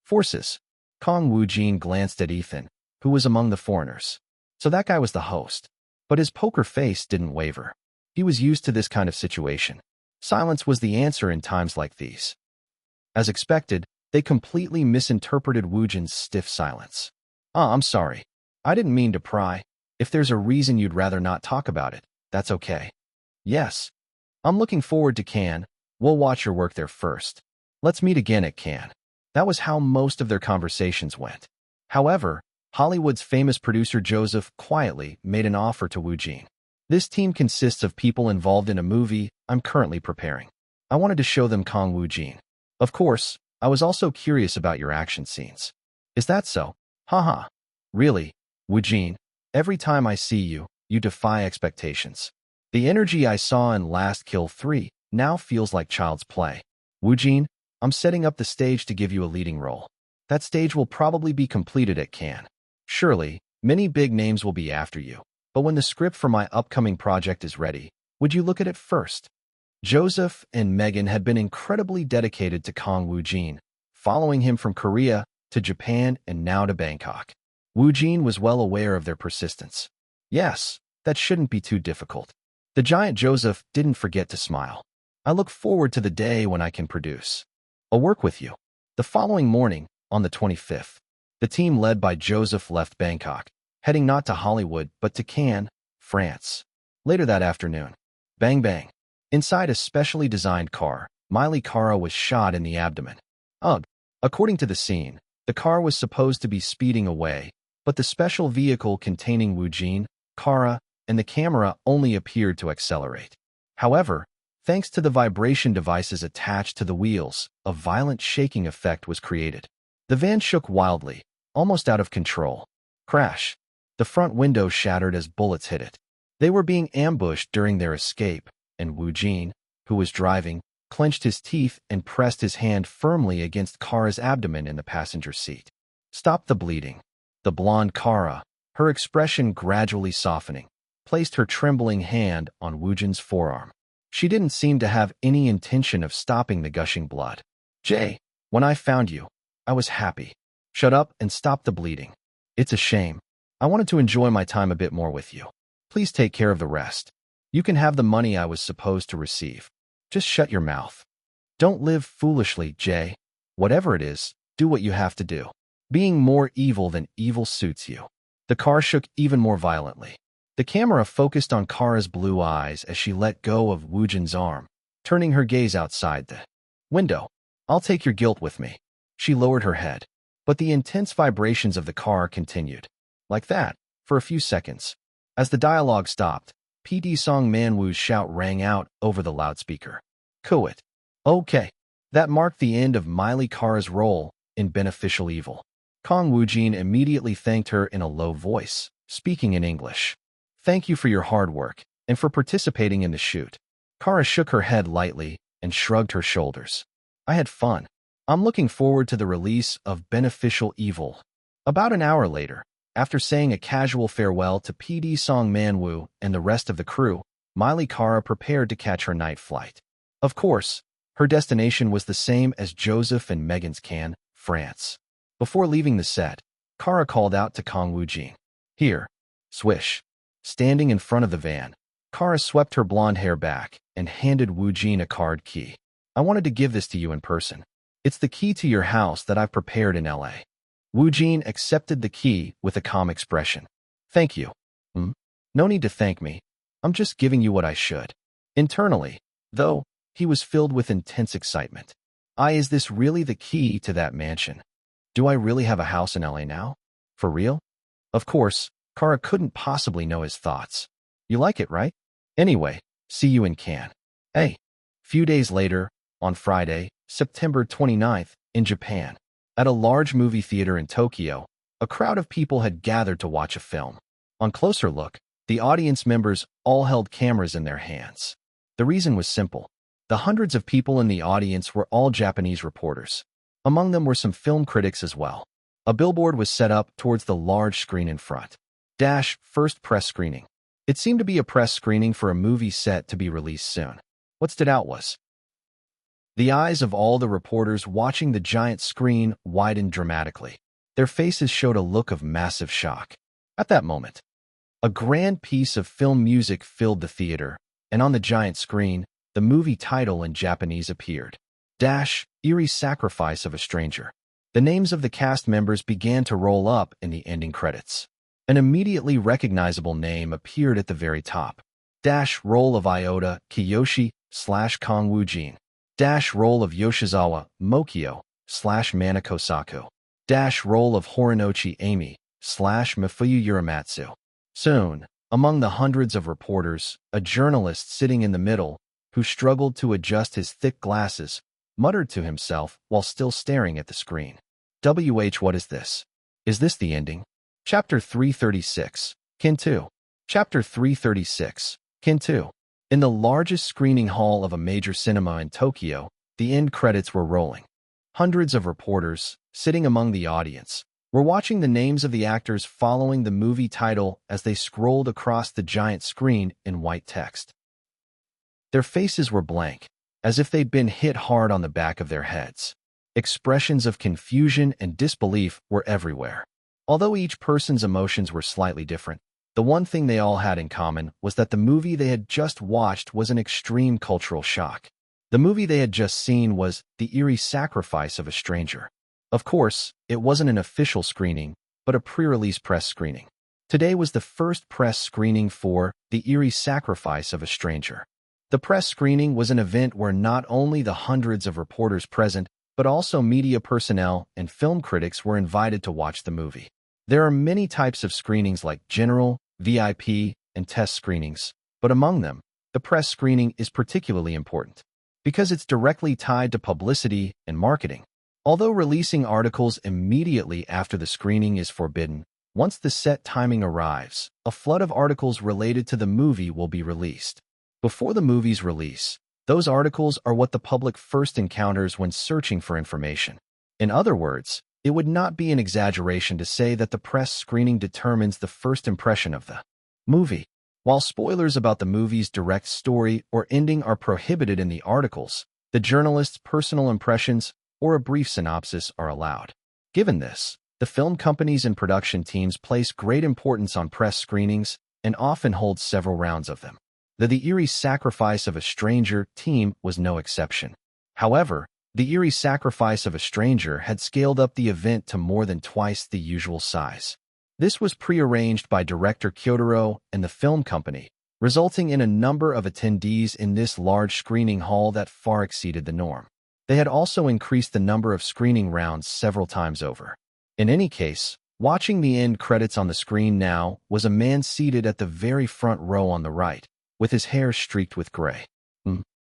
Forces. Kang Woojin glanced at Ethan, who was among the foreigners. So that guy was the host. But his poker face didn't waver. He was used to this kind of situation. Silence was the answer in times like these. As expected, they completely misinterpreted Woojin's stiff silence. I'm sorry. I didn't mean to pry. If there's a reason you'd rather not talk about it, that's okay. Yes. I'm looking forward to Cannes. We'll watch your work there first. Let's meet again at Cannes. That was how most of their conversations went. However, Hollywood's famous producer Joseph quietly made an offer to Woojin. This team consists of people involved in a movie I'm currently preparing. I wanted to show them Kang Woojin. Of course, I was also curious about your action scenes. Is that so? Haha. Really, Woojin, every time I see you, you defy expectations. The energy I saw in Last Kill 3 now feels like child's play. Woojin, I'm setting up the stage to give you a leading role. That stage will probably be completed at Cannes. Surely, many big names will be after you. But when the script for my upcoming project is ready, would you look at it first? Joseph and Megan had been incredibly dedicated to Kang Woojin, following him from Korea to Japan and now to Bangkok. Woojin was well aware of their persistence. Yes, that shouldn't be too difficult. The giant Joseph didn't forget to smile. I look forward to the day when I can produce. I'll work with you. The following morning, on the 25th, the team led by Joseph left Bangkok, heading not to Hollywood but to Cannes, France. Later that afternoon, bang bang. Inside a specially designed car, Miley Cara was shot in the abdomen. Ugh. According to the scene, the car was supposed to be speeding away, but the special vehicle containing Woojin, Cara, and the camera only appeared to accelerate. However, thanks to the vibration devices attached to the wheels, a violent shaking effect was created. The van shook wildly, almost out of control. Crash. The front window shattered as bullets hit it. They were being ambushed during their escape, and Woojin, who was driving, clenched his teeth and pressed his hand firmly against Cara's abdomen in the passenger seat. Stop the bleeding. The blonde Cara, her expression gradually softening, placed her trembling hand on Woojin's forearm. She didn't seem to have any intention of stopping the gushing blood. Jay, when I found you, I was happy. Shut up and stop the bleeding. It's a shame. I wanted to enjoy my time a bit more with you. Please take care of the rest. You can have the money I was supposed to receive. Just shut your mouth. Don't live foolishly, Jay. Whatever it is, do what you have to do. Being more evil than evil suits you. The car shook even more violently. The camera focused on Cara's blue eyes as she let go of Woojin's arm, turning her gaze outside the window. I'll take your guilt with me. She lowered her head, but the intense vibrations of the car continued. Like that, for a few seconds. As the dialogue stopped, PD Song Manwoo's shout rang out over the loudspeaker. Quit. Okay. That marked the end of Miley Cara's role in Beneficial Evil. Kang Woojin immediately thanked her in a low voice, speaking in English. Thank you for your hard work and for participating in the shoot. Cara shook her head lightly and shrugged her shoulders. I had fun. I'm looking forward to the release of Beneficial Evil. About an hour later, after saying a casual farewell to PD Song Manwoo and the rest of the crew, Miley Cara prepared to catch her night flight. Of course, her destination was the same as Joseph and Megan's Cannes, France. Before leaving the set, Cara called out to Kang Woojin. Here. Swish. Standing in front of the van, Cara swept her blonde hair back and handed Woojin a card key. I wanted to give this to you in person. It's the key to your house that I've prepared in LA. Woojin accepted the key with a calm expression. Thank you. No need to thank me. I'm just giving you what I should. Internally, though, he was filled with intense excitement. Is this really the key to that mansion? Do I really have a house in LA now? For real? Of course, Cara couldn't possibly know his thoughts. You like it, right? Anyway, see you in Cannes. Hey. Few days later, on Friday, September 29th, in Japan, at a large movie theater in Tokyo, a crowd of people had gathered to watch a film. On closer look, the audience members all held cameras in their hands. The reason was simple. The hundreds of people in the audience were all Japanese reporters. Among them were some film critics as well. A billboard was set up towards the large screen in front. First press screening. It seemed to be a press screening for a movie set to be released soon. What stood out was The eyes of all the reporters watching the giant screen widened dramatically. Their faces showed a look of massive shock. At that moment, a grand piece of film music filled the theater, and on the giant screen, the movie title in Japanese appeared. Eerie Sacrifice of a Stranger. The names of the cast members began to roll up in the ending credits. An immediately recognizable name appeared at the very top. Role of Iota Kiyoshi / Kang Woojin. Role of Yoshizawa Mokio / Manako Saku. Role of Horinochi Amy / Mafuyu Uramatsu. Soon, among the hundreds of reporters, a journalist sitting in the middle, who struggled to adjust his thick glasses, muttered to himself while still staring at the screen. What is this? Is this the ending? Chapter 336, Kin 2. Chapter 336, Kin 2. In the largest screening hall of a major cinema in Tokyo, the end credits were rolling. Hundreds of reporters, sitting among the audience, were watching the names of the actors following the movie title as they scrolled across the giant screen in white text. Their faces were blank, as if they'd been hit hard on the back of their heads. Expressions of confusion and disbelief were everywhere. Although each person's emotions were slightly different, the one thing they all had in common was that the movie they had just watched was an extreme cultural shock. The movie they had just seen was The Eerie Sacrifice of a Stranger. Of course, it wasn't an official screening, but a pre-release press screening. Today was the first press screening for The Eerie Sacrifice of a Stranger. The press screening was an event where not only the hundreds of reporters present, but also media personnel and film critics were invited to watch the movie. There are many types of screenings like general, VIP, and test screenings, but among them, the press screening is particularly important because it's directly tied to publicity and marketing. Although releasing articles immediately after the screening is forbidden, once the set timing arrives, a flood of articles related to the movie will be released. Before the movie's release, those articles are what the public first encounters when searching for information. In other words, it would not be an exaggeration to say that the press screening determines the first impression of the movie. While spoilers about the movie's direct story or ending are prohibited in the articles, the journalist's personal impressions or a brief synopsis are allowed. Given this, the film companies and production teams place great importance on press screenings and often hold several rounds of them. The Eerie Sacrifice of a Stranger team was no exception. However, The Eerie Sacrifice of a Stranger had scaled up the event to more than twice the usual size. This was prearranged by director Kyotaro and the film company, resulting in a number of attendees in this large screening hall that far exceeded the norm. They had also increased the number of screening rounds several times over. In any case, watching the end credits on the screen now was a man seated at the very front row on the right, with his hair streaked with gray.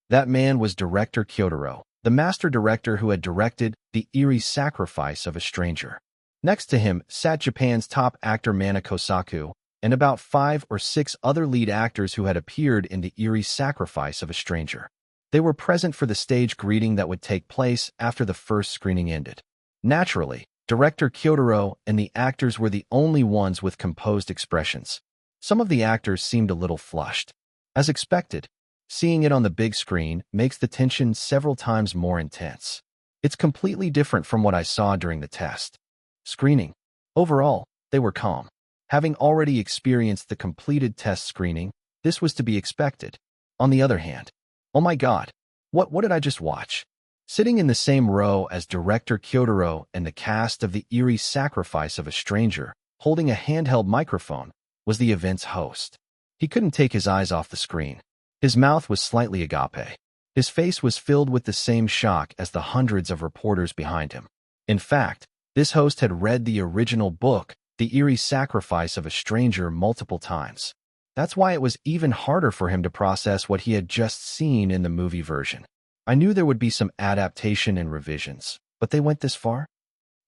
That man was director Kyotaro, the master director who had directed The Eerie Sacrifice of a Stranger. Next to him sat Japan's top actor Manako Saku, and about 5 or 6 other lead actors who had appeared in The Eerie Sacrifice of a Stranger. They were present for the stage greeting that would take place after the first screening ended. Naturally, director Kyotaro and the actors were the only ones with composed expressions. Some of the actors seemed a little flushed. As expected, seeing it on the big screen makes the tension several times more intense. It's completely different from what I saw during the test screening. Overall, they were calm. Having already experienced the completed test screening, this was to be expected. On the other hand, oh my God, what did I just watch? Sitting in the same row as director Kyotaro and the cast of The Eerie Sacrifice of a Stranger, holding a handheld microphone, was the event's host. He couldn't take his eyes off the screen. His mouth was slightly agape. His face was filled with the same shock as the hundreds of reporters behind him. In fact, this host had read the original book, The Eerie Sacrifice of a Stranger, multiple times. That's why it was even harder for him to process what he had just seen in the movie version. I knew there would be some adaptation and revisions, but they went this far?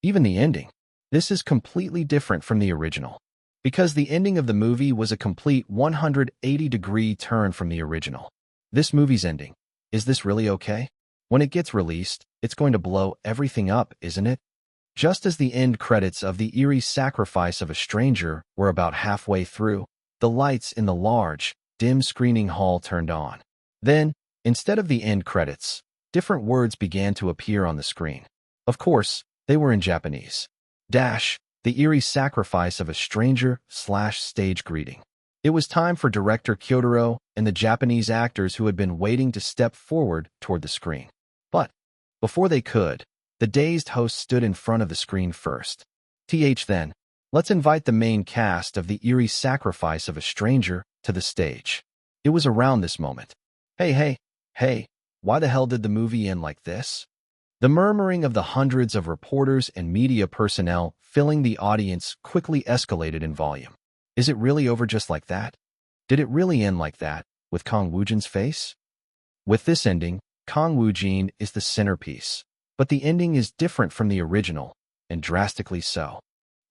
Even the ending. This is completely different from the original. Because the ending of the movie was a complete 180-degree turn from the original. This movie's ending. Is this really okay? When it gets released, it's going to blow everything up, isn't it? Just as the end credits of The Eerie Sacrifice of a Stranger were about halfway through, the lights in the large, dim screening hall turned on. Then, instead of the end credits, different words began to appear on the screen. Of course, they were in Japanese. Dash, the eerie sacrifice of a stranger/stage greeting. It was time for director Kyotaro and the Japanese actors who had been waiting to step forward toward the screen. But before they could, the dazed host stood in front of the screen first. Then, let's invite the main cast of the eerie sacrifice of a stranger to the stage. It was around this moment. Hey, why the hell did the movie end like this? The murmuring of the hundreds of reporters and media personnel filling the audience quickly escalated in volume. Is it really over just like that? Did it really end like that, with Kang Woojin's face? With this ending, Kang Woojin is the centerpiece, but the ending is different from the original, and drastically so.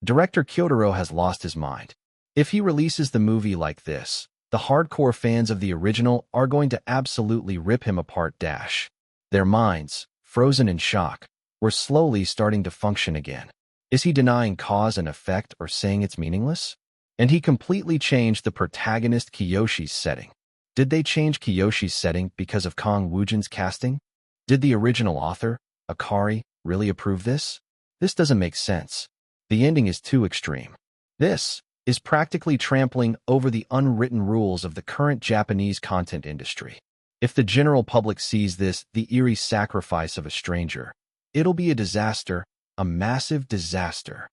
Director Kyotaro has lost his mind. If he releases the movie like this, the hardcore fans of the original are going to absolutely rip him apart. Their minds, frozen in shock, were slowly starting to function again. Is he denying cause and effect or saying it's meaningless? And he completely changed the protagonist Kiyoshi's setting. Did they change Kiyoshi's setting because of Kang Woojin's casting? Did the original author, Akari, really approve this? This doesn't make sense. The ending is too extreme. This is practically trampling over the unwritten rules of the current Japanese content industry. If the general public sees this, the eerie sacrifice of a stranger, it'll be a disaster, a massive disaster.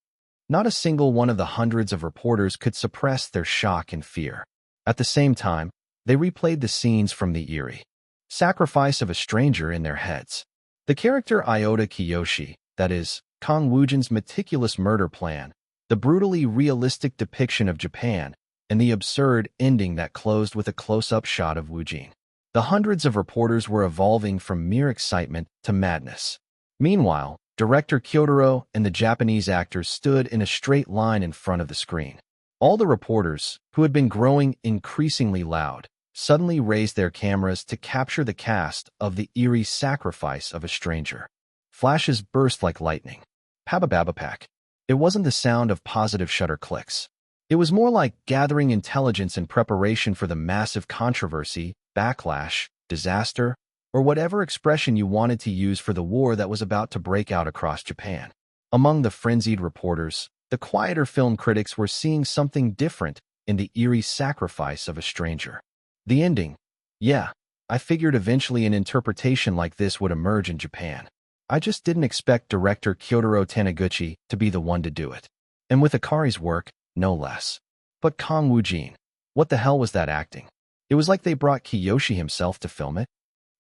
Not a single one of the hundreds of reporters could suppress their shock and fear. At the same time, they replayed the scenes from the eerie sacrifice of a stranger in their heads. The character Iota Kiyoshi, that is, Kang Woojin's meticulous murder plan, the brutally realistic depiction of Japan, and the absurd ending that closed with a close-up shot of Woojin. The hundreds of reporters were evolving from mere excitement to madness. Meanwhile, director Kyotaro and the Japanese actors stood in a straight line in front of the screen. All the reporters, who had been growing increasingly loud, suddenly raised their cameras to capture the cast of the eerie sacrifice of a stranger. Flashes burst like lightning. Pabababapak. It wasn't the sound of positive shutter clicks. It was more like gathering intelligence in preparation for the massive controversy, backlash, disaster, or whatever expression you wanted to use for the war that was about to break out across Japan. Among the frenzied reporters, the quieter film critics were seeing something different in the eerie sacrifice of a stranger. The ending. Yeah, I figured eventually an interpretation like this would emerge in Japan. I just didn't expect director Kyotaro Taniguchi to be the one to do it. And with Akari's work, no less. But Kang Woojin, what the hell was that acting? It was like they brought Kiyoshi himself to film it.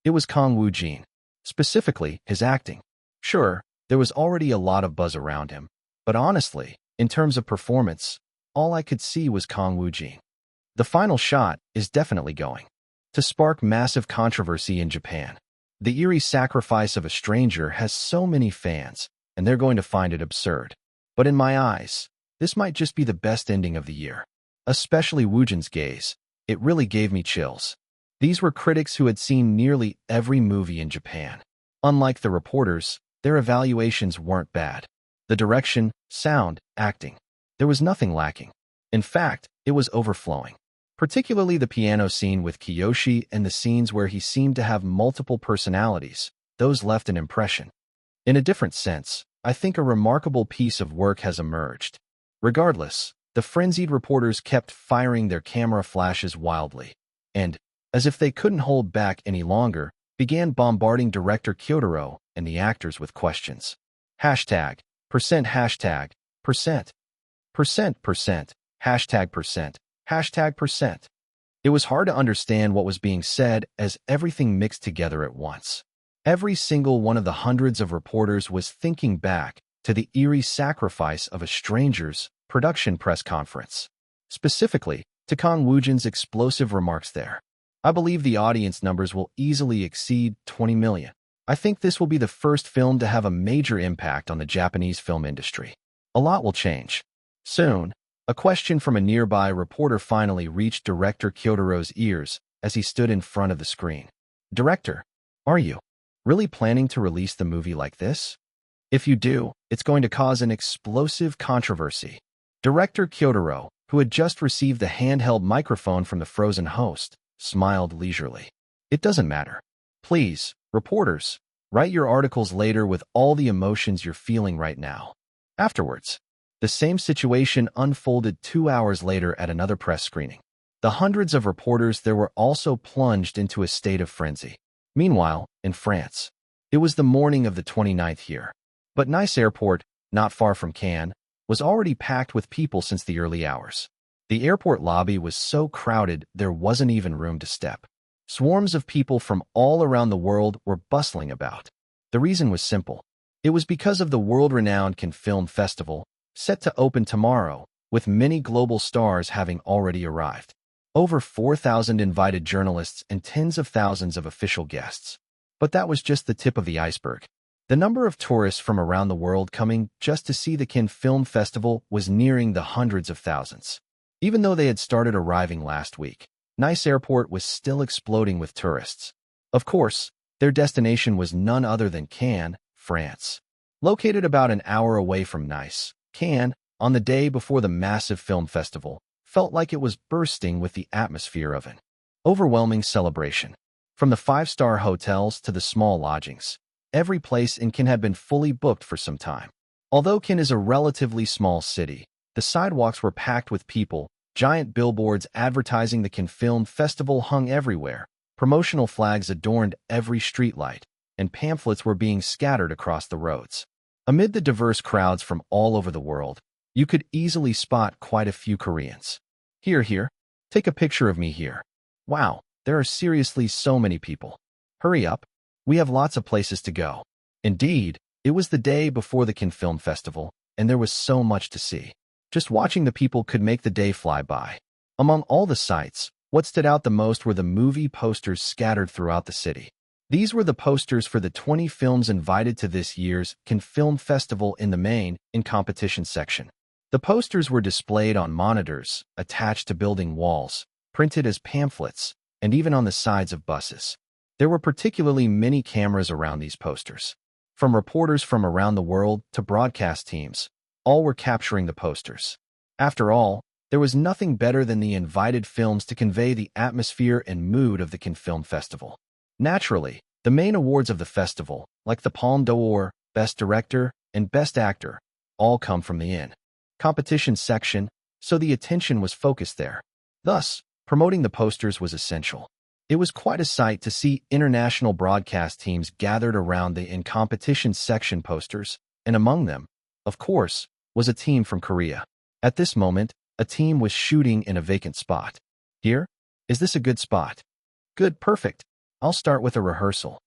It was Kang Woojin, specifically his acting. Sure, there was already a lot of buzz around him, but honestly, in terms of performance, all I could see was Kang Woojin. The final shot is definitely going to spark massive controversy in Japan. The eerie sacrifice of a stranger has so many fans, and they're going to find it absurd. But in my eyes, this might just be the best ending of the year. Especially Woojin's gaze. It really gave me chills. These were critics who had seen nearly every movie in Japan. Unlike the reporters, their evaluations weren't bad. The direction, sound, acting. There was nothing lacking. In fact, it was overflowing. Particularly the piano scene with Kiyoshi and the scenes where he seemed to have multiple personalities, those left an impression. In a different sense, I think a remarkable piece of work has emerged. Regardless, the frenzied reporters kept firing their camera flashes wildly, and, as if they couldn't hold back any longer, began bombarding director Kyotaro and the actors with questions. Hashtag, percent, hashtag, percent, percent, percent, hashtag percent. Hashtag percent. It was hard to understand what was being said as everything mixed together at once. Every single one of the hundreds of reporters was thinking back to the eerie sacrifice of a stranger's production press conference. Specifically, to Kang Woojin's explosive remarks there. I believe the audience numbers will easily exceed 20 million. I think this will be the first film to have a major impact on the Japanese film industry. A lot will change. Soon, a question from a nearby reporter finally reached director Kyotaro's ears as he stood in front of the screen. Director, are you really planning to release the movie like this? If you do, it's going to cause an explosive controversy. Director Kyotaro, who had just received the handheld microphone from the frozen host, smiled leisurely. It doesn't matter. Please, Reporters, write your articles later with all the emotions you're feeling right now. Afterwards, the same situation unfolded 2 hours later at another press screening. The hundreds of reporters there were also plunged into a state of frenzy. Meanwhile, in France, it was the morning of the 29th year. But Nice airport, not far from Cannes, was already packed with people since the early hours. The airport lobby was so crowded there wasn't even room to step. Swarms of people from all around the world were bustling about. The reason was simple. It was because of the world-renowned Cannes Film Festival, set to open tomorrow, with many global stars having already arrived. Over 4,000 invited journalists and tens of thousands of official guests. But that was just the tip of the iceberg. The number of tourists from around the world coming just to see the Cannes Film Festival was nearing the hundreds of thousands. Even though they had started arriving last week, Nice airport was still exploding with tourists. Of course, their destination was none other than Cannes, France. Located about an hour away from Nice, Cannes, on the day before the massive film festival, felt like it was bursting with the atmosphere of an overwhelming celebration. From the five-star hotels to the small lodgings, every place in Cannes had been fully booked for some time. Although Cannes is a relatively small city, the sidewalks were packed with people, giant billboards advertising the Cannes Film Festival hung everywhere, promotional flags adorned every streetlight, and pamphlets were being scattered across the roads. Amid the diverse crowds from all over the world, you could easily spot quite a few Koreans. Here, take a picture of me here. Wow, there are seriously so many people. Hurry up, we have lots of places to go. Indeed, it was the day before the Cannes Film Festival, and there was so much to see. Just watching the people could make the day fly by. Among all the sights, what stood out the most were the movie posters scattered throughout the city. These were the posters for the 20 films invited to this year's Cannes Film Festival in the main, in competition section. The posters were displayed on monitors, attached to building walls, printed as pamphlets, and even on the sides of buses. There were particularly many cameras around these posters. From reporters from around the world to broadcast teams, all were capturing the posters. After all, there was nothing better than the invited films to convey the atmosphere and mood of the Cannes Film Festival. Naturally, the main awards of the festival, like the Palme d'Or, Best Director, and Best Actor, all come from the competition section, so the attention was focused there. Thus, promoting the posters was essential. It was quite a sight to see international broadcast teams gathered around the in competition section posters, and among them, of course, was a team from Korea. At this moment, a team was shooting in a vacant spot. Here? Is this a good spot? Good, perfect. I'll start with a rehearsal.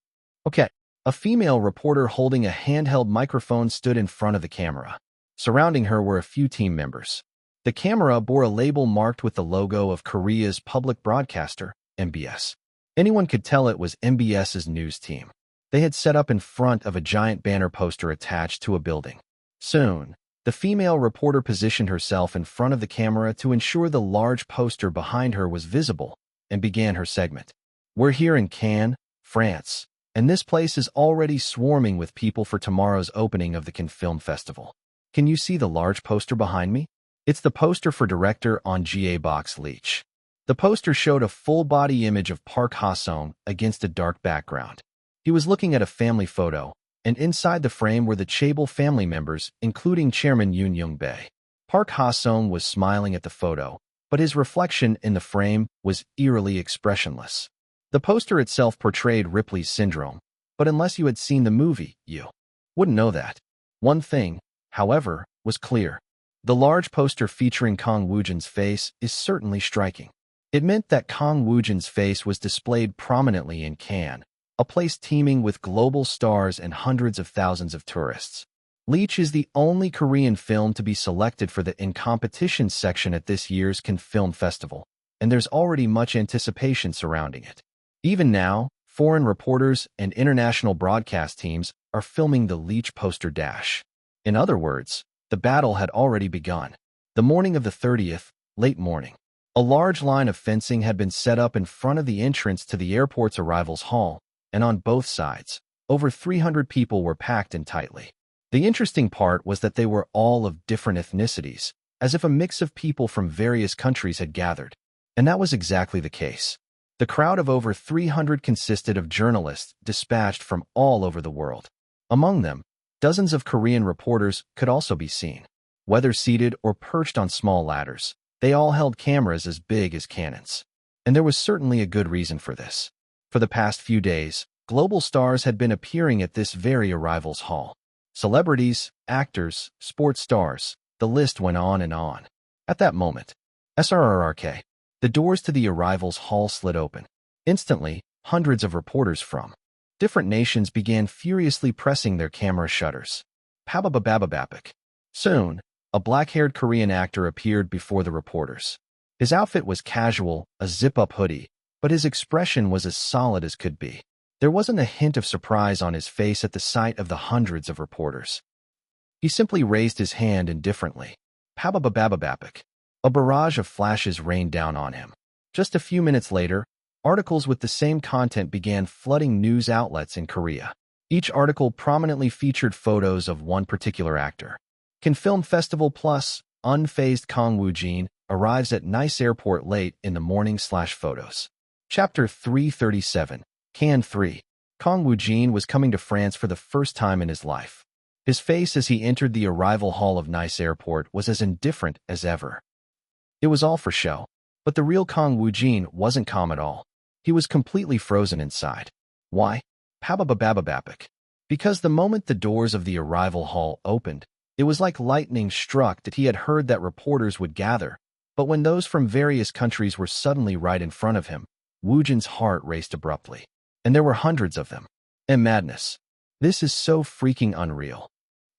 Okay. A female reporter holding a handheld microphone stood in front of the camera. Surrounding her were a few team members. The camera bore a label marked with the logo of Korea's public broadcaster, MBS. Anyone could tell it was MBS's news team. They had set up in front of a giant banner poster attached to a building. Soon, the female reporter positioned herself in front of the camera to ensure the large poster behind her was visible, and began her segment. We're here in Cannes, France, and this place is already swarming with people for tomorrow's opening of the Cannes Film Festival. Can you see the large poster behind me? It's the poster for director on GA Box Leach. The poster showed a full-body image of Park Ha-sung against a dark background. He was looking at a family photo, and inside the frame were the Chaebol family members, including Chairman Yoon Young-bae. Park Ha-sung was smiling at the photo, but his reflection in the frame was eerily expressionless. The poster itself portrayed Ripley's syndrome, but unless you had seen the movie, you wouldn't know that. One thing, however, was clear. The large poster featuring Kang Woojin's face is certainly striking. It meant that Kang Woojin's face was displayed prominently in Cannes, a place teeming with global stars and hundreds of thousands of tourists. Leech is the only Korean film to be selected for the in competition section at this year's Cannes Film Festival, and there's already much anticipation surrounding it. Even now, foreign reporters and international broadcast teams are filming the Leech poster dash. In other words, the battle had already begun. The morning of the 30th, late morning, a large line of fencing had been set up in front of the entrance to the airport's arrivals hall, and on both sides, over 300 people were packed in tightly. The interesting part was that they were all of different ethnicities, as if a mix of people from various countries had gathered. And that was exactly the case. The crowd of over 300 consisted of journalists dispatched from all over the world. Among them, dozens of Korean reporters could also be seen. Whether seated or perched on small ladders, they all held cameras as big as cannons. And there was certainly a good reason for this. For the past few days, global stars had been appearing at this very arrivals hall. Celebrities, actors, sports stars, the list went on and on. At that moment, SRRK, the doors to the arrivals hall slid open. Instantly, hundreds of reporters from different nations began furiously pressing their camera shutters. Pabababababapik. Soon, a black-haired Korean actor appeared before the reporters. His outfit was casual, a zip-up hoodie, but his expression was as solid as could be. There wasn't a hint of surprise on his face at the sight of the hundreds of reporters. He simply raised his hand indifferently. Pababababapik. A barrage of flashes rained down on him. Just a few minutes later, articles with the same content began flooding news outlets in Korea. Each article prominently featured photos of one particular actor. Cannes Film Festival Plus, unfazed Kang Woojin arrives at Nice Airport late in the morning/photos. Chapter 337, Cannes 3. Kang Woojin was coming to France for the first time in his life. His face as he entered the arrival hall of Nice Airport was as indifferent as ever. It was all for show. But the real Kang Woojin wasn't calm at all. He was completely frozen inside. Why? Pababababapik. Because the moment the doors of the arrival hall opened, it was like lightning struck that he had heard that reporters would gather. But when those from various countries were suddenly right in front of him, Woojin's heart raced abruptly. And there were hundreds of them. And madness. This is so freaking unreal.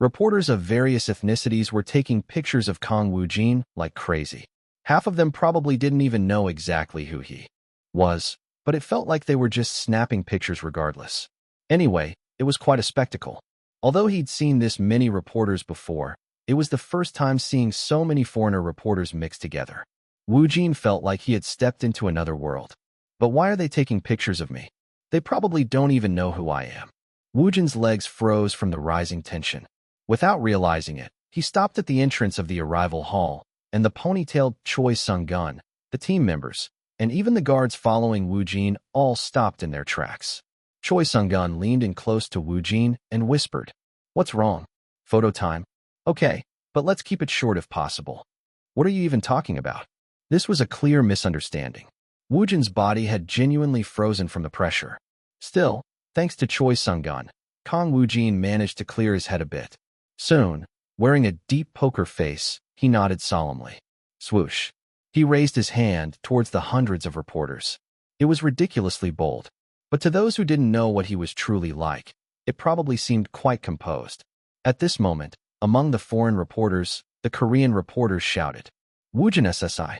Reporters of various ethnicities were taking pictures of Kang Woojin like crazy. Half of them probably didn't even know exactly who he was, but it felt like they were just snapping pictures regardless. Anyway, it was quite a spectacle. Although he'd seen this many reporters before, it was the first time seeing so many foreigner reporters mixed together. Woojin felt like he had stepped into another world. But why are they taking pictures of me? They probably don't even know who I am. Woojin's legs froze from the rising tension. Without realizing it, he stopped at the entrance of the arrival hall, and the ponytailed Choi Sung-gun, the team members, and even the guards following Woojin all stopped in their tracks. Choi Sung-gun leaned in close to Woojin and whispered, "What's wrong? Photo time? Okay, but let's keep it short if possible. What are you even talking about?" This was a clear misunderstanding. Woojin's body had genuinely frozen from the pressure. Still, thanks to Choi Sung-gun, Kang Woojin managed to clear his head a bit. Soon, wearing a deep poker face, he nodded solemnly. Swoosh. He raised his hand towards the hundreds of reporters. It was ridiculously bold, but to those who didn't know what he was truly like, it probably seemed quite composed. At this moment, among the foreign reporters, the Korean reporters shouted, "Woojin SSI!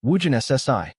Woojin SSI!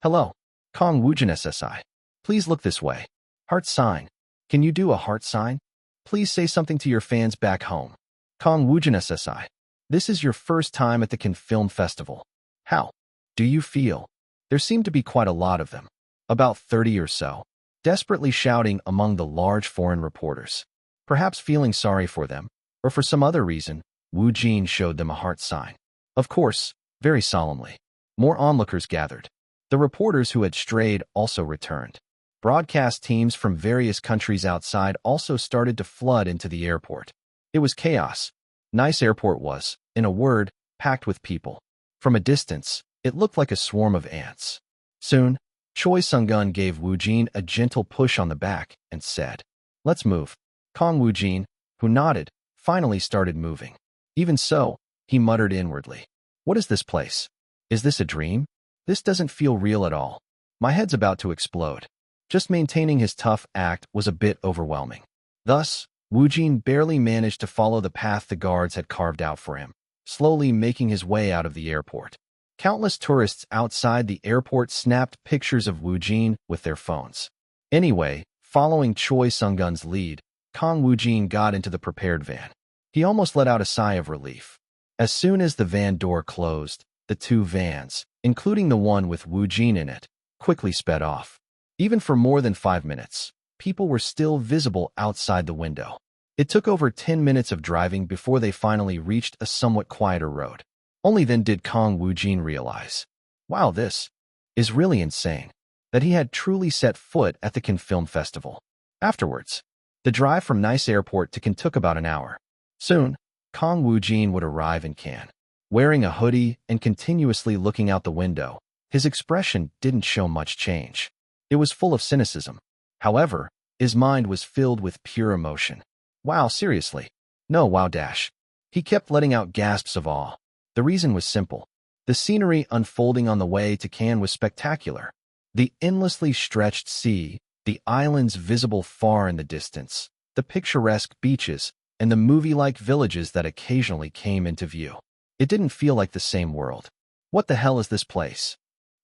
Hello, Kang Woojin SSI! Please look this way. Heart sign. Can you do a heart sign? Please say something to your fans back home. Kang Woojin SSI. This is your first time at the Cannes Film Festival. How do you feel?" There seemed to be quite a lot of them, about 30 or so, desperately shouting among the large foreign reporters. Perhaps feeling sorry for them, or for some other reason, Woojin showed them a heart sign. Of course, very solemnly. More onlookers gathered. The reporters who had strayed also returned. Broadcast teams from various countries outside also started to flood into the airport. It was chaos. Nice Airport was, in a word, packed with people. From a distance, it looked like a swarm of ants. Soon, Choi Sung-gun gave Woojin a gentle push on the back and said, "Let's move." Kang Woojin, who nodded, finally started moving. Even so, he muttered inwardly, "What is this place? Is this a dream? This doesn't feel real at all. My head's about to explode." Just maintaining his tough act was a bit overwhelming. Thus, Woojin barely managed to follow the path the guards had carved out for him, slowly making his way out of the airport. Countless tourists outside the airport snapped pictures of Woojin with their phones. Anyway, following Choi Sung-gun's lead, Kang Woojin got into the prepared van. He almost let out a sigh of relief. As soon as the van door closed, the two vans, including the one with Woojin in it, quickly sped off. Even for more than 5 minutes, people were still visible outside the window. It took over 10 minutes of driving before they finally reached a somewhat quieter road. Only then did Kang Woojin realize, wow, this is really insane. that he had truly set foot at the Cannes Film Festival. Afterwards, the drive from Nice Airport to Cannes took about an hour. Soon, Kang Woojin would arrive in Cannes. Wearing a hoodie and continuously looking out the window, his expression didn't show much change. It was full of cynicism. However, his mind was filled with pure emotion. Wow, seriously? No, wow dash. He kept letting out gasps of awe. The reason was simple. The scenery unfolding on the way to Cannes was spectacular. The endlessly stretched sea, the islands visible far in the distance, the picturesque beaches, and the movie-like villages that occasionally came into view. It didn't feel like the same world. What the hell is this place?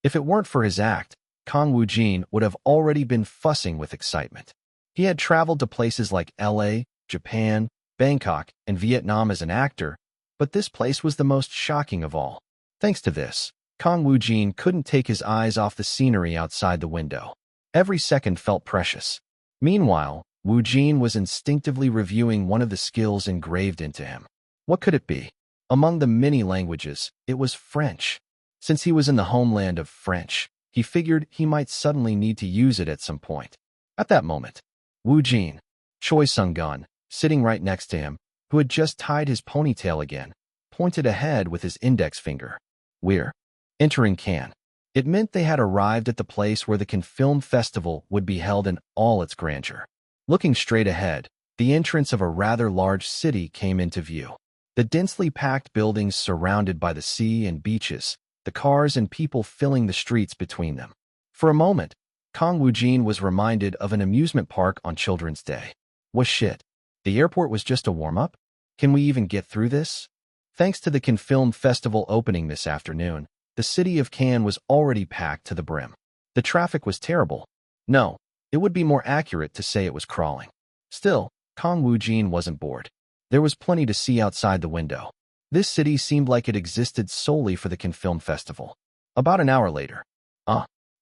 If it weren't for his act, Kang Woojin would have already been fussing with excitement. He had traveled to places like LA, Japan, Bangkok, and Vietnam as an actor, but this place was the most shocking of all. Thanks to this, Kang Woojin couldn't take his eyes off the scenery outside the window. Every second felt precious. Meanwhile, Woojin was instinctively reviewing one of the skills engraved into him. What could it be? Among the many languages, it was French. Since he was in the homeland of French, he figured he might suddenly need to use it at some point. At that moment, Woojin, Choi Sung-gun, sitting right next to him, who had just tied his ponytail again, pointed ahead with his index finger. We're entering Cannes. It meant they had arrived at the place where the Cannes Film Festival would be held in all its grandeur. Looking straight ahead, the entrance of a rather large city came into view. The densely packed buildings surrounded by the sea and beaches, the cars and people filling the streets between them. For a moment, Kang Woojin was reminded of an amusement park on Children's Day. Was shit. The airport was just a warm-up? Can we even get through this? Thanks to the Cannes Film Festival opening this afternoon, the city of Cannes was already packed to the brim. The traffic was terrible. No, it would be more accurate to say it was crawling. Still, Kang Woojin wasn't bored. There was plenty to see outside the window. This city seemed like it existed solely for the Cannes Film Festival. About an hour later,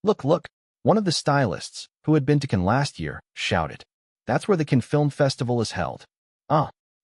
look, one of the stylists, who had been to Cannes last year, shouted. That's where the Cannes Film Festival is held.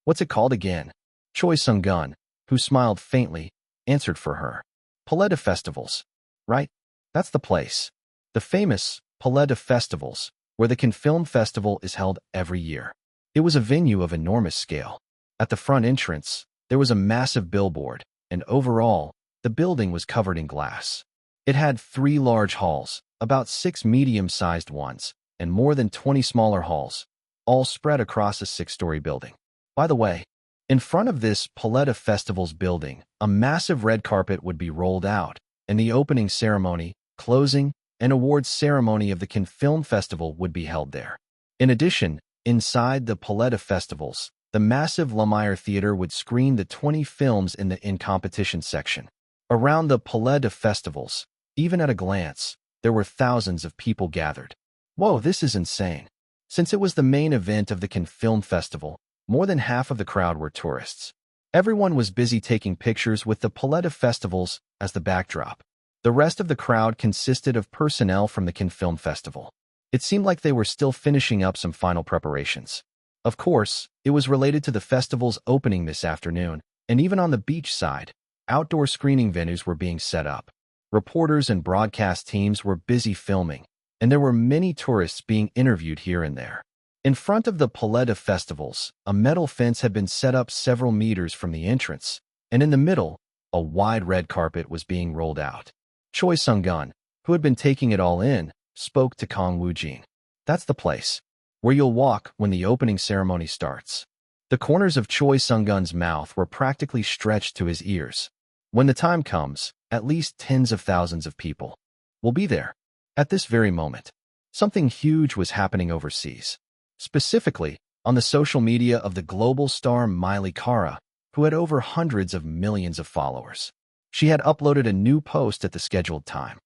What's it called again? Choi Sung-gun, who smiled faintly, answered for her. Palais de Festivals. Right? That's the place. The famous Palais de Festivals, where the Cannes Film Festival is held every year. It was a venue of enormous scale. At the front entrance, there was a massive billboard, and overall, the building was covered in glass. It had 3 large halls, about 6 medium-sized ones, and more than 20 smaller halls, all spread across a 6-story building. By the way, in front of this Palais de Festivals building, a massive red carpet would be rolled out, and the opening ceremony, closing, and awards ceremony of the Cannes Film Festival would be held there. In addition, inside the Palais de Festivals, the massive Lumiere Theater would screen the 20 films in the in-competition section. Around the Palais de Festivals, even at a glance, there were thousands of people gathered. Whoa, this is insane. Since it was the main event of the Cannes Film Festival, more than half of the crowd were tourists. Everyone was busy taking pictures with the Palais de Festivals as the backdrop. The rest of the crowd consisted of personnel from the Cannes Film Festival. It seemed like they were still finishing up some final preparations. Of course, it was related to the festival's opening this afternoon, and even on the beach side, outdoor screening venues were being set up. Reporters and broadcast teams were busy filming, and there were many tourists being interviewed here and there. In front of the Palais de Festivals, a metal fence had been set up several meters from the entrance, and in the middle, a wide red carpet was being rolled out. Choi Sung-gun, who had been taking it all in, spoke to Kang Woojin. That's the place, where you'll walk when the opening ceremony starts. The corners of Choi Sung-gun's mouth were practically stretched to his ears. When the time comes, at least tens of thousands of people will be there. At this very moment, something huge was happening overseas. Specifically, on the social media of the global star Miley Cara, who had over hundreds of millions of followers. She had uploaded a new post at the scheduled time.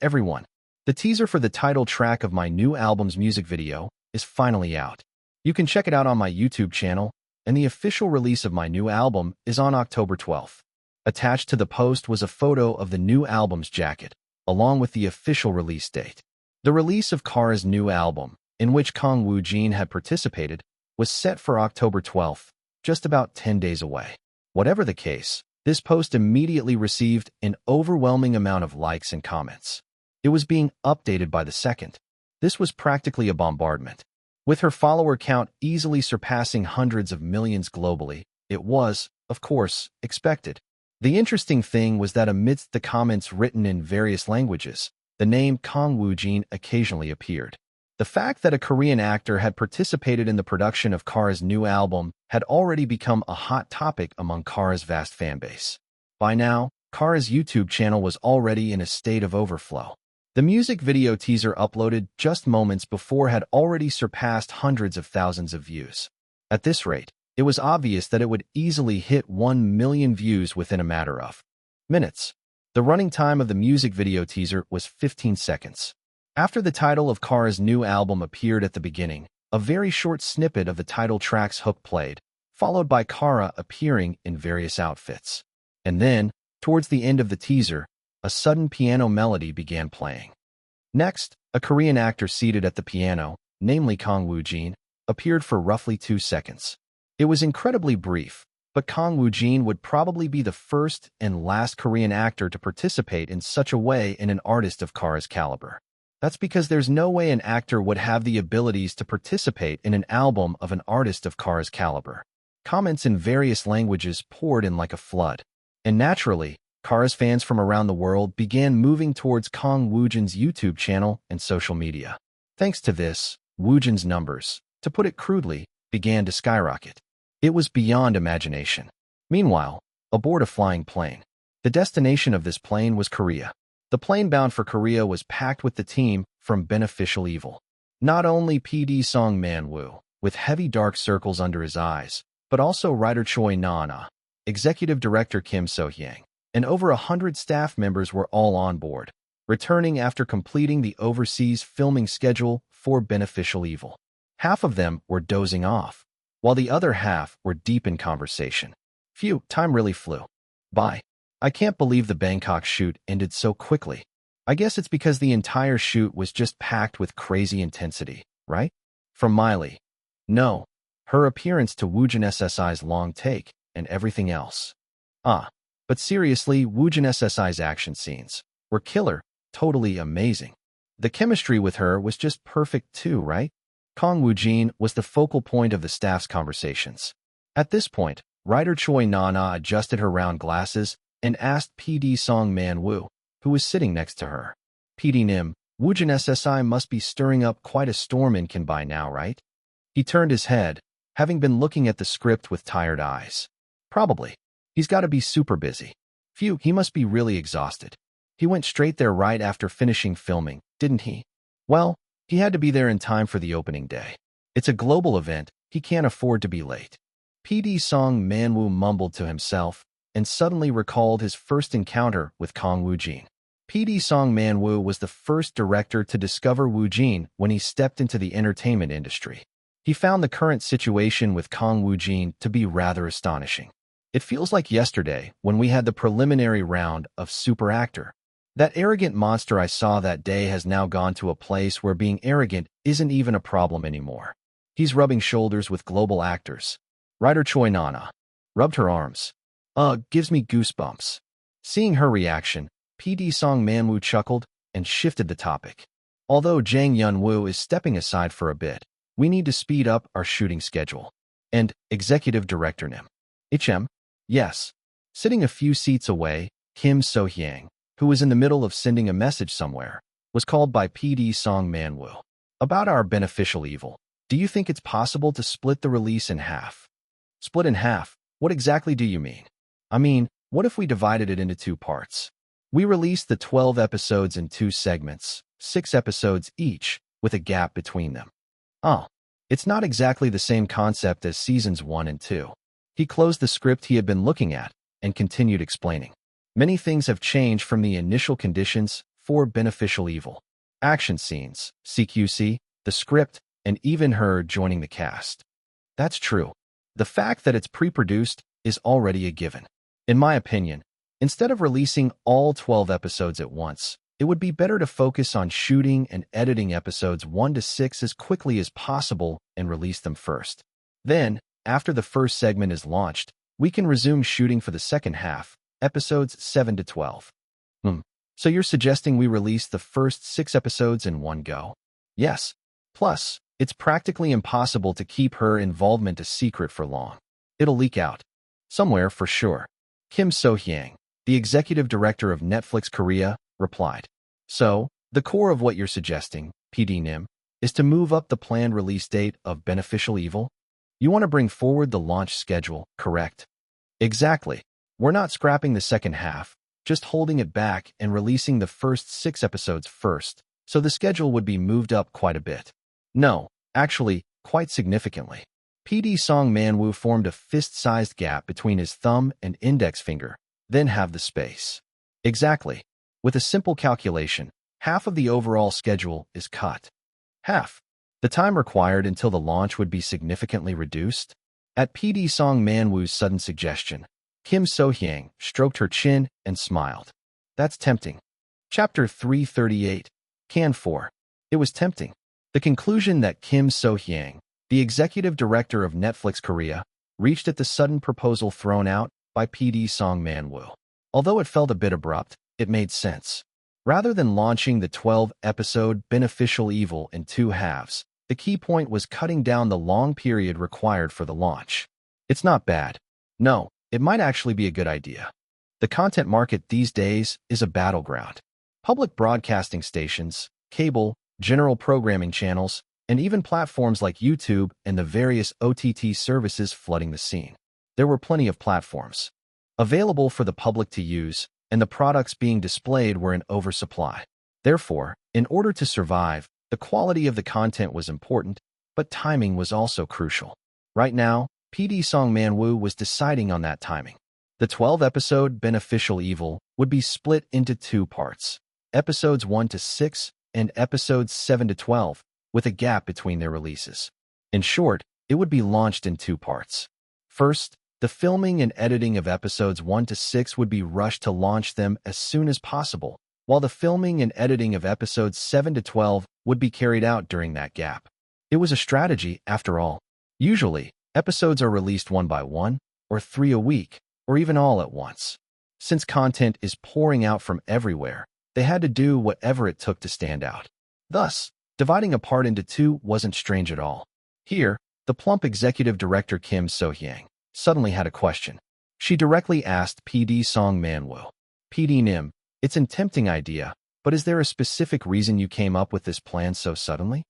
Everyone, the teaser for the title track of my new album's music video is finally out. You can check it out on my YouTube channel, and the official release of my new album is on October 12th. Attached to the post was a photo of the new album's jacket, along with the official release date. The release of Cara's new album, in which Kang Woojin had participated, was set for October 12th, just about 10 days away. Whatever the case, this post immediately received an overwhelming amount of likes and comments. It was being updated by the second. This was practically a bombardment. With her follower count easily surpassing hundreds of millions globally, it was, of course, expected. The interesting thing was that amidst the comments written in various languages, the name Kang Woojin occasionally appeared. The fact that a Korean actor had participated in the production of Kara's new album had already become a hot topic among Kara's vast fanbase. By now, Kara's YouTube channel was already in a state of overflow. The music video teaser uploaded just moments before had already surpassed hundreds of thousands of views. At this rate, it was obvious that it would easily hit 1 million views within a matter of minutes. The running time of the music video teaser was 15 seconds. After the title of Kara's new album appeared at the beginning, a very short snippet of the title track's hook played, followed by Kara appearing in various outfits. And then, towards the end of the teaser, a sudden piano melody began playing. Next, a Korean actor seated at the piano, namely Kang Woojin, appeared for roughly 2 seconds. It was incredibly brief, but Kang Woojin would probably be the first and last Korean actor to participate in such a way in an artist of Kara's caliber. That's because there's no way an actor would have the abilities to participate in an album of an artist of Kara's caliber. Comments in various languages poured in like a flood. And naturally, Kara's fans from around the world began moving towards Kang Woojin's YouTube channel and social media. Thanks to this, Woojin's numbers, to put it crudely, began to skyrocket. It was beyond imagination. Meanwhile, aboard a flying plane. The destination of this plane was Korea. The plane bound for Korea was packed with the team from Beneficial Evil. Not only PD Song Man-woo, with heavy dark circles under his eyes, but also writer Choi Na-na, executive director Kim So-hyang, and over 100 staff members were all on board, returning after completing the overseas filming schedule for Beneficial Evil. Half of them were dozing off, while the other half were deep in conversation. Phew, time really flew by. I can't believe the Bangkok shoot ended so quickly. I guess it's because the entire shoot was just packed with crazy intensity, right? From Miley. No. Her appearance to Woojin SSI's long take and everything else. But seriously, Woojin SSI's action scenes were killer, totally amazing. The chemistry with her was just perfect too, right? Kang Woojin was the focal point of the staff's conversations. At this point, writer Choi Na-na adjusted her round glasses and asked PD Song Man-woo, who was sitting next to her. PD Nim, Woojin SSI must be stirring up quite a storm in Kim by now, right? He turned his head, having been looking at the script with tired eyes. Probably. He's got to be super busy. Phew, he must be really exhausted. He went straight there right after finishing filming, didn't he? Well, he had to be there in time for the opening day. It's a global event, he can't afford to be late. PD Song Man-woo mumbled to himself, and suddenly recalled his first encounter with Kang Woojin. PD Song Man-woo was the first director to discover Woojin when he stepped into the entertainment industry. He found the current situation with Kang Woojin to be rather astonishing. It feels like yesterday when we had the preliminary round of Super Actor. That arrogant monster I saw that day has now gone to a place where being arrogant isn't even a problem anymore. He's rubbing shoulders with global actors. Writer Choi Na-na rubbed her arms. Gives me goosebumps. Seeing her reaction, PD Song Man-woo chuckled and shifted the topic. Although Jang Yun-woo is stepping aside for a bit, we need to speed up our shooting schedule. And executive director Nim. HM? Yes. Sitting a few seats away, Kim So-hyang, who was in the middle of sending a message somewhere, was called by PD Song Man-woo. About our Beneficial Evil, do you think it's possible to split the release in half? Split in half? What exactly do you mean? I mean, what if we divided it into 2 parts? We released the 12 episodes in 2 segments, 6 episodes each, with a gap between them. It's not exactly the same concept as seasons 1 and 2. He closed the script he had been looking at and continued explaining. Many things have changed from the initial conditions for Beneficial Evil. Action scenes, CQC, the script, and even her joining the cast. That's true. The fact that it's pre-produced is already a given. In my opinion, instead of releasing all 12 episodes at once, it would be better to focus on shooting and editing episodes 1 to 6 as quickly as possible and release them first. Then, after the first segment is launched, we can resume shooting for the second half, episodes 7 to 12. So you're suggesting we release the first 6 episodes in one go? Yes. Plus, it's practically impossible to keep her involvement a secret for long. It'll leak out. Somewhere for sure. Kim So-hyang, the executive director of Netflix Korea, replied. So, the core of what you're suggesting, PD Nim, is to move up the planned release date of Beneficial Evil? You want to bring forward the launch schedule, correct? Exactly. We're not scrapping the second half, just holding it back and releasing the first 6 episodes first, so the schedule would be moved up quite a bit. No, actually, quite significantly. PD Song Man-woo formed a fist-sized gap between his thumb and index finger, then have the space. Exactly. With a simple calculation, half of the overall schedule is cut. Half. The time required until the launch would be significantly reduced. At PD Song Man-woo's sudden suggestion, Kim So-hyang stroked her chin and smiled. That's tempting. Chapter 338. Can 4. It was tempting. The conclusion that Kim So-hyang, the executive director of Netflix Korea, reached at the sudden proposal thrown out by PD Song Man-woo. Although it felt a bit abrupt, it made sense. Rather than launching the 12-episode Beneficial Evil in 2 halves, the key point was cutting down the long period required for the launch. It's not bad. No, it might actually be a good idea. The content market these days is a battleground. Public broadcasting stations, cable, general programming channels, and even platforms like YouTube and the various OTT services flooding the scene. There were plenty of platforms available for the public to use, and the products being displayed were in oversupply. Therefore, in order to survive, the quality of the content was important, but timing was also crucial. Right now, PD Song Man-woo was deciding on that timing. The 12-episode Beneficial Evil would be split into 2 parts, episodes 1 to 6 and episodes 7 to 12, with a gap between their releases. In short, it would be launched in 2 parts. First, the filming and editing of episodes 1 to 6 would be rushed to launch them as soon as possible, while the filming and editing of episodes 7 to 12 would be carried out during that gap. It was a strategy, after all. Usually, episodes are released 1 by 1, or 3 a week, or even all at once. Since content is pouring out from everywhere, they had to do whatever it took to stand out. Thus, dividing a part into 2 wasn't strange at all. Here, the plump executive director Kim So-hyang suddenly had a question. She directly asked PD Song Man-woo. PD Nim, it's a tempting idea, but is there a specific reason you came up with this plan so suddenly?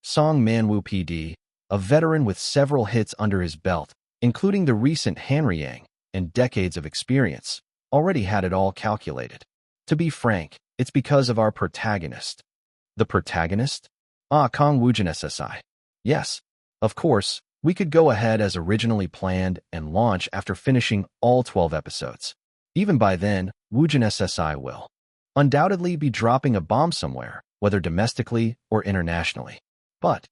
Song Man-woo PD, a veteran with several hits under his belt, including the recent Hanryang and decades of experience, already had it all calculated. To be frank, it's because of our protagonist. The protagonist? Kang Woojin SSI. Yes, of course, we could go ahead as originally planned and launch after finishing all 12 episodes. Even by then, Woojin SSI will undoubtedly be dropping a bomb somewhere, whether domestically or internationally. But,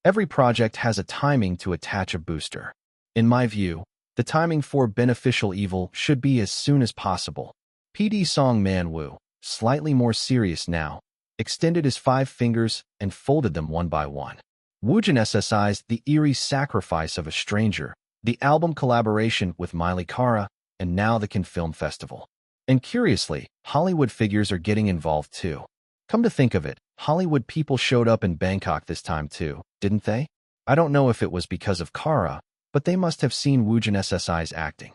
every project has a timing to attach a booster. In my view, the timing for Beneficial Evil should be as soon as possible. PD Song Man-woo, slightly more serious now, extended his 5 fingers and folded them one by one. Woojin SSI's The Eerie Sacrifice of a Stranger, the album collaboration with Miley Cara, and now the Cannes Film Festival. And curiously, Hollywood figures are getting involved too. Come to think of it, Hollywood people showed up in Bangkok this time too, didn't they? I don't know if it was because of Cara, but they must have seen Woojin SSI's acting.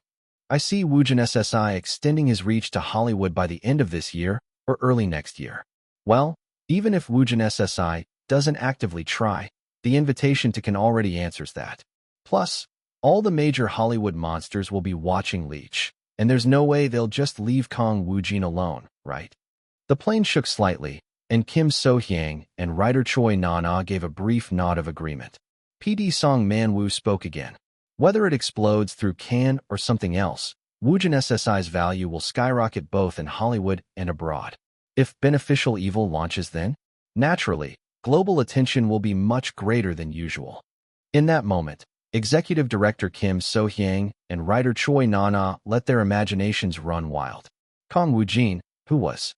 I see Woojin SSI extending his reach to Hollywood by the end of this year or early next year. Well, even if Woojin SSI doesn't actively try, the invitation to Cannes already answers that. Plus, all the major Hollywood monsters will be watching Leech, and there's no way they'll just leave Kang Woojin alone, right? The plane shook slightly, and Kim So-hyang and writer Choi Na-na gave a brief nod of agreement. PD Song Man-woo spoke again. Whether it explodes through Cannes or something else, Woojin SSI's value will skyrocket both in Hollywood and abroad. If Beneficial Evil launches then, naturally, global attention will be much greater than usual. In that moment, executive director Kim So-hyang and writer Choi Na-na let their imaginations run wild. Kang Woojin, who was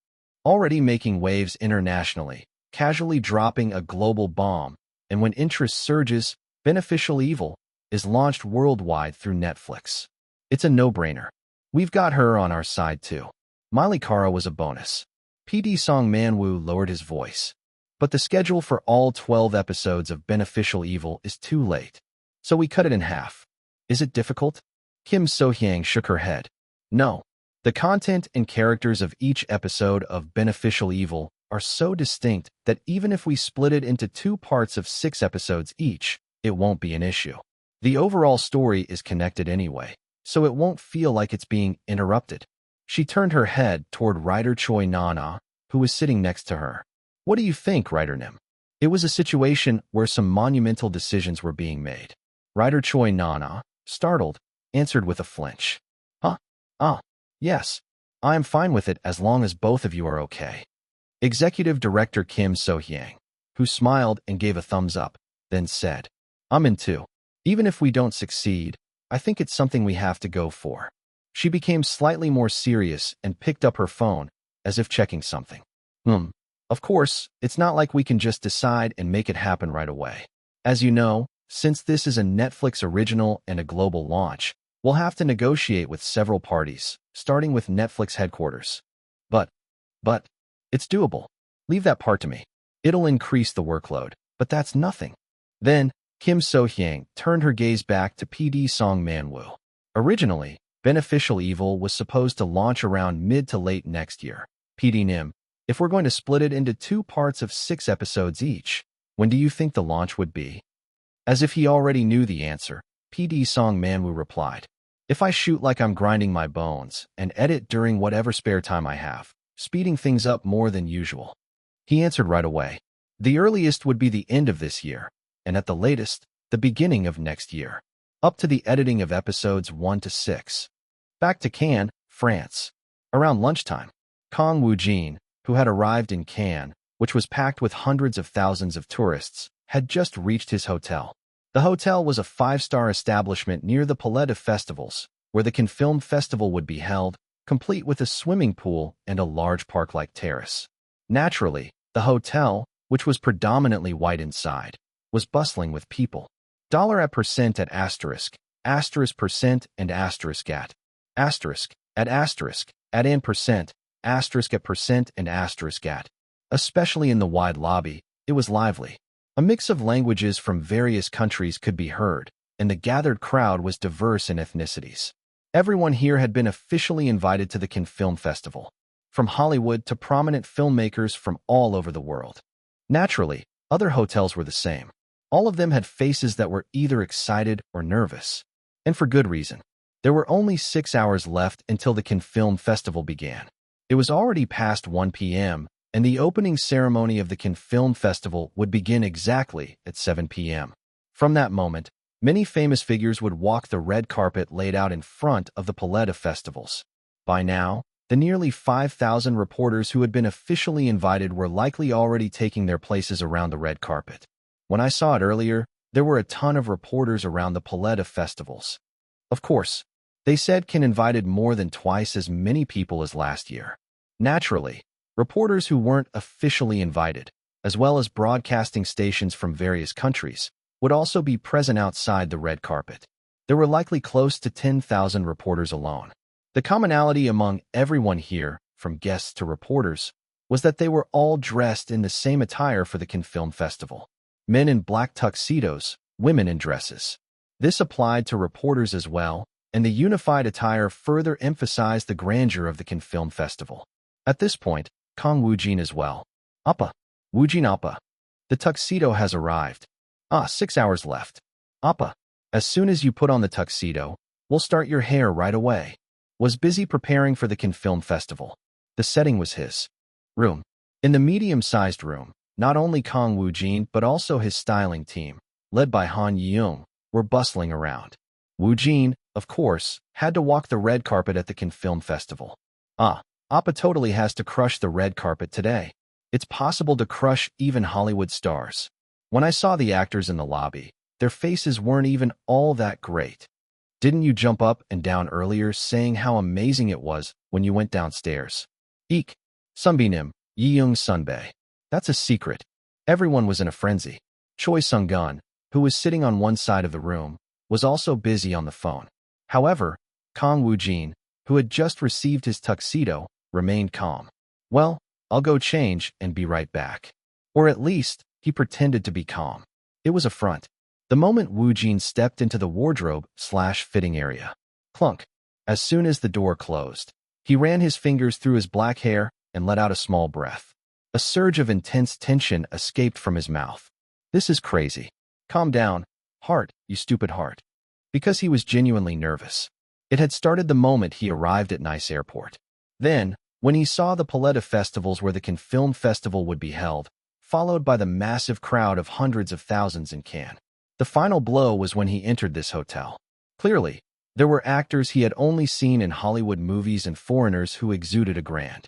already making waves internationally, casually dropping a global bomb, and when interest surges, Beneficial Evil is launched worldwide through Netflix. It's a no-brainer. We've got her on our side too. Miley Kara was a bonus. PD Song Man-woo lowered his voice. But the schedule for all 12 episodes of Beneficial Evil is too late. So we cut it in half. Is it difficult? Kim So-hyang shook her head. No. The content and characters of each episode of Beneficial Evil are so distinct that even if we split it into 2 parts of 6 episodes each, it won't be an issue. The overall story is connected anyway, so it won't feel like it's being interrupted. She turned her head toward writer Choi Nana, who was sitting next to her. What do you think, Writer Nim? It was a situation where some monumental decisions were being made. Writer Choi Nana, startled, answered with a flinch. Huh? Yes. I am fine with it as long as both of you are okay. Executive Director Kim So-hyang, who smiled and gave a thumbs up, then said, I'm in too. Even if we don't succeed, I think it's something we have to go for. She became slightly more serious and picked up her phone, as if checking something. Of course, it's not like we can just decide and make it happen right away. As you know, since this is a Netflix original and a global launch, we'll have to negotiate with several parties, starting with Netflix headquarters. But, it's doable. Leave that part to me. It'll increase the workload, but that's nothing. Then, Kim So-hyang turned her gaze back to PD Song Man-woo. Originally, Beneficial Evil was supposed to launch around mid to late next year. PD Nim, if we're going to split it into 2 parts of 6 episodes each, when do you think the launch would be? As if he already knew the answer, PD Song Man-woo replied, If I shoot like I'm grinding my bones and edit during whatever spare time I have, speeding things up more than usual. He answered right away. The earliest would be the end of this year, and at the latest, the beginning of next year, up to the editing of episodes 1 to 6. Back to Cannes, France. Around lunchtime, Kang Woojin, who had arrived in Cannes, which was packed with hundreds of thousands of tourists, had just reached his hotel. The hotel was a 5-star establishment near the Palais de Festivals, where the Cannes Film Festival would be held, complete with a swimming pool and a large park-like terrace. Naturally, the hotel, which was predominantly white inside, was bustling with people. Dollar at percent at asterisk percent and asterisk at and percent and asterisk at. Especially in the wide lobby, it was lively. A mix of languages from various countries could be heard, and the gathered crowd was diverse in ethnicities. Everyone here had been officially invited to the Cannes Film Festival, from Hollywood to prominent filmmakers from all over the world. Naturally, other hotels were the same. All of them had faces that were either excited or nervous. And for good reason. There were only 6 hours left until the Cannes Film Festival began. It was already past 1 p.m., and the opening ceremony of the Cannes Film Festival would begin exactly at 7 p.m. From that moment, many famous figures would walk the red carpet laid out in front of the Palais de Festivals. By now, the nearly 5,000 reporters who had been officially invited were likely already taking their places around the red carpet. When I saw it earlier, there were a ton of reporters around the Palais de Festivals. Of course, they said Cannes invited more than twice as many people as last year. Naturally, reporters who weren't officially invited, as well as broadcasting stations from various countries, would also be present outside the red carpet. There were likely close to 10,000 reporters alone. The commonality among everyone here, from guests to reporters, was that they were all dressed in the same attire for the Cannes Film Festival. Men in black tuxedos, women in dresses. This applied to reporters as well, and the unified attire further emphasized the grandeur of the Cannes Film Festival. At this point, Kang Woojin as well. Appa. Woojin Appa. The tuxedo has arrived. 6 hours left. Appa. As soon as you put on the tuxedo, we'll start your hair right away. Was busy preparing for the Cannes Film Festival. The setting was his room. In the medium-sized room, not only Kang Woojin but also his styling team, led by Han Yeung, were bustling around. Woojin, of course, had to walk the red carpet at the Cannes Film Festival. Appa totally has to crush the red carpet today. It's possible to crush even Hollywood stars. When I saw the actors in the lobby, their faces weren't even all that great. Didn't you jump up and down earlier saying how amazing it was when you went downstairs? Eek. Sunbinim, Yeung Sunbae. That's a secret. Everyone was in a frenzy. Choi Sung-gun, who was sitting on one side of the room, was also busy on the phone. However, Kang Woojin, who had just received his tuxedo, remained calm. Well, I'll go change and be right back. Or at least, he pretended to be calm. It was a front. The moment Woojin stepped into the wardrobe/fitting area. Clunk. As soon as the door closed, he ran his fingers through his black hair and let out a small breath. A surge of intense tension escaped from his mouth. This is crazy. Calm down, heart, you stupid heart. Because he was genuinely nervous. It had started the moment he arrived at Nice Airport. Then, when he saw the palette of festivals where the Cannes Film Festival would be held, followed by the massive crowd of hundreds of thousands in Cannes. The final blow was when he entered this hotel. Clearly, there were actors he had only seen in Hollywood movies and foreigners who exuded a grand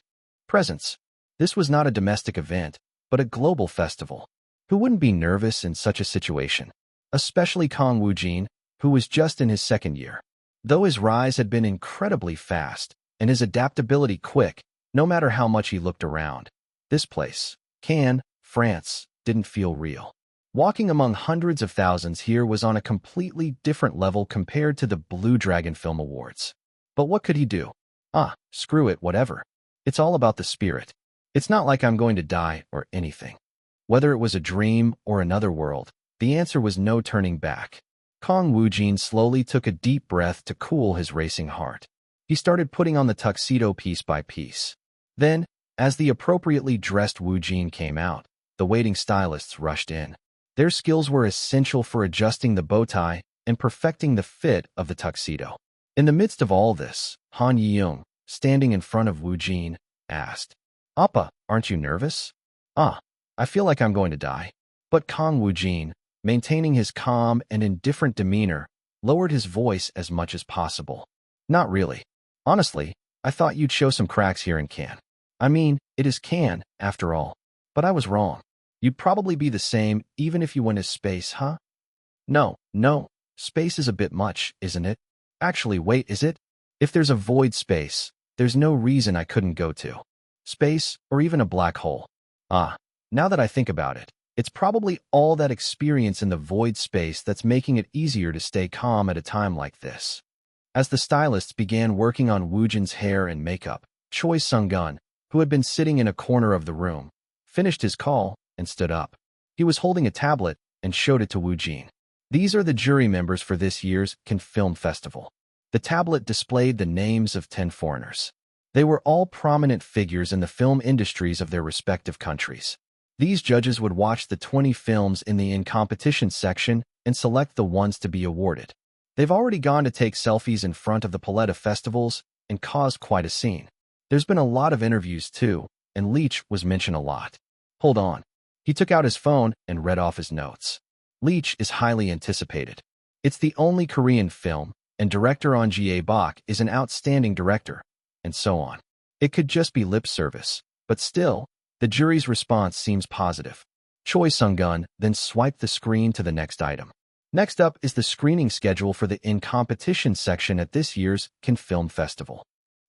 presence. This was not a domestic event, but a global festival. Who wouldn't be nervous in such a situation? Especially Kang Woojin, who was just in his second year. Though his rise had been incredibly fast, and his adaptability quick, no matter how much he looked around, this place, Cannes, France, didn't feel real. Walking among hundreds of thousands here was on a completely different level compared to the Blue Dragon Film Awards. But what could he do? Screw it, whatever. It's all about the spirit. It's not like I'm going to die or anything. Whether it was a dream or another world, the answer was no turning back. Kang Woojin slowly took a deep breath to cool his racing heart. He started putting on the tuxedo piece by piece. Then, as the appropriately dressed Woojin came out, the waiting stylists rushed in. Their skills were essential for adjusting the bow tie and perfecting the fit of the tuxedo. In the midst of all this, Han Yeung, standing in front of Woojin, asked, "Appa, aren't you nervous?" I feel like I'm going to die." But Kang Woojin, maintaining his calm and indifferent demeanor, lowered his voice as much as possible. "Not really. Honestly, I thought you'd show some cracks here in Cannes. I mean, it is Cannes, after all. But I was wrong. You'd probably be the same even if you went to space, huh?" No, space is a bit much, isn't it? Actually, wait, is it? If there's a void space, there's no reason I couldn't go to. Space, or even a black hole. Now that I think about it, it's probably all that experience in the void space that's making it easier to stay calm at a time like this. As the stylists began working on Woojin's hair and makeup, Choi Sung-gun, who had been sitting in a corner of the room, finished his call and stood up. He was holding a tablet and showed it to Woojin. "These are the jury members for this year's Cannes Film Festival." The tablet displayed the names of 10 foreigners. They were all prominent figures in the film industries of their respective countries. These judges would watch the 20 films in the in-competition section and select the ones to be awarded. They've already gone to take selfies in front of the palette of festivals and caused quite a scene. There's been a lot of interviews too, and Leach was mentioned a lot. Hold on. He took out his phone and read off his notes. Leach is highly anticipated. It's the only Korean film, and director On Jae-bak is an outstanding director, and so on. It could just be lip service, but still, the jury's response seems positive. Choi Sung-gun then swiped the screen to the next item. Next up is the screening schedule for the in-competition section at this year's Cannes Film Festival.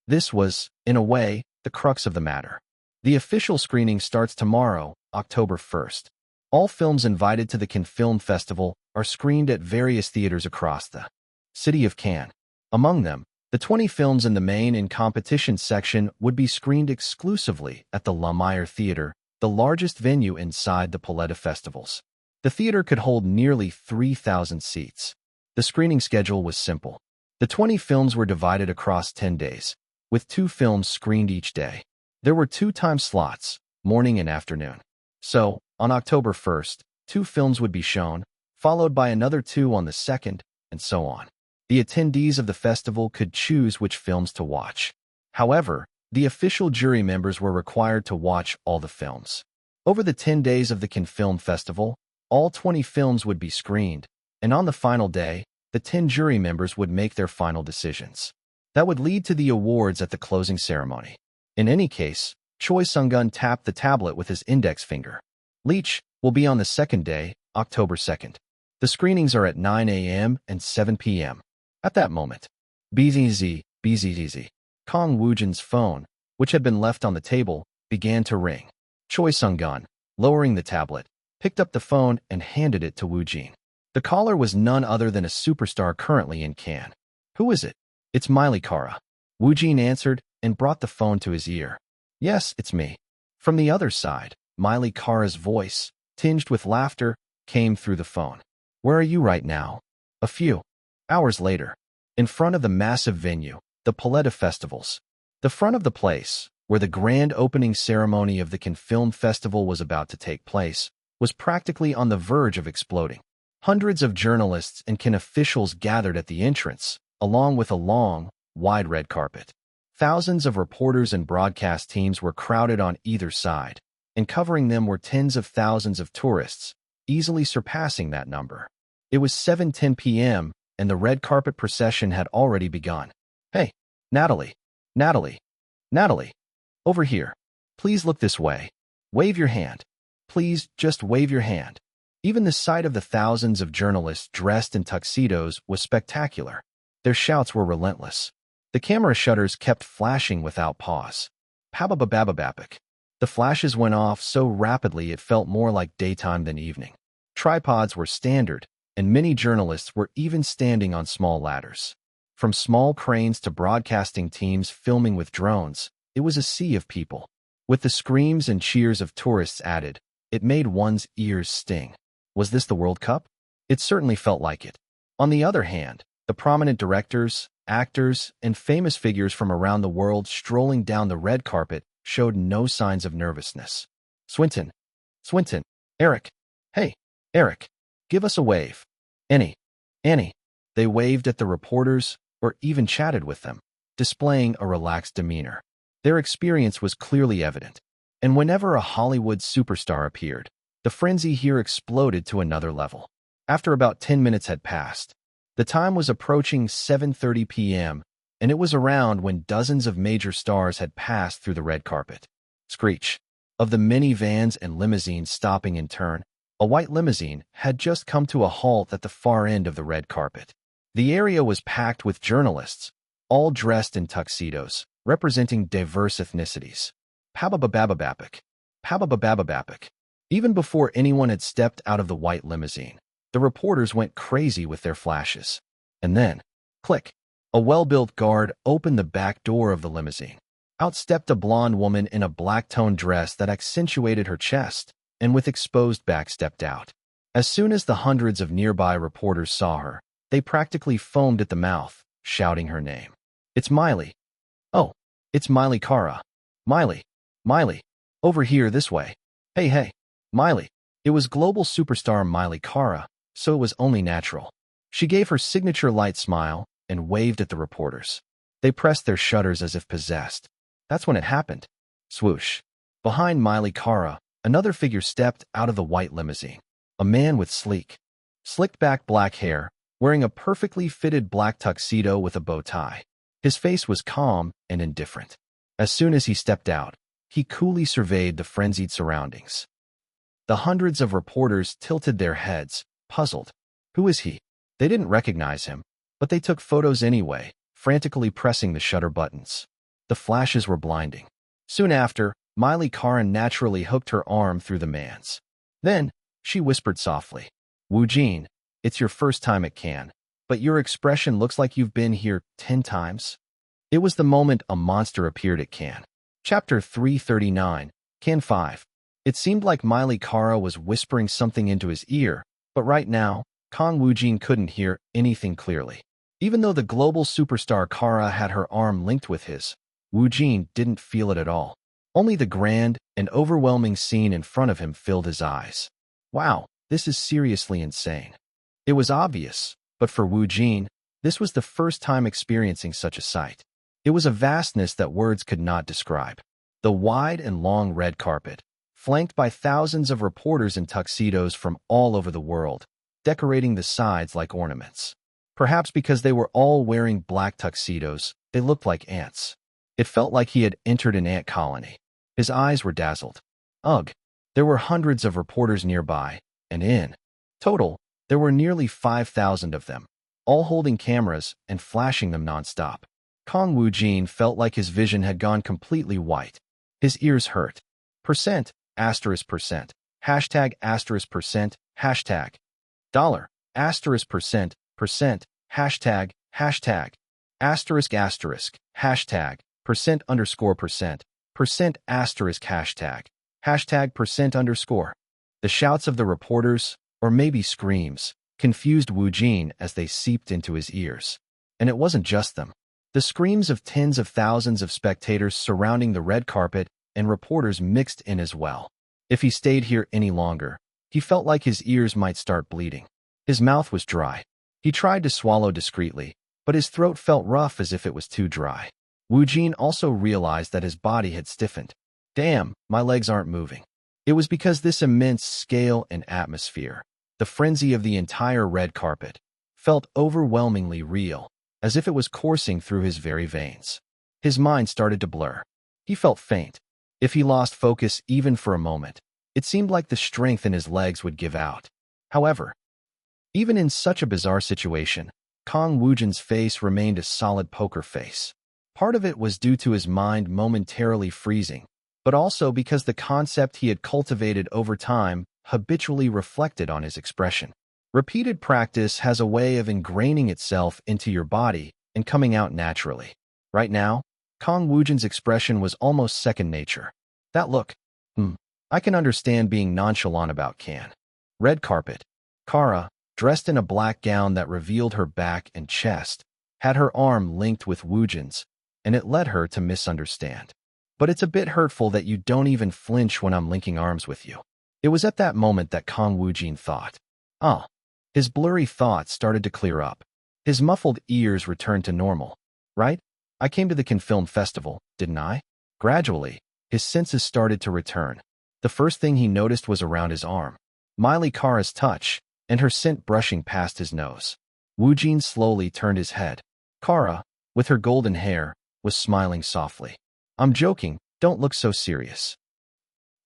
This was, in a way, the crux of the matter. The official screening starts tomorrow, October 1st. All films invited to the Cannes Film Festival are screened at various theaters across the city of Cannes. Among them, the 20 films in the main in-competition section would be screened exclusively at the Lumiere Theater, the largest venue inside the palette of festivals. The theater could hold nearly 3,000 seats. The screening schedule was simple. The 20 films were divided across 10 days, with 2 films screened each day. There were 2 time slots, morning and afternoon. So, on October 1st, 2 films would be shown, followed by another 2 on the 2nd, and so on. The attendees of the festival could choose which films to watch. However, the official jury members were required to watch all the films. Over the 10 days of the Cannes Film Festival, all 20 films would be screened, and on the final day, the 10 jury members would make their final decisions. That would lead to the awards at the closing ceremony. In any case, Choi Sung-gun tapped the tablet with his index finger. Leach will be on the second day, October 2nd. The screenings are at 9 a.m. and 7 p.m. At that moment, BZZ. Kang Woojin's phone, which had been left on the table, began to ring. Choi Sung-gun, lowering the tablet, picked up the phone and handed it to Woojin. The caller was none other than a superstar currently in Cannes. "Who is it?" "It's Miley Cara." Woojin answered and brought the phone to his ear. Yes, it's me. From the other side, Miley Kara's voice, tinged with laughter, came through the phone. Where are you right now? A few hours later, in front of the massive venue, the Paleta Festivals. The front of the place, where the grand opening ceremony of the Cannes Film Festival was about to take place, was practically on the verge of exploding. Hundreds of journalists and Cannes officials gathered at the entrance, along with a long, wide red carpet. Thousands of reporters and broadcast teams were crowded on either side, and covering them were tens of thousands of tourists, easily surpassing that number. It was 7:10 p.m., and the red carpet procession had already begun. Hey, Natalie, Natalie, Natalie, over here. Please look this way. Wave your hand. Please, just wave your hand. Even the sight of the thousands of journalists dressed in tuxedos was spectacular. Their shouts were relentless. The camera shutters kept flashing without pause. Pabababababapik. The flashes went off so rapidly it felt more like daytime than evening. Tripods were standard, and many journalists were even standing on small ladders. From small cranes to broadcasting teams filming with drones, it was a sea of people. With the screams and cheers of tourists added, it made one's ears sting. Was this the World Cup? It certainly felt like it. On the other hand, the prominent directors, actors, and famous figures from around the world strolling down the red carpet showed no signs of nervousness. Swinton, Eric. Hey, Eric, give us a wave. Annie. They waved at the reporters or even chatted with them, displaying a relaxed demeanor. Their experience was clearly evident, and whenever a Hollywood superstar appeared, the frenzy here exploded to another level. After about 10 minutes had passed, the time was approaching 7:30 p.m., and it was around when dozens of major stars had passed through the red carpet. Screech of the many vans and limousines stopping in turn. A white limousine had just come to a halt at the far end of the red carpet. The area was packed with journalists, all dressed in tuxedos, representing diverse ethnicities. Pababababapik. Even before anyone had stepped out of the white limousine, the reporters went crazy with their flashes. And then, click, a well-built guard opened the back door of the limousine. Out stepped a blonde woman in a black-toned dress that accentuated her chest, and with exposed back stepped out. As soon as the hundreds of nearby reporters saw her, they practically foamed at the mouth, shouting her name. It's Miley. Oh, it's Miley Kara. Miley, over here this way. Hey, Miley. It was global superstar Miley Kara, so it was only natural. She gave her signature light smile and waved at the reporters. They pressed their shutters as if possessed. That's when it happened. Swoosh. Behind Miley Kara, another figure stepped out of the white limousine. A man with slicked back black hair, wearing a perfectly fitted black tuxedo with a bow tie. His face was calm and indifferent. As soon as he stepped out, he coolly surveyed the frenzied surroundings. The hundreds of reporters tilted their heads, puzzled. Who is he? They didn't recognize him, but they took photos anyway, frantically pressing the shutter buttons. The flashes were blinding. Soon after, Miley Kara naturally hooked her arm through the man's. Then, she whispered softly, Woojin, it's your first time at Cannes, but your expression looks like you've been here 10 times. It was the moment a monster appeared at Cannes. Chapter 339, Cannes 5. It seemed like Miley Kara was whispering something into his ear, but right now, Kang Woojin couldn't hear anything clearly. Even though the global superstar Kara had her arm linked with his, Woojin didn't feel it at all. Only the grand and overwhelming scene in front of him filled his eyes. Wow, this is seriously insane. It was obvious, but for Woojin, this was the first time experiencing such a sight. It was a vastness that words could not describe. The wide and long red carpet, flanked by thousands of reporters in tuxedos from all over the world, decorating the sides like ornaments. Perhaps because they were all wearing black tuxedos, they looked like ants. It felt like he had entered an ant colony. His eyes were dazzled. Ugh! There were hundreds of reporters nearby, and in total, there were nearly 5,000 of them, all holding cameras and flashing them nonstop. Kang Woojin felt like his vision had gone completely white. His ears hurt. %, %, hashtag %, hashtag $, %, %, hashtag. asterisk asterisk, hashtag, percent asterisk hashtag percent underscore. The shouts of the reporters, or maybe screams, confused Woojin as they seeped into his ears. And it wasn't just them. The screams of tens of thousands of spectators surrounding the red carpet and reporters mixed in as well. If he stayed here any longer, he felt like his ears might start bleeding. His mouth was dry. He tried to swallow discreetly, but his throat felt rough as if it was too dry. Woojin also realized that his body had stiffened. Damn, my legs aren't moving. It was because this immense scale and atmosphere, the frenzy of the entire red carpet, felt overwhelmingly real, as if it was coursing through his very veins. His mind started to blur. He felt faint. If he lost focus even for a moment, it seemed like the strength in his legs would give out. However, even in such a bizarre situation, Kang Woojin's face remained a solid poker face. Part of it was due to his mind momentarily freezing, but also because the concept he had cultivated over time habitually reflected on his expression. Repeated practice has a way of ingraining itself into your body and coming out naturally. Right now, Kang Woojin's expression was almost second nature. That look, I can understand being nonchalant about can. Red carpet. Kara, dressed in a black gown that revealed her back and chest, had her arm linked with Woojin's, and it led her to misunderstand. But it's a bit hurtful that you don't even flinch when I'm linking arms with you. It was at that moment that Kang Woojin thought. His blurry thoughts started to clear up. His muffled ears returned to normal. Right? I came to the Cannes Film Festival, didn't I? Gradually, his senses started to return. The first thing he noticed was around his arm. Miley Kara's touch, and her scent brushing past his nose. Woojin slowly turned his head. Kara, with her golden hair, was smiling softly. I'm joking, don't look so serious.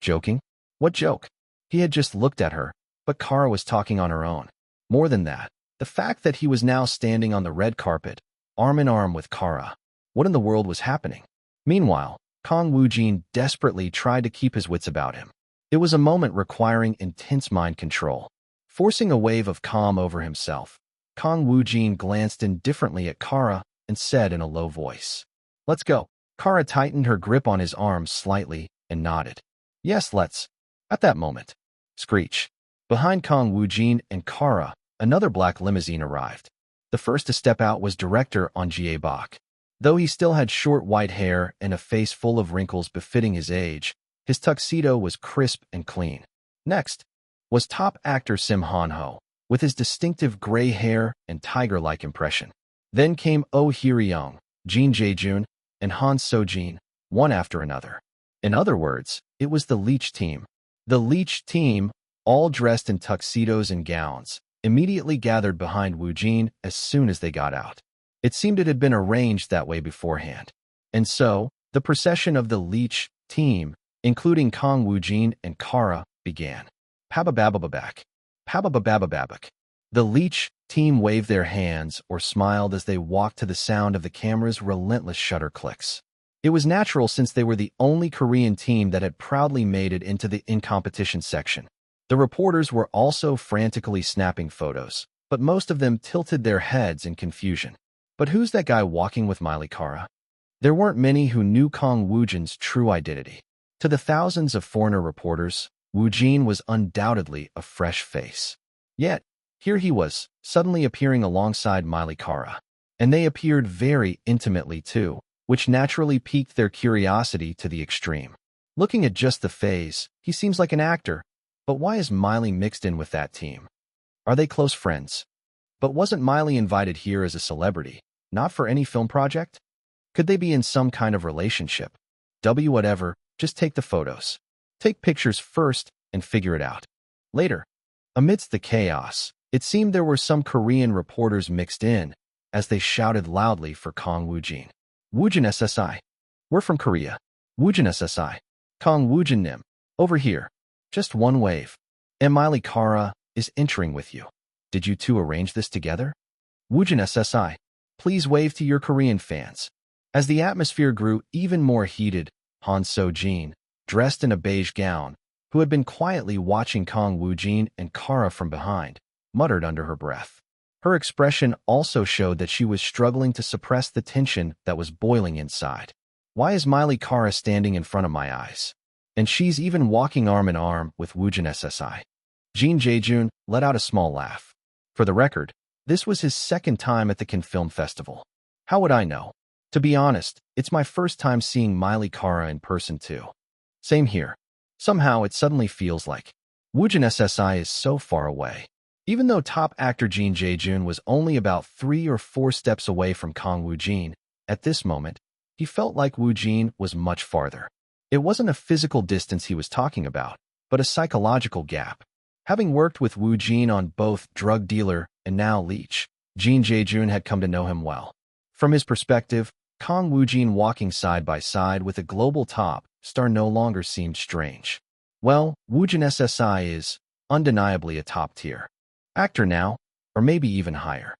Joking? What joke? He had just looked at her, but Kara was talking on her own. More than that, the fact that he was now standing on the red carpet, arm in arm with Kara. What in the world was happening? Meanwhile, Kang Woojin desperately tried to keep his wits about him. It was a moment requiring intense mind control. Forcing a wave of calm over himself, Kang Woojin glanced indifferently at Kara and said in a low voice, "Let's go." Kara tightened her grip on his arm slightly and nodded. "Yes, let's." At that moment, screech. Behind Kang Woojin and Kara, another black limousine arrived. The first to step out was director Angie Bach. Though he still had short white hair and a face full of wrinkles befitting his age, his tuxedo was crisp and clean. Next was top actor Sim Han-ho, with his distinctive gray hair and tiger-like impression. Then came Oh Hye-ryung, Jin Jae-jun, and Han So-jin, one after another. In other words, it was the Leech team. The Leech team, all dressed in tuxedos and gowns, immediately gathered behind Woojin as soon as they got out. It seemed it had been arranged that way beforehand. And so, the procession of the Leech team, including Kang Woojin and Kara, began. Pabababababak. Pabababababak. The Leech team waved their hands or smiled as they walked to the sound of the camera's relentless shutter clicks. It was natural since they were the only Korean team that had proudly made it into the in-competition section. The reporters were also frantically snapping photos, but most of them tilted their heads in confusion. But who's that guy walking with Miley Kara? There weren't many who knew Kang Woojin's true identity. To the thousands of foreigner reporters, Woojin was undoubtedly a fresh face. Yet, here he was, suddenly appearing alongside Miley Kara. And they appeared very intimately too, which naturally piqued their curiosity to the extreme. Looking at just the phase, he seems like an actor, but why is Miley mixed in with that team? Are they close friends? But wasn't Miley invited here as a celebrity, not for any film project? Could they be in some kind of relationship? Whatever, just take the photos. Take pictures first and figure it out later. Amidst the chaos, it seemed there were some Korean reporters mixed in, as they shouted loudly for Kang Woojin. Woojin SSI. We're from Korea. Woojin SSI. Kang Woojin Nim. Over here. Just one wave. And Miley Kara is entering with you. Did you two arrange this together? Woojin SSI. Please wave to your Korean fans. As the atmosphere grew even more heated, Han So-jin, dressed in a beige gown, who had been quietly watching Kang Woojin and Kara from behind, muttered under her breath. Her expression also showed that she was struggling to suppress the tension that was boiling inside. Why is Miley Kara standing in front of my eyes? And she's even walking arm in arm with Woojin SSI. Jin Jae-jun let out a small laugh. For the record, this was his second time at the Cannes Film Festival. How would I know? To be honest, it's my first time seeing Miley Kara in person too. Same here. Somehow it suddenly feels like Woojin SSI is so far away. Even though top actor Jin Jae-jun was only about 3 or 4 steps away from Kang Woojin, at this moment, he felt like Woojin was much farther. It wasn't a physical distance he was talking about, but a psychological gap. Having worked with Woojin on both Drug Dealer and now Leech, Jin Jae-jun had come to know him well. From his perspective, Kang Woojin walking side by side with a global top star no longer seemed strange. Well, Woojin SSI is undeniably a top-tier actor now, or maybe even higher.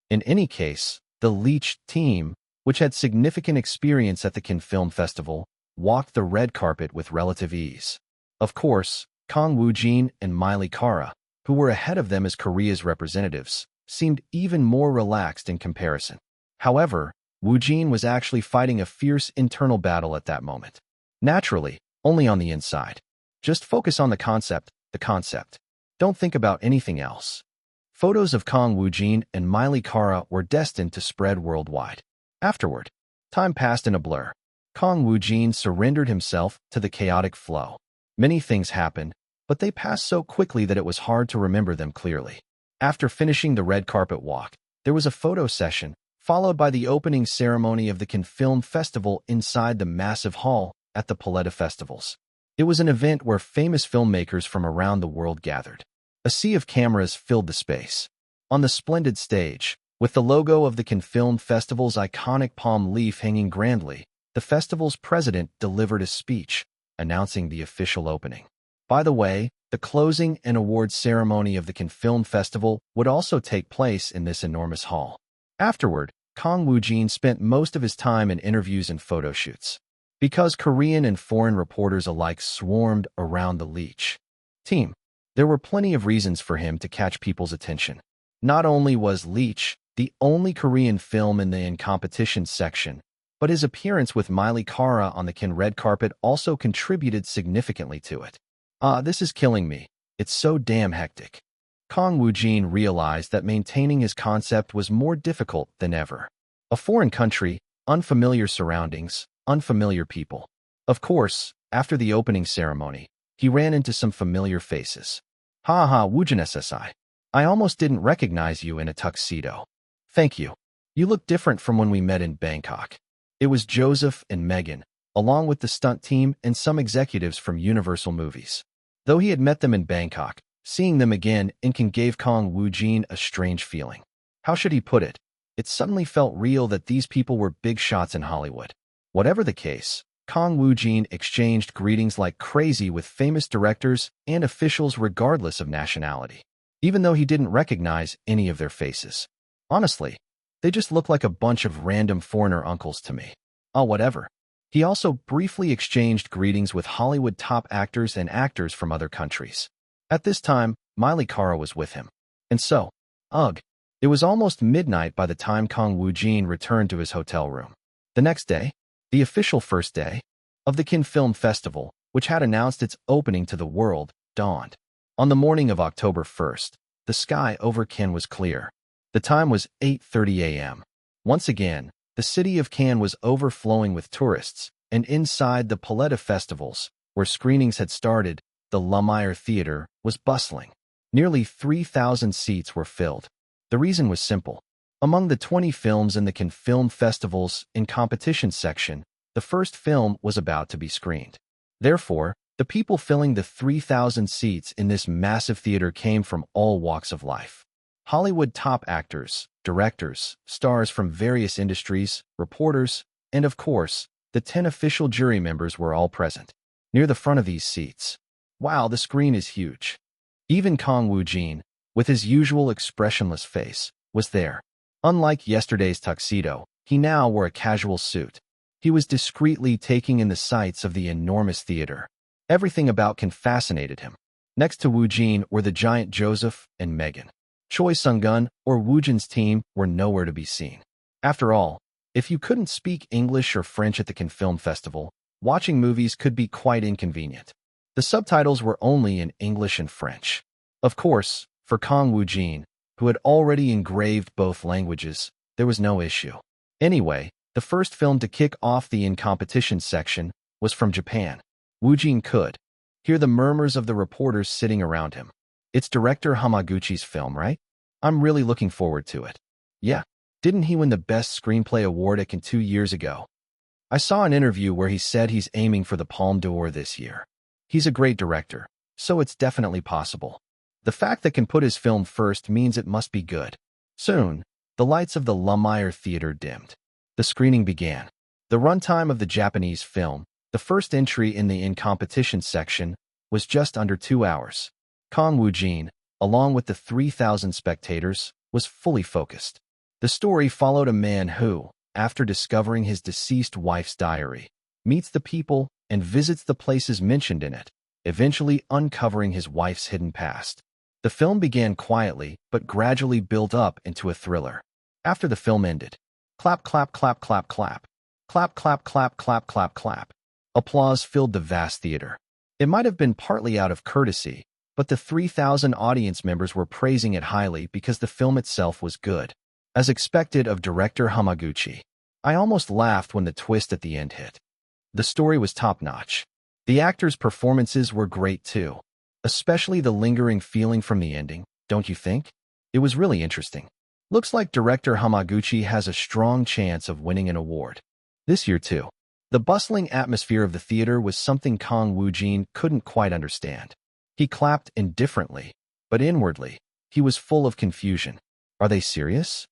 In any case, the Leech team, which had significant experience at the Cannes Film Festival, walked the red carpet with relative ease. Of course, Kang Woojin and Miley Kara, who were ahead of them as Korea's representatives, seemed even more relaxed in comparison. However, Woojin was actually fighting a fierce internal battle at that moment. Naturally, only on the inside. Just focus on the concept. Don't think about anything else. Photos of Kang Woojin and Miley Kara were destined to spread worldwide. Afterward, time passed in a blur. Kang Woojin surrendered himself to the chaotic flow. Many things happened, but they passed so quickly that it was hard to remember them clearly. After finishing the red carpet walk, there was a photo session, followed by the opening ceremony of the Cannes Film Festival inside the massive hall at the Paleta Festivals. It was an event where famous filmmakers from around the world gathered. A sea of cameras filled the space. On the splendid stage, with the logo of the Cannes Film Festival's iconic palm leaf hanging grandly, the festival's president delivered a speech, announcing the official opening. By the way, the closing and awards ceremony of the Cannes Film Festival would also take place in this enormous hall. Afterward, Kang Woojin spent most of his time in interviews and photo shoots. Because Korean and foreign reporters alike swarmed around the Leech team, there were plenty of reasons for him to catch people's attention. Not only was Leech the only Korean film in the in-competition section, but his appearance with Miley Kara on the Cannes red carpet also contributed significantly to it. This is killing me. It's so damn hectic. Kang Woojin realized that maintaining his concept was more difficult than ever. A foreign country, unfamiliar surroundings, unfamiliar people. Of course, after the opening ceremony, he ran into some familiar faces. Woojin SSI. I almost didn't recognize you in a tuxedo. Thank you. You look different from when we met in Bangkok. It was Joseph and Megan, along with the stunt team and some executives from Universal Movies. Though he had met them in Bangkok, seeing them again in Cannes gave Kang Woojin a strange feeling. How should he put it? It suddenly felt real that these people were big shots in Hollywood. Whatever the case, Kang Woojin exchanged greetings like crazy with famous directors and officials regardless of nationality, even though he didn't recognize any of their faces. Honestly, they just look like a bunch of random foreigner uncles to me. Whatever. He also briefly exchanged greetings with Hollywood top actors and actors from other countries. At this time, Miley Kara was with him. And so, it was almost midnight by the time Kang Woojin returned to his hotel room. The next day, the official first day of the Cannes Film Festival, which had announced its opening to the world, dawned. On the morning of October 1st, the sky over Cannes was clear. The time was 8:30 a.m. Once again, the city of Cannes was overflowing with tourists, and inside the Paleta Festivals, where screenings had started, the Lumiere Theater was bustling. Nearly 3,000 seats were filled. The reason was simple. Among the 20 films in the Cannes Film Festival's in competition section, the first film was about to be screened. Therefore, the people filling the 3,000 seats in this massive theater came from all walks of life. Hollywood top actors, directors, stars from various industries, reporters, and of course, the 10 official jury members were all present. Near the front of these seats. Wow, the screen is huge. Even Kang Woojin, with his usual expressionless face, was there. Unlike yesterday's tuxedo, he now wore a casual suit. He was discreetly taking in the sights of the enormous theater. Everything about Cannes fascinated him. Next to Woojin were the giant Joseph and Megan. Choi Sung-gun or Woojin's team were nowhere to be seen. After all, if you couldn't speak English or French at the Cannes Film Festival, watching movies could be quite inconvenient. The subtitles were only in English and French. Of course, for Kang Woojin, who had already engraved both languages, there was no issue. Anyway, the first film to kick off the in-competition section was from Japan. Woojin could hear the murmurs of the reporters sitting around him. It's director Hamaguchi's film, right? I'm really looking forward to it. Yeah, didn't he win the Best Screenplay award at Cannes 2 years ago? I saw an interview where he said he's aiming for the Palme d'Or this year. He's a great director, so it's definitely possible. The fact that can put his film first means it must be good. Soon, the lights of the Lumiere Theater dimmed. The screening began. The runtime of the Japanese film, the first entry in the in-competition section, was just under 2 hours. Kang Woojin, along with the 3,000 spectators, was fully focused. The story followed a man who, after discovering his deceased wife's diary, meets the people and visits the places mentioned in it, eventually uncovering his wife's hidden past. The film began quietly but gradually built up into a thriller. After the film ended, clap, clap, clap, clap, clap, clap, clap, clap, clap, clap, clap. Applause filled the vast theater. It might have been partly out of courtesy, but the 3,000 audience members were praising it highly because the film itself was good. As expected of director Hamaguchi, I almost laughed when the twist at the end hit. The story was top-notch. The actors' performances were great too, especially the lingering feeling from the ending, don't you think? It was really interesting. Looks like director Hamaguchi has a strong chance of winning an award. This year too. The bustling atmosphere of the theater was something Kang Woojin couldn't quite understand. He clapped indifferently, but inwardly, he was full of confusion. Are they serious?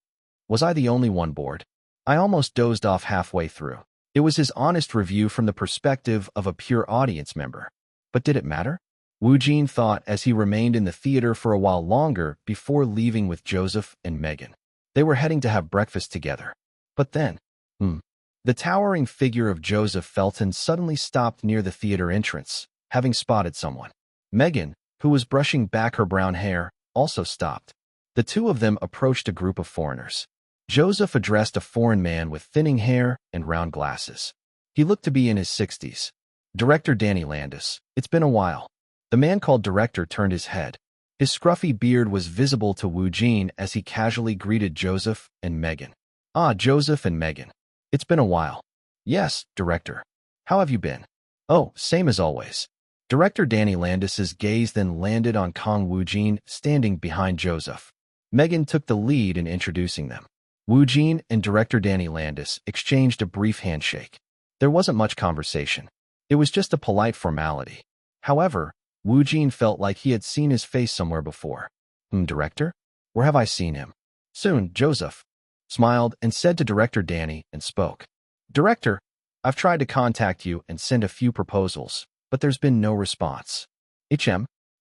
Was I the only one bored? I almost dozed off halfway through. It was his honest review from the perspective of a pure audience member. But did it matter? Woojin thought as he remained in the theater for a while longer before leaving with Joseph and Megan. They were heading to have breakfast together. But then, the towering figure of Joseph Felton suddenly stopped near the theater entrance, having spotted someone. Megan, who was brushing back her brown hair, also stopped. The two of them approached a group of foreigners. Joseph addressed a foreign man with thinning hair and round glasses. He looked to be in his 60s. Director Danny Landis. It's been a while. The man called director turned his head. His scruffy beard was visible to Woojin as he casually greeted Joseph and Megan. Ah, Joseph and Megan. It's been a while. Yes, director. How have you been? Oh, same as always. Director Danny Landis's gaze then landed on Kang Woojin standing behind Joseph. Megan took the lead in introducing them. Woojin and director Danny Landis exchanged a brief handshake. There wasn't much conversation. It was just a polite formality. However, Woojin felt like he had seen his face somewhere before. Director? Where have I seen him? Soon, Joseph smiled and said to director Danny and spoke. Director, I've tried to contact you and send a few proposals, but there's been no response.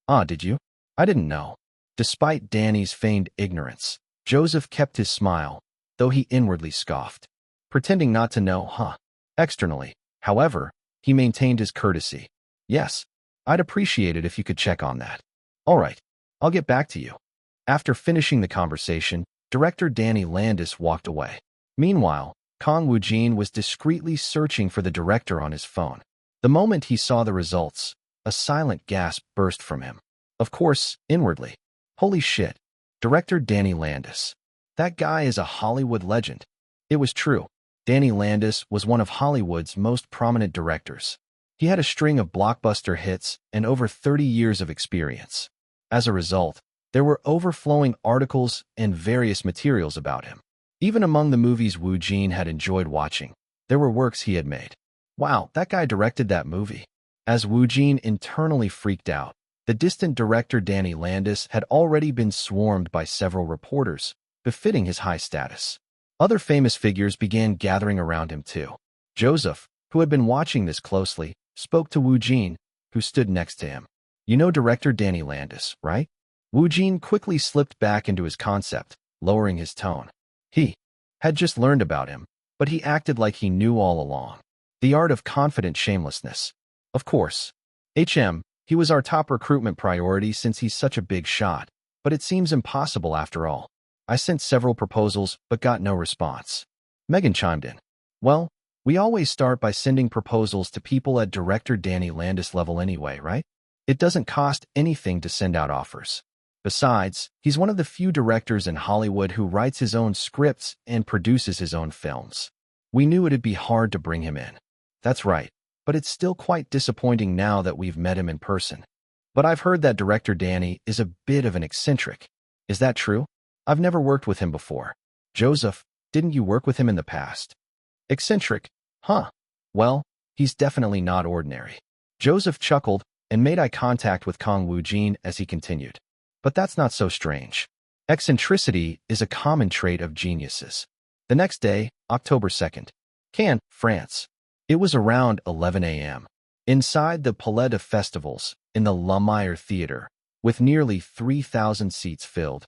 Ah, did you? I didn't know. Despite Danny's feigned ignorance, Joseph kept his smile, though he inwardly scoffed. Pretending not to know, Externally, however, he maintained his courtesy. Yes, I'd appreciate it if you could check on that. All right, I'll get back to you. After finishing the conversation, director Danny Landis walked away. Meanwhile, Kang Woojin was discreetly searching for the director on his phone. The moment he saw the results, a silent gasp burst from him. Of course, inwardly. Holy shit. Director Danny Landis. That guy is a Hollywood legend. It was true. Danny Landis was one of Hollywood's most prominent directors. He had a string of blockbuster hits and over 30 years of experience. As a result, there were overflowing articles and various materials about him. Even among the movies Woojin had enjoyed watching, there were works he had made. Wow, that guy directed that movie. As Woojin internally freaked out, the distant director Danny Landis had already been swarmed by several reporters, befitting his high status. Other famous figures began gathering around him too. Joseph, who had been watching this closely, spoke to Woojin, who stood next to him. You know director Danny Landis, right? Woojin quickly slipped back into his concept, lowering his tone. He had just learned about him, but he acted like he knew all along. The art of confident shamelessness. Of course. He was our top recruitment priority since he's such a big shot, but it seems impossible after all. I sent several proposals but got no response. Megan chimed in. Well, we always start by sending proposals to people at director Danny Landis level anyway, right? It doesn't cost anything to send out offers. Besides, he's one of the few directors in Hollywood who writes his own scripts and produces his own films. We knew it'd be hard to bring him in. That's right, but it's still quite disappointing now that we've met him in person. But I've heard that director Danny is a bit of an eccentric. Is that true? I've never worked with him before. Joseph, didn't you work with him in the past? Eccentric? Huh. Well, he's definitely not ordinary. Joseph chuckled and made eye contact with Kang Woojin as he continued. But that's not so strange. Eccentricity is a common trait of geniuses. The next day, October 2nd, Cannes, France. It was around 11 a.m. Inside the Palais de Festivals, in the Lumiere Theater, with nearly 3,000 seats filled.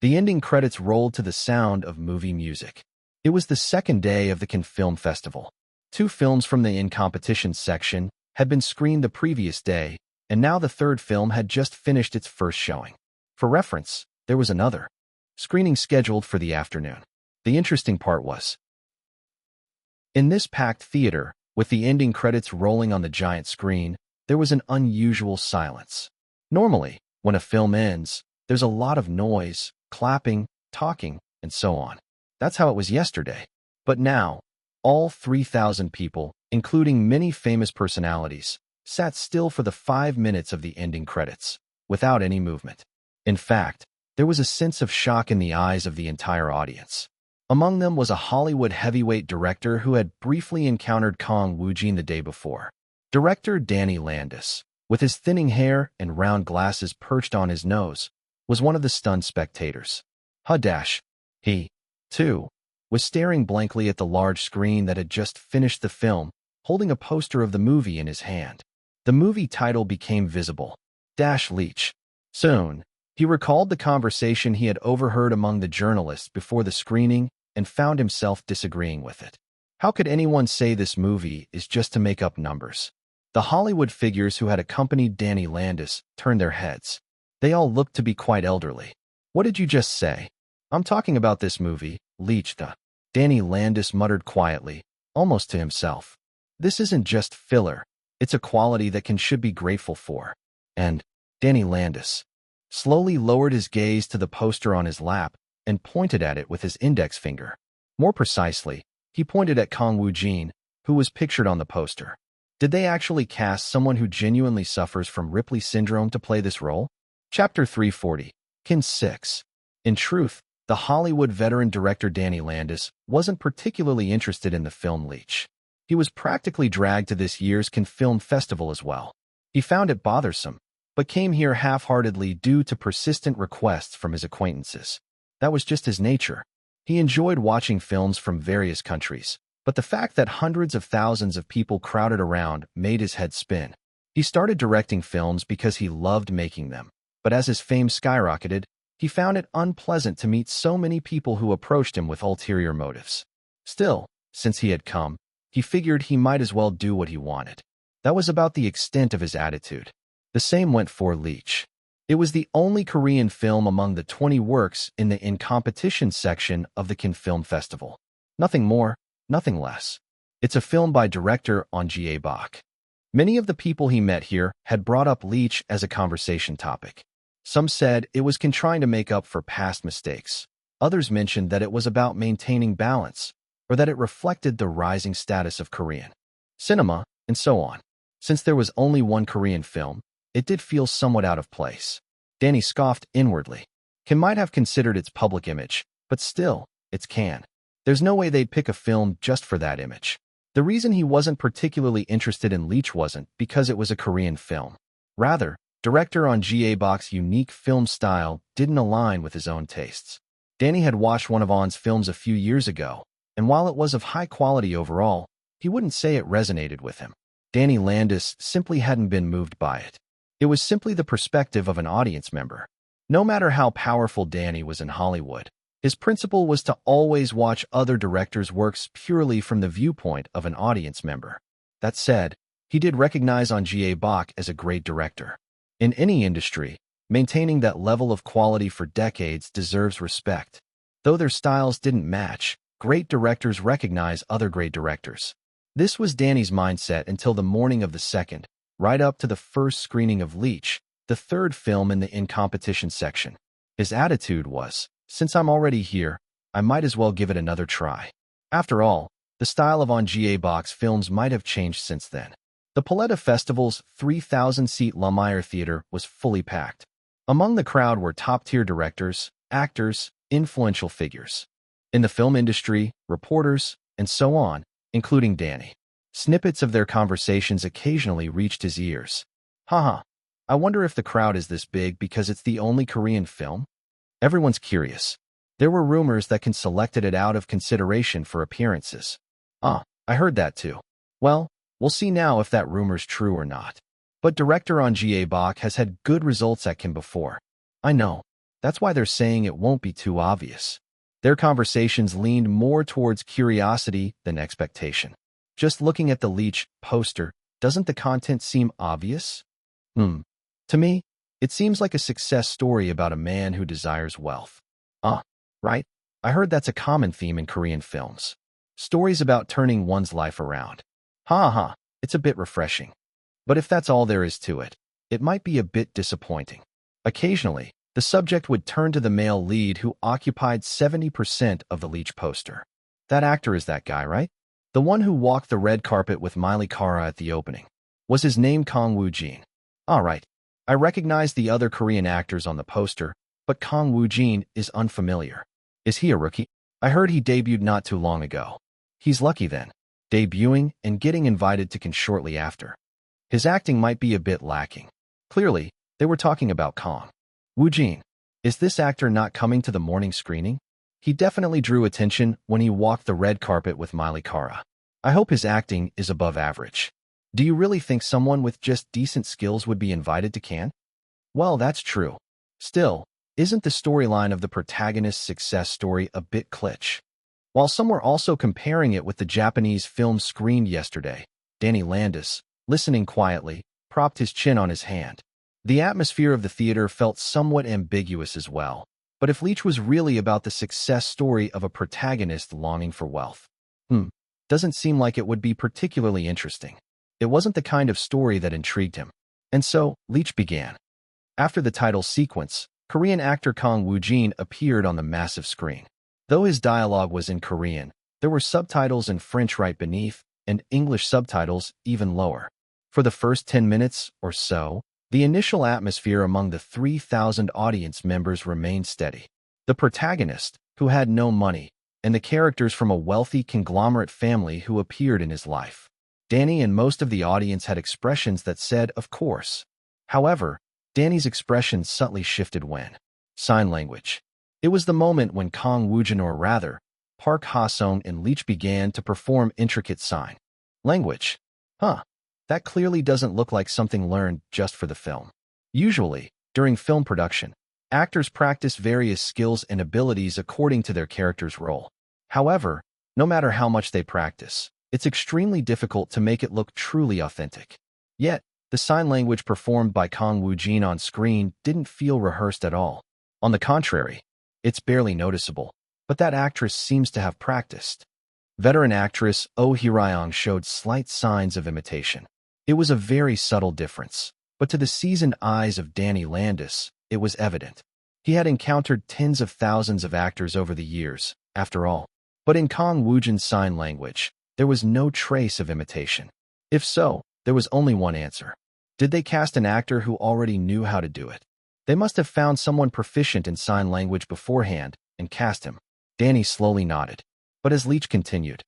The ending credits rolled to the sound of movie music. It was the second day of the Cannes Film Festival. 2 films from the in-competition section had been screened the previous day, and now the third film had just finished its first showing. For reference, there was another screening scheduled for the afternoon. The interesting part was, in this packed theater, with the ending credits rolling on the giant screen, there was an unusual silence. Normally, when a film ends, there's a lot of noise, clapping, talking, and so on. That's how it was yesterday. But now, all 3,000 people, including many famous personalities, sat still for the 5 minutes of the ending credits, without any movement. In fact, there was a sense of shock in the eyes of the entire audience. Among them was a Hollywood heavyweight director who had briefly encountered Kang Woojin the day before. Director Danny Landis, with his thinning hair and round glasses perched on his nose, was one of the stunned spectators. He, too, was staring blankly at the large screen that had just finished the film, holding a poster of the movie in his hand. The movie title became visible. Leech. Soon, he recalled the conversation he had overheard among the journalists before the screening and found himself disagreeing with it. How could anyone say this movie is just to make up numbers? The Hollywood figures who had accompanied Danny Landis turned their heads. They all looked to be quite elderly. What did you just say? I'm talking about this movie, Leech. Danny Landis muttered quietly, almost to himself. This isn't just filler. It's a quality that should be grateful for. And Danny Landis slowly lowered his gaze to the poster on his lap and pointed at it with his index finger. More precisely, he pointed at Kang Woojin, who was pictured on the poster. Did they actually cast someone who genuinely suffers from Ripley syndrome to play this role? Chapter 340. Cannes 6. In truth, the Hollywood veteran director Danny Landis wasn't particularly interested in the film Leech. He was practically dragged to this year's Cannes Film Festival as well. He found it bothersome, but came here half-heartedly due to persistent requests from his acquaintances. That was just his nature. He enjoyed watching films from various countries, but the fact that hundreds of thousands of people crowded around made his head spin. He started directing films because he loved making them, but as his fame skyrocketed, he found it unpleasant to meet so many people who approached him with ulterior motives. Still, since he had come, he figured he might as well do what he wanted. That was about the extent of his attitude. The same went for Leech. It was the only Korean film among the 20 works in the in-competition section of the Cannes Film Festival. Nothing more, nothing less. It's a film by director G.A. Bach. Many of the people he met here had brought up Leech as a conversation topic. Some said it was trying to make up for past mistakes. Others mentioned that it was about maintaining balance, or that it reflected the rising status of Korean cinema, and so on. Since there was only one Korean film, it did feel somewhat out of place. Danny scoffed inwardly. Cannes might have considered its public image, but still, it's Cannes. There's no way they'd pick a film just for that image. The reason he wasn't particularly interested in Leech wasn't because it was a Korean film. Rather, director G.A. Bach's unique film style didn't align with his own tastes. Danny had watched one of On's films a few years ago, and while it was of high quality overall, he wouldn't say it resonated with him. Danny Landis simply hadn't been moved by it. It was simply the perspective of an audience member. No matter how powerful Danny was in Hollywood, his principle was to always watch other directors' works purely from the viewpoint of an audience member. That said, he did recognize G.A. Bach as a great director. In any industry, Maintaining that level of quality for decades deserves respect. Though their styles didn't match, great directors recognize other great directors. This was Danny's mindset until the morning of the second, right up to the first screening of Leech, the third film in the in-competition section. His attitude was, since I'm already here, I might as well give it another try. After all, the style of on-GA box films might have changed since then. The Paletta Festival's 3,000-seat Lumiere Theater was fully packed. Among the crowd were top-tier directors, actors, influential figures in the film industry, reporters, and so on, including Danny. Snippets of their conversations occasionally reached his ears. Haha, I wonder if the crowd is this big because it's the only Korean film? Everyone's curious. There were rumors that Kang selected it out of consideration for appearances. I heard that too. Well, we'll see now if that rumor's true or not. But director on GA Bak has had good results at Kang before. I know. That's why they're saying it won't be too obvious. Their conversations leaned more towards curiosity than expectation. Just looking at the Leech poster, doesn't the content seem obvious? To me, it seems like a success story about a man who desires wealth. Right? I heard that's a common theme in Korean films. Stories about turning one's life around. It's a bit refreshing. But if that's all there is to it, it might be a bit disappointing. Occasionally, the subject would turn to the male lead who occupied 70% of the Leech poster. That actor is that guy, right? The one who walked the red carpet with Miley Cara at the opening. Was his name Kang Woojin? Alright, I recognize the other Korean actors on the poster, but Kang Woojin is unfamiliar. Is he a rookie? I heard he debuted not too long ago. He's lucky then, debuting and getting invited to Kang shortly after. His acting might be a bit lacking. Clearly, they were talking about Kang Woojin. Is this actor not coming to the morning screening? He definitely drew attention when he walked the red carpet with Miley Cara. I hope his acting is above average. Do you really think someone with just decent skills would be invited to Cannes? Well, that's true. Still, isn't the storyline of the protagonist's success story a bit kitsch? While some were also comparing it with the Japanese film screened yesterday, Danny Landis, listening quietly, propped his chin on his hand. The atmosphere of the theater felt somewhat ambiguous as well. But if Leech was really about the success story of a protagonist longing for wealth, doesn't seem like it would be particularly interesting. It wasn't the kind of story that intrigued him. And so, Leech began. After the title sequence, Korean actor Kang Woojin appeared on the massive screen. Though his dialogue was in Korean, there were subtitles in French right beneath, and English subtitles even lower. For the first 10 minutes or so, the initial atmosphere among the 3,000 audience members remained steady. The protagonist, who had no money, and the characters from a wealthy conglomerate family who appeared in his life. Danny and most of the audience had expressions that said, of course. However, Danny's expression subtly shifted when sign language. It was the moment when Kang Woojin, or rather, Park Ha-sung and Leech began to perform intricate sign language. That clearly doesn't look like something learned just for the film. Usually, during film production, actors practice various skills and abilities according to their character's role. However, no matter how much they practice, it's extremely difficult to make it look truly authentic. Yet, the sign language performed by Kang Woojin on screen didn't feel rehearsed at all. On the contrary, it's barely noticeable, but that actress seems to have practiced. Veteran actress Oh Hee-ryong showed slight signs of imitation. It was a very subtle difference, but to the seasoned eyes of Danny Landis, it was evident. He had encountered tens of thousands of actors over the years, after all. But in Kang Woojin's sign language, there was no trace of imitation. If so, there was only one answer. Did they cast an actor who already knew how to do it? They must have found someone proficient in sign language beforehand and cast him. Danny slowly nodded. But as Leech continued,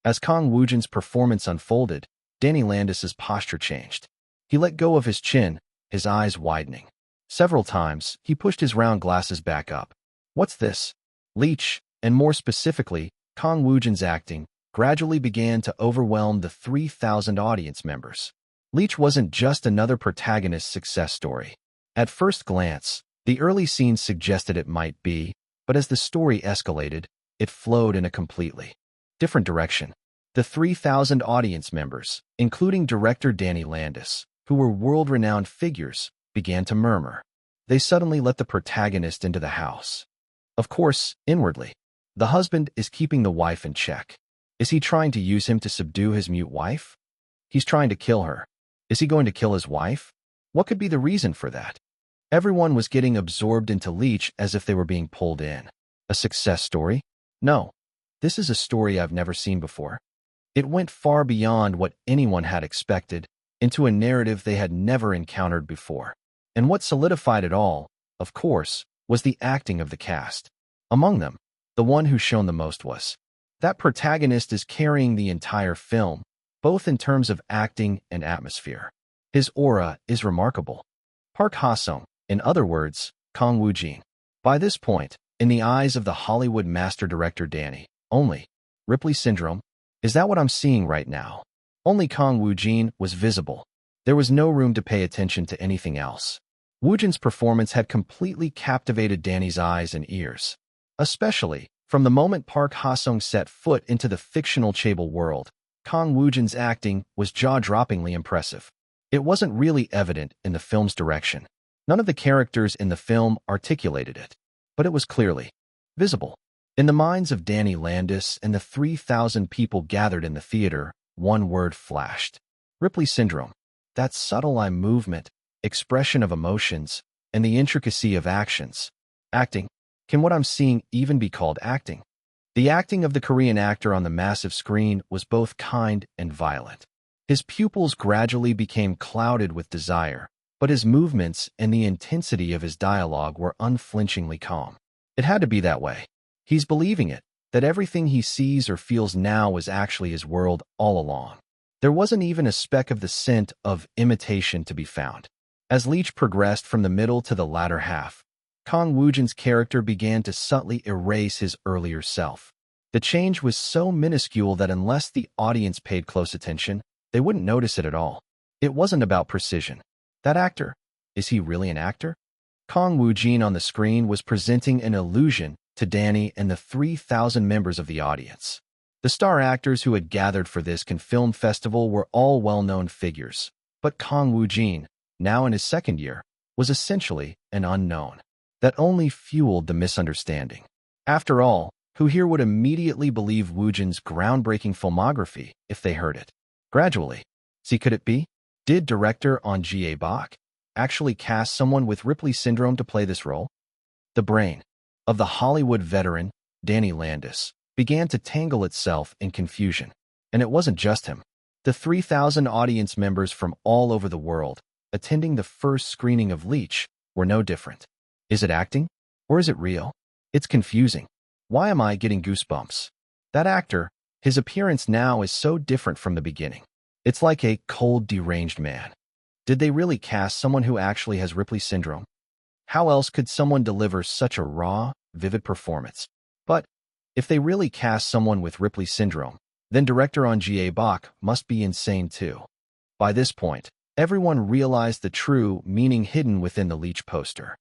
As Kang Woojin's performance unfolded, Danny Landis's posture changed. He let go of his chin, his eyes widening. Several times, he pushed his round glasses back up. What's this? Leech, and more specifically, Kang Woojin's acting, gradually began to overwhelm the 3,000 audience members. Leech wasn't just another protagonist's success story. At first glance, the early scenes suggested it might be, but as the story escalated, it flowed in a completely different direction. The 3,000 audience members, including director Danny Landis, who were world-renowned figures, began to murmur. they suddenly let the protagonist into the house. Of course, inwardly, the husband is keeping the wife in check. Is he trying to use him to subdue his mute wife? He's trying to kill her. Is he going to kill his wife? What could be the reason for that? Everyone was getting absorbed into Leech as if they were being pulled in. A success story? No. This is a story I've never seen before. It went far beyond what anyone had expected, into a narrative they had never encountered before. And what solidified it all, of course, was the acting of the cast. Among them, the one who shone the most was. That protagonist is carrying the entire film, both in terms of acting and atmosphere. His aura is remarkable. Park Ha-sung, in other words, Kang Woojin. By this point, in the eyes of the Hollywood master director Danny, only Ripley syndrome. Is that what I'm seeing right now? Only Kang Woojin was visible. There was no room to pay attention to anything else. Woojin's performance had completely captivated Danny's eyes and ears. Especially, from the moment Park Ha-sung set foot into the fictional Chable world, Kang Woojin's acting was jaw-droppingly impressive. It wasn't really evident in the film's direction. None of the characters in the film articulated it, but it was clearly visible. In the minds of Danny Landis and the 3,000 people gathered in the theater, one word flashed. Ripley syndrome. That subtle eye movement, expression of emotions, and the intricacy of actions. Acting. Can what I'm seeing even be called acting? The acting of the Korean actor on the massive screen was both kind and violent. His pupils gradually became clouded with desire, but his movements and the intensity of his dialogue were unflinchingly calm. It had to be that way. He's believing it, that everything he sees or feels now was actually his world all along. There wasn't even a speck of the scent of imitation to be found. As Leech progressed from the middle to the latter half, Kang Woojin's character began to subtly erase his earlier self. The change was so minuscule that unless the audience paid close attention, they wouldn't notice it at all. It wasn't about precision. That actor, is he really an actor? Kang Woojin on the screen was presenting an illusion to Danny and the 3,000 members of the audience. The star actors who had gathered for this Cannes Film Festival were all well-known figures, but Kang Woojin, now in his second year, was essentially an unknown. That only fueled the misunderstanding. After all, who here would immediately believe Woojin's groundbreaking filmography if they heard it? Gradually. See, could it be? Did director On Jae-bak actually cast someone with Ripley syndrome to play this role? The brain of the Hollywood veteran, Danny Landis, began to tangle itself in confusion. And it wasn't just him. The 3,000 audience members from all over the world, attending the first screening of Leech, were no different. Is it acting? Or is it real? It's confusing. Why am I getting goosebumps? That actor, his appearance now is so different from the beginning. It's like a cold, deranged man. Did they really cast someone who actually has Ripley syndrome? How else could someone deliver such a raw, vivid performance? But if they really cast someone with Ripley syndrome, then director On Jae-bak must be insane too. By this point, everyone realized the true meaning hidden within the Leech poster.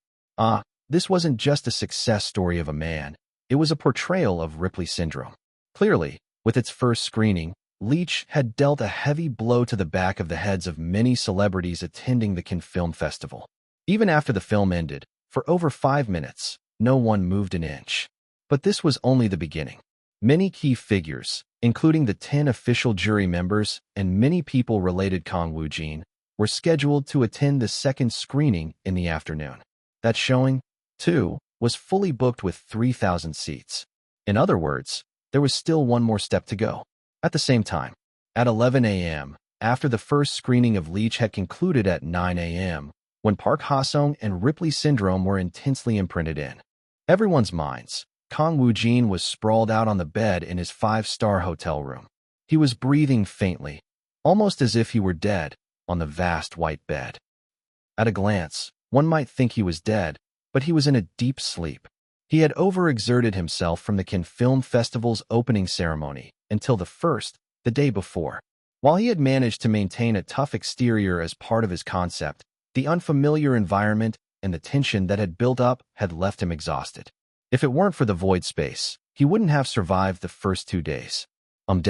This wasn't just a success story of a man. It was a portrayal of Ripley syndrome. Clearly, with its first screening, Leech had dealt a heavy blow to the back of the heads of many celebrities attending the Cannes Film Festival. Even after the film ended, for over 5 minutes, no one moved an inch. But this was only the beginning. Many key figures, including the 10 official jury members and many people related to Kang Woojin, were scheduled to attend the second screening in the afternoon. That showing, too, was fully booked with 3,000 seats. In other words, there was still one more step to go. At the same time, at 11 a.m., after the first screening of Leech had concluded at 9 a.m., when Park Ha-sung and Ripley syndrome were intensely imprinted in everyone's minds, Kang Woojin was sprawled out on the bed in his 5-star hotel room. He was breathing faintly, almost as if he were dead, on the vast white bed. At a glance, one might think he was dead, but he was in a deep sleep. He had overexerted himself from the Cannes Film Festival's opening ceremony until the day before. While he had managed to maintain a tough exterior as part of his concept, the unfamiliar environment and the tension that had built up had left him exhausted. If it weren't for the void space, he wouldn't have survived the first 2 days. Kang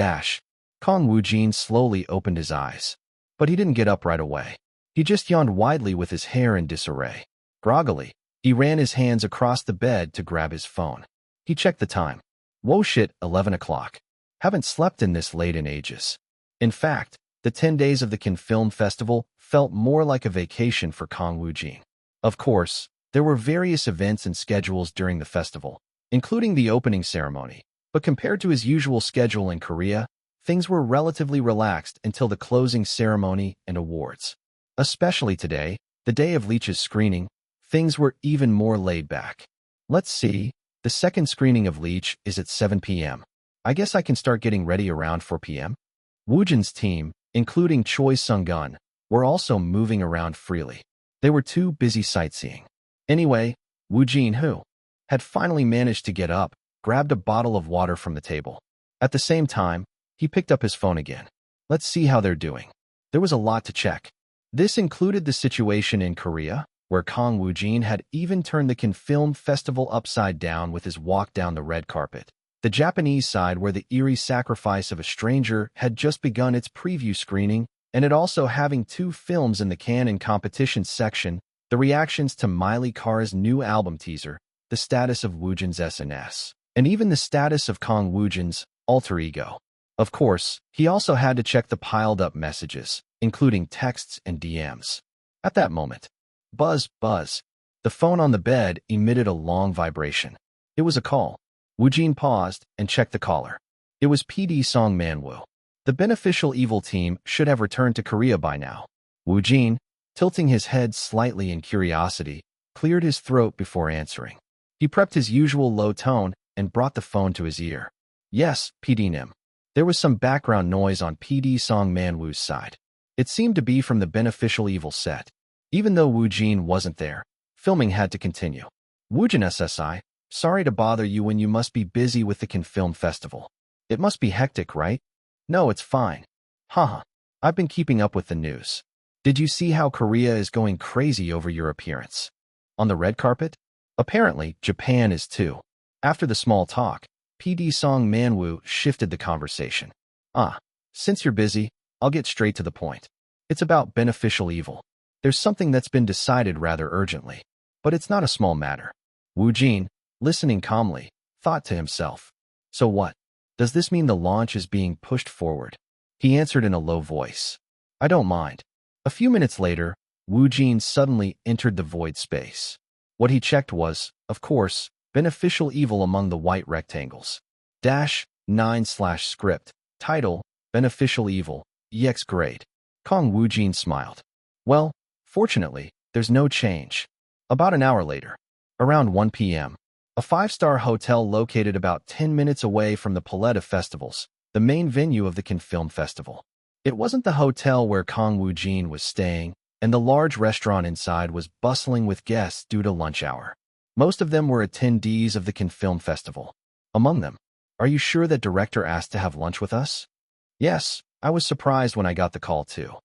Woojin slowly opened his eyes. But he didn't get up right away. He just yawned widely with his hair in disarray. Groggily, he ran his hands across the bed to grab his phone. He checked the time. Whoa shit, 11 o'clock. Haven't slept in this late in ages. In fact, the 10 days of the Cannes Film Festival felt more like a vacation for Kang Woojin. Of course, there were various events and schedules during the festival, including the opening ceremony, but compared to his usual schedule in Korea, things were relatively relaxed until the closing ceremony and awards. Especially today, the day of Leech's screening, things were even more laid back. Let's see, the second screening of Leech is at 7 p.m. I guess I can start getting ready around 4 p.m. Woojin's team, including Choi Sung-gun, were also moving around freely. They were too busy sightseeing. Anyway, Woojin, who had finally managed to get up, grabbed a bottle of water from the table. At the same time, he picked up his phone again. Let's see how they're doing. There was a lot to check. This included the situation in Korea, where Kang Woojin had even turned the Cannes Film Festival upside down with his walk down the red carpet. The Japanese side, where The Eerie Sacrifice of a Stranger had just begun its preview screening, and it also having 2 films in the Cannes competition section, the reactions to Miley Carr's new album teaser, the status of Woojin's SNS, and even the status of Kang Woojin's alter ego. Of course, he also had to check the piled-up messages, including texts and DMs. At that moment, buzz, buzz, the phone on the bed emitted a long vibration. It was a call. Woojin paused and checked the caller. It was PD Song Manwoo. The beneficial evil team should have returned to Korea by now. Woojin, tilting his head slightly in curiosity, cleared his throat before answering. He prepped his usual low tone and brought the phone to his ear. Yes, PD Nim. There was some background noise on PD Song Manwoo's side. It seemed to be from the beneficial evil set. Even though Woojin wasn't there, filming had to continue. Woojin SSI, sorry to bother you when you must be busy with the Cannes Film Festival. It must be hectic, right? No, it's fine. Haha, I've been keeping up with the news. Did you see how Korea is going crazy over your appearance? On the red carpet? Apparently, Japan is too. After the small talk, PD Song Manwoo shifted the conversation. Since you're busy, I'll get straight to the point. It's about beneficial evil. There's something that's been decided rather urgently, but it's not a small matter. Woojin, listening calmly, thought to himself. So what? Does this mean the launch is being pushed forward? He answered in a low voice. I don't mind. A few minutes later, Woojin suddenly entered the void space. What he checked was, of course, beneficial evil among the white rectangles. -9/script, title, beneficial evil, EX grade. Kang Woojin smiled. Well, fortunately, there's no change. About an hour later, around 1 p.m., a 5-star hotel located about 10 minutes away from the Palette of Festivals, the main venue of the Cannes Film Festival. It wasn't the hotel where Kang Woojin was staying, and the large restaurant inside was bustling with guests due to lunch hour. Most of them were attendees of the Cannes Film Festival. Among them, are you sure that director asked to have lunch with us? Yes, I was surprised when I got the call too.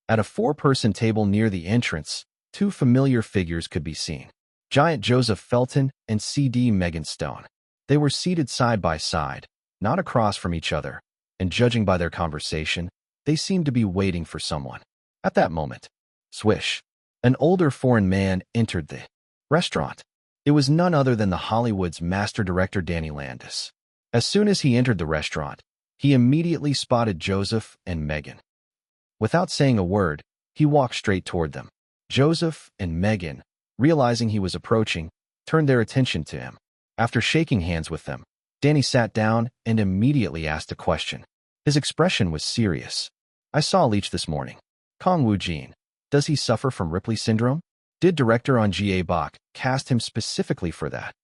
At a 4-person table near the entrance, 2 familiar figures could be seen. Giant Joseph Felton and CD Megan Stone. They were seated side by side, not across from each other, and judging by their conversation, they seemed to be waiting for someone. At that moment, swish, an older foreign man entered the restaurant. It was none other than the Hollywood's master director Danny Landis. As soon as he entered the restaurant, he immediately spotted Joseph and Megan. Without saying a word, he walked straight toward them. Joseph and Megan, realizing he was approaching, turned their attention to him. After shaking hands with them, Danny sat down and immediately asked a question. His expression was serious. I saw Leech this morning. Kang Woojin. Does he suffer from Ripley syndrome? Did director on Ga Bak cast him specifically for that?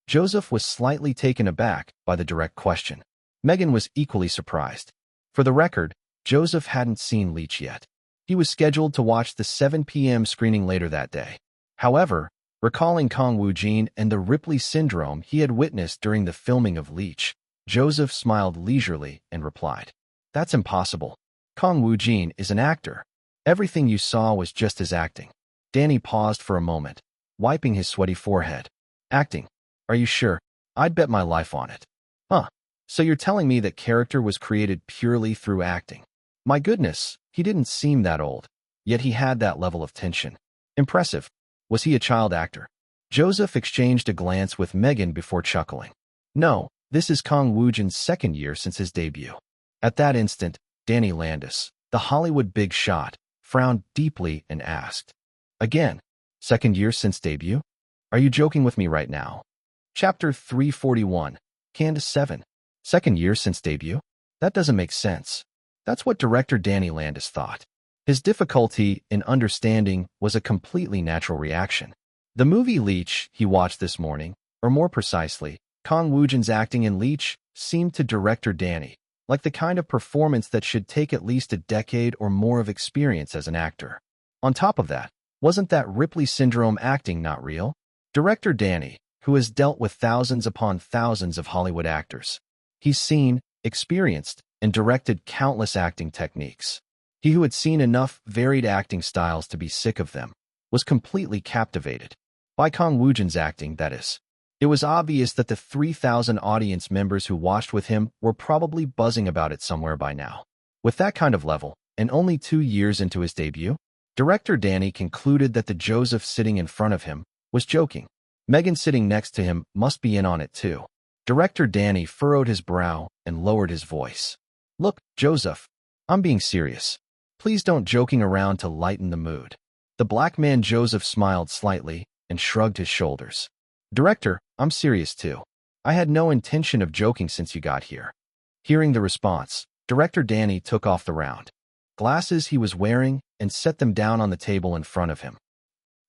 Joseph was slightly taken aback by the direct question. Megan was equally surprised. For the record, Joseph hadn't seen Leech yet. He was scheduled to watch the 7 p.m. screening later that day. However, recalling Kang Woojin and the Ripley syndrome he had witnessed during the filming of Leech, Joseph smiled leisurely and replied, That's impossible. Kang Woojin is an actor. Everything you saw was just his acting. Danny paused for a moment, wiping his sweaty forehead. Acting? Are you sure? I'd bet my life on it. So you're telling me that character was created purely through acting? My goodness, he didn't seem that old, yet he had that level of tension. Impressive. Was he a child actor? Joseph exchanged a glance with Megan before chuckling. No, this is Kang Woojin's second year since his debut. At that instant, Danny Landis, the Hollywood big shot, frowned deeply and asked, "Again, second year since debut? Are you joking with me right now?" Chapter 341, Candace 7. Second year since debut? That doesn't make sense. That's what director Danny Landis thought. His difficulty in understanding was a completely natural reaction. The movie Leech he watched this morning, or more precisely, Kang Woojin's acting in Leech, seemed to director Danny like the kind of performance that should take at least a decade or more of experience as an actor. On top of that, wasn't that Ripley syndrome acting not real? Director Danny, who has dealt with thousands upon thousands of Hollywood actors. He's seen, experienced, and directed countless acting techniques. He who had seen enough varied acting styles to be sick of them, was completely captivated. By Kang Woojin's acting, that is. It was obvious that the 3,000 audience members who watched with him were probably buzzing about it somewhere by now. With that kind of level, and only 2 years into his debut, director Danny concluded that the Joseph sitting in front of him was joking. Megan sitting next to him must be in on it too. Director Danny furrowed his brow and lowered his voice. "Look, Joseph, I'm being serious. Please don't joking around to lighten the mood." The black man Joseph smiled slightly and shrugged his shoulders. "Director, I'm serious too. I had no intention of joking since you got here." Hearing the response, director Danny took off the round glasses he was wearing and set them down on the table in front of him.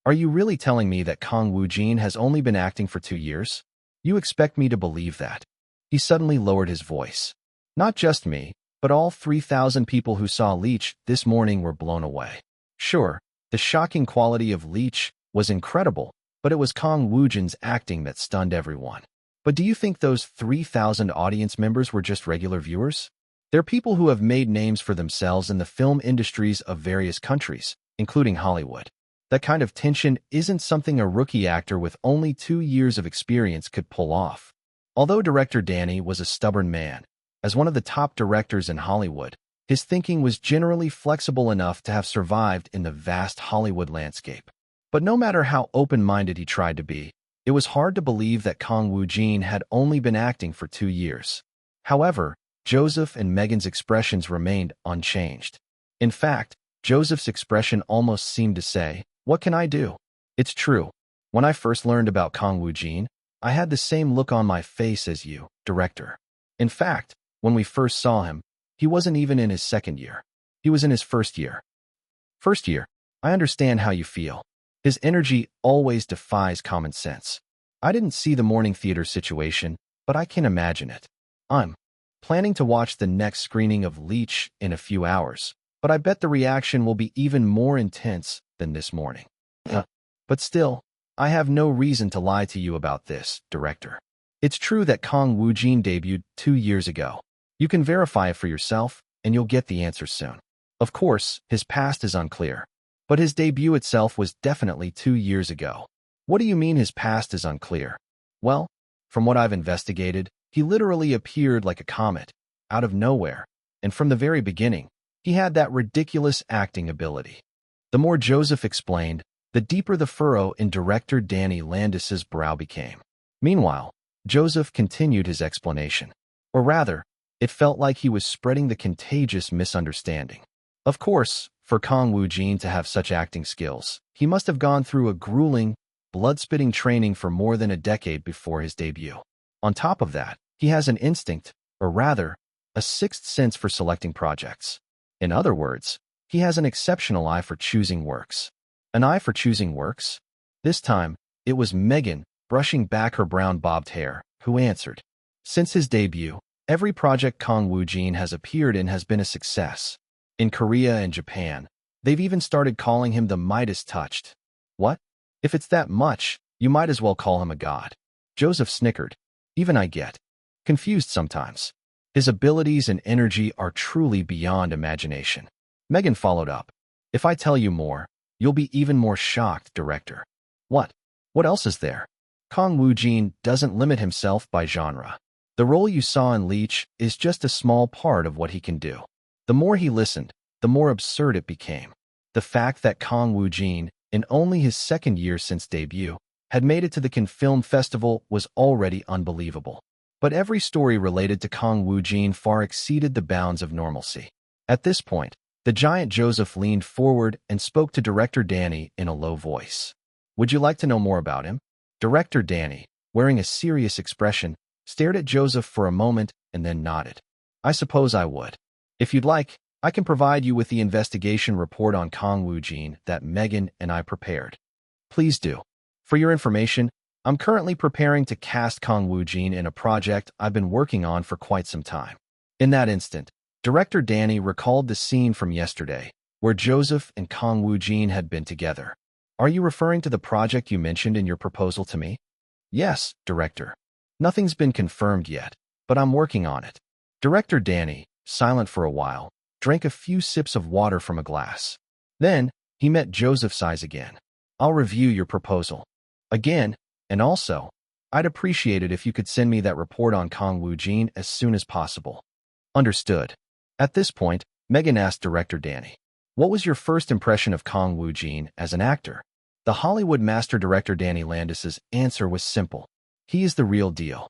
"Are you really telling me that Kang Woojin has only been acting for 2 years? You expect me to believe that?" He suddenly lowered his voice. "Not just me, but all 3,000 people who saw Leech this morning were blown away. Sure, the shocking quality of Leech was incredible, but it was Kang Woojin's acting that stunned everyone. But do you think those 3,000 audience members were just regular viewers? They're people who have made names for themselves in the film industries of various countries, including Hollywood. That kind of tension isn't something a rookie actor with only 2 years of experience could pull off." Although director Danny was a stubborn man, as one of the top directors in Hollywood, his thinking was generally flexible enough to have survived in the vast Hollywood landscape. But no matter how open-minded he tried to be, it was hard to believe that Kang Woojin had only been acting for 2 years. However, Joseph and Megan's expressions remained unchanged. In fact, Joseph's expression almost seemed to say, "What can I do? It's true. When I first learned about Kang Woojin, I had the same look on my face as you, director. In fact, when we first saw him, he wasn't even in his second year. He was in his first year." "First year? I understand how you feel. His energy always defies common sense. I didn't see the morning theater situation, but I can imagine it. I'm planning to watch the next screening of Leech in a few hours, but I bet the reaction will be even more intense than this morning. But still, I have no reason to lie to you about this, director. It's true that Kang Woojin debuted 2 years ago. You can verify it for yourself, and you'll get the answer soon. Of course, his past is unclear, but his debut itself was definitely 2 years ago." "What do you mean his past is unclear?" "Well, from what I've investigated, he literally appeared like a comet, out of nowhere, and from the very beginning, he had that ridiculous acting ability." The more Joseph explained, the deeper the furrow in director Danny Landis's brow became. Meanwhile, Joseph continued his explanation. Or rather, it felt like he was spreading the contagious misunderstanding. Of course, for Kang Woojin to have such acting skills, he must have gone through a grueling, blood-spitting training for more than a decade before his debut. On top of that, he has an instinct, or rather, a sixth sense for selecting projects. In other words, he has an exceptional eye for choosing works. An eye for choosing works? This time, it was Megan, brushing back her brown bobbed hair, who answered. Since his debut, every project Kang Woojin has appeared in has been a success. In Korea and Japan, they've even started calling him the Midas Touched. What? If it's that much, you might as well call him a god. Joseph snickered. Even I get confused sometimes. His abilities and energy are truly beyond imagination. Megan followed up. If I tell you more, you'll be even more shocked, director. What? What else is there? Kang Woojin doesn't limit himself by genre. The role you saw in Leech is just a small part of what he can do. The more he listened, the more absurd it became. The fact that Kang Woojin in only his second year since debut, had made it to the Cannes Film Festival was already unbelievable. But every story related to Kang Woojin far exceeded the bounds of normalcy. At this point, the giant Joseph leaned forward and spoke to director Danny in a low voice. Would you like to know more about him? Director Danny, wearing a serious expression, stared at Joseph for a moment and then nodded. I suppose I would. If you'd like, I can provide you with the investigation report on Kang Woojin that Megan and I prepared. Please do. For your information, I'm currently preparing to cast Kang Woojin in a project I've been working on for quite some time. In that instant, director Danny recalled the scene from yesterday, where Joseph and Kang Woojin had been together. Are you referring to the project you mentioned in your proposal to me? Yes, director. Nothing's been confirmed yet, but I'm working on it. Director Danny, silent for a while, drank a few sips of water from a glass. Then, he met Joseph's eyes again. I'll review your proposal. Again, and also, I'd appreciate it if you could send me that report on Kang Woojin as soon as possible. Understood. At this point, Megan asked director Danny, what was your first impression of Kang Woojin as an actor? The Hollywood master director Danny Landis's answer was simple. He is the real deal.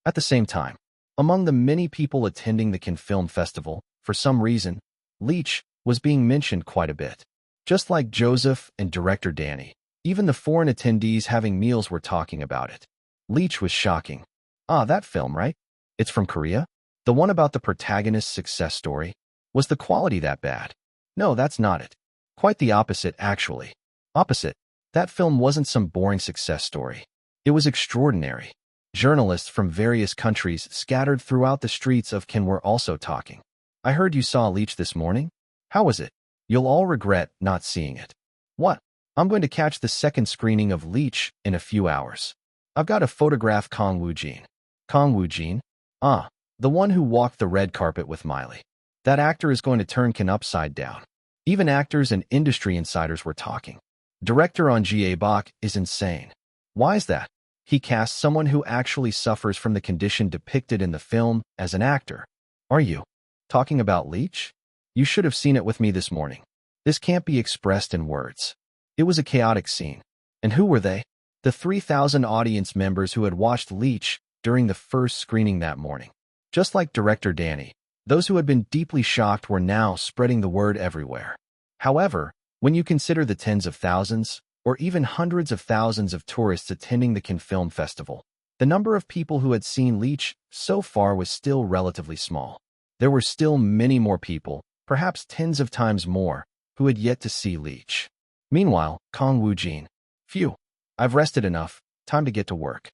At the same time, among the many people attending the Cannes Film Festival, for some reason, Leach was being mentioned quite a bit. Just like Joseph and director Danny, even the foreign attendees having meals were talking about it. Leach was shocking. Ah, that film, right? It's from Korea? The one about the protagonist's success story? Was the quality that bad? No, that's not it. Quite the opposite, actually. Opposite. That film wasn't some boring success story. It was extraordinary. Journalists from various countries scattered throughout the streets of Cannes were also talking. I heard you saw Leach this morning? How was it? You'll all regret not seeing it. What? I'm going to catch the second screening of Leach in a few hours. I've got to photograph Kang Woojin. Kang Woojin? Ah, the one who walked the red carpet with Miley. That actor is going to turn Cannes upside down. Even actors and industry insiders were talking. Director On Bak is insane. Why is that? He cast someone who actually suffers from the condition depicted in the film as an actor. Are you talking about Leach? You should have seen it with me this morning. This can't be expressed in words. It was a chaotic scene. And who were they? The 3,000 audience members who had watched Leach during the first screening that morning. Just like director Danny, those who had been deeply shocked were now spreading the word everywhere. However, when you consider the tens of thousands, or even hundreds of thousands of tourists attending the Cannes Film Festival, the number of people who had seen Leach so far was still relatively small. There were still many more people, perhaps tens of times more, who had yet to see Leach. Meanwhile, Kang Woojin, phew, I've rested enough, time to get to work,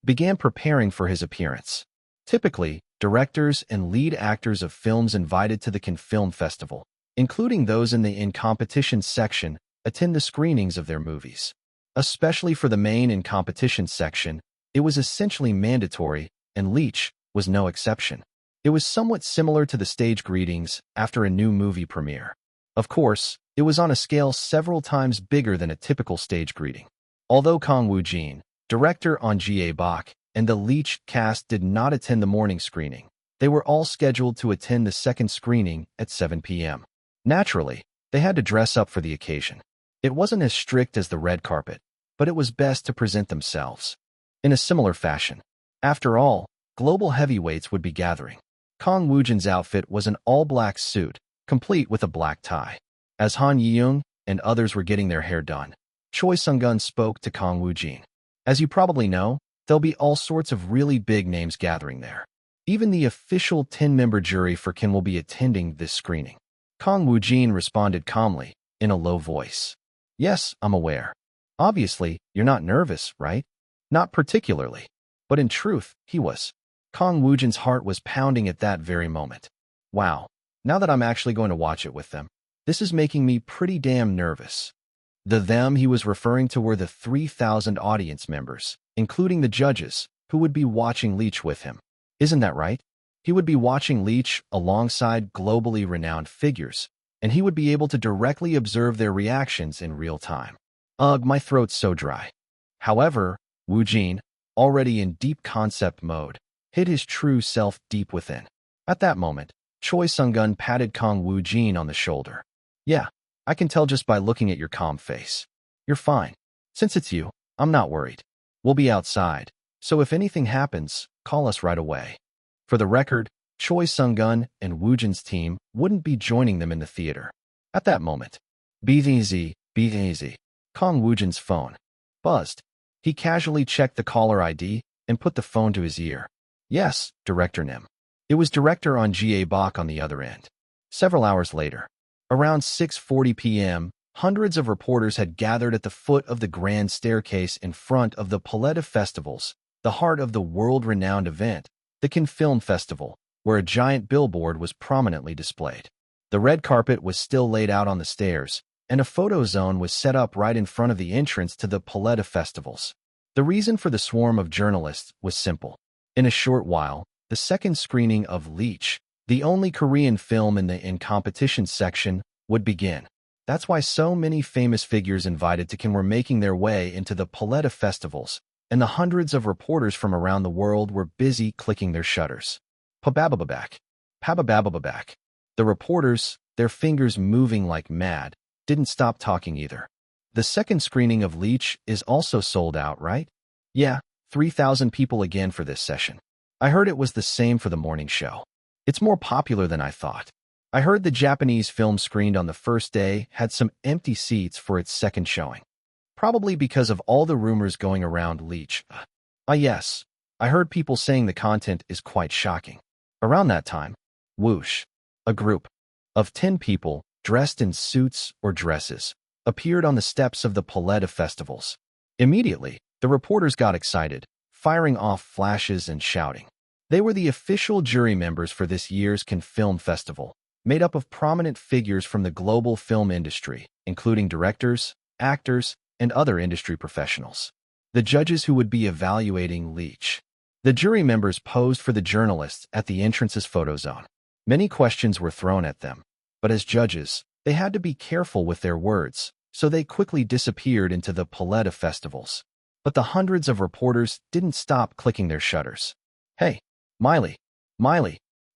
began preparing for his appearance. Typically, directors and lead actors of films invited to the Cannes Film Festival, including those in the in-competition section, attend the screenings of their movies. Especially for the main in-competition section, it was essentially mandatory, and Leach was no exception. It was somewhat similar to the stage greetings after a new movie premiere. Of course, it was on a scale several times bigger than a typical stage greeting. Although Kang Woojin, director On Bak, and the Leach cast did not attend the morning screening, they were all scheduled to attend the second screening at 7 p.m. Naturally, they had to dress up for the occasion. It wasn't as strict as the red carpet, but it was best to present themselves in a similar fashion. After all, global heavyweights would be gathering. Kang Woojin's outfit was an all-black suit, complete with a black tie. As Han Yeung and others were getting their hair done, Choi Sung-gun spoke to Kang Woojin. As you probably know, there'll be all sorts of really big names gathering there. Even the official 10-member jury for Cannes will be attending this screening. Kang Woojin responded calmly, in a low voice. Yes, I'm aware. Obviously, you're not nervous, right? Not particularly. But in truth, he was. Kang Woojin's heart was pounding at that very moment. Wow, now that I'm actually going to watch it with them, this is making me pretty damn nervous. The them he was referring to were the 3,000 audience members, including the judges, who would be watching Leach with him. Isn't that right? He would be watching Leach alongside globally renowned figures, and he would be able to directly observe their reactions in real time. Ugh, my throat's so dry. However, Woojin, already in deep concept mode, hid his true self deep within. At that moment, Choi Sung-gun patted Kang Woojin on the shoulder. Yeah, I can tell just by looking at your calm face. You're fine. Since it's you, I'm not worried. We'll be outside, so if anything happens, call us right away. For the record, Choi Sung-gun and Woojin's team wouldn't be joining them in the theater. At that moment, BZZ, Kang Woojin's phone buzzed. He casually checked the caller ID and put the phone to his ear. Yes, Director Nim. It was Director On Ga Bok on the other end. Several hours later, around 6:40 p.m., hundreds of reporters had gathered at the foot of the grand staircase in front of the Paleta Festivals, the heart of the world-renowned event, the Cannes Film Festival, where a giant billboard was prominently displayed. The red carpet was still laid out on the stairs, and a photo zone was set up right in front of the entrance to the Paleta Festivals. The reason for the swarm of journalists was simple. In a short while, the second screening of Leech, the only Korean film in the In Competition section, would begin. That's why so many famous figures invited to Cannes were making their way into the Paleta Festivals, and the hundreds of reporters from around the world were busy clicking their shutters. Pababababak. Pababababak. The reporters, their fingers moving like mad, didn't stop talking either. The second screening of Leech is also sold out, right? Yeah, 3,000 people again for this session. I heard it was the same for the morning show. It's more popular than I thought. I heard the Japanese film screened on the first day had some empty seats for its second showing. Probably because of all the rumors going around Leech. Yes, I heard people saying the content is quite shocking. Around that time, whoosh, a group of 10 people, dressed in suits or dresses, appeared on the steps of the Paleta Festivals. Immediately, the reporters got excited, firing off flashes and shouting. They were the official jury members for this year's Cannes Film Festival, made up of prominent figures from the global film industry, including directors, actors, and other industry professionals. The judges who would be evaluating Leech. The jury members posed for the journalists at the entrance's photo zone. Many questions were thrown at them, but as judges, they had to be careful with their words, so they quickly disappeared into the Paleta Festivals. But the hundreds of reporters didn't stop clicking their shutters. Hey, Miley.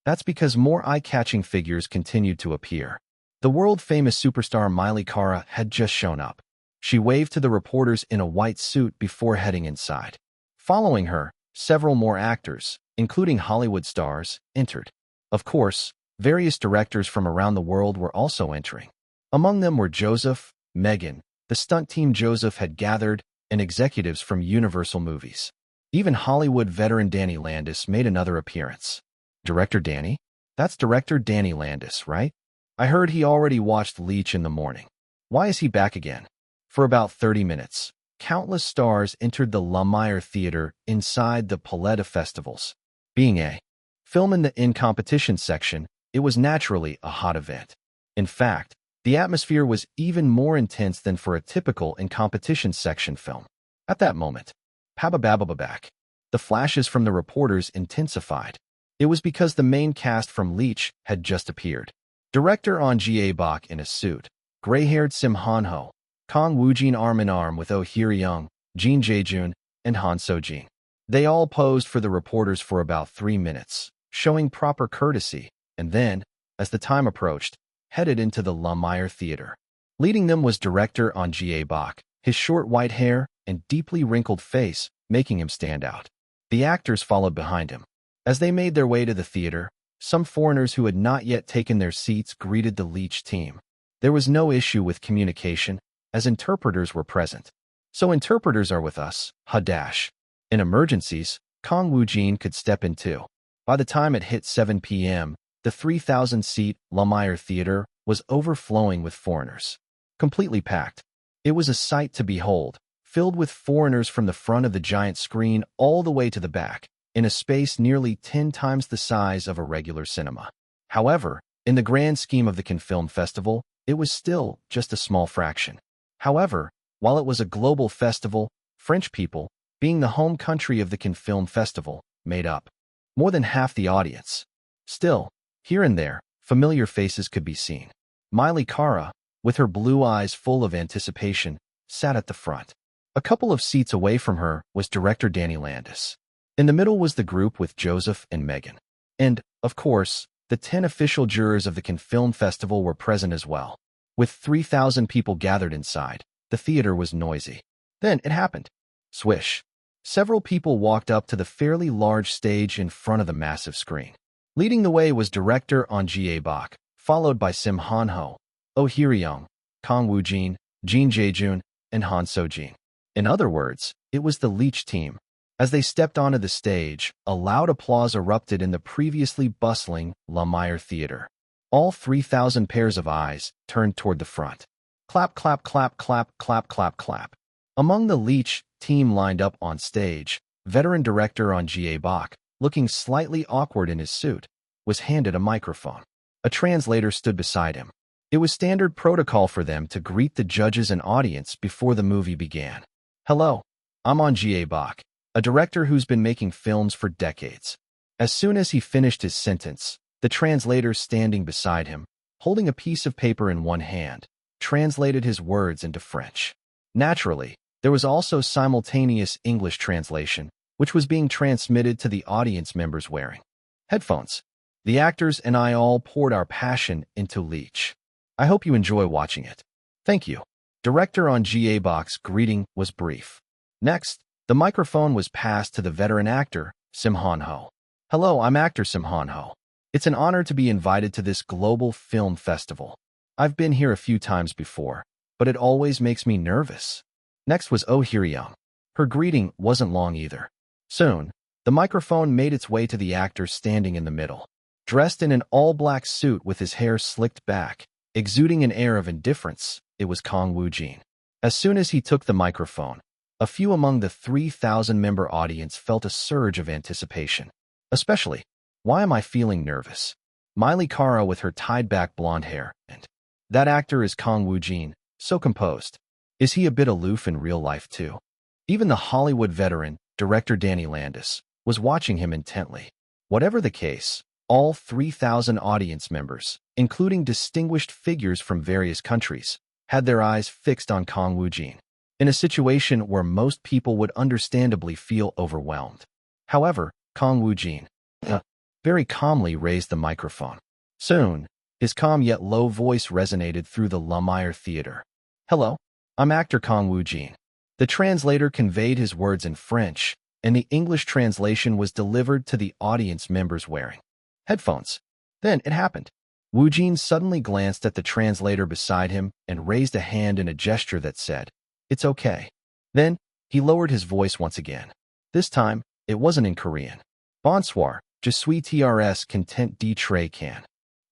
That's because more eye-catching figures continued to appear. The world-famous superstar Miley Cara had just shown up. She waved to the reporters in a white suit before heading inside. Following her, several more actors, including Hollywood stars, entered. Of course, various directors from around the world were also entering. Among them were Joseph, Megan, the stunt team Joseph had gathered, and executives from Universal Movies. Even Hollywood veteran Danny Landis made another appearance. Director Danny? That's Director Danny Landis, right? I heard he already watched Leech in the morning. Why is he back again? For about 30 minutes, countless stars entered the Lumiere Theater inside the Paleta Festivals. Being a film in the In Competition section, it was naturally a hot event. In fact, the atmosphere was even more intense than for a typical In Competition section film. At that moment, Pababababak, the flashes from the reporters intensified. It was because the main cast from Leech had just appeared. Director On Ga Bok in a suit, gray-haired Sim Han-ho, Kang Woojin arm-in-arm with Oh Hye-young, Jin Jae-jun, and Han So-jin. They all posed for the reporters for about 3 minutes, showing proper courtesy, and then, as the time approached, headed into the Lumiere Theater. Leading them was director On Ga Bok, his short white hair and deeply wrinkled face making him stand out. The actors followed behind him. As they made their way to the theater, some foreigners who had not yet taken their seats greeted the Leech team. There was no issue with communication, as interpreters were present. So interpreters are with us, ha-dash. In emergencies, Kang Woojin could step in too. By the time it hit 7 p.m., the 3,000-seat Lumiere Theater was overflowing with foreigners. Completely packed. It was a sight to behold, filled with foreigners from the front of the giant screen all the way to the back, in a space nearly 10 times the size of a regular cinema. However, in the grand scheme of the Cannes Film Festival, it was still just a small fraction. However, while it was a global festival, French people, being the home country of the Cannes Film Festival, made up more than half the audience. Still, here and there, familiar faces could be seen. Miley Cara, with her blue eyes full of anticipation, sat at the front. A couple of seats away from her was director Danny Landis. In the middle was the group with Joseph and Megan. And, of course, the 10 official jurors of the Cannes Film Festival were present as well. With 3,000 people gathered inside, The theater was noisy. Then it happened. Swish. Several people walked up to the fairly large stage in front of the massive screen. Leading the way was director On Jae-bak, followed by Sim Han-ho, Oh Hye-ryung, Kang Woojin, Jin Jae-jun, and Han So-jin. In other words, it was the Leech team. As they stepped onto the stage, a loud applause erupted in the previously bustling Lumiere Theater. All 3,000 pairs of eyes turned toward the front. Clap, clap, clap, clap, clap, clap, clap. Among the Leech team lined up on stage, veteran director On Jae-bak, looking slightly awkward in his suit, was handed a microphone. A translator stood beside him. It was standard protocol for them to greet the judges and audience before the movie began. Hello, I'm On Jae-bak, a director who's been making films for decades. As soon as he finished his sentence, the translator standing beside him, holding a piece of paper in one hand, translated his words into French. Naturally, there was also simultaneous English translation, which was being transmitted to the audience members wearing headphones. The actors and I all poured our passion into Leech. I hope you enjoy watching it. Thank you. Director On Jae-bak's greeting was brief. Next, the microphone was passed to the veteran actor, Sim Han-ho. Hello, I'm actor Sim Han-ho. It's an honor to be invited to this global film festival. I've been here a few times before, but it always makes me nervous. Next was Oh Hye-ryung. Her greeting wasn't long either. Soon, the microphone made its way to the actor standing in the middle. Dressed in an all-black suit with his hair slicked back, exuding an air of indifference, it was Kang Woojin. As soon as he took the microphone, a few among the 3,000-member audience felt a surge of anticipation. Especially, why am I feeling nervous? Miley Cara with her tied-back blonde hair, and that actor is Kang Woojin, so composed. Is he a bit aloof in real life too? Even the Hollywood veteran, director Danny Landis, was watching him intently. Whatever the case, all 3,000 audience members, including distinguished figures from various countries, had their eyes fixed on Kang Woojin, in a situation where most people would understandably feel overwhelmed. However, Kang Woojin very calmly raised the microphone. Soon, his calm yet low voice resonated through the Lumiere Theater. Hello, I'm actor Kang Woojin. The translator conveyed his words in French, and the English translation was delivered to the audience members wearing headphones. Then it happened. Woojin suddenly glanced at the translator beside him and raised a hand in a gesture that said, "It's okay." Then, he lowered his voice once again. This time, it wasn't in Korean. Bonsoir, je suis très content d'être Cannes.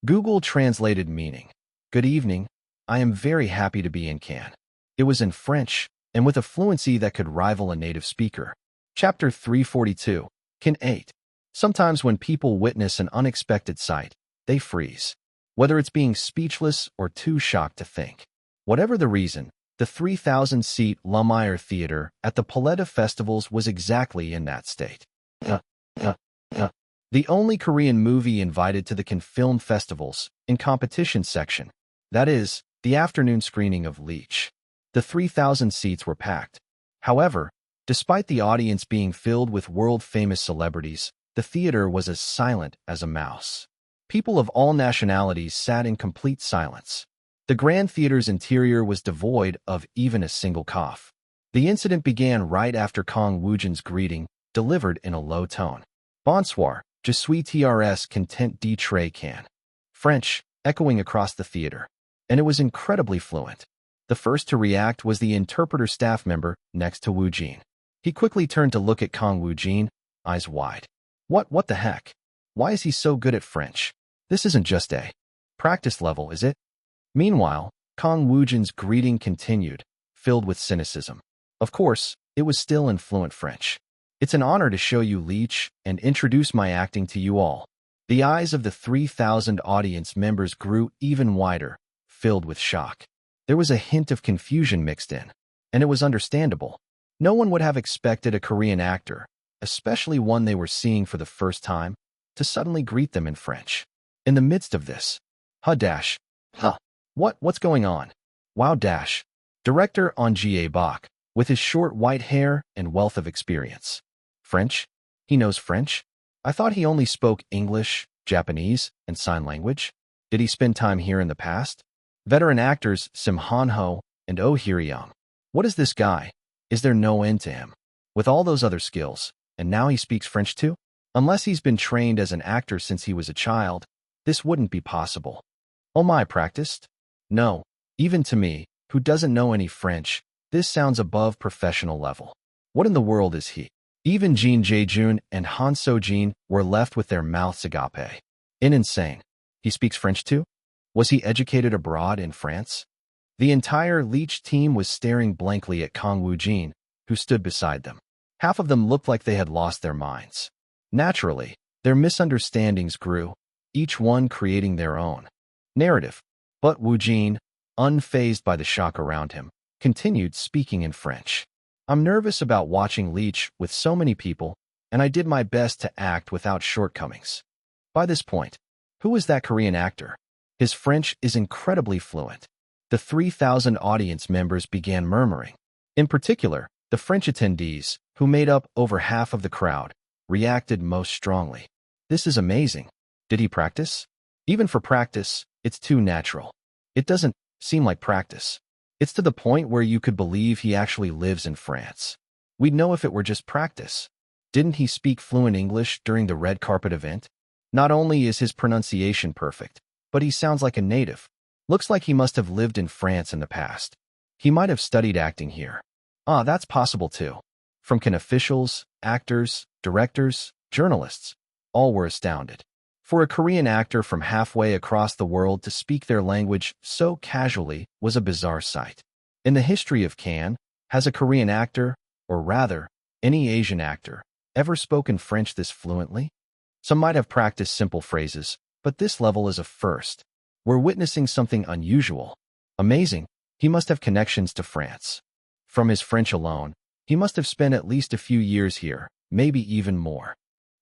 Google translated meaning, "Good evening, I am very happy to be in Cannes." It was in French, and with a fluency that could rival a native speaker. Chapter 342, Can 8. Sometimes when people witness an unexpected sight, they freeze. Whether it's being speechless or too shocked to think. Whatever the reason, the 3,000-seat Lumiere Theater at the Paleta Festivals was exactly in that state. The only Korean movie invited to the Cannes Film Festivals in competition section, that is, the afternoon screening of Leech. The 3,000 seats were packed. However, despite the audience being filled with world-famous celebrities, the theater was as silent as a mouse. People of all nationalities sat in complete silence. The Grand Theater's interior was devoid of even a single cough. The incident began right after Kang Woojin's greeting, delivered in a low tone. Bonsoir, je suis très content d'être Cannes. French, echoing across the theater. And it was incredibly fluent. The first to react was the interpreter staff member next to Woojin. He quickly turned to look at Kang Woojin, eyes wide. What the heck? Why is he so good at French? This isn't just a practice level, is it? Meanwhile, Kang Woojin's greeting continued, filled with cynicism. Of course, it was still in fluent French. It's an honor to show you Leech and introduce my acting to you all. The eyes of the 3,000 audience members grew even wider, filled with shock. There was a hint of confusion mixed in, and it was understandable. No one would have expected a Korean actor, especially one they were seeing for the first time, to suddenly greet them in French. In the midst of this, what's going on? Wow dash. Director On Jae-bak, with his short white hair and wealth of experience. French? He knows French? I thought he only spoke English, Japanese, and sign language. Did he spend time here in the past? Veteran actors Sim Han-ho and Oh Hye-ryung What is this guy? Is there no end to him? With all those other skills, and now he speaks French too? Unless he's been trained as an actor since he was a child, this wouldn't be possible. Oh my, practiced? No, even to me, who doesn't know any French, this sounds above professional level. What in the world is he? Even Jin Jae-jun and Han So-jin were left with their mouths agape. Insane. He speaks French too? Was he educated abroad in France? The entire Leech team was staring blankly at Kang Woojin, who stood beside them. Half of them looked like they had lost their minds. Naturally, their misunderstandings grew, each one creating their own narrative. But Woojin, unfazed by the shock around him, continued speaking in French. I'm nervous about watching Leech with so many people, and I did my best to act without shortcomings. By this point, who is that Korean actor? His French is incredibly fluent. The 3,000 audience members began murmuring. In particular, the French attendees, who made up over half of the crowd, reacted most strongly. This is amazing. Did he practice? Even for practice, it's too natural. It doesn't seem like practice. It's to the point where you could believe he actually lives in France. We'd know if it were just practice. Didn't he speak fluent English during the red carpet event? Not only is his pronunciation perfect, but he sounds like a native. Looks like he must have lived in France in the past. He might have studied acting here. Ah, that's possible too. From Cannes officials, actors, directors, journalists, all were astounded. For a Korean actor from halfway across the world to speak their language so casually was a bizarre sight. In the history of Cannes, has a Korean actor, or rather, any Asian actor, ever spoken French this fluently? Some might have practiced simple phrases, but this level is a first. We're witnessing something unusual. Amazing. He must have connections to France. From his French alone, he must have spent at least a few years here, maybe even more.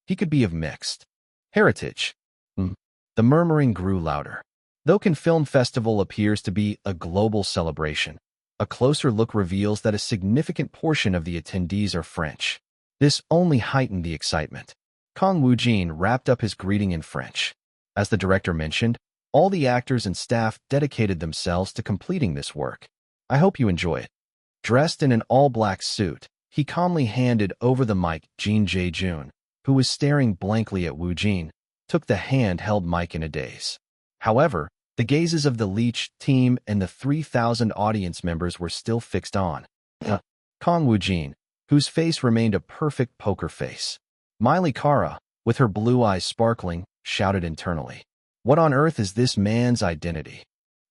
He could be of mixed heritage. The murmuring grew louder. Though Cannes Film Festival appears to be a global celebration, a closer look reveals that a significant portion of the attendees are French. This only heightened the excitement. Kang Woojin wrapped up his greeting in French. As the director mentioned, all the actors and staff dedicated themselves to completing this work. I hope you enjoy it. Dressed in an all-black suit, he calmly handed over the mic. Jin Jae-jun, who was staring blankly at Woojin, took the handheld mic in a daze. However, the gazes of the Leech team and the 3,000 audience members were still fixed on Kang Woojin, whose face remained a perfect poker face. Miley Kara, with her blue eyes sparkling, shouted internally, "What on earth is this man's identity?"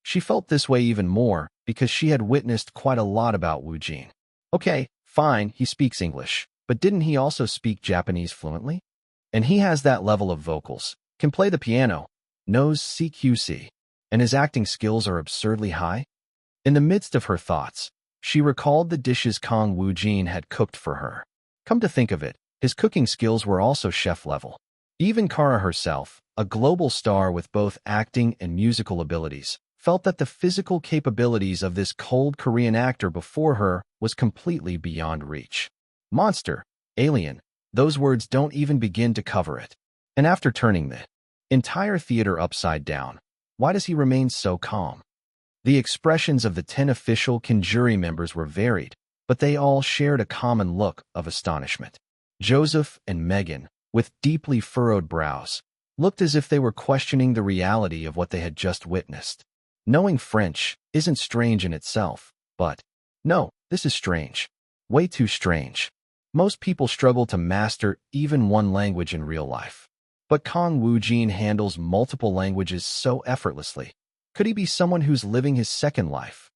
She felt this way even more because she had witnessed quite a lot about Woojin. Okay, fine, he speaks English, but didn't he also speak Japanese fluently? And he has that level of vocals, can play the piano, knows CQC, and his acting skills are absurdly high? In the midst of her thoughts, she recalled the dishes Kang Woojin had cooked for her. Come to think of it, his cooking skills were also chef level. Even Kara herself, a global star with both acting and musical abilities, felt that the physical capabilities of this cold Korean actor before her was completely beyond reach. Monster, alien, those words don't even begin to cover it. And after turning the entire theater upside down, why does he remain so calm? The expressions of the 10 official Cannes jury members were varied, but they all shared a common look of astonishment. Joseph and Megan, with deeply furrowed brows, looked as if they were questioning the reality of what they had just witnessed. Knowing French isn't strange in itself, but no, this is strange. Way too strange. Most people struggle to master even one language in real life. But Kang Woojin handles multiple languages so effortlessly. Could he be someone who's living his second life?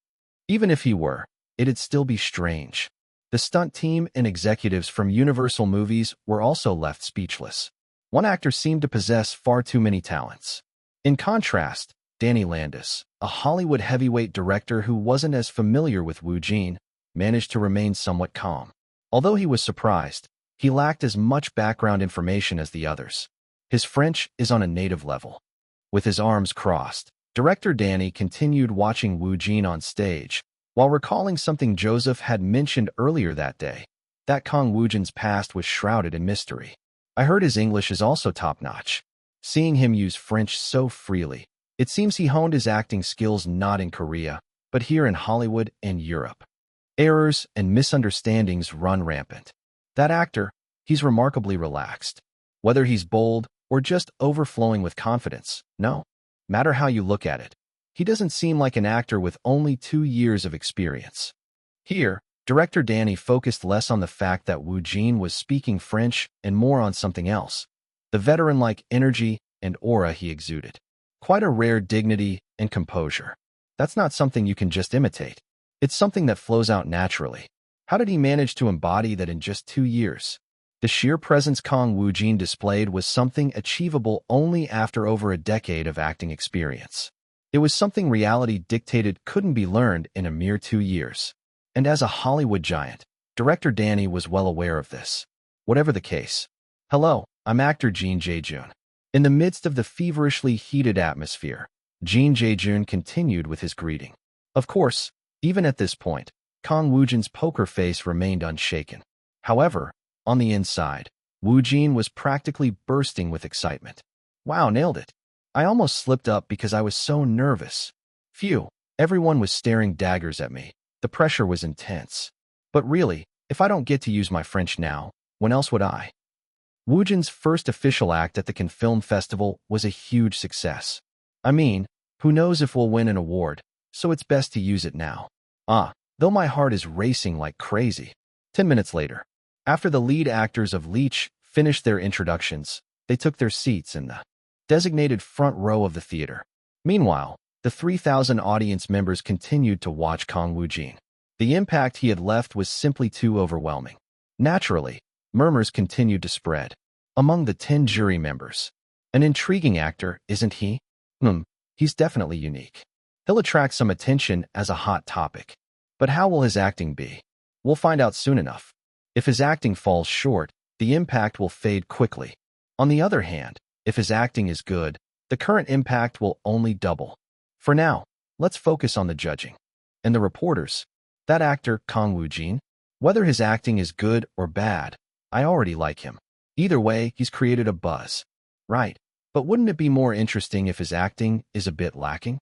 Even if he were, it'd still be strange. The stunt team and executives from Universal Movies were also left speechless. One actor seemed to possess far too many talents. In contrast, Danny Landis, a Hollywood heavyweight director who wasn't as familiar with Woojin, managed to remain somewhat calm. Although he was surprised, he lacked as much background information as the others. His French is on a native level. With his arms crossed, director Danny continued watching Woojin on stage, while recalling something Joseph had mentioned earlier that day, that Kang Woojin's past was shrouded in mystery. I heard his English is also top-notch. Seeing him use French so freely, it seems he honed his acting skills not in Korea, but here in Hollywood and Europe. Errors and misunderstandings run rampant. That actor, he's remarkably relaxed. Whether he's bold or just overflowing with confidence, no matter how you look at it, he doesn't seem like an actor with only 2 years of experience. Here, director Danny focused less on the fact that Woojin was speaking French and more on something else, the veteran-like energy and aura he exuded. Quite a rare dignity and composure. That's not something you can just imitate. It's something that flows out naturally. How did he manage to embody that in just 2 years? The sheer presence Kang Woojin displayed was something achievable only after over a decade of acting experience. It was something reality dictated couldn't be learned in a mere 2 years. And as a Hollywood giant, director Danny was well aware of this. Whatever the case. Hello, I'm actor Jin Jae-joon. In the midst of the feverishly heated atmosphere, Jin Jae-joon continued with his greeting. Of course, even at this point, Kang Woojin's poker face remained unshaken. However, on the inside, Woojin was practically bursting with excitement. Wow, nailed it. I almost slipped up because I was so nervous. Phew, everyone was staring daggers at me. The pressure was intense. But really, if I don't get to use my French now, when else would I? Woojin's first official act at the Cannes Film Festival was a huge success. I mean, who knows if we'll win an award, so it's best to use it now. Though my heart is racing like crazy. 10 minutes later, after the lead actors of Leech finished their introductions, they took their seats in the designated front row of the theater. Meanwhile, the 3,000 audience members continued to watch Kang Woojin. The impact he had left was simply too overwhelming. Naturally, murmurs continued to spread. Among the 10 jury members, an intriguing actor, isn't he? He's definitely unique. He'll attract some attention as a hot topic. But how will his acting be? We'll find out soon enough. If his acting falls short, the impact will fade quickly. On the other hand, if his acting is good, the current impact will only double. For now, let's focus on the judging. And the reporters. That actor, Kang Woojin, whether his acting is good or bad, I already like him. Either way, he's created a buzz. Right, but wouldn't it be more interesting if his acting is a bit lacking?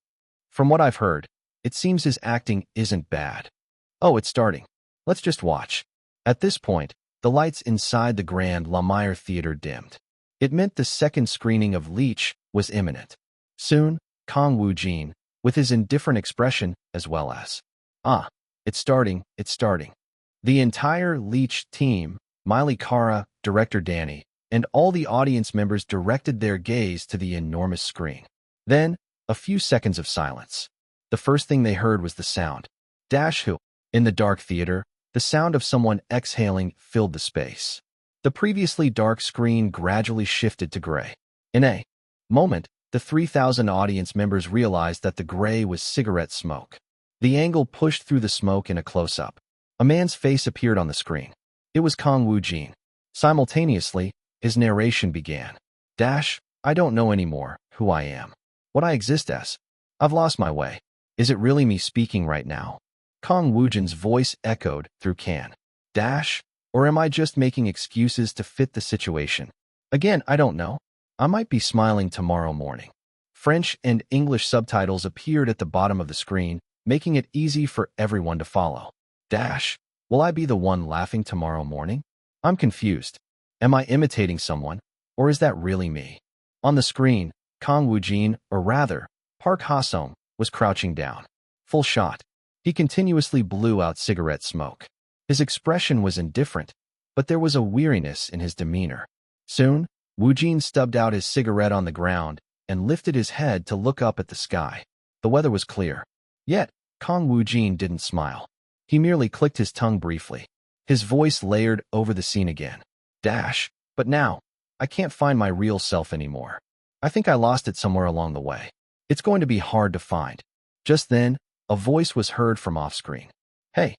From what I've heard, it seems his acting isn't bad. Oh, it's starting. Let's just watch. At this point, the lights inside the Grand Lumiere Theater dimmed. It meant the second screening of Leech was imminent. Soon, Kang Woojin, with his indifferent expression, as well as, it's starting. The entire Leech team, Miley Cara, director Danny, and all the audience members directed their gaze to the enormous screen. Then, a few seconds of silence. The first thing they heard was the sound. Who? In the dark theater, the sound of someone exhaling filled the space. The previously dark screen gradually shifted to gray. In a moment, the 3,000 audience members realized that the gray was cigarette smoke. The angle pushed through the smoke in a close-up. A man's face appeared on the screen. It was Kang Woojin. Simultaneously, his narration began. I don't know anymore who I am. What I exist as. I've lost my way. Is it really me speaking right now? Kang Woojin's voice echoed through Cannes. Or am I just making excuses to fit the situation? Again, I don't know. I might be smiling tomorrow morning. French and English subtitles appeared at the bottom of the screen, making it easy for everyone to follow. Will I be the one laughing tomorrow morning? I'm confused. Am I imitating someone? Or is that really me? On the screen, Kang Woojin, or rather, Park Ha-sung, was crouching down. Full shot. He continuously blew out cigarette smoke. His expression was indifferent, but there was a weariness in his demeanor. Soon, Woojin stubbed out his cigarette on the ground and lifted his head to look up at the sky. The weather was clear. Yet, Kang Woojin didn't smile. He merely clicked his tongue briefly. His voice layered over the scene again. But now, I can't find my real self anymore. I think I lost it somewhere along the way. It's going to be hard to find. Just then, a voice was heard from off-screen. Hey,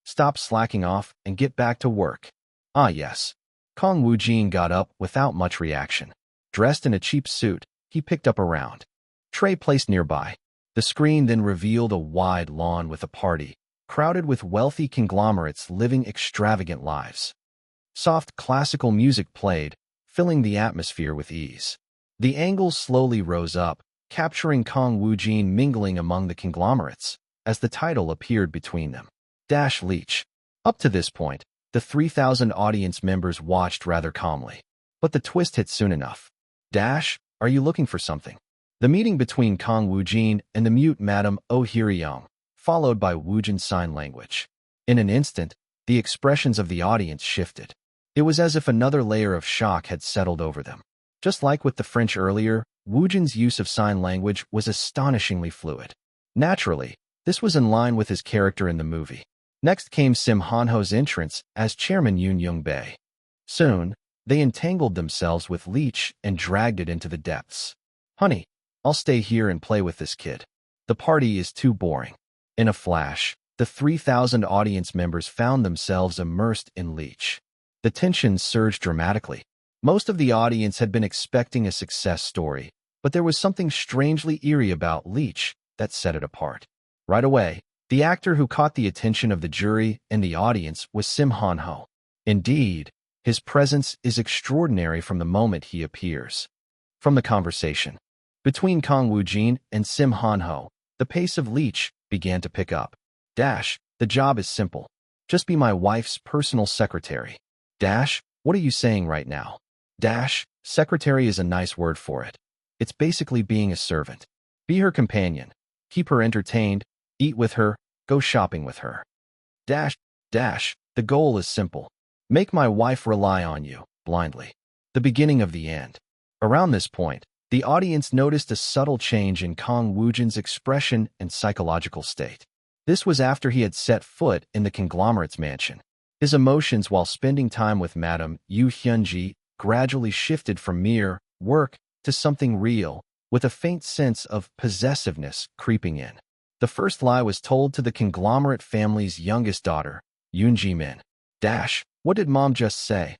stop slacking off and get back to work. Yes. Kang Woojin got up without much reaction. Dressed in a cheap suit, he picked up a round tray placed nearby. The screen then revealed a wide lawn with a party, crowded with wealthy conglomerates living extravagant lives. Soft classical music played, filling the atmosphere with ease. The angle slowly rose up, capturing Kang Woojin mingling among the conglomerates, as the title appeared between them. Leech. Up to this point, the 3,000 audience members watched rather calmly. But the twist hit soon enough. Are you looking for something? The meeting between Kang Woojin and the mute Madame Oh Hyeryong, followed by Woojin's sign language. In an instant, the expressions of the audience shifted. It was as if another layer of shock had settled over them. Just like with the French earlier, Woojin's use of sign language was astonishingly fluid. Naturally, this was in line with his character in the movie. Next came Sim Han-ho's entrance as Chairman Yoon Young-bae. Soon, they entangled themselves with Leech and dragged it into the depths. Honey, I'll stay here and play with this kid. The party is too boring. In a flash, the 3,000 audience members found themselves immersed in Leech. The tensions surged dramatically. Most of the audience had been expecting a success story, but there was something strangely eerie about Leech that set it apart. Right away, the actor who caught the attention of the jury and the audience was Sim Han-ho. Indeed, his presence is extraordinary from the moment he appears. From the conversation between Kang Woojin and Sim Han-ho, the pace of Leech began to pick up. The job is simple. Just be my wife's personal secretary. What are you saying right now? Secretary is a nice word for it. It's basically being a servant. Be her companion. Keep her entertained. Eat with her. Go shopping with her. The goal is simple. Make my wife rely on you, blindly. The beginning of the end. Around this point, the audience noticed a subtle change in Kang Woojin's expression and psychological state. This was after he had set foot in the conglomerate's mansion. His emotions while spending time with Madame Yoo Hyun-ji gradually shifted from mere work to something real, with a faint sense of possessiveness creeping in. The first lie was told to the conglomerate family's youngest daughter, Yoon Ji-min. What did Mom just say?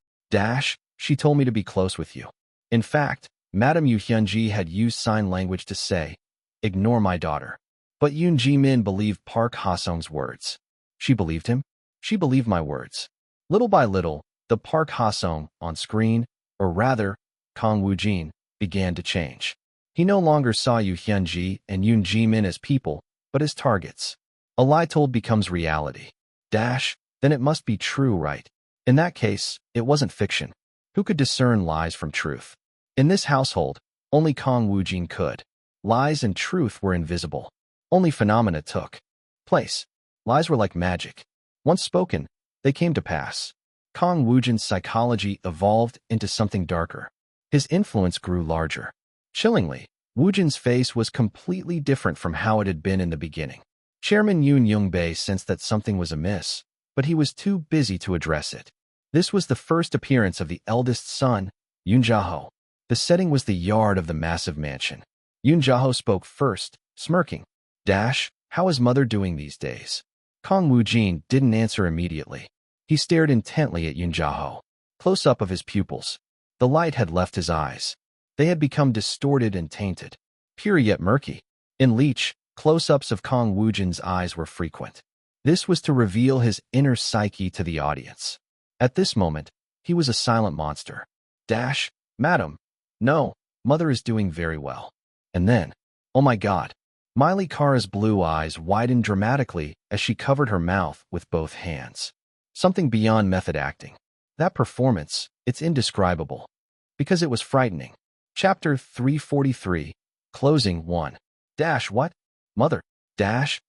She told me to be close with you. In fact, Madame Yoo Hyun-ji had used sign language to say, ignore my daughter. But Yoon Ji-min believed Park Ha-sung's words. She believed him. She believed my words. Little by little, the Park Ha-sung on screen, or rather, Kang Woojin, began to change. He no longer saw Yoo Hyun-ji and Yoon Ji-min as people, but as targets. A lie told becomes reality. Then it must be true, right? In that case, it wasn't fiction. Who could discern lies from truth? In this household, only Kang Woojin could. Lies and truth were invisible. Only phenomena took place. Lies were like magic. Once spoken, they came to pass. Kang Woojin's psychology evolved into something darker. His influence grew larger. Chillingly, Woojin's face was completely different from how it had been in the beginning. Chairman Yoon Young-bae sensed that something was amiss, but he was too busy to address it. This was the first appearance of the eldest son, Yoon Ja-ho. The setting was the yard of the massive mansion. Yoon Ja-ho spoke first, smirking. How is mother doing these days? Kang Woojin didn't answer immediately. He stared intently at Yoon Ja-ho. Close-up of his pupils. The light had left his eyes. They had become distorted and tainted. Pure yet murky. In Leech, close-ups of Kang Woojin's eyes were frequent. This was to reveal his inner psyche to the audience. At this moment, he was a silent monster. Madam. No, mother is doing very well. And then, oh my God. Miley Kara's blue eyes widened dramatically as she covered her mouth with both hands. Something beyond method acting. That performance, it's indescribable. Because it was frightening. Chapter 343, Closing 1. What? Mother.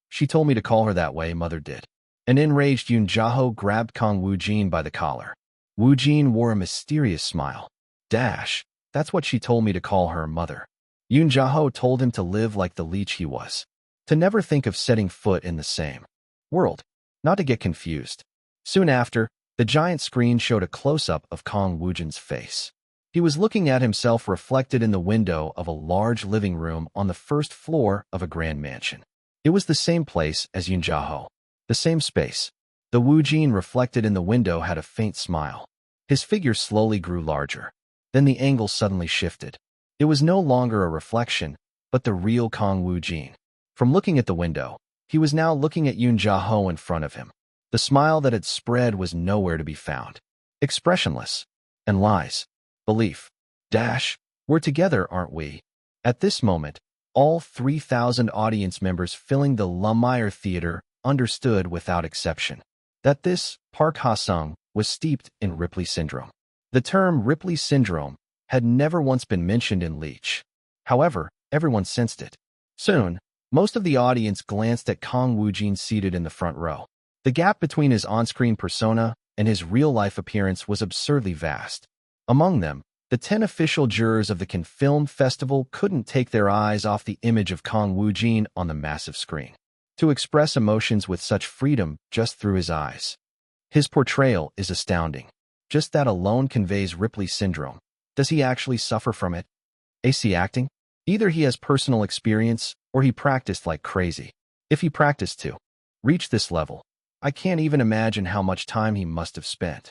She told me to call her that way, mother did. An enraged Yoon Ja-ho grabbed Kang Woojin by the collar. Woojin wore a mysterious smile. That's what she told me to call her, mother. Yoon Ja-ho told him to live like the leech he was. To never think of setting foot in the same world. Not to get confused. Soon after, the giant screen showed a close-up of Kang Woojin's face. He was looking at himself reflected in the window of a large living room on the first floor of a grand mansion. It was the same place as Yoon Ja-ho. The same space. The Woojin reflected in the window had a faint smile. His figure slowly grew larger. Then the angle suddenly shifted. It was no longer a reflection, but the real Kang Woojin. From looking at the window, he was now looking at Yoon Ja-ho in front of him. The smile that had spread was nowhere to be found. Expressionless. And lies. Belief. We're together, aren't we? At this moment, all 3,000 audience members filling the Lumiere Theater understood without exception that this Park Ha-sung was steeped in Ripley syndrome. The term Ripley syndrome had never once been mentioned in Leech. However, everyone sensed it. Soon, most of the audience glanced at Kang Woojin seated in the front row. The gap between his on-screen persona and his real-life appearance was absurdly vast. Among them, the 10 official jurors of the Cannes Film Festival couldn't take their eyes off the image of Kang Woojin on the massive screen. To express emotions with such freedom just through his eyes. His portrayal is astounding. Just that alone conveys Ripley syndrome. Does he actually suffer from it? AC acting? Either he has personal experience or he practiced like crazy. If he practiced to reach this level, I can't even imagine how much time he must have spent.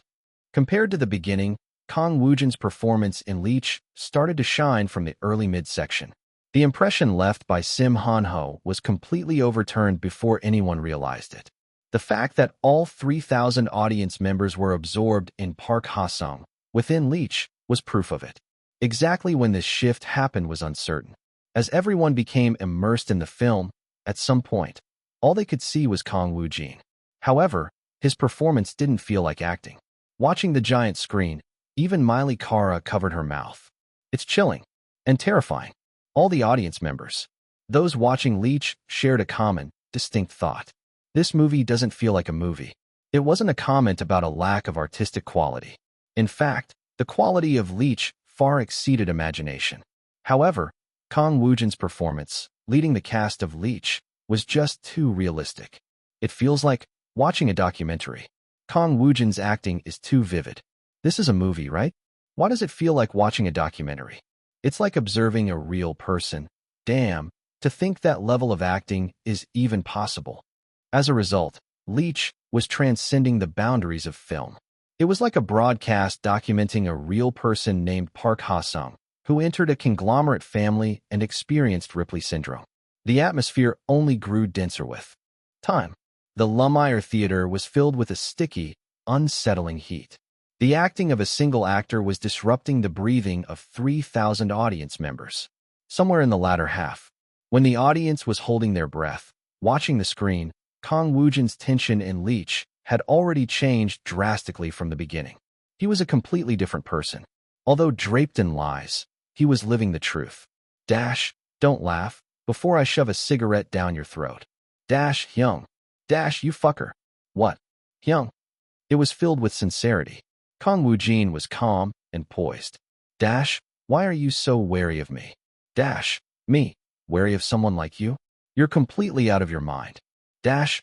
Compared to the beginning, Kang Woojin's performance in Leech started to shine from the early midsection. The impression left by Sim Han-ho was completely overturned before anyone realized it. The fact that all 3,000 audience members were absorbed in Park Ha-sung within Leech was proof of it. Exactly when this shift happened was uncertain. As everyone became immersed in the film, at some point, all they could see was Kang Woojin. However, his performance didn't feel like acting. Watching the giant screen, even Miley Kara covered her mouth. It's chilling and terrifying. All the audience members, those watching Leech, shared a common, distinct thought. This movie doesn't feel like a movie. It wasn't a comment about a lack of artistic quality. In fact, the quality of Leech far exceeded imagination. However, Kang Woojin's performance, leading the cast of Leech, was just too realistic. It feels like watching a documentary. Kang Woojin's acting is too vivid. This is a movie, right? Why does it feel like watching a documentary? It's like observing a real person. Damn, to think that level of acting is even possible. As a result, Leech was transcending the boundaries of film. It was like a broadcast documenting a real person named Park Ha-sung, who entered a conglomerate family and experienced Ripley syndrome. The atmosphere only grew denser with time. The Lumiere Theater was filled with a sticky, unsettling heat. The acting of a single actor was disrupting the breathing of 3,000 audience members. Somewhere in the latter half, when the audience was holding their breath, watching the screen, Kang Woojin's tension in Leech had already changed drastically from the beginning. He was a completely different person. Although draped in lies, he was living the truth. Dash, don't laugh, before I shove a cigarette down your throat. Dash, Hyung. Dash, you fucker. What? Hyung. It was filled with sincerity. Kang Woojin was calm and poised. Dash, why are you so wary of me? Dash, me, wary of someone like you? You're completely out of your mind. Dash,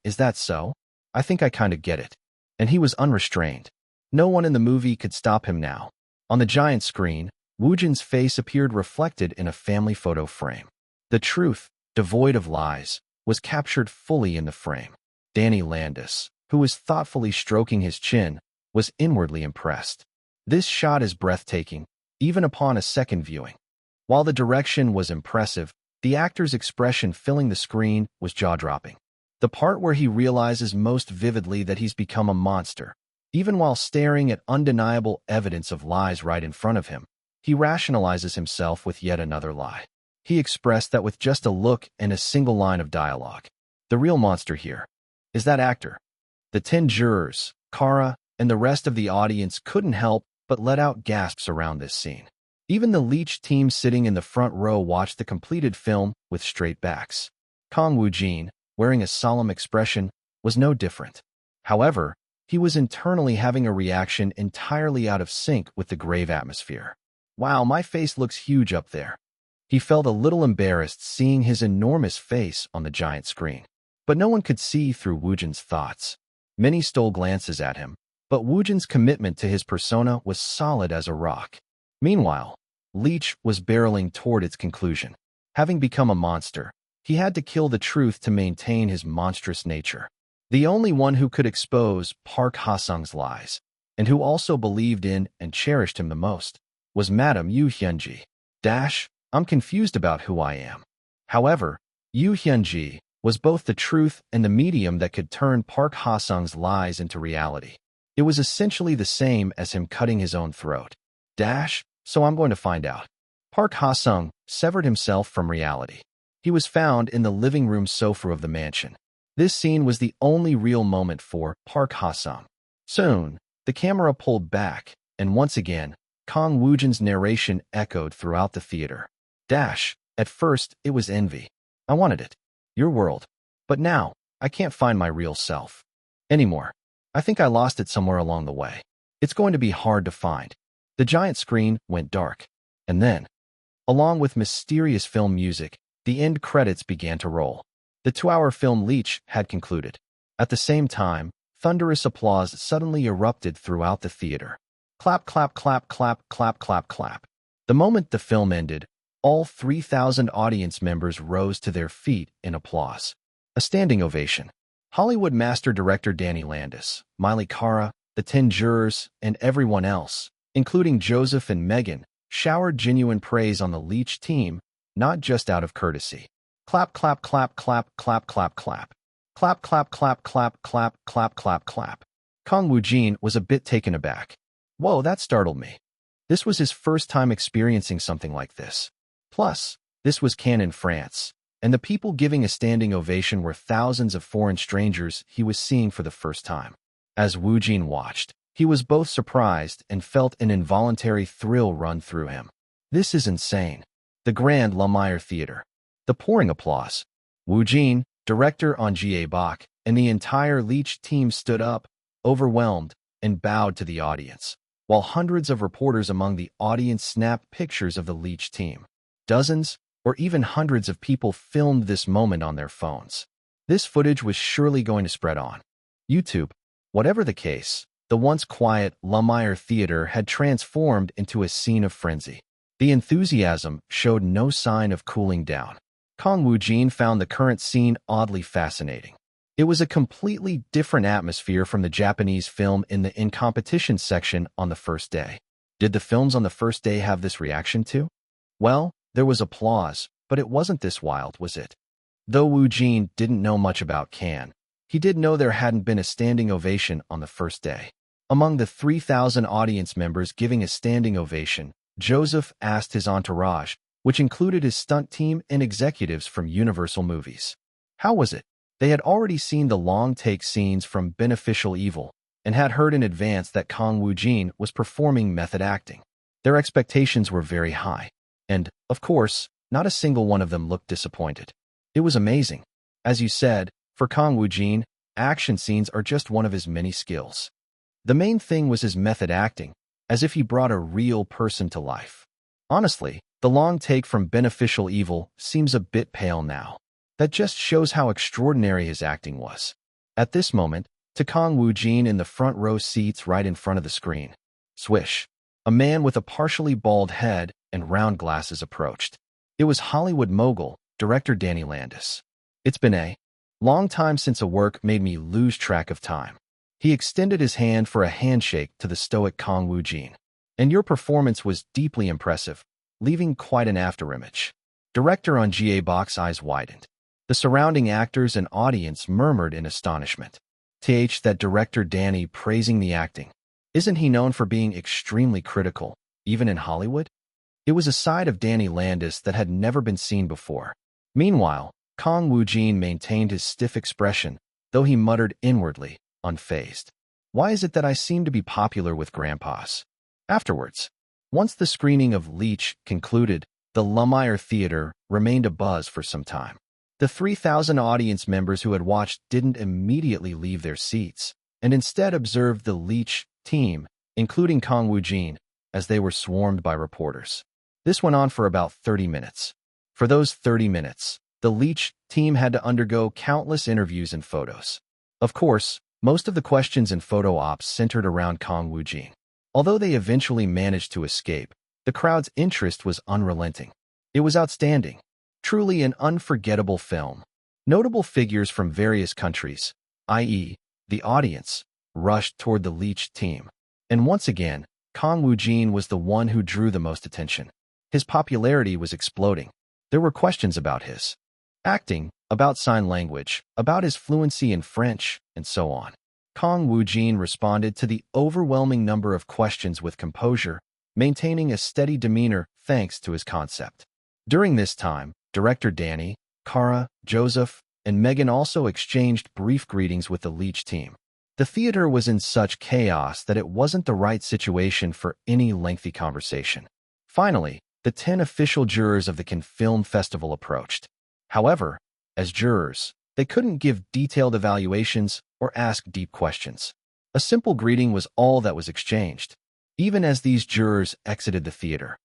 is that so? I think I kinda get it. And he was unrestrained. No one in the movie could stop him now. On the giant screen, Woojin's face appeared reflected in a family photo frame. The truth, devoid of lies, was captured fully in the frame. Danny Landis, who was thoughtfully stroking his chin, was inwardly impressed. This shot is breathtaking, even upon a second viewing. While the direction was impressive, the actor's expression filling the screen was jaw-dropping. The part where he realizes most vividly that he's become a monster. Even while staring at undeniable evidence of lies right in front of him, he rationalizes himself with yet another lie. He expressed that with just a look and a single line of dialogue. The real monster here is that actor. The 10 jurors, Kara, and the rest of the audience couldn't help but let out gasps around this scene. Even the Leech team sitting in the front row watched the completed film with straight backs. Kang Woojin, wearing a solemn expression, was no different. However, he was internally having a reaction entirely out of sync with the grave atmosphere. Wow, my face looks huge up there. He felt a little embarrassed seeing his enormous face on the giant screen. But no one could see through Woojin's thoughts. Many stole glances at him, but Woojin's commitment to his persona was solid as a rock. Meanwhile, Leech was barreling toward its conclusion. Having become a monster, he had to kill the truth to maintain his monstrous nature. The only one who could expose Park Ha-sung's lies, and who also believed in and cherished him the most, was Madame Yoo Hyun-ji. I'm confused about who I am. However, Yoo Hyun-ji was both the truth and the medium that could turn Park Ha-sung's lies into reality. It was essentially the same as him cutting his own throat. So I'm going to find out. Park Ha-sung severed himself from reality. He was found in the living room sofa of the mansion. This scene was the only real moment for Park Ha-sung. Soon, the camera pulled back, and once again, Kang Woojin's narration echoed throughout the theater. At first, it was envy. I wanted it. Your world. But now, I can't find my real self anymore. I think I lost it somewhere along the way. It's going to be hard to find. The giant screen went dark. And then, along with mysterious film music, the end credits began to roll. The 2-hour film Leech had concluded. At the same time, thunderous applause suddenly erupted throughout the theater. Clap, clap, clap, clap, clap, clap, clap. The moment the film ended, all 3,000 audience members rose to their feet in applause. A standing ovation. Hollywood master director Danny Landis, Miley Cara, the 10 jurors, and everyone else, including Joseph and Megan, showered genuine praise on the Leech team, not just out of courtesy. Clap, clap, clap, clap, clap, clap, clap. Clap, clap, clap, clap, clap, clap, clap, clap. Kang Woojin was a bit taken aback. Whoa, that startled me. This was his first time experiencing something like this. Plus, this was Cannes in France, and the people giving a standing ovation were thousands of foreign strangers he was seeing for the first time. As Woojin watched, he was both surprised and felt an involuntary thrill run through him. This is insane. The Grand Lumiere Theater. The pouring applause. Woojin, director on Ga Bok, and the entire Leech team stood up, overwhelmed, and bowed to the audience, while hundreds of reporters among the audience snapped pictures of the Leech team. Dozens, or even hundreds of people filmed this moment on their phones. This footage was surely going to spread on YouTube. Whatever the case, the once quiet Lumiere Theater had transformed into a scene of frenzy. The enthusiasm showed no sign of cooling down. Kang Woojin found the current scene oddly fascinating. It was a completely different atmosphere from the Japanese film in competition section on the first day. Did the films on the first day have this reaction too? Well, there was applause, but it wasn't this wild, was it? Though Woojin didn't know much about Cannes, he did know there hadn't been a standing ovation on the first day. Among the 3,000 audience members giving a standing ovation, Joseph asked his entourage, which included his stunt team and executives from Universal Movies. How was it? They had already seen the long-take scenes from Beneficial Evil and had heard in advance that Kang Woojin was performing method acting. Their expectations were very high, and, of course, not a single one of them looked disappointed. It was amazing. As you said, for Kang Woojin, action scenes are just one of his many skills. The main thing was his method acting, as if he brought a real person to life. Honestly, the long take from Beneficial Evil seems a bit pale now. That just shows how extraordinary his acting was. At this moment, to Kang Woojin in the front row seats right in front of the screen. Swish. A man with a partially bald head and round glasses approached. It was Hollywood mogul, director Danny Landis. It's been a long time since a work made me lose track of time. He extended his hand for a handshake to the stoic Kang Woojin. And your performance was deeply impressive, leaving quite an afterimage. Director on Ga Bok's eyes widened. The surrounding actors and audience murmured in astonishment. That director Danny praising the acting. Isn't he known for being extremely critical, even in Hollywood? It was a side of Danny Landis that had never been seen before. Meanwhile, Kang Woojin maintained his stiff expression, though he muttered inwardly, unfazed. Why is it that I seem to be popular with grandpas? Afterwards, once the screening of Leech concluded, the Lumiere Theater remained abuzz for some time. The 3,000 audience members who had watched didn't immediately leave their seats, and instead observed the Leech team, including Kang Woojin, as they were swarmed by reporters. This went on for about 30 minutes. For those 30 minutes, the Leech team had to undergo countless interviews and photos. Of course, most of the questions and photo ops centered around Kang Woojin. Although they eventually managed to escape, the crowd's interest was unrelenting. It was outstanding. Truly an unforgettable film. Notable figures from various countries, i.e., the audience, rushed toward the Leech team. And once again, Kang Woojin was the one who drew the most attention. His popularity was exploding. There were questions about his acting, about sign language, about his fluency in French, and so on. Kang Woojin responded to the overwhelming number of questions with composure, maintaining a steady demeanor thanks to his concept. During this time, director Danny, Cara, Joseph, and Megan also exchanged brief greetings with the Leech team. The theater was in such chaos that it wasn't the right situation for any lengthy conversation. Finally, the 10 official jurors of the Cannes Film Festival approached. However, as jurors, they couldn't give detailed evaluations or ask deep questions. A simple greeting was all that was exchanged. Even as these jurors exited the theater,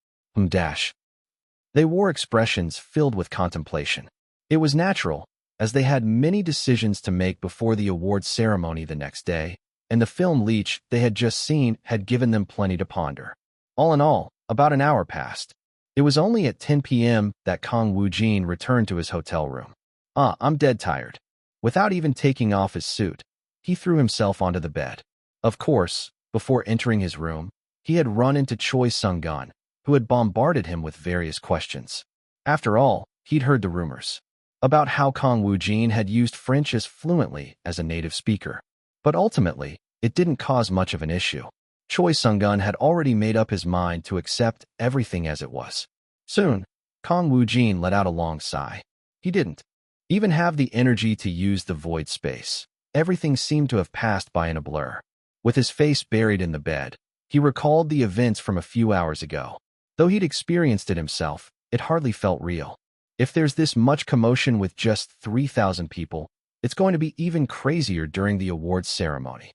they wore expressions filled with contemplation. It was natural, as they had many decisions to make before the awards ceremony the next day, and the film Leech they had just seen had given them plenty to ponder. All in all, about an hour passed. It was only at 10 p.m. that Kang Woojin returned to his hotel room. I'm dead tired. Without even taking off his suit, he threw himself onto the bed. Of course, before entering his room, he had run into Choi Sung-gun, who had bombarded him with various questions. After all, he'd heard the rumors about how Kang Woojin had used French as fluently as a native speaker. But ultimately, it didn't cause much of an issue. Choi Sung-gun had already made up his mind to accept everything as it was. Soon, Kang Woojin let out a long sigh. He didn't even have the energy to use the void space. Everything seemed to have passed by in a blur. With his face buried in the bed, he recalled the events from a few hours ago. Though he'd experienced it himself, it hardly felt real. If there's this much commotion with just 3,000 people, it's going to be even crazier during the awards ceremony.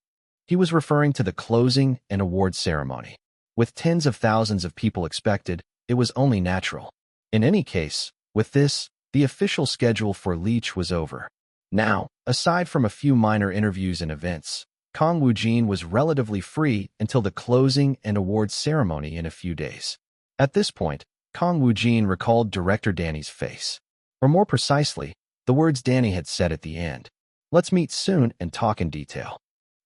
He was referring to the closing and awards ceremony. With tens of thousands of people expected, it was only natural. In any case, with this, the official schedule for Leech was over. Now, aside from a few minor interviews and events, Kang Woojin was relatively free until the closing and awards ceremony in a few days. At this point, Kang Woojin recalled director Danny's face. Or more precisely, the words Danny had said at the end. "Let's meet soon and talk in detail."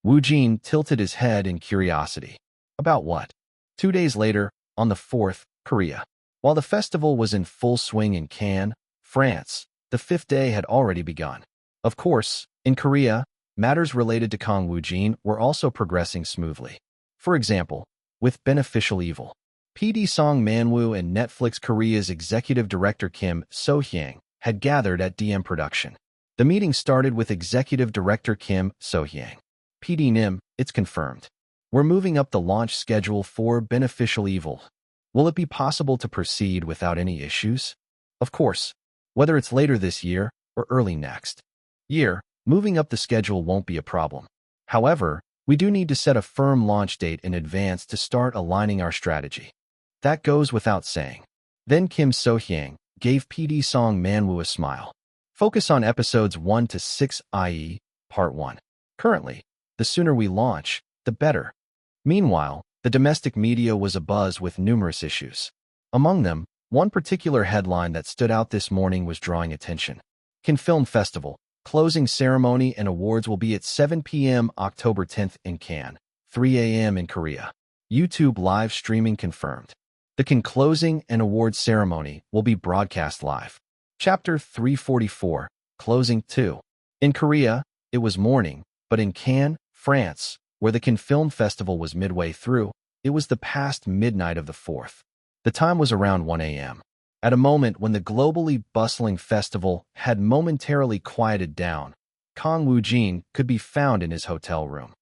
Woojin tilted his head in curiosity. About what? 2 days later, on the 4th, Korea. While the festival was in full swing in Cannes, France, the 5th day had already begun. Of course, in Korea, matters related to Kang Woojin were also progressing smoothly. For example, with Beneficial Evil, PD Song Man-woo and Netflix Korea's executive director Kim So-hyang had gathered at DM Production. The meeting started with executive director Kim So-hyang. PD Nim, it's confirmed. We're moving up the launch schedule for Beneficial Evil. Will it be possible to proceed without any issues? Of course, whether it's later this year or early next year, moving up the schedule won't be a problem. However, we do need to set a firm launch date in advance to start aligning our strategy. That goes without saying. Then Kim So-hyang gave PD Song Man-woo a smile. Focus on episodes 1 to 6, i.e., Part 1. Currently, the sooner we launch, the better. Meanwhile, the domestic media was abuzz with numerous issues. Among them, one particular headline that stood out this morning was drawing attention. Cannes Film Festival, closing ceremony and awards will be at 7 p.m. October 10th in Cannes, 3 a.m. in Korea. YouTube live streaming confirmed. The Cannes closing and awards ceremony will be broadcast live. Chapter 344, Closing 2. In Korea, it was morning, but in Cannes, France, where the Cannes Film Festival was midway through, it was the past midnight of the 4th. The time was around 1 a.m. At a moment when the globally bustling festival had momentarily quieted down, Kang Woojin could be found in his hotel room.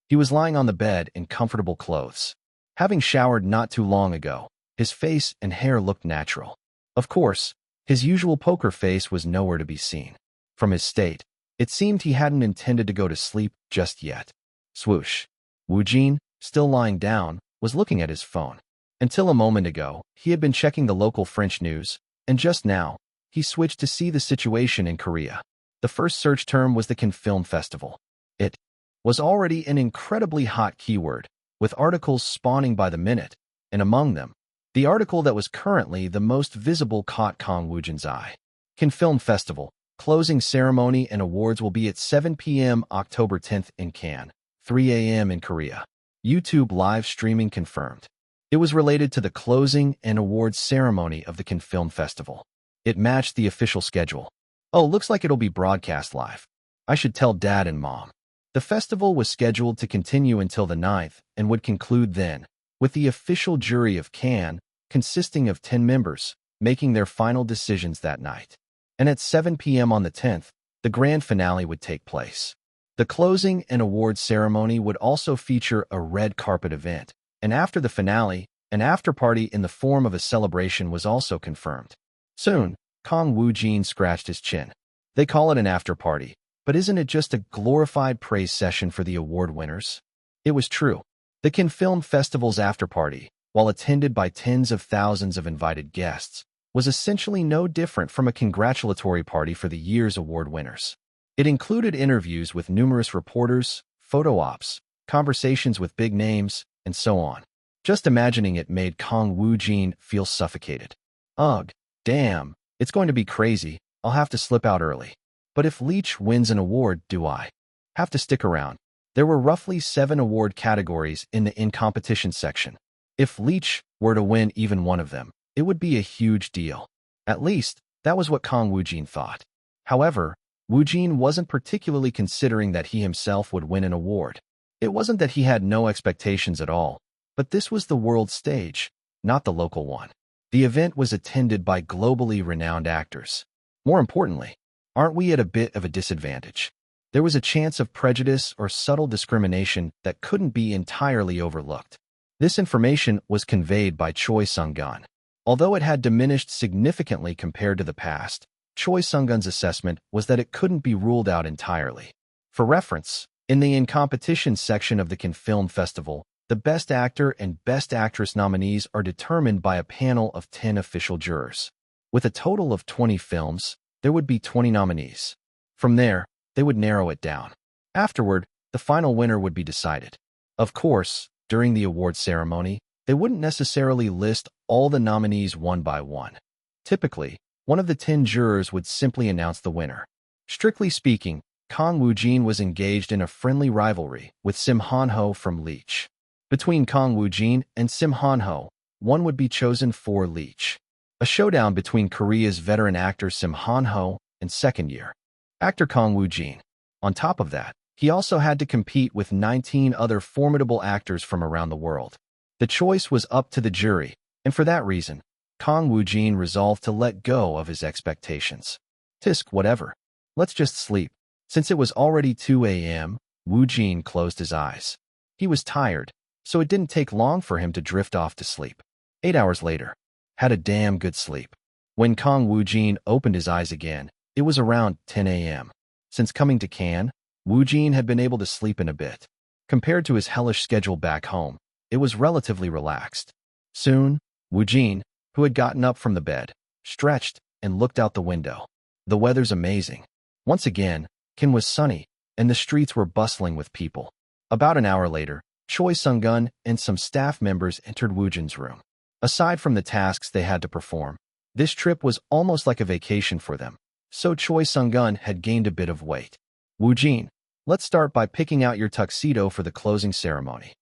He was lying on the bed in comfortable clothes. Having showered not too long ago, his face and hair looked natural. Of course, his usual poker face was nowhere to be seen. From his state, it seemed he hadn't intended to go to sleep just yet. Swoosh. Woojin, still lying down, was looking at his phone. Until a moment ago, he had been checking the local French news, and just now, he switched to see the situation in Korea. The first search term was the Cannes Film Festival. It was already an incredibly hot keyword, with articles spawning by the minute, and among them, the article that was currently the most visible caught Kang Woojin's eye. Cannes Film Festival, closing ceremony and awards will be at 7 p.m. October 10th in Cannes, 3 a.m. in Korea. YouTube live streaming confirmed. It was related to the closing and awards ceremony of the Cannes Film Festival. It matched the official schedule. Oh, looks like it'll be broadcast live. I should tell Dad and Mom. The festival was scheduled to continue until the 9th and would conclude then, with the official jury of Cannes, consisting of 10 members, making their final decisions that night. and at 7 p.m. on the 10th, the grand finale would take place. The closing and award ceremony would also feature a red carpet event, and after the finale, an after-party in the form of a celebration was also confirmed. Soon, Kang Woojin scratched his chin. They call it an after-party, but isn't it just a glorified praise session for the award winners? It was true. The Cannes Film Festival's after-party, while attended by tens of thousands of invited guests, was essentially no different from a congratulatory party for the year's award winners. It included interviews with numerous reporters, photo ops, conversations with big names, and so on. Just imagining it made Kang Woojin feel suffocated. Ugh, damn, it's going to be crazy. I'll have to slip out early. But if Leech wins an award, do I have to stick around? There were roughly 7 award categories in the in-competition section. If Leech were to win even one of them, it would be a huge deal. At least, that was what Kang Woojin thought. However, Woojin wasn't particularly considering that he himself would win an award. It wasn't that he had no expectations at all, but this was the world stage, not the local one. The event was attended by globally renowned actors. More importantly, aren't we at a bit of a disadvantage? There was a chance of prejudice or subtle discrimination that couldn't be entirely overlooked. This information was conveyed by Choi Sung-gun. Although it had diminished significantly compared to the past, Choi Sung-gun's assessment was that it couldn't be ruled out entirely. For reference, in the in-competition section of the Cannes Film Festival, the Best Actor and Best Actress nominees are determined by a panel of 10 official jurors. With a total of 20 films, there would be 20 nominees. From there, they would narrow it down. Afterward, the final winner would be decided. Of course, during the award ceremony, they wouldn't necessarily list all the nominees one by one. Typically, one of the 10 jurors would simply announce the winner. Strictly speaking, Kang Woojin was engaged in a friendly rivalry with Sim Han-ho from Leech. Between Kang Woojin and Sim Han-ho, one would be chosen for Leech. A showdown between Korea's veteran actor Sim Han-ho and second-year actor Kang Woojin. On top of that, he also had to compete with 19 other formidable actors from around the world. The choice was up to the jury, and for that reason, Kang Woojin resolved to let go of his expectations. Tisk, whatever. Let's just sleep. Since it was already 2 a.m., Woojin closed his eyes. He was tired, so it didn't take long for him to drift off to sleep. 8 hours later, had a damn good sleep. When Kang Woojin opened his eyes again, it was around 10 a.m. Since coming to Cannes, Woojin had been able to sleep in a bit. Compared to his hellish schedule back home, it was relatively relaxed. Soon, Woojin, who had gotten up from the bed, stretched and looked out the window. The weather's amazing. Once again, Cannes was sunny, and the streets were bustling with people. About an hour later, Choi Sung-gun and some staff members entered Woojin's room. Aside from the tasks they had to perform, this trip was almost like a vacation for them, so Choi Sung-gun had gained a bit of weight. Woojin, let's start by picking out your tuxedo for the closing ceremony.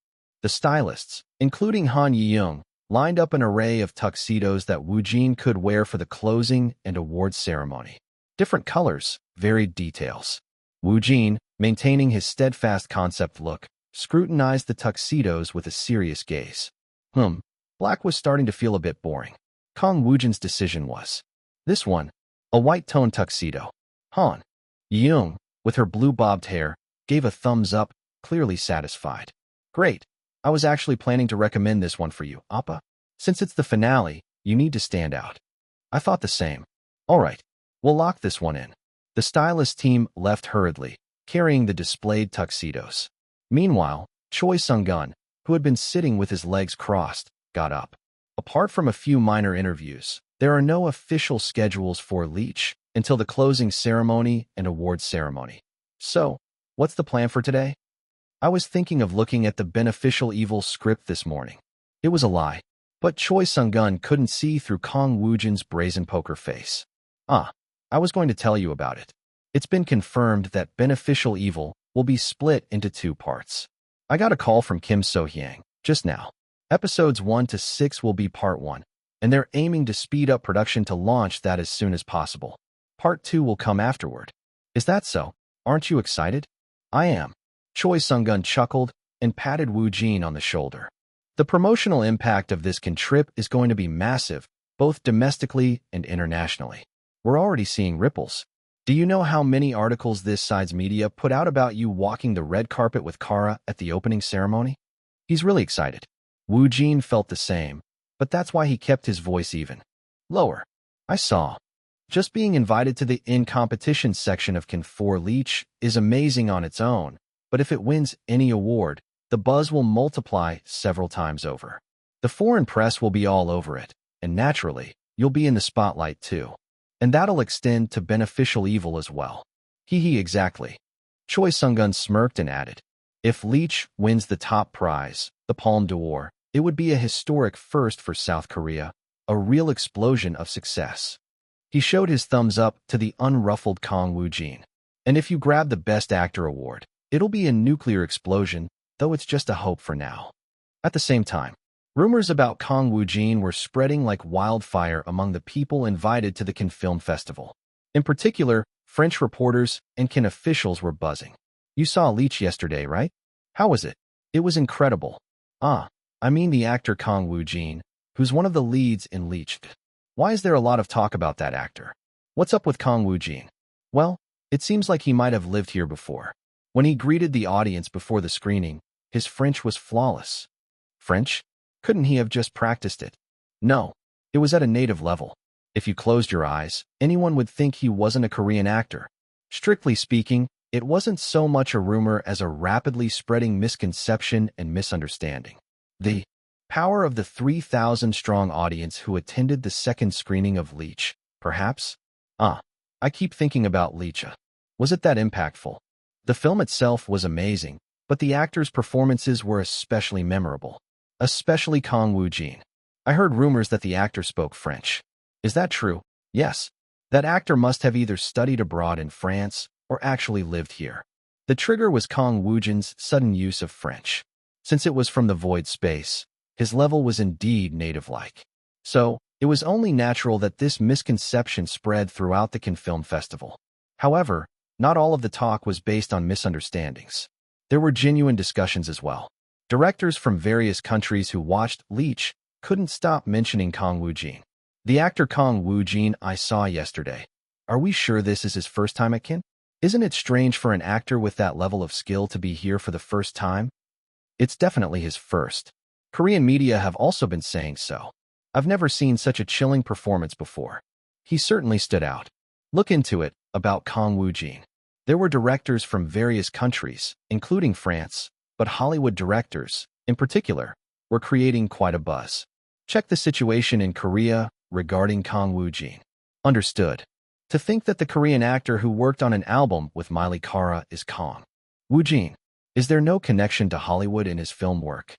The stylists, including Han Yi-young, lined up an array of tuxedos that Woojin could wear for the closing and awards ceremony. Different colors, varied details. Woojin, maintaining his steadfast concept look, scrutinized the tuxedos with a serious gaze. Black was starting to feel a bit boring. Kang Woojin's decision was this one, a white-toned tuxedo. Han Yi-young, with her blue bobbed hair, gave a thumbs up, clearly satisfied. Great. I was actually planning to recommend this one for you, Appa. Since it's the finale, you need to stand out. I thought the same. All right, we'll lock this one in. The stylist team left hurriedly, carrying the displayed tuxedos. Meanwhile, Choi Sung-gun, who had been sitting with his legs crossed, got up. Apart from a few minor interviews, there are no official schedules for Leech until the closing ceremony and awards ceremony. So, what's the plan for today? I was thinking of looking at the Beneficial Evil script this morning. It was a lie, but Choi Sung-gun couldn't see through Kang Woojin's brazen poker face. I was going to tell you about it. It's been confirmed that Beneficial Evil will be split into 2 parts. I got a call from Kim So-hyang just now. Episodes 1 to 6 will be part 1, and they're aiming to speed up production to launch that as soon as possible. Part 2 will come afterward. Is that so? Aren't you excited? I am. Choi Sung-gun chuckled and patted Woojin on the shoulder. The promotional impact of this Cannes trip is going to be massive, both domestically and internationally. We're already seeing ripples. Do you know how many articles this side's media put out about you walking the red carpet with Kara at the opening ceremony? He's really excited. Woojin felt the same, but that's why he kept his voice even lower. I saw. Just being invited to the in-competition section of Can 4 Leech is amazing on its own, but if it wins any award, the buzz will multiply several times over. The foreign press will be all over it, and naturally, you'll be in the spotlight too. And that'll extend to beneficial evil as well. Hee exactly. Choi Sung-gun smirked and added, if Leech wins the top prize, the Palme d'Or, it would be a historic first for South Korea, a real explosion of success. He showed his thumbs up to the unruffled Kang Woojin. And if you grab the Best Actor award, it'll be a nuclear explosion, though it's just a hope for now. At the same time, rumors about Kang Woojin were spreading like wildfire among the people invited to the Cannes Film Festival. In particular, French reporters and Cannes officials were buzzing. You saw Leech yesterday, right? How was it? It was incredible. I mean the actor Kang Woojin, who's one of the leads in Leech. Why is there a lot of talk about that actor? What's up with Kang Woojin? Well, it seems like he might have lived here before. When he greeted the audience before the screening, his French was flawless. French? Couldn't he have just practiced it? No, it was at a native level. If you closed your eyes, anyone would think he wasn't a Korean actor. Strictly speaking, it wasn't so much a rumor as a rapidly spreading misconception and misunderstanding. The power of the 3,000-strong audience who attended the second screening of Leech, perhaps? I keep thinking about Leech. Was it that impactful? The film itself was amazing, but the actors' performances were especially memorable. Especially Kang Woojin. I heard rumors that the actor spoke French. Is that true? Yes. That actor must have either studied abroad in France or actually lived here. The trigger was Kang Woojin's sudden use of French. Since it was from the void space, his level was indeed native-like. So, it was only natural that this misconception spread throughout the Cannes Film Festival. However, not all of the talk was based on misunderstandings. There were genuine discussions as well. Directors from various countries who watched Leech couldn't stop mentioning Kang Woojin. The actor Kang Woojin I saw yesterday. Are we sure this is his first time at Cannes? Isn't it strange for an actor with that level of skill to be here for the first time? It's definitely his first. Korean media have also been saying so. I've never seen such a chilling performance before. He certainly stood out. Look into it, about Kang Woojin. There were directors from various countries, including France, but Hollywood directors, in particular, were creating quite a buzz. Check the situation in Korea regarding Kang Woojin. Understood. To think that the Korean actor who worked on an album with Miley Kara is Kang Woojin. Is there no connection to Hollywood in his film work?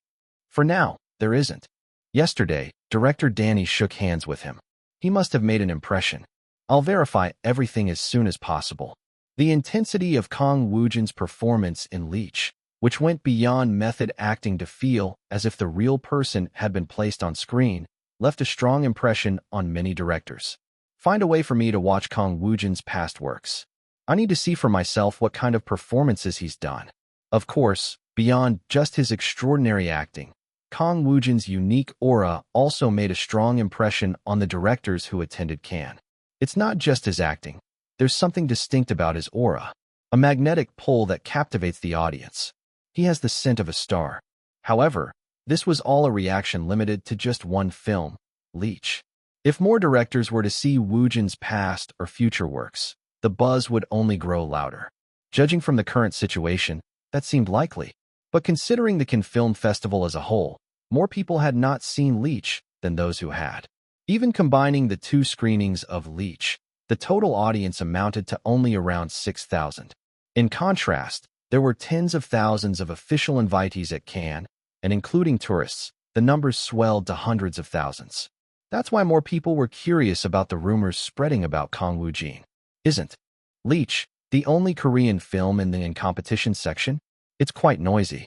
For now, there isn't. Yesterday, director Danny shook hands with him. He must have made an impression. I'll verify everything as soon as possible. The intensity of Kang Woojin's performance in Leech, which went beyond method acting to feel as if the real person had been placed on screen, left a strong impression on many directors. Find a way for me to watch Kang Woojin's past works. I need to see for myself what kind of performances he's done. Of course, beyond just his extraordinary acting, Kang Woojin's unique aura also made a strong impression on the directors who attended Cannes. It's not just his acting. There's something distinct about his aura, a magnetic pull that captivates the audience. He has the scent of a star. However, this was all a reaction limited to just one film, Leech. If more directors were to see Woojin's past or future works, the buzz would only grow louder. Judging from the current situation, that seemed likely. But considering the Cannes Film Festival as a whole, more people had not seen Leech than those who had. Even combining the two screenings of Leech, the total audience amounted to only around 6,000. In contrast, there were tens of thousands of official invitees at Cannes, and including tourists, the numbers swelled to hundreds of thousands. That's why more people were curious about the rumors spreading about Kang Woojin. Isn't Leech the only Korean film in the in-competition section? It's quite noisy.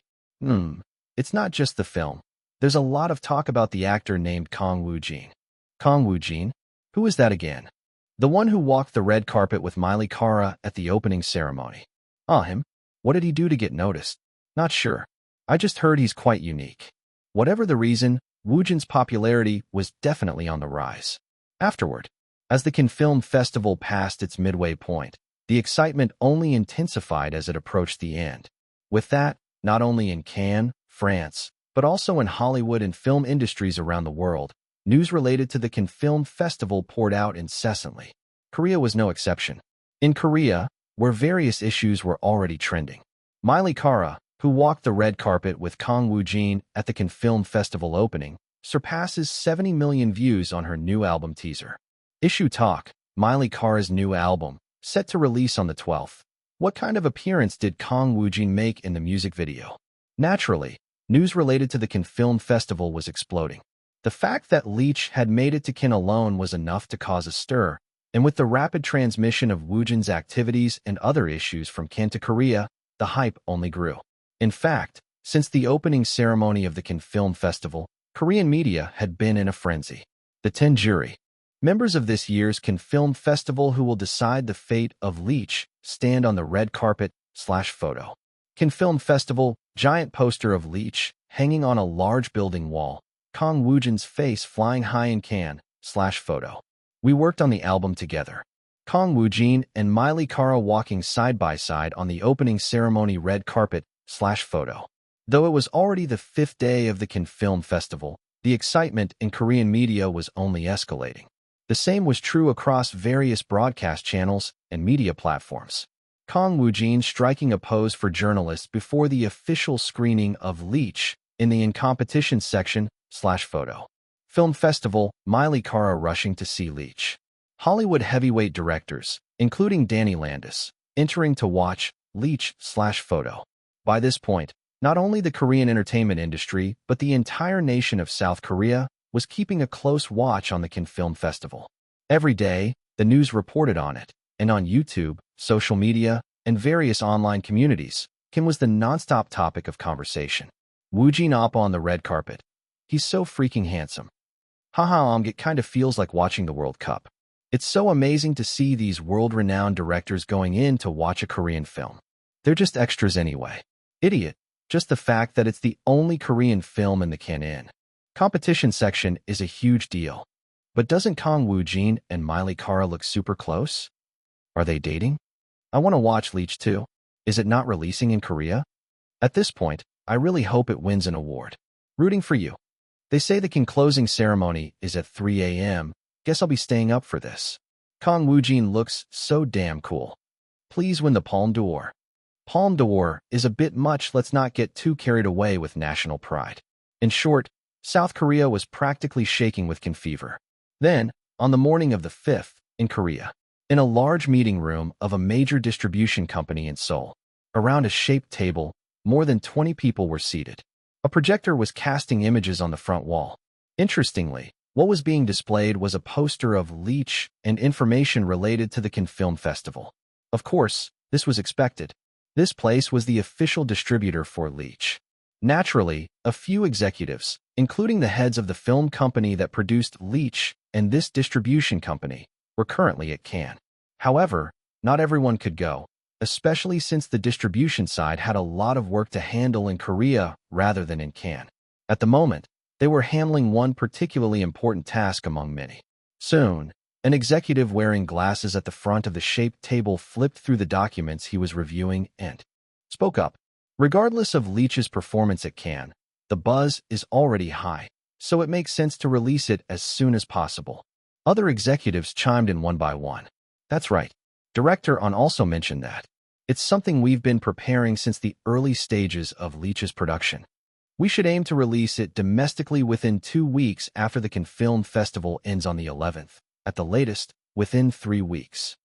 It's not just the film. There's a lot of talk about the actor named Kang Woojin. Kang Woojin? Who is that again? The one who walked the red carpet with Miley Kara at the opening ceremony. Him? What did he do to get noticed? Not sure. I just heard he's quite unique. Whatever the reason, Woojin's popularity was definitely on the rise. Afterward, As the Cannes Film Festival passed its midway point, the excitement only intensified as it approached the end. With that, not only in Cannes, France, but also in Hollywood and film industries around the world, news related to the Cannes Film Festival poured out incessantly. Korea was no exception. In Korea, where various issues were already trending, Miley Kara, who walked the red carpet with Kang Woojin at the Cannes Film Festival opening, surpasses 70 million views on her new album teaser. Issue Talk, Miley Kara's new album, set to release on the 12th. What kind of appearance did Kang Woojin make in the music video? Naturally, news related to the Cannes Film Festival was exploding. The fact that Leech had made it to Cannes alone was enough to cause a stir, and with the rapid transmission of Woojin's activities and other issues from Cannes to Korea, the hype only grew. In fact, since the opening ceremony of the Cannes Film Festival, Korean media had been in a frenzy. The 10 jury members of this year's Cannes Film Festival who will decide the fate of Leech stand on the red carpet/photo. Cannes Film Festival, giant poster of Leech hanging on a large building wall, Kang Woojin's face flying high in Cannes/photo. We worked on the album together. Kang Woojin and Miley Kara walking side by side on the opening ceremony red carpet/photo. Though it was already the 5th day of the Cannes Film Festival, the excitement in Korean media was only escalating. The same was true across various broadcast channels and media platforms. Kang Woojin striking a pose for journalists before the official screening of Leech in the In Competition section/photo. Film Festival, Miley Kara rushing to see Leech. Hollywood heavyweight directors, including Danny Landis, entering to watch Leech/photo. By this point, not only the Korean entertainment industry, but the entire nation of South Korea was keeping a close watch on the Cannes Film Festival. Every day, the news reported on it, and on YouTube, social media, and various online communities, Kim was the nonstop topic of conversation. Woojin up on the red carpet. He's so freaking handsome. Haha, it kind of feels like watching the World Cup. It's so amazing to see these world-renowned directors going in to watch a Korean film. They're just extras anyway. Idiot. Just the fact that it's the only Korean film in the Cannes competition section is a huge deal. But doesn't Kang Woojin and Miley Kara look super close? Are they dating? I want to watch Leech too. Is it not releasing in Korea? At this point, I really hope it wins an award. Rooting for you. They say the Cannes closing ceremony is at 3 a.m. Guess I'll be staying up for this. Kang Woojin looks so damn cool. Please win the Palme d'Or. Palme d'Or is a bit much, let's not get too carried away with national pride. In short, South Korea was practically shaking with Cannes fever. Then, on the morning of the 5th, in Korea, in a large meeting room of a major distribution company in Seoul, around a shaped table, more than 20 people were seated. A projector was casting images on the front wall. Interestingly, what was being displayed was a poster of Leech and information related to the Cannes Film Festival. Of course, this was expected. This place was the official distributor for Leech. Naturally, a few executives, including the heads of the film company that produced Leech and this distribution company, were currently at Cannes. However, not everyone could go, especially since the distribution side had a lot of work to handle in Korea rather than in Cannes. At the moment, they were handling one particularly important task among many. Soon, an executive wearing glasses at the front of the shaped table flipped through the documents he was reviewing and spoke up. Regardless of Leech's performance at Cannes, the buzz is already high, so it makes sense to release it as soon as possible. Other executives chimed in one by one. That's right. Director On also mentioned that. It's something we've been preparing since the early stages of Leech's production. We should aim to release it domestically within 2 weeks after the Cannes Film Festival ends on the 11th. At the latest, within 3 weeks.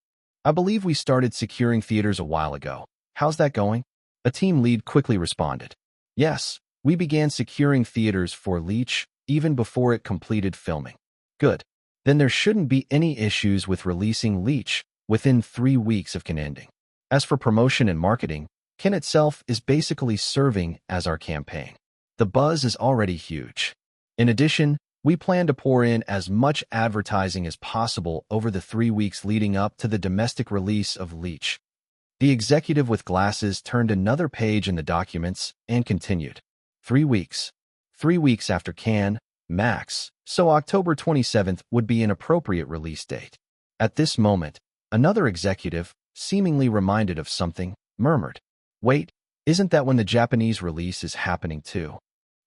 I believe we started securing theaters a while ago. How's that going? A team lead quickly responded. Yes, we began securing theaters for Leech even before it completed filming. Good. Then there shouldn't be any issues with releasing Leech within 3 weeks of Cannes ending. As for promotion and marketing, Cannes itself is basically serving as our campaign. The buzz is already huge. In addition, we plan to pour in as much advertising as possible over the 3 weeks leading up to the domestic release of Leech. The executive with glasses turned another page in the documents and continued. 3 weeks. 3 weeks after Cannes, max, so October 27th would be an appropriate release date. At this moment, another executive, seemingly reminded of something, murmured, "Wait, isn't that when the Japanese release is happening too?"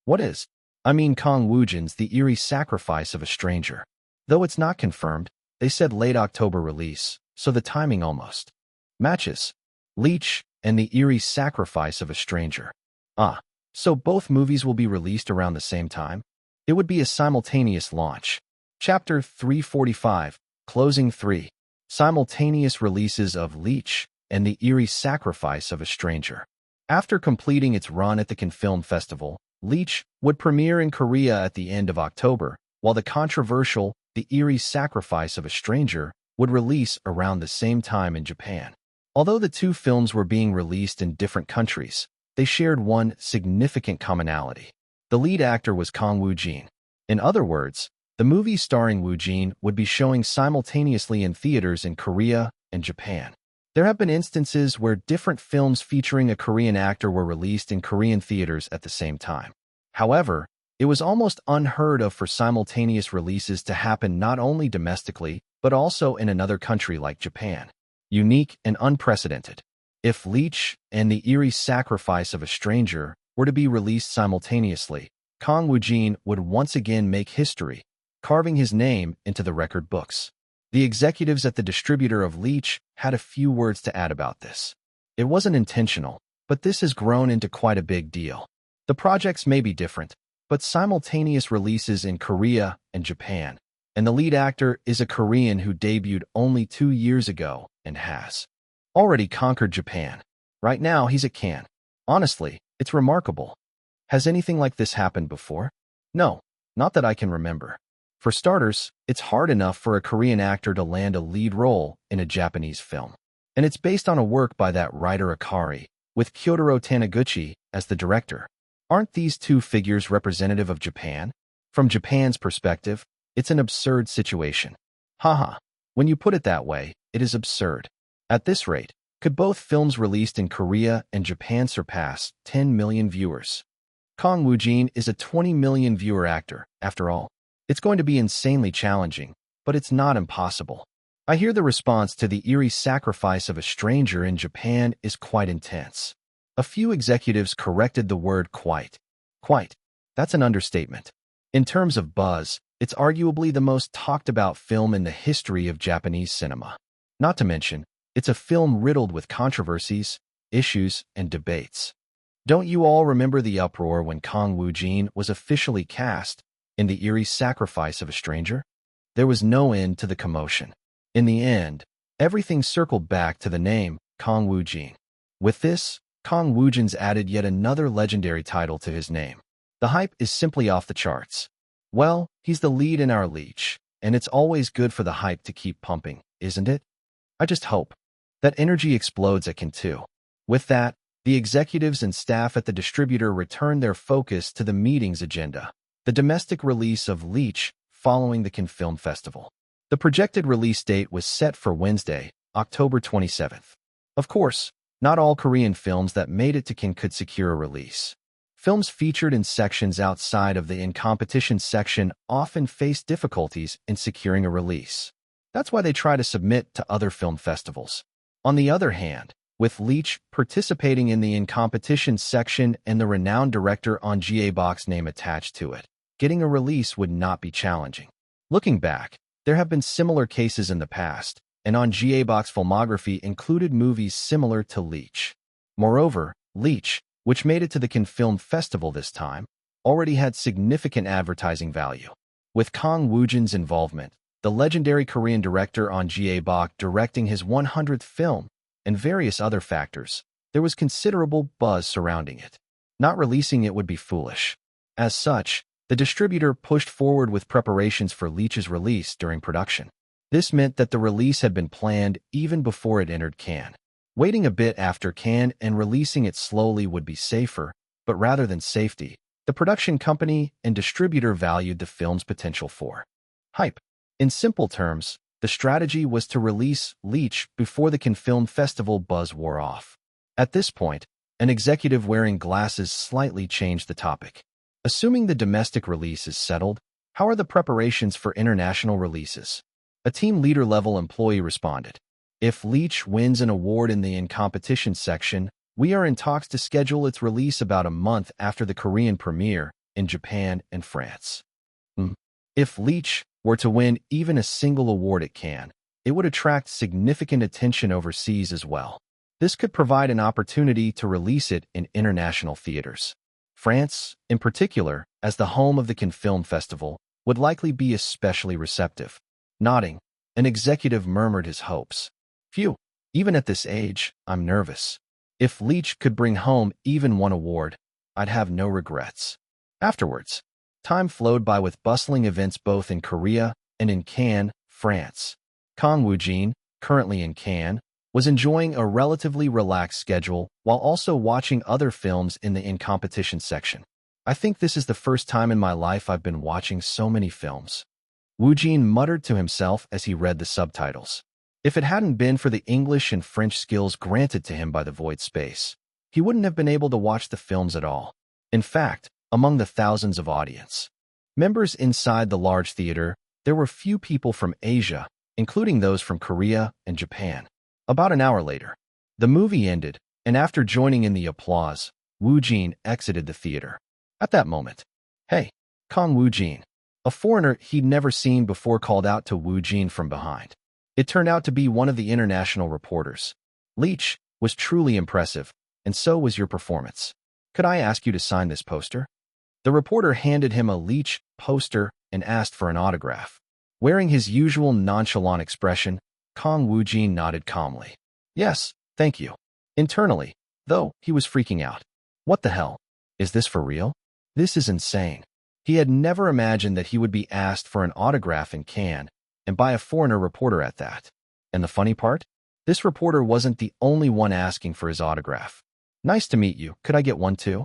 "What is?" "I mean Kang Woojin's The Eerie Sacrifice of a Stranger. Though it's not confirmed, they said late October release, so the timing almost matches. Leech and The Eerie Sacrifice of a Stranger. Ah, so both movies will be released around the same time? It would be a simultaneous launch." Chapter 345, Closing 3. Simultaneous releases of Leech and The Eerie Sacrifice of a Stranger. After completing its run at the Cannes Film Festival, Leech would premiere in Korea at the end of October, while the controversial The Eerie Sacrifice of a Stranger would release around the same time in Japan. Although the two films were being released in different countries, they shared one significant commonality. The lead actor was Kang Woojin. In other words, the movies starring Woojin would be showing simultaneously in theaters in Korea and Japan. There have been instances where different films featuring a Korean actor were released in Korean theaters at the same time. However, it was almost unheard of for simultaneous releases to happen not only domestically, but also in another country like Japan. Unique and unprecedented. If Leech and The Eerie Sacrifice of a Stranger were to be released simultaneously, Kang Woojin would once again make history, carving his name into the record books. The executives at the distributor of Leech had a few words to add about this. "It wasn't intentional, but this has grown into quite a big deal. The projects may be different, but simultaneous releases in Korea and Japan, and the lead actor is a Korean who debuted only 2 years ago and has already conquered Japan. Right now, he's at Cannes. Honestly, it's remarkable. Has anything like this happened before? No, not that I can remember. For starters, it's hard enough for a Korean actor to land a lead role in a Japanese film. And it's based on a work by that writer Akari, with Kyotaro Taniguchi as the director. Aren't these two figures representative of Japan? From Japan's perspective, it's an absurd situation. Haha, when you put it that way, it is absurd. At this rate, could both films released in Korea and Japan surpass 10 million viewers? Kang Woojin is a 20 million viewer actor, after all. It's going to be insanely challenging, but it's not impossible. I hear the response to The Eerie Sacrifice of a Stranger in Japan is quite intense. A few executives corrected the word quite. Quite. That's an understatement. In terms of buzz, it's arguably the most talked about film in the history of Japanese cinema. Not to mention, it's a film riddled with controversies, issues, and debates. Don't you all remember the uproar when Kang Woojin was officially cast in The Eerie Sacrifice of a Stranger? There was no end to the commotion. In the end, everything circled back to the name Kang Woojin. With this, Kang Woojin's added yet another legendary title to his name. The hype is simply off the charts. Well, he's the lead in our Leech, and it's always good for the hype to keep pumping, isn't it? I just hope that energy explodes at Cannes too. With that, the executives and staff at the distributor returned their focus to the meeting's agenda, the domestic release of Leech following the Cannes Film Festival. The projected release date was set for Wednesday, October 27th. Of course, not all Korean films that made it to Cannes could secure a release. Films featured in sections outside of the in-competition section often face difficulties in securing a release. That's why they try to submit to other film festivals. On the other hand, with Leech participating in the in-competition section and the renowned director on GA-Bok's name attached to it, getting a release would not be challenging. Looking back, there have been similar cases in the past, and on GA-Bok's filmography included movies similar to Leech. Moreover, Leech, which made it to the Cannes Film Festival this time, already had significant advertising value. With Kang Woojin's involvement, the legendary Korean director on GA-Bok directing his 100th film, and various other factors, there was considerable buzz surrounding it. Not releasing it would be foolish. As such, the distributor pushed forward with preparations for Leech's release during production. This meant that the release had been planned even before it entered Cannes. Waiting a bit after Cannes and releasing it slowly would be safer, but rather than safety, the production company and distributor valued the film's potential for hype. In simple terms, the strategy was to release Leech before the Cannes Film Festival buzz wore off. At this point, an executive wearing glasses slightly changed the topic. Assuming the domestic release is settled, how are the preparations for international releases? A team leader-level employee responded. If Leech wins an award in the in-competition section, we are in talks to schedule its release about a month after the Korean premiere in Japan and France. If Leech were to win even a single award at Cannes, it would attract significant attention overseas as well. This could provide an opportunity to release it in international theaters. France, in particular, as the home of the Cannes Film Festival, would likely be especially receptive. Nodding, an executive murmured his hopes. Phew, even at this age, I'm nervous. If Leech could bring home even one award, I'd have no regrets. Afterwards, time flowed by with bustling events both in Korea and in Cannes, France. Kang Woojin, currently in Cannes, was enjoying a relatively relaxed schedule while also watching other films in the in-competition section. I think this is the first time in my life I've been watching so many films. Woojin muttered to himself as he read the subtitles. If it hadn't been for the English and French skills granted to him by the void space, he wouldn't have been able to watch the films at all. In fact, among the thousands of audience members inside the large theater, there were few people from Asia, including those from Korea and Japan. About an hour later, the movie ended, and after joining in the applause, Woojin exited the theater. At that moment, "Hey, Kang Woojin," a foreigner he'd never seen before called out to Woojin from behind. It turned out to be one of the international reporters. "Leech was truly impressive, and so was your performance. Could I ask you to sign this poster?" The reporter handed him a Leech poster and asked for an autograph. Wearing his usual nonchalant expression, Kang Woojin nodded calmly. "Yes, thank you." Internally, though, he was freaking out. What the hell? Is this for real? This is insane. He had never imagined that he would be asked for an autograph in Cannes, and by a foreigner reporter at that. And the funny part? This reporter wasn't the only one asking for his autograph. "Nice to meet you. Could I get one too?"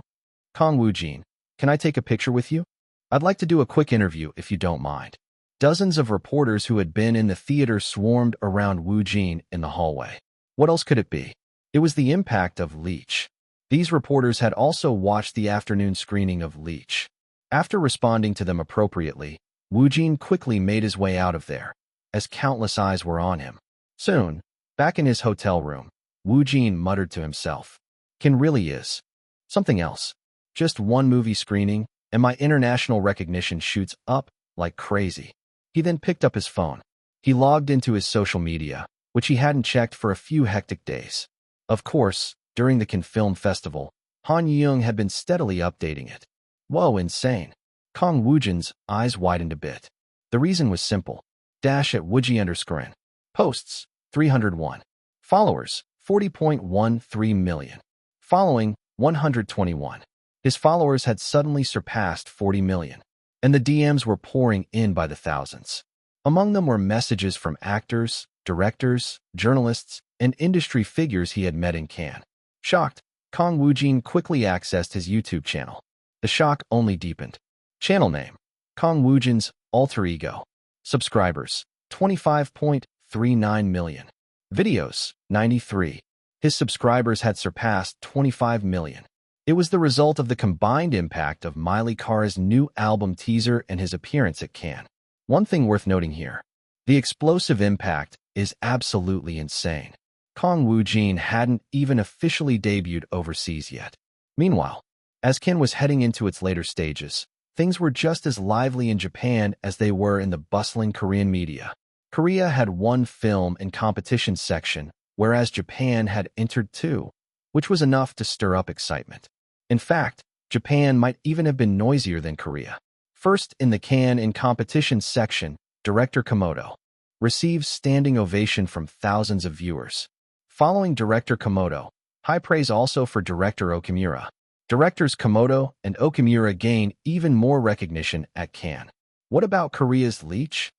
"Kang Woojin, can I take a picture with you? I'd like to do a quick interview if you don't mind." Dozens of reporters who had been in the theater swarmed around Woojin in the hallway. What else could it be? It was the impact of Leech. These reporters had also watched the afternoon screening of Leech. After responding to them appropriately, Woojin quickly made his way out of there, as countless eyes were on him. Soon, back in his hotel room, Woojin muttered to himself, "Cannes really is something else. Just one movie screening, and my international recognition shoots up like crazy." He then picked up his phone. He logged into his social media, which he hadn't checked for a few hectic days. Of course, during the Cannes Film Festival, Han Yeung had been steadily updating it. Whoa, insane. Kang Woojin's eyes widened a bit. The reason was simple. @Wooji_. Posts, 301. Followers, 40.13 million. Following, 121. His followers had suddenly surpassed 40 million, and the DMs were pouring in by the thousands. Among them were messages from actors, directors, journalists, and industry figures he had met in Cannes. Shocked, Kang Woojin quickly accessed his YouTube channel. The shock only deepened. Channel name: Kang Woojin's alter ego. Subscribers: 25.39 million. Videos: 93. His subscribers had surpassed 25 million. It was the result of the combined impact of Miley Cyrus's new album teaser and his appearance at Cannes. One thing worth noting here: the explosive impact is absolutely insane. Kang Woojin hadn't even officially debuted overseas yet. Meanwhile, as Cannes was heading into its later stages, things were just as lively in Japan as they were in the bustling Korean media. Korea had one film and competition section, whereas Japan had entered two, which was enough to stir up excitement. In fact, Japan might even have been noisier than Korea. First, in the Cannes in competition section, director Komodo receives standing ovation from thousands of viewers. Following director Komodo, high praise also for director Okamura. Directors Komodo and Okamura gain even more recognition at Cannes. What about Korea's Leech?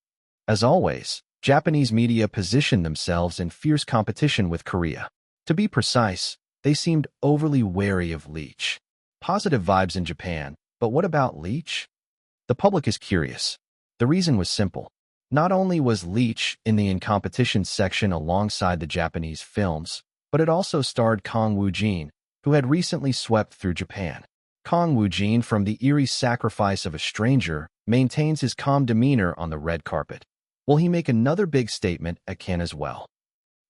As always, Japanese media positioned themselves in fierce competition with Korea. To be precise, they seemed overly wary of Leech. Positive vibes in Japan, but what about Leech? The public is curious. The reason was simple. Not only was Leech in the in-competition section alongside the Japanese films, but it also starred Kang Woojin, who had recently swept through Japan. Kang Woojin, from The Eerie Sacrifice of a Stranger, maintains his calm demeanor on the red carpet. Will he make another big statement at Cannes as well?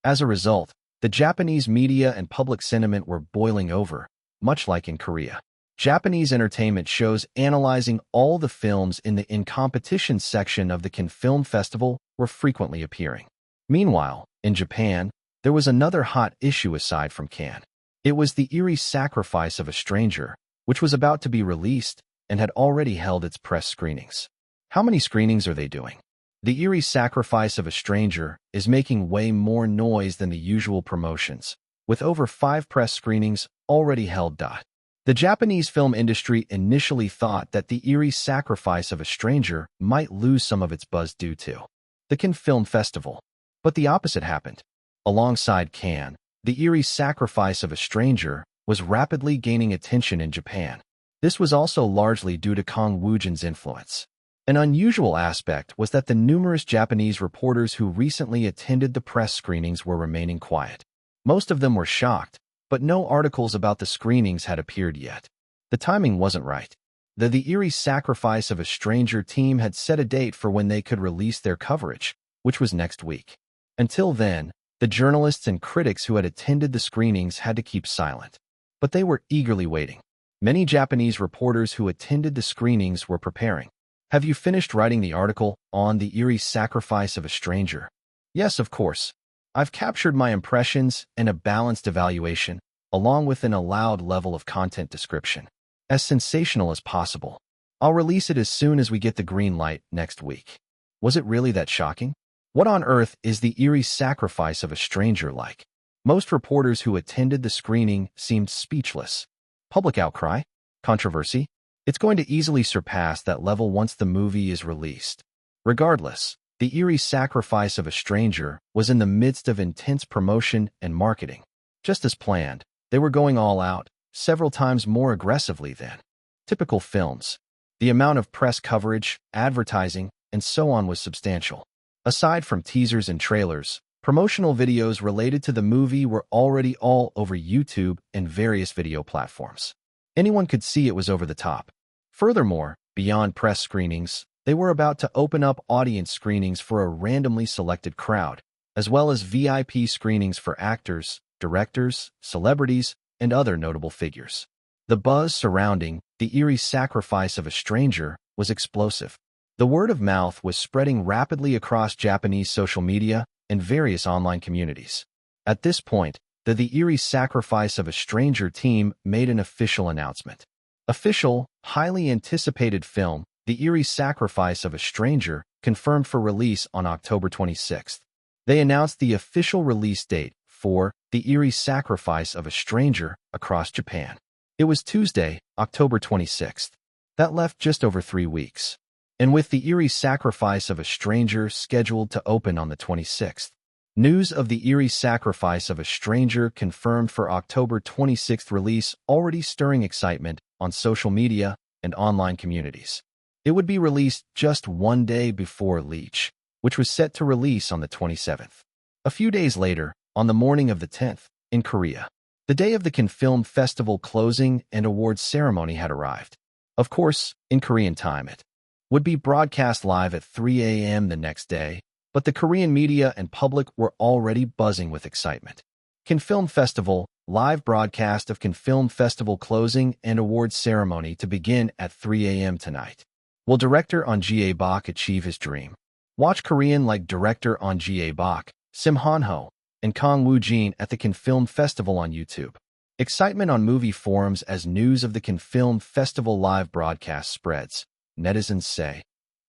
As a result, the Japanese media and public sentiment were boiling over, much like in Korea. Japanese entertainment shows analyzing all the films in the in-competition section of the Cannes Film Festival were frequently appearing. Meanwhile, in Japan, there was another hot issue aside from Cannes. It was the eerie sacrifice of a stranger, which was about to be released and had already held its press screenings. How many screenings are they doing? The eerie sacrifice of a stranger is making way more noise than the usual promotions, with over 5 press screenings already held. The Japanese film industry initially thought that the eerie sacrifice of a stranger might lose some of its buzz due to the Cannes Film Festival. But the opposite happened. Alongside Cannes, the eerie sacrifice of a stranger was rapidly gaining attention in Japan. This was also largely due to Kang Woojin's influence. An unusual aspect was that the numerous Japanese reporters who recently attended the press screenings were remaining quiet. Most of them were shocked, but no articles about the screenings had appeared yet. The timing wasn't right. The eerie sacrifice of a stranger team had set a date for when they could release their coverage, which was next week. Until then, the journalists and critics who had attended the screenings had to keep silent. But they were eagerly waiting. Many Japanese reporters who attended the screenings were preparing. Have you finished writing the article on the eerie sacrifice of a stranger? Yes, of course. I've captured my impressions in a balanced evaluation, along with an allowed level of content description. As sensational as possible. I'll release it as soon as we get the green light next week. Was it really that shocking? What on earth is the eerie sacrifice of a stranger like? Most reporters who attended the screening seemed speechless. Public outcry? Controversy? It's going to easily surpass that level once the movie is released. Regardless, the eerie sacrifice of a stranger was in the midst of intense promotion and marketing. Just as planned, they were going all out, several times more aggressively than typical films. The amount of press coverage, advertising, and so on was substantial. Aside from teasers and trailers, promotional videos related to the movie were already all over YouTube and various video platforms. Anyone could see it was over the top. Furthermore, beyond press screenings, they were about to open up audience screenings for a randomly selected crowd, as well as VIP screenings for actors, directors, celebrities, and other notable figures. The buzz surrounding the eerie sacrifice of a stranger was explosive. The word of mouth was spreading rapidly across Japanese social media and various online communities. At this point, the eerie sacrifice of a stranger team made an official announcement. Official, highly anticipated film, The Eerie Sacrifice of a Stranger, confirmed for release on October 26th. They announced the official release date for The Eerie Sacrifice of a Stranger across Japan. It was Tuesday, October 26th. That left just over 3 weeks. And with The Eerie Sacrifice of a Stranger scheduled to open on the 26th, news of The Eerie Sacrifice of a Stranger confirmed for October 26th release already stirring excitement on social media and online communities. It would be released just 1 day before Leech, which was set to release on the 27th. A few days later, on the morning of the 10th, in Korea, the day of the Cannes Film Festival closing and awards ceremony had arrived. Of course, in Korean time it would be broadcast live at 3 a.m. the next day, but the Korean media and public were already buzzing with excitement. Cannes Film Festival, live broadcast of Cannes Film Festival closing and awards ceremony to begin at 3 a.m. tonight. Will director On Jae-bak achieve his dream? Watch Korean like director On Jae-bak, Sim Han-ho, and Kang Woojin at the Cannes Film Festival on YouTube. Excitement on movie forums as news of the Cannes Film Festival live broadcast spreads. Netizens say,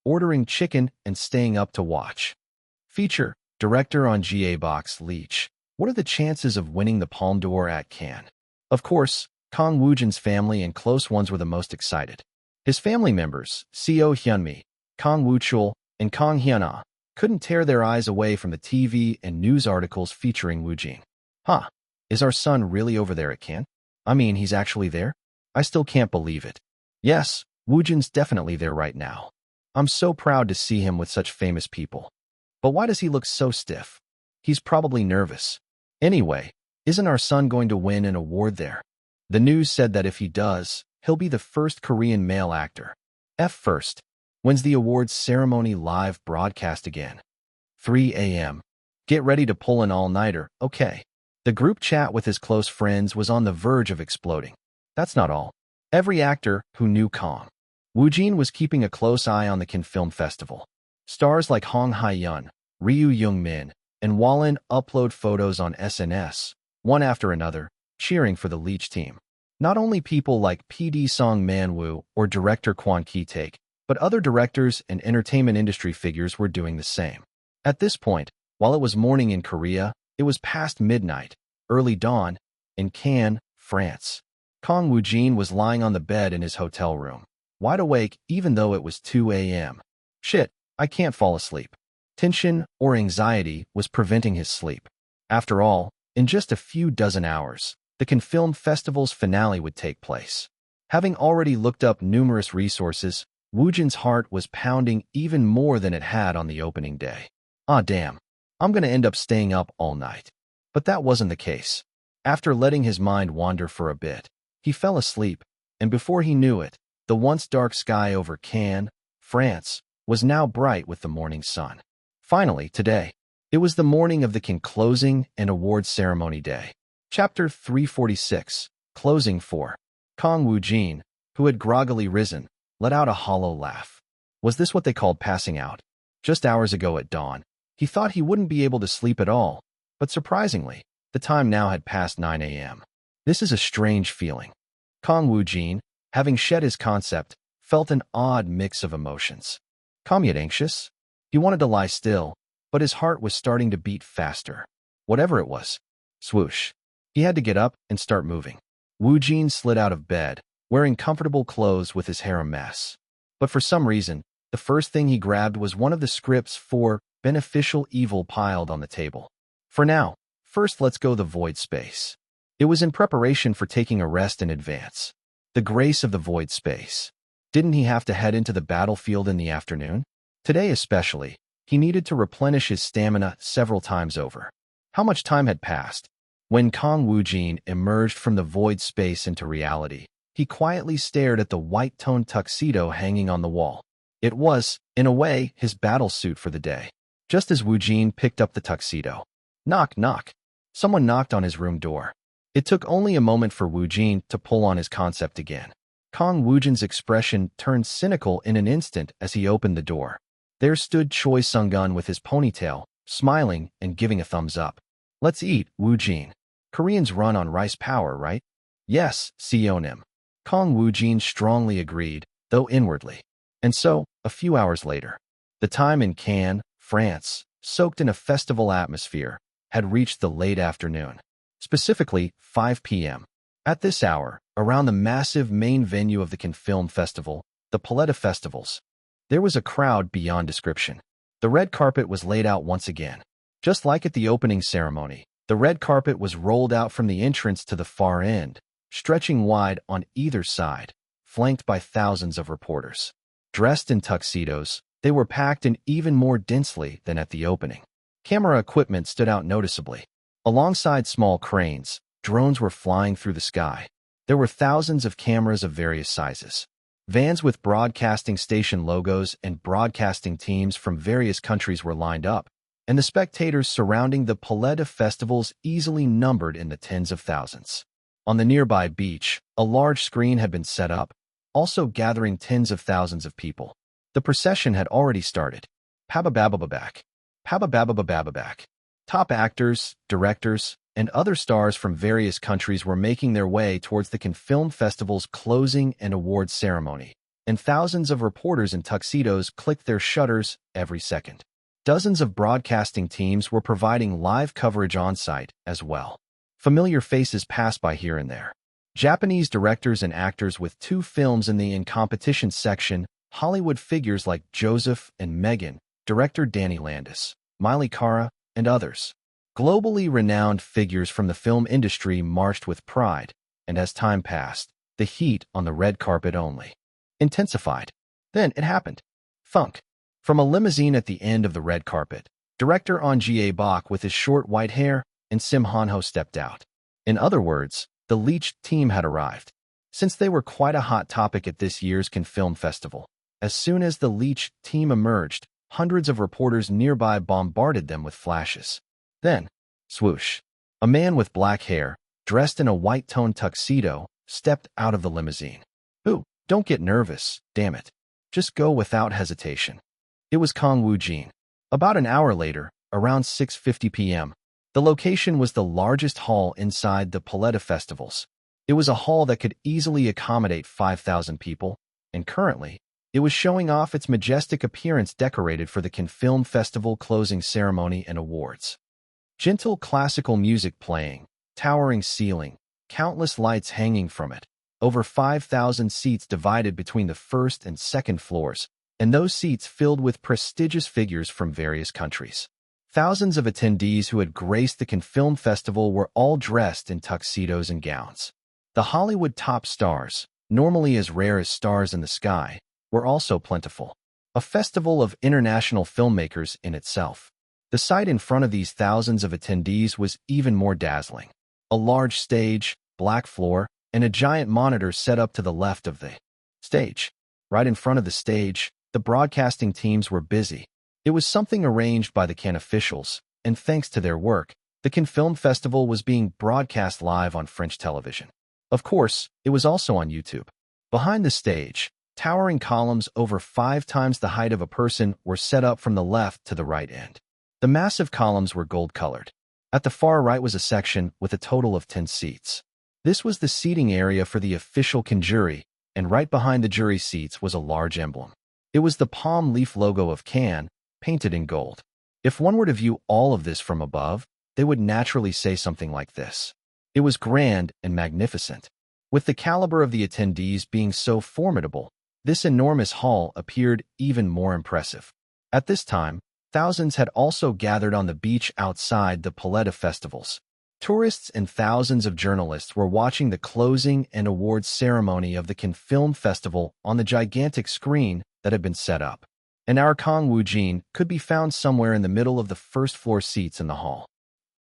ordering chicken and staying up to watch. Feature, director On Jae-bak's Leech. What are the chances of winning the Palme d'Or at Cannes? Of course, Kang Woojin's family and close ones were the most excited. His family members, Seo Hyunmi, Kang Woo-chul, and Kang Hyun-ah, couldn't tear their eyes away from the TV and news articles featuring Woojin. Huh, is our son really over there at Cannes? I mean, he's actually there? I still can't believe it. Yes, Woojin's definitely there right now. I'm so proud to see him with such famous people. But why does he look so stiff? He's probably nervous. Anyway, isn't our son going to win an award there? The news said that if he does, he'll be the first Korean male actor. First. When's the awards ceremony live broadcast again? 3 a.m. Get ready to pull an all-nighter, okay. The group chat with his close friends was on the verge of exploding. That's not all. Every actor who knew Kang Woojin was keeping a close eye on the Cannes Film Festival. Stars like Hong Hae-yeon, Ryu Young-min, and Wallen upload photos on SNS, one after another, cheering for the Leech team. Not only people like PD Song Man-woo or director Kwon Ki-taek, but other directors and entertainment industry figures were doing the same. At this point, while it was morning in Korea, it was past midnight, early dawn, in Cannes, France. Kang Woojin was lying on the bed in his hotel room, wide awake even though it was 2 a.m. Shit, I can't fall asleep. Tension or anxiety was preventing his sleep. After all, in just a few dozen hours, the Cannes Film Festival's finale would take place. Having already looked up numerous resources, Woojin's heart was pounding even more than it had on the opening day. Ah, damn. I'm gonna end up staying up all night. But that wasn't the case. After letting his mind wander for a bit, he fell asleep, and before he knew it, the once dark sky over Cannes, France, was now bright with the morning sun. Finally, today, it was the morning of the Cannes closing and awards ceremony day. Chapter 346, Closing 4. Kang Woojin, who had groggily risen, let out a hollow laugh. Was this what they called passing out? Just hours ago at dawn, he thought he wouldn't be able to sleep at all, but surprisingly, the time now had passed 9 a.m. This is a strange feeling. Kang Woojin, having shed his concept, felt an odd mix of emotions. Calm yet anxious. He wanted to lie still, but his heart was starting to beat faster. Whatever it was. Swoosh. He had to get up and start moving. Woojin slid out of bed, wearing comfortable clothes with his hair a mess. But for some reason, the first thing he grabbed was one of the scripts for Beneficial Evil piled on the table. For now, first let's go the void space. It was in preparation for taking a rest in advance. The grace of the void space. Didn't he have to head into the battlefield in the afternoon? Today especially, he needed to replenish his stamina several times over. How much time had passed? When Kang Woojin emerged from the void space into reality, he quietly stared at the white-toned tuxedo hanging on the wall. It was, in a way, his battle suit for the day. Just as Woojin picked up the tuxedo. Knock, knock. Someone knocked on his room door. It took only a moment for Woojin to pull on his concept again. Kang Woojin's expression turned cynical in an instant as he opened the door. There stood Choi Sung-gun with his ponytail, smiling and giving a thumbs up. Let's eat, Woojin. Koreans run on rice power, right? Yes, Seonim. Kang Woojin strongly agreed, though inwardly. And so, a few hours later, the time in Cannes, France, soaked in a festival atmosphere, had reached the late afternoon. Specifically, 5 p.m. At this hour, around the massive main venue of the Cannes Film Festival, the Palais de Festivals, there was a crowd beyond description. The red carpet was laid out once again. Just like at the opening ceremony, the red carpet was rolled out from the entrance to the far end, stretching wide on either side, flanked by thousands of reporters. Dressed in tuxedos, they were packed in even more densely than at the opening. Camera equipment stood out noticeably. Alongside small cranes, drones were flying through the sky. There were thousands of cameras of various sizes. Vans with broadcasting station logos and broadcasting teams from various countries were lined up, and the spectators surrounding the Palais de Festivals easily numbered in the tens of thousands. On the nearby beach, a large screen had been set up, also gathering tens of thousands of people. The procession had already started. Pabababababak. Pababababababak. Top actors, directors, and other stars from various countries were making their way towards the Cannes Film Festival's closing and awards ceremony, and thousands of reporters in tuxedos clicked their shutters every second. Dozens of broadcasting teams were providing live coverage on-site as well. Familiar faces passed by here and there. Japanese directors and actors with 2 films in the in-competition section, Hollywood figures like Joseph and Megan, director Danny Landis, Miley Cara, and others. Globally renowned figures from the film industry marched with pride, and as time passed, the heat on the red carpet only intensified. Then it happened. Thunk. From a limousine at the end of the red carpet, director Ahn Jae-bok with his short white hair and Sim Han-ho stepped out. In other words, the Leech team had arrived. Since they were quite a hot topic at this year's Cannes Film Festival, as soon as the Leech team emerged, Hundreds of reporters nearby bombarded them with flashes. Then, swoosh. A man with black hair, dressed in a white-toned tuxedo, stepped out of the limousine. Ooh, don't get nervous, damn it. Just go without hesitation. It was Kang Woojin. About an hour later, around 6:50 p.m., the location was the largest hall inside the Paleta Festivals. It was a hall that could easily accommodate 5,000 people, and currently, it was showing off its majestic appearance decorated for the Cannes Film Festival closing ceremony and awards. Gentle classical music playing, towering ceiling, countless lights hanging from it, over 5,000 seats divided between the first and second floors, and those seats filled with prestigious figures from various countries. Thousands of attendees who had graced the Cannes Film Festival were all dressed in tuxedos and gowns. The Hollywood top stars, normally as rare as stars in the sky, were also plentiful. A festival of international filmmakers in itself. The sight in front of these thousands of attendees was even more dazzling. A large stage, black floor, and a giant monitor set up to the left of the stage. Right in front of the stage, the broadcasting teams were busy. It was something arranged by the Cannes officials, and thanks to their work, the Cannes Film Festival was being broadcast live on French television. Of course, it was also on YouTube. Behind the stage, towering columns over 5 times the height of a person were set up from the left to the right end. The massive columns were gold-colored. At the far right was a section with a total of 10 seats. This was the seating area for the official Cannes jury, and right behind the jury seats was a large emblem. It was the palm leaf logo of Cannes, painted in gold. If one were to view all of this from above, they would naturally say something like this. It was grand and magnificent. With the caliber of the attendees being so formidable, this enormous hall appeared even more impressive. At this time, thousands had also gathered on the beach outside the Paleta Festivals. Tourists and thousands of journalists were watching the closing and awards ceremony of the Cannes Film Festival on the gigantic screen that had been set up. And our Kang Woojin could be found somewhere in the middle of the first-floor seats in the hall.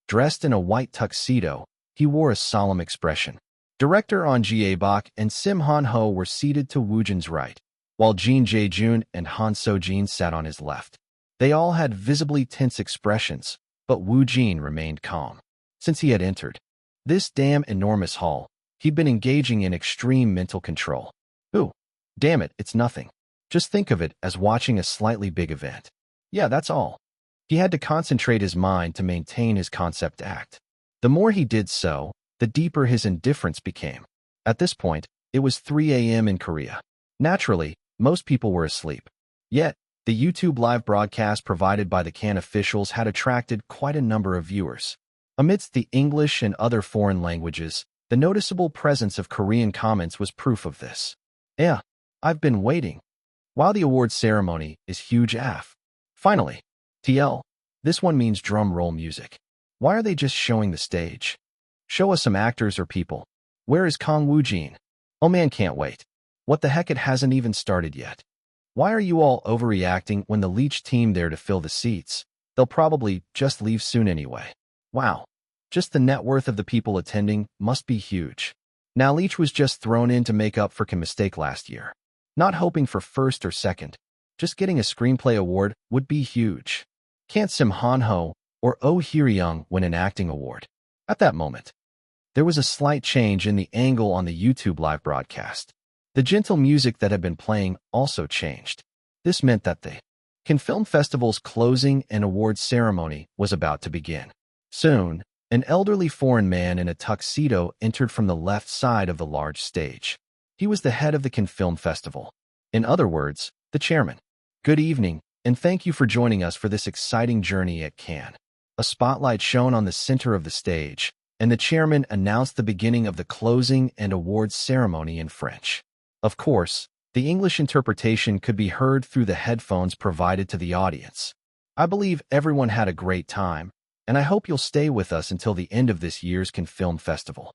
Dressed in a white tuxedo, he wore a solemn expression. Director Ahn Jae-bak and Sim Han-ho were seated to Woojin's right, while Jin Jae-jun and Han So-jin sat on his left. They all had visibly tense expressions, but Woojin remained calm. Since he had entered this damn enormous hall, he'd been engaging in extreme mental control. Ooh, damn it, it's nothing. Just think of it as watching a slightly big event. Yeah, that's all. He had to concentrate his mind to maintain his concept act. The more he did so, the deeper his indifference became. At this point, it was 3 a.m. in Korea. Naturally, most people were asleep. Yet, the YouTube live broadcast provided by the Cannes officials had attracted quite a number of viewers. Amidst the English and other foreign languages, the noticeable presence of Korean comments was proof of this. Yeah, I've been waiting. While the awards ceremony is huge AF. Finally, TL. This one means drum roll music. Why are they just showing the stage? Show us some actors or people. Where is Kang Woojin? Oh man, can't wait. What the heck, it hasn't even started yet. Why are you all overreacting when the Leech team there to fill the seats? They'll probably just leave soon anyway. Wow. Just the net worth of the people attending must be huge. Now Leech was just thrown in to make up for Kim's mistake last year. Not hoping for first or second. Just getting a screenplay award would be huge. Can't Sim Han-ho or Oh Hye-ryung win an acting award? At that moment, there was a slight change in the angle on the YouTube live broadcast. The gentle music that had been playing also changed. This meant that the Cannes Film Festival's closing and awards ceremony was about to begin. Soon, an elderly foreign man in a tuxedo entered from the left side of the large stage. He was the head of the Cannes Film Festival. In other words, the chairman. Good evening, and thank you for joining us for this exciting journey at Cannes. A spotlight shone on the center of the stage, and the chairman announced the beginning of the closing and awards ceremony in French. Of course, the English interpretation could be heard through the headphones provided to the audience. I believe everyone had a great time, and I hope you'll stay with us until the end of this year's Cannes Film Festival.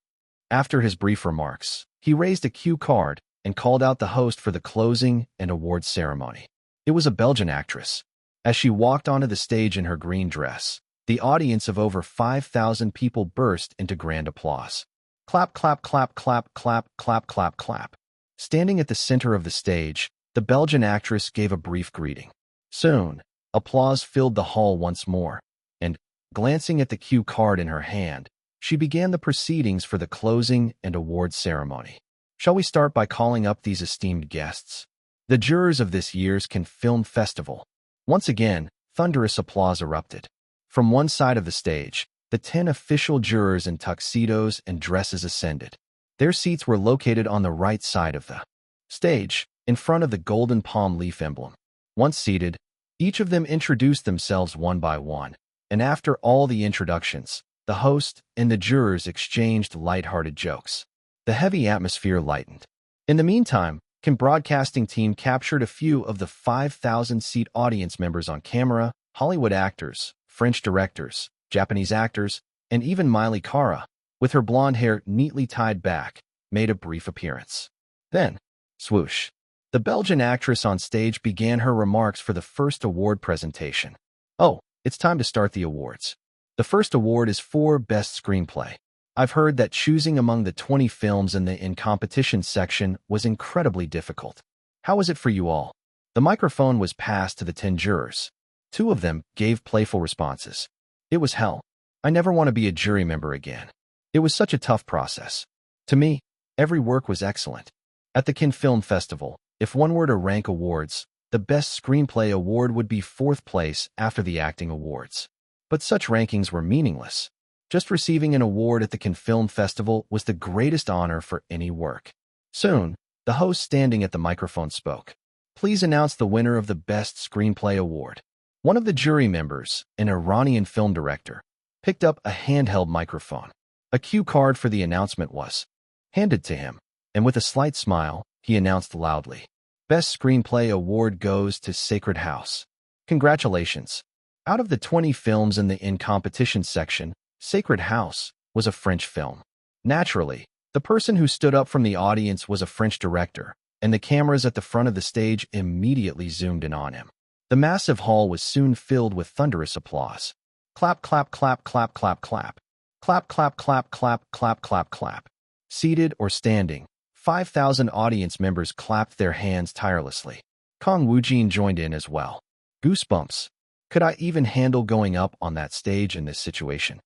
After his brief remarks, he raised a cue card and called out the host for the closing and awards ceremony. It was a Belgian actress. As she walked onto the stage in her green dress, the audience of over 5,000 people burst into grand applause. Clap, clap, clap, clap, clap, clap, clap, clap. Standing at the center of the stage, the Belgian actress gave a brief greeting. Soon, applause filled the hall once more, and, glancing at the cue card in her hand, she began the proceedings for the closing and awards ceremony. Shall we start by calling up these esteemed guests? The jurors of this year's Cannes Film Festival. Once again, thunderous applause erupted. From one side of the stage, the 10 official jurors in tuxedos and dresses ascended. Their seats were located on the right side of the stage, in front of the golden palm leaf emblem. Once seated, each of them introduced themselves one by one, and after all the introductions, the host and the jurors exchanged light-hearted jokes. The heavy atmosphere lightened. In the meantime, Cannes broadcasting team captured a few of the 5,000-seat audience members on camera. Hollywood actors, French directors, Japanese actors, and even Miley Cara, with her blonde hair neatly tied back, made a brief appearance. Then, swoosh, the Belgian actress on stage began her remarks for the first award presentation. Oh, it's time to start the awards. The first award is for Best Screenplay. I've heard that choosing among the 20 films in the in-competition section was incredibly difficult. How was it for you all? The microphone was passed to the 10 jurors. 2 of them gave playful responses. It was hell. I never want to be a jury member again. It was such a tough process. To me, every work was excellent. At the Cannes Film Festival, if one were to rank awards, the Best Screenplay award would be 4th place after the acting awards. But such rankings were meaningless. Just receiving an award at the Cannes Film Festival was the greatest honor for any work. Soon, the host standing at the microphone spoke. Please announce the winner of the Best Screenplay award. One of the jury members, an Iranian film director, picked up a handheld microphone. A cue card for the announcement was handed to him, and with a slight smile, he announced loudly, Best Screenplay award goes to Sacred House. Congratulations. Out of the 20 films in the in-competition section, Sacred House was a French film. Naturally, the person who stood up from the audience was a French director, and the cameras at the front of the stage immediately zoomed in on him. The massive hall was soon filled with thunderous applause. Clap, clap, clap, clap, clap, clap. Clap, clap, clap, clap, clap, clap, clap. Seated or standing, 5,000 audience members clapped their hands tirelessly. Kang Woojin joined in as well. Goosebumps. Could I even handle going up on that stage in this situation?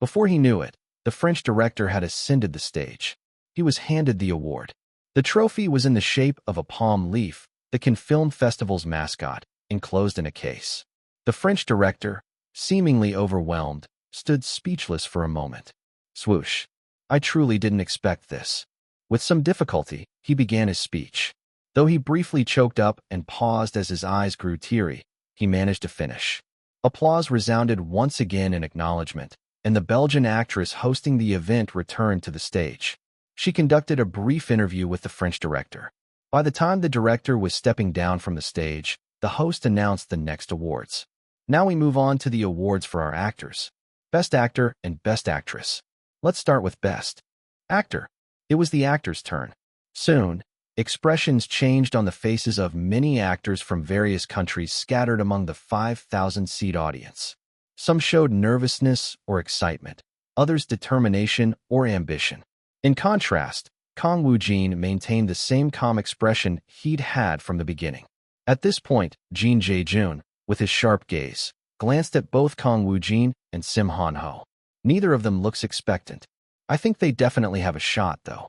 Before he knew it, the French director had ascended the stage. He was handed the award. The trophy was in the shape of a palm leaf, the Cannes Film Festival's mascot, enclosed in a case. The French director, seemingly overwhelmed, stood speechless for a moment. Swoosh. I truly didn't expect this. With some difficulty, he began his speech. Though he briefly choked up and paused as his eyes grew teary, he managed to finish. Applause resounded once again in acknowledgement, and the Belgian actress hosting the event returned to the stage. She conducted a brief interview with the French director. By the time the director was stepping down from the stage, the host announced the next awards. Now we move on to the awards for our actors. Best Actor and Best Actress. Let's start with Best Actor. It was the actor's turn. Soon, expressions changed on the faces of many actors from various countries scattered among the 5,000-seat audience. Some showed nervousness or excitement, others determination or ambition. In contrast, Kang Woojin maintained the same calm expression he'd had from the beginning. At this point, Jin Jae-jun, with his sharp gaze, glanced at both Kang Woojin and Sim Han-ho. Neither of them looks expectant. I think they definitely have a shot, though.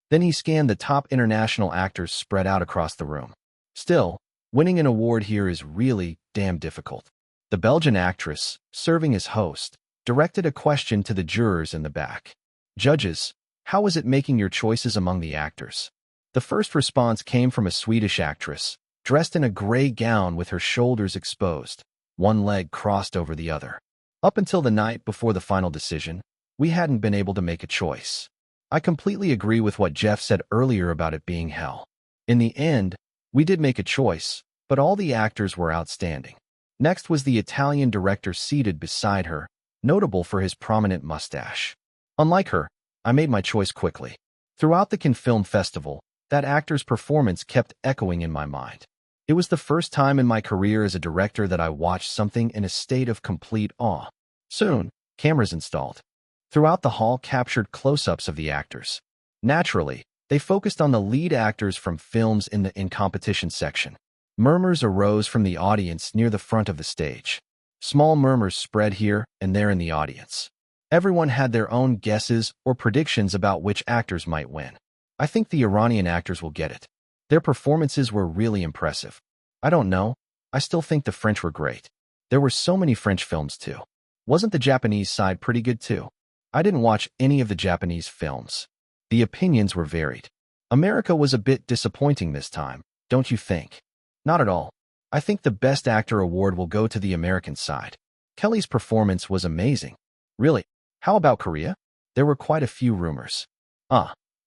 Then he scanned the top international actors spread out across the room. Still, winning an award here is really damn difficult. The Belgian actress, serving as host, directed a question to the jurors in the back. Judges, how was it making your choices among the actors? The first response came from a Swedish actress, dressed in a gray gown with her shoulders exposed, one leg crossed over the other. Up until the night before the final decision, we hadn't been able to make a choice. I completely agree with what Jeff said earlier about it being hell. In the end, we did make a choice, but all the actors were outstanding. Next was the Italian director seated beside her, notable for his prominent mustache. Unlike her, I made my choice quickly. Throughout the Cannes Film Festival, that actor's performance kept echoing in my mind. It was the first time in my career as a director that I watched something in a state of complete awe. Soon, cameras installed. Throughout the hall captured close-ups of the actors. Naturally, they focused on the lead actors from films in the in-competition section. Murmurs arose from the audience near the front of the stage. Small murmurs spread here and there in the audience. Everyone had their own guesses or predictions about which actors might win. I think the Iranian actors will get it. Their performances were really impressive. I don't know. I still think the French were great. There were so many French films too. Wasn't the Japanese side pretty good too? I didn't watch any of the Japanese films. The opinions were varied. America was a bit disappointing this time, don't you think? Not at all. I think the Best Actor award will go to the American side. Kelly's performance was amazing. Really? How about Korea? There were quite a few rumors.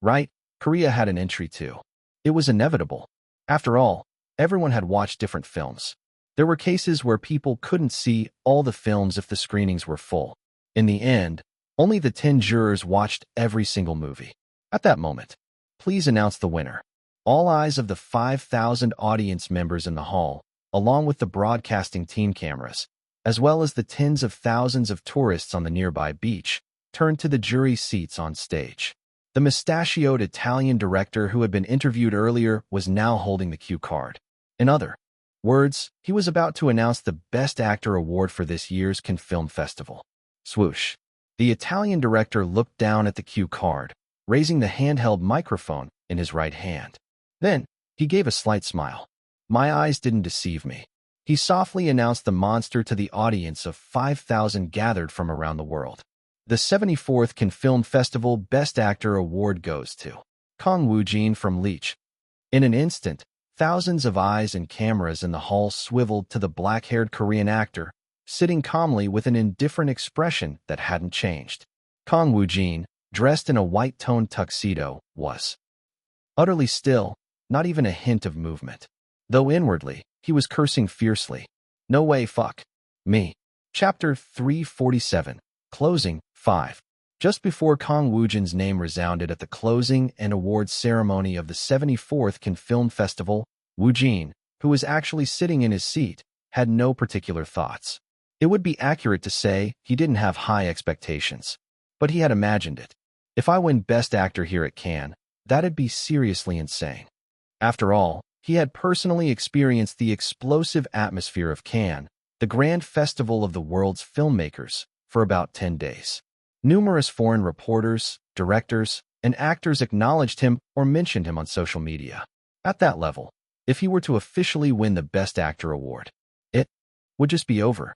Right, Korea had an entry too. It was inevitable. After all, everyone had watched different films. There were cases where people couldn't see all the films if the screenings were full. In the end, only the 10 jurors watched every single movie. At that moment, please announce the winner. All eyes of the 5,000 audience members in the hall, along with the broadcasting team cameras, as well as the tens of thousands of tourists on the nearby beach, turned to the jury seats on stage. The mustachioed Italian director who had been interviewed earlier was now holding the cue card. In other words, he was about to announce the Best Actor award for this year's Cannes Film Festival. Swoosh. The Italian director looked down at the cue card, raising the handheld microphone in his right hand. Then, he gave a slight smile. My eyes didn't deceive me. He softly announced the monster to the audience of 5,000 gathered from around the world. The 74th Cannes Film Festival Best Actor Award goes to Kang Woojin from Leech. In an instant, thousands of eyes and cameras in the hall swiveled to the black-haired Korean actor, sitting calmly with an indifferent expression that hadn't changed. Kang Woojin, dressed in a white-toned tuxedo, was utterly still, not even a hint of movement. Though inwardly, he was cursing fiercely. No way, fuck me. Chapter 347. Closing 5. Just before Kang Woojin's name resounded at the closing and awards ceremony of the 74th Cannes Film Festival, Woojin, who was actually sitting in his seat, had no particular thoughts. It would be accurate to say he didn't have high expectations. But he had imagined it. If I win Best Actor here at Cannes, that'd be seriously insane. After all, he had personally experienced the explosive atmosphere of Cannes, the grand festival of the world's filmmakers, for about 10 days. Numerous foreign reporters, directors, and actors acknowledged him or mentioned him on social media. At that level, if he were to officially win the Best Actor award, it would just be over.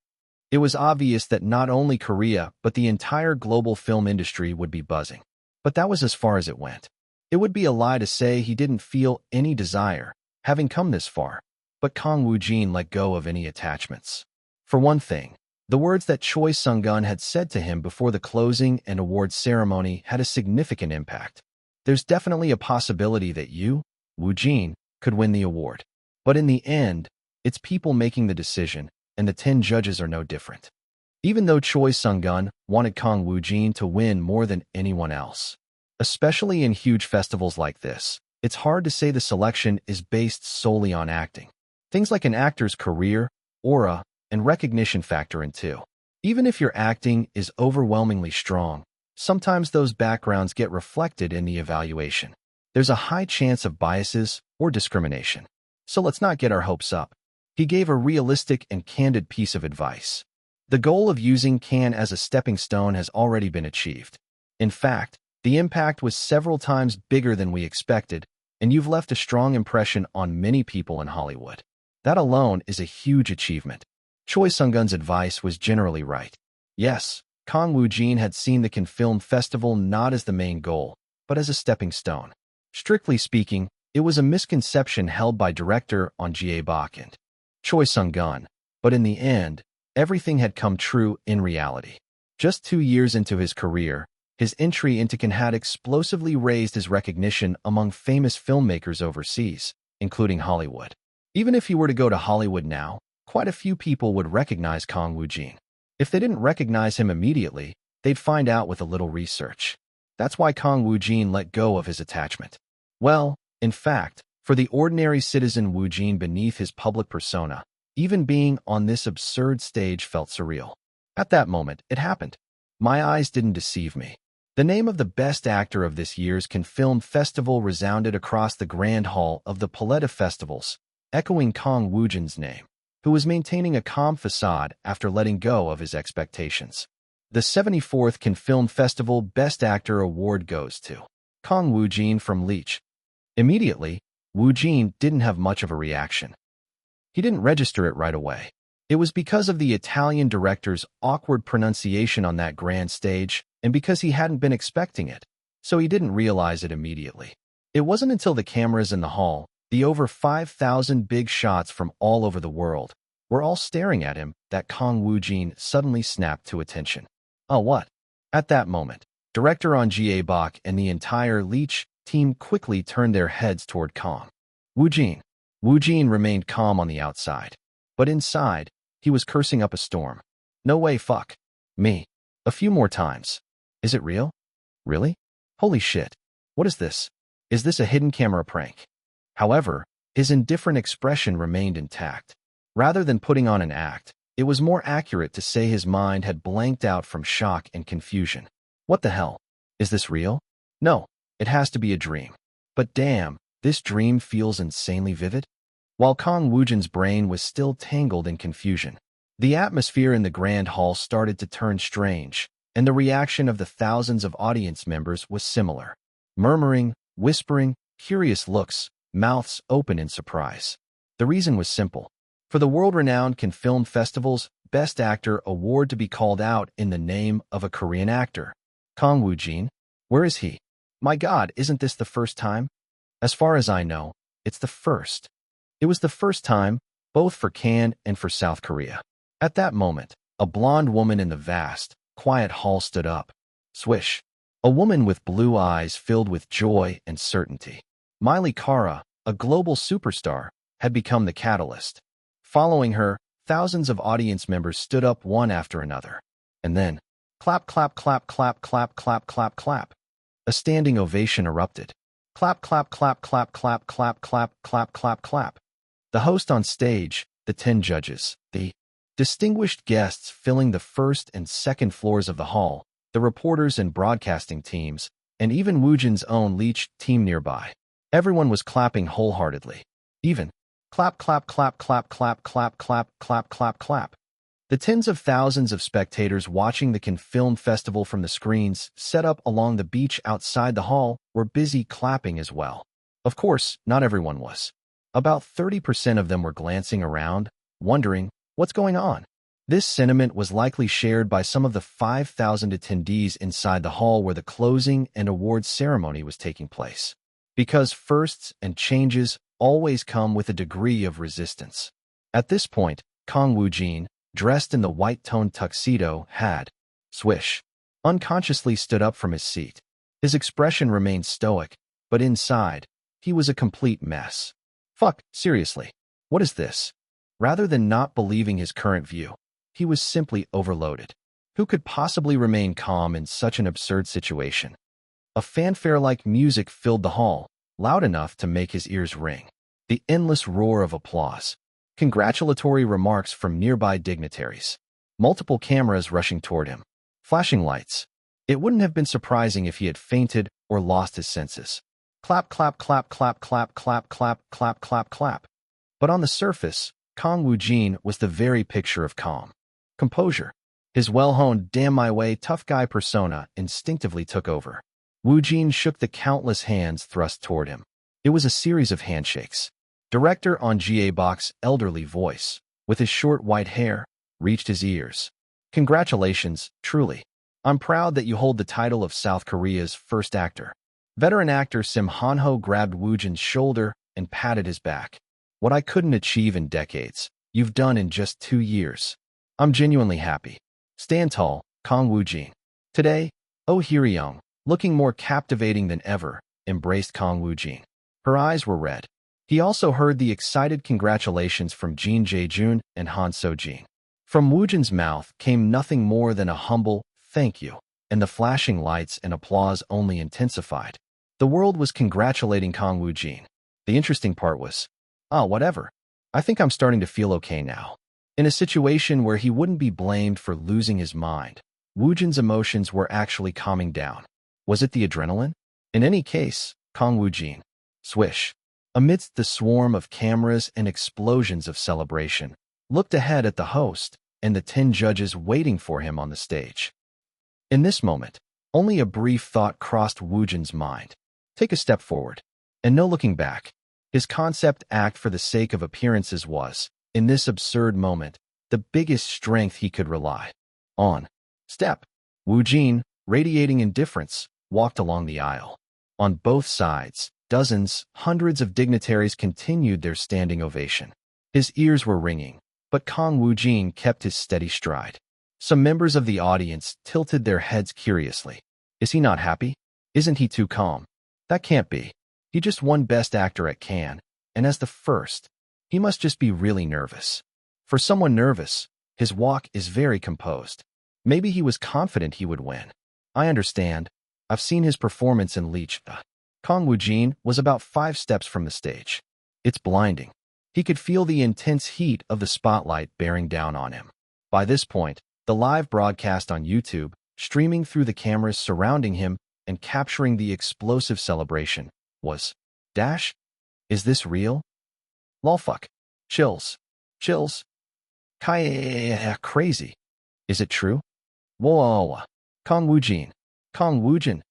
It was obvious that not only Korea but the entire global film industry would be buzzing. But that was as far as it went. It would be a lie to say he didn't feel any desire, having come this far, but Kang Woojin let go of any attachments. For one thing, the words that Choi Sung-gun had said to him before the closing and awards ceremony had a significant impact. There's definitely a possibility that you, Woojin, could win the award. But in the end, it's people making the decision, and the 10 judges are no different. Even though Choi Sung-gun wanted Kang Woojin to win more than anyone else. Especially in huge festivals like this, it's hard to say the selection is based solely on acting. Things like an actor's career, aura, and recognition factor in too. Even if your acting is overwhelmingly strong, sometimes those backgrounds get reflected in the evaluation. There's a high chance of biases or discrimination. So let's not get our hopes up. He gave a realistic and candid piece of advice. The goal of using Cannes as a stepping stone has already been achieved. In fact, the impact was several times bigger than we expected, and you've left a strong impression on many people in Hollywood. That alone is a huge achievement. Choi Sung-gun's advice was generally right. Yes, Kang Woojin had seen the Cannes Film Festival not as the main goal, but as a stepping stone. Strictly speaking, it was a misconception held by director On Jae-bak and Choi Sung-gun, but in the end, everything had come true in reality. Just 2 years into his career, his entry into Cannes had explosively raised his recognition among famous filmmakers overseas, including Hollywood. Even if he were to go to Hollywood now, quite a few people would recognize Kang Woojin. If they didn't recognize him immediately, they'd find out with a little research. That's why Kang Woojin let go of his attachment. Well, in fact, for the ordinary citizen Woojin beneath his public persona, even being on this absurd stage felt surreal. At that moment, it happened. My eyes didn't deceive me. The name of the best actor of this year's Cannes Film Festival resounded across the grand hall of the Palette of Festivals, echoing Kang Woojin's name, who was maintaining a calm facade after letting go of his expectations. The 74th Cannes Film Festival Best Actor Award goes to Kang Woojin from Leech. Immediately, Woojin didn't have much of a reaction. He didn't register it right away. It was because of the Italian director's awkward pronunciation on that grand stage, and because he hadn't been expecting it, so he didn't realize it immediately. It wasn't until the cameras in the hall, the over 5,000 big shots from all over the world, were all staring at him, that Kang Woojin suddenly snapped to attention. Oh, what? At that moment, director On Jae-bok and the entire Leech team quickly turned their heads toward Kang Woojin. Woojin remained calm on the outside, but inside, he was cursing up a storm. No way, fuck me. A few more times. Is it real? Really? Holy shit. What is this? Is this a hidden camera prank? However, his indifferent expression remained intact. Rather than putting on an act, it was more accurate to say his mind had blanked out from shock and confusion. What the hell? Is this real? No, it has to be a dream. But damn, this dream feels insanely vivid. While Kang Woojin's brain was still tangled in confusion, the atmosphere in the grand hall started to turn strange, and the reaction of the thousands of audience members was similar. Murmuring, whispering, curious looks, mouths open in surprise. The reason was simple. For the world-renowned Cannes Film Festival's Best Actor Award to be called out in the name of a Korean actor. Kang Woojin? Where is he? My God, isn't this the first time? As far as I know, it's the first. It was the first time, both for Cannes and for South Korea. At that moment, a blonde woman in the vast, quiet hall stood up. Swish. A woman with blue eyes filled with joy and certainty. Miley Kara, a global superstar, had become the catalyst. Following her, thousands of audience members stood up one after another. And then, clap, clap, clap, clap, clap, clap, clap, clap. A standing ovation erupted. Clap, clap, clap, clap, clap, clap, clap, clap, clap, clap. The host on stage, the 10 judges, the distinguished guests filling the first and second floors of the hall, the reporters and broadcasting teams, and even Woojin's own Leech team nearby. Everyone was clapping wholeheartedly. Even clap, clap, clap, clap, clap, clap, clap, clap, clap, clap. The tens of thousands of spectators watching the Cannes Film Festival from the screens set up along the beach outside the hall were busy clapping as well. Of course, not everyone was. About 30% of them were glancing around, wondering, what's going on? This sentiment was likely shared by some of the 5,000 attendees inside the hall where the closing and awards ceremony was taking place. Because firsts and changes always come with a degree of resistance. At this point, Kang Woojin, dressed in the white-toned tuxedo, had, swish, unconsciously stood up from his seat. His expression remained stoic, but inside, he was a complete mess. Fuck, seriously, what is this? Rather than not believing his current view, he was simply overloaded. Who could possibly remain calm in such an absurd situation? A fanfare-like music filled the hall, loud enough to make his ears ring. The endless roar of applause. Congratulatory remarks from nearby dignitaries. Multiple cameras rushing toward him. Flashing lights. It wouldn't have been surprising if he had fainted or lost his senses. Clap, clap, clap, clap, clap, clap, clap, clap, clap, clap. But on the surface, Kang Woojin was the very picture of calm. Composure. His well-honed, damn my way, tough guy persona instinctively took over. Woojin shook the countless hands thrust toward him. It was a series of handshakes. Director On Jae-bok's elderly voice, with his short white hair, reached his ears. Congratulations, truly. I'm proud that you hold the title of South Korea's first actor. Veteran actor Sim Han-ho grabbed Woojin's shoulder and patted his back. What I couldn't achieve in decades, you've done in just 2 years. I'm genuinely happy. Stand tall, Kang Woojin. Today, Oh Hyeryong, looking more captivating than ever, embraced Kang Woojin. Her eyes were red. He also heard the excited congratulations from Jin Jae-jun and Han So-jin. From Woojin's mouth came nothing more than a humble, thank you, and the flashing lights and applause only intensified. The world was congratulating Kang Woojin. The interesting part was, whatever. I think I'm starting to feel okay now. In a situation where he wouldn't be blamed for losing his mind, Woojin's emotions were actually calming down. Was it the adrenaline? In any case, Kang Woojin. Swish. amidst the swarm of cameras and explosions of celebration, looked ahead at the host and the 10 judges waiting for him on the stage. In this moment, only a brief thought crossed Woojin's mind. Take a step forward, and no looking back. His concept act for the sake of appearances was, in this absurd moment, the biggest strength he could rely on. Step. Woojin, radiating indifference, walked along the aisle. On both sides, dozens, hundreds of dignitaries continued their standing ovation. His ears were ringing, but Kang Woojin kept his steady stride. Some members of the audience tilted their heads curiously. Is he not happy? Isn't he too calm? That can't be. He just won Best Actor at Cannes, and as the first, he must just be really nervous. For someone nervous, his walk is very composed. Maybe he was confident he would win. I understand. I've seen his performance in Leech. Kang Woojin was about 5 steps from the stage. It's blinding. He could feel the intense heat of the spotlight bearing down on him. By this point, the live broadcast on YouTube, streaming through the cameras surrounding him and capturing the explosive celebration, was, is this real? Lolfuck. Chills. Chills. Crazy. Is it true? Whoa. Kang Woojin. Kang Woojin.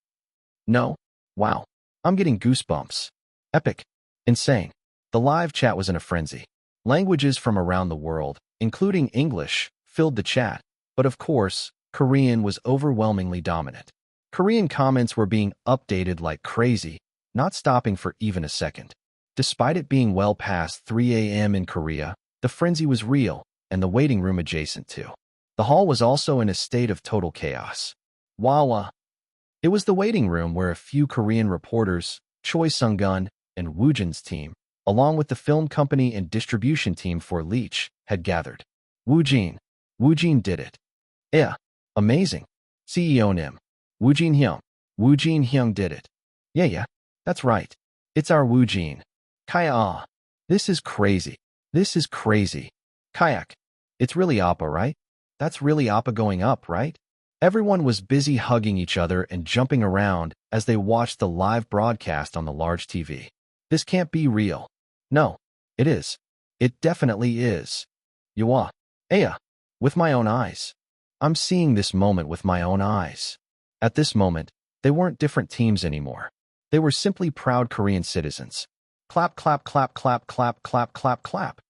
No. Wow. I'm getting goosebumps. Epic. Insane. The live chat was in a frenzy. Languages from around the world, including English, filled the chat, but of course, Korean was overwhelmingly dominant. Korean comments were being updated like crazy, not stopping for even a second. Despite it being well past 3 a.m. in Korea, the frenzy was real, and the waiting room adjacent to the hall was also in a state of total chaos. Wawa. It was the waiting room where a few Korean reporters, Choi Sung-gun, and Woojin's team, along with the film company and distribution team for Leech, had gathered. Woojin did it. Yeah, amazing. CEO Nim. Woojin Hyung did it. Yeah, that's right. It's our Woojin. Kaya. This is crazy. Kayak. It's really Appa, right? That's really Appa going up, right? Everyone was busy hugging each other and jumping around as they watched the live broadcast on the large TV. This can't be real. No, it is. It definitely is. Yua. Aya. With my own eyes. I'm seeing this moment with my own eyes. At this moment, they weren't different teams anymore. They were simply proud Korean citizens. Clap, clap, clap, clap, clap, clap, clap, clap.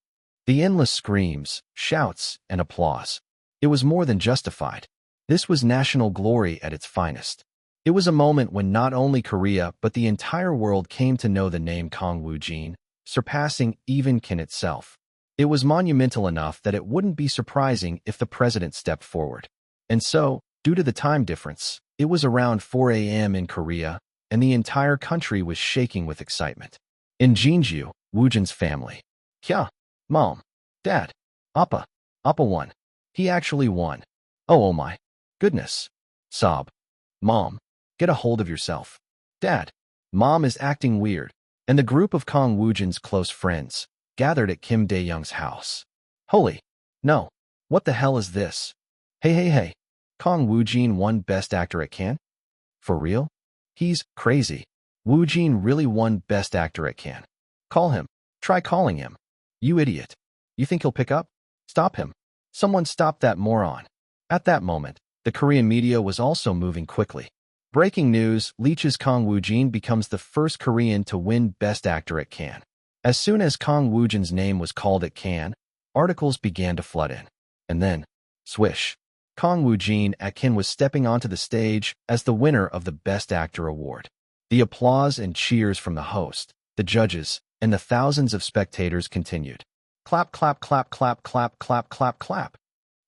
The endless screams, shouts, and applause. It was more than justified. This was national glory at its finest. It was a moment when not only Korea but the entire world came to know the name Kang Woojin, surpassing even Cannes itself. It was monumental enough that it wouldn't be surprising if the president stepped forward. And so, due to the time difference, it was around 4 a.m. in Korea, and the entire country was shaking with excitement. In Jeonju, Woojin's family. Kya, Mom, Dad, Appa won. He actually won. Oh my goodness. Sob. Mom, get a hold of yourself. Dad, Mom is acting weird. And the group of Kang Woojin's close friends gathered at Kim Dae-young's house. Holy, no, what the hell is this? Hey. Kang Woojin won Best Actor at Cannes? For real? He's crazy. Woojin really won Best Actor at Cannes. Call him. Try calling him. You idiot. You think he'll pick up? Stop him. Someone stop that moron. At that moment, the Korean media was also moving quickly. Breaking news, Leech's Kang Woojin becomes the first Korean to win Best Actor at Cannes. As soon as Kang Woojin's name was called at Cannes, articles began to flood in. And then, swish. Kang Woojin at Cannes was stepping onto the stage as the winner of the Best Actor award. The applause and cheers from the host, the judges, and the thousands of spectators continued. Clap, clap, clap, clap, clap, clap, clap, clap.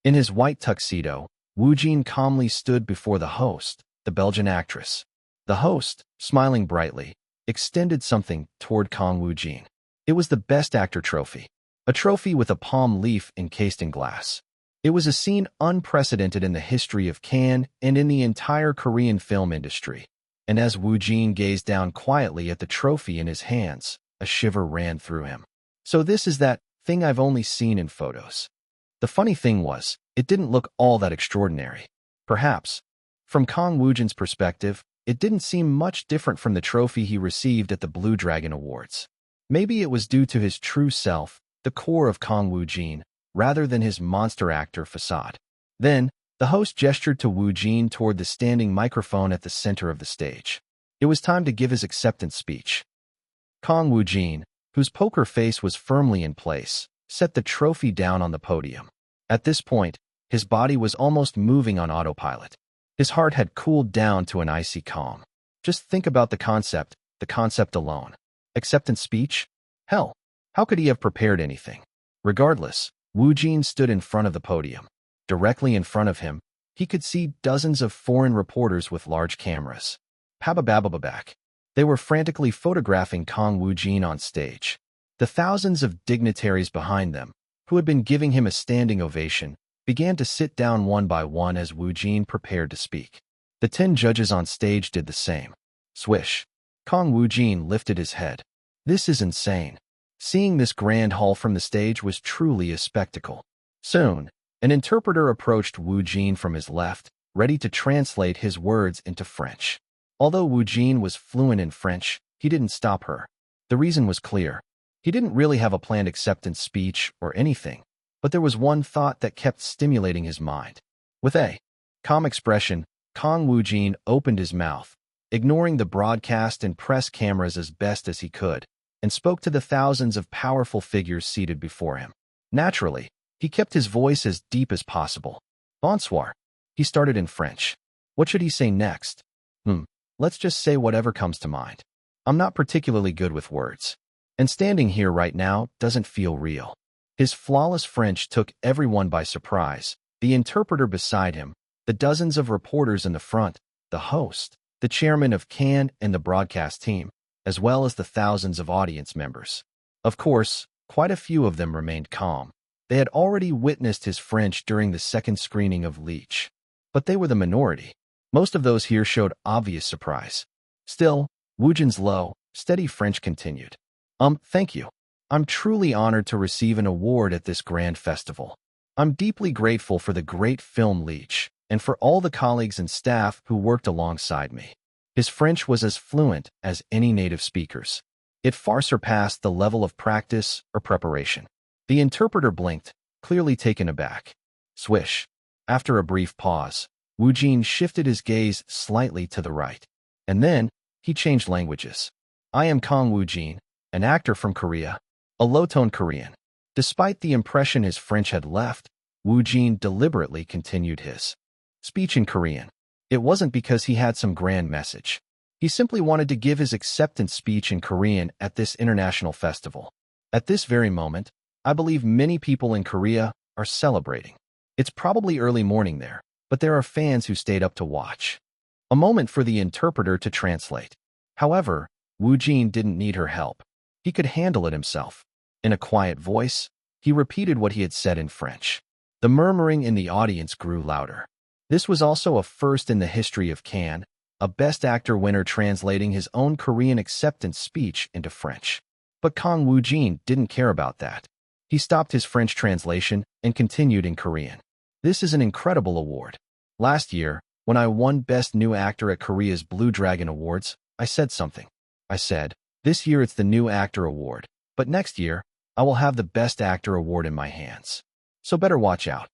In his white tuxedo, Woojin calmly stood before the host, the Belgian actress. The host, smiling brightly, extended something toward Kang Woojin. It was the Best Actor trophy, a trophy with a palm leaf encased in glass. It was a scene unprecedented in the history of Cannes and in the entire Korean film industry. And as Woojin gazed down quietly at the trophy in his hands, a shiver ran through him. So this is that thing I've only seen in photos. The funny thing was, it didn't look all that extraordinary. Perhaps, from Kang Woojin's perspective, it didn't seem much different from the trophy he received at the Blue Dragon Awards. Maybe it was due to his true self, the core of Kang Woojin, rather than his monster actor facade. Then, the host gestured to Woojin toward the standing microphone at the center of the stage. It was time to give his acceptance speech. Kang Woojin, whose poker face was firmly in place, set the trophy down on the podium. At this point, his body was almost moving on autopilot. His heart had cooled down to an icy calm. Just think about the concept alone. Acceptance speech? Hell, how could he have prepared anything? Regardless, Woojin stood in front of the podium. Directly in front of him, he could see dozens of foreign reporters with large cameras. Pabababababak. They were frantically photographing Kang Woojin on stage. The thousands of dignitaries behind them, who had been giving him a standing ovation, began to sit down one by one as Woojin prepared to speak. The 10 judges on stage did the same. Swish. Kang Woojin lifted his head. This is insane. Seeing this grand hall from the stage was truly a spectacle. Soon, an interpreter approached Woojin from his left, ready to translate his words into French. Although Woojin was fluent in French, he didn't stop her. The reason was clear. He didn't really have a planned acceptance speech or anything, but there was one thought that kept stimulating his mind. With a calm expression, Kang Woojin opened his mouth, ignoring the broadcast and press cameras as best as he could, and spoke to the thousands of powerful figures seated before him. Naturally, he kept his voice as deep as possible. Bonsoir. He started in French. What should he say next? Let's just say whatever comes to mind. I'm not particularly good with words. And standing here right now doesn't feel real. His flawless French took everyone by surprise. The interpreter beside him, the dozens of reporters in the front, the host, the chairman of Cannes and the broadcast team, as well as the thousands of audience members. Of course, quite a few of them remained calm. They had already witnessed his French during the second screening of Leech. But they were the minority. Most of those here showed obvious surprise. Still, Woojin's low, steady French continued. Thank you. I'm truly honored to receive an award at this grand festival. I'm deeply grateful for the great film Leech, and for all the colleagues and staff who worked alongside me. His French was as fluent as any native speaker's. It far surpassed the level of practice or preparation. The interpreter blinked, clearly taken aback. Swish. After a brief pause, Woojin shifted his gaze slightly to the right. And then, he changed languages. I am Kang Woojin, an actor from Korea, a low-tone Korean. Despite the impression his French had left, Woojin deliberately continued his speech in Korean. It wasn't because he had some grand message. He simply wanted to give his acceptance speech in Korean at this international festival. At this very moment, I believe many people in Korea are celebrating. It's probably early morning there, but there are fans who stayed up to watch. A moment for the interpreter to translate. However, Woojin didn't need her help. He could handle it himself. In a quiet voice, he repeated what he had said in French. The murmuring in the audience grew louder. This was also a first in the history of Cannes, a Best Actor winner translating his own Korean acceptance speech into French. But Kang Woojin didn't care about that. He stopped his French translation and continued in Korean. This is an incredible award. Last year, when I won Best New Actor at Korea's Blue Dragon Awards, I said something. I said, this year it's the New Actor Award, but next year, I will have the Best Actor Award in my hands. So better watch out.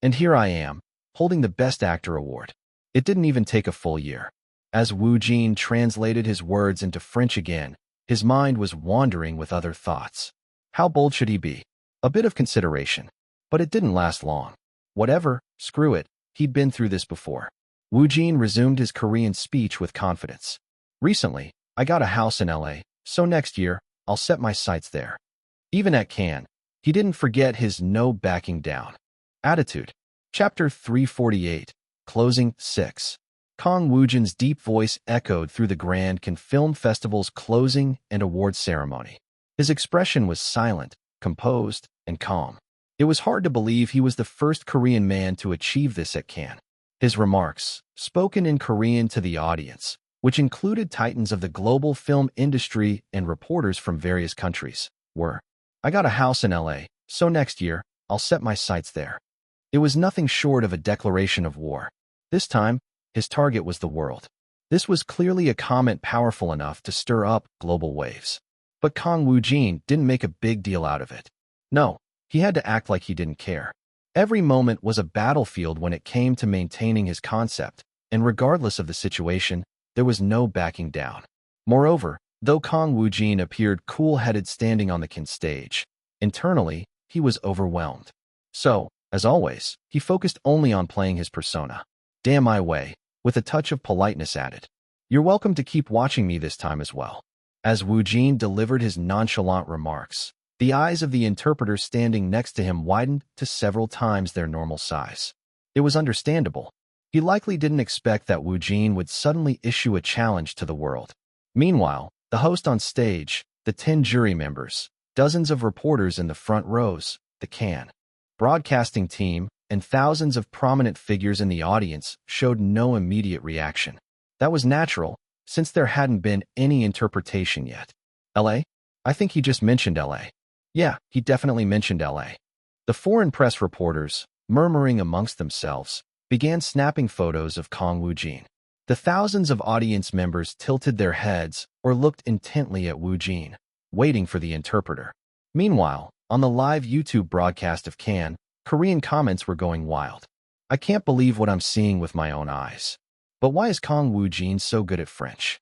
And here I am, holding the Best Actor Award. It didn't even take a full year. As Woojin translated his words into French again, his mind was wandering with other thoughts. How bold should he be? A bit of consideration. But it didn't last long. Whatever, screw it, he'd been through this before. Woojin resumed his Korean speech with confidence. Recently, I got a house in LA, so next year, I'll set my sights there. Even at Cannes, he didn't forget his no backing down attitude. Chapter 348, Closing 6. Kang Woojin's deep voice echoed through the Grand Cannes Film Festival's closing and award ceremony. His expression was silent, composed, and calm. It was hard to believe he was the first Korean man to achieve this at Cannes. His remarks, spoken in Korean to the audience, which included titans of the global film industry and reporters from various countries, were, I got a house in LA, so next year, I'll set my sights there. It was nothing short of a declaration of war. This time, his target was the world. This was clearly a comment powerful enough to stir up global waves. But Kang Woojin didn't make a big deal out of it. No, he had to act like he didn't care. Every moment was a battlefield when it came to maintaining his concept, and regardless of the situation, there was no backing down. Moreover, though Kang Woojin appeared cool-headed standing on the stage, internally, he was overwhelmed. So, as always, he focused only on playing his persona. Damn my way, with a touch of politeness added. You're welcome to keep watching me this time as well. As Woojin delivered his nonchalant remarks, the eyes of the interpreter standing next to him widened to several times their normal size. It was understandable. He likely didn't expect that Woojin would suddenly issue a challenge to the world. Meanwhile, the host on stage, the 10 jury members, dozens of reporters in the front rows, the Kang broadcasting team, and thousands of prominent figures in the audience showed no immediate reaction. That was natural, since there hadn't been any interpretation yet. LA? I think he just mentioned LA. Yeah, he definitely mentioned LA. The foreign press reporters, murmuring amongst themselves, began snapping photos of Kang Woojin. The thousands of audience members tilted their heads or looked intently at Woojin, waiting for the interpreter. Meanwhile, on the live YouTube broadcast of Kang, Korean comments were going wild. I can't believe what I'm seeing with my own eyes. But why is Kang Woojin so good at French?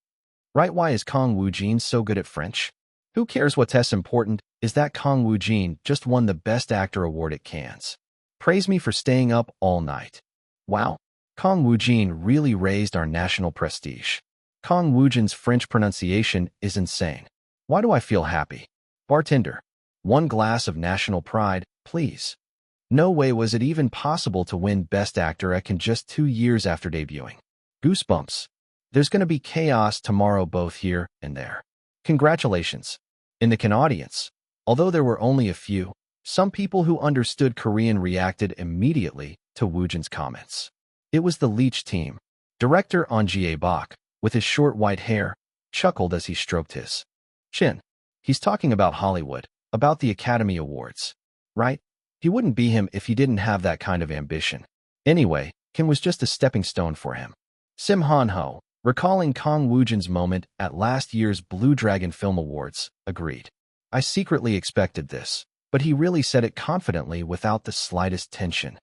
Right, why is Kang Woojin so good at French? Who cares what's important is that Kang Woojin just won the Best Actor award at Cannes. Praise me for staying up all night. Wow, Kang Woojin really raised our national prestige. Kang Woojin's French pronunciation is insane. Why do I feel happy? Bartender, 1 glass of national pride, please. No way was it even possible to win Best Actor at Cannes just 2 years after debuting. Goosebumps. There's going to be chaos tomorrow both here and there. Congratulations. In the Cannes audience, although there were only a few, some people who understood Korean reacted immediately to Woojin's comments. It was the Leech team. Director Ahn Jae-bok, with his short white hair, chuckled as he stroked his chin. He's talking about Hollywood, about the Academy Awards. Right? He wouldn't be him if he didn't have that kind of ambition. Anyway, Kim was just a stepping stone for him. Sim Han-ho, recalling Kang Woojin's moment at last year's Blue Dragon Film Awards, agreed. I secretly expected this, but he really said it confidently without the slightest tension.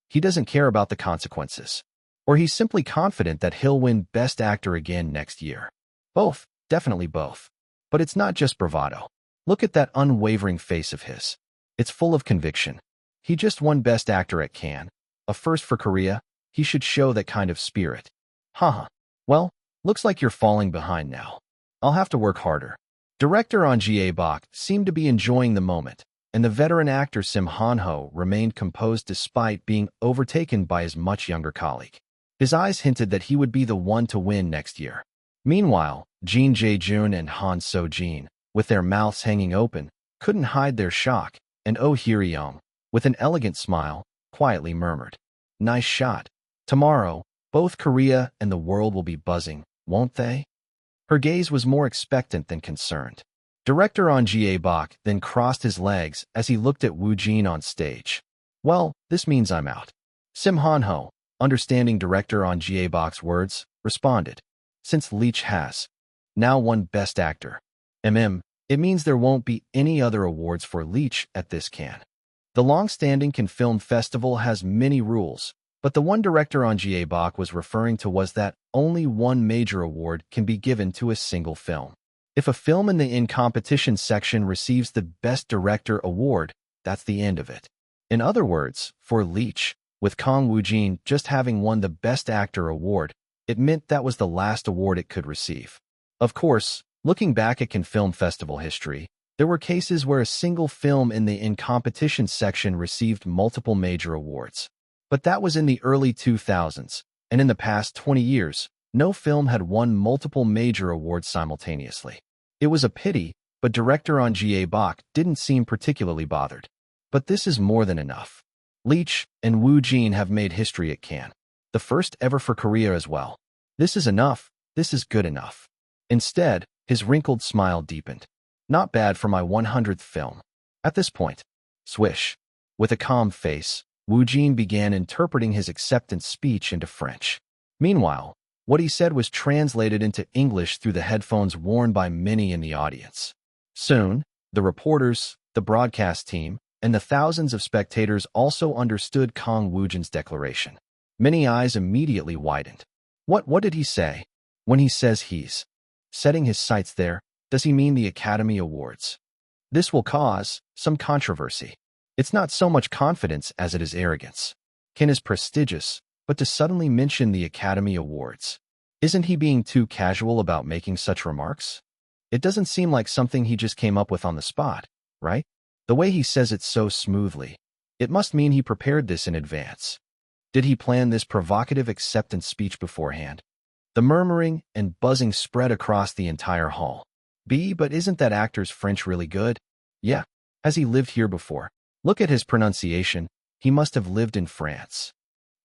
He doesn't care about the consequences. Or he's simply confident that he'll win Best Actor again next year. Both, definitely both. But it's not just bravado. Look at that unwavering face of his. It's full of conviction. He just won Best Actor at Cannes, a first for Korea. He should show that kind of spirit. Haha. Well, looks like you're falling behind now. I'll have to work harder. Director Ahn Jae-bok seemed to be enjoying the moment, and the veteran actor Sim Han-ho remained composed despite being overtaken by his much younger colleague. His eyes hinted that he would be the one to win next year. Meanwhile, Jin Jae-jun and Han So-jin, with their mouths hanging open, couldn't hide their shock, and Oh Hye-ryung, with an elegant smile, quietly murmured, "Nice shot. Tomorrow, both Korea and the world will be buzzing, won't they?" Her gaze was more expectant than concerned. Director Ahn Jae-bok then crossed his legs as he looked at Woojin on stage. Well, this means I'm out. Sim Han-ho, understanding Director Ahn Jae-bok's words, responded. Since Leech has now won Best Actor, it means there won't be any other awards for Leech at this Cannes. The long-standing Cannes Film Festival has many rules, but the one Director Ahn Jae-bok was referring to was that only one major award can be given to a single film. If a film in the in-competition section receives the Best Director award, that's the end of it. In other words, for Leech, with Kang Woojin just having won the Best Actor award, it meant that was the last award it could receive. Of course, looking back at Cannes Film Festival history, there were cases where a single film in the in-competition section received multiple major awards. But that was in the early 2000s, and in the past 20 years, no film had won multiple major awards simultaneously. It was a pity, but Director Ahn Jae-bok didn't seem particularly bothered. But this is more than enough. Leech and Woojin have made history at Cannes, the first ever for Korea as well. This is enough. This is good enough. Instead, his wrinkled smile deepened. Not bad for my 100th film. At this point, swish. With a calm face, Woojin began interpreting his acceptance speech into French. Meanwhile, what he said was translated into English through the headphones worn by many in the audience. Soon, the reporters, the broadcast team, and the thousands of spectators also understood Kang Woojin's declaration. Many eyes immediately widened. What did he say? When he says he's setting his sights there, does he mean the Academy Awards? This will cause some controversy. It's not so much confidence as it is arrogance. Kang is prestigious, but to suddenly mention the Academy Awards, isn't he being too casual about making such remarks? It doesn't seem like something he just came up with on the spot, right? The way he says it so smoothly, it must mean he prepared this in advance. Did he plan this provocative acceptance speech beforehand? The murmuring and buzzing spread across the entire hall. But isn't that actor's French really good? Yeah. Has he lived here before? Look at his pronunciation. He must have lived in France.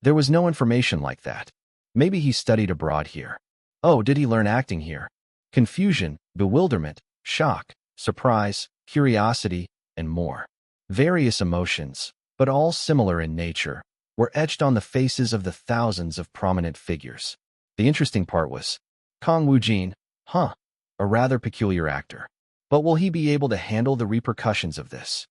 There was no information like that. Maybe he studied abroad here. Oh, did he learn acting here? Confusion, bewilderment, shock, surprise, curiosity, and more. Various emotions, but all similar in nature, were etched on the faces of the thousands of prominent figures. The interesting part was, Kang Woojin, a rather peculiar actor. But will he be able to handle the repercussions of this?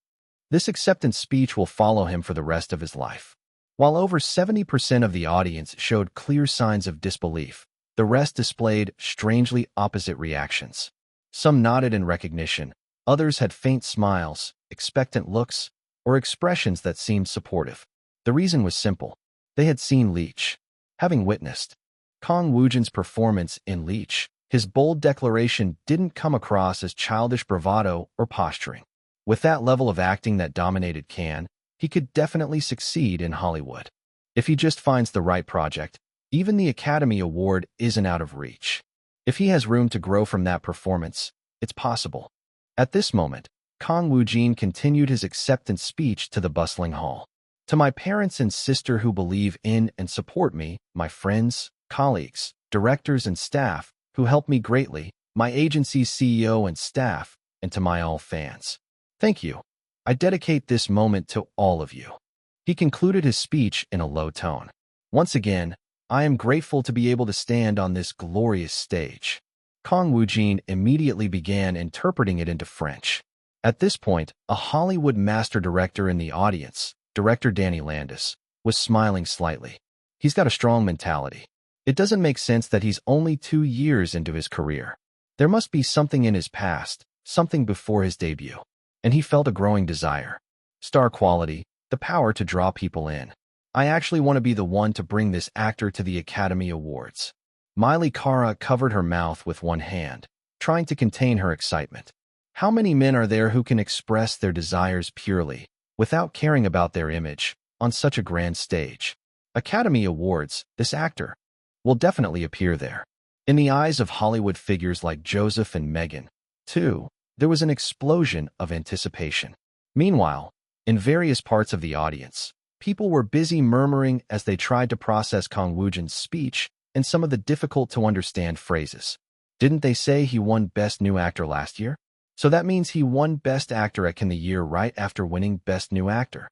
This acceptance speech will follow him for the rest of his life. While over 70% of the audience showed clear signs of disbelief, the rest displayed strangely opposite reactions. Some nodded in recognition, others had faint smiles, expectant looks, or expressions that seemed supportive. The reason was simple. They had seen Leech. Having witnessed Kang Woojin's performance in Leech, his bold declaration didn't come across as childish bravado or posturing. With that level of acting that dominated Kang, he could definitely succeed in Hollywood. If he just finds the right project, even the Academy Award isn't out of reach. If he has room to grow from that performance, it's possible. At this moment, Kang Woojin continued his acceptance speech to the bustling hall. To my parents and sister who believe in and support me, my friends, colleagues, directors, and staff, who helped me greatly, my agency's CEO and staff, and to my all fans. Thank you. I dedicate this moment to all of you. He concluded his speech in a low tone. Once again, I am grateful to be able to stand on this glorious stage. Kang Woojin immediately began interpreting it into French. At this point, a Hollywood master director in the audience, director Danny Landis, was smiling slightly. He's got a strong mentality. It doesn't make sense that he's only 2 years into his career. There must be something in his past, something before his debut. And he felt a growing desire. Star quality, the power to draw people in. I actually want to be the one to bring this actor to the Academy Awards. Miley Cara covered her mouth with one hand, trying to contain her excitement. How many men are there who can express their desires purely, without caring about their image, on such a grand stage? Academy Awards, this actor will definitely appear there. In the eyes of Hollywood figures like Joseph and Meghan, too, there was an explosion of anticipation. Meanwhile, in various parts of the audience, people were busy murmuring as they tried to process Kang Woojin's speech and some of the difficult-to-understand phrases. Didn't they say he won Best New Actor last year? So that means he won Best Actor at Cannes the year right after winning Best New Actor.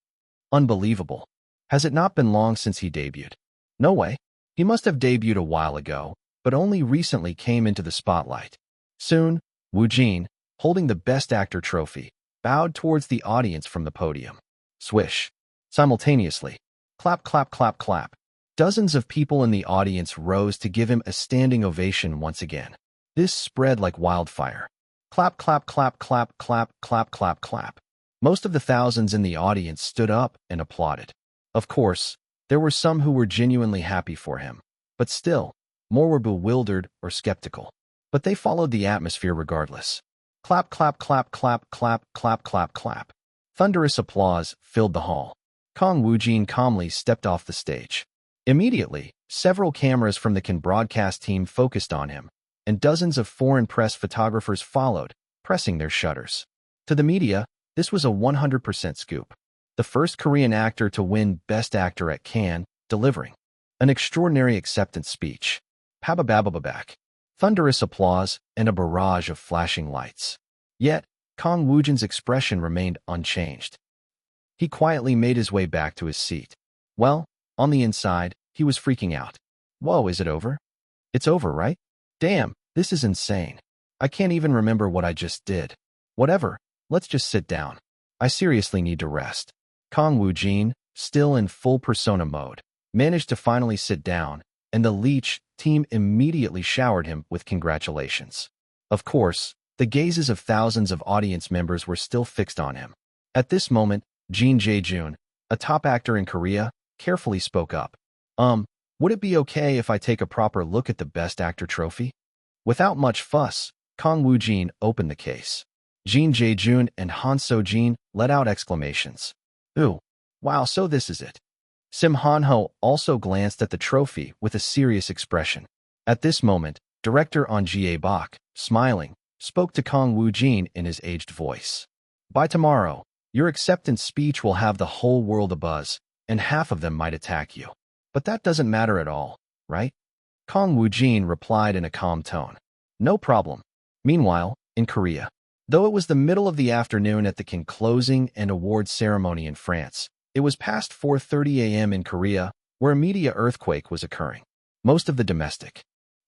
Unbelievable. Has it not been long since he debuted? No way. He must have debuted a while ago, but only recently came into the spotlight. Soon, Woojin, holding the Best Actor trophy, bowed towards the audience from the podium. Swish. Simultaneously. Clap, clap, clap, clap. Dozens of people in the audience rose to give him a standing ovation once again. This spread like wildfire. Clap, clap, clap, clap, clap, clap, clap, clap. Most of the thousands in the audience stood up and applauded. Of course, there were some who were genuinely happy for him. But still, more were bewildered or skeptical. But they followed the atmosphere regardless. Clap, clap, clap, clap, clap, clap, clap, clap. Thunderous applause filled the hall. Kang Woojin calmly stepped off the stage. Immediately, several cameras from the Cannes broadcast team focused on him, and dozens of foreign press photographers followed, pressing their shutters. To the media, this was a 100% scoop. The first Korean actor to win Best Actor at Cannes, delivering an extraordinary acceptance speech. Pabababababak. Thunderous applause and a barrage of flashing lights. Yet, Kang Woojin's expression remained unchanged. He quietly made his way back to his seat. Well, on the inside, he was freaking out. Whoa, is it over? It's over, right? Damn, this is insane. I can't even remember what I just did. Whatever, let's just sit down. I seriously need to rest. Kang Woojin, still in full persona mode, managed to finally sit down, and the Leech team immediately showered him with congratulations. Of course, the gazes of thousands of audience members were still fixed on him. At this moment, Jin Jae-joon, a top actor in Korea, carefully spoke up. Would it be okay if I take a proper look at the Best Actor trophy? Without much fuss, Kang Woojin opened the case. Jin Jae-joon and Han So-jin let out exclamations. Ooh, wow, so this is it. Sim Han-ho also glanced at the trophy with a serious expression. At this moment, director On Jae-bak, smiling, spoke to Kang Woojin in his aged voice. By tomorrow, your acceptance speech will have the whole world abuzz, and half of them might attack you. But that doesn't matter at all, right? Kang Woojin replied in a calm tone. No problem. Meanwhile, in Korea, though it was the middle of the afternoon at the closing and awards ceremony in France, it was past 4:30 a.m. in Korea, where a media earthquake was occurring. Most of the domestic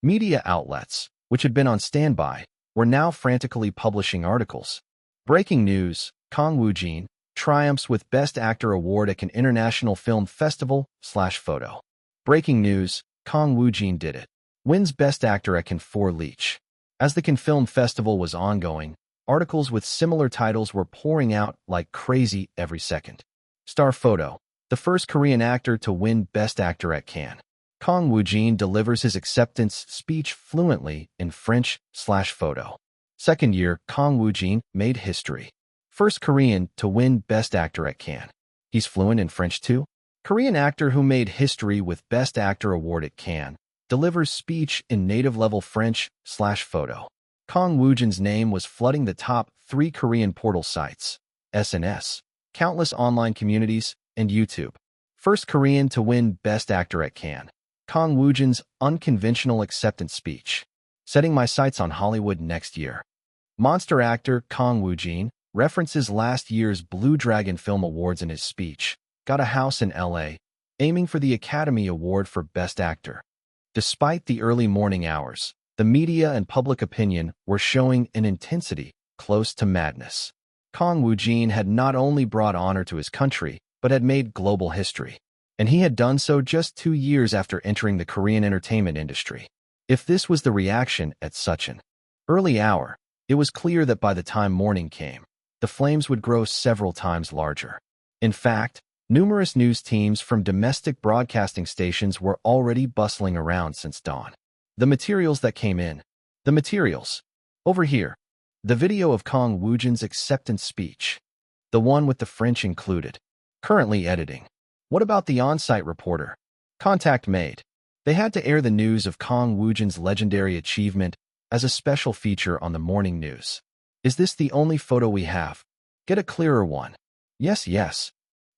media outlets, which had been on standby, were now frantically publishing articles. Breaking news, Kang Woojin triumphs with Best Actor Award at an International Film Festival/photo. Breaking news, Kang Woojin did it. Wins Best Actor at Cannes for Leech. As the Cannes Film Festival was ongoing, articles with similar titles were pouring out like crazy every second. Star photo. The first Korean actor to win Best Actor at Cannes. Kang Woojin delivers his acceptance speech fluently in French/photo. Second year, Kang Woojin made history. First Korean to win Best Actor at Cannes. He's fluent in French too? Korean actor who made history with Best Actor Award at Cannes delivers speech in native-level French/photo. Kang Woojin's name was flooding the top 3 Korean portal sites, SNS, countless online communities, and YouTube. First Korean to win Best Actor at Cannes. Kang Woojin's unconventional acceptance speech. Setting my sights on Hollywood next year. Monster actor Kang Woojin references last year's Blue Dragon Film Awards in his speech. Got a house in LA, aiming for the Academy Award for Best Actor. Despite the early morning hours, the media and public opinion were showing an intensity close to madness. Kang Woojin had not only brought honor to his country, but had made global history. And he had done so just 2 years after entering the Korean entertainment industry. If this was the reaction at such an early hour, it was clear that by the time morning came, the flames would grow several times larger. In fact, numerous news teams from domestic broadcasting stations were already bustling around since dawn. The materials that came in. The materials. Over here. The video of Kang Woojin's acceptance speech. The one with the French included. Currently editing. What about the on-site reporter? Contact made. They had to air the news of Kang Woojin's legendary achievement as a special feature on the morning news. Is this the only photo we have? Get a clearer one. Yes.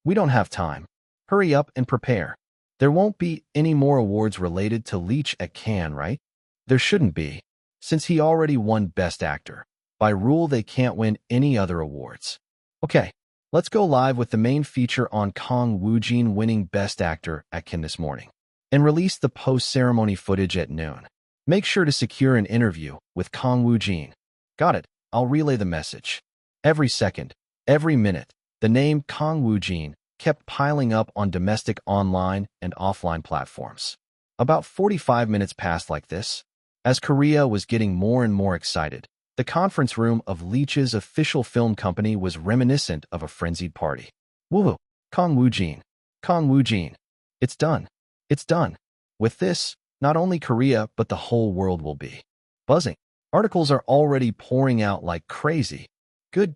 We don't have time. Hurry up and prepare. There won't be any more awards related to Leech at Cannes, right? There shouldn't be, since he already won Best Actor. By rule, they can't win any other awards. Okay, let's go live with the main feature on Kang Woojin winning Best Actor at Cannes this morning, and release the post-ceremony footage at noon. Make sure to secure an interview with Kang Woojin. Got it, I'll relay the message. Every second, every minute, the name Kang Woojin kept piling up on domestic online and offline platforms. About 45 minutes passed like this. As Korea was getting more and more excited, the conference room of Leech's official film company was reminiscent of a frenzied party. Woo! Kang Woojin. Kang Woojin. It's done. It's done. With this, not only Korea but the whole world will be buzzing. Articles are already pouring out like crazy. Good.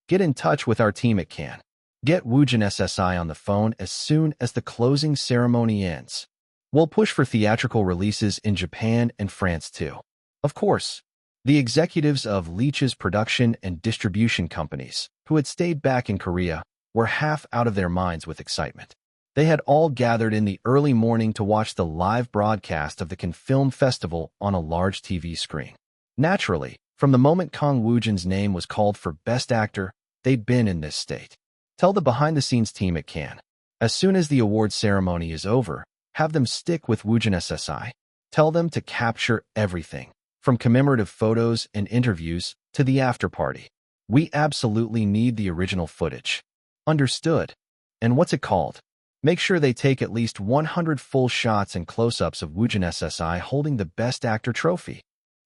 Get in touch with our team at Cannes. Get Woojin SSI on the phone as soon as the closing ceremony ends. We'll push for theatrical releases in Japan and France too. Of course, the executives of Leech's production and distribution companies, who had stayed back in Korea, were half out of their minds with excitement. They had all gathered in the early morning to watch the live broadcast of the Cannes Film Festival on a large TV screen. Naturally, from the moment Kang Woojin's name was called for Best Actor, they'd been in this state. Tell the behind-the-scenes team at Cannes. As soon as the award ceremony is over, have them stick with Woojin SSI. Tell them to capture everything, from commemorative photos and interviews to the after-party. We absolutely need the original footage. Understood. And what's it called? Make sure they take at least 100 full shots and close-ups of Woojin SSI holding the Best Actor trophy.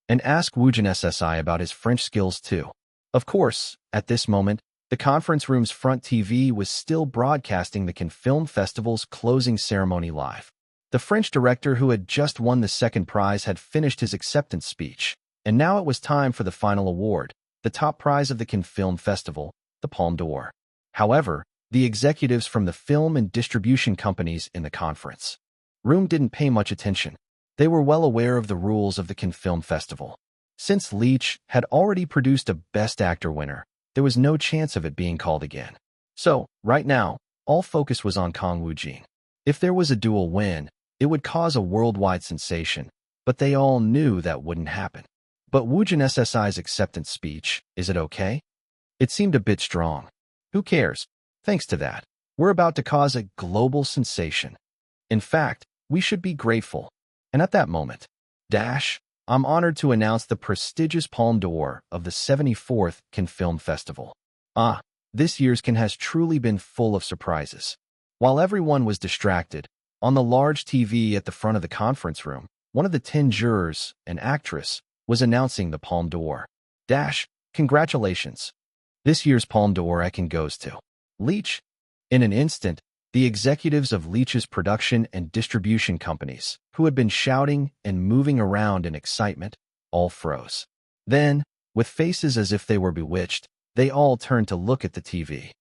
And ask Woojin SSI about his French skills too. Of course, at this moment, the conference room's front TV was still broadcasting the Cannes Film Festival's closing ceremony live. The French director who had just won the second prize had finished his acceptance speech, and now it was time for the final award, the top prize of the Cannes Film Festival, the Palme d'Or. However, the executives from the film and distribution companies in the conference room didn't pay much attention. They were well aware of the rules of the Cannes Film Festival. Since Leach had already produced a Best Actor winner, there was no chance of it being called again. So, right now, all focus was on Kang Woojin. If there was a dual win, it would cause a worldwide sensation, but they all knew that wouldn't happen. But Woojin SSI's acceptance speech, is it okay? It seemed a bit strong. Who cares? Thanks to that, we're about to cause a global sensation. In fact, we should be grateful. And at that moment, I'm honored to announce the prestigious Palme d'Or of the 74th Cannes Film Festival. This year's Cannes has truly been full of surprises. While everyone was distracted, on the large TV at the front of the conference room, one of the 10 jurors, an actress, was announcing the Palme d'Or. Congratulations. This year's Palme d'Or goes to Leach. In an instant, the executives of Leach's production and distribution companies, who had been shouting and moving around in excitement, all froze. Then, with faces as if they were bewitched, they all turned to look at the TV.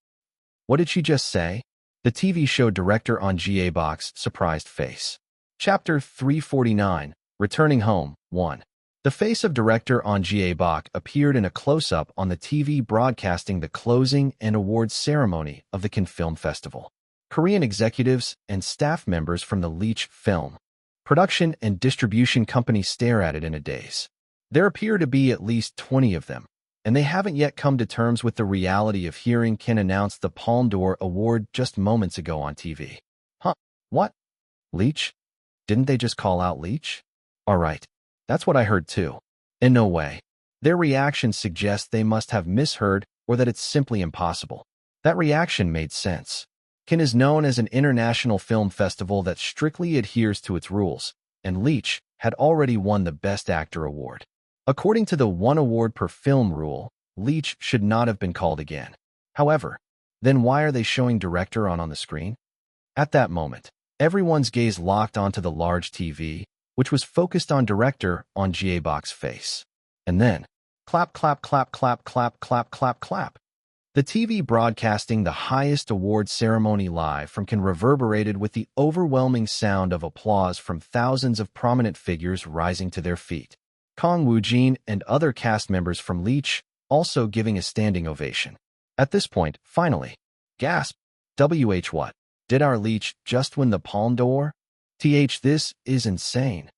What did she just say? The TV showed director on GA Bach's surprised face. Chapter 349, Returning Home, 1. The face of director on GA Bach appeared in a close-up on the TV broadcasting the closing and awards ceremony of the Cannes Film Festival. Korean executives and staff members from the Leach film production and distribution company stare at it in a daze. There appear to be at least 20 of them, and they haven't yet come to terms with the reality of hearing Cannes announce the Palme d'Or award just moments ago on TV. What? Leach? Didn't they just call out Leach? All right. That's what I heard too. In no way. Their reaction suggests they must have misheard or that it's simply impossible. That reaction made sense. Cannes is known as an international film festival that strictly adheres to its rules, and Leach had already won the Best Actor award. According to the one award per film rule, Leach should not have been called again. However, then why are they showing director on the screen? At that moment, everyone's gaze locked onto the large TV, which was focused on director on GA Bach's face. And then, clap, clap, clap, clap, clap, clap, clap, clap. The TV broadcasting the highest award ceremony live from Cannes reverberated with the overwhelming sound of applause from thousands of prominent figures rising to their feet. Kang Woojin and other cast members from Leach also giving a standing ovation. At this point, finally, gasp, what? Did our Leach just win the Palme d'Or? This is insane.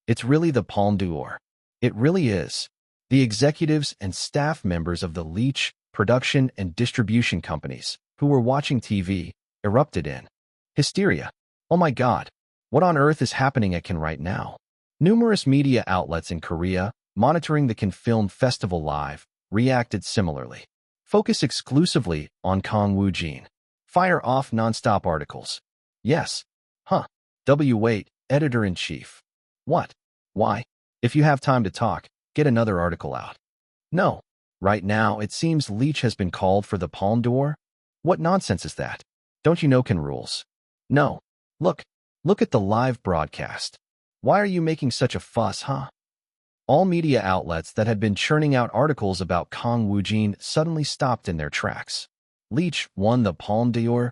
It's really the Palme d'Or. It really is. The executives and staff members of the Leach production and distribution companies, who were watching TV, erupted in hysteria. Oh my God, what on earth is happening at Cannes right now? Numerous media outlets in Korea, monitoring the Cannes Film Festival live, reacted similarly. Focus exclusively on Kang Woojin. Fire off non-stop articles. Yes. Wait, editor-in-chief. What? Why? If you have time to talk, get another article out. No. Right now, it seems Leach has been called for the Palme d'Or? What nonsense is that? Don't you know Cannes rules? No. Look at the live broadcast. Why are you making such a fuss, All media outlets that had been churning out articles about Kang Woojin suddenly stopped in their tracks. Leach won the Palme d'Or?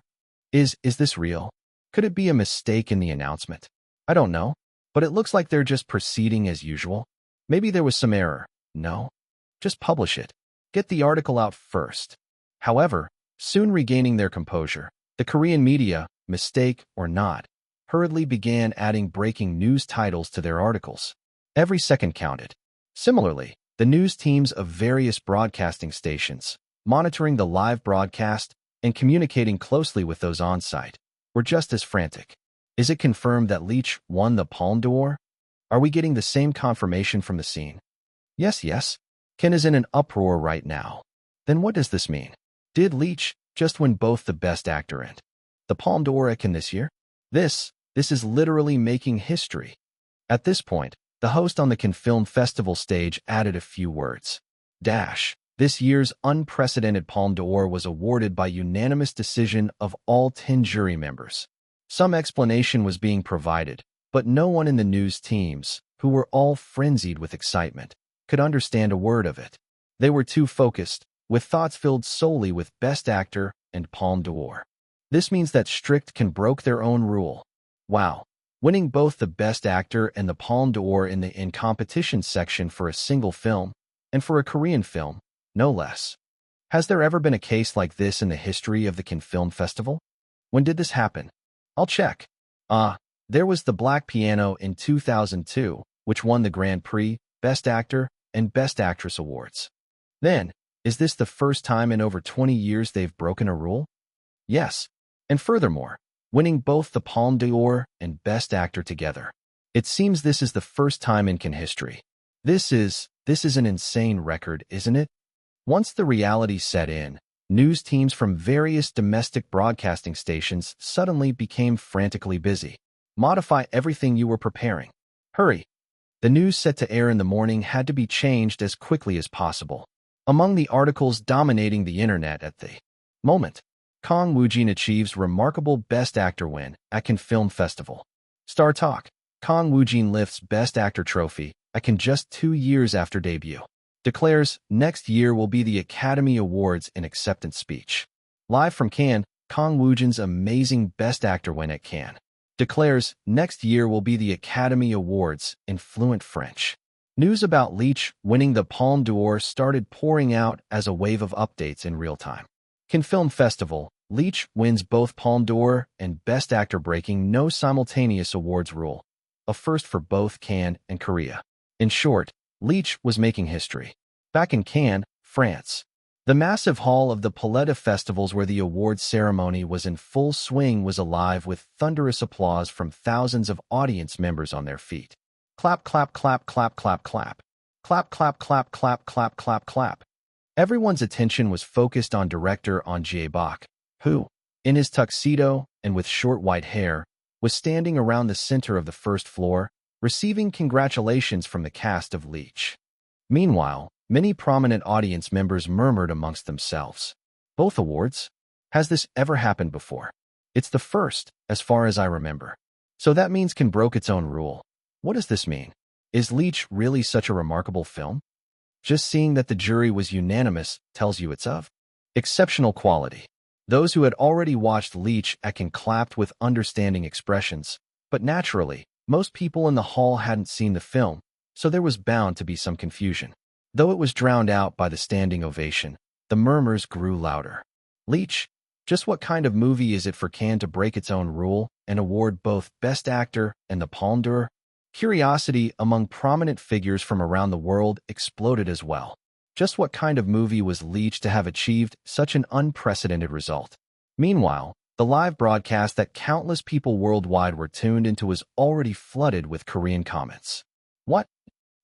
Is this real? Could it be a mistake in the announcement? I don't know, but it looks like they're just proceeding as usual. Maybe there was some error. No? Just publish it. Get the article out first. However, soon regaining their composure, the Korean media, mistake or not, hurriedly began adding breaking news titles to their articles. Every second counted. Similarly, the news teams of various broadcasting stations, monitoring the live broadcast and communicating closely with those on site, were just as frantic. Is it confirmed that Leach won the Palme d'Or? Are we getting the same confirmation from the scene? Yes. Cannes is in an uproar right now. Then what does this mean? Did Leach just win both the Best Actor and the Palme d'Or at Cannes this year? This is literally making history. At this point, the host on the Cannes Film Festival stage added a few words. This year's unprecedented Palme d'Or was awarded by unanimous decision of all 10 jury members. Some explanation was being provided, but no one in the news teams, who were all frenzied with excitement, could understand a word of it. They were too focused, with thoughts filled solely with Best Actor and Palme d'Or. This means that Strict broke their own rule. Wow. Winning both the Best Actor and the Palme d'Or in the in-competition section for a single film, and for a Korean film, no less. Has there ever been a case like this in the history of the Cannes Film Festival? When did this happen? I'll check. There was The Black Piano in 2002, which won the Grand Prix, Best Actor, and Best Actress awards. Then, is this the first time in over 20 years they've broken a rule? Yes. And furthermore, winning both the Palme d'Or and Best Actor together. It seems this is the first time in Cannes history. This is an insane record, isn't it? Once the reality set in, news teams from various domestic broadcasting stations suddenly became frantically busy. Modify everything you were preparing. Hurry. The news set to air in the morning had to be changed as quickly as possible. Among the articles dominating the internet at the moment, Kang Woojin achieves remarkable Best Actor win at Cannes Film Festival. Star Talk. Kang Woojin lifts Best Actor trophy at Cannes just 2 years after debut. Declares next year will be the Academy Awards in acceptance speech. Live from Cannes, Kang Woojin's amazing Best Actor win at Cannes. Declares next year will be the Academy Awards in fluent French. News about Leach winning the Palme d'Or started pouring out as a wave of updates in real time. Cannes Film Festival, Leach wins both Palme d'Or and Best Actor, breaking no simultaneous awards rule, a first for both Cannes and Korea. In short, Leach was making history. Back in Cannes, France, the massive hall of the Palette of Festivals where the awards ceremony was in full swing was alive with thunderous applause from thousands of audience members on their feet. Clap, clap, clap, clap, clap, clap. Clap, clap, clap, clap, clap, clap, clap. Everyone's attention was focused on director Ahn Jae-bak, who, in his tuxedo and with short white hair, was standing around the center of the first floor, receiving congratulations from the cast of Leach. Meanwhile, many prominent audience members murmured amongst themselves. Both awards? Has this ever happened before? It's the first, as far as I remember. So that means Cannes broke its own rule. What does this mean? Is Leach really such a remarkable film? Just seeing that the jury was unanimous tells you it's of exceptional quality. Those who had already watched Leach at Cannes clapped with understanding expressions, but naturally, most people in the hall hadn't seen the film, so there was bound to be some confusion. Though it was drowned out by the standing ovation, the murmurs grew louder. Leach, just what kind of movie is it for Cannes to break its own rule and award both Best Actor and the Palme d'Or? Curiosity among prominent figures from around the world exploded as well. Just what kind of movie was Leach to have achieved such an unprecedented result? Meanwhile, the live broadcast that countless people worldwide were tuned into was already flooded with Korean comments. What?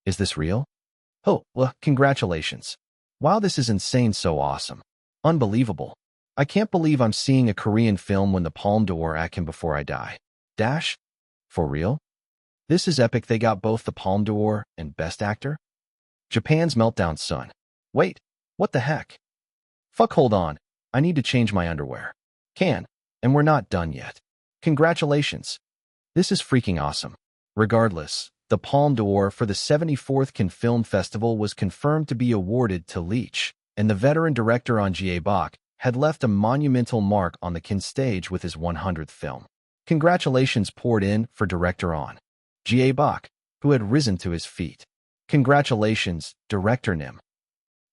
Is this real? Oh, well, congratulations. Wow, this is insane, so awesome. Unbelievable. I can't believe I'm seeing a Korean film win the Palme d'Or at Cannes before I die. For real? This is epic. They got both the Palme d'Or and Best Actor? Japan's meltdown, son. Wait, what the heck? Fuck, hold on. I need to change my underwear. Cannes, and we're not done yet. Congratulations. This is freaking awesome. Regardless, the Palme d'Or for the 74th Cannes Film Festival was confirmed to be awarded to Leach, and the veteran director Ahn Jae-bak had left a monumental mark on the Cannes stage with his 100th film. Congratulations poured in for director Ahn Jae-bak, who had risen to his feet. Congratulations, Director Nim.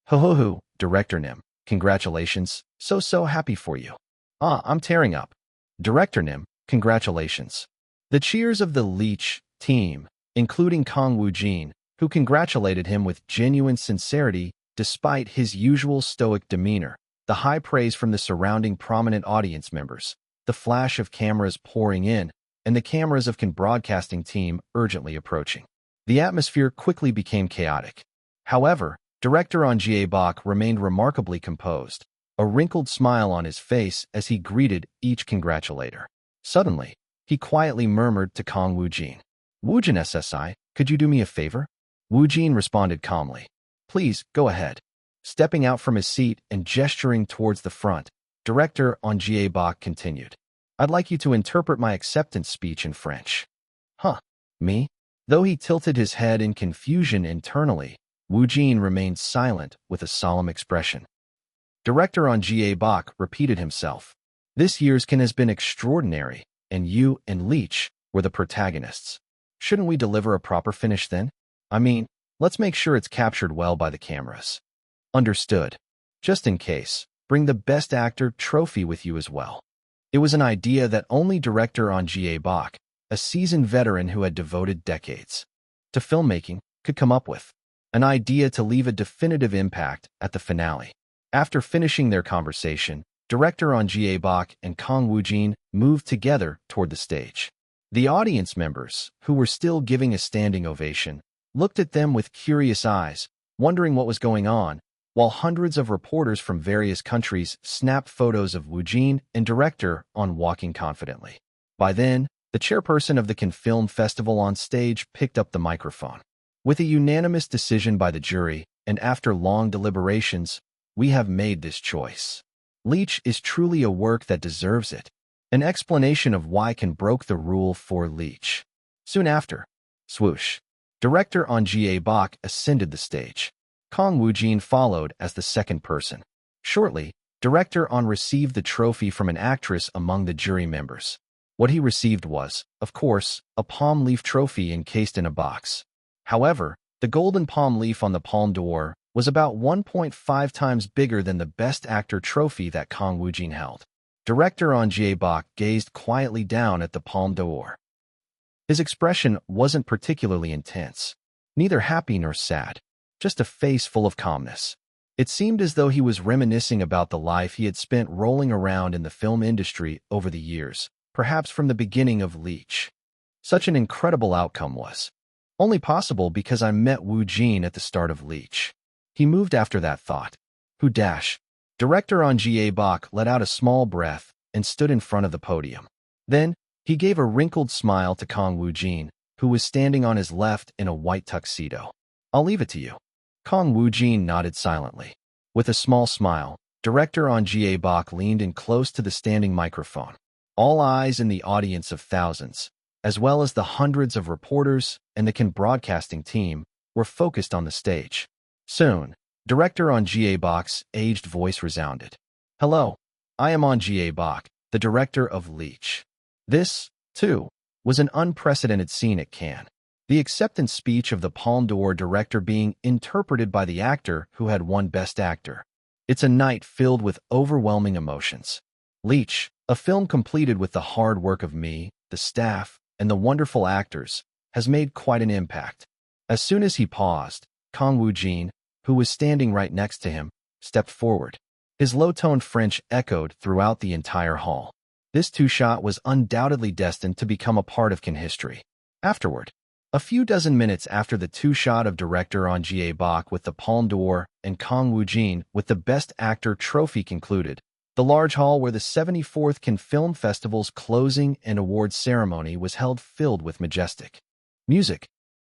Ho, Director Nim. Congratulations. So happy for you. I'm tearing up. Director Nim, congratulations. The cheers of the Leach team, including Kang Woojin, who congratulated him with genuine sincerity despite his usual stoic demeanor, the high praise from the surrounding prominent audience members, the flash of cameras pouring in, and the cameras of Cannes broadcasting team urgently approaching. The atmosphere quickly became chaotic. However, Director On Bak remained remarkably composed, a wrinkled smile on his face as he greeted each congratulator. Suddenly, he quietly murmured to Kang Woojin, "Woojin SSI, could you do me a favor?" Woojin responded calmly, "Please, go ahead." Stepping out from his seat and gesturing towards the front, Director On Bak continued, "I'd like you to interpret my acceptance speech in French." Huh, me? Though he tilted his head in confusion internally, Woojin remained silent with a solemn expression. Director On Bak repeated himself, "This year's Can has been extraordinary, and you and Leech were the protagonists. Shouldn't we deliver a proper finish then? I mean, let's make sure it's captured well by the cameras." Understood. Just in case, bring the Best Actor trophy with you as well. It was an idea that only Director On Bak, a seasoned veteran who had devoted decades to filmmaking, could come up with. An idea to leave a definitive impact at the finale. After finishing their conversation, Director On Bak and Kang Woojin moved together toward the stage. The audience members, who were still giving a standing ovation, looked at them with curious eyes, wondering what was going on, while hundreds of reporters from various countries snapped photos of Woojin and Director On walking confidently. By then, the chairperson of the Cannes Film Festival on stage picked up the microphone. With a unanimous decision by the jury, and after long deliberations, we have made this choice. Leech is truly a work that deserves it. An explanation of why Can broke the rule for Leech. Soon after, swoosh, Director On Bak ascended the stage. Kang Woojin followed as the second person. Shortly, Director On received the trophy from an actress among the jury members. What he received was, of course, a palm leaf trophy encased in a box. However, the golden palm leaf on the Palme d'Or was about 1.5 times bigger than the Best Actor trophy that Kang Woojin held. Director On Bak gazed quietly down at the Palme d'Or. His expression wasn't particularly intense, neither happy nor sad, just a face full of calmness. It seemed as though he was reminiscing about the life he had spent rolling around in the film industry over the years, perhaps from the beginning of Leech. Such an incredible outcome was only possible because I met Woojin at the start of Leech. He moved after that thought. Who dash? Director On Bak let out a small breath and stood in front of the podium. Then, he gave a wrinkled smile to Kang Woojin, who was standing on his left in a white tuxedo. "I'll leave it to you." Kang Woojin nodded silently. With a small smile, Director On Bak leaned in close to the standing microphone. All eyes in the audience of thousands, as well as the hundreds of reporters and the Cannes broadcasting team, were focused on the stage. Soon, Director On Bak's aged voice resounded. "Hello, I am On Bak, the director of Leech." This, too, was an unprecedented scene at Cannes. The acceptance speech of the Palme d'Or director being interpreted by the actor who had won Best Actor. It's a night filled with overwhelming emotions. Leech, a film completed with the hard work of me, the staff, and the wonderful actors, has made quite an impact. As soon as he paused, Kang Woojin, who was standing right next to him, stepped forward. His low-toned French echoed throughout the entire hall. This two-shot was undoubtedly destined to become a part of Cannes history. Afterward, a few dozen minutes after the two-shot of Director On Bak with the Palme d'Or and Kang Woojin with the Best Actor trophy concluded, the large hall where the 74th Cannes Film Festival's closing and awards ceremony was held filled with majestic music.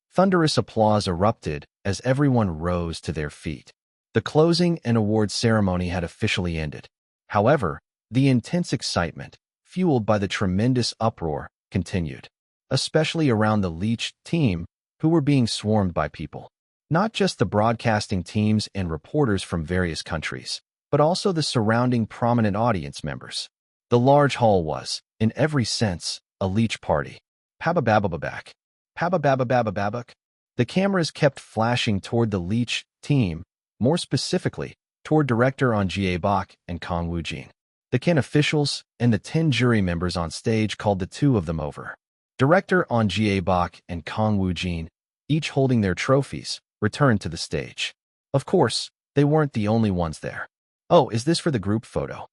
Thunderous applause erupted as everyone rose to their feet. The closing and awards ceremony had officially ended. However, the intense excitement, fueled by the tremendous uproar, continued, especially around the Leech team, who were being swarmed by people. Not just the broadcasting teams and reporters from various countries, but also the surrounding prominent audience members. The large hall was, in every sense, a Leech party. Pabababababak. Pababababababak. The cameras kept flashing toward the Leech team, more specifically, toward Director On Bak and Kang Woojin. The Cannes officials and the 10 jury members on stage called the two of them over. Director On Bak and Kang Woojin, each holding their trophies, returned to the stage. Of course, they weren't the only ones there. "Oh, is this for the group photo?"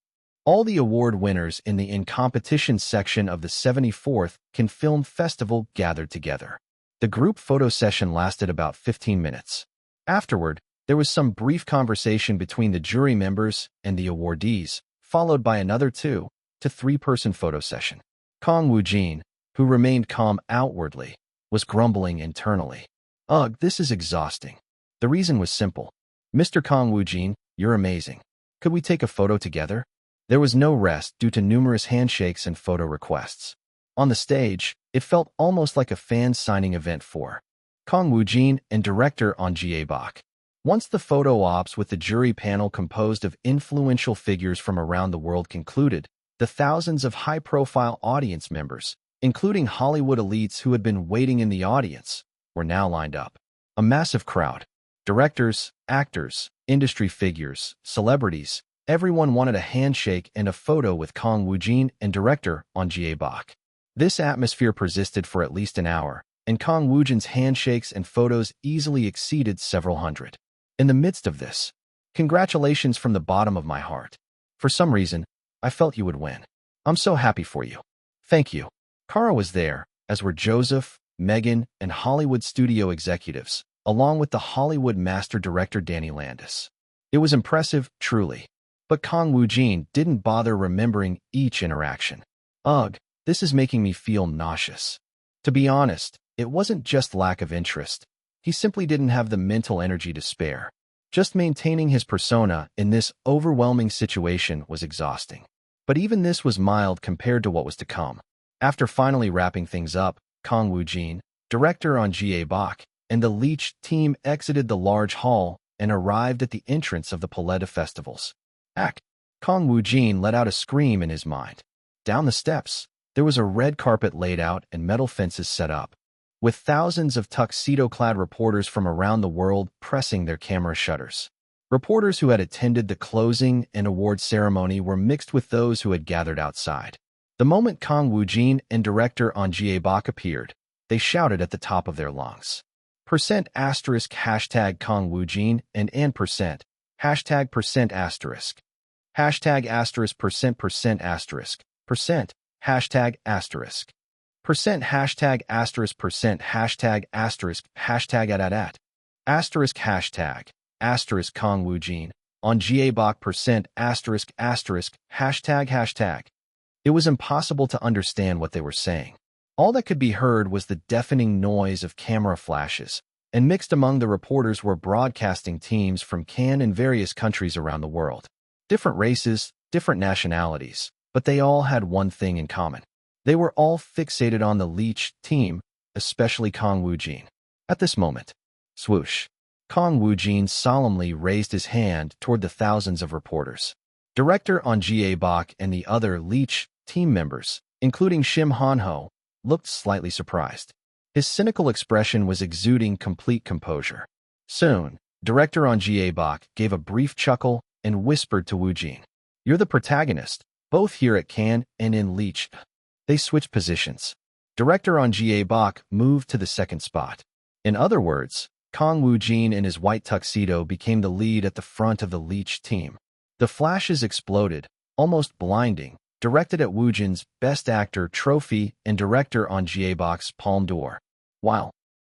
All the award winners in the in-competition section of the 74th Cannes Film Festival gathered together. The group photo session lasted about 15 minutes. Afterward, There was some brief conversation between the jury members and the awardees, followed by another 2 to 3-person photo session. Kang Woojin, who remained calm outwardly, was grumbling internally. Ugh, this is exhausting. The reason was simple. Mr. Kang Woojin, you're amazing. Could we take a photo together? There was no rest due to numerous handshakes and photo requests. On the stage, it felt almost like a fan signing event for Kang Woojin and director On Jae-bak. Once the photo ops with the jury panel composed of influential figures from around the world concluded, the thousands of high-profile audience members, including Hollywood elites who had been waiting in the audience, were now lined up. A massive crowd. Directors, actors, industry figures, celebrities, everyone wanted a handshake and a photo with Kang Woojin and director On Jae-bak. This atmosphere persisted for at least an hour, and Kang Woojin's handshakes and photos easily exceeded several hundred. In the midst of this, congratulations from the bottom of my heart. For some reason, I felt you would win. I'm so happy for you. Thank you. Kara was there, as were Joseph, Megan, and Hollywood studio executives, along with the Hollywood master director Danny Landis. It was impressive, truly. But Kang Woojin didn't bother remembering each interaction. Ugh, this is making me feel nauseous. To be honest, it wasn't just lack of interest. He simply didn't have the mental energy to spare. Just maintaining his persona in this overwhelming situation was exhausting. But even this was mild compared to what was to come. After finally wrapping things up, Kang Woojin, director On Jae-bak, and the Leech team exited the large hall and arrived at the entrance of the Palais de Festivals. Kang Woojin let out a scream in his mind. Down the steps, there was a red carpet laid out and metal fences set up, with thousands of tuxedo-clad reporters from around the world pressing their camera shutters. Reporters who had attended the closing and award ceremony were mixed with those who had gathered outside. The moment Kang Woojin and director On Jae-bak appeared, they shouted at the top of their lungs. ##hashtag Kang Woojin and percent. #% asterisk. #% asterisk. Percent. #asterisk. Percent #percent #at asterisk Kang Woojin On Jae-bak percent ##. It was impossible to understand what they were saying. All that could be heard was the deafening noise of camera flashes, and mixed among the reporters were broadcasting teams from Cannes and various countries around the world. Different races, different nationalities, but they all had one thing in common. They were all fixated on the Leech team, especially Kang Woojin. At this moment, swoosh, Kang Woojin solemnly raised his hand toward the thousands of reporters. Director On Jae-bak and the other Leech team members, including Shim Han-ho, looked slightly surprised. His cynical expression was exuding complete composure. Soon, director On Jae-bak gave a brief chuckle and whispered to Woojin, "You're the protagonist, both here at Cannes and in Leech." They switched positions. Director On Jae-bak moved to the second spot. In other words, Kang Woojin in his white tuxedo became the lead at the front of the Leech team. The flashes exploded, almost blinding, directed at Woojin's Best Actor trophy and director On Jae-bak's Palme d'Or. While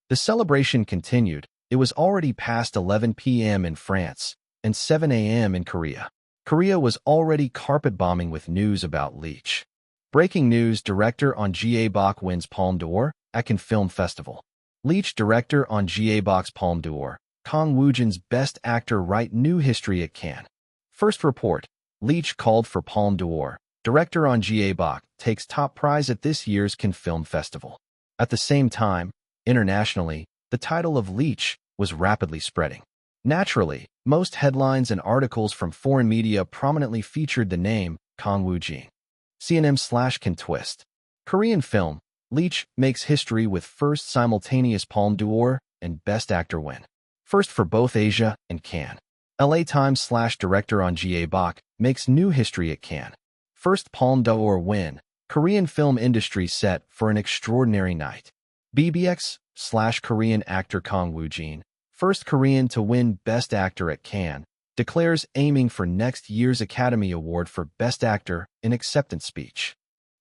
the celebration continued, it was already past 11 p.m. in France and 7 a.m. in Korea. Korea was already carpet-bombing with news about Leech. Breaking news: director On Jae-bak wins Palme d'Or at Cannes Film Festival. Leech director On Jae-bak's Palme d'Or. Kang Woojin's Best Actor write new history at Cannes. First report: Leech called for Palme d'Or. Director On Jae-bak takes top prize at this year's Cannes Film Festival. At the same time, internationally, the title of Leech was rapidly spreading. Naturally, most headlines and articles from foreign media prominently featured the name Kang Woojin. CNN/Can Twist. Korean film, Leech makes history with first simultaneous Palme d'Or and Best Actor win. First for both Asia and Cannes. LA Times/director On Jae-bak makes new history at Cannes. First Palme d'Or win. Korean film industry set for an extraordinary night. BBX/Korean actor Kang Woojin, first Korean to win Best Actor at Cannes, declares aiming for next year's Academy Award for Best Actor in acceptance speech.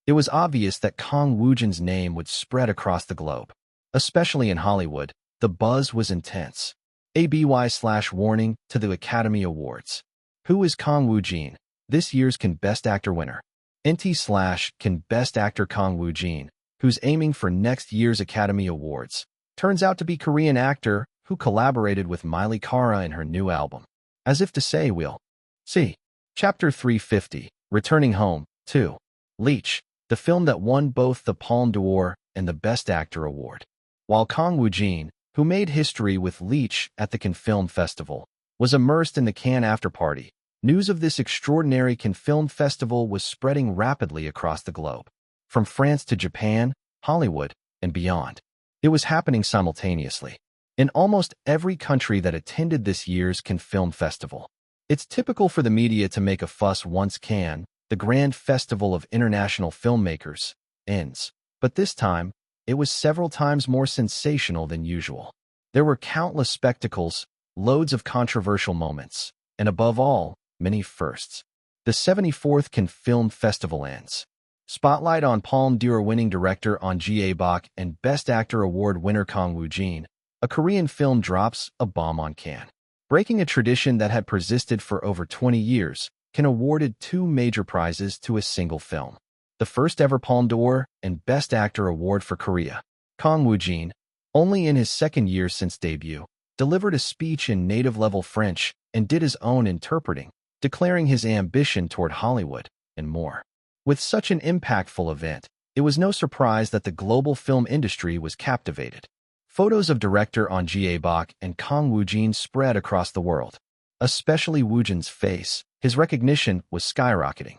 It was obvious that Kang Woojin's name would spread across the globe. Especially in Hollywood, the buzz was intense. ABY/warning to the Academy Awards. Who is Kang Woojin, this year's Can Best Actor winner? NT/Can Best Actor Kang Woojin, who's aiming for next year's Academy Awards, turns out to be Korean actor who collaborated with Miley Cara in her new album. As if to say, we'll see. Chapter 350, Returning Home, 2. Leech, the film that won both the Palme d'Or and the Best Actor award. While Kang Woojin, who made history with Leech at the Cannes Film Festival, was immersed in the Cannes after-party, news of this extraordinary Cannes Film Festival was spreading rapidly across the globe. From France to Japan, Hollywood, and beyond. It was happening simultaneously in almost every country that attended this year's Cannes Film Festival. It's typical for the media to make a fuss once Cannes, the grand festival of international filmmakers, ends. But this time, it was several times more sensational than usual. There were countless spectacles, loads of controversial moments, and above all, many firsts. The 74th Cannes Film Festival ends. Spotlight on Palme d'Or winning director Ahn Jae-bak and Best Actor award winner Kang Woojin. A Korean film drops a bomb on Cannes. Breaking a tradition that had persisted for over 20 years, Cannes awarded 2 major prizes to a single film. The first ever Palme d'Or and Best Actor award for Korea. Kang Woojin, only in his second year since debut, delivered a speech in native-level French and did his own interpreting, declaring his ambition toward Hollywood, and more. With such an impactful event, it was no surprise that the global film industry was captivated. Photos of director Ahn Jae-bak and Kang Woojin spread across the world. Especially Woojin's face, his recognition was skyrocketing.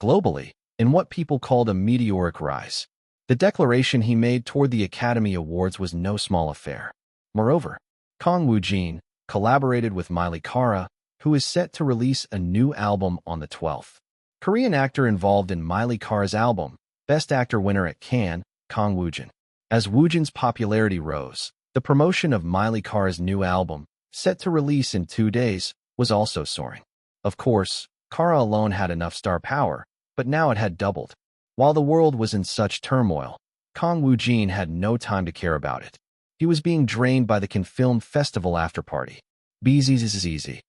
Globally, in what people called a meteoric rise. The declaration he made toward the Academy Awards was no small affair. Moreover, Kang Woojin collaborated with Miley Cara, who is set to release a new album on the 12th. Korean actor involved in Miley Cara's album, Best Actor winner at Cannes, Kang Woojin. As Woojin's popularity rose, the promotion of Miley Cara's new album, set to release in 2 days, was also soaring. Of course, Cara alone had enough star power, but now it had doubled. While the world was in such turmoil, Kang Woojin had no time to care about it. He was being drained by the Cannes Film Festival after-party. Easy.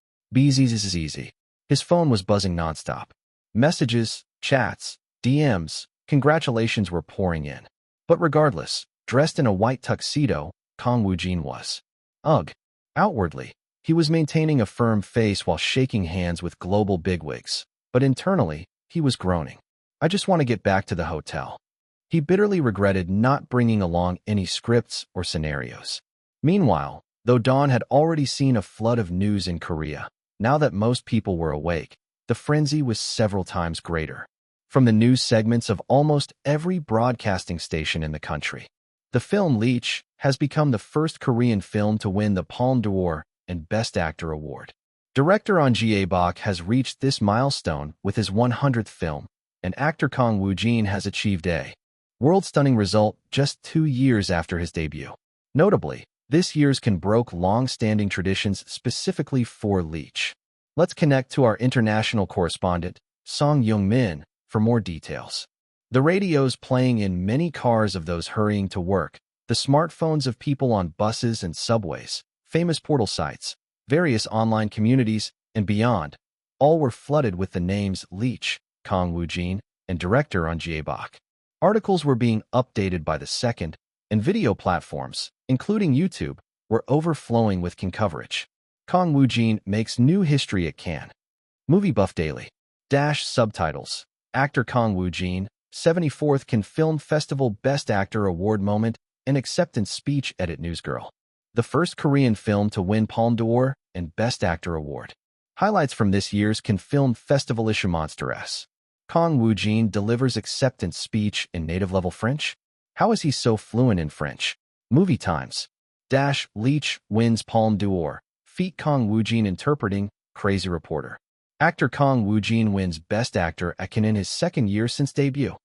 His phone was buzzing nonstop. Messages, chats, DMs, congratulations were pouring in. But regardless, dressed in a white tuxedo, Kang Woojin was. Outwardly, he was maintaining a firm face while shaking hands with global bigwigs. But internally, he was groaning. I just want to get back to the hotel. He bitterly regretted not bringing along any scripts or scenarios. Meanwhile, though Dawn had already seen a flood of news in Korea, now that most people were awake, the frenzy was several times greater. From the news segments of almost every broadcasting station in the country. The film Leech has become the first Korean film to win the Palme d'Or and Best Actor award. Director Ahn Jae-bak has reached this milestone with his 100th film, and actor Kang Woojin has achieved a world-stunning result just 2 years after his debut. Notably, this year's Cannes broke long-standing traditions specifically for Leech. Let's connect to our international correspondent, Song Young-min, for more details. The radios playing in many cars of those hurrying to work, the smartphones of people on buses and subways, famous portal sites, various online communities, and beyond, all were flooded with the names Leech, Kang Woojin, and director Ahn Jae-bak. Articles were being updated by the second, and video platforms, including YouTube, were overflowing with Cannes coverage. Kang Woojin makes new history at Cannes. Movie Buff Daily. Subtitles. Actor Kang Woojin, 74th Cannes Film Festival Best Actor Award moment and acceptance speech. Edit Newsgirl. The first Korean film to win Palme d'Or and Best Actor award. Highlights from this year's Cannes Film Festival issue. Monstrous. Kang Woojin delivers acceptance speech in native-level French. How is he so fluent in French? Movie Times. Leech wins Palme d'Or. Feat Kang Woojin interpreting Crazy Reporter. Actor Kang Woojin wins Best Actor at Cannes in his second year since debut.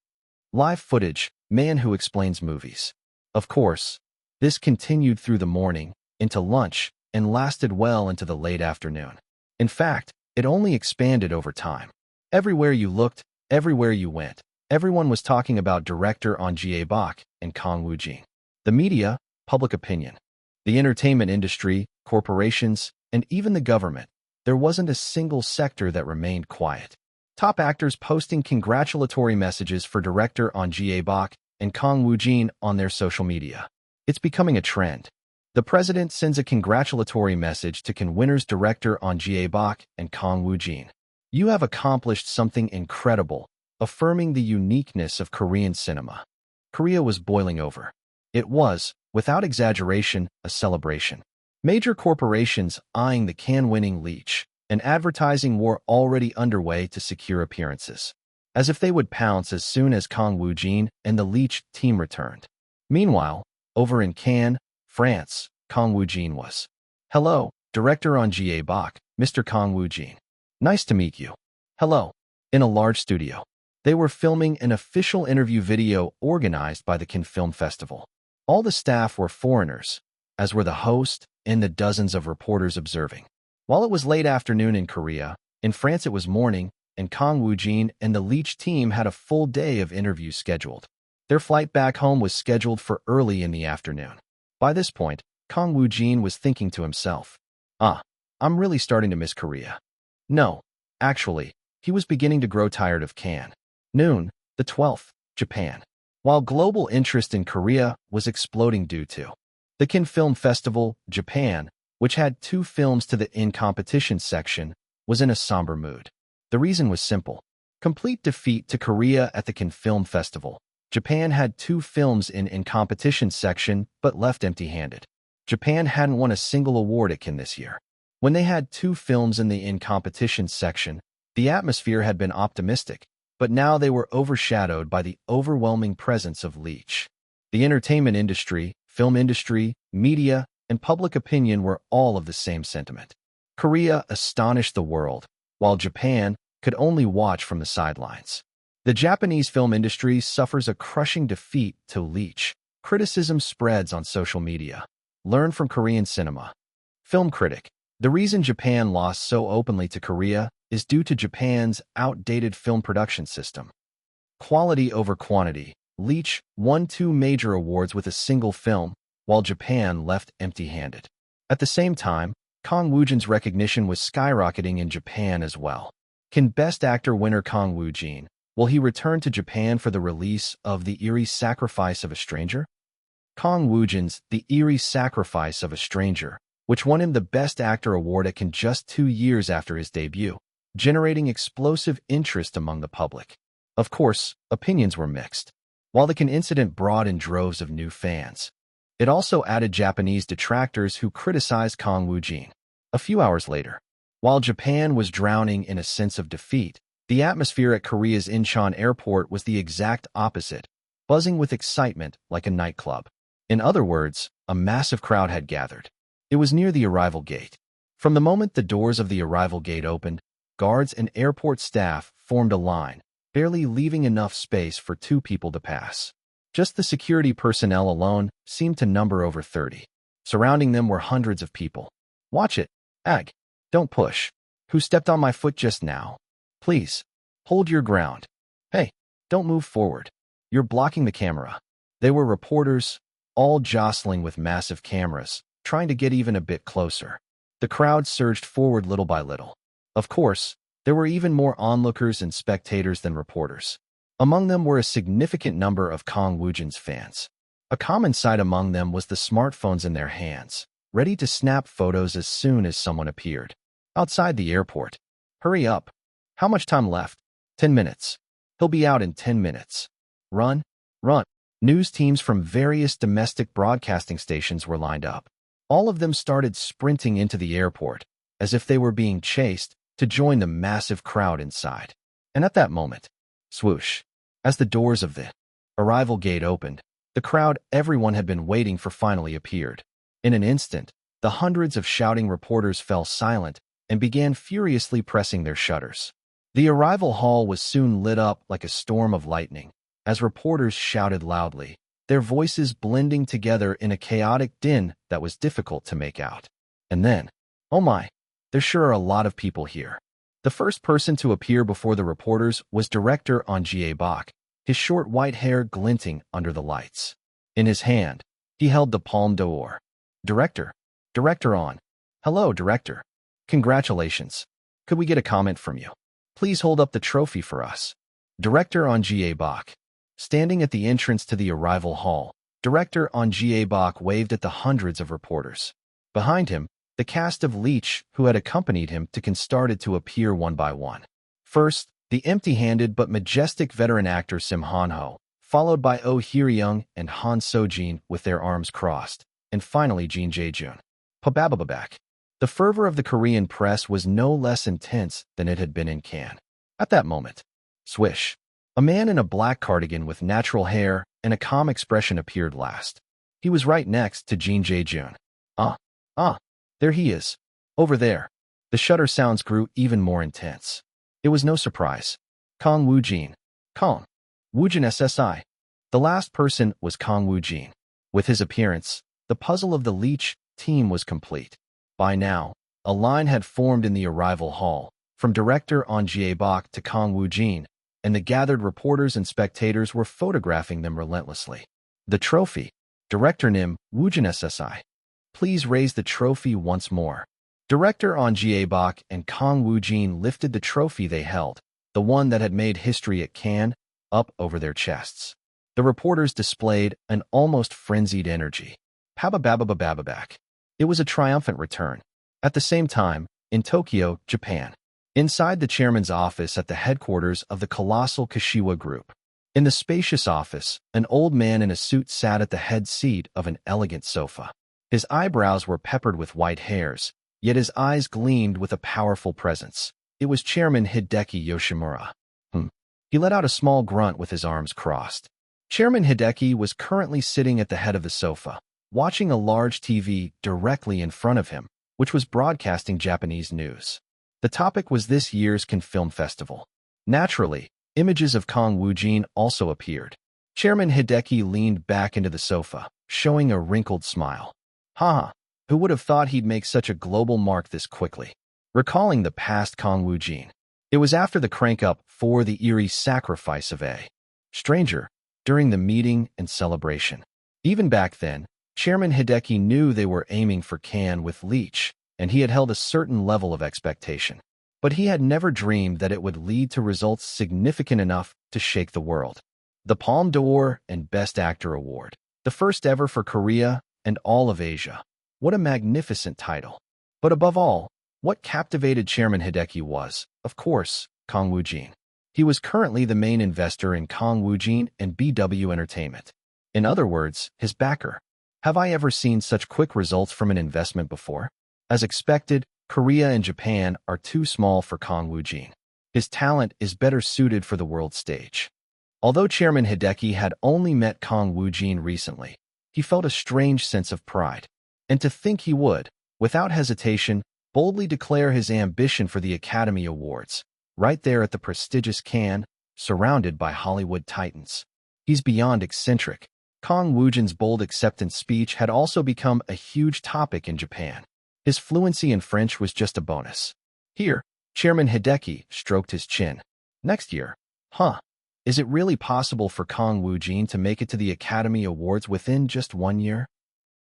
Live footage, man who explains movies. Of course, this continued through the morning, into lunch, and lasted well into the late afternoon. In fact, it only expanded over time. Everywhere you looked, everywhere you went, everyone was talking about director Ahn Jae-bak and Kang Woojin. The media, public opinion. The entertainment industry, corporations, and even the government, there wasn't a single sector that remained quiet. Top actors posting congratulatory messages for director On Jae-bok and Kang Woojin on their social media. It's becoming a trend. The president sends a congratulatory message to Can Winner's director On Jae-bok and Kang Woojin. You have accomplished something incredible, affirming the uniqueness of Korean cinema. Korea was boiling over. It was, without exaggeration, a celebration. Major corporations eyeing the Cannes-winning Leech, and advertising war already underway to secure appearances, as if they would pounce as soon as Kang Woojin and the Leech team returned. Meanwhile, over in Cannes, France, Kang Woojin was. Hello, director On Jae-bok, Mr. Kang Woojin. Nice to meet you. Hello. In a large studio. They were filming an official interview video organized by the Cannes Film Festival. All the staff were foreigners, as were the host and the dozens of reporters observing. While it was late afternoon in Korea, in France it was morning, and Kang Woojin and the Leech team had a full day of interviews scheduled. Their flight back home was scheduled for early in the afternoon. By this point, Kang Woojin was thinking to himself, I'm really starting to miss Korea. No, actually, he was beginning to grow tired of Cannes. Noon, the 12th, Japan. While global interest in Korea was exploding due to the Cannes Film Festival, Japan, which had 2 films to the in-competition section, was in a somber mood. The reason was simple. Complete defeat to Korea at the Cannes Film Festival. Japan had 2 films in competition section, but left empty-handed. Japan hadn't won a single award at Cannes this year. When they had 2 films in the in-competition section, the atmosphere had been optimistic, but now they were overshadowed by the overwhelming presence of Leech. The entertainment industry, film industry, media, and public opinion were all of the same sentiment. Korea astonished the world, while Japan could only watch from the sidelines. The Japanese film industry suffers a crushing defeat to Leech. Criticism spreads on social media. Learn from Korean cinema. Film critic. The reason Japan lost so openly to Korea is due to Japan's outdated film production system. Quality over quantity. Leech won 2 major awards with a single film, while Japan left empty-handed. At the same time, Kang Woojin's recognition was skyrocketing in Japan as well. Can Best Actor winner Kang Woojin, will he return to Japan for the release of The Eerie Sacrifice of a Stranger? Kang Woojin's The Eerie Sacrifice of a Stranger, which won him the Best Actor award at Cannes just 2 years after his debut, generating explosive interest among the public. Of course, opinions were mixed. While the Cannes incident brought in droves of new fans, it also added Japanese detractors who criticized Kang Woojin. A few hours later, while Japan was drowning in a sense of defeat, the atmosphere at Korea's Incheon airport was the exact opposite, buzzing with excitement like a nightclub. In other words, a massive crowd had gathered. It was near the arrival gate. From the moment the doors of the arrival gate opened, guards and airport staff formed a line, barely leaving enough space for 2 people to pass. Just the security personnel alone seemed to number over 30. Surrounding them were hundreds of people. Watch it. Ag. Don't push. Who stepped on my foot just now? Please. Hold your ground. Hey, don't move forward. You're blocking the camera. They were reporters, all jostling with massive cameras, trying to get even a bit closer. The crowd surged forward little by little. Of course, there were even more onlookers and spectators than reporters. Among them were a significant number of Kang Woojin's fans. A common sight among them was the smartphones in their hands, ready to snap photos as soon as someone appeared. Outside the airport. Hurry up. How much time left? 10 minutes. He'll be out in 10 minutes. Run, run. News teams from various domestic broadcasting stations were lined up. All of them started sprinting into the airport, as if they were being chased, to join the massive crowd inside. And at that moment, swoosh, as the doors of the arrival gate opened, the crowd everyone had been waiting for finally appeared. In an instant, the hundreds of shouting reporters fell silent and began furiously pressing their shutters. The arrival hall was soon lit up like a storm of lightning, as reporters shouted loudly, their voices blending together in a chaotic din that was difficult to make out. And then, oh my, there sure are a lot of people here. The first person to appear before the reporters was director On Jae-bok, his short white hair glinting under the lights. In his hand, he held the Palme d'Or. Director On. Hello, director. Congratulations. Could we get a comment from you? Please hold up the trophy for us. Director On Ga Bok. Standing at the entrance to the arrival hall, Director On Ga Bok waved at the hundreds of reporters. Behind him, the cast of Leech who had accompanied him started to appear one by one. First, the empty-handed but majestic veteran actor Sim Han-ho, followed by Oh Hye-young and Han So-jin with their arms crossed, and finally Jin Jae-jun. Pababababak. The fervor of the Korean press was no less intense than it had been in Cannes. At that moment, swish, a man in a black cardigan with natural hair and a calm expression appeared last. He was right next to Jin Jae-jun. There he is. Over there. The shudder sounds grew even more intense. It was no surprise. Kang Woojin. Kang Woojin SSI. The last person was Kang Woojin. With his appearance, the puzzle of the Leech team was complete. By now, a line had formed in the arrival hall, from director On Ga Bok to Kang Woojin, and the gathered reporters and spectators were photographing them relentlessly. The trophy. Director Nim Woojin SSI. Please raise the trophy once more. Director On Ga Bok and Kang Woojin lifted the trophy they held, the one that had made history at Cannes, up over their chests. The reporters displayed an almost frenzied energy. Pababababababak. It was a triumphant return. At the same time, in Tokyo, Japan, inside the chairman's office at the headquarters of the colossal Kashiwa Group. In the spacious office, an old man in a suit sat at the head seat of an elegant sofa. His eyebrows were peppered with white hairs, yet his eyes gleamed with a powerful presence. It was Chairman Hideki Yoshimura. He let out a small grunt with his arms crossed. Chairman Hideki was currently sitting at the head of the sofa, watching a large TV directly in front of him, which was broadcasting Japanese news. The topic was this year's Cannes Film Festival. Naturally, images of Kang Woojin also appeared. Chairman Hideki leaned back into the sofa, showing a wrinkled smile. Who would have thought he'd make such a global mark this quickly? Recalling the past Kang Woojin, it was after the crank-up for the eerie sacrifice of a stranger during the meeting and celebration. Even back then, Chairman Hideki knew they were aiming for Cannes with Leech, and he had held a certain level of expectation. But he had never dreamed that it would lead to results significant enough to shake the world. The Palme d'Or and Best Actor Award, the first ever for Korea and all of Asia. What a magnificent title. But above all, what captivated Chairman Hideki was, of course, Kang Woojin. He was currently the main investor in Kang Woojin and BW Entertainment. In other words, his backer. Have I ever seen such quick results from an investment before? As expected, Korea and Japan are too small for Kang Woojin. His talent is better suited for the world stage. Although Chairman Hideki had only met Kang Woojin recently, he felt a strange sense of pride. And to think he would, without hesitation, boldly declare his ambition for the Academy Awards, right there at the prestigious Cannes, surrounded by Hollywood titans. He's beyond eccentric. Kang Woojin's bold acceptance speech had also become a huge topic in Japan. His fluency in French was just a bonus. Here, Chairman Hideki stroked his chin. Next year? Is it really possible for Kang Woojin to make it to the Academy Awards within just 1 year?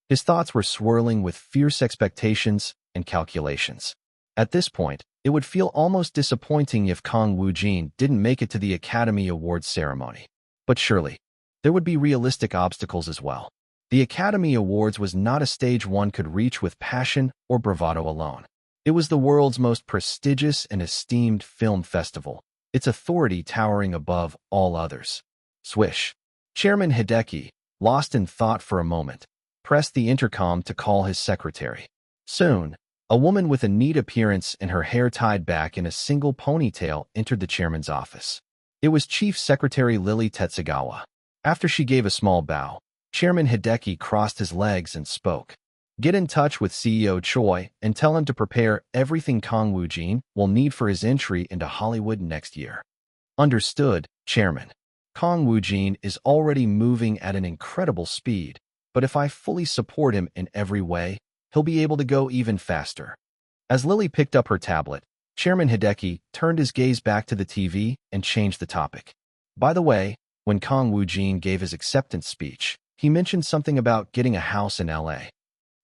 His thoughts were swirling with fierce expectations and calculations. At this point, it would feel almost disappointing if Kang Woojin didn't make it to the Academy Awards ceremony. But surely, there would be realistic obstacles as well. The Academy Awards was not a stage one could reach with passion or bravado alone. It was the world's most prestigious and esteemed film festival, its authority towering above all others. Swish. Chairman Hideki, lost in thought for a moment, pressed the intercom to call his secretary. Soon, a woman with a neat appearance and her hair tied back in a single ponytail entered the chairman's office. It was Chief Secretary Lily Tetsugawa. After she gave a small bow, Chairman Hideki crossed his legs and spoke. Get in touch with CEO Choi and tell him to prepare everything Kang Woojin will need for his entry into Hollywood next year. Understood, Chairman. Kang Woojin is already moving at an incredible speed, but if I fully support him in every way, he'll be able to go even faster. As Lily picked up her tablet, Chairman Hideki turned his gaze back to the TV and changed the topic. By the way, when Kang Woojin gave his acceptance speech, he mentioned something about getting a house in LA.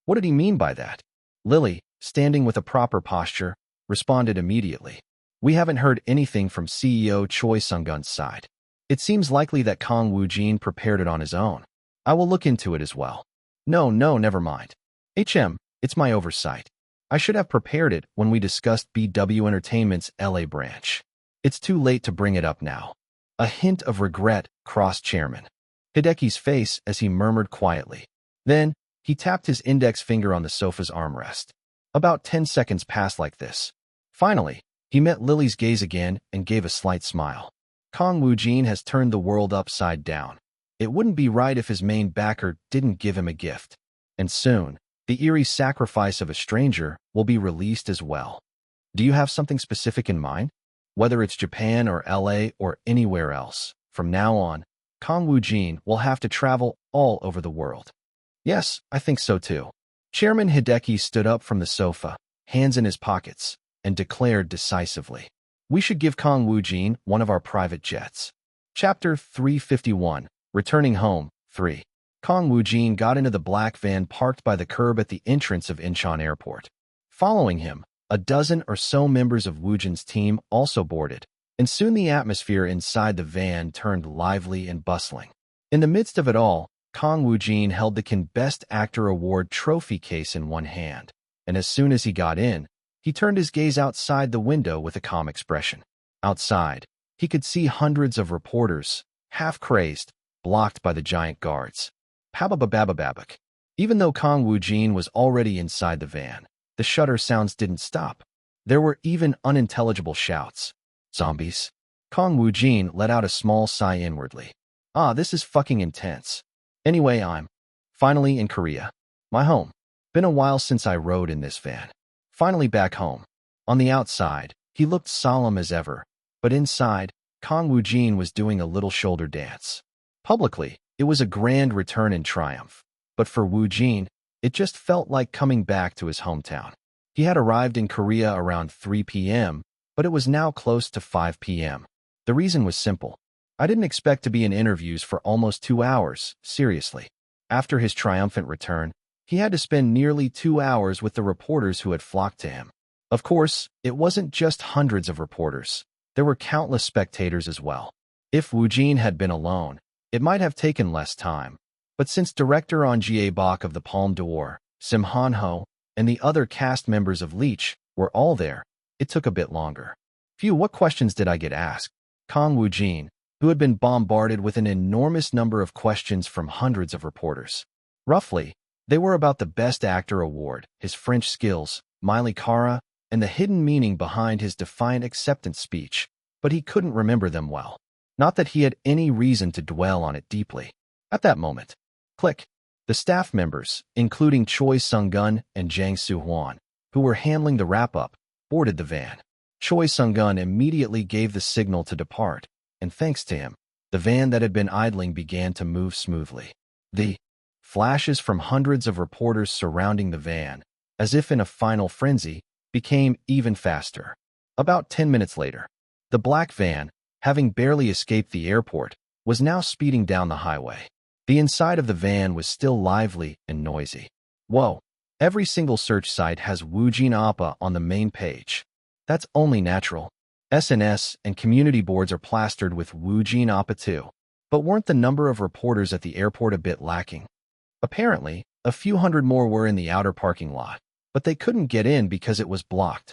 What did he mean by that? Lily, standing with a proper posture, responded immediately. We haven't heard anything from CEO Choi Sung-gun's side. It seems likely that Kang Woojin prepared it on his own. I will look into it as well. No, never mind. It's my oversight. I should have prepared it when we discussed BW Entertainment's LA branch. It's too late to bring it up now. A hint of regret crossed Chairman Hideki's face as he murmured quietly. Then, he tapped his index finger on the sofa's armrest. About 10 seconds passed like this. Finally, he met Lily's gaze again and gave a slight smile. Kang Woojin has turned the world upside down. It wouldn't be right if his main backer didn't give him a gift. And soon, the eerie sacrifice of a stranger will be released as well. Do you have something specific in mind? Whether it's Japan or LA or anywhere else, from now on, Kang Woojin will have to travel all over the world. Yes, I think so too. Chairman Hideki stood up from the sofa, hands in his pockets, and declared decisively, "We should give Kang Woojin one of our private jets." Chapter 351, Returning Home, 3. Kang Woojin got into the black van parked by the curb at the entrance of Incheon Airport. Following him, a dozen or so members of Woojin's team also boarded, and soon the atmosphere inside the van turned lively and bustling. In the midst of it all, Kang Woojin held the Can Best Actor Award trophy case in one hand, and as soon as he got in, he turned his gaze outside the window with a calm expression. Outside, he could see hundreds of reporters, half crazed, blocked by the giant guards. Pabababababak. Even though Kang Woojin was already inside the van, the shutter sounds didn't stop. There were even unintelligible shouts. Zombies. Kang Woojin let out a small sigh inwardly. This is fucking intense. Anyway, I'm finally in Korea. My home. Been a while since I rode in this van. Finally back home. On the outside, he looked solemn as ever, but inside, Kang Woojin was doing a little shoulder dance. Publicly, it was a grand return in triumph, but for Woojin, it just felt like coming back to his hometown. He had arrived in Korea around 3 p.m., but it was now close to 5 p.m. The reason was simple. I didn't expect to be in interviews for almost 2 hours, seriously. After his triumphant return, he had to spend nearly 2 hours with the reporters who had flocked to him. Of course, it wasn't just hundreds of reporters. There were countless spectators as well. If Woojin had been alone, it might have taken less time. But since director Ahn Jae-bok of the Palme d'Or, Sim Han-ho, and the other cast members of Leech were all there, it took a bit longer. Phew, what questions did I get asked? Kang Woojin, who had been bombarded with an enormous number of questions from hundreds of reporters. Roughly, they were about the Best Actor award, his French skills, Miley Cara, and the hidden meaning behind his defiant acceptance speech, but he couldn't remember them well. Not that he had any reason to dwell on it deeply. At that moment, click, the staff members, including Choi Sung-gun and Jang Soo-hwan, who were handling the wrap-up, boarded the van. Choi Sung-gun immediately gave the signal to depart, and thanks to him, the van that had been idling began to move smoothly. The flashes from hundreds of reporters surrounding the van, as if in a final frenzy, became even faster. About 10 minutes later, the black van, having barely escaped the airport, was now speeding down the highway. The inside of the van was still lively and noisy. Whoa, every single search site has Woojin Appa on the main page. That's only natural. SNS and community boards are plastered with Woojin Appa too. But weren't the number of reporters at the airport a bit lacking? Apparently, a few hundred more were in the outer parking lot, but they couldn't get in because it was blocked.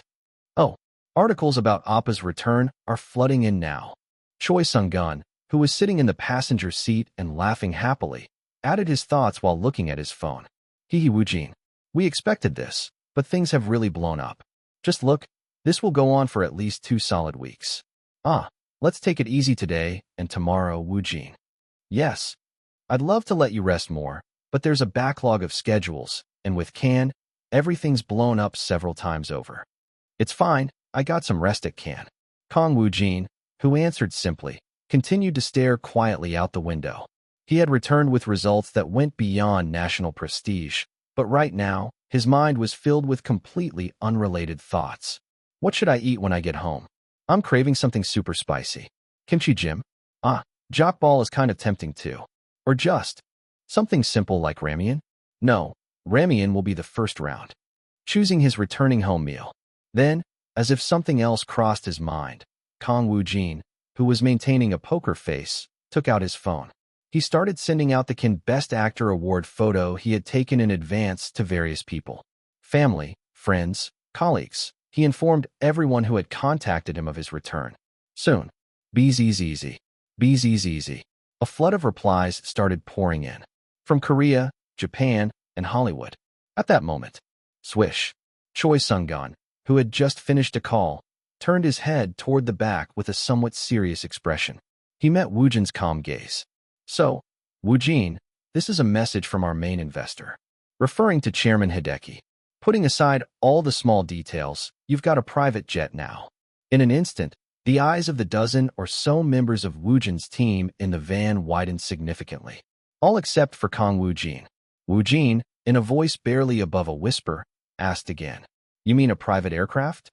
Oh, articles about Appa's return are flooding in now. Choi Sung-gun, who was sitting in the passenger seat and laughing happily, added his thoughts while looking at his phone. Hee Woojin. We expected this, but things have really blown up. Just look, this will go on for at least 2 solid weeks. Let's take it easy today and tomorrow, Woojin. Yes, I'd love to let you rest more, but there's a backlog of schedules, and with Cannes, everything's blown up several times over. It's fine, I got some rest at Cannes. Kang Woojin, who answered simply, continued to stare quietly out the window. He had returned with results that went beyond national prestige, but right now, his mind was filled with completely unrelated thoughts. What should I eat when I get home? I'm craving something super spicy. Kimchi jjim? Jokbal is kind of tempting too. Or just something simple like ramyeon? No, ramyeon will be the first round. choosing his returning home meal. Then, as if something else crossed his mind, Kang Woojin, who was maintaining a poker face, took out his phone. He started sending out the Cannes Best Actor Award photo he had taken in advance to various people. Family, friends, colleagues. He informed everyone who had contacted him of his return. Soon, BZZZ. BZZZ. A flood of replies started pouring in. From Korea, Japan, and Hollywood. At that moment, swish. Choi Sung-gun, who had just finished a call, turned his head toward the back with a somewhat serious expression. He met Woojin's calm gaze. So, Woojin, this is a message from our main investor. Referring to Chairman Hideki. Putting aside all the small details, you've got a private jet now. In an instant, the eyes of the dozen or so members of Woojin's team in the van widened significantly. All except for Kang Woojin. Woojin, in a voice barely above a whisper, asked again. You mean a private aircraft?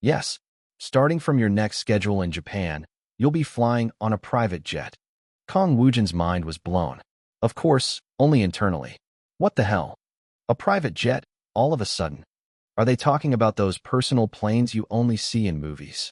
Yes. Starting from your next schedule in Japan, you'll be flying on a private jet. Kang Woojin's mind was blown. Of course, only internally. What the hell? A private jet, all of a sudden? Are they talking about those personal planes you only see in movies?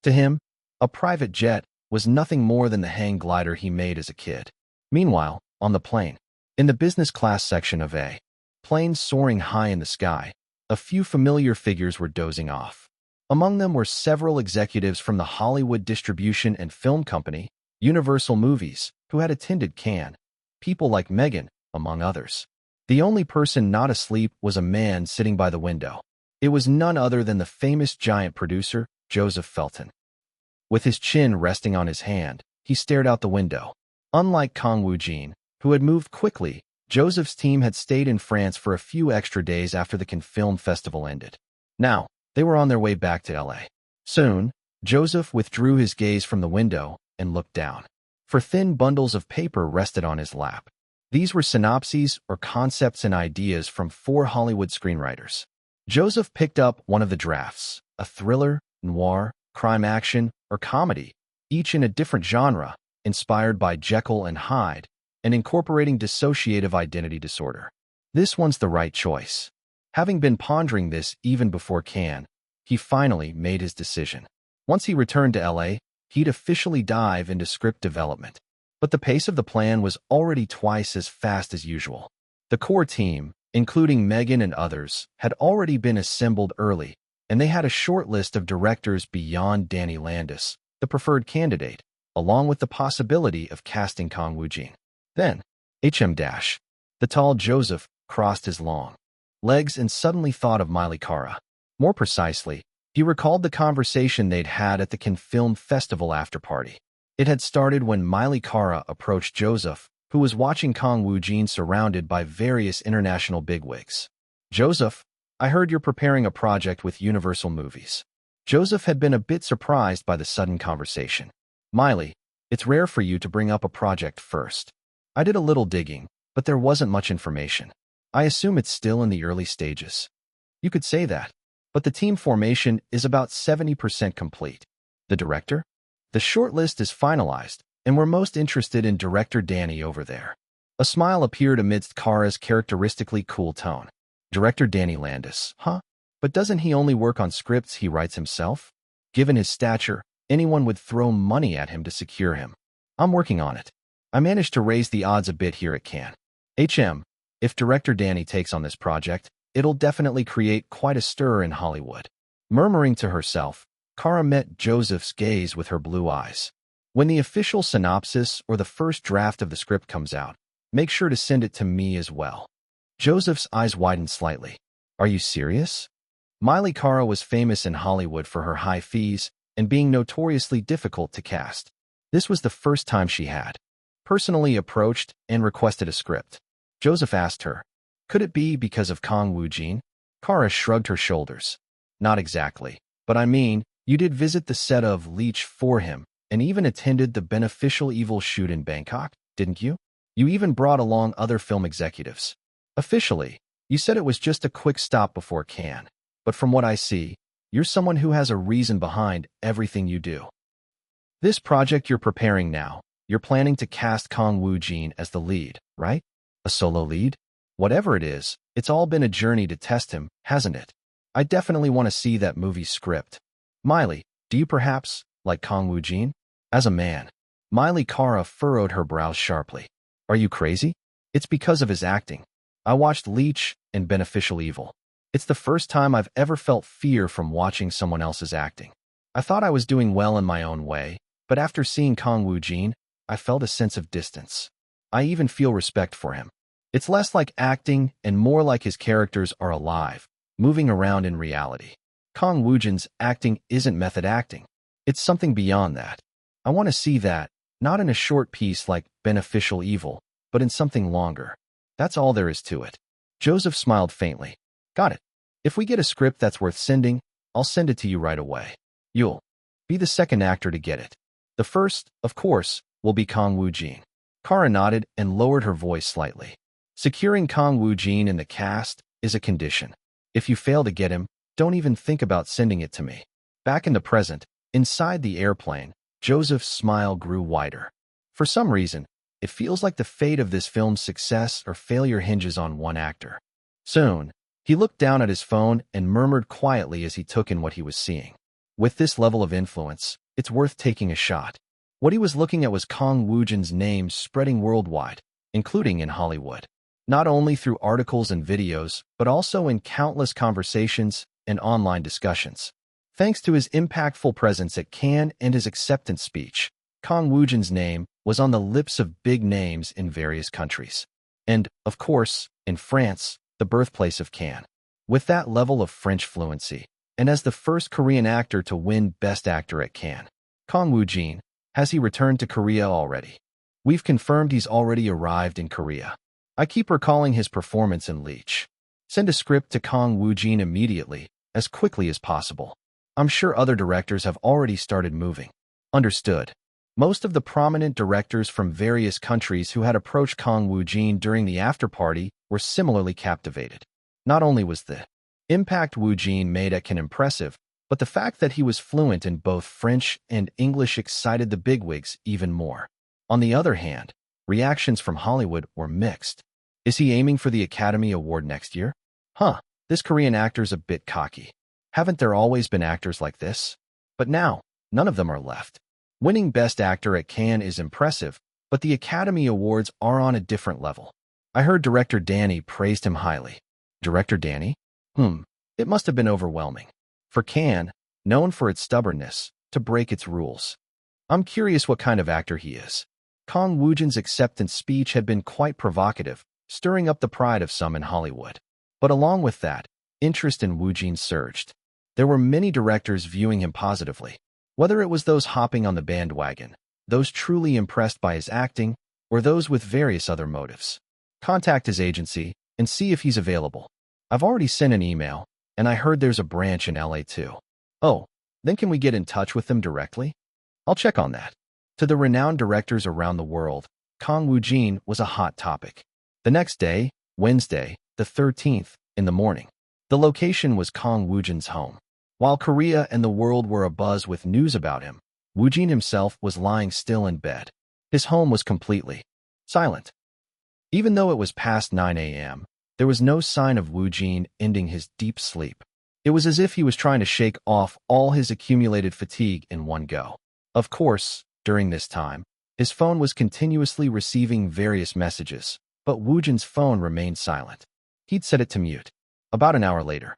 To him, a private jet was nothing more than the hang glider he made as a kid. Meanwhile, on the plane, in the business class section of a plane soaring high in the sky, a few familiar figures were dozing off. Among them were several executives from the Hollywood Distribution and Film Company, Universal Movies, who had attended Cannes. People like Megan, among others. The only person not asleep was a man sitting by the window. It was none other than the famous giant producer, Joseph Felton. With his chin resting on his hand, he stared out the window. Unlike Kang Woojin, who had moved quickly, Joseph's team had stayed in France for a few extra days after the Cannes Film Festival ended. Now, they were on their way back to LA. Soon, Joseph withdrew his gaze from the window and looked down. For thin bundles of paper rested on his lap. These were synopses or concepts and ideas from 4 Hollywood screenwriters. Joseph picked up one of the drafts, a thriller, noir, crime action, or comedy, each in a different genre, inspired by Jekyll and Hyde, and incorporating dissociative identity disorder. This one's the right choice. Having been pondering this even before Cannes, he finally made his decision. Once he returned to LA, he'd officially dive into script development. But the pace of the plan was already twice as fast as usual. The core team, including Megan and others, had already been assembled early, and they had a short list of directors beyond Danny Landis, the preferred candidate, along with the possibility of casting Kang Woojin. Then, the tall Joseph crossed his long legs and suddenly thought of Miley Cara. More precisely, he recalled the conversation they'd had at the Cannes Film Festival after-party. It had started when Miley Cara approached Joseph, who was watching Kang Woojin surrounded by various international bigwigs. Joseph, I heard you're preparing a project with Universal Movies. Joseph had been a bit surprised by the sudden conversation. Miley, it's rare for you to bring up a project first. I did a little digging, but there wasn't much information. I assume it's still in the early stages. You could say that, but the team formation is about 70% complete. The director? The shortlist is finalized, and we're most interested in director Danny over there. A smile appeared amidst Kara's characteristically cool tone. Director Danny Landis, huh? But doesn't he only work on scripts he writes himself? Given his stature, anyone would throw money at him to secure him. I'm working on it. I managed to raise the odds a bit here at Cannes. If director Danny takes on this project, it'll definitely create quite a stir in Hollywood. Murmuring to herself, Kara met Joseph's gaze with her blue eyes. When the official synopsis or the first draft of the script comes out, make sure to send it to me as well. Joseph's eyes widened slightly. Are you serious? Miley Cara was famous in Hollywood for her high fees and being notoriously difficult to cast. This was the first time she had personally approached and requested a script. Joseph asked her, could it be because of Kang Woojin? Cara shrugged her shoulders. Not exactly, but I mean, you did visit the set of Leech for him and even attended the Beneficial Evil shoot in Bangkok, didn't you? You even brought along other film executives. Officially, you said it was just a quick stop before Cannes, but from what I see, you're someone who has a reason behind everything you do. This project you're preparing now, you're planning to cast Kang Woojin as the lead, right? A solo lead? Whatever it is, it's all been a journey to test him, hasn't it? I definitely want to see that movie's script. Miley, do you perhaps like Kang Woojin? As a man, Miley Cara furrowed her brows sharply. Are you crazy? It's because of his acting. I watched Leech and Beneficial Evil. It's the first time I've ever felt fear from watching someone else's acting. I thought I was doing well in my own way, but after seeing Kang Woojin, I felt a sense of distance. I even feel respect for him. It's less like acting and more like his characters are alive, moving around in reality. Kang Woojin's acting isn't method acting. It's something beyond that. I want to see that, not in a short piece like Beneficial Evil, but in something longer. That's all there is to it. Joseph smiled faintly. Got it. If we get a script that's worth sending, I'll send it to you right away. You'll be the second actor to get it. The first, of course, will be Kang Woojin. Cara nodded and lowered her voice slightly. Securing Kang Woojin in the cast is a condition. If you fail to get him, don't even think about sending it to me. Back in the present, inside the airplane, Joseph's smile grew wider. For some reason, it feels like the fate of this film's success or failure hinges on one actor. Soon, he looked down at his phone and murmured quietly as he took in what he was seeing. With this level of influence, it's worth taking a shot. What he was looking at was Kang Woojin's name spreading worldwide, including in Hollywood. Not only through articles and videos, but also in countless conversations and online discussions. Thanks to his impactful presence at Cannes and his acceptance speech, Kang Woojin's name was on the lips of big names in various countries. And, of course, in France, the birthplace of Cannes. With that level of French fluency, and as the first Korean actor to win Best Actor at Cannes, Kang Woojin, has he returned to Korea already? We've confirmed he's already arrived in Korea. I keep recalling his performance in Leech. Send a script to Kang Woojin immediately, as quickly as possible. I'm sure other directors have already started moving. Understood. Most of the prominent directors from various countries who had approached Kang Woojin during the after-party were similarly captivated. Not only was the impact Woojin made at Cannes impressive, but the fact that he was fluent in both French and English excited the bigwigs even more. On the other hand, reactions from Hollywood were mixed. Is he aiming for the Academy Award next year? This Korean actor's a bit cocky. Haven't there always been actors like this? But now, none of them are left. Winning Best Actor at Cannes is impressive, but the Academy Awards are on a different level. I heard director Danny praised him highly. Director Danny? It must have been overwhelming. For Cannes, known for its stubbornness, to break its rules. I'm curious what kind of actor he is. Kang Woojin's acceptance speech had been quite provocative, stirring up the pride of some in Hollywood. But along with that, interest in Woojin surged. There were many directors viewing him positively. Whether it was those hopping on the bandwagon, those truly impressed by his acting, or those with various other motives. Contact his agency and see if he's available. I've already sent an email, and I heard there's a branch in LA too. Oh, then can we get in touch with them directly? I'll check on that. To the renowned directors around the world, Kang Woojin was a hot topic. The next day, Wednesday, the 13th, in the morning, the location was Kang Woojin's home. While Korea and the world were abuzz with news about him, Woojin himself was lying still in bed. His home was completely silent. Even though it was past 9 a.m., there was no sign of Woojin ending his deep sleep. It was as if he was trying to shake off all his accumulated fatigue in one go. Of course, during this time, his phone was continuously receiving various messages, but Woojin's phone remained silent. He'd set it to mute. About an hour later,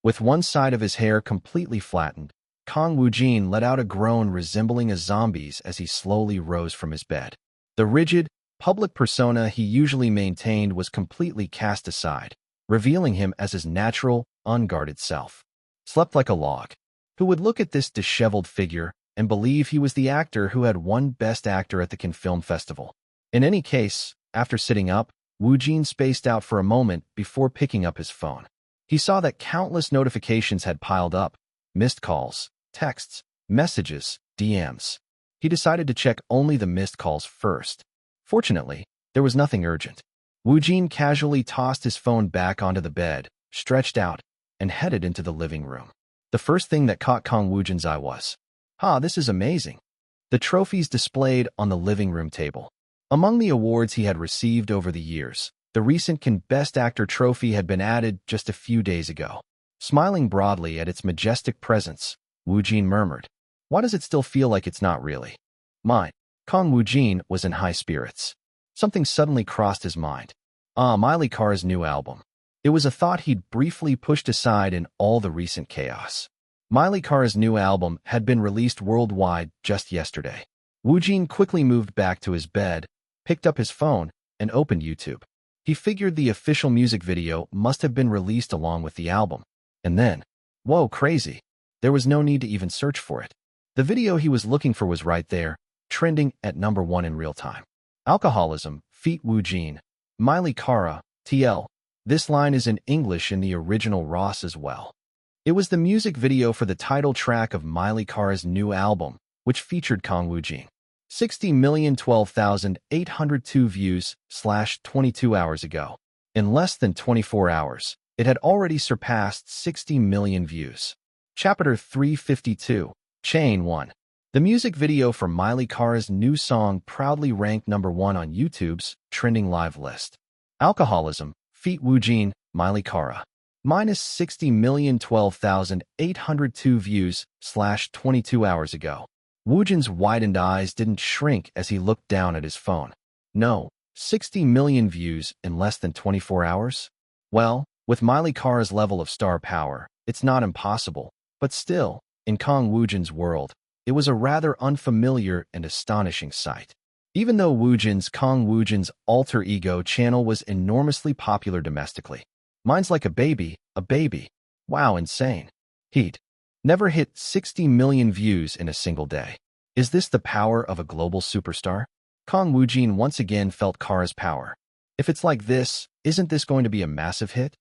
with one side of his hair completely flattened, Kang Woojin let out a groan resembling a zombie's as he slowly rose from his bed. The rigid, public persona he usually maintained was completely cast aside, revealing him as his natural, unguarded self. Slept like a log. Who would look at this disheveled figure and believe he was the actor who had won Best Actor at the Cannes Film Festival? In any case, after sitting up, Woojin spaced out for a moment before picking up his phone. He saw that countless notifications had piled up, missed calls, texts, messages, DMs. He decided to check only the missed calls first. Fortunately, there was nothing urgent. Woojin casually tossed his phone back onto the bed, stretched out, and headed into the living room. The first thing that caught Kang Woojin's eye was, this is amazing. The trophies displayed on the living room table. Among the awards he had received over the years, The recent Can Best Actor trophy had been added just a few days ago. Smiling broadly at its majestic presence, Woojin murmured, "Why does it still feel like it's not really mine?" Kang Woojin was in high spirits. Something suddenly crossed his mind. Miley Carr's new album. It was a thought he'd briefly pushed aside in all the recent chaos. Miley Carr's new album had been released worldwide just yesterday. Woojin quickly moved back to his bed, picked up his phone, and opened YouTube. He figured the official music video must have been released along with the album. And then, whoa, crazy. There was no need to even search for it. The video he was looking for was right there, trending at #1 in real time. Alcoholism, feat. Woojin. Miley Carra, TL. This line is in English in the original Ross as well. It was the music video for the title track of Miley Carra's new album, which featured Kang Woojin. 60,012,802 views / 22 hours ago. In less than 24 hours, it had already surpassed 60 million views. Chapter 352, Chain 1. The music video for Miley Carra's new song proudly ranked #1 on YouTube's trending live list. Alcoholism, feat. Woojin, Miley Carra. Minus 60,012,802 views / 22 hours ago. Woojin's widened eyes didn't shrink as he looked down at his phone. No, 60 million views in less than 24 hours? Well, with Miley Carra's level of star power, it's not impossible. But still, in Kang Woojin's world, it was a rather unfamiliar and astonishing sight. Even though Kang Woojin's alter ego channel was enormously popular domestically. Mine's like a baby. Wow, insane. He'd never hit 60 million views in a single day. Is this the power of a global superstar? Kang Woojin once again felt Carra's power. If it's like this, isn't this going to be a massive hit?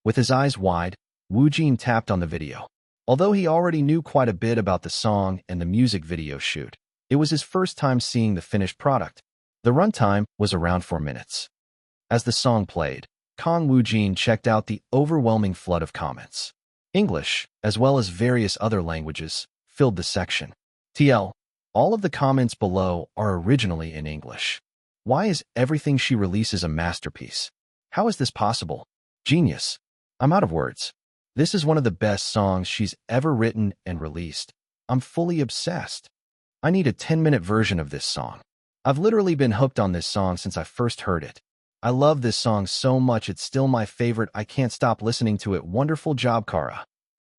With his eyes wide, Woojin tapped on the video. Although he already knew quite a bit about the song and the music video shoot, it was his first time seeing the finished product. The runtime was around 4 minutes. As the song played, Kang Woojin checked out the overwhelming flood of comments. English, as well as various other languages, filled the section. TL. All of the comments below are originally in English. Why is everything she releases a masterpiece? How is this possible? Genius. I'm out of words. This is one of the best songs she's ever written and released. I'm fully obsessed. I need a 10-minute version of this song. I've literally been hooked on this song since I first heard it. I love this song so much it's still my favorite. I can't stop listening to it. Wonderful job, Carra.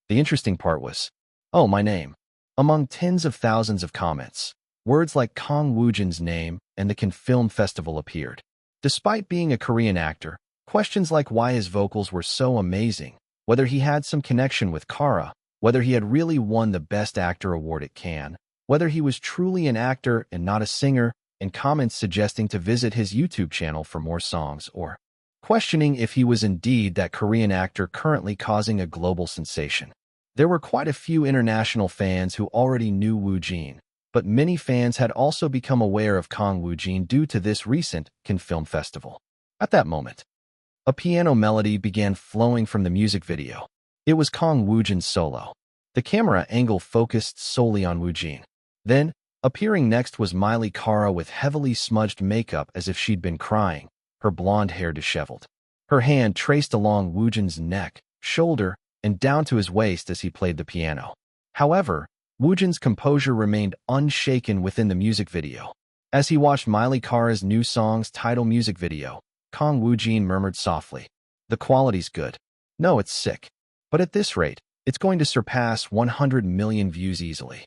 The interesting part was, oh, my name. Among tens of thousands of comments, words like Kang Woojin's name and the Cannes Film Festival appeared. Despite being a Korean actor, questions like why his vocals were so amazing, whether he had some connection with Carra, whether he had really won the Best Actor award at Cannes, whether he was truly an actor and not a singer, and comments suggesting to visit his YouTube channel for more songs, or questioning if he was indeed that Korean actor currently causing a global sensation. There were quite a few international fans who already knew Woojin, but many fans had also become aware of Kang Woojin due to this recent Cannes Film Festival. At that moment, a piano melody began flowing from the music video. It was Kang Woojin's solo. The camera angle focused solely on Woojin. Then, appearing next was Miley Carra with heavily smudged makeup as if she'd been crying, her blonde hair disheveled. Her hand traced along Woojin's neck, shoulder, and down to his waist as he played the piano. However, Woojin's composure remained unshaken within the music video. As he watched Miley Carra's new song's title music video, Kang Woojin murmured softly, "The quality's good. No, it's sick. But at this rate, it's going to surpass 100 million views easily."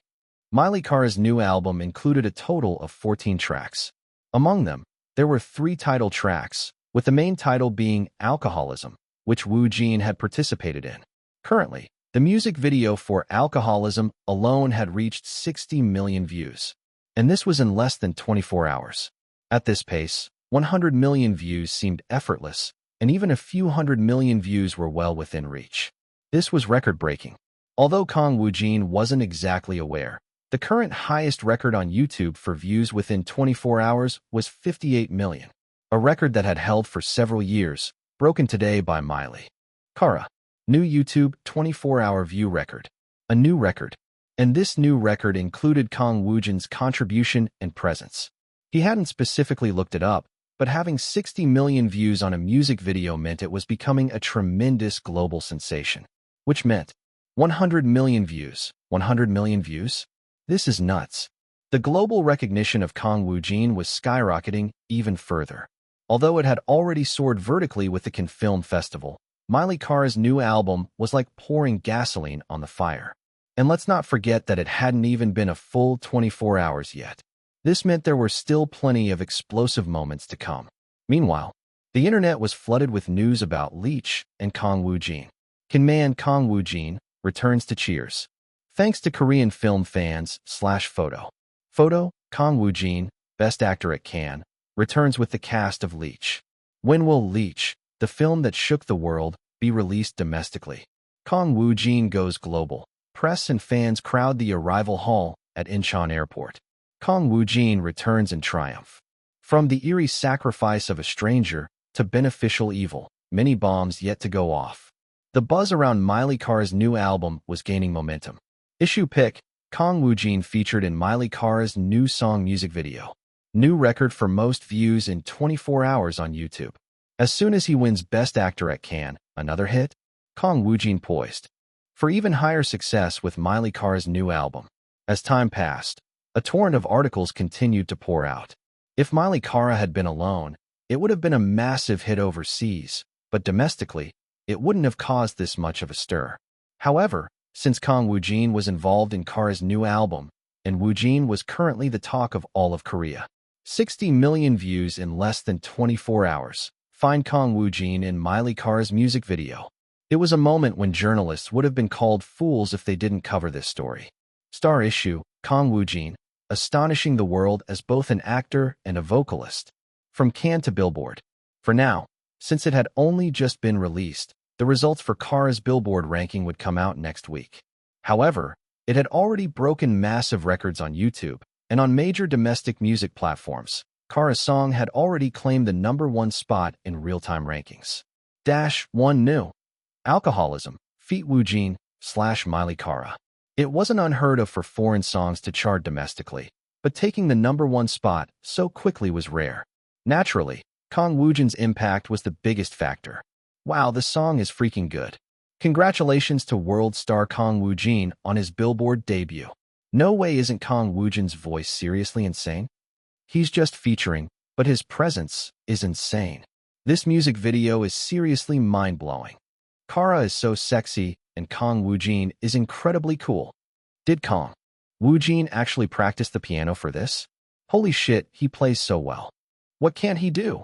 Miley Carra's new album included a total of 14 tracks. Among them, there were 3 title tracks, with the main title being Alcoholism, which Woojin had participated in. Currently, the music video for Alcoholism alone had reached 60 million views. And this was in less than 24 hours. At this pace, 100 million views seemed effortless, and even a few 100 million views were well within reach. This was record-breaking. Although Kang Woojin wasn't exactly aware, the current highest record on YouTube for views within 24 hours was 58 million, a record that had held for several years, broken today by Miley Carra. New YouTube 24-hour view record. A new record. And this new record included Kang Woojin's contribution and presence. He hadn't specifically looked it up, but having 60 million views on a music video meant it was becoming a tremendous global sensation, which meant 100 million views. 100 million views? This is nuts. The global recognition of Kang Woojin was skyrocketing even further. Although it had already soared vertically with the Cannes Film Festival, Miley Cyrus's new album was like pouring gasoline on the fire. And let's not forget that it hadn't even been a full 24 hours yet. This meant there were still plenty of explosive moments to come. Meanwhile, the internet was flooded with news about Leech and Kang Woojin. Man Kang Woojin returns to Cheers. Thanks to Korean film fans /photo. Kang Woojin, Best Actor at Cannes, returns with the cast of Leech. When will Leech, the film that shook the world, be released domestically? Kang Woojin goes global. Press and fans crowd the arrival hall at Incheon Airport. Kang Woojin returns in triumph. From the eerie sacrifice of a stranger to beneficial evil, many bombs yet to go off. The buzz around Miley Cyrus's new album was gaining momentum. Issue pick, Kang Woojin featured in Miley Cyrus's new song music video. New record for most views in 24 hours on YouTube. As soon as he wins Best Actor at Cannes, another hit, Kang Woojin poised for even higher success with Miley Cyrus's new album. As time passed, a torrent of articles continued to pour out. If Miley Cyrus had been alone, it would have been a massive hit overseas, but domestically, it wouldn't have caused this much of a stir. However, since Kang Woojin was involved in Cyrus's new album, and Woojin was currently the talk of all of Korea. 60 million views in less than 24 hours. Find Kang Woojin in Miley Cyrus's music video. It was a moment when journalists would have been called fools if they didn't cover this story. Star issue, Kang Woojin, astonishing the world as both an actor and a vocalist. From Cannes to Billboard. For now, since it had only just been released, the results for Cyrus's Billboard ranking would come out next week. However, it had already broken massive records on YouTube, and on major domestic music platforms, Cyrus's song had already claimed the #1 spot in real-time rankings. One new. Alcoholism, feat. Woojin / Miley Cyrus. It wasn't unheard of for foreign songs to chart domestically, but taking the #1 spot so quickly was rare. Naturally, Kang Woojin's impact was the biggest factor. Wow, this song is freaking good. Congratulations to world star Kang Woojin on his Billboard debut. No way isn't Kang Woojin's voice seriously insane? He's just featuring, but his presence is insane. This music video is seriously mind-blowing. Kara is so sexy, and Kang Woojin is incredibly cool. Did Kang Woojin actually practice the piano for this? Holy shit, he plays so well. What can't he do?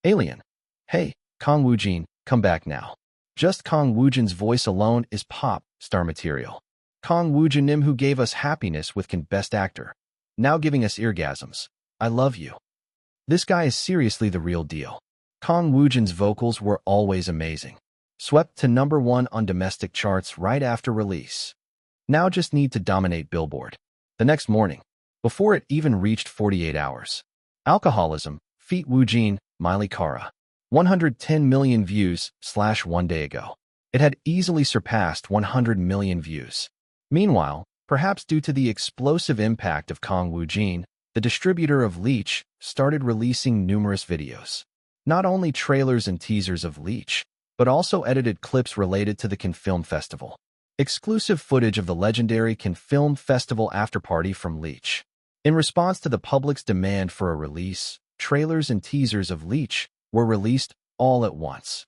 Alien. Hey, Kang Woojin, come back now. Just Kang Woojin's voice alone is pop star material. Kang Woojin who gave us happiness with Cannes Best Actor. Now giving us eargasms. I love you. This guy is seriously the real deal. Kang Woojin's vocals were always amazing. Swept to #1 on domestic charts right after release. Now just need to dominate Billboard. The next morning, before it even reached 48 hours. Alcoholism, feat. Woojin, Miley Cyrus. 110 million views / 1 day ago. It had easily surpassed 100 million views. Meanwhile, perhaps due to the explosive impact of Kang Woojin, the distributor of Leech started releasing numerous videos. Not only trailers and teasers of Leech, but also edited clips related to the Cannes Film Festival. Exclusive footage of the legendary Cannes Film Festival afterparty from Leech. In response to the public's demand for a release, trailers and teasers of Leech were released all at once.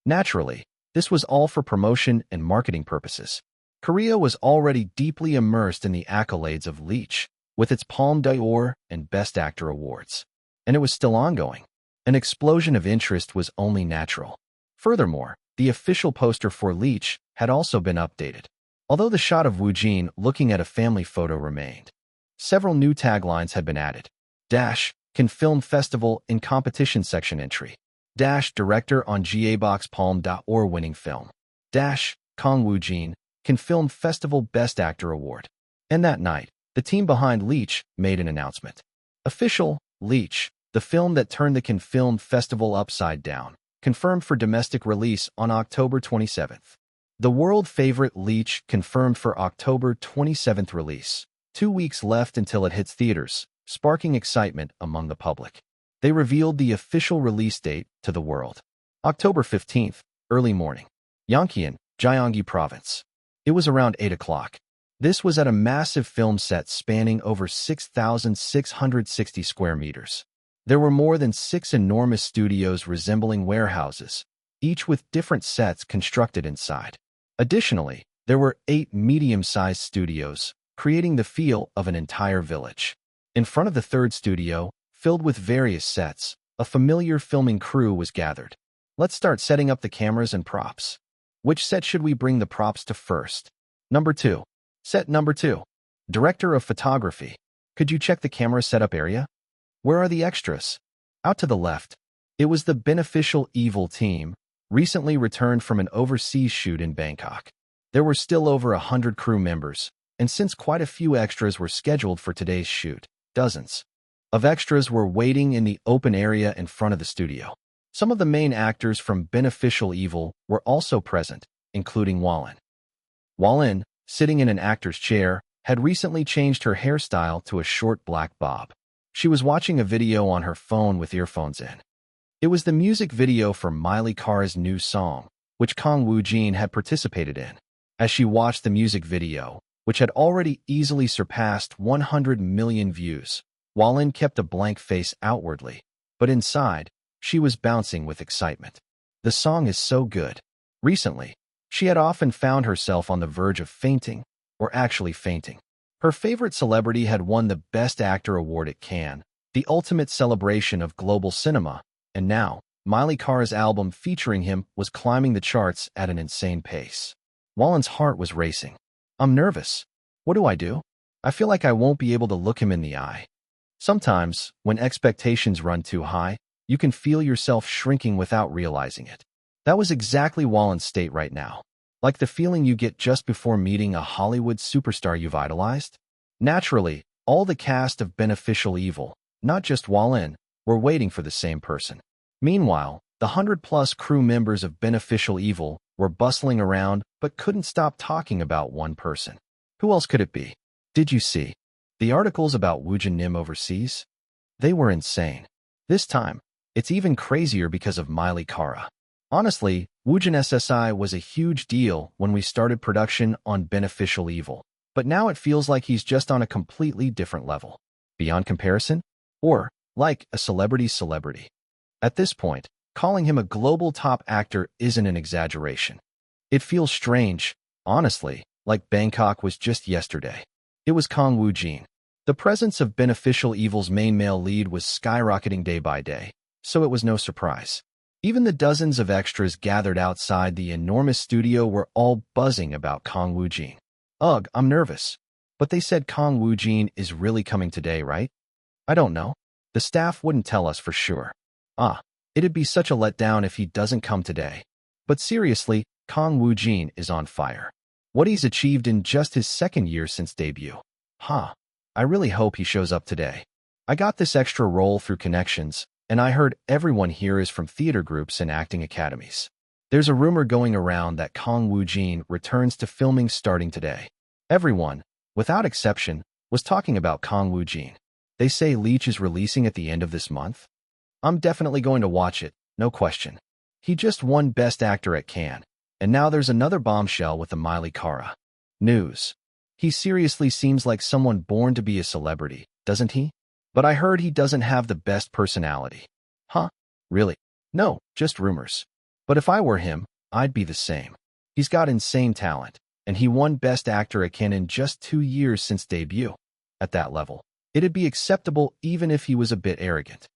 Naturally, this was all for promotion and marketing purposes. Korea was already deeply immersed in the accolades of Leech, with its Palme d'Or and Best Actor awards. And it was still ongoing. An explosion of interest was only natural. Furthermore, the official poster for Leech had also been updated. Although the shot of Woojin looking at a family photo remained, several new taglines had been added. Cannes Film Festival in Competition Section entry. Director on GA-Box Palme d'Or winning film. Kang Woojin, Cannes Film Festival Best Actor Award. And that night, the team behind Leech made an announcement. Official, Leech, the film that turned the Cannes Film Festival upside down, confirmed for domestic release on October 27th. The world favorite Leech confirmed for October 27th release. 2 weeks left until it hits theaters, sparking excitement among the public. They revealed the official release date to the world. October 15th, early morning. Yongkyon, Gyeonggi Province. It was around 8 o'clock. This was at a massive film set spanning over 6,660 square meters. There were more than 6 enormous studios resembling warehouses, each with different sets constructed inside. Additionally, there were 8 medium-sized studios, creating the feel of an entire village. In front of the third studio, filled with various sets, a familiar filming crew was gathered. Let's start setting up the cameras and props. Which set should we bring the props to first? Number 2. Set number 2. Director of Photography. Could you check the camera setup area? Where are the extras? Out to the left. It was the Beneficial Evil team, recently returned from an overseas shoot in Bangkok. There were still over 100 crew members, and since quite a few extras were scheduled for today's shoot, dozens of extras were waiting in the open area in front of the studio. Some of the main actors from Beneficial Evil were also present, including Wallin. Wallin, sitting in an actor's chair, had recently changed her hairstyle to a short black bob. She was watching a video on her phone with earphones in. It was the music video for Miley Cyrus's new song, which Kang Woojin had participated in. As she watched the music video, which had already easily surpassed 100 million views, Wallin kept a blank face outwardly, but inside, she was bouncing with excitement. The song is so good. Recently, she had often found herself on the verge of fainting, or actually fainting. Her favorite celebrity had won the Best Actor award at Cannes, the ultimate celebration of global cinema, and now, Miley Cyrus's album featuring him was climbing the charts at an insane pace. Wallen's heart was racing. I'm nervous. What do? I feel like I won't be able to look him in the eye. Sometimes, when expectations run too high, you can feel yourself shrinking without realizing it. That was exactly Wallen's state right now. Like the feeling you get just before meeting a Hollywood superstar you've idolized? Naturally, all the cast of Beneficial Evil, not just Wallin, were waiting for the same person. Meanwhile, the 100-plus crew members of Beneficial Evil were bustling around but couldn't stop talking about one person. Who else could it be? Did you see the articles about Woojin Nim overseas? They were insane. This time, it's even crazier because of Miley Cyrus. Honestly, Woojin SSI was a huge deal when we started production on Beneficial Evil, but now it feels like he's just on a completely different level. Beyond comparison? Or, like a celebrity's celebrity. At this point, calling him a global top actor isn't an exaggeration. It feels strange, honestly, like Bangkok was just yesterday. It was Kang Woojin. The presence of Beneficial Evil's main male lead was skyrocketing day by day, so it was no surprise. Even the dozens of extras gathered outside the enormous studio were all buzzing about Kang Woojin. Ugh, I'm nervous. But they said Kang Woojin is really coming today, right? I don't know. The staff wouldn't tell us for sure. It'd be such a letdown if he doesn't come today. But seriously, Kang Woojin is on fire. What he's achieved in just his second year since debut. I really hope he shows up today. I got this extra role through connections, and I heard everyone here is from theater groups and acting academies. There's a rumor going around that Kang Woojin returns to filming starting today. Everyone, without exception, was talking about Kang Woojin. They say Leech is releasing at the end of this month. I'm definitely going to watch it, no question. He just won Best Actor at Cannes, and now there's another bombshell with the Miley Cyrus news. He seriously seems like someone born to be a celebrity, doesn't he? But I heard he doesn't have the best personality. Really? No, just rumors. But if I were him, I'd be the same. He's got insane talent, and he won Best Actor at Cannes in just 2 years since debut. At that level, it'd be acceptable even if he was a bit arrogant.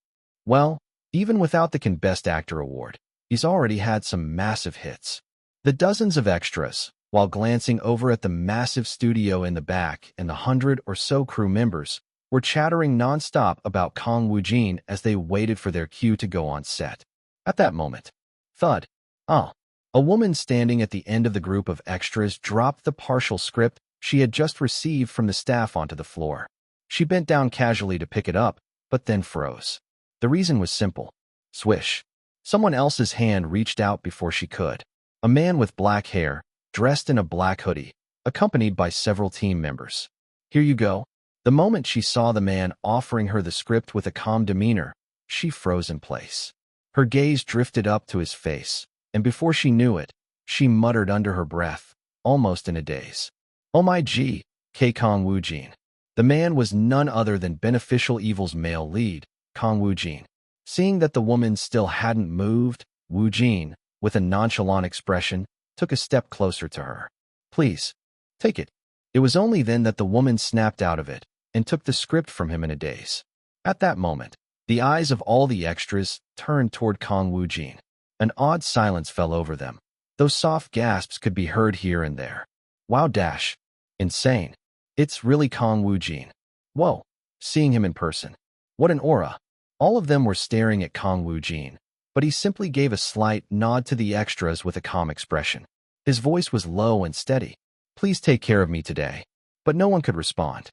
Well, even without the Cannes Best Actor award, he's already had some massive hits. The dozens of extras, while glancing over at the massive studio in the back and the 100 or so crew members, were chattering non-stop about Kang Woojin as they waited for their cue to go on set. At that moment, thud. A woman standing at the end of the group of extras dropped the partial script she had just received from the staff onto the floor. She bent down casually to pick it up, but then froze. The reason was simple. Swish. Someone else's hand reached out before she could. A man with black hair, dressed in a black hoodie, accompanied by several team members. Here you go. The moment she saw the man offering her the script with a calm demeanor, she froze in place. Her gaze drifted up to his face, and before she knew it, she muttered under her breath, almost in a daze. "Oh my G, Kang Woojin." The man was none other than Beneficial Evil's male lead, Kang Woojin. Seeing that the woman still hadn't moved, Woojin, with a nonchalant expression, took a step closer to her. "Please, take it." It was only then that the woman snapped out of it and took the script from him in a daze. At that moment, the eyes of all the extras turned toward Kang Woojin. An odd silence fell over them, though soft gasps could be heard here and there. "Wow dash. Insane. It's really Kang Woojin. Whoa. Seeing him in person. What an aura." All of them were staring at Kang Woojin, but he simply gave a slight nod to the extras with a calm expression. His voice was low and steady. "Please take care of me today." But no one could respond.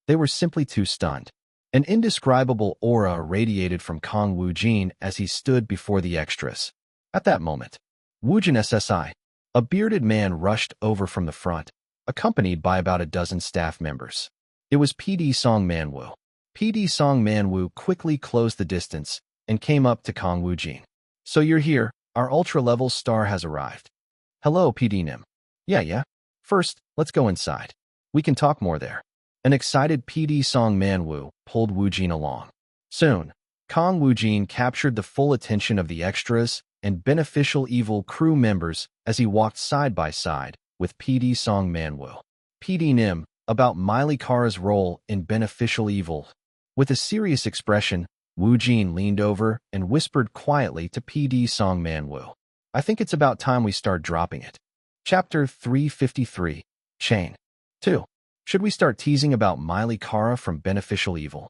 They were simply too stunned. An indescribable aura radiated from Kang Woojin as he stood before the extras. At that moment, Woojin SSI, a bearded man, rushed over from the front, accompanied by about a dozen staff members. It was PD Song Manwoo. PD Song Manwoo quickly closed the distance and came up to Kang Woojin. "So you're here, our ultra-level star has arrived." "Hello, PD Nim." Yeah. First, let's go inside. We can talk more there." An excited PD Song Manwoo pulled Woojin along. Soon, Kang Woojin captured the full attention of the extras and Beneficial Evil crew members as he walked side by side with PD Song Manwoo. "PD Nim, about Miley Kara's role in Beneficial Evil." With a serious expression, Woojin leaned over and whispered quietly to PD Song Manwoo. "I think it's about time we start dropping it." Chapter 353, Chain 2. Should we start teasing about Miley Kara from Beneficial Evil?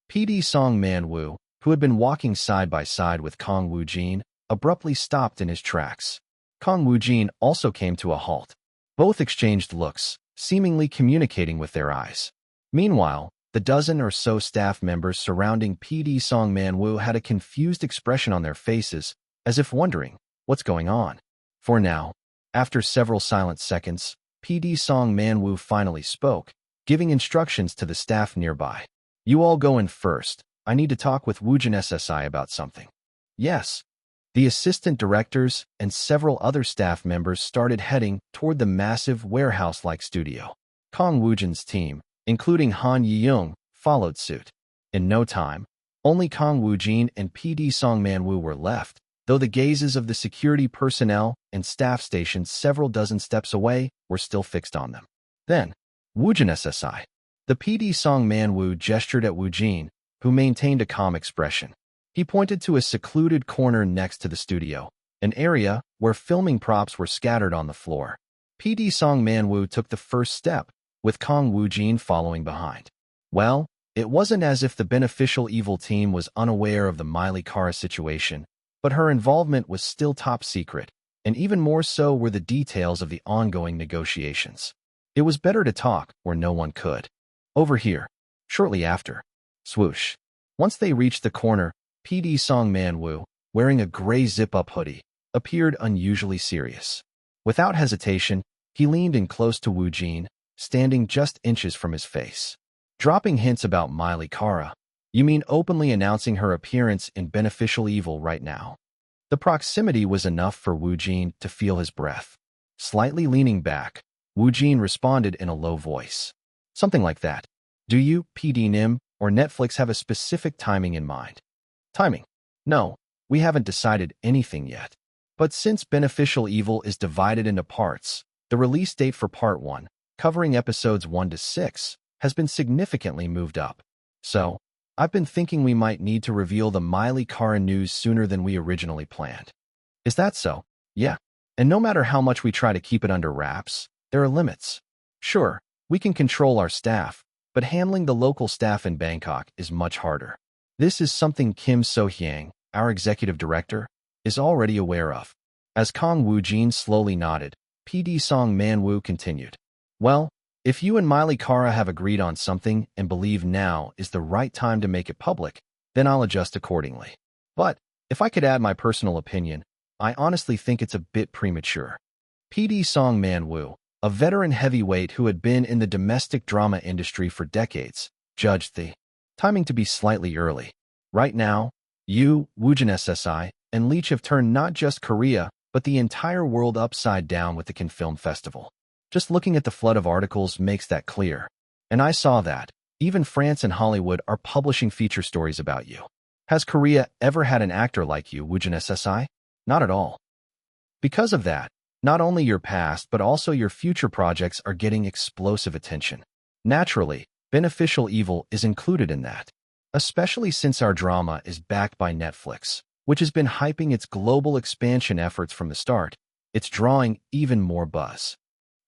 PD Song Manwoo, who had been walking side by side with Kang Woojin, abruptly stopped in his tracks. Kang Woojin also came to a halt. Both exchanged looks, seemingly communicating with their eyes. Meanwhile, the dozen or so staff members surrounding PD Song Manwoo had a confused expression on their faces, as if wondering, what's going on? For now, after several silent seconds, PD Song Manwoo finally spoke, giving instructions to the staff nearby. "You all go in first. I need to talk with Woojin SSI about something." "Yes." The assistant directors and several other staff members started heading toward the massive warehouse-like studio. Kang Woojin's team, including Han Yi-young, followed suit. In no time, only Kang Woojin and PD Song Manwoo were left, though the gazes of the security personnel and staff stationed several dozen steps away were still fixed on them. Then, Woojin SSI. The PD Song Manwoo gestured at Woojin, who maintained a calm expression. He pointed to a secluded corner next to the studio, an area where filming props were scattered on the floor. PD Song Manwoo took the first step, with Kang Woojin following behind. Well, it wasn't as if the Beneficial Evil team was unaware of the Miley Kara situation, but her involvement was still top secret, and even more so were the details of the ongoing negotiations. It was better to talk where no one could. "Over here." Shortly after. Swoosh. Once they reached the corner, PD Song Manwoo, wearing a gray zip-up hoodie, appeared unusually serious. Without hesitation, he leaned in close to Woojin, standing just inches from his face. "Dropping hints about Miley Kara. You mean openly announcing her appearance in Beneficial Evil right now?" The proximity was enough for Woojin to feel his breath. Slightly leaning back, Woojin responded in a low voice. "Something like that. Do you, PD Nim, or Netflix have a specific timing in mind?" "Timing? No, we haven't decided anything yet. But since Beneficial Evil is divided into parts, the release date for Part 1, covering episodes 1 to 6, has been significantly moved up. So, I've been thinking we might need to reveal the Miley Kara news sooner than we originally planned." "Is that so?" "Yeah. And no matter how much we try to keep it under wraps, there are limits. Sure, we can control our staff, but handling the local staff in Bangkok is much harder. This is something Kim So-hyang, our executive director, is already aware of." As Kang Woojin slowly nodded, PD Song Manwoo continued. "Well, if you and Miley Kara have agreed on something and believe now is the right time to make it public, then I'll adjust accordingly. But, if I could add my personal opinion, I honestly think it's a bit premature." PD Song Manwoo, a veteran heavyweight who had been in the domestic drama industry for decades, judged the timing to be slightly early. Right now, you, Woojin SSI, and Leech have turned not just Korea, but the entire world upside down with the Cannes Film Festival. Just looking at the flood of articles makes that clear. And I saw that. Even France and Hollywood are publishing feature stories about you. Has Korea ever had an actor like you, Woojin SSI? Not at all. Because of that, not only your past but also your future projects are getting explosive attention. Naturally, Beneficial Evil is included in that, especially since our drama is backed by Netflix, which has been hyping its global expansion efforts from the start. It's drawing even more buzz.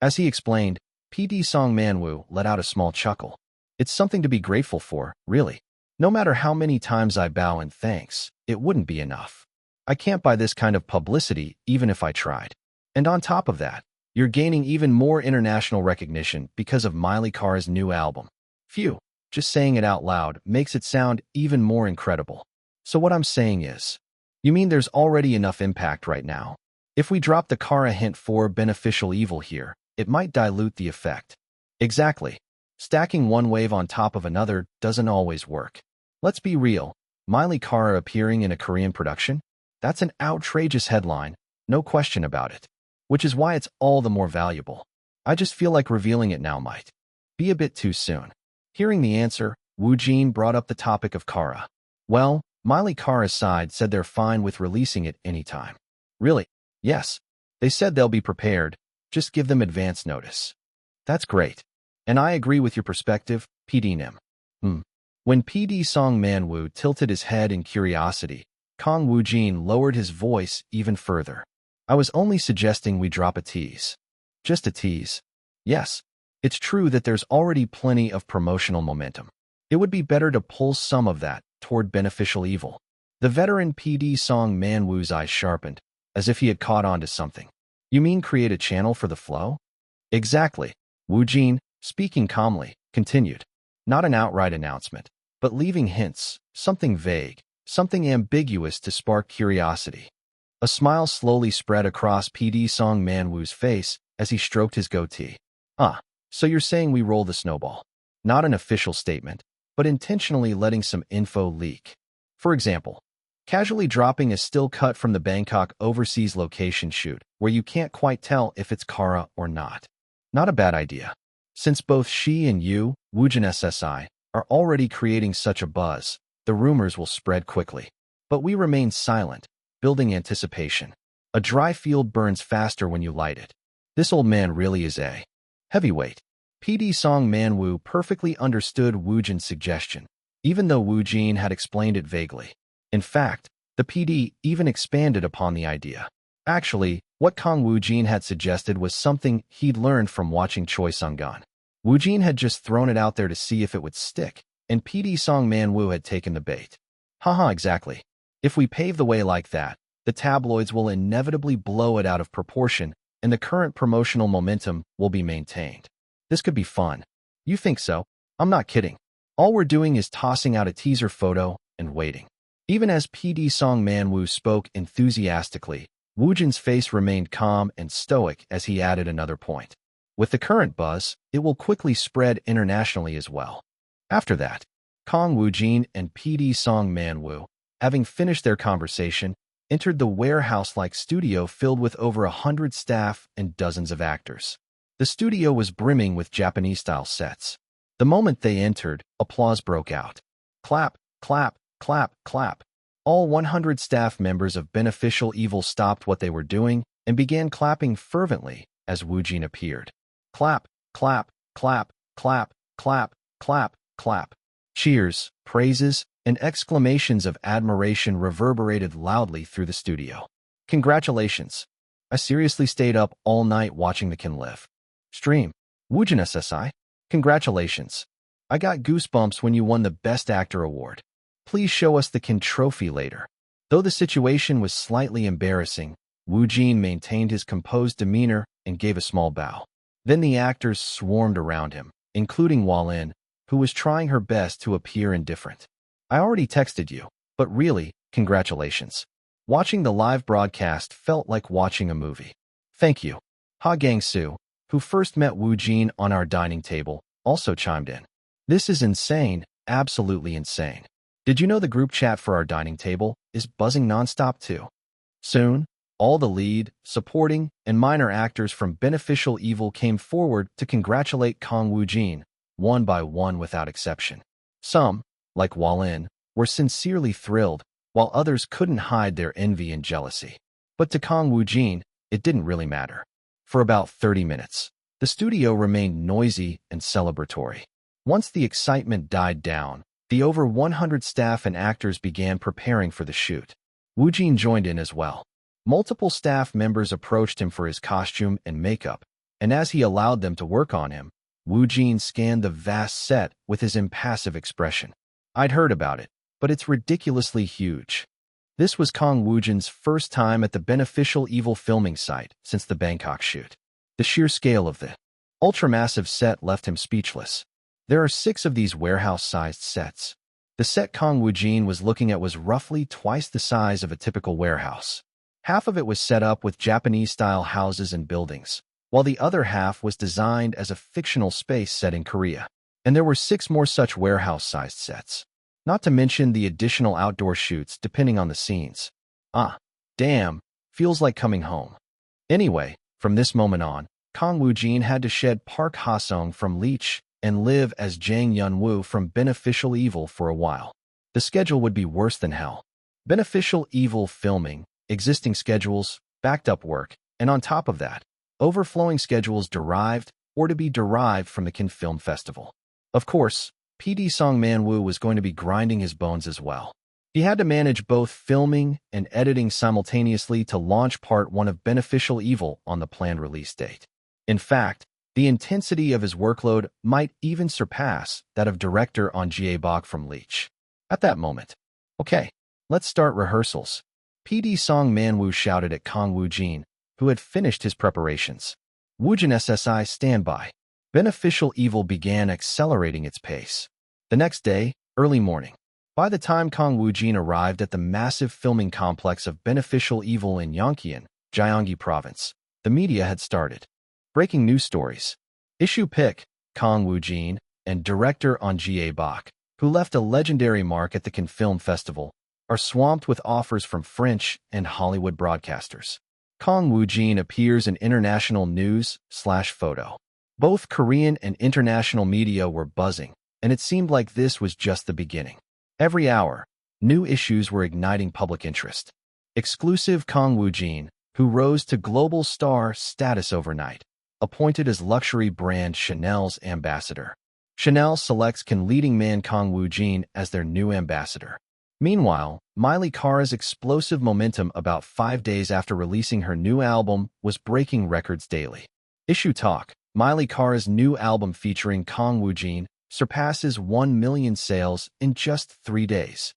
As he explained, PD Song Manwoo let out a small chuckle. It's something to be grateful for, really. No matter how many times I bow in thanks, it wouldn't be enough. I can't buy this kind of publicity even if I tried. And on top of that, you're gaining even more international recognition because of Miley Carr's new album. Phew, just saying it out loud makes it sound even more incredible. So what I'm saying is, you mean there's already enough impact right now? If we drop the Kara hint for Beneficial Evil here, it might dilute the effect. Exactly. Stacking one wave on top of another doesn't always work. Let's be real, Miley Carra appearing in a Korean production? That's an outrageous headline, no question about it. Which is why it's all the more valuable. I just feel like revealing it now might be a bit too soon. Hearing the answer, Woojin brought up the topic of Kara. Well, Miley Carra's side said they're fine with releasing it anytime. Really? Yes. They said they'll be prepared, just give them advance notice. That's great. And I agree with your perspective, PD Nim. When PD Song Manwoo tilted his head in curiosity, Kang Woojin lowered his voice even further. I was only suggesting we drop a tease. Just a tease. Yes, it's true that there's already plenty of promotional momentum. It would be better to pull some of that toward Beneficial Evil. The veteran PD Song Manwoo's eyes sharpened, as if he had caught on to something. You mean create a channel for the flow? Exactly. Woojin, speaking calmly, continued. Not an outright announcement, but leaving hints, something vague, something ambiguous to spark curiosity. A smile slowly spread across PD Song Manwoo's face as he stroked his goatee. So you're saying we roll the snowball. Not an official statement, but intentionally letting some info leak. For example, casually dropping a still cut from the Bangkok overseas location shoot where you can't quite tell if it's Kara or not. Not a bad idea. Since both she and you, Woojin SSI, are already creating such a buzz, the rumors will spread quickly. But we remain silent, building anticipation. A dry field burns faster when you light it. This old man really is a heavyweight. PD Song Manwoo perfectly understood Woojin's suggestion, even though Woojin had explained it vaguely. In fact, the PD even expanded upon the idea. Actually, what Kang Woojin had suggested was something he'd learned from watching Choi Sung-gun. Woojin had just thrown it out there to see if it would stick, and PD Song Manwoo had taken the bait. Haha, exactly. If we pave the way like that, the tabloids will inevitably blow it out of proportion, and the current promotional momentum will be maintained. This could be fun. You think so? I'm not kidding. All we're doing is tossing out a teaser photo and waiting. Even as PD Song Manwoo spoke enthusiastically, Woojin's face remained calm and stoic as he added another point. With the current buzz, it will quickly spread internationally as well. After that, Kang Woojin and PD Song Manwoo, having finished their conversation, entered the warehouse-like studio filled with over 100 staff and dozens of actors. The studio was brimming with Japanese-style sets. The moment they entered, applause broke out. Clap, clap, clap, clap. All 100 staff members of Beneficial Evil stopped what they were doing and began clapping fervently as Woojin appeared. Clap, clap, clap, clap, clap, clap, clap. Cheers, praises, and exclamations of admiration reverberated loudly through the studio. Congratulations. I seriously stayed up all night watching the Can Live stream. Woojin SSI, congratulations. I got goosebumps when you won the Best Actor award. Please show us the Can trophy later. Though the situation was slightly embarrassing, Woojin maintained his composed demeanor and gave a small bow. Then the actors swarmed around him, including Wallin, who was trying her best to appear indifferent. I already texted you, but really, congratulations. Watching the live broadcast felt like watching a movie. Thank you. Ha Gang-soo, who first met Woojin on our dining table, also chimed in. This is insane, absolutely insane. Did you know the group chat for our dining table is buzzing nonstop too? Soon, all the lead, supporting, and minor actors from Beneficial Evil came forward to congratulate Kang Woojin, one by one without exception. Some, like Wallin, were sincerely thrilled, while others couldn't hide their envy and jealousy. But to Kang Woojin, it didn't really matter. For about 30 minutes, the studio remained noisy and celebratory. Once the excitement died down, the over 100 staff and actors began preparing for the shoot. Woojin joined in as well. Multiple staff members approached him for his costume and makeup, and as he allowed them to work on him, Woojin scanned the vast set with his impassive expression. I'd heard about it, but it's ridiculously huge. This was Kang Woojin's first time at the Beneficial Evil filming site since the Bangkok shoot. The sheer scale of the ultramassive set left him speechless. There are 6 of these warehouse-sized sets. The set Kang Woojin was looking at was roughly twice the size of a typical warehouse. Half of it was set up with Japanese-style houses and buildings, while the other half was designed as a fictional space set in Korea. And there were 6 more such warehouse-sized sets. Not to mention the additional outdoor shoots depending on the scenes. Damn, feels like coming home. Anyway, from this moment on, Kang Woojin had to shed Park Ha-sung from Leech and live as Jang Yun-woo from Beneficial Evil for a while. The schedule would be worse than hell. Beneficial Evil filming, existing schedules, backed up work, and on top of that, overflowing schedules derived or to be derived from the Cannes Film Festival. Of course, PD Song Man-woo was going to be grinding his bones as well. He had to manage both filming and editing simultaneously to launch Part 1 of Beneficial Evil on the planned release date. In fact, the intensity of his workload might even surpass that of director On Jae-bok from Leech. At that moment, okay, let's start rehearsals. PD Song Man-woo shouted at Kang Woojin, who had finished his preparations. Woojin SSI standby. Beneficial Evil began accelerating its pace. The next day, early morning. By the time Kang Woojin arrived at the massive filming complex of Beneficial Evil in Yongkyeon, Gyeonggi Province, the media had started. Breaking news stories. Issue pic, Kang Woojin, and director On Jae-bok, who left a legendary mark at the Cannes Film Festival, are swamped with offers from French and Hollywood broadcasters. Kang Woojin appears in international news/photo. Both Korean and international media were buzzing, and it seemed like this was just the beginning. Every hour, new issues were igniting public interest. Exclusive Kang Woojin, who rose to global star status overnight, appointed as luxury brand Chanel's ambassador. Chanel selects Cannes leading man Kang Woojin as their new ambassador. Meanwhile, Miley Cyrus's explosive momentum about 5 days after releasing her new album was breaking records daily. Issue talk, Miley Cyrus's new album featuring Kang Woojin surpasses 1 million sales in just 3 days.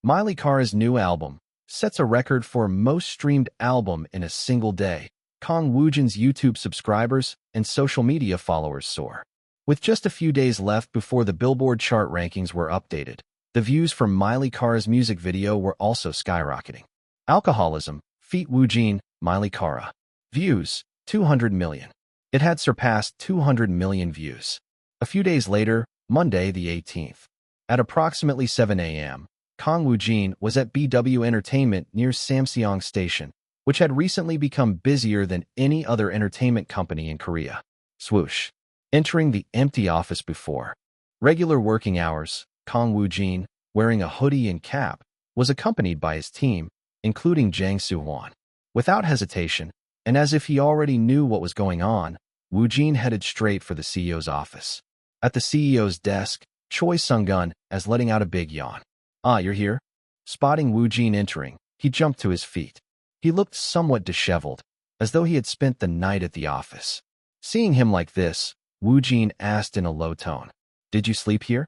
Miley Cyrus's new album sets a record for most streamed album in a single day. Kang Woojin's YouTube subscribers and social media followers soar. With just a few days left before the Billboard chart rankings were updated, the views from Miley Cyrus's music video were also skyrocketing. Alcoholism, feat. Woojin, Miley Cyrus. Views, 200 million. It had surpassed 200 million views. A few days later, Monday the 18th, at approximately 7 a.m., Kang Woojin was at BW Entertainment near Samseong Station, which had recently become busier than any other entertainment company in Korea. Swoosh. Entering the empty office before regular working hours, Kang Woojin, wearing a hoodie and cap, was accompanied by his team, including Jang Soo-hwan. Without hesitation, and as if he already knew what was going on, Woojin headed straight for the CEO's office. At the CEO's desk, Choi Sung-gun, as letting out a big yawn. You're here? Spotting Woojin entering, he jumped to his feet. He looked somewhat disheveled, as though he had spent the night at the office. Seeing him like this, Woojin asked in a low tone, "Did you sleep here?"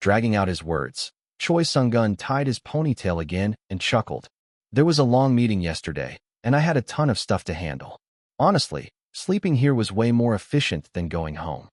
Dragging out his words, Choi Sung-gun tied his ponytail again and chuckled. "There was a long meeting yesterday, and I had a ton of stuff to handle. Honestly, sleeping here was way more efficient than going home."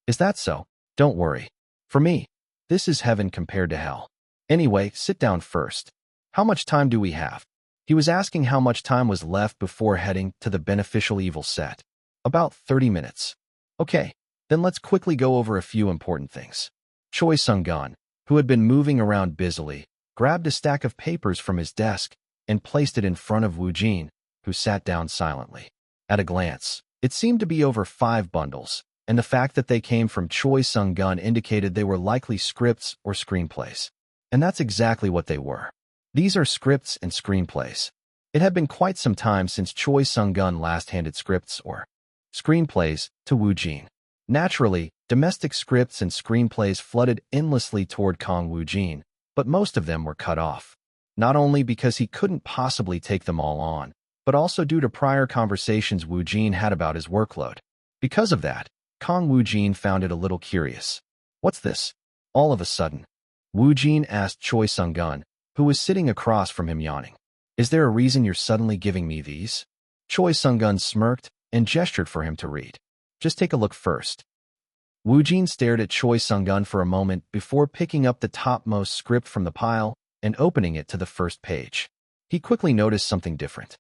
"Is that so? Don't worry. For me, this is heaven compared to hell. Anyway, sit down first. How much time do we have?" He was asking how much time was left before heading to the Beneficial Evil set. "About 30 minutes. Okay, then let's quickly go over a few important things." Choi Sung-gun, who had been moving around busily, grabbed a stack of papers from his desk and placed it in front of Woojin, who sat down silently. At a glance, it seemed to be over 5 bundles, and the fact that they came from Choi Sung-gun indicated they were likely scripts or screenplays. And that's exactly what they were. These are scripts and screenplays. It had been quite some time since Choi Sung-gun last handed scripts or screenplays to Woojin. Naturally, domestic scripts and screenplays flooded endlessly toward Kang Woojin, but most of them were cut off. Not only because he couldn't possibly take them all on, but also due to prior conversations Woojin had about his workload. Because of that, Kang Woojin found it a little curious. "What's this?" All of a sudden, Woojin asked Choi Sung-gun, who was sitting across from him yawning. "Is there a reason you're suddenly giving me these?" Choi Sung-gun smirked and gestured for him to read. "Just take a look first." Woojin stared at Choi Sung-gun for a moment before picking up the topmost script from the pile and opening it to the first page. He quickly noticed something different.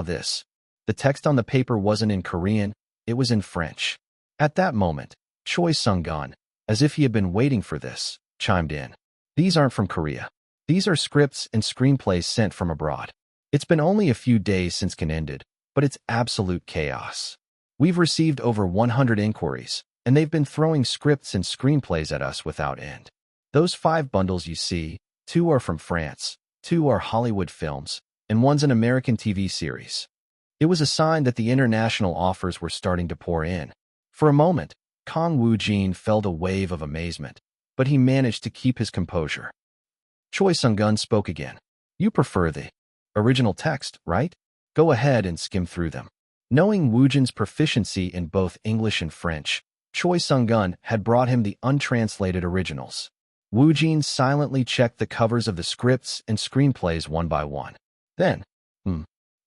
This. The text on the paper wasn't in Korean, it was in French. At that moment, Choi Sung-gun, as if he had been waiting for this, chimed in. "These aren't from Korea. These are scripts and screenplays sent from abroad. It's been only a few days since Can ended, but it's absolute chaos. We've received over 100 inquiries, and they've been throwing scripts and screenplays at us without end. Those 5 bundles you see, 2 are from France, 2 are Hollywood films, and 1's an American TV series." It was a sign that the international offers were starting to pour in. For a moment, Kang Woojin felt a wave of amazement, but he managed to keep his composure. Choi Sung-gun spoke again. "You prefer the original text, right? Go ahead and skim through them." Knowing Woojin's proficiency in both English and French, Choi Sung-gun had brought him the untranslated originals. Woojin silently checked the covers of the scripts and screenplays one by one. Then,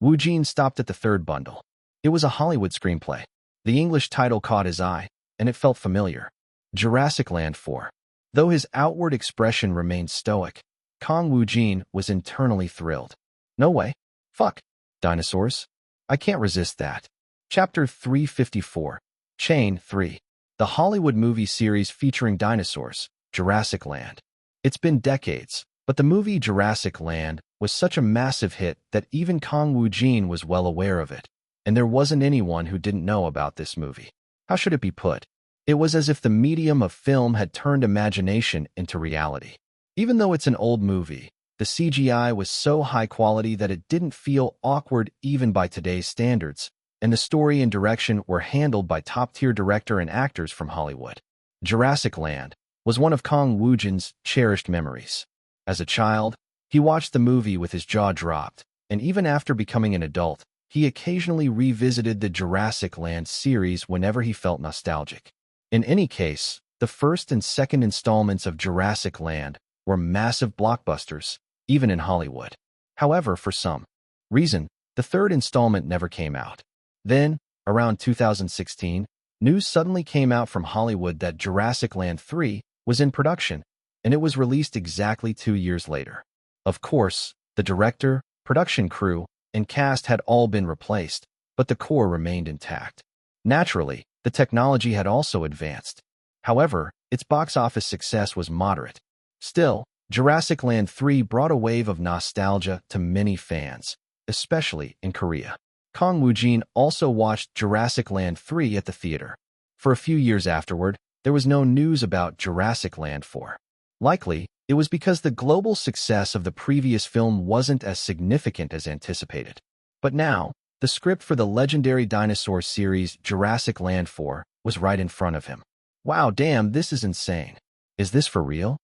Woojin stopped at the 3rd bundle. It was a Hollywood screenplay. The English title caught his eye, and it felt familiar. Jurassic Land 4. Though his outward expression remained stoic, Kang Woojin was internally thrilled. "No way. Fuck. Dinosaurs? I can't resist that." Chapter 354. Chain 3. The Hollywood movie series featuring dinosaurs, Jurassic Land. It's been decades, but the movie Jurassic Land was such a massive hit that even Kang Woojin was well aware of it, and there wasn't anyone who didn't know about this movie. How should it be put? It was as if the medium of film had turned imagination into reality. Even though it's an old movie, the CGI was so high quality that it didn't feel awkward even by today's standards, and the story and direction were handled by top-tier director and actors from Hollywood. Jurassic Land was one of Kang Woojin's cherished memories. As a child, he watched the movie with his jaw dropped, and even after becoming an adult, he occasionally revisited the Jurassic Land series whenever he felt nostalgic. In any case, the 1st and 2nd installments of Jurassic Land were massive blockbusters, even in Hollywood. However, for some reason, the 3rd installment never came out. Then, around 2016, news suddenly came out from Hollywood that Jurassic Land 3 was in production, and it was released exactly 2 years later. Of course, the director, production crew, and cast had all been replaced, but the core remained intact. Naturally, the technology had also advanced. However, its box office success was moderate. Still, Jurassic Land 3 brought a wave of nostalgia to many fans, especially in Korea. Kang Woojin also watched Jurassic Land 3 at the theater. For a few years afterward, there was no news about Jurassic Land 4. Likely, it was because the global success of the previous film wasn't as significant as anticipated. But now, the script for the legendary dinosaur series Jurassic Land 4 was right in front of him. Wow, damn, this is insane. Is this for real?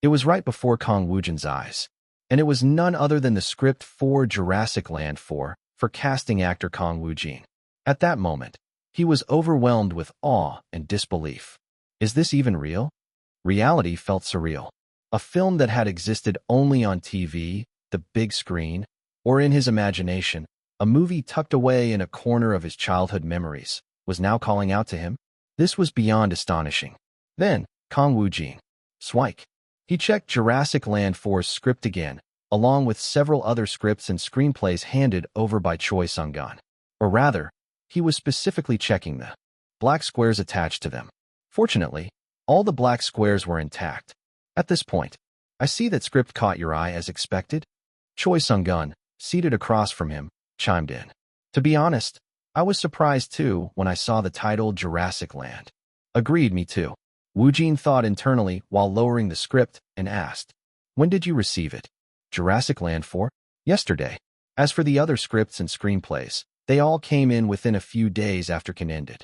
It was right before Kang Woojin's eyes, and it was none other than the script for Jurassic Land 4 for casting actor Kang Woojin. At that moment, he was overwhelmed with awe and disbelief. Is this even real? Reality felt surreal. A film that had existed only on TV, the big screen, or in his imagination, a movie tucked away in a corner of his childhood memories, was now calling out to him. This was beyond astonishing. Then, Kang Woojin. Swike. He checked Jurassic Land 4's script again, along with several other scripts and screenplays handed over by Choi Sung-gun. Or rather, he was specifically checking the black squares attached to them. Fortunately, all the black squares were intact. At this point, I see that script caught your eye as expected. Choi Sung-gun, seated across from him, chimed in. To be honest, I was surprised too when I saw the title Jurassic Land. Agreed, me too. Woojin thought internally while lowering the script and asked, when did you receive it? Jurassic Land 4? Yesterday. As for the other scripts and screenplays, they all came in within a few days after Can ended.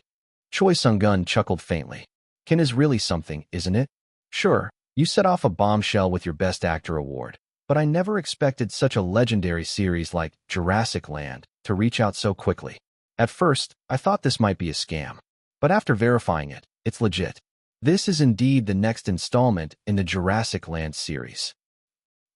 Choi Sung-gun chuckled faintly. Can is really something, isn't it? Sure, you set off a bombshell with your Best Actor award, but I never expected such a legendary series like Jurassic Land to reach out so quickly. At first, I thought this might be a scam, but after verifying it, it's legit. This is indeed the next installment in the Jurassic Land series.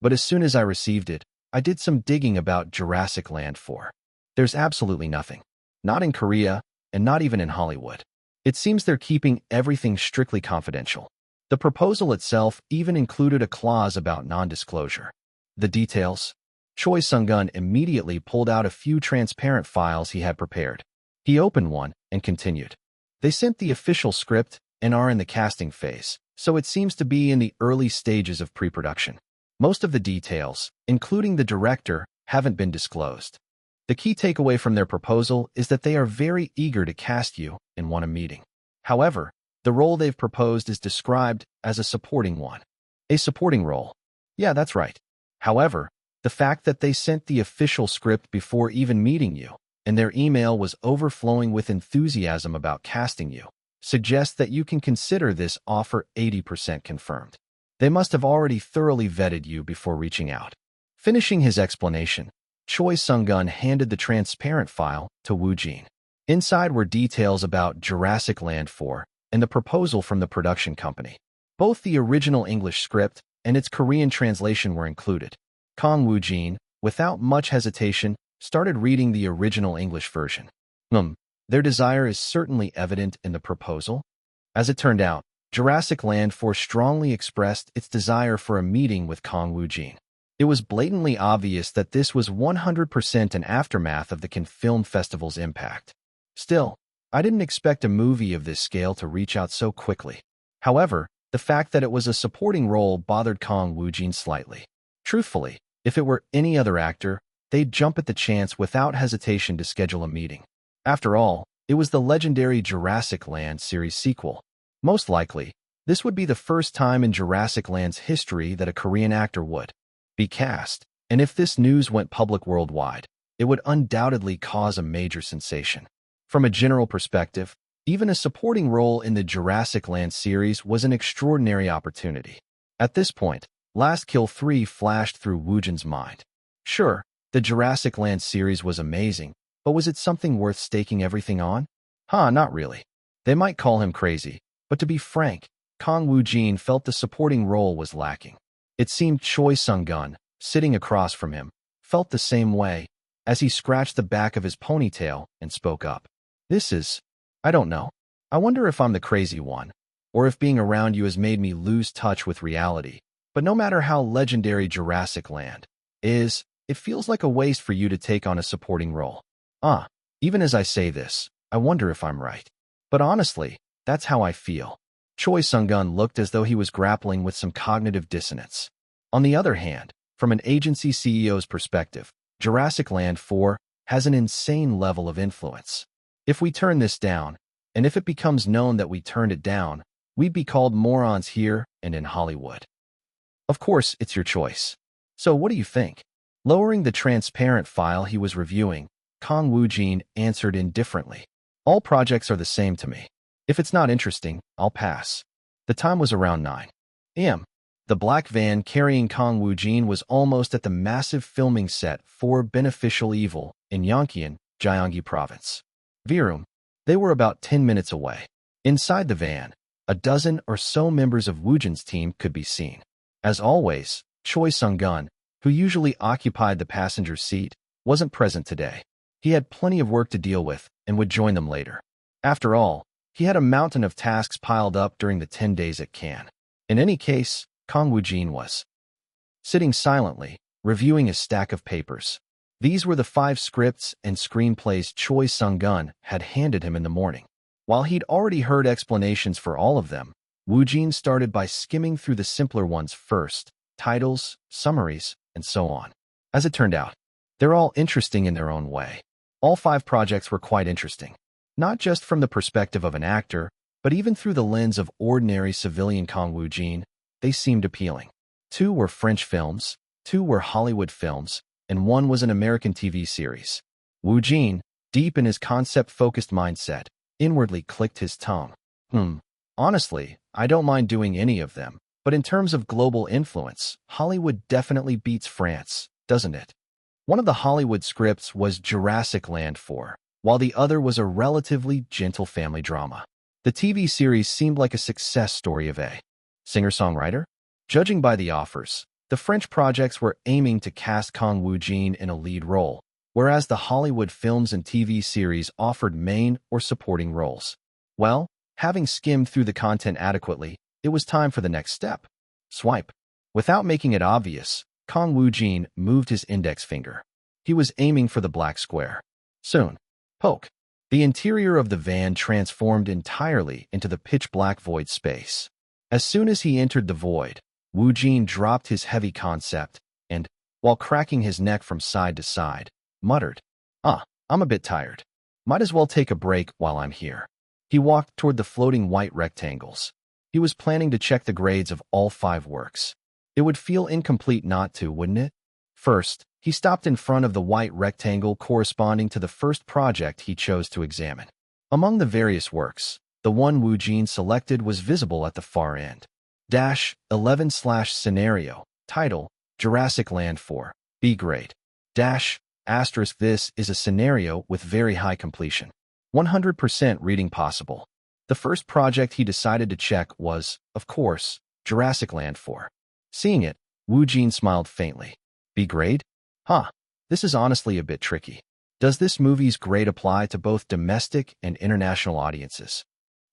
But as soon as I received it, I did some digging about Jurassic Land 4. There's absolutely nothing. Not in Korea, and not even in Hollywood. It seems they're keeping everything strictly confidential. The proposal itself even included a clause about non-disclosure. The details? Choi Sung-gun immediately pulled out a few transparent files he had prepared. He opened one and continued. They sent the official script and are in the casting phase, so it seems to be in the early stages of pre-production. Most of the details, including the director, haven't been disclosed. The key takeaway from their proposal is that they are very eager to cast you and want a meeting. However, the role they've proposed is described as a supporting one. A supporting role. Yeah, that's right. However, the fact that they sent the official script before even meeting you, and their email was overflowing with enthusiasm about casting you, suggests that you can consider this offer 80% confirmed. They must have already thoroughly vetted you before reaching out. Finishing his explanation, Choi Sung-gun handed the transparent file to Woojin. Inside were details about Jurassic Land 4 and the proposal from the production company. Both the original English script and its Korean translation were included. Kang Woojin, without much hesitation, started reading the original English version. Their desire is certainly evident in the proposal. As it turned out, Jurassic Land 4 strongly expressed its desire for a meeting with Kang Woojin. It was blatantly obvious that this was 100% an aftermath of the Cannes Film Festival's impact. Still, I didn't expect a movie of this scale to reach out so quickly. However, the fact that it was a supporting role bothered Kang Woojin slightly. Truthfully, if it were any other actor, they'd jump at the chance without hesitation to schedule a meeting. After all, it was the legendary Jurassic Land series sequel. Most likely, this would be the first time in Jurassic Land's history that a Korean actor would be cast, and if this news went public worldwide, it would undoubtedly cause a major sensation. From a general perspective, even a supporting role in the Jurassic Land series was an extraordinary opportunity. At this point, Last Kill 3 flashed through Woojin's mind. Sure, the Jurassic Land series was amazing, but was it something worth staking everything on? Not really. They might call him crazy, but to be frank, Kang Woojin felt the supporting role was lacking. It seemed Choi Sung-gun, sitting across from him, felt the same way, as he scratched the back of his ponytail and spoke up. I don't know. I wonder if I'm the crazy one, or if being around you has made me lose touch with reality. But no matter how legendary Jurassic Land is, it feels like a waste for you to take on a supporting role. Even as I say this, I wonder if I'm right. But honestly, that's how I feel. Choi Sung-gun looked as though he was grappling with some cognitive dissonance. On the other hand, from an agency CEO's perspective, Jurassic Land 4 has an insane level of influence. If we turn this down, and if it becomes known that we turned it down, we'd be called morons here and in Hollywood. Of course, it's your choice. So what do you think? Lowering the transparent file he was reviewing, Kang Woojin answered indifferently. All projects are the same to me. If it's not interesting, I'll pass. The time was around 9 a.m. The black van carrying Kang Woojin was almost at the massive filming set for Beneficial Evil in Yongkyeon, Gyeonggi Province. Virum. They were about 10 minutes away. Inside the van, a dozen or so members of Woojin's team could be seen. As always, Choi Sung-gun, who usually occupied the passenger seat, wasn't present today. He had plenty of work to deal with and would join them later. After all, he had a mountain of tasks piled up during the 10 days at Cannes. In any case, Kang Woojin was sitting silently, reviewing a stack of papers. These were the 5 scripts and screenplays Choi Sung-gun had handed him in the morning. While he'd already heard explanations for all of them, Woojin started by skimming through the simpler ones first, titles, summaries, and so on. As it turned out, they're all interesting in their own way. All 5 projects were quite interesting, not just from the perspective of an actor, but even through the lens of ordinary civilian Kang Woojin. They seemed appealing. 2 were French films, 2 were Hollywood films, and 1 was an American TV series. Woojin, deep in his concept-focused mindset, inwardly clicked his tongue. Honestly, I don't mind doing any of them, but in terms of global influence, Hollywood definitely beats France, doesn't it? One of the Hollywood scripts was Jurassic Land 4, while the other was a relatively gentle family drama. The TV series seemed like a success story of a singer-songwriter. Judging by the offers, the French projects were aiming to cast Kang Woojin in a lead role, whereas the Hollywood films and TV series offered main or supporting roles. Well, having skimmed through the content adequately, it was time for the next step. Swipe. Without making it obvious, Kang Woojin moved his index finger. He was aiming for the black square. Soon, poke. The interior of the van transformed entirely into the pitch-black void space. As soon as he entered the void, Woojin dropped his heavy concept and, while cracking his neck from side to side, muttered, I'm a bit tired. Might as well take a break while I'm here. He walked toward the floating white rectangles. He was planning to check the grades of all 5 works. It would feel incomplete not to, wouldn't it? First, he stopped in front of the white rectangle corresponding to the first project he chose to examine. Among the various works, the one Woojin selected was visible at the far end. 11/scenario, title, Jurassic Land 4, B grade. This is a scenario with very high completion. 100% reading possible. The first project he decided to check was, of course, Jurassic Land 4. Seeing it, Woojin smiled faintly. B grade? This is honestly a bit tricky. Does this movie's grade apply to both domestic and international audiences?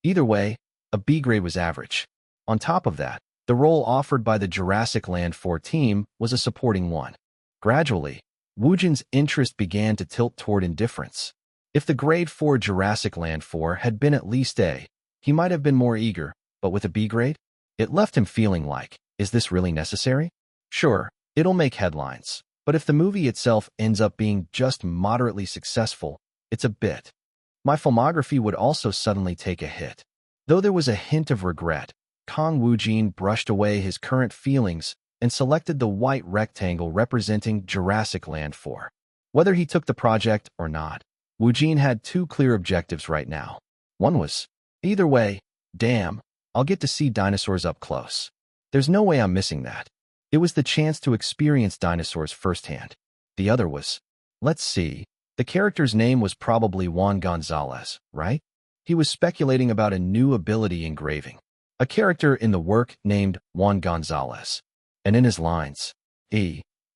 Either way, a B grade was average. On top of that, the role offered by the Jurassic Land 4 team was a supporting one. Gradually, Woojin's interest began to tilt toward indifference. If the grade for Jurassic Land 4 had been at least A, he might have been more eager, but with a B grade? It left him feeling like, is this really necessary? Sure, it'll make headlines, but if the movie itself ends up being just moderately successful, it's a bit. My filmography would also suddenly take a hit. Though there was a hint of regret, Kang Woojin brushed away his current feelings and selected the white rectangle representing Jurassic Land 4. Whether he took the project or not, Woojin had 2 clear objectives right now. One was, either way, damn, I'll get to see dinosaurs up close. There's no way I'm missing that. It was the chance to experience dinosaurs firsthand. The other was, let's see, the character's name was probably Juan Gonzalez, right? He was speculating about a new ability engraving. A character in the work named Juan Gonzalez. And in his lines,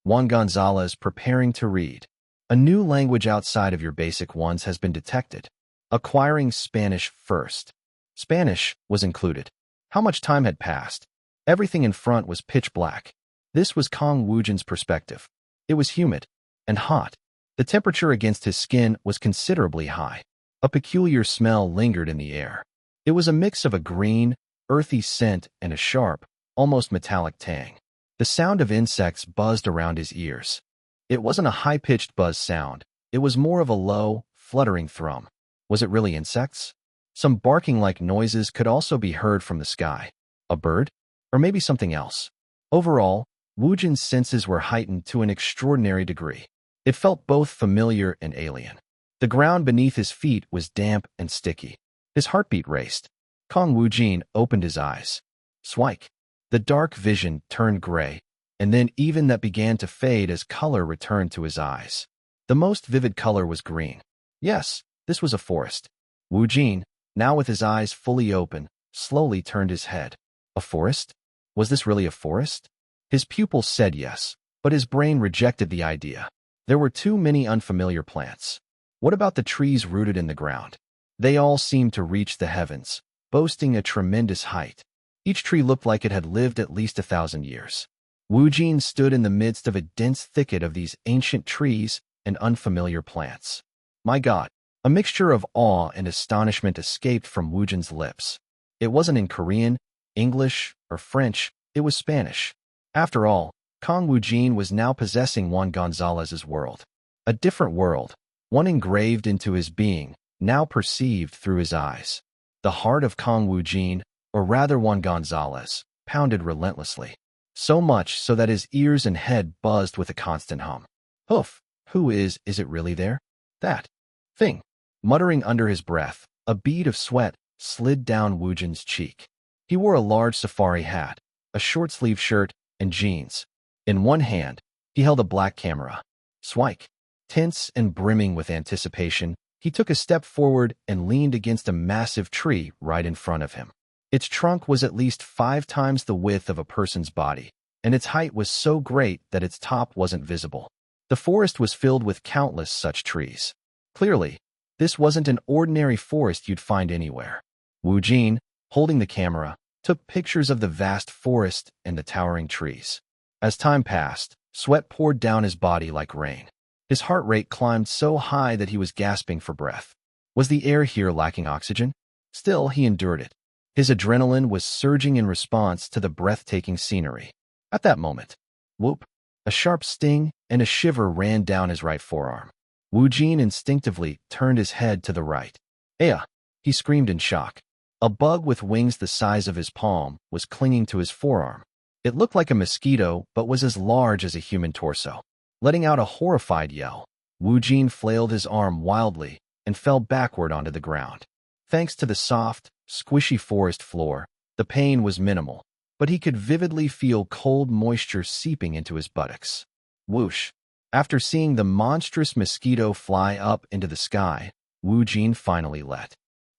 Juan Gonzalez preparing to read. A new language outside of your basic ones has been detected. Acquiring Spanish first. Spanish was included. How much time had passed? Everything in front was pitch black. This was Kang Woojin's perspective. It was humid and hot. The temperature against his skin was considerably high. A peculiar smell lingered in the air. It was a mix of a green, earthy scent and a sharp, almost metallic tang. The sound of insects buzzed around his ears. It wasn't a high-pitched buzz sound. It was more of a low, fluttering thrum. Was it really insects? Some barking-like noises could also be heard from the sky. A bird? Or maybe something else. Overall, Woojin's senses were heightened to an extraordinary degree. It felt both familiar and alien. The ground beneath his feet was damp and sticky. His heartbeat raced. Kang Woojin opened his eyes. Swike. The dark vision turned gray, and then even that began to fade as color returned to his eyes. The most vivid color was green. Yes, this was a forest. Woojin, now with his eyes fully open, slowly turned his head. A forest? Was this really a forest? His pupils said yes, but his brain rejected the idea. There were too many unfamiliar plants. What about the trees rooted in the ground? They all seemed to reach the heavens, boasting a tremendous height. Each tree looked like it had lived at least 1,000 years. Woojin stood in the midst of a dense thicket of these ancient trees and unfamiliar plants. My God, a mixture of awe and astonishment escaped from Woojin's lips. It wasn't in Korean, English, or French, it was Spanish. After all, Kang Woojin was now possessing Juan Gonzalez's world. A different world, one engraved into his being, now perceived through his eyes. The heart of Kang Woojin, or rather Juan Gonzalez, pounded relentlessly. So much so that his ears and head buzzed with a constant hum. Hoof, who is it really there? That thing. Muttering under his breath, a bead of sweat slid down Woojin's cheek. He wore a large safari hat, a short-sleeved shirt, and jeans. In one hand, he held a black camera. Swike. Tense and brimming with anticipation, he took a step forward and leaned against a massive tree right in front of him. Its trunk was at least 5 times the width of a person's body, and its height was so great that its top wasn't visible. The forest was filled with countless such trees. Clearly, this wasn't an ordinary forest you'd find anywhere. Woojin, holding the camera, took pictures of the vast forest and the towering trees. As time passed, sweat poured down his body like rain. His heart rate climbed so high that he was gasping for breath. Was the air here lacking oxygen? Still, he endured it. His adrenaline was surging in response to the breathtaking scenery. At that moment, whoop, a sharp sting and a shiver ran down his right forearm. Woojin instinctively turned his head to the right. "Aya!" he screamed in shock. A bug with wings the size of his palm was clinging to his forearm. It looked like a mosquito, but was as large as a human torso. Letting out a horrified yell, Woojin flailed his arm wildly and fell backward onto the ground. Thanks to the soft, squishy forest floor, the pain was minimal, but he could vividly feel cold moisture seeping into his buttocks. Whoosh! After seeing the monstrous mosquito fly up into the sky, Woojin finally let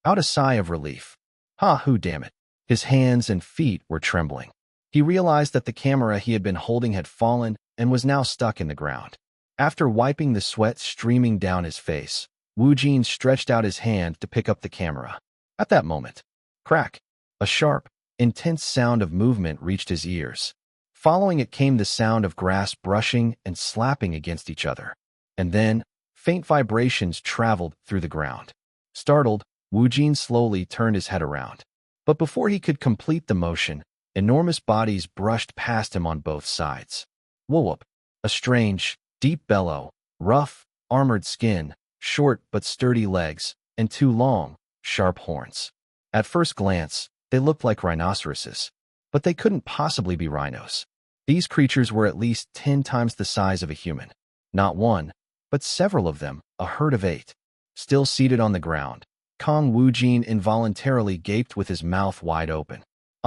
out a sigh of relief. Damn it. His hands and feet were trembling. He realized that the camera he had been holding had fallen and was now stuck in the ground. After wiping the sweat streaming down his face, Woojin stretched out his hand to pick up the camera. At that moment, crack, a sharp, intense sound of movement reached his ears. Following it came the sound of grass brushing and slapping against each other. And then, faint vibrations traveled through the ground. Startled, Woojin slowly turned his head around. But before he could complete the motion, enormous bodies brushed past him on both sides. Whoop! A strange, deep bellow, rough, armored skin, short but sturdy legs, and 2 long, sharp horns. At first glance, they looked like rhinoceroses, but they couldn't possibly be rhinos. These creatures were at least 10 times the size of a human. Not one, but several of them, a herd of 8. Still seated on the ground, Kang Woojin involuntarily gaped with his mouth wide open.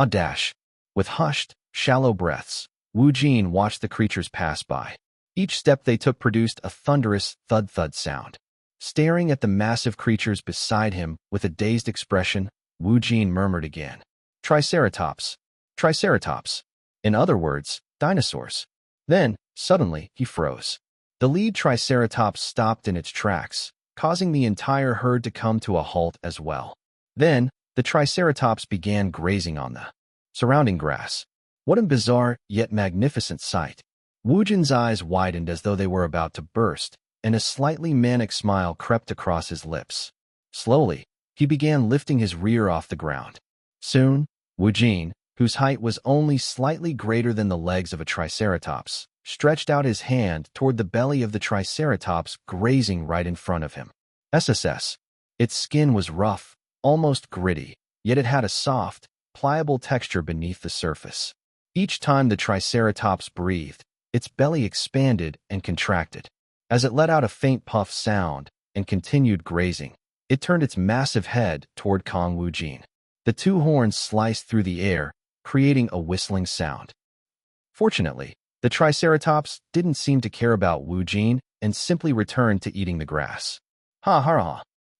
Dash! With hushed, shallow breaths, Woojin watched the creatures pass by. Each step they took produced a thunderous thud-thud sound. Staring at the massive creatures beside him with a dazed expression, Woojin murmured again. Triceratops. Triceratops. In other words, dinosaurs. Then, suddenly, he froze. The lead Triceratops stopped in its tracks, causing the entire herd to come to a halt as well. Then, the Triceratops began grazing on the surrounding grass. What a bizarre, yet magnificent sight. Woojin's eyes widened as though they were about to burst, and a slightly manic smile crept across his lips. Slowly, he began lifting his rear off the ground. Soon, Woojin, whose height was only slightly greater than the legs of a Triceratops, stretched out his hand toward the belly of the Triceratops grazing right in front of him. SSS. Its skin was rough, almost gritty, yet it had a soft, pliable texture beneath the surface. Each time the Triceratops breathed, its belly expanded and contracted. As it let out a faint puff sound and continued grazing, it turned its massive head toward Kang Woojin. The 2 horns sliced through the air, creating a whistling sound. Fortunately, the Triceratops didn't seem to care about Woojin and simply returned to eating the grass.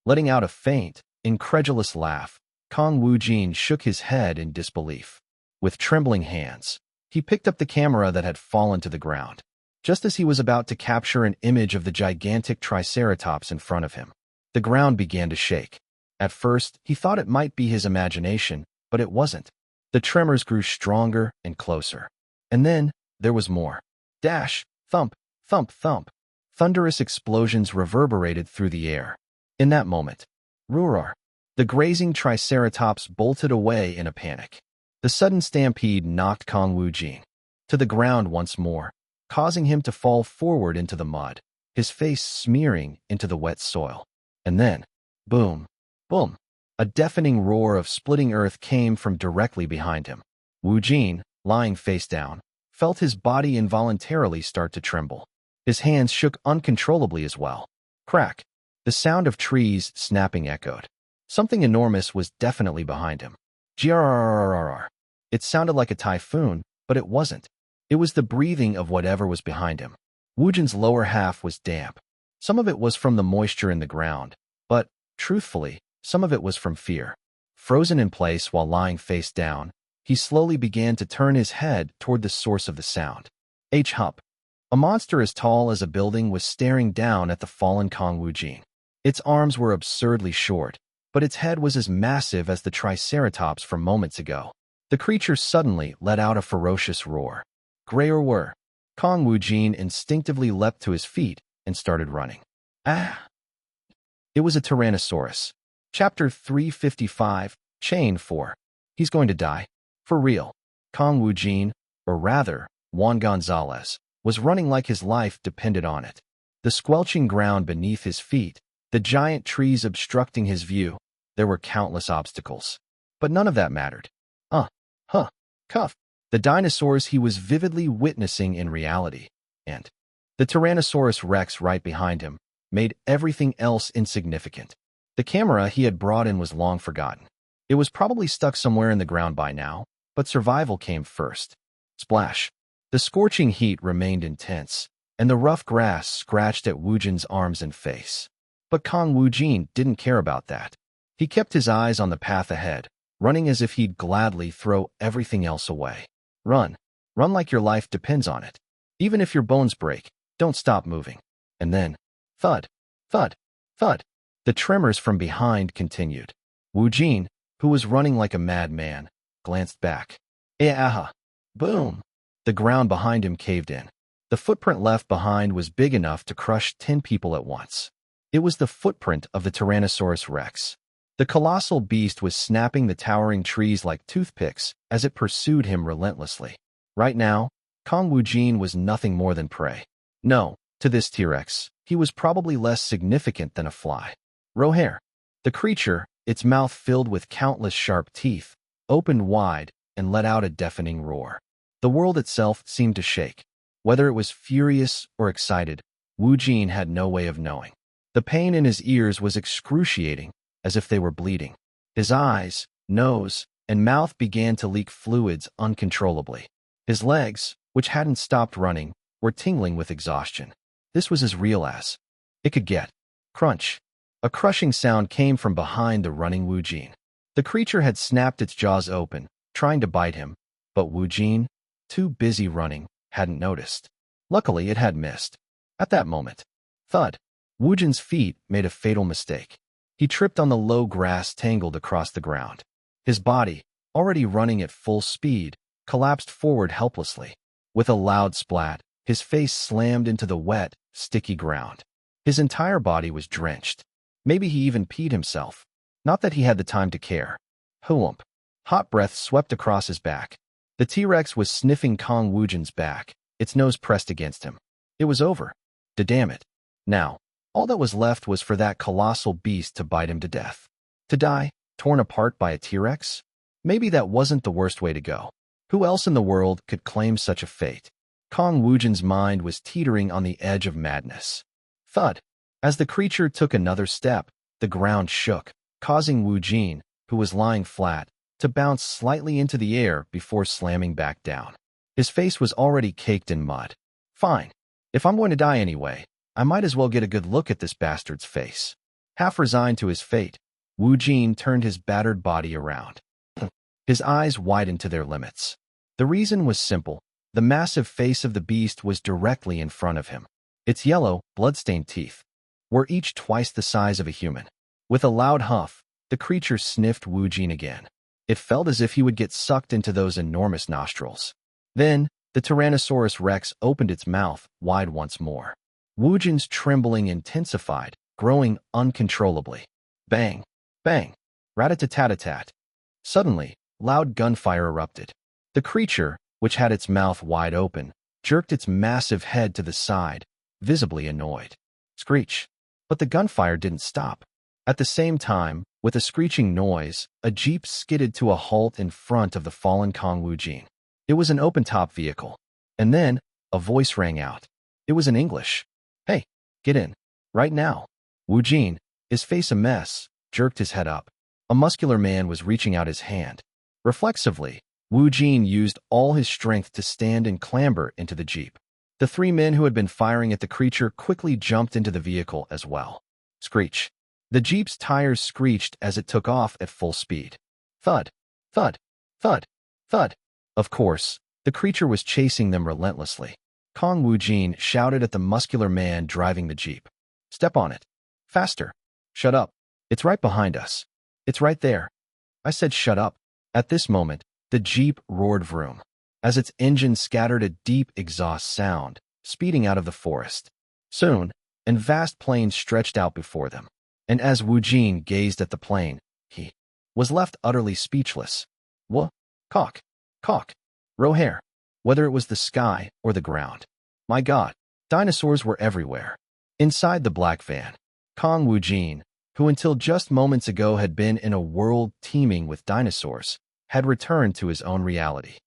Letting out a faint, incredulous laugh, Kang Woojin shook his head in disbelief. With trembling hands, he picked up the camera that had fallen to the ground. Just as he was about to capture an image of the gigantic Triceratops in front of him, the ground began to shake. At first, he thought it might be his imagination, but it wasn't. The tremors grew stronger and closer. And then, there was more. Dash, thump, thump, thump. Thunderous explosions reverberated through the air. In that moment, roar! The grazing Triceratops bolted away in a panic. The sudden stampede knocked Kang Woojin to the ground once more, causing him to fall forward into the mud, his face smearing into the wet soil. And then, boom, boom, a deafening roar of splitting earth came from directly behind him. Woojin, lying face down, felt his body involuntarily start to tremble. His hands shook uncontrollably as well. Crack! The sound of trees snapping echoed. Something enormous was definitely behind him. Grrrrrrrrrr. It sounded like a typhoon, but it wasn't. It was the breathing of whatever was behind him. Woojin's lower half was damp. Some of it was from the moisture in the ground, but, truthfully, some of it was from fear. Frozen in place while lying face down, he slowly began to turn his head toward the source of the sound. Hup. A monster as tall as a building was staring down at the fallen Kang Woojin. Its arms were absurdly short, but its head was as massive as the Triceratops from moments ago. The creature suddenly let out a ferocious roar. Grrrr. Kang Woojin instinctively leapt to his feet and started running. Ah! It was a Tyrannosaurus. Chapter 355, Chain 4. He's going to die. For real. Kang Woojin, or rather, Juan Gonzalez, was running like his life depended on it. The squelching ground beneath his feet, the giant trees obstructing his view, there were countless obstacles. But none of that mattered. Cuff. The dinosaurs he was vividly witnessing in reality, and the Tyrannosaurus Rex right behind him, made everything else insignificant. The camera he had brought in was long forgotten. It was probably stuck somewhere in the ground by now, but survival came first. Splash. The scorching heat remained intense, and the rough grass scratched at Woojin's arms and face. But Kang Woojin didn't care about that. He kept his eyes on the path ahead, running as if he'd gladly throw everything else away. Run. Run like your life depends on it. Even if your bones break, don't stop moving. And then, thud, thud, thud. The tremors from behind continued. Woojin, who was running like a madman, glanced back. Aha! Boom! The ground behind him caved in. The footprint left behind was big enough to crush 10 people at once. It was the footprint of the Tyrannosaurus Rex. The colossal beast was snapping the towering trees like toothpicks as it pursued him relentlessly. Right now, Kang Woojin was nothing more than prey. No, to this T-Rex, he was probably less significant than a fly. Roher. The creature, its mouth filled with countless sharp teeth, opened wide and let out a deafening roar. The world itself seemed to shake. Whether it was furious or excited, Woojin had no way of knowing. The pain in his ears was excruciating, as if they were bleeding. His eyes, nose, and mouth began to leak fluids uncontrollably. His legs, which hadn't stopped running, were tingling with exhaustion. This was as real as it could get. Crunch. A crushing sound came from behind the running Woojin. The creature had snapped its jaws open, trying to bite him, but Woojin, too busy running, hadn't noticed. Luckily, it had missed. At that moment, thud. Woojin's feet made a fatal mistake. He tripped on the low grass tangled across the ground. His body, already running at full speed, collapsed forward helplessly. With a loud splat, his face slammed into the wet, sticky ground. His entire body was drenched. Maybe he even peed himself. Not that he had the time to care. Whoomp. Hot breath swept across his back. The T-Rex was sniffing Kang Woojin's back, its nose pressed against him. It was over. Damn it. Now, all that was left was for that colossal beast to bite him to death. To die, torn apart by a T-Rex? Maybe that wasn't the worst way to go. Who else in the world could claim such a fate? Kang Woojin's mind was teetering on the edge of madness. Thud. As the creature took another step, the ground shook, causing Woojin, who was lying flat, to bounce slightly into the air before slamming back down. His face was already caked in mud. Fine. If I'm going to die anyway, I might as well get a good look at this bastard's face. Half resigned to his fate, Woojin turned his battered body around. His eyes widened to their limits. The reason was simple. The massive face of the beast was directly in front of him. Its yellow, blood-stained teeth were each twice the size of a human. With a loud huff, the creature sniffed Woojin again. It felt as if he would get sucked into those enormous nostrils. Then, the Tyrannosaurus Rex opened its mouth wide once more. Woojin's trembling intensified, growing uncontrollably. Bang! Bang! Rat-a-tat-tat-tat. Suddenly, loud gunfire erupted. The creature, which had its mouth wide open, jerked its massive head to the side, visibly annoyed. Screech. But the gunfire didn't stop. At the same time, with a screeching noise, a jeep skidded to a halt in front of the fallen Kang Woojin. It was an open-top vehicle. And then, a voice rang out. It was in English. "Hey, get in. Right now." Woojin, his face a mess, jerked his head up. A muscular man was reaching out his hand. Reflexively, Woojin used all his strength to stand and clamber into the jeep. The three men who had been firing at the creature quickly jumped into the vehicle as well. Screech. The jeep's tires screeched as it took off at full speed. Thud, thud, thud, thud. Of course, the creature was chasing them relentlessly. Kang Woojin shouted at the muscular man driving the jeep. "Step on it. Faster. Shut up. It's right behind us. It's right there." I said shut up. At this moment, the jeep roared vroom, as its engine scattered a deep exhaust sound, speeding out of the forest. Soon, a vast plain stretched out before them. And as Woojin gazed at the plain, he was left utterly speechless. Cock, row-hair. Whether it was the sky or the ground. My God, dinosaurs were everywhere. Inside the black van, Kang Woojin, who until just moments ago had been in a world teeming with dinosaurs, had returned to his own reality.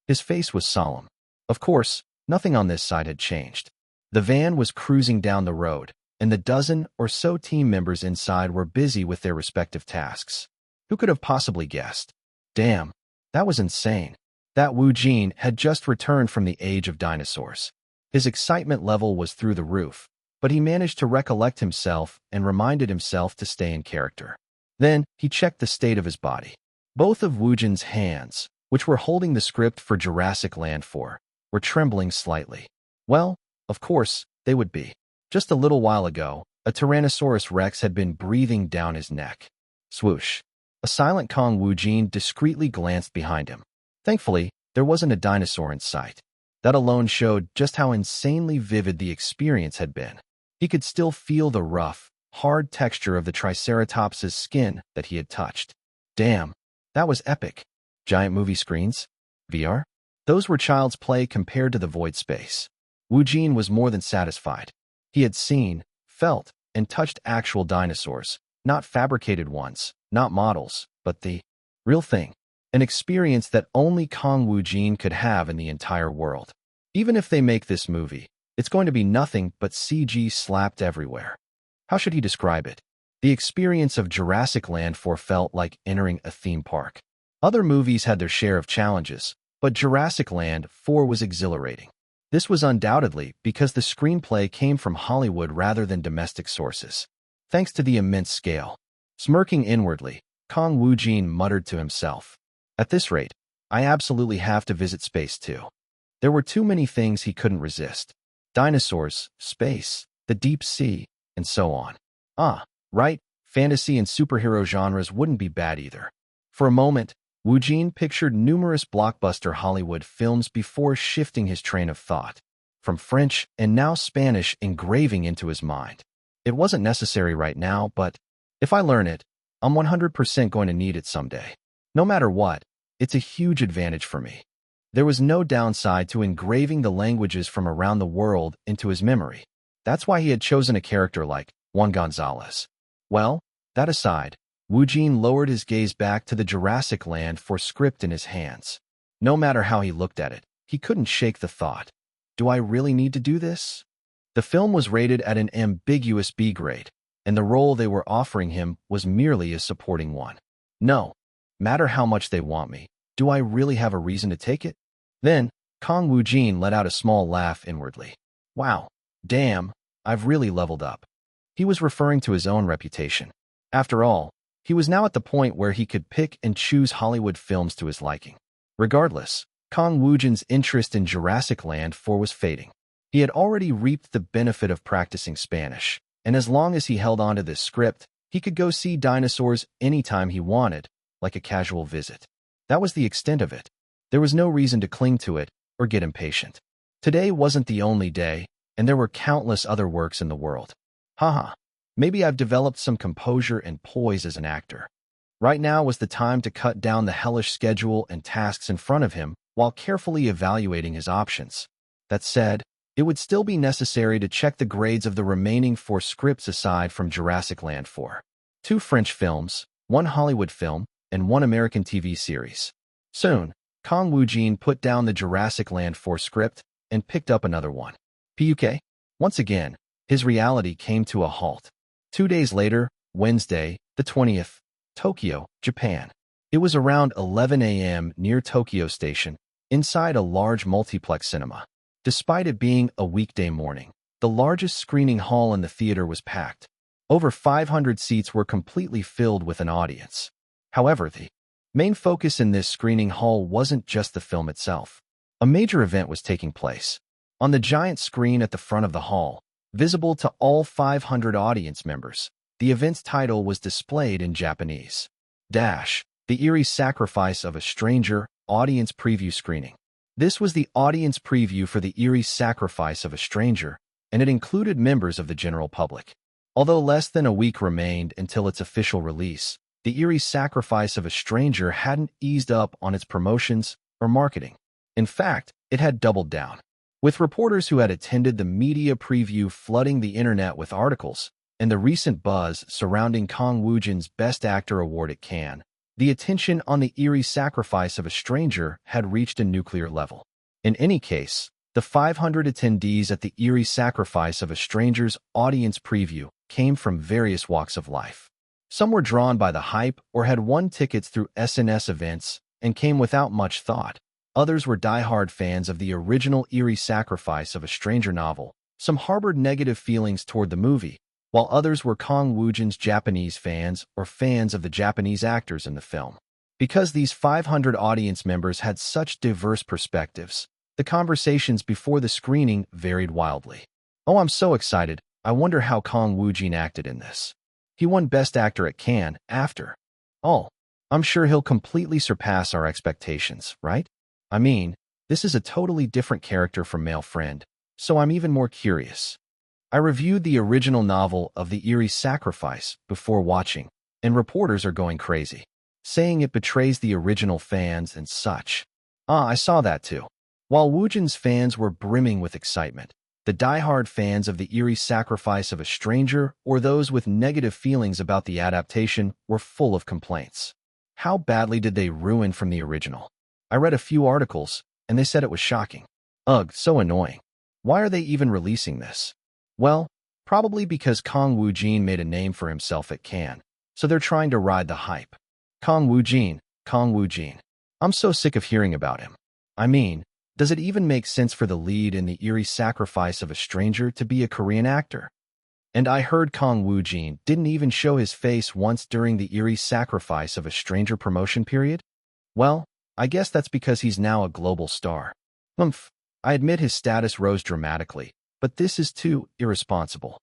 His face was solemn. Of course, nothing on this side had changed. The van was cruising down the road, and the dozen or so team members inside were busy with their respective tasks. Who could have possibly guessed? Damn, that was insane. That Woojin had just returned from the age of dinosaurs. His excitement level was through the roof, but he managed to recollect himself and reminded himself to stay in character. Then he checked the state of his body. Both of Woojin's hands, which were holding the script for Jurassic Land 4, were trembling slightly. Well, of course, they would be. Just a little while ago, a Tyrannosaurus Rex had been breathing down his neck. Swoosh. A silent Kang Woojin discreetly glanced behind him. Thankfully, there wasn't a dinosaur in sight. That alone showed just how insanely vivid the experience had been. He could still feel the rough, hard texture of the Triceratops's skin that he had touched. Damn, that was epic. Giant movie screens? VR? Those were child's play compared to the void space. Woojin was more than satisfied. He had seen, felt, and touched actual dinosaurs, not fabricated ones, not models, but the real thing. An experience that only Kang Woojin could have in the entire world. Even if they make this movie, it's going to be nothing but CG slapped everywhere. How should he describe it? The experience of Jurassic Land 4 felt like entering a theme park. Other movies had their share of challenges, but Jurassic Land 4 was exhilarating. This was undoubtedly because the screenplay came from Hollywood rather than domestic sources. Thanks to the immense scale. Smirking inwardly, Kang Woojin muttered to himself. At this rate, I absolutely have to visit space too. There were too many things he couldn't resist. Dinosaurs, space, the deep sea, and so on. Right, fantasy and superhero genres wouldn't be bad either. For a moment, Woojin pictured numerous blockbuster Hollywood films before shifting his train of thought, from French and now Spanish engraving into his mind. It wasn't necessary right now, but if I learn it, I'm 100% going to need it someday. No matter what, it's a huge advantage for me. There was no downside to engraving the languages from around the world into his memory. That's why he had chosen a character like Juan Gonzalez. Well, that aside, Woojin lowered his gaze back to the Jurassic Land 4 script in his hands. No matter how he looked at it, he couldn't shake the thought. Do I really need to do this? The film was rated at an ambiguous B grade, and the role they were offering him was merely a supporting one. No matter how much they want me, do I really have a reason to take it? Then, Kang Woojin let out a small laugh inwardly. Wow, damn, I've really leveled up. He was referring to his own reputation. After all, he was now at the point where he could pick and choose Hollywood films to his liking. Regardless, Kang Woojin's interest in Jurassic Land 4 was fading. He had already reaped the benefit of practicing Spanish, and as long as he held on to this script, he could go see dinosaurs anytime he wanted, like a casual visit. That was the extent of it. There was no reason to cling to it or get impatient. Today wasn't the only day, and there were countless other works in the world. Haha, maybe I've developed some composure and poise as an actor. Right now was the time to cut down the hellish schedule and tasks in front of him while carefully evaluating his options. That said, it would still be necessary to check the grades of the remaining 4 scripts aside from Jurassic Land 4. 2 French films, 1 Hollywood film, and 1 American TV series. Soon, Kang Woojin put down the Jurassic Land 4 script and picked up another one. PUK? Once again, his reality came to a halt. 2 days later, Wednesday, the 20th, Tokyo, Japan. It was around 11 a.m. near Tokyo Station, inside a large multiplex cinema. Despite it being a weekday morning, the largest screening hall in the theater was packed. Over 500 seats were completely filled with an audience. However, the main focus in this screening hall wasn't just the film itself. A major event was taking place. On the giant screen at the front of the hall, visible to all 500 audience members, the event's title was displayed in Japanese. The Eerie Sacrifice of a Stranger Audience Preview Screening. This was the audience preview for The Eerie Sacrifice of a Stranger, and it included members of the general public. Although less than a week remained until its official release, The Eerie Sacrifice of a Stranger hadn't eased up on its promotions or marketing. In fact, it had doubled down. With reporters who had attended the media preview flooding the internet with articles, and the recent buzz surrounding Kang Woojin's Best Actor award at Cannes, the attention on The Eerie Sacrifice of a Stranger had reached a nuclear level. In any case, the 500 attendees at The Eerie Sacrifice of a Stranger's audience preview came from various walks of life. Some were drawn by the hype or had won tickets through SNS events and came without much thought. Others were die-hard fans of the original Eerie Sacrifice of a Stranger novel. Some harbored negative feelings toward the movie, while others were Kang Woojin's Japanese fans or fans of the Japanese actors in the film. Because these 500 audience members had such diverse perspectives, the conversations before the screening varied wildly. "Oh, I'm so excited. I wonder how Kang Woojin acted in this. He won Best Actor at Cannes after all. I'm sure he'll completely surpass our expectations, right? I mean, this is a totally different character from Male Friend, so I'm even more curious." I reviewed the original novel of The Eerie Sacrifice before watching, and reporters are going crazy, saying it betrays the original fans and such. I saw that too. While Woojin's fans were brimming with excitement, the die-hard fans of The Eerie Sacrifice of a Stranger or those with negative feelings about the adaptation were full of complaints. How badly did they ruin from the original? I read a few articles, and they said it was shocking. Ugh, so annoying. Why are they even releasing this? Well, probably because Kang Woojin made a name for himself at Cannes, so they're trying to ride the hype. Kang Woojin. I'm so sick of hearing about him. I mean, does it even make sense for the lead in The Eerie Sacrifice of a Stranger to be a Korean actor? And I heard Kang Woojin didn't even show his face once during The Eerie Sacrifice of a Stranger promotion period? Well, I guess that's because he's now a global star. I admit his status rose dramatically, but this is too irresponsible.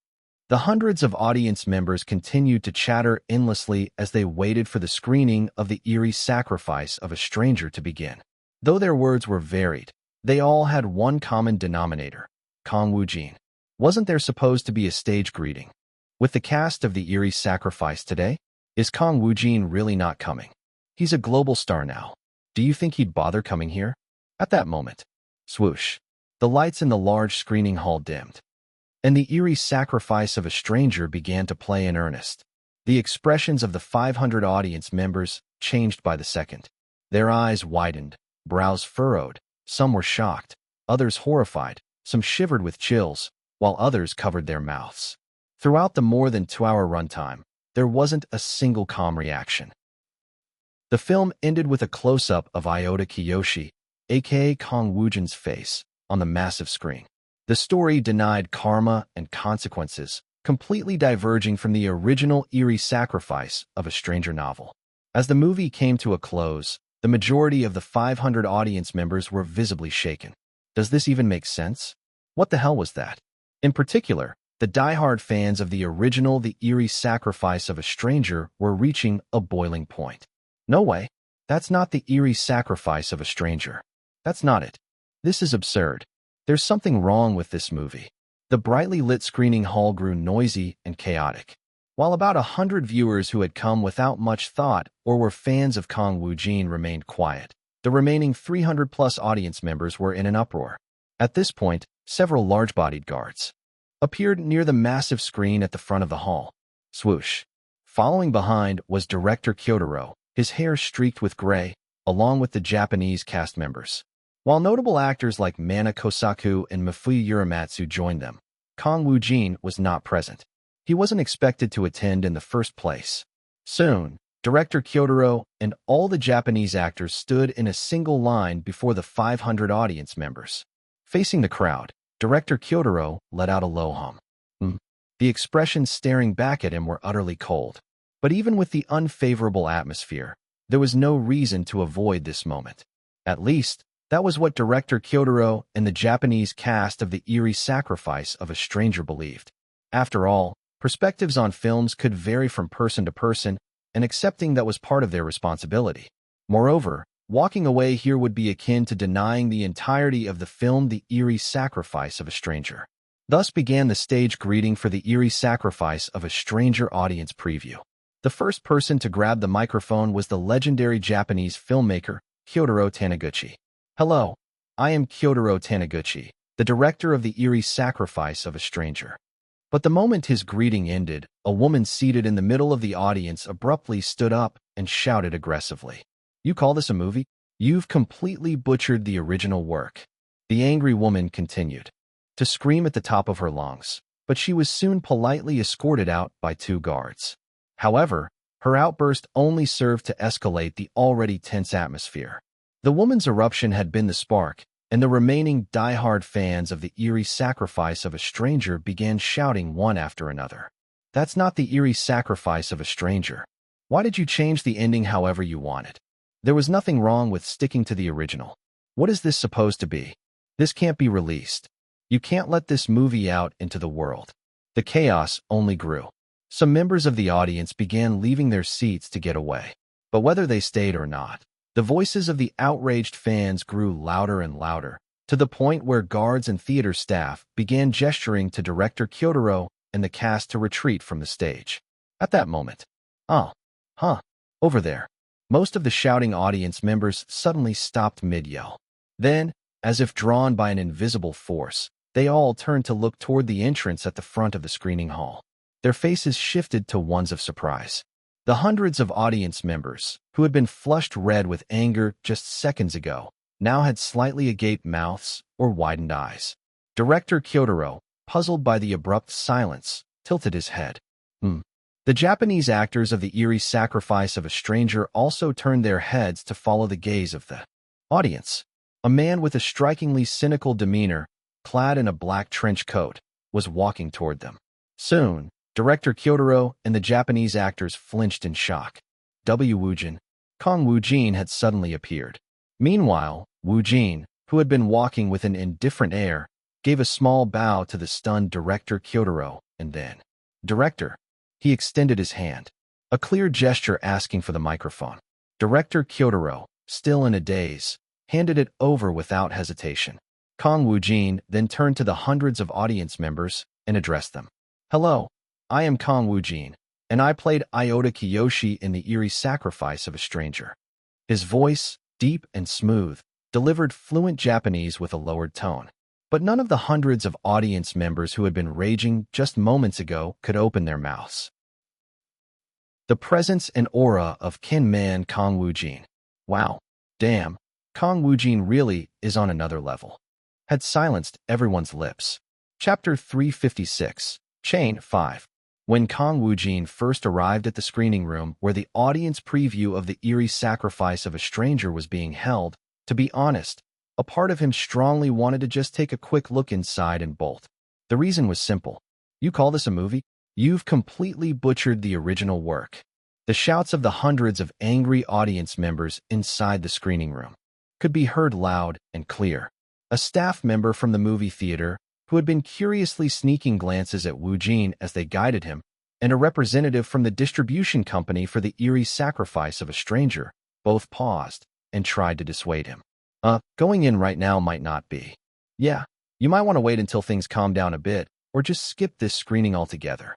The hundreds of audience members continued to chatter endlessly as they waited for the screening of The Eerie Sacrifice of a Stranger to begin. Though their words were varied, they all had one common denominator: Kang Woojin. Wasn't there supposed to be a stage greeting? With the cast of The Eerie Sacrifice today, is Kang Woojin really not coming? He's a global star now. Do you think he'd bother coming here? At that moment, swoosh. The lights in the large screening hall dimmed, and The Eerie Sacrifice of a Stranger began to play in earnest. The expressions of the 500 audience members changed by the second. Their eyes widened, brows furrowed, some were shocked, others horrified, some shivered with chills, while others covered their mouths. Throughout the more than 2-hour runtime, there wasn't a single calm reaction. The film ended with a close-up of Iota Kiyoshi, aka Kang Woojin's face, on the massive screen. The story denied karma and consequences, completely diverging from the original Eerie Sacrifice of a Stranger novel. As the movie came to a close, the majority of the 500 audience members were visibly shaken. Does this even make sense? What the hell was that? In particular, the die-hard fans of the original The Eerie Sacrifice of a Stranger were reaching a boiling point. No way. That's not The Eerie Sacrifice of a Stranger. That's not it. This is absurd. There's something wrong with this movie. The brightly lit screening hall grew noisy and chaotic. While about 100 viewers who had come without much thought or were fans of Kang Woojin remained quiet, the remaining 300-plus audience members were in an uproar. At this point, several large-bodied guards appeared near the massive screen at the front of the hall. Swoosh. Following behind was director Kyotaro, his hair streaked with gray, along with the Japanese cast members. While notable actors like Mana Kosaku and Mafuyu Uramatsu joined them, Kang Woojin was not present. He wasn't expected to attend in the first place. Soon, director Kyotaro and all the Japanese actors stood in a single line before the 500 audience members. Facing the crowd, director Kyotaro let out a low hum. The expressions staring back at him were utterly cold. But even with the unfavorable atmosphere, there was no reason to avoid this moment. At least, that was what director Kyotaro and the Japanese cast of The Eerie Sacrifice of a Stranger believed. After all, perspectives on films could vary from person to person, and accepting that was part of their responsibility. Moreover, walking away here would be akin to denying the entirety of the film The Eerie Sacrifice of a Stranger. Thus began the stage greeting for The Eerie Sacrifice of a Stranger audience preview. The first person to grab the microphone was the legendary Japanese filmmaker, Kyotaro Taniguchi. Hello, I am Kyotaro Taniguchi, the director of The Eerie Sacrifice of a Stranger. But the moment his greeting ended, a woman seated in the middle of the audience abruptly stood up and shouted aggressively. You call this a movie? You've completely butchered the original work. The angry woman continued to scream at the top of her lungs, but she was soon politely escorted out by 2 guards. However, her outburst only served to escalate the already tense atmosphere. The woman's eruption had been the spark, and the remaining die-hard fans of The Eerie Sacrifice of a Stranger began shouting one after another. That's not The Eerie Sacrifice of a Stranger. Why did you change the ending however you wanted? There was nothing wrong with sticking to the original. What is this supposed to be? This can't be released. You can't let this movie out into the world. The chaos only grew. Some members of the audience began leaving their seats to get away. But whether they stayed or not, the voices of the outraged fans grew louder and louder, to the point where guards and theater staff began gesturing to director Kyotaro and the cast to retreat from the stage. At that moment, over there, most of the shouting audience members suddenly stopped mid-yell. Then, as if drawn by an invisible force, they all turned to look toward the entrance at the front of the screening hall. Their faces shifted to ones of surprise. The hundreds of audience members, who had been flushed red with anger just seconds ago, now had slightly agape mouths or widened eyes. Director Kyotaro, puzzled by the abrupt silence, tilted his head. The Japanese actors of The Eerie Sacrifice of a Stranger also turned their heads to follow the gaze of the audience. A man with a strikingly cynical demeanor, clad in a black trench coat, was walking toward them. Soon, director Kyotaro and the Japanese actors flinched in shock. Kang Woojin had suddenly appeared. Meanwhile, Woojin, who had been walking with an indifferent air, gave a small bow to the stunned director Kyotaro, and then, Director. He extended his hand, a clear gesture asking for the microphone. Director Kyotaro, still in a daze, handed it over without hesitation. Kang Woojin then turned to the hundreds of audience members and addressed them. Hello, I am Kang Woojin, and I played Iota Kiyoshi in The Eerie Sacrifice of a Stranger. His voice, deep and smooth, delivered fluent Japanese with a lowered tone. But none of the hundreds of audience members who had been raging just moments ago could open their mouths. The presence and aura of Kang Woojin. Wow, damn, Kang Woojin really is on another level. Had silenced everyone's lips. Chapter 356, Chain 5. When Kang Woojin first arrived at the screening room where the audience preview of The Eerie Sacrifice of a Stranger was being held, to be honest, a part of him strongly wanted to just take a quick look inside and bolt. The reason was simple. You call this a movie? You've completely butchered the original work. The shouts of the hundreds of angry audience members inside the screening room could be heard loud and clear. A staff member from the movie theater, who had been curiously sneaking glances at Woojin as they guided him, and a representative from the distribution company for The Eerie Sacrifice of a Stranger, both paused and tried to dissuade him. Going in right now might not be. Yeah, you might want to wait until things calm down a bit, or just skip this screening altogether.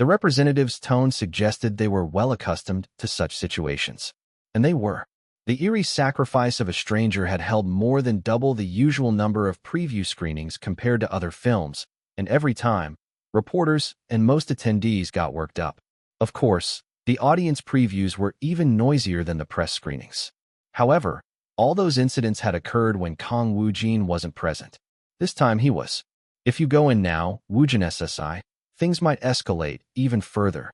The representative's tone suggested they were well accustomed to such situations. And they were. The eerie sacrifice of a stranger had held more than double the usual number of preview screenings compared to other films, and every time, reporters and most attendees got worked up. Of course, the audience previews were even noisier than the press screenings. However, all those incidents had occurred when Kang Woojin wasn't present. This time he was. If you go in now, Woojin SSI, things might escalate even further.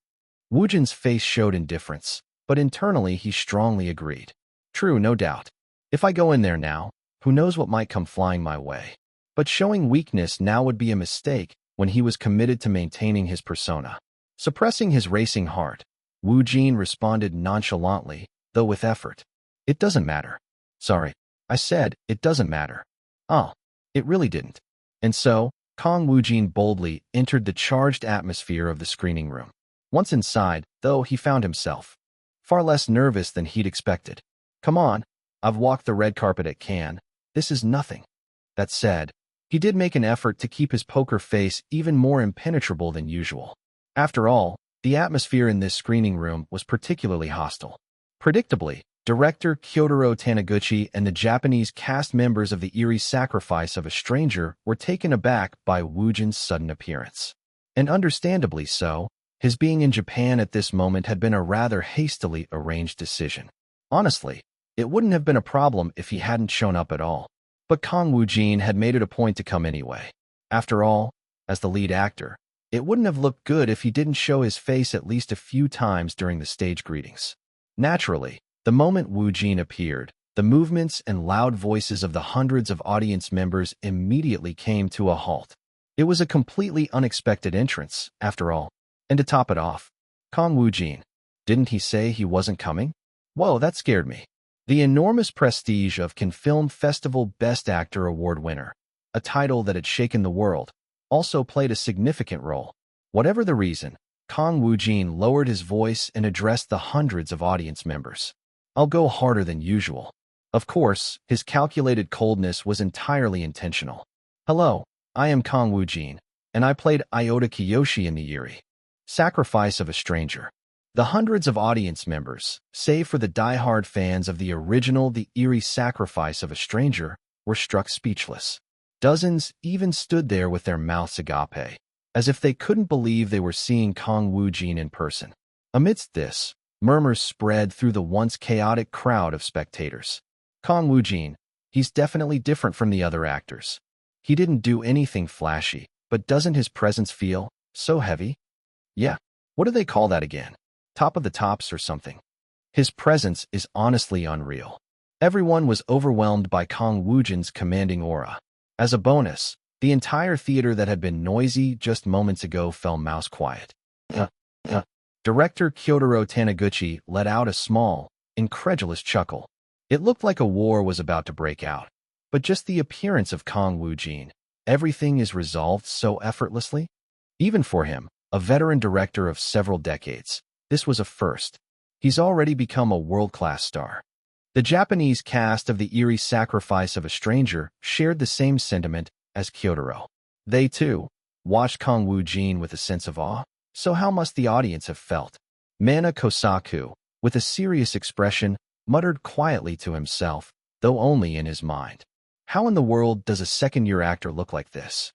Woojin's face showed indifference, but internally he strongly agreed. True, no doubt. If I go in there now, who knows what might come flying my way. But showing weakness now would be a mistake when he was committed to maintaining his persona. Suppressing his racing heart, Woojin responded nonchalantly, though with effort. It doesn't matter. Sorry. I said, it doesn't matter. Oh, it really didn't. And so, Kang Woojin boldly entered the charged atmosphere of the screening room. Once inside, though, he found himself far less nervous than he'd expected. Come on, I've walked the red carpet at Cannes. This is nothing. That said, he did make an effort to keep his poker face even more impenetrable than usual. After all, the atmosphere in this screening room was particularly hostile. Predictably, director Kyotaro Taniguchi and the Japanese cast members of The Eerie Sacrifice of a Stranger were taken aback by Woojin's sudden appearance. And understandably so, his being in Japan at this moment had been a rather hastily arranged decision. Honestly, it wouldn't have been a problem if he hadn't shown up at all. But Kang Woojin had made it a point to come anyway. After all, as the lead actor, it wouldn't have looked good if he didn't show his face at least a few times during the stage greetings. Naturally, the moment Woojin appeared, the movements and loud voices of the hundreds of audience members immediately came to a halt. It was a completely unexpected entrance, after all. And to top it off, Kang Woojin, didn't he say he wasn't coming? Whoa, that scared me. The enormous prestige of Cannes Film Festival Best Actor Award winner, a title that had shaken the world, also played a significant role. Whatever the reason, Kang Woojin lowered his voice and addressed the hundreds of audience members. I'll go harder than usual. Of course, his calculated coldness was entirely intentional. Hello, I am Kang Woojin, and I played Iota Kiyoshi in The Eerie Sacrifice of a Stranger. The hundreds of audience members, save for the die-hard fans of the original The Eerie Sacrifice of a Stranger, were struck speechless. Dozens even stood there with their mouths agape, as if they couldn't believe they were seeing Kang Woojin in person. Amidst this, murmurs spread through the once chaotic crowd of spectators. Kang Woojin, he's definitely different from the other actors. He didn't do anything flashy, but doesn't his presence feel so heavy? Yeah, what do they call that again? Top of the tops or something. His presence is honestly unreal. Everyone was overwhelmed by Kang Woojin's commanding aura. As a bonus, the entire theater that had been noisy just moments ago fell mouse quiet. Director Kyotaro Taniguchi let out a small, incredulous chuckle. It looked like a war was about to break out. But just the appearance of Kang Woojin, everything is resolved so effortlessly. Even for him, a veteran director of several decades, this was a first. He's already become a world-class star. The Japanese cast of The Eerie Sacrifice of a Stranger shared the same sentiment as Kyotaro. They, too, watched Kang Woojin with a sense of awe. So how must the audience have felt? Mana Kosaku, with a serious expression, muttered quietly to himself, though only in his mind. How in the world does a second-year actor look like this?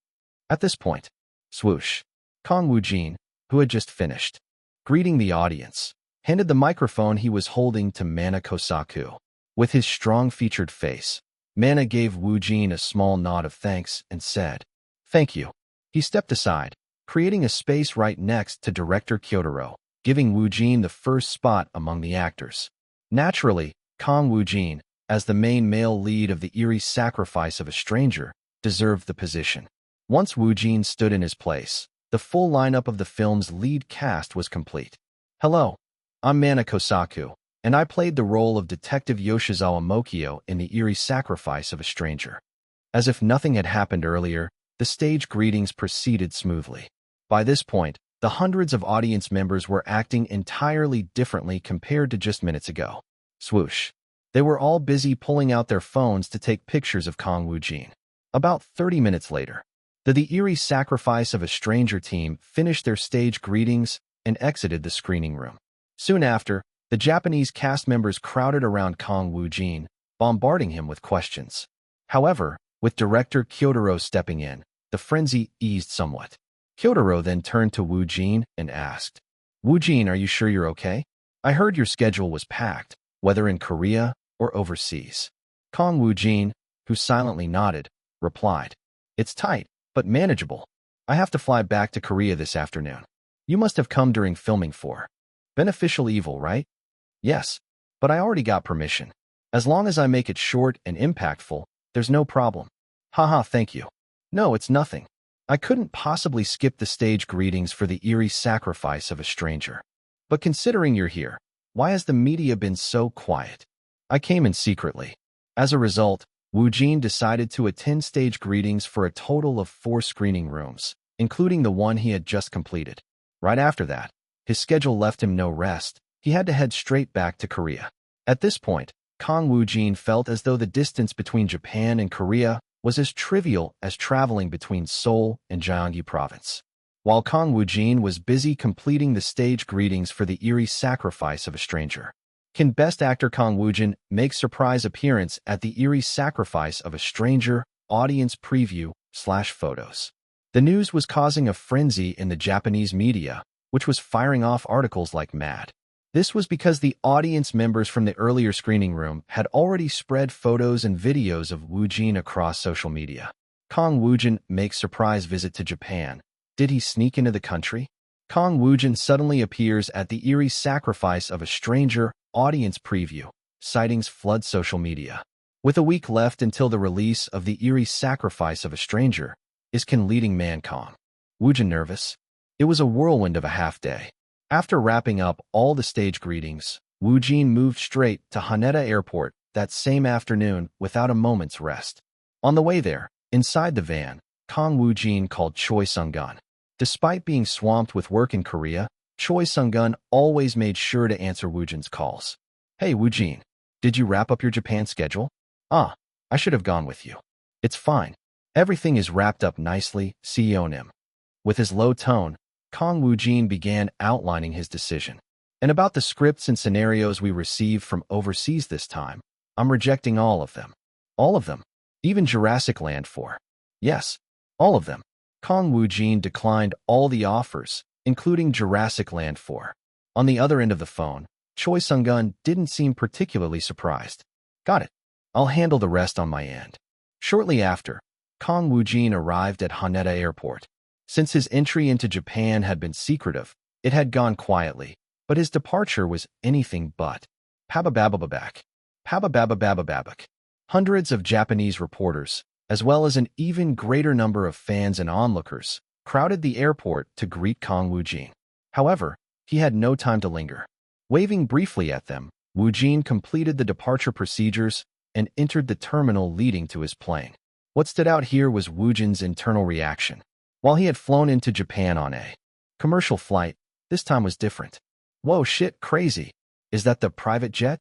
At this point, swoosh, Kang Woojin, who had just finished greeting the audience, handed the microphone he was holding to Mana Kosaku. With his strong-featured face, Mana gave Woojin a small nod of thanks and said, "Thank you." He stepped aside, creating a space right next to director Kyotaro, giving Woojin the first spot among the actors. Naturally, Kang Woojin, as the main male lead of The Eerie Sacrifice of a Stranger, deserved the position. Once Woojin stood in his place, the full lineup of the film's lead cast was complete. Hello, I'm Mana Kosaku, and I played the role of Detective Yoshizawa Mokio in The Eerie Sacrifice of a Stranger. As if nothing had happened earlier, the stage greetings proceeded smoothly. By this point, the hundreds of audience members were acting entirely differently compared to just minutes ago. Swoosh. They were all busy pulling out their phones to take pictures of Kang Woojin. About 30 minutes later, The eerie sacrifice of a stranger team finished their stage greetings and exited the screening room. Soon after, the Japanese cast members crowded around Kang Woojin, bombarding him with questions. However, with director Kyotaro stepping in, the frenzy eased somewhat. Kyotaro then turned to Woojin and asked, "Woojin, are you sure you're okay? I heard your schedule was packed, whether in Korea or overseas." Kang Woojin, who silently nodded, replied, "It's tight, but manageable. I have to fly back to Korea this afternoon." "You must have come during filming for Beneficial Evil, right?" "Yes, but I already got permission. As long as I make it short and impactful, there's no problem." "Haha, thank you." "No, it's nothing. I couldn't possibly skip the stage greetings for the eerie sacrifice of a stranger. But considering you're here, why has the media been so quiet?" "I came in secretly." As a result, Woojin decided to attend stage greetings for a total of 4 screening rooms, including the one he had just completed. Right after that, his schedule left him no rest. He had to head straight back to Korea. At this point, Kang Woojin felt as though the distance between Japan and Korea was as trivial as traveling between Seoul and Gyeonggi Province. While Kang Woojin was busy completing the stage greetings for the eerie sacrifice of a stranger, can Best Actor Kang Woojin make surprise appearance at the eerie sacrifice of a stranger audience preview/photos? The news was causing a frenzy in the Japanese media, which was firing off articles like mad. This was because the audience members from the earlier screening room had already spread photos and videos of Woojin across social media. Kang Woojin makes surprise visit to Japan. Did he sneak into the country? Kang Woojin suddenly appears at the eerie sacrifice of a stranger audience preview. Sightings flood social media. With a week left until the release of the eerie sacrifice of a stranger, is Can leading man Kang Woojin nervous? It was a whirlwind of a half-day. After wrapping up all the stage greetings, Woojin moved straight to Haneda Airport that same afternoon without a moment's rest. On the way there, inside the van, Kang Woojin called Choi Sung-gun. Despite being swamped with work in Korea, Choi Sung-gun always made sure to answer Woojin's calls. "Hey Woojin, did you wrap up your Japan schedule?" "Ah, I should have gone with you." "It's fine. Everything is wrapped up nicely, Seonim." With his low tone, Kang Woojin began outlining his decision. "And about the scripts and scenarios we received from overseas this time, I'm rejecting all of them." "All of them? Even Jurassic Land 4? "Yes, all of them." Kang Woojin declined all the offers, including Jurassic Land 4. On the other end of the phone, Choi Sung-gun didn't seem particularly surprised. "Got it. I'll handle the rest on my end." Shortly after, Kang Woojin arrived at Haneda Airport. Since his entry into Japan had been secretive, it had gone quietly, but his departure was anything but. Pabababababak. Pababababababak. Hundreds of Japanese reporters, as well as an even greater number of fans and onlookers, crowded the airport to greet Kang Woojin. However, he had no time to linger. Waving briefly at them, Woojin completed the departure procedures and entered the terminal leading to his plane. What stood out here was Woojin's internal reaction. While he had flown into Japan on a commercial flight, this time was different. "Whoa, shit, crazy. Is that the private jet?"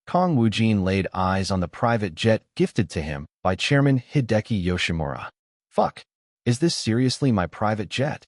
Kang Woojin laid eyes on the private jet gifted to him by Chairman Hideki Yoshimura. "Fuck, is this seriously my private jet?"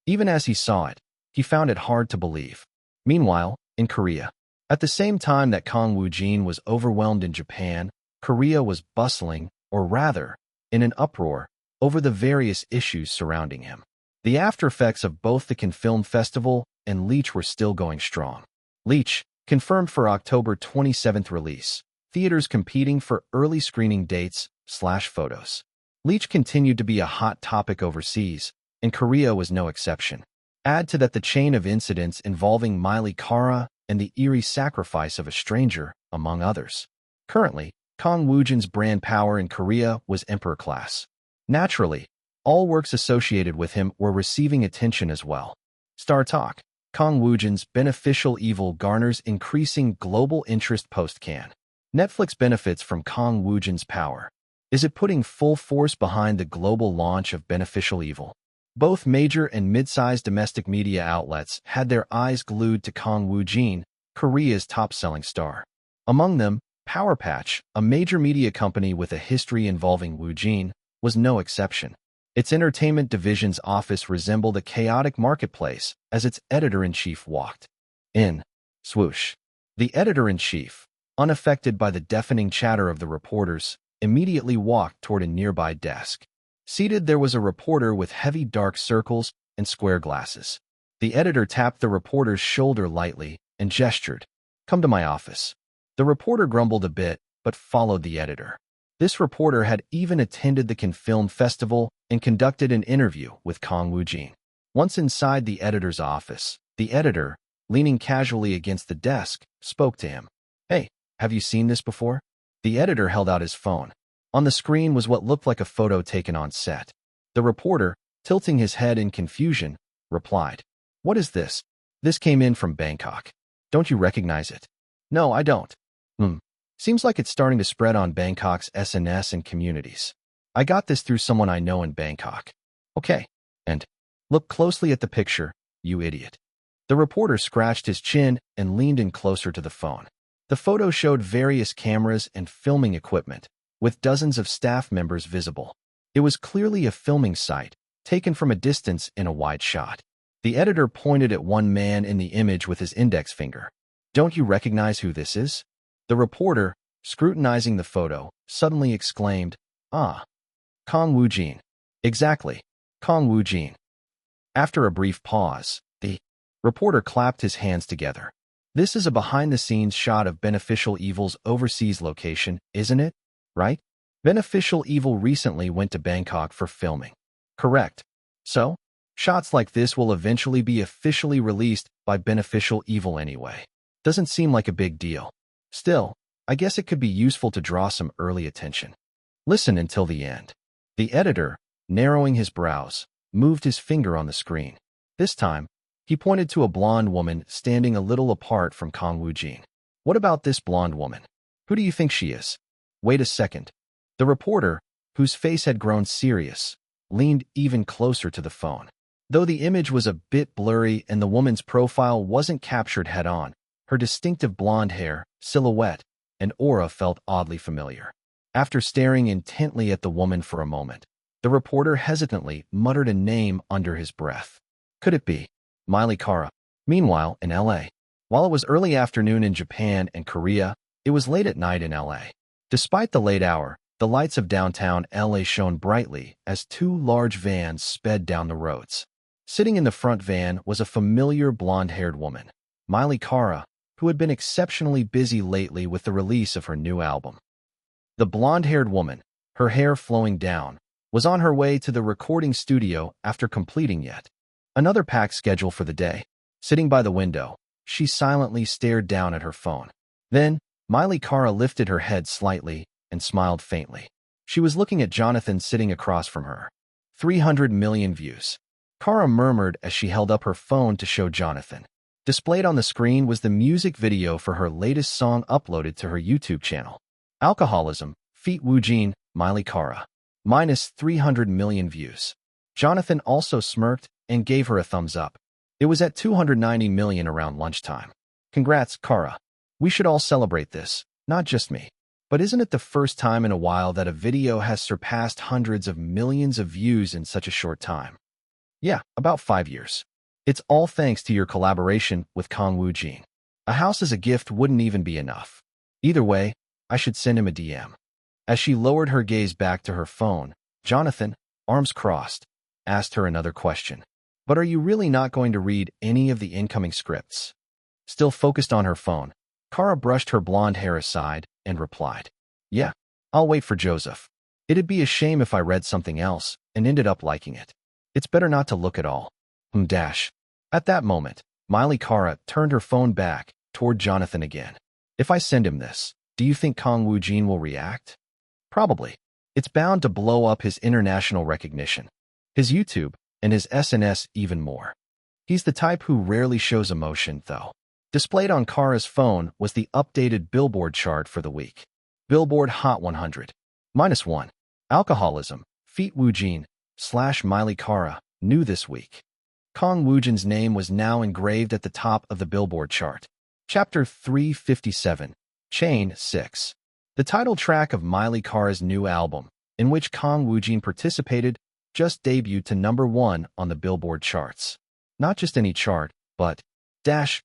Even as he saw it, he found it hard to believe. Meanwhile, in Korea, at the same time that Kang Woojin was overwhelmed in Japan, Korea was bustling, or rather, in an uproar, over the various issues surrounding him. The aftereffects of both the Cannes Film Festival and Leech were still going strong. Leech, confirmed for October 27th release, theaters competing for early screening dates/photos. Leech continued to be a hot topic overseas, and Korea was no exception. Add to that the chain of incidents involving Miley Kara and the eerie sacrifice of a stranger, among others. Currently, Kang Woojin's brand power in Korea was emperor class. Naturally, all works associated with him were receiving attention as well. Star Talk. Kang Woojin's Beneficial Evil garners increasing global interest post-Cannes. Netflix benefits from Kang Woojin's power. Is it putting full force behind the global launch of Beneficial Evil? Both major and mid-sized domestic media outlets had their eyes glued to Kang Woojin, Korea's top-selling star. Among them, Power Patch, a major media company with a history involving Woojin, was no exception. Its entertainment division's office resembled a chaotic marketplace as its editor-in-chief walked in. Swoosh. The editor-in-chief, unaffected by the deafening chatter of the reporters, immediately walked toward a nearby desk. Seated there was a reporter with heavy dark circles and square glasses. The editor tapped the reporter's shoulder lightly and gestured, "Come to my office." The reporter grumbled a bit, but followed the editor. This reporter had even attended the Cannes Film Festival and conducted an interview with Kang Woojin. Once inside the editor's office, the editor, leaning casually against the desk, spoke to him. "Hey, have you seen this before?" The editor held out his phone. On the screen was what looked like a photo taken on set. The reporter, tilting his head in confusion, replied, "What is this?" "This came in from Bangkok. Don't you recognize it?" "No, I don't." Seems like it's starting to spread on Bangkok's SNS and communities. I got this through someone I know in Bangkok." "Okay. And look closely at the picture, you idiot." The reporter scratched his chin and leaned in closer to the phone. The photo showed various cameras and filming equipment, with dozens of staff members visible. It was clearly a filming site, taken from a distance in a wide shot. The editor pointed at one man in the image with his index finger. "Don't you recognize who this is?" The reporter, scrutinizing the photo, suddenly exclaimed, "Ah, Kang Woojin." "Exactly, Kang Woojin." After a brief pause, the reporter clapped his hands together. "This is a behind-the-scenes shot of Beneficial Evil's overseas location, isn't it? Right? Beneficial Evil recently went to Bangkok for filming." "Correct. So, shots like this will eventually be officially released by Beneficial Evil anyway. Doesn't seem like a big deal. Still, I guess it could be useful to draw some early attention. Listen until the end." The editor, narrowing his brows, moved his finger on the screen. This time, he pointed to a blonde woman standing a little apart from Kang Woojin. "What about this blonde woman? Who do you think she is?" "Wait a second." The reporter, whose face had grown serious, leaned even closer to the phone. Though the image was a bit blurry and the woman's profile wasn't captured head-on, her distinctive blonde hair, silhouette, and aura felt oddly familiar. After staring intently at the woman for a moment, the reporter hesitantly muttered a name under his breath. Could it be Miley Kara? Meanwhile, in L.A. While it was early afternoon in Japan and Korea, it was late at night in L.A. Despite the late hour, the lights of downtown L.A. shone brightly as two large vans sped down the roads. Sitting in the front van was a familiar blonde-haired woman, Miley Kara, who had been exceptionally busy lately with the release of her new album. The blonde-haired woman, her hair flowing down, was on her way to the recording studio after completing yet another packed schedule for the day. Sitting by the window, she silently stared down at her phone. Then, Miley Kara lifted her head slightly and smiled faintly. She was looking at Jonathan sitting across from her. 300 million views. Kara murmured as she held up her phone to show Jonathan. Displayed on the screen was the music video for her latest song uploaded to her YouTube channel. Alcoholism, feat. Woojin, Miley Kara. Minus 300 million views. Jonathan also smirked and gave her a thumbs up. It was at 290 million around lunchtime. Congrats, Kara. We should all celebrate this, not just me. But isn't it the first time in a while that a video has surpassed hundreds of millions of views in such a short time? Yeah, about 5 years. It's all thanks to your collaboration with Kang Woojin. A house as a gift wouldn't even be enough. Either way, I should send him a DM. As she lowered her gaze back to her phone, Jonathan, arms crossed, asked her another question. But are you really not going to read any of the incoming scripts? Still focused on her phone, Kara brushed her blonde hair aside and replied, "Yeah, I'll wait for Joseph. It'd be a shame if I read something else and ended up liking it. It's better not to look at all." At that moment, Miley Kara turned her phone back toward Jonathan again. "If I send him this, do you think Kang Woojin will react?" "Probably. It's bound to blow up his international recognition, his YouTube, and his SNS even more. He's the type who rarely shows emotion, though." Displayed on Kara's phone was the updated Billboard chart for the week. Billboard Hot 100. -1. Alcoholism, feat. Woojin / Miley Kara, new this week. Kang Woojin's name was now engraved at the top of the Billboard chart. Chapter 357, Chain 6. The title track of Miley Kara's new album, in which Kang Woojin participated, just debuted to #1 on the Billboard charts. Not just any chart, but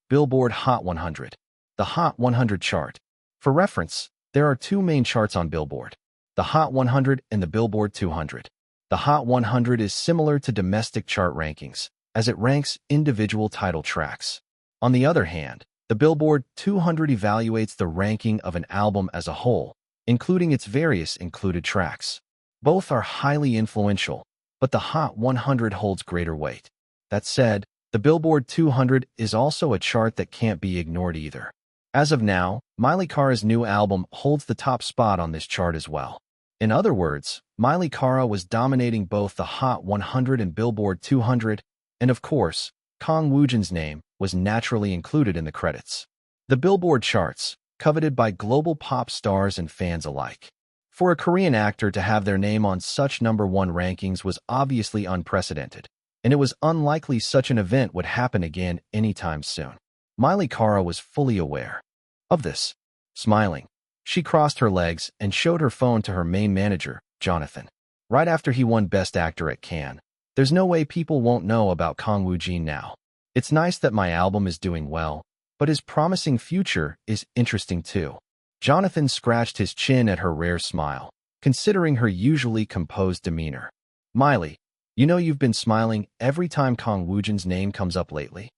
Billboard Hot 100. The Hot 100 chart. For reference, there are two main charts on Billboard: the Hot 100 and the Billboard 200. The Hot 100 is similar to domestic chart rankings, as it ranks individual title tracks. On the other hand, the Billboard 200 evaluates the ranking of an album as a whole, including its various included tracks. Both are highly influential, but the Hot 100 holds greater weight. That said, the Billboard 200 is also a chart that can't be ignored either. As of now, Miley Cyrus's new album holds the top spot on this chart as well. In other words, Miley Cyrus was dominating both the Hot 100 and Billboard 200, and of course, Kang Woojin's name was naturally included in the credits. The Billboard charts, coveted by global pop stars and fans alike. For a Korean actor to have their name on such #1 rankings was obviously unprecedented, and it was unlikely such an event would happen again anytime soon. Miley Cyrus was fully aware of this. Smiling, she crossed her legs and showed her phone to her main manager, Jonathan. Right after he won Best Actor at Cannes, there's no way people won't know about Kang Woojin now. It's nice that my album is doing well, but his promising future is interesting too. Jonathan scratched his chin at her rare smile, considering her usually composed demeanor. Miley, you know you've been smiling every time Kang Woojin's name comes up lately.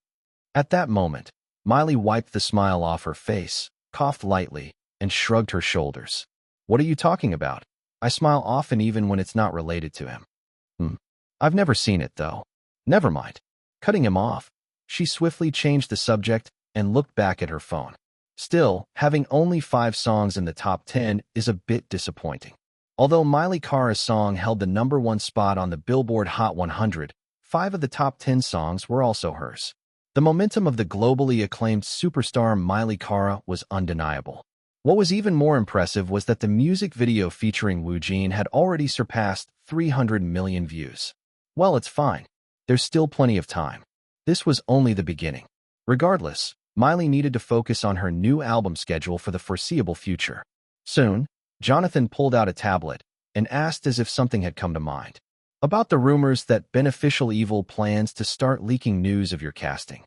At that moment, Miley wiped the smile off her face, coughed lightly, and shrugged her shoulders. What are you talking about? I smile often even when it's not related to him. I've never seen it, though. Never mind. Cutting him off, she swiftly changed the subject and looked back at her phone. Still, having only 5 songs in the top 10 is a bit disappointing. Although Miley Cyrus's song held the #1 spot on the Billboard Hot 100, 5 of the top 10 songs were also hers. The momentum of the globally acclaimed superstar Miley Cyrus was undeniable. What was even more impressive was that the music video featuring Woojin had already surpassed 300 million views. Well, it's fine. There's still plenty of time. This was only the beginning. Regardless, Miley needed to focus on her new album schedule for the foreseeable future. Soon, Jonathan pulled out a tablet and asked as if something had come to mind. About the rumors that Beneficial Evil plans to start leaking news of your casting.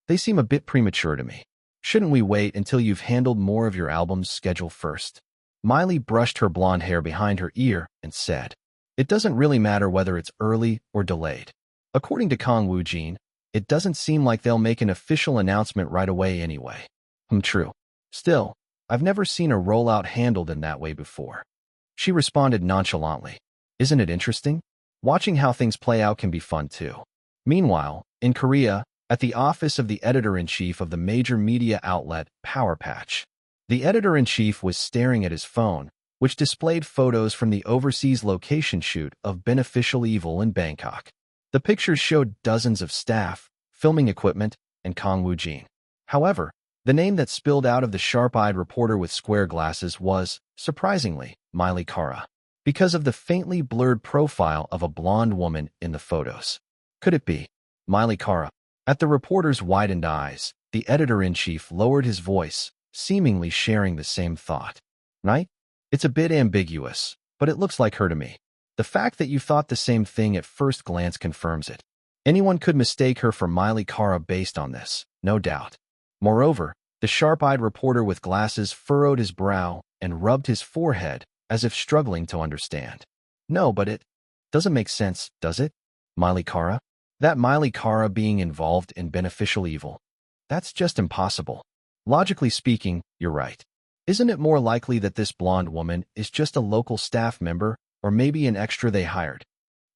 They seem a bit premature to me. Shouldn't we wait until you've handled more of your album's schedule first? Miley brushed her blonde hair behind her ear and said, "It doesn't really matter whether it's early or delayed. According to Kang Woojin, it doesn't seem like they'll make an official announcement right away anyway." True. Still, I've never seen a rollout handled in that way before. She responded nonchalantly. Isn't it interesting? Watching how things play out can be fun too. Meanwhile, in Korea, at the office of the editor-in-chief of the major media outlet, Power Patch, the editor-in-chief was staring at his phone, which displayed photos from the overseas location shoot of Beneficial Evil in Bangkok. The pictures showed dozens of staff, filming equipment, and Kang Woojin. However, the name that spilled out of the sharp-eyed reporter with square glasses was, surprisingly, Miley Cyrus, because of the faintly blurred profile of a blonde woman in the photos. Could it be Miley Cyrus? At the reporter's widened eyes, the editor-in-chief lowered his voice, seemingly sharing the same thought. Right? It's a bit ambiguous, but it looks like her to me. The fact that you thought the same thing at first glance confirms it. Anyone could mistake her for Miley Cyrus based on this, no doubt. Moreover, the sharp-eyed reporter with glasses furrowed his brow and rubbed his forehead as if struggling to understand. No, but it doesn't make sense, does it? Miley Cyrus? That Miley Cyrus being involved in Beneficial Evil? That's just impossible. Logically speaking, you're right. Isn't it more likely that this blonde woman is just a local staff member or maybe an extra they hired?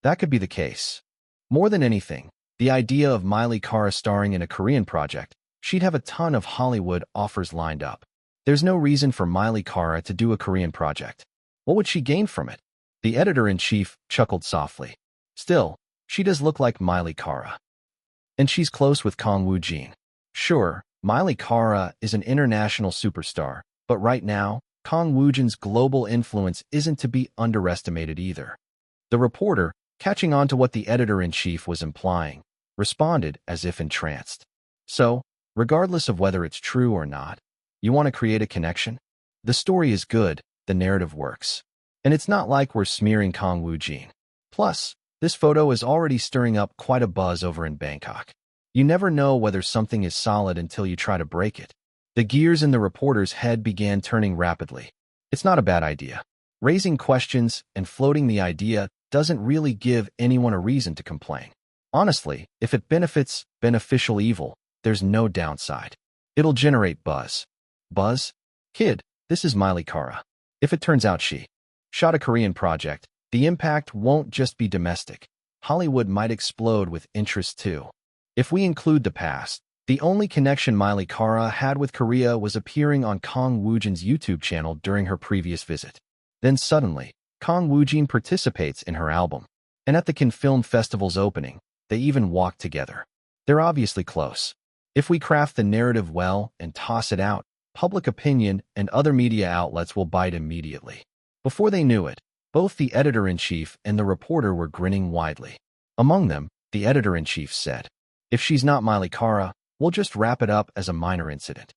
That could be the case. More than anything, the idea of Miley Cyrus starring in a Korean project, she'd have a ton of Hollywood offers lined up. There's no reason for Miley Cyrus to do a Korean project. What would she gain from it? The editor-in-chief chuckled softly. Still, she does look like Miley Cyrus. And she's close with Kang Woojin. Sure, Miley Cyrus is an international superstar, but right now, Kang Woojin's global influence isn't to be underestimated either. The reporter, catching on to what the editor-in-chief was implying, responded as if entranced. So, regardless of whether it's true or not, you want to create a connection? The story is good, the narrative works. And it's not like we're smearing Kang Woojin. Plus, This photo is already stirring up quite a buzz over in Bangkok. You never know whether something is solid until you try to break it. The gears in the reporter's head began turning rapidly. It's not a bad idea. Raising questions and floating the idea doesn't really give anyone a reason to complain. Honestly, if it benefits beneficial evil, there's no downside. It'll generate buzz. Buzz? Kid, this is Miley Kara. If it turns out she shot a Korean project, the impact won't just be domestic. Hollywood might explode with interest too. If we include the past, the only connection Miley Kara had with Korea was appearing on Kang Woojin's YouTube channel during her previous visit. Then suddenly, Kang Woojin participates in her album. And at the Cannes Film Festival's opening, they even walked together. They're obviously close. If we craft the narrative well and toss it out, public opinion and other media outlets will bite immediately. Before they knew it, both the editor-in-chief and the reporter were grinning widely. Among them, the editor-in-chief said, "If she's not Miley Kara, we'll just wrap it up as a minor incident."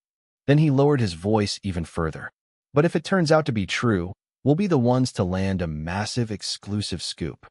Then he lowered his voice even further. "But if it turns out to be true, we'll be the ones to land a massive exclusive scoop."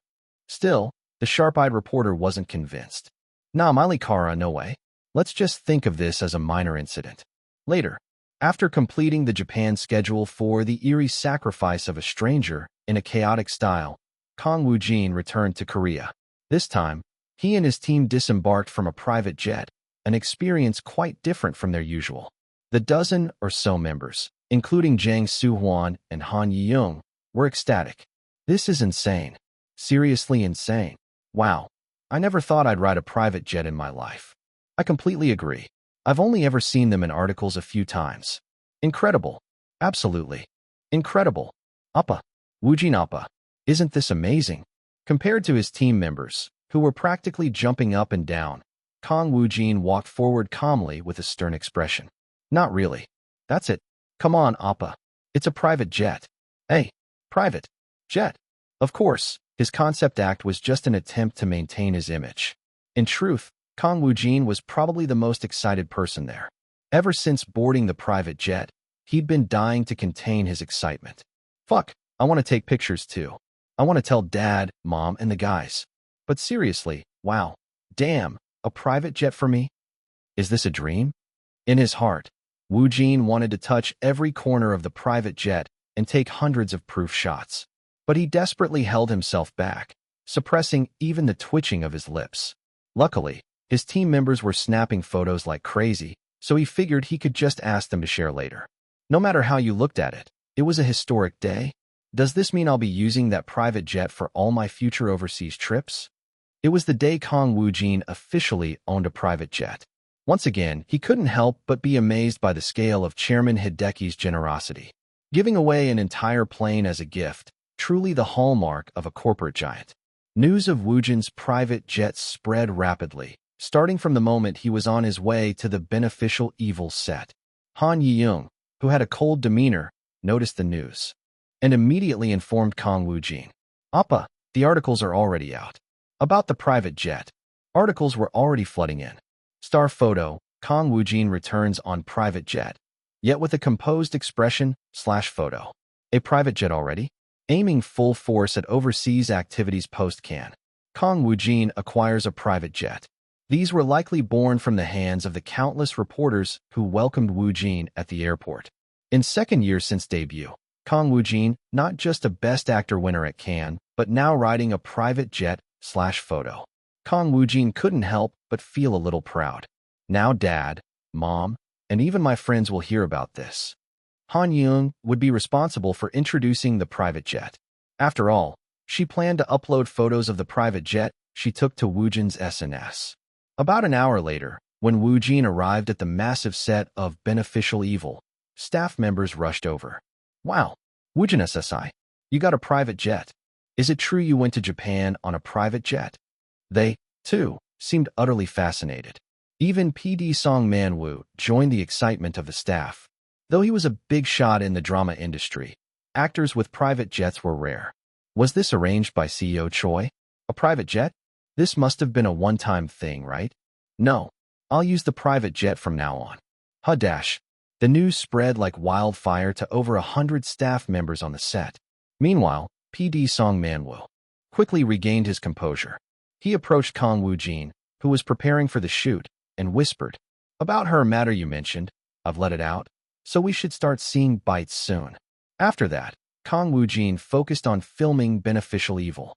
Still, the sharp-eyed reporter wasn't convinced. "Nah, Miley Kara, no way. Let's just think of this as a minor incident." Later, after completing the Japan schedule for The Eerie Sacrifice of a Stranger in a chaotic style, Kang Woojin returned to Korea. This time, he and his team disembarked from a private jet, an experience quite different from their usual. The dozen or so members, including Jang Soo-hwan and Han Yi-young, were ecstatic. "This is insane. Seriously insane. Wow. I never thought I'd ride a private jet in my life." "I completely agree. I've only ever seen them in articles a few times." "Incredible. Absolutely. Incredible. Appa. Woojin Appa. Isn't this amazing?" Compared to his team members, who were practically jumping up and down, Kang Woojin walked forward calmly with a stern expression. "Not really. That's it. Come on, Appa. It's a private jet." "Hey, private jet." Of course, his concept act was just an attempt to maintain his image. In truth, Kang Woojin was probably the most excited person there. Ever since boarding the private jet, he'd been dying to contain his excitement. "Fuck, I want to take pictures too. I want to tell Dad, Mom, and the guys. But seriously, wow, damn, a private jet for me? Is this a dream?" In his heart, Woojin wanted to touch every corner of the private jet and take hundreds of proof shots. But he desperately held himself back, suppressing even the twitching of his lips. Luckily, his team members were snapping photos like crazy, so he figured he could just ask them to share later. No matter how you looked at it, it was a historic day. Does this mean I'll be using that private jet for all my future overseas trips? It was the day Kang Woojin officially owned a private jet. Once again, he couldn't help but be amazed by the scale of Chairman Hideki's generosity. Giving away an entire plane as a gift, truly the hallmark of a corporate giant. News of Woojin's private jet spread rapidly, starting from the moment he was on his way to the beneficial evil set. Han Yi-young, who had a cold demeanor, noticed the news and immediately informed Kang Woojin. "Appa, the articles are already out. About the private jet." Articles were already flooding in. Star photo, Kang Woojin returns on private jet, yet with a composed expression /photo. "A private jet already?" Aiming full force at overseas activities post-Cannes, Kang Woojin acquires a private jet. These were likely born from the hands of the countless reporters who welcomed Woojin at the airport. In second year since debut, Kang Woojin, not just a Best Actor winner at Cannes, but now riding a private jet/photo. Kang Woojin couldn't help but feel a little proud. Now Dad, Mom, and even my friends will hear about this. Han Young would be responsible for introducing the private jet. After all, she planned to upload photos of the private jet she took to Woojin's SNS. About an hour later, when Woojin arrived at the massive set of Beneficial Evil, staff members rushed over. "Wow, Woojin SSI, you got a private jet. Is it true you went to Japan on a private jet?" They, too, seemed utterly fascinated. Even PD Song Man-woo joined the excitement of the staff. Though he was a big shot in the drama industry, actors with private jets were rare. Was this arranged by CEO Choi? A private jet? This must have been a one-time thing, right? "No, I'll use the private jet from now on." Hudash. The news spread like wildfire to over 100 staff members on the set. Meanwhile, PD Song Man-woo, quickly regained his composure. He approached Kang Woojin, who was preparing for the shoot, and whispered, "About her matter you mentioned, I've let it out, so we should start seeing bites soon." After that, Kang Woojin focused on filming Beneficial Evil.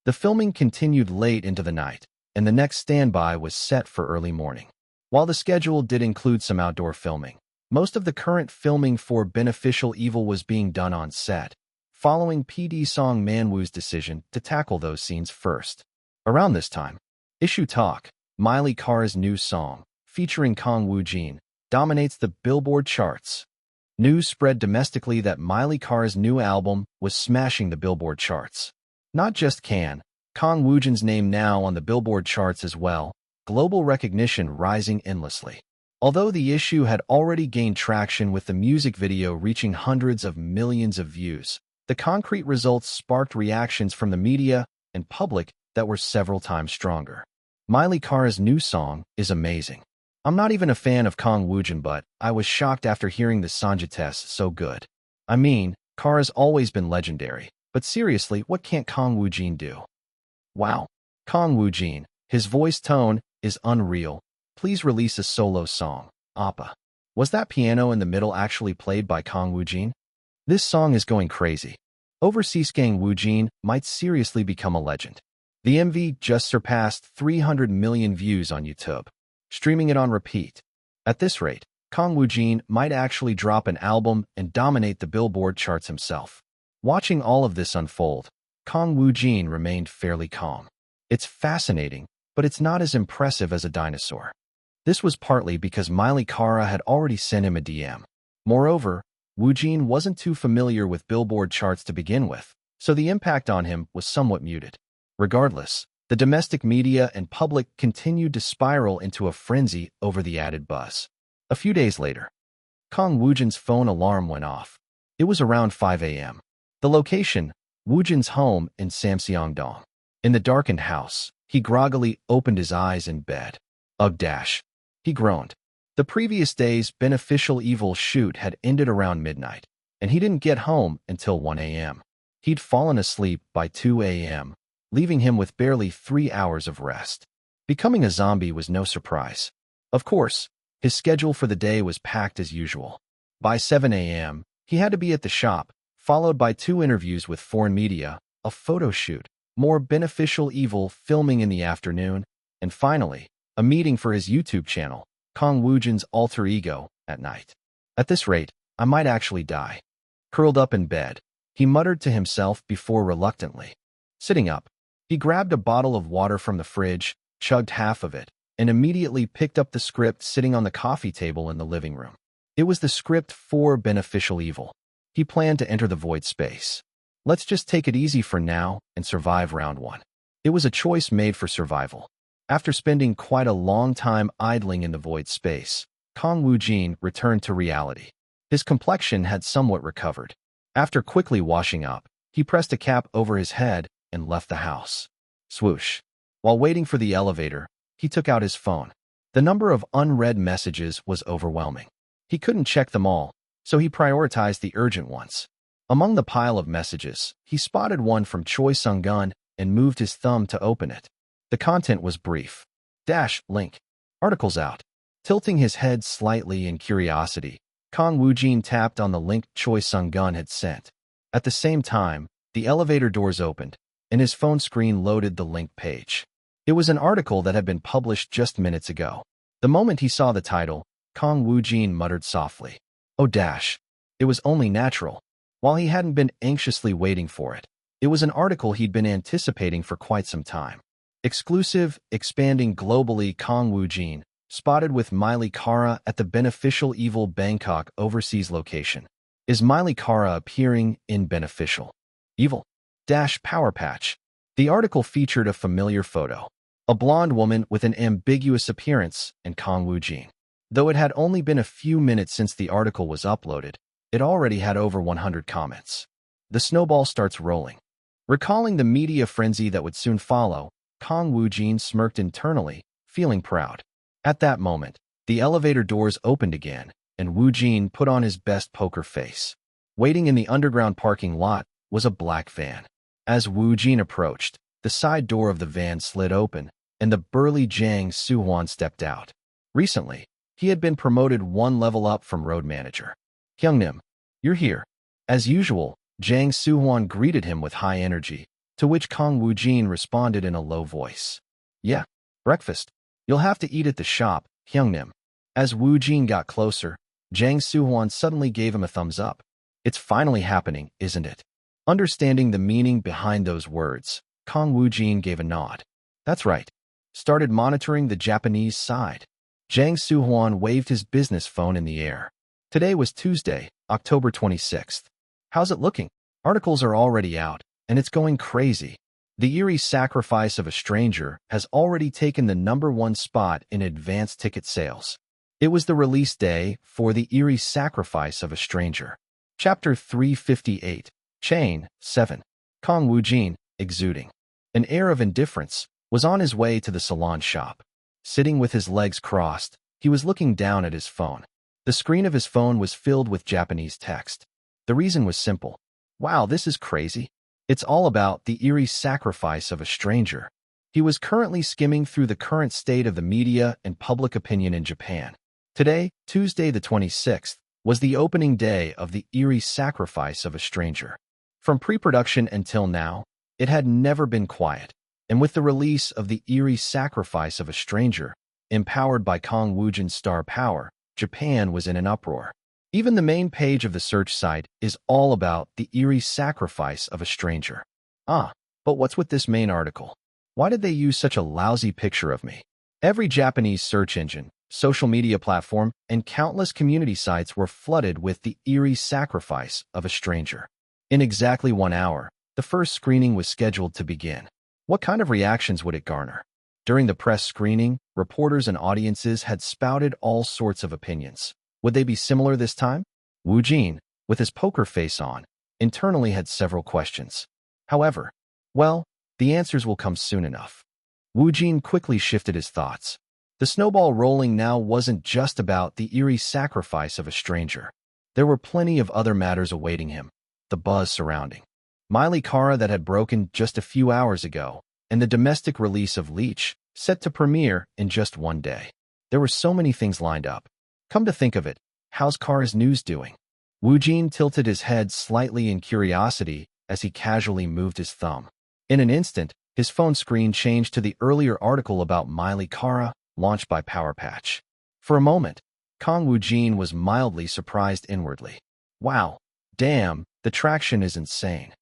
The filming continued late into the night, and the next standby was set for early morning. While the schedule did include some outdoor filming, most of the current filming for Beneficial Evil was being done on set, following PD Song Man-woo's decision to tackle those scenes first. Around this time, Issue Talk, Miley Carr's new song, featuring Kang Woojin, dominates the Billboard charts. News spread domestically that Miley Carr's new album was smashing the Billboard charts. Not just Kang Woojin's name now on the Billboard charts as well, global recognition rising endlessly. Although the issue had already gained traction with the music video reaching hundreds of millions of views, the concrete results sparked reactions from the media and public that were several times stronger. Miley Carr's new song is amazing. I'm not even a fan of Kang Woojin, but I was shocked after hearing the Sanja test so good. I mean, Carr has always been legendary, but seriously, what can't Kang Woojin do? Wow. Kang Woojin, his voice tone is unreal. Please release a solo song. Appa. Was that piano in the middle actually played by Kang Woojin? This song is going crazy. Overseas Kang Woojin might seriously become a legend. The MV just surpassed 300 million views on YouTube, streaming it on repeat. At this rate, Kang Woojin might actually drop an album and dominate the Billboard charts himself. Watching all of this unfold, Kang Woojin remained fairly calm. It's fascinating, but it's not as impressive as a dinosaur. This was partly because Miley Carra had already sent him a DM. Moreover, Woojin wasn't too familiar with Billboard charts to begin with, so the impact on him was somewhat muted. Regardless, the domestic media and public continued to spiral into a frenzy over the added buzz. A few days later, Kang Woojin's phone alarm went off. It was around 5 a.m. The location, Woojin's home in Samseong-dong. In the darkened house, he groggily opened his eyes in bed. Ugh dash. He groaned. The previous day's Beneficial Evil shoot had ended around midnight, and he didn't get home until 1 a.m. He'd fallen asleep by 2 a.m., leaving him with barely 3 hours of rest. Becoming a zombie was no surprise. Of course, his schedule for the day was packed as usual. By 7 a.m., he had to be at the shop, followed by 2 interviews with foreign media, a photo shoot, more Beneficial Evil filming in the afternoon, and finally, a meeting for his YouTube channel, Kang Woojin's alter ego, at night. At this rate, I might actually die. Curled up in bed, he muttered to himself before reluctantly. Sitting up, he grabbed a bottle of water from the fridge, chugged half of it, and immediately picked up the script sitting on the coffee table in the living room. It was the script for Beneficial Evil. He planned to enter the void space. Let's just take it easy for now and survive round 1. It was a choice made for survival. After spending quite a long time idling in the void space, Kang Woojin returned to reality. His complexion had somewhat recovered. After quickly washing up, he pressed a cap over his head and left the house. Swoosh. While waiting for the elevator, he took out his phone. The number of unread messages was overwhelming. He couldn't check them all, so he prioritized the urgent ones. Among the pile of messages, he spotted one from Choi Sung-gun and moved his thumb to open it. The content was brief. Link. Articles out. Tilting his head slightly in curiosity, Kang Woojin tapped on the link Choi Sung-gun had sent. At the same time, the elevator doors opened, and his phone screen loaded the link page. It was an article that had been published just minutes ago. The moment he saw the title, Kang Woojin muttered softly, "Oh dash." It was only natural. While he hadn't been anxiously waiting for it, it was an article he'd been anticipating for quite some time. Exclusive, expanding globally. Kang Woojin, spotted with Miley Carra at the Beneficial Evil Bangkok overseas location. Is Miley Carra appearing in Beneficial Evil? Power Patch. The article featured a familiar photo. A blonde woman with an ambiguous appearance and Kang Woojin. Though it had only been a few minutes since the article was uploaded, it already had over 100 comments. The snowball starts rolling. Recalling the media frenzy that would soon follow, Kang Woojin smirked internally, feeling proud. At that moment, the elevator doors opened again, and Woojin put on his best poker face. Waiting in the underground parking lot was a black van. As Woojin approached, the side door of the van slid open, and the burly Jang Soo-hwan stepped out. Recently, he had been promoted one level up from road manager. "Hyungnim, you're here." As usual, Jang Soo-hwan greeted him with high energy, to which Kang Woojin responded in a low voice. "Yeah, breakfast. You'll have to eat at the shop, Hyungnim." As Woojin got closer, Jang Soo-hwan suddenly gave him a thumbs up. "It's finally happening, isn't it?" Understanding the meaning behind those words, Kang Woojin gave a nod. "That's right." Started monitoring the Japanese side. Jang Soo-hwan waved his business phone in the air. Today was Tuesday, October 26th. "How's it looking?" "Articles are already out, and it's going crazy. The Eerie Sacrifice of a Stranger has already taken the #1 spot in advance ticket sales." It was the release day for The Eerie Sacrifice of a Stranger. Chapter 358, Chain 7. Kang Woojin, exuding an air of indifference, was on his way to the salon shop. Sitting with his legs crossed, he was looking down at his phone. The screen of his phone was filled with Japanese text. The reason was simple. "Wow, this is crazy. It's all about The Eerie Sacrifice of a Stranger." He was currently skimming through the current state of the media and public opinion in Japan. Today, Tuesday the 26th, was the opening day of The Eerie Sacrifice of a Stranger. From pre-production until now, it had never been quiet, and with the release of The Eerie Sacrifice of a Stranger, empowered by Kang Woojin's star power, Japan was in an uproar. Even the main page of the search site is all about The Eerie Sacrifice of a Stranger. But what's with this main article? Why did they use such a lousy picture of me? Every Japanese search engine, social media platform, and countless community sites were flooded with The Eerie Sacrifice of a Stranger. In exactly 1 hour, the first screening was scheduled to begin. What kind of reactions would it garner? During the press screening, reporters and audiences had spouted all sorts of opinions. Would they be similar this time? Woojin, with his poker face on, internally had several questions. However, the answers will come soon enough. Woojin quickly shifted his thoughts. The snowball rolling now wasn't just about The Eerie Sacrifice of a Stranger. There were plenty of other matters awaiting him. The buzz surrounding Miley Cara that had broken just a few hours ago, and the domestic release of Leech, set to premiere in just 1 day. There were so many things lined up. Come to think of it, how's Cara's news doing? Woojin tilted his head slightly in curiosity as he casually moved his thumb. In an instant, his phone screen changed to the earlier article about Miley Cara, launched by Power Patch. For a moment, Kang Woojin was mildly surprised inwardly. Wow, damn, the traction is insane.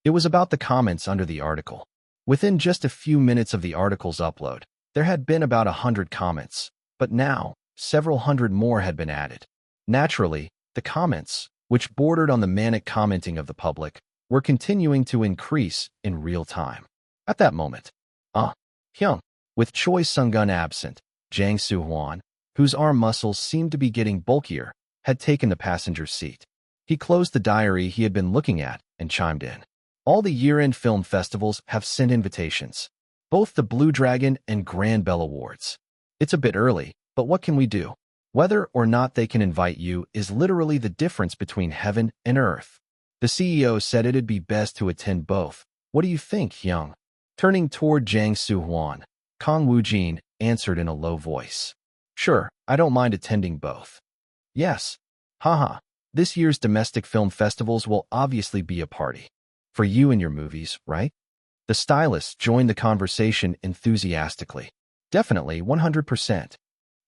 It was about the comments under the article. Within just a few minutes of the article's upload, there had been about 100 comments, but now, several hundred more had been added. Naturally, the comments, which bordered on the manic commenting of the public, were continuing to increase in real time. At that moment, Hyung, with Choi Sung-gun absent, Jang Soo-hwan, whose arm muscles seemed to be getting bulkier, had taken the passenger seat. He closed the diary he had been looking at and chimed in. All the year-end film festivals have sent invitations, both the Blue Dragon and Grand Bell Awards. It's a bit early, but what can we do? Whether or not they can invite you is literally the difference between heaven and earth. The CEO said it'd be best to attend both. What do you think, Hyung? Turning toward Jang Soo-hwan, Kang Woojin answered in a low voice. Sure, I don't mind attending both. Yes. Haha. This year's domestic film festivals will obviously be a party. For you and your movies, right? The stylist joined the conversation enthusiastically. Definitely 100%.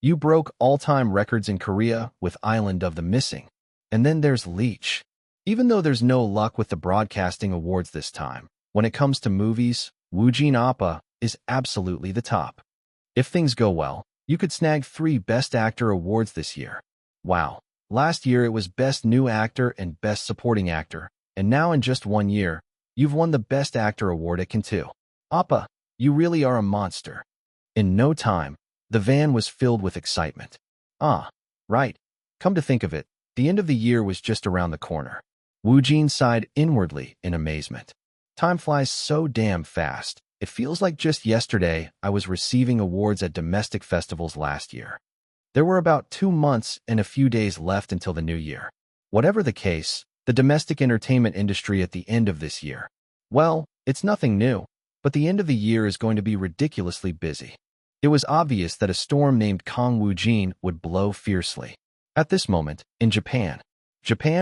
You broke all-time records in Korea with Island of the Missing. And then there's Leech. Even though there's no luck with the broadcasting awards this time, when it comes to movies, Woojin Appa is absolutely the top. If things go well, you could snag 3 Best Actor awards this year. Wow. Last year it was Best New Actor and Best Supporting Actor, and now in just 1 year, you've won the Best Actor award at Can too. Appa, you really are a monster. In no time, the van was filled with excitement. Right. Come to think of it, the end of the year was just around the corner. Woojin sighed inwardly in amazement. Time flies so damn fast. It feels like just yesterday I was receiving awards at domestic festivals last year. There were about 2 months and a few days left until the new year. Whatever the case, the domestic entertainment industry at the end of this year, well, it's nothing new, but the end of the year is going to be ridiculously busy. It was obvious that a storm named Kang Woojin would blow fiercely. At this moment, in Japan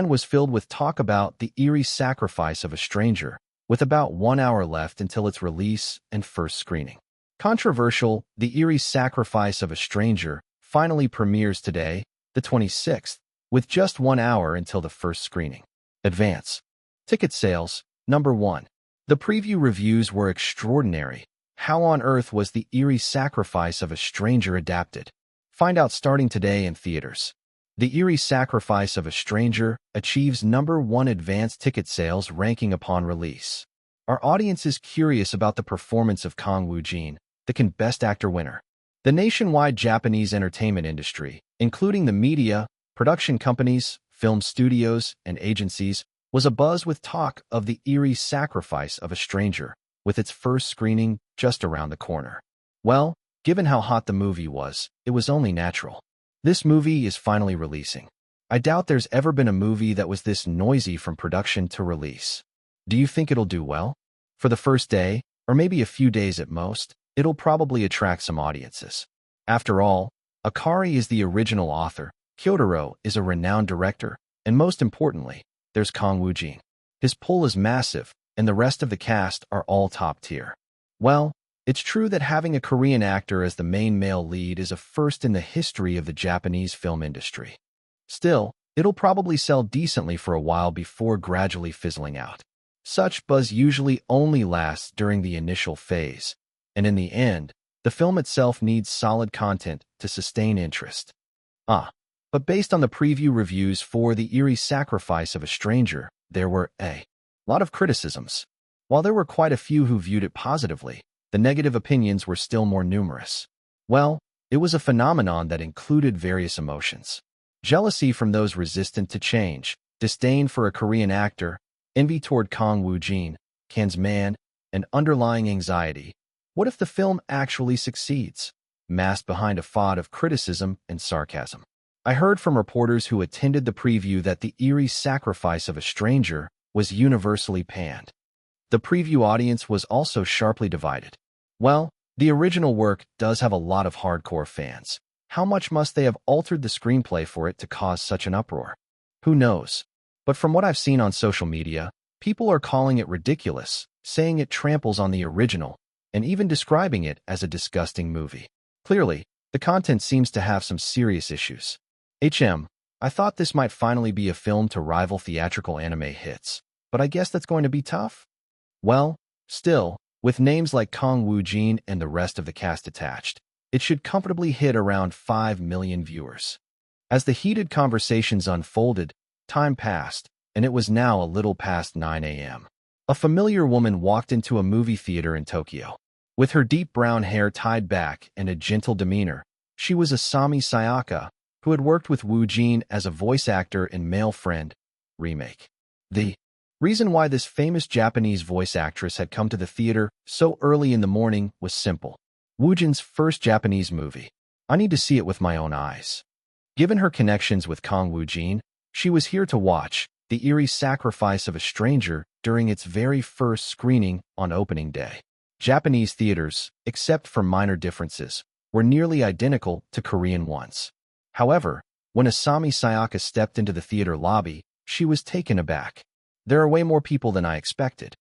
was filled with talk about the eerie sacrifice of a stranger, with about 1 hour left until its release and first screening. Controversial, The Eerie Sacrifice of a Stranger finally premieres today, the 26th, with just 1 hour until the first screening. Advance ticket sales, number 1. The preview reviews were extraordinary. How on earth was The Eerie Sacrifice of a Stranger adapted? Find out starting today in theaters. The Eerie Sacrifice of a Stranger achieves number 1 advance ticket sales ranking upon release. Our audience is curious about the performance of Kang Woojin, the Best Actor winner. The nationwide Japanese entertainment industry, including the media, production companies, film studios, and agencies, was abuzz with talk of The Eerie Sacrifice of a Stranger, with its first screening just around the corner. Well, given how hot the movie was, it was only natural. This movie is finally releasing. I doubt there's ever been a movie that was this noisy from production to release. Do you think it'll do well? For the first day, or maybe a few days at most, it'll probably attract some audiences. After all, Akari is the original author, Kyotaro is a renowned director, and most importantly, there's Kang Woojin. His pull is massive, and the rest of the cast are all top tier. Well, it's true that having a Korean actor as the main male lead is a first in the history of the Japanese film industry. Still, it'll probably sell decently for a while before gradually fizzling out. Such buzz usually only lasts during the initial phase, and in the end, the film itself needs solid content to sustain interest. But based on the preview reviews for The Eerie Sacrifice of a Stranger, there were a lot of criticisms. While there were quite a few who viewed it positively, the negative opinions were still more numerous. Well, it was a phenomenon that included various emotions. Jealousy from those resistant to change, disdain for a Korean actor, envy toward Kang Woojin, Kang's man, and underlying anxiety. What if the film actually succeeds? Masked behind a facade of criticism and sarcasm. I heard from reporters who attended the preview that The Eerie Sacrifice of a Stranger was universally panned. The preview audience was also sharply divided. Well, the original work does have a lot of hardcore fans. How much must they have altered the screenplay for it to cause such an uproar? Who knows? But from what I've seen on social media, people are calling it ridiculous, saying it tramples on the original, and even describing it as a disgusting movie. Clearly, the content seems to have some serious issues. I thought this might finally be a film to rival theatrical anime hits, but I guess that's going to be tough? Well, still, with names like Kang Woojin and the rest of the cast attached, it should comfortably hit around 5 million viewers. As the heated conversations unfolded, time passed, and it was now a little past 9 a.m. A familiar woman walked into a movie theater in Tokyo. With her deep brown hair tied back and a gentle demeanor, she was Asami Sayaka, who had worked with Woojin as a voice actor in Male Friend remake. The reason why this famous Japanese voice actress had come to the theater so early in the morning was simple. Woojin's first Japanese movie. I need to see it with my own eyes. Given her connections with Kang Woojin, she was here to watch The Eerie Sacrifice of a Stranger during its very first screening on opening day. Japanese theaters, except for minor differences, were nearly identical to Korean ones. However, when Asami Sayaka stepped into the theater lobby, she was taken aback. There are way more people than I expected.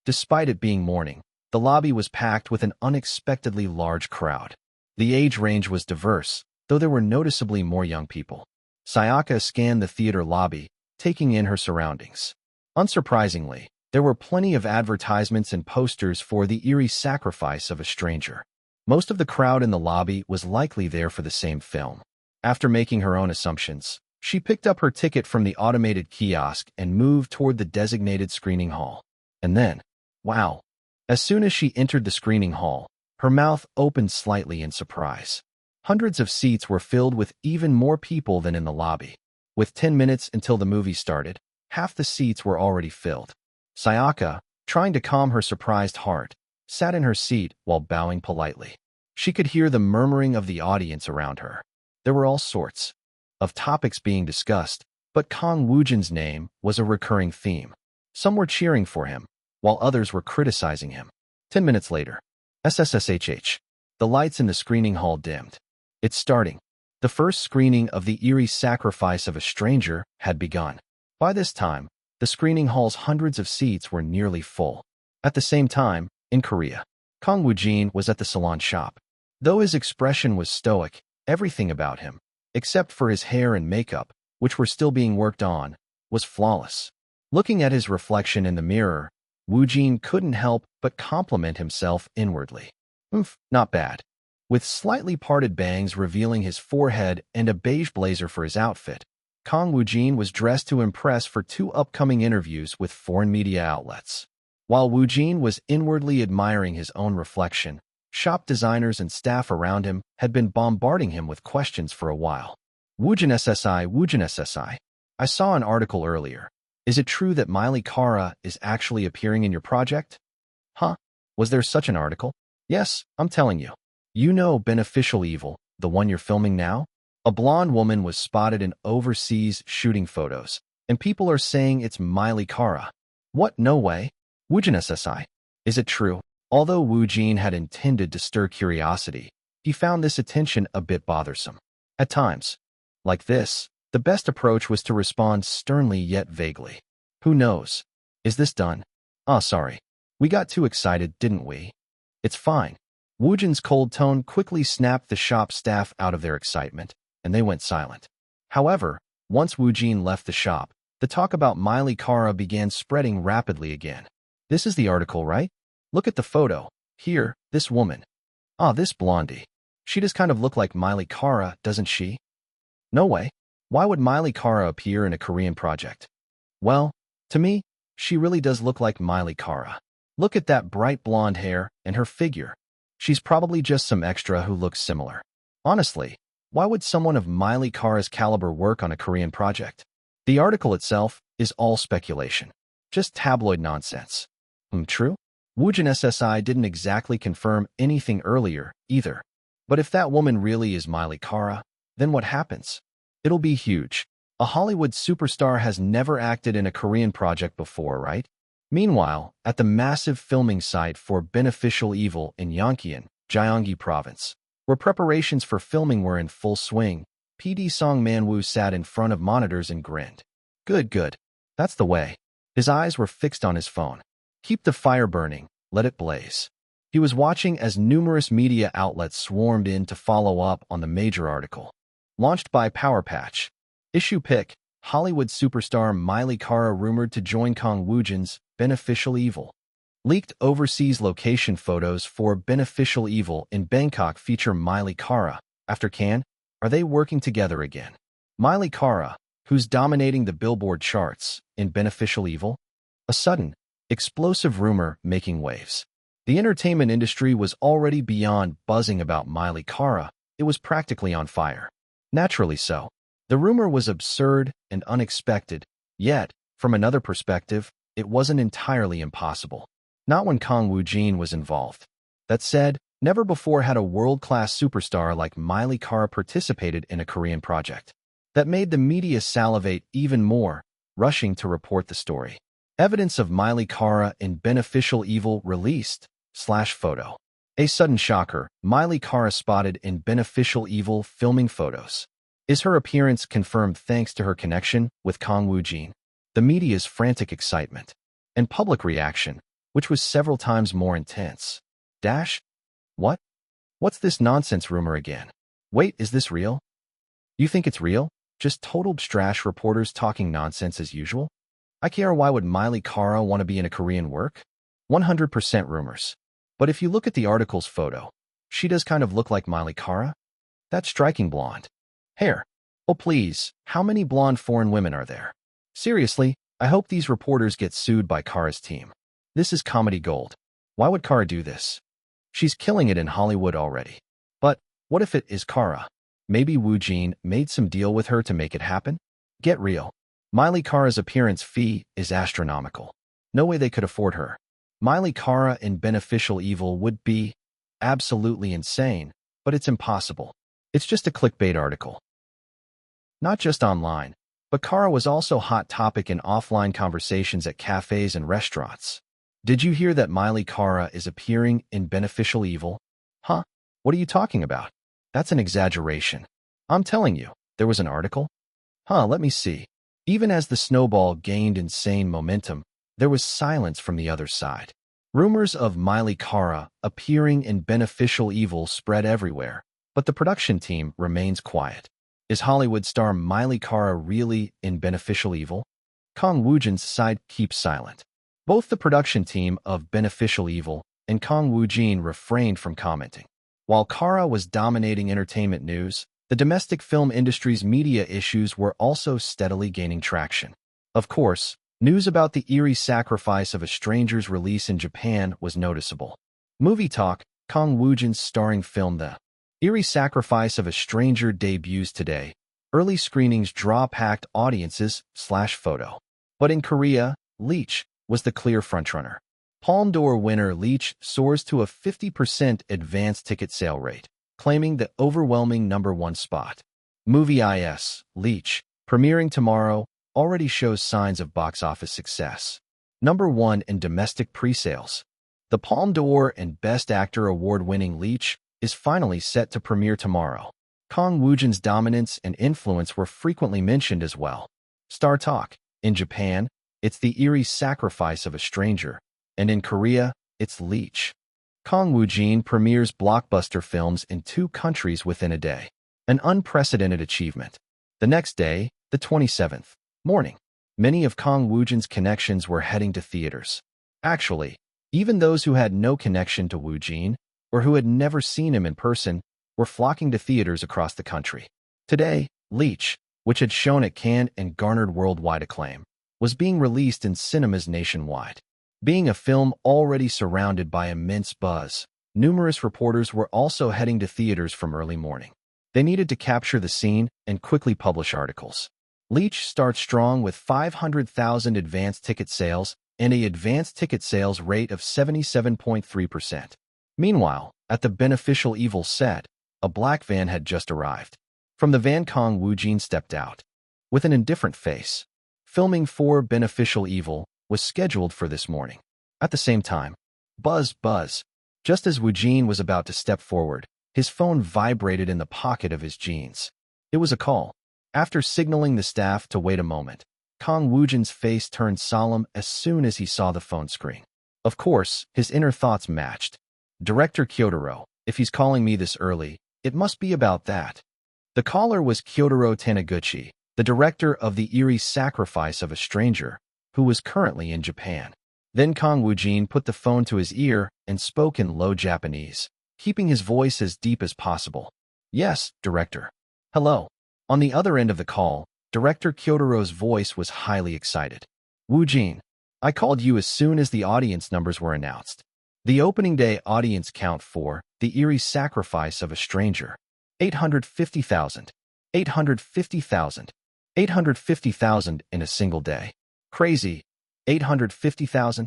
Despite it being morning, the lobby was packed with an unexpectedly large crowd. The age range was diverse, though there were noticeably more young people. Sayaka scanned the theater lobby, taking in her surroundings. Unsurprisingly, there were plenty of advertisements and posters for The Eerie Sacrifice of a Stranger. Most of the crowd in the lobby was likely there for the same film. After making her own assumptions, she picked up her ticket from the automated kiosk and moved toward the designated screening hall. And then, wow! As soon as she entered the screening hall, her mouth opened slightly in surprise. Hundreds of seats were filled with even more people than in the lobby. With 10 minutes until the movie started, half the seats were already filled. Sayaka, trying to calm her surprised heart, sat in her seat while bowing politely. She could hear the murmuring of the audience around her. There were all sorts of topics being discussed, but Kang Woojin's name was a recurring theme. Some were cheering for him, while others were criticizing him. 10 minutes later. SSSHH. The lights in the screening hall dimmed. It's starting. The first screening of The Eerie Sacrifice of a Stranger had begun. By this time, the screening hall's hundreds of seats were nearly full. At the same time, in Korea, Kang Woojin was at the salon shop. Though his expression was stoic, everything about him, except for his hair and makeup, which were still being worked on, was flawless. Looking at his reflection in the mirror, Woojin couldn't help but compliment himself inwardly. Not bad. With slightly parted bangs revealing his forehead and a beige blazer for his outfit, Kang Woojin was dressed to impress for 2 upcoming interviews with foreign media outlets. While Woojin was inwardly admiring his own reflection, shop designers and staff around him had been bombarding him with questions for a while. Woojin SSI. I saw an article earlier. Is it true that Miley Kara is actually appearing in your project? Huh? Was there such an article? Yes, I'm telling you. You know Beneficial Evil, the one you're filming now? A blonde woman was spotted in overseas shooting photos, and people are saying it's Miley Kara. What? No way. Woojin SSI. Is it true? Although Woojin had intended to stir curiosity, he found this attention a bit bothersome. At times, like this, the best approach was to respond sternly yet vaguely. Who knows? Is this done? Sorry. We got too excited, didn't we? It's fine. Woojin's cold tone quickly snapped the shop staff out of their excitement, and they went silent. However, once Woojin left the shop, the talk about Miley Kara began spreading rapidly again. This is the article, right? Look at the photo. Here, this woman. This blondie. She does kind of look like Miley Kara, doesn't she? No way. Why would Miley Kara appear in a Korean project? Well, to me, she really does look like Miley Kara. Look at that bright blonde hair and her figure. She's probably just some extra who looks similar. Honestly, why would someone of Miley Kara's caliber work on a Korean project? The article itself is all speculation. Just tabloid nonsense. True? Woojin SSI didn't exactly confirm anything earlier, either. But if that woman really is Miley Kara, then what happens? It'll be huge. A Hollywood superstar has never acted in a Korean project before, right? Meanwhile, at the massive filming site for Beneficial Evil in Yongkyeon, Gyeonggi Province, where preparations for filming were in full swing, PD Song Man-woo sat in front of monitors and grinned. Good. That's the way. His eyes were fixed on his phone. Keep the fire burning, let it blaze. He was watching as numerous media outlets swarmed in to follow up on the major article. Launched by Power Patch. Issue pick, Hollywood superstar Miley Kara rumored to join Kang Woojin's Beneficial Evil. Leaked overseas location photos for Beneficial Evil in Bangkok feature Miley Kara. After Cannes, are they working together again? Miley Kara, who's dominating the Billboard charts in Beneficial Evil? A sudden, explosive rumor making waves. The entertainment industry was already beyond buzzing about Miley Kara. It was practically on fire. Naturally so. The rumor was absurd and unexpected, yet, from another perspective, it wasn't entirely impossible. Not when Kang Woojin was involved. That said, never before had a world-class superstar like Miley Kara participated in a Korean project. That made the media salivate even more, rushing to report the story. Evidence of Miley Kara in Beneficial Evil released, /photo. A sudden shocker, Miley Kara spotted in Beneficial Evil filming photos. Is her appearance confirmed thanks to her connection with Kang Woojin? The media's frantic excitement. And public reaction, which was several times more intense. What? What's this nonsense rumor again? Wait, is this real? You think it's real? Just total trash reporters talking nonsense as usual? I care. Why would Miley Kara want to be in a Korean work? 100% rumors. But if you look at the article's photo, she does kind of look like Miley Kara. That striking blonde hair. Oh please, how many blonde foreign women are there? Seriously, I hope these reporters get sued by Kara's team. This is comedy gold. Why would Kara do this? She's killing it in Hollywood already. But what if it is Kara? Maybe Woojin made some deal with her to make it happen? Get real. Miley Kara's appearance fee is astronomical. No way they could afford her. Miley Kara in Beneficial Evil would be absolutely insane, but it's impossible. It's just a clickbait article. Not just online, but Kara was also hot topic in offline conversations at cafes and restaurants. Did you hear that Miley Kara is appearing in Beneficial Evil? Huh? What are you talking about? That's an exaggeration. I'm telling you, there was an article? Huh, let me see. Even as the snowball gained insane momentum, there was silence from the other side. Rumors of Miley Kara appearing in Beneficial Evil spread everywhere, but the production team remains quiet. Is Hollywood star Miley Kara really in Beneficial Evil? Kang Woojin's side keeps silent. Both the production team of Beneficial Evil and Kang Woojin refrained from commenting. While Kara was dominating entertainment news, the domestic film industry's media issues were also steadily gaining traction. Of course, news about the eerie sacrifice of a stranger's release in Japan was noticeable. Movie Talk, Kang Woojin's starring film The Eerie Sacrifice of a Stranger debuts today. Early screenings draw packed audiences/photo. But in Korea, Leech was the clear frontrunner. Palme d'Or winner Leech soars to a 50% advance ticket sale rate, claiming the overwhelming #1 spot. Movie Leech, premiering tomorrow, already shows signs of box office success. #1 in domestic pre-sales. The Palme d'Or and Best Actor award-winning Leech is finally set to premiere tomorrow. Kang Woojin's dominance and influence were frequently mentioned as well. Star Talk. In Japan, it's The Eerie Sacrifice of a Stranger, and in Korea, it's Leech. Kang Woojin premieres blockbuster films in 2 countries within a day, an unprecedented achievement. The next day, the 27th, morning, many of Kang Woojin's connections were heading to theaters. Actually, even those who had no connection to Woojin, or who had never seen him in person, were flocking to theaters across the country. Today, Leech, which had shown at Cannes and garnered worldwide acclaim, was being released in cinemas nationwide. Being a film already surrounded by immense buzz, numerous reporters were also heading to theaters from early morning. They needed to capture the scene and quickly publish articles. Leech starts strong with 500,000 advance ticket sales and an advance ticket sales rate of 77.3%. Meanwhile, at the Beneficial Evil set, a black van had just arrived. From the van, Kang Woojin stepped out. With an indifferent face. Filming for Beneficial Evil was scheduled for this morning. At the same time, buzz. Just as Woojin was about to step forward, his phone vibrated in the pocket of his jeans. It was a call. After signaling the staff to wait a moment, Kang Woojin's face turned solemn as soon as he saw the phone screen. Of course, his inner thoughts matched. Director Kyotaro, if he's calling me this early, it must be about that. The caller was Kyotaro Taniguchi, the director of The Eerie Sacrifice of a Stranger, who was currently in Japan. Then Kang Woojin put the phone to his ear and spoke in low Japanese, keeping his voice as deep as possible. Yes, director. Hello. On the other end of the call, Director Kyotaro's voice was highly excited. Woojin, I called you as soon as the audience numbers were announced. The opening day audience count for The Eerie Sacrifice of a Stranger. 850,000. 850,000. 850,000 in a single day. Crazy. 850,000?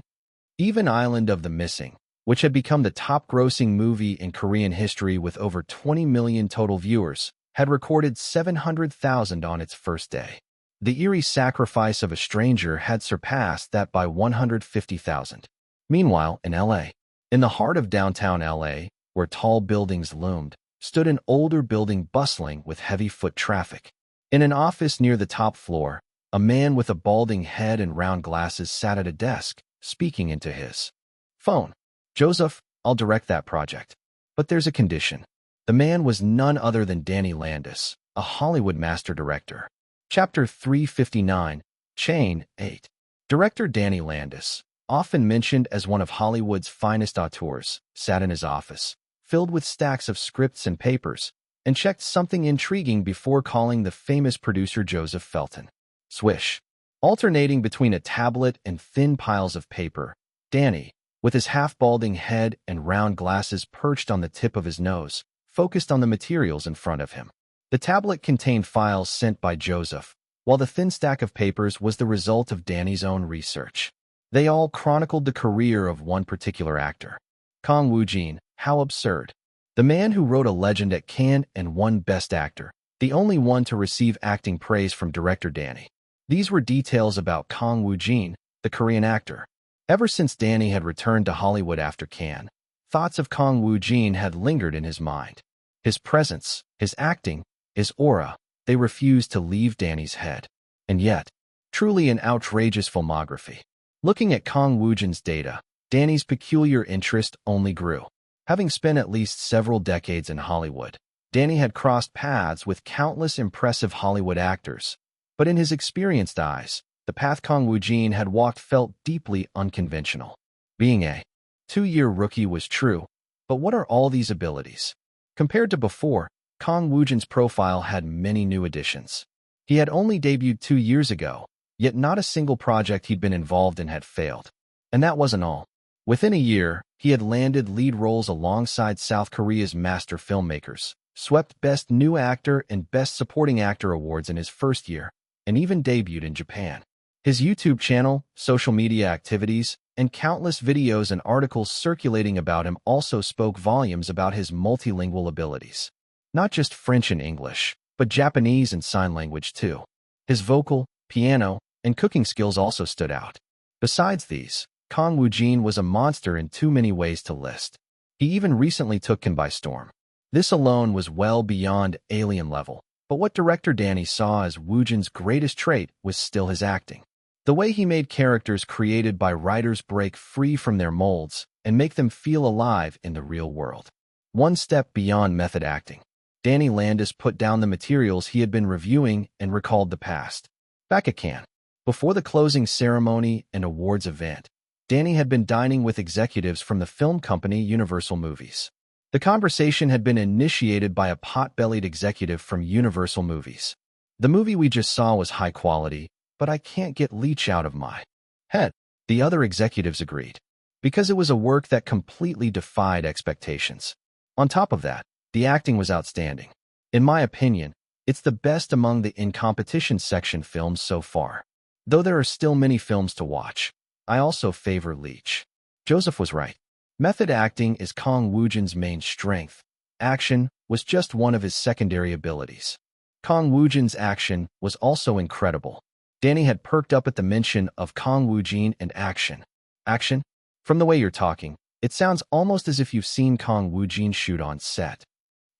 Even Island of the Missing, which had become the top-grossing movie in Korean history with over 20 million total viewers, had recorded 700,000 on its first day. The Eerie Sacrifice of a Stranger had surpassed that by 150,000. Meanwhile, in L.A., in the heart of downtown L.A., where tall buildings loomed, stood an older building bustling with heavy foot traffic. In an office near the top floor, a man with a balding head and round glasses sat at a desk, speaking into his phone. Joseph, I'll direct that project. But there's a condition. The man was none other than Danny Landis, a Hollywood master director. Chapter 359, Chain 8. Director Danny Landis, often mentioned as one of Hollywood's finest auteurs, sat in his office, filled with stacks of scripts and papers, and checked something intriguing before calling the famous producer Joseph Felton. Swish. Alternating between a tablet and thin piles of paper, Danny, with his half-balding head and round glasses perched on the tip of his nose, focused on the materials in front of him. The tablet contained files sent by Joseph, while the thin stack of papers was the result of Danny's own research. They all chronicled the career of one particular actor. Kang Woojin, how absurd. The man who wrote a legend at Cannes and won Best Actor, the only one to receive acting praise from director Danny. These were details about Kang Woojin, the Korean actor. Ever since Danny had returned to Hollywood after Cannes, thoughts of Kang Woojin had lingered in his mind. His presence, his acting, his aura, they refused to leave Danny's head. And yet, truly an outrageous filmography. Looking at Kang Woojin's data, Danny's peculiar interest only grew. Having spent at least several decades in Hollywood, Danny had crossed paths with countless impressive Hollywood actors. But in his experienced eyes, the path Kang Woojin had walked felt deeply unconventional. Being a two-year rookie was true, but what are all these abilities? Compared to before, Kang Woojin's profile had many new additions. He had only debuted 2 years ago, yet not a single project he'd been involved in had failed. And that wasn't all. Within a year, he had landed lead roles alongside South Korea's master filmmakers, swept Best New Actor and Best Supporting Actor awards in his first year, and even debuted in Japan. His YouTube channel, social media activities, and countless videos and articles circulating about him also spoke volumes about his multilingual abilities. Not just French and English, but Japanese and sign language too. His vocal, piano, and cooking skills also stood out. Besides these, Kang Woojin was a monster in too many ways to list. He even recently took Cannes by storm. This alone was well beyond alien level, but what director Danny saw as Woojin's greatest trait was still his acting. The way he made characters created by writers break free from their molds and make them feel alive in the real world. One step beyond method acting, Danny Landis put down the materials he had been reviewing and recalled the past. Back at Cannes, before the closing ceremony and awards event, Danny had been dining with executives from the film company Universal Movies. The conversation had been initiated by a pot-bellied executive from Universal Movies. The movie we just saw was high quality, but I can't get Leach out of my head. The other executives agreed, because it was a work that completely defied expectations. On top of that, the acting was outstanding. In my opinion, it's the best among the in-competition section films so far. Though there are still many films to watch, I also favor Leach. Joseph was right. Method acting is Kang Woojin's main strength. Action was just one of his secondary abilities. Kang Woojin's action was also incredible. Danny had perked up at the mention of Kang Woojin and action. Action? From the way you're talking, it sounds almost as if you've seen Kang Woojin shoot on set.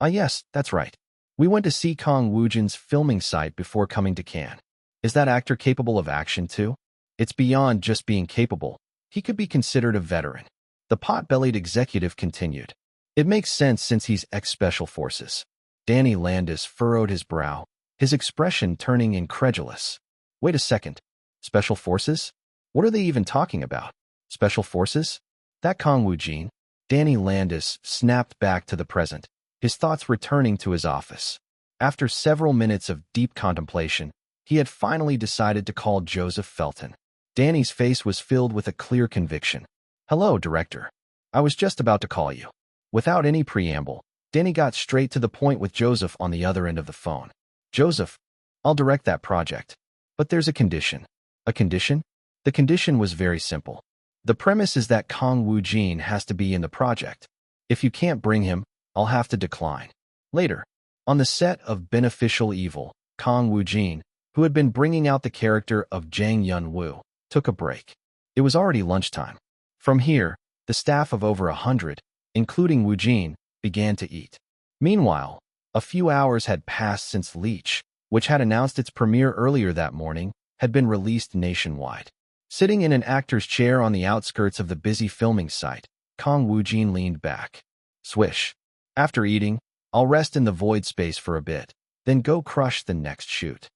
Yes, that's right. We went to see Kang Woojin's filming site before coming to Cannes. Is that actor capable of action too? It's beyond just being capable. He could be considered a veteran. The pot-bellied executive continued. It makes sense since he's ex-Special Forces. Danny Landis furrowed his brow, his expression turning incredulous. Wait a second. Special Forces? What are they even talking about? Special Forces? That Kang Woojin? Danny Landis snapped back to the present, his thoughts returning to his office. After several minutes of deep contemplation, he had finally decided to call Joseph Felton. Danny's face was filled with a clear conviction. Hello, Director. I was just about to call you. Without any preamble, Danny got straight to the point with Joseph on the other end of the phone. Joseph, I'll direct that project. But there's a condition. A condition? The condition was very simple. The premise is that Kang Woojin has to be in the project. If you can't bring him, I'll have to decline. Later, on the set of Beneficial Evil, Kang Woojin, who had been bringing out the character of Jang Yun-woo, took a break. It was already lunchtime. From here, the staff of over 100, including Woojin, began to eat. Meanwhile, a few hours had passed since Leech, which had announced its premiere earlier that morning, had been released nationwide. Sitting in an actor's chair on the outskirts of the busy filming site, Kang Woojin leaned back. Swish. After eating, I'll rest in the void space for a bit, then go crush the next shoot.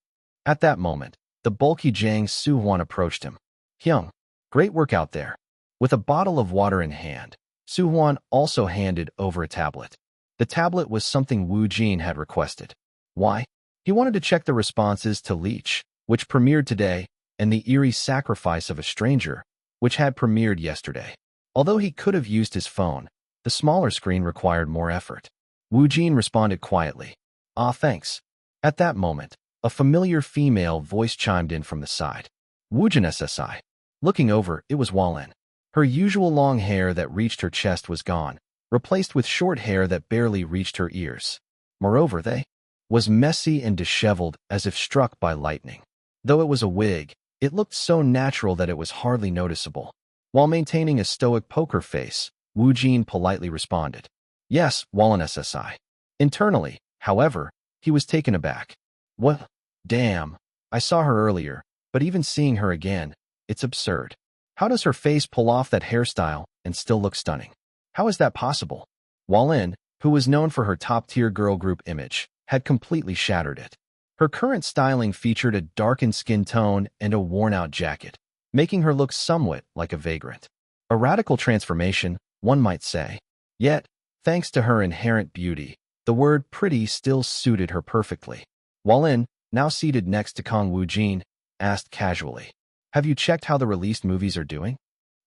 At that moment, the bulky Jang Soo-hwan approached him. Hyung, great work out there. With a bottle of water in hand, Soo-hwan also handed over a tablet. The tablet was something Woojin had requested. Why? He wanted to check the responses to Leech, which premiered today, and the Eerie Sacrifice of a Stranger, which had premiered yesterday. Although he could have used his phone, the smaller screen required more effort. Woojin responded quietly. Thanks. At that moment, a familiar female voice chimed in from the side. Woojin SSI. Looking over, it was Wallen. Her usual long hair that reached her chest was gone, replaced with short hair that barely reached her ears. Moreover, they was messy and disheveled as if struck by lightning. Though it was a wig, it looked so natural that it was hardly noticeable. While maintaining a stoic poker face, Woojin politely responded, "Yes, Wallen SSI." Internally, however, he was taken aback. What? Damn. I saw her earlier, but even seeing her again, it's absurd. How does her face pull off that hairstyle and still look stunning? How is that possible? Wallen, who was known for her top-tier girl group image, had completely shattered it. Her current styling featured a darkened skin tone and a worn-out jacket, making her look somewhat like a vagrant. A radical transformation, one might say. Yet, thanks to her inherent beauty, the word pretty still suited her perfectly. Wallen, now seated next to Kang Woojin, asked casually, "Have you checked how the released movies are doing?"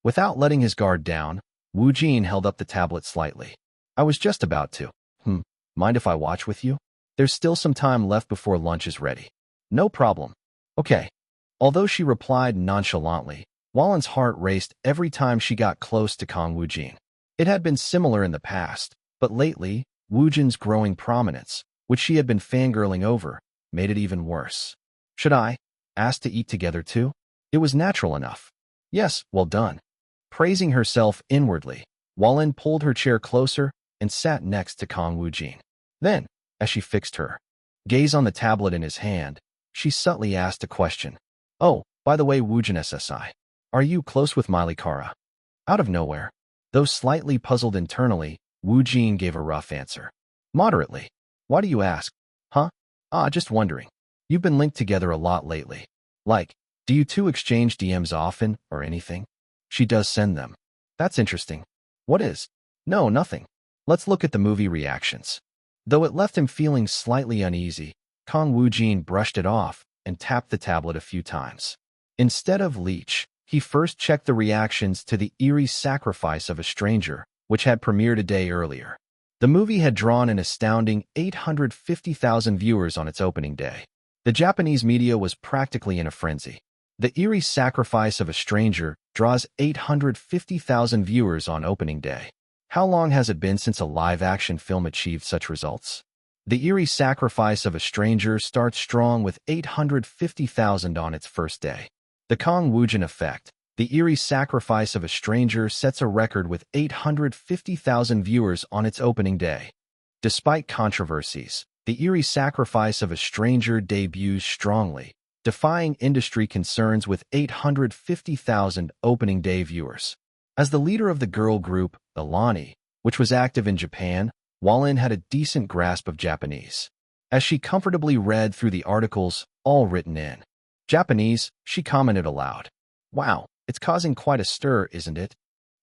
Without letting his guard down, Woojin held up the tablet slightly. "I was just about to. Mind if I watch with you? There's still some time left before lunch is ready." "No problem." "Okay." Although she replied nonchalantly, Wallen's heart raced every time she got close to Kang Woojin. It had been similar in the past, but lately, Woojin's growing prominence, which she had been fangirling over, made it even worse. "Should I ask to eat together too?" It was natural enough. "Yes, well done." Praising herself inwardly, Wallen pulled her chair closer and sat next to Kang Woojin. Then, as she fixed her gaze on the tablet in his hand, she subtly asked a question. "Oh, by the way, Woojin SSI, are you close with Miley Kara?" Out of nowhere, though slightly puzzled internally, Woojin gave a rough answer. "Moderately." "Why do you ask?" "Huh? Just wondering. You've been linked together a lot lately. Like, do you two exchange DMs often or anything?" "She does send them." "That's interesting." "What is?" "No, nothing. Let's look at the movie reactions." Though it left him feeling slightly uneasy, Kang Woojin brushed it off and tapped the tablet a few times. Instead of Leech, he first checked the reactions to The Eerie Sacrifice of a Stranger, which had premiered a day earlier. The movie had drawn an astounding 850,000 viewers on its opening day. The Japanese media was practically in a frenzy. The Eerie Sacrifice of a Stranger draws 850,000 viewers on opening day. How long has it been since a live-action film achieved such results? The Eerie Sacrifice of a Stranger starts strong with 850,000 on its first day. The Kang Woojin effect. The Eerie Sacrifice of a Stranger sets a record with 850,000 viewers on its opening day. Despite controversies, The Eerie Sacrifice of a Stranger debuts strongly, defying industry concerns with 850,000 opening day viewers. As the leader of the girl group, Alani, which was active in Japan, Wallen had a decent grasp of Japanese. As she comfortably read through the articles, all written in Japanese, she commented aloud, "Wow, it's causing quite a stir, isn't it?"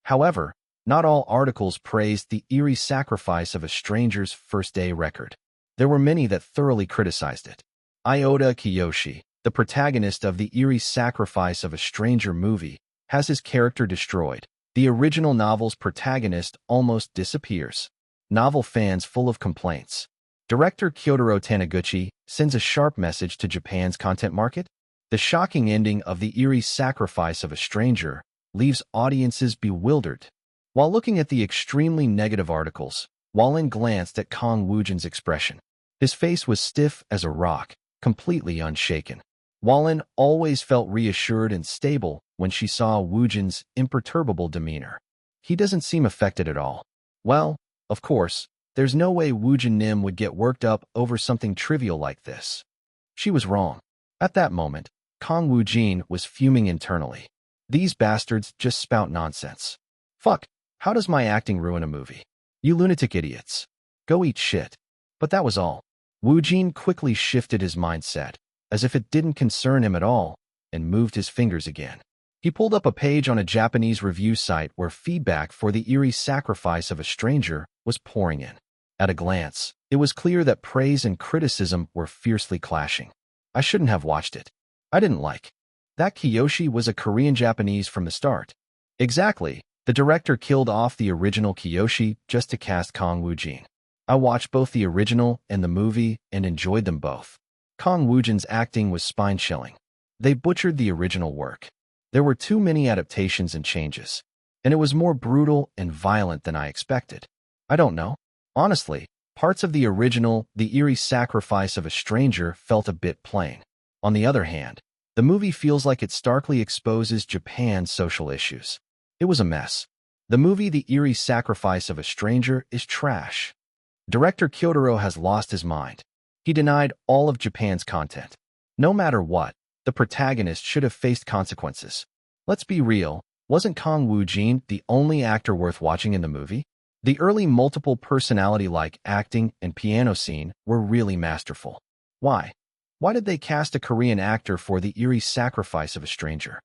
However, not all articles praised The Eerie Sacrifice of a Stranger's first-day record. There were many that thoroughly criticized it. Iota Kiyoshi, the protagonist of The Eerie Sacrifice of a Stranger movie, has his character destroyed. The original novel's protagonist almost disappears. Novel fans full of complaints. Director Kyotaro Taniguchi sends a sharp message to Japan's content market. The shocking ending of The Eerie Sacrifice of a Stranger leaves audiences bewildered. While looking at the extremely negative articles, Wallen glanced at Kang Woojin's expression. His face was stiff as a rock, completely unshaken. Wallen always felt reassured and stable when she saw Woojin's imperturbable demeanor. He doesn't seem affected at all. Well, of course, there's no way Woojin Nim would get worked up over something trivial like this. She was wrong. At that moment, Kang Woojin was fuming internally. These bastards just spout nonsense. Fuck, how does my acting ruin a movie? You lunatic idiots. Go eat shit. But that was all. Woojin quickly shifted his mindset, as if it didn't concern him at all, and moved his fingers again. He pulled up a page on a Japanese review site where feedback for The Eerie Sacrifice of a Stranger was pouring in. At a glance, it was clear that praise and criticism were fiercely clashing. I shouldn't have watched it. I didn't like. That Kiyoshi was a Korean Japanese from the start. Exactly. The director killed off the original Kiyoshi just to cast Kang Woojin. I watched both the original and the movie and enjoyed them both. Kang Woojin's acting was spine-chilling. They butchered the original work. There were too many adaptations and changes, and it was more brutal and violent than I expected. I don't know. Honestly, parts of the original The Eerie Sacrifice of a Stranger felt a bit plain. On the other hand, the movie feels like it starkly exposes Japan's social issues. It was a mess. The movie The Eerie Sacrifice of a Stranger is trash. Director Kyotaro has lost his mind. He denied all of Japan's content. No matter what, the protagonist should have faced consequences. Let's be real, wasn't Kang Woojin the only actor worth watching in the movie? The early multiple personality-like acting and piano scene were really masterful. Why? Why did they cast a Korean actor for The Eerie Sacrifice of a Stranger?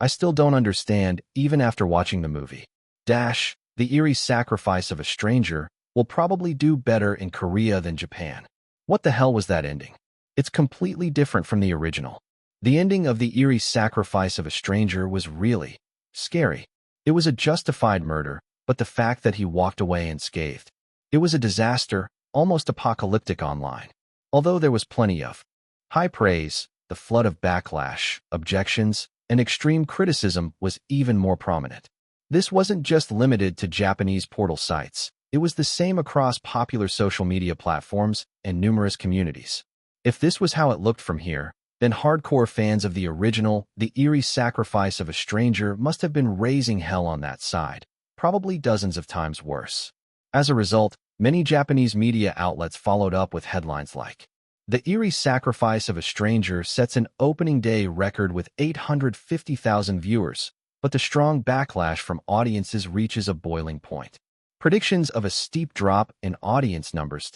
I still don't understand, even after watching the movie. The Eerie Sacrifice of a Stranger will probably do better in Korea than Japan. What the hell was that ending? It's completely different from the original. The ending of The Eerie Sacrifice of a Stranger was really scary. It was a justified murder, but the fact that he walked away unscathed. It was a disaster, almost apocalyptic online. Although there was plenty of high praise, the flood of backlash, objections, and extreme criticism was even more prominent. This wasn't just limited to Japanese portal sites. It was the same across popular social media platforms and numerous communities. If this was how it looked from here, then hardcore fans of the original The Eerie Sacrifice of a Stranger must have been raising hell on that side, probably dozens of times worse. As a result, many Japanese media outlets followed up with headlines like, "The Eerie Sacrifice of a Stranger sets an opening day record with 850,000 viewers, but the strong backlash from audiences reaches a boiling point." Predictions of a steep drop in audience numbers.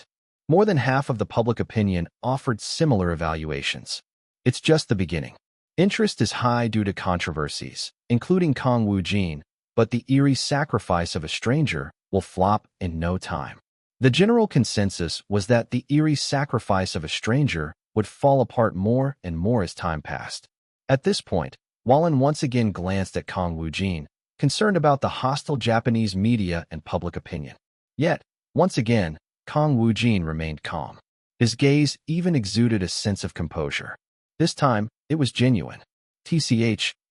More than half of the public opinion offered similar evaluations. It's just the beginning. Interest is high due to controversies, including Kang Woojin, but The Eerie Sacrifice of a Stranger will flop in no time. The general consensus was that The Eerie Sacrifice of a Stranger would fall apart more and more as time passed. At this point, Wallen once again glanced at Kang Woojin, concerned about the hostile Japanese media and public opinion. Yet, once again, Kang Woojin remained calm. His gaze even exuded a sense of composure. This time, it was genuine.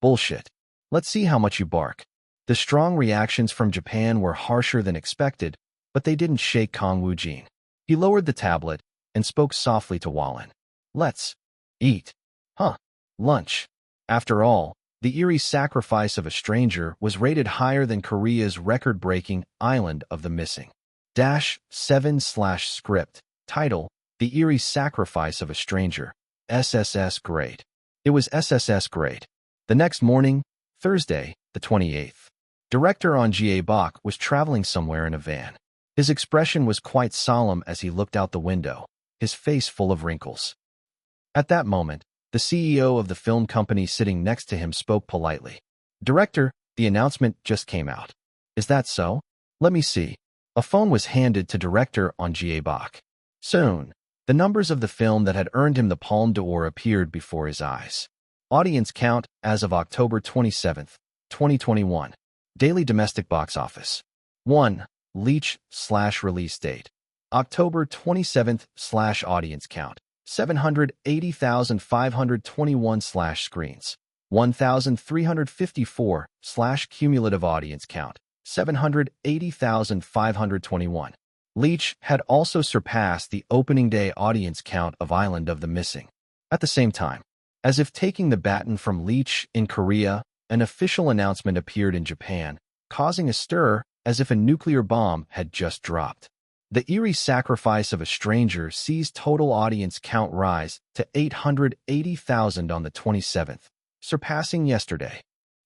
Bullshit. Let's see how much you bark. The strong reactions from Japan were harsher than expected, but they didn't shake Kang Woojin. He lowered the tablet and spoke softly to Wallen. "Let's eat. Lunch." After all, The Eerie Sacrifice of a Stranger was rated higher than Korea's record-breaking Island of the Missing. 7/script. Title: The Eerie Sacrifice of a Stranger. SSS grade. It was SSS grade. The next morning, Thursday, the 28th. Director On Jae-bok was traveling somewhere in a van. His expression was quite solemn as he looked out the window, his face full of wrinkles. At that moment, the CEO of the film company sitting next to him spoke politely. "Director, the announcement just came out." "Is that so? Let me see." A phone was handed to Director On Jae-bok. Soon, the numbers of the film that had earned him the Palme d'Or appeared before his eyes. Audience count as of October 27, 2021. Daily domestic box office. 1. Leech/release date. October 27th/audience count. 780,521/screens. 1,354/cumulative audience count. 780,521. Leech had also surpassed the opening day audience count of Island of the Missing. At the same time, as if taking the baton from Leech in Korea, an official announcement appeared in Japan, causing a stir as if a nuclear bomb had just dropped. The Eerie Sacrifice of a Stranger sees total audience count rise to 880,000 on the 27th, surpassing yesterday.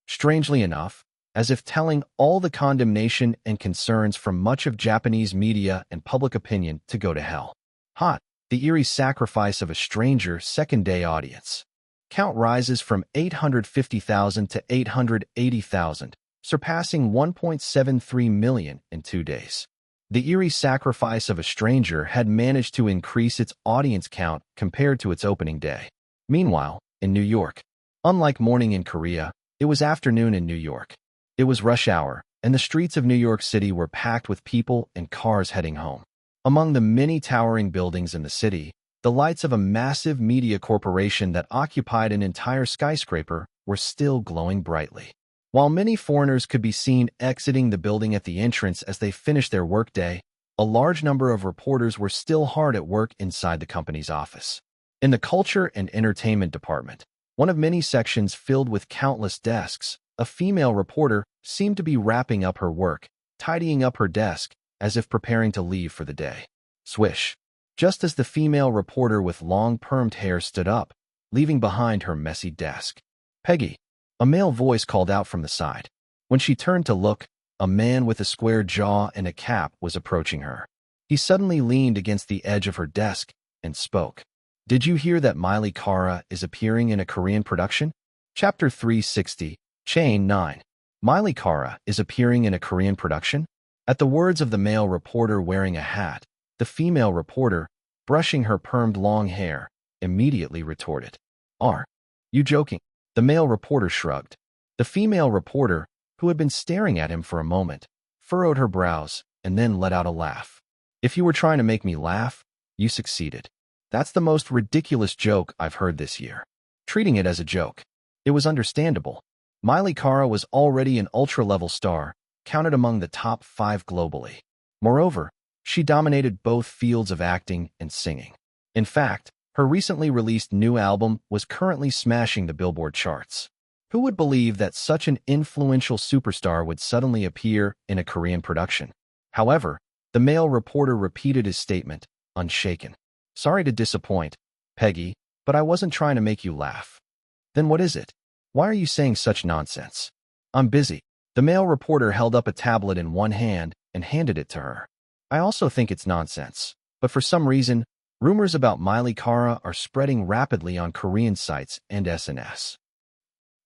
Strangely enough, as if telling all the condemnation and concerns from much of Japanese media and public opinion to go to hell. The Eerie Sacrifice of a Stranger second-day audience. Count rises from 850,000 to 880,000, surpassing 1.73 million in 2 days. The Eerie Sacrifice of a Stranger had managed to increase its audience count compared to its opening day. Meanwhile, in New York, unlike morning in Korea, it was afternoon in New York. It was rush hour, and the streets of New York City were packed with people and cars heading home. Among the many towering buildings in the city, the lights of a massive media corporation that occupied an entire skyscraper were still glowing brightly. While many foreigners could be seen exiting the building at the entrance as they finished their workday, a large number of reporters were still hard at work inside the company's office. In the Culture and Entertainment Department, one of many sections filled with countless desks, A female reporter seemed to be wrapping up her work, tidying up her desk, as if preparing to leave for the day. Swish. Just as the female reporter with long permed hair stood up, leaving behind her messy desk. "Peggy," a male voice called out from the side. When she turned to look, a man with a square jaw and a cap was approaching her. He suddenly leaned against the edge of her desk and spoke. "Did you hear that Miley Kara is appearing in a Korean production?" Chapter 360, Chain 9. Miley Kara is appearing in a Korean production? At the words of the male reporter wearing a hat, the female reporter, brushing her permed long hair, immediately retorted. "Are you joking?" The male reporter shrugged. The female reporter, who had been staring at him for a moment, furrowed her brows and then let out a laugh. "If you were trying to make me laugh, you succeeded. That's the most ridiculous joke I've heard this year." Treating it as a joke. It was understandable. Miley Kara was already an ultra-level star, counted among the top 5 globally. Moreover, she dominated both fields of acting and singing. In fact, her recently released new album was currently smashing the Billboard charts. Who would believe that such an influential superstar would suddenly appear in a Korean production? However, the male reporter repeated his statement, unshaken. "Sorry to disappoint, Peggy, but I wasn't trying to make you laugh." "Then what is it? Why are you saying such nonsense?" "I'm busy." The male reporter held up a tablet in one hand and handed it to her. "I also think it's nonsense, but for some reason, rumors about Miley Kara are spreading rapidly on Korean sites and SNS."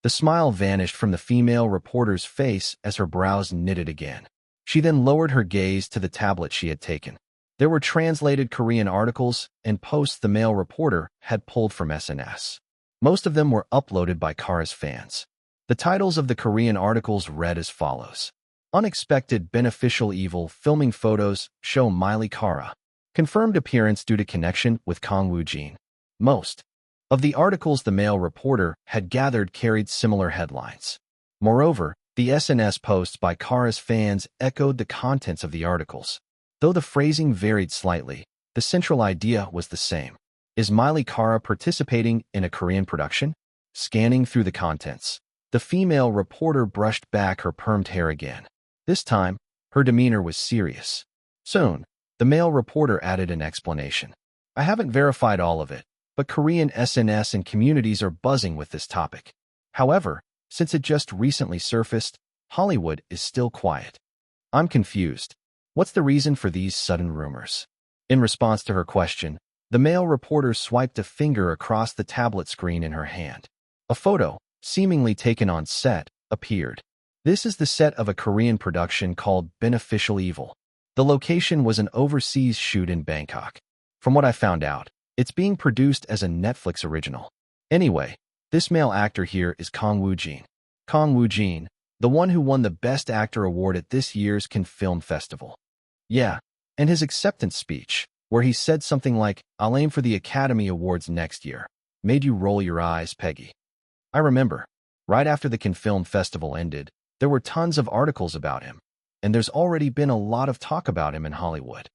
The smile vanished from the female reporter's face as her brows knitted again. She then lowered her gaze to the tablet she had taken. There were translated Korean articles and posts the male reporter had pulled from SNS. Most of them were uploaded by Kara's fans. The titles of the Korean articles read as follows. Unexpected beneficial evil filming photos show Miley Kara. Confirmed appearance due to connection with Kang Woojin. Most of the articles the male reporter had gathered carried similar headlines. Moreover, the SNS posts by Kara's fans echoed the contents of the articles. Though the phrasing varied slightly, the central idea was the same. Is Miley Kara participating in a Korean production? Scanning through the contents, the female reporter brushed back her permed hair again. This time, her demeanor was serious. Soon, the male reporter added an explanation. "I haven't verified all of it, but Korean SNS and communities are buzzing with this topic. However, since it just recently surfaced, Hollywood is still quiet. I'm confused. What's the reason for these sudden rumors?" In response to her question, the male reporter swiped a finger across the tablet screen in her hand. A photo, seemingly taken on set, appeared. This is the set of a Korean production called Beneficial Evil. The location was an overseas shoot in Bangkok. From what I found out, it's being produced as a Netflix original. Anyway, this male actor here is Kang Woojin. Kang Woojin, the one who won the Best Actor award at this year's Cannes Film Festival. Yeah, and his acceptance speech, where he said something like, "I'll aim for the Academy Awards next year," made you roll your eyes, Peggy. I remember, right after the Cannes Film Festival ended, there were tons of articles about him, and there's already been a lot of talk about him in Hollywood.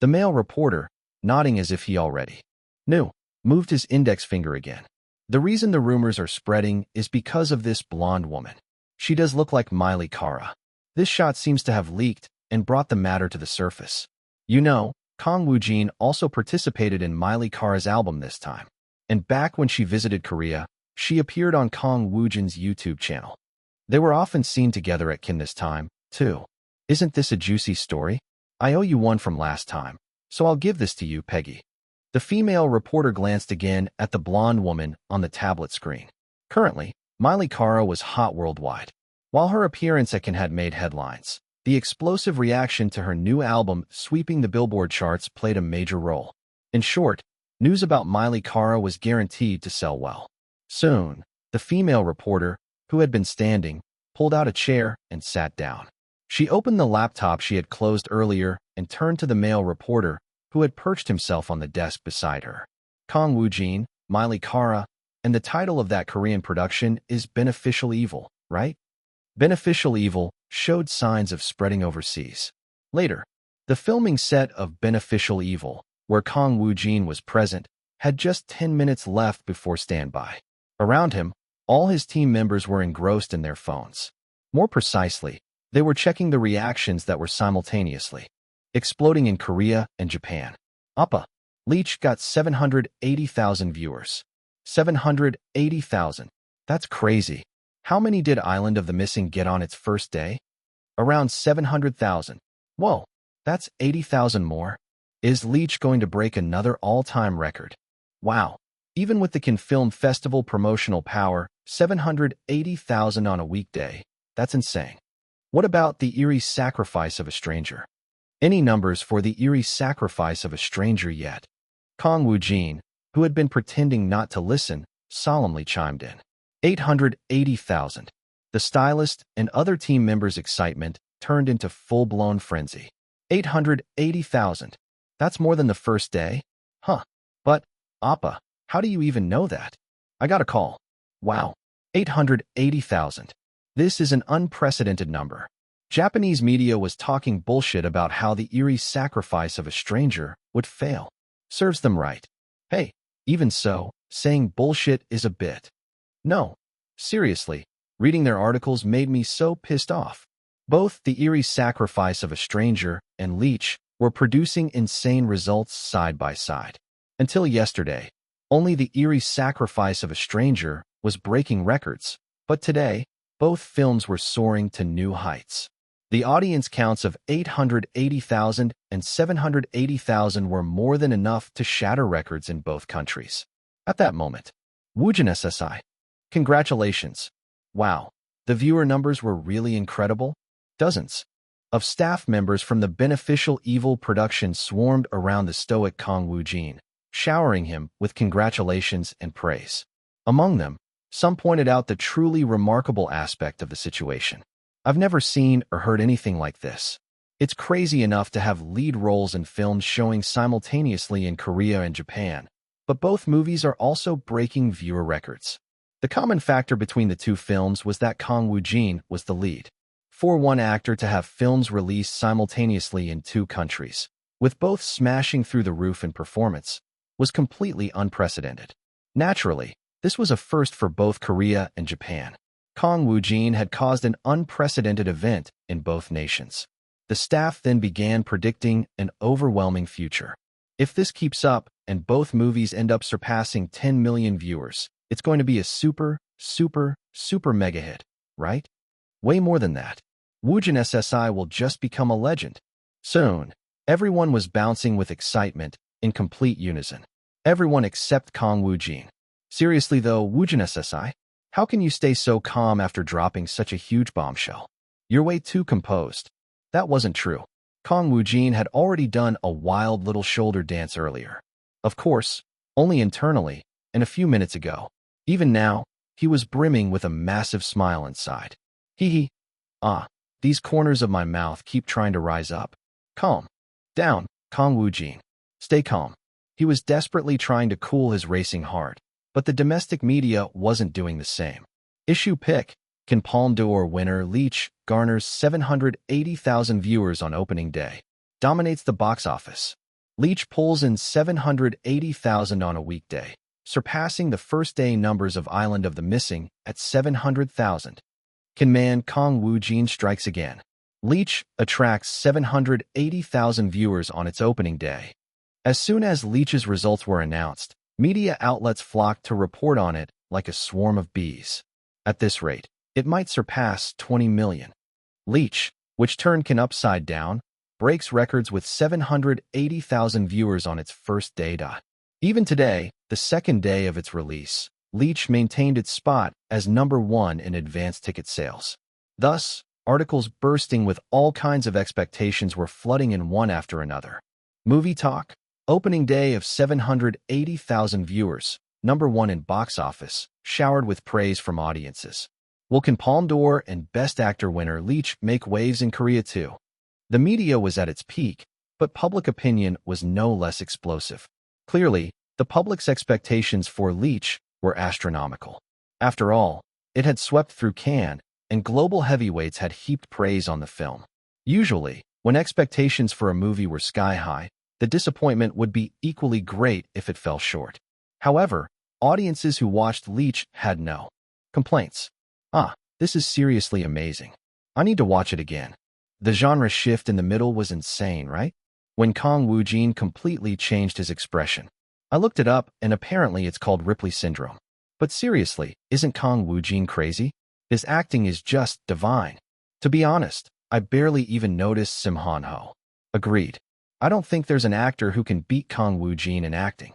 The male reporter, nodding as if he already knew, moved his index finger again. The reason the rumors are spreading is because of this blonde woman. She does look like Miley Kara. This shot seems to have leaked and brought the matter to the surface. You know, Kang Woojin also participated in Miley Kara's album this time. And back when she visited Korea, she appeared on Kang Woojin's YouTube channel. They were often seen together at Cannes this time, too. Isn't this a juicy story? I owe you one from last time, so I'll give this to you, Peggy. The female reporter glanced again at the blonde woman on the tablet screen. Currently, Miley Kara was hot worldwide. While her appearance at Cannes had made headlines, the explosive reaction to her new album sweeping the Billboard charts played a major role. In short, news about Miley Kara was guaranteed to sell well. Soon, the female reporter, who had been standing, pulled out a chair and sat down. She opened the laptop she had closed earlier and turned to the male reporter, who had perched himself on the desk beside her. Kang Woojin, Miley Kara, and the title of that Korean production is Beneficial Evil, right? Beneficial Evil showed signs of spreading overseas. Later, the filming set of Beneficial Evil, where Kang Woojin was present, had just 10 minutes left before standby. Around him, All his team members were engrossed in their phones. More precisely, they were checking the reactions that were simultaneously exploding in Korea and Japan. Appa. Leech got 780,000 viewers. 780,000. That's crazy. How many did Island of the Missing get on its first day? Around 700,000. Whoa, that's 80,000 more. Is Leech going to break another all-time record? Wow. Even with the Cannes Film Festival promotional power, 780,000 on a weekday. That's insane. What about The Eerie Sacrifice of a Stranger? Any numbers for The Eerie Sacrifice of a Stranger yet? Kang Woojin, who had been pretending not to listen, solemnly chimed in. 880,000. The stylist and other team members' excitement turned into full-blown frenzy. 880,000. That's more than the first day? Huh. But, Appa, how do you even know that? I got a call. Wow. 880,000. This is an unprecedented number. Japanese media was talking bullshit about how The Eerie Sacrifice of a Stranger would fail. Serves them right. Hey, even so, saying bullshit is a bit. No. Seriously, reading their articles made me so pissed off. Both The Eerie Sacrifice of a Stranger and Leech were producing insane results side by side. Until yesterday, only The Eerie Sacrifice of a Stranger was breaking records, but today, both films were soaring to new heights. The audience counts of 880,000 and 780,000 were more than enough to shatter records in both countries. At that moment, Woojin SSI. Congratulations. Wow, the viewer numbers were really incredible. Dozens of staff members from the Beneficial Evil production swarmed around the stoic Kang Woojin, showering him with congratulations and praise. Among them, some pointed out the truly remarkable aspect of the situation. I've never seen or heard anything like this. It's crazy enough to have lead roles in films showing simultaneously in Korea and Japan, but both movies are also breaking viewer records. The common factor between the two films was that Kang Woojin was the lead. For one actor to have films released simultaneously in two countries, with both smashing through the roof in performance, was completely unprecedented. Naturally, this was a first for both Korea and Japan. Kang Woojin had caused an unprecedented event in both nations. The staff then began predicting an overwhelming future. If this keeps up and both movies end up surpassing 10 million viewers, it's going to be a super mega hit, right? Way more than that. Woojin SSI will just become a legend. Soon, everyone was bouncing with excitement in complete unison. Everyone except Kang Woojin. Seriously though, Woojin SSI, how can you stay so calm after dropping such a huge bombshell? You're way too composed. That wasn't true. Kang Woojin had already done a wild little shoulder dance earlier. Of course, only internally, and a few minutes ago. Even now, he was brimming with a massive smile inside. Hee hee. These corners of my mouth keep trying to rise up. Calm down, Kang Woojin. Stay calm. He was desperately trying to cool his racing heart, but the domestic media wasn't doing the same. Issue pick. Cannes Palme d'Or winner Leech garners 780,000 viewers on opening day. Dominates the box office. Leech pulls in 780,000 on a weekday, surpassing the first-day numbers of Island of the Missing at 700,000. Cannes man Kang Woojin strikes again. Leech attracts 780,000 viewers on its opening day. As soon as Leech's results were announced, media outlets flocked to report on it like a swarm of bees. At this rate, it might surpass 20 million. Leech, which turned Cannes upside down, breaks records with 780,000 viewers on its first day. Even today, the second day of its release, Leech maintained its spot as #1 in advance ticket sales. Thus, articles bursting with all kinds of expectations were flooding in one after another. Movie Talk, opening day of 780,000 viewers, #1 in box office, showered with praise from audiences. Will Cannes Palme d'Or and Best Actor winner Leech make waves in Korea too? The media was at its peak, but public opinion was no less explosive. Clearly, the public's expectations for Leech were astronomical. After all, it had swept through Cannes, and global heavyweights had heaped praise on the film. Usually, when expectations for a movie were sky-high, the disappointment would be equally great if it fell short. However, audiences who watched Leech had no Complaints. Ah, this is seriously amazing. I need to watch it again. The genre shift in the middle was insane, right? When Kang Woojin completely changed his expression. I looked it up, and apparently it's called Ripley syndrome. But seriously, isn't Kang Woojin crazy? His acting is just divine. To be honest, I barely even noticed Sim Han-ho. Agreed. I don't think there's an actor who can beat Kang Woojin in acting,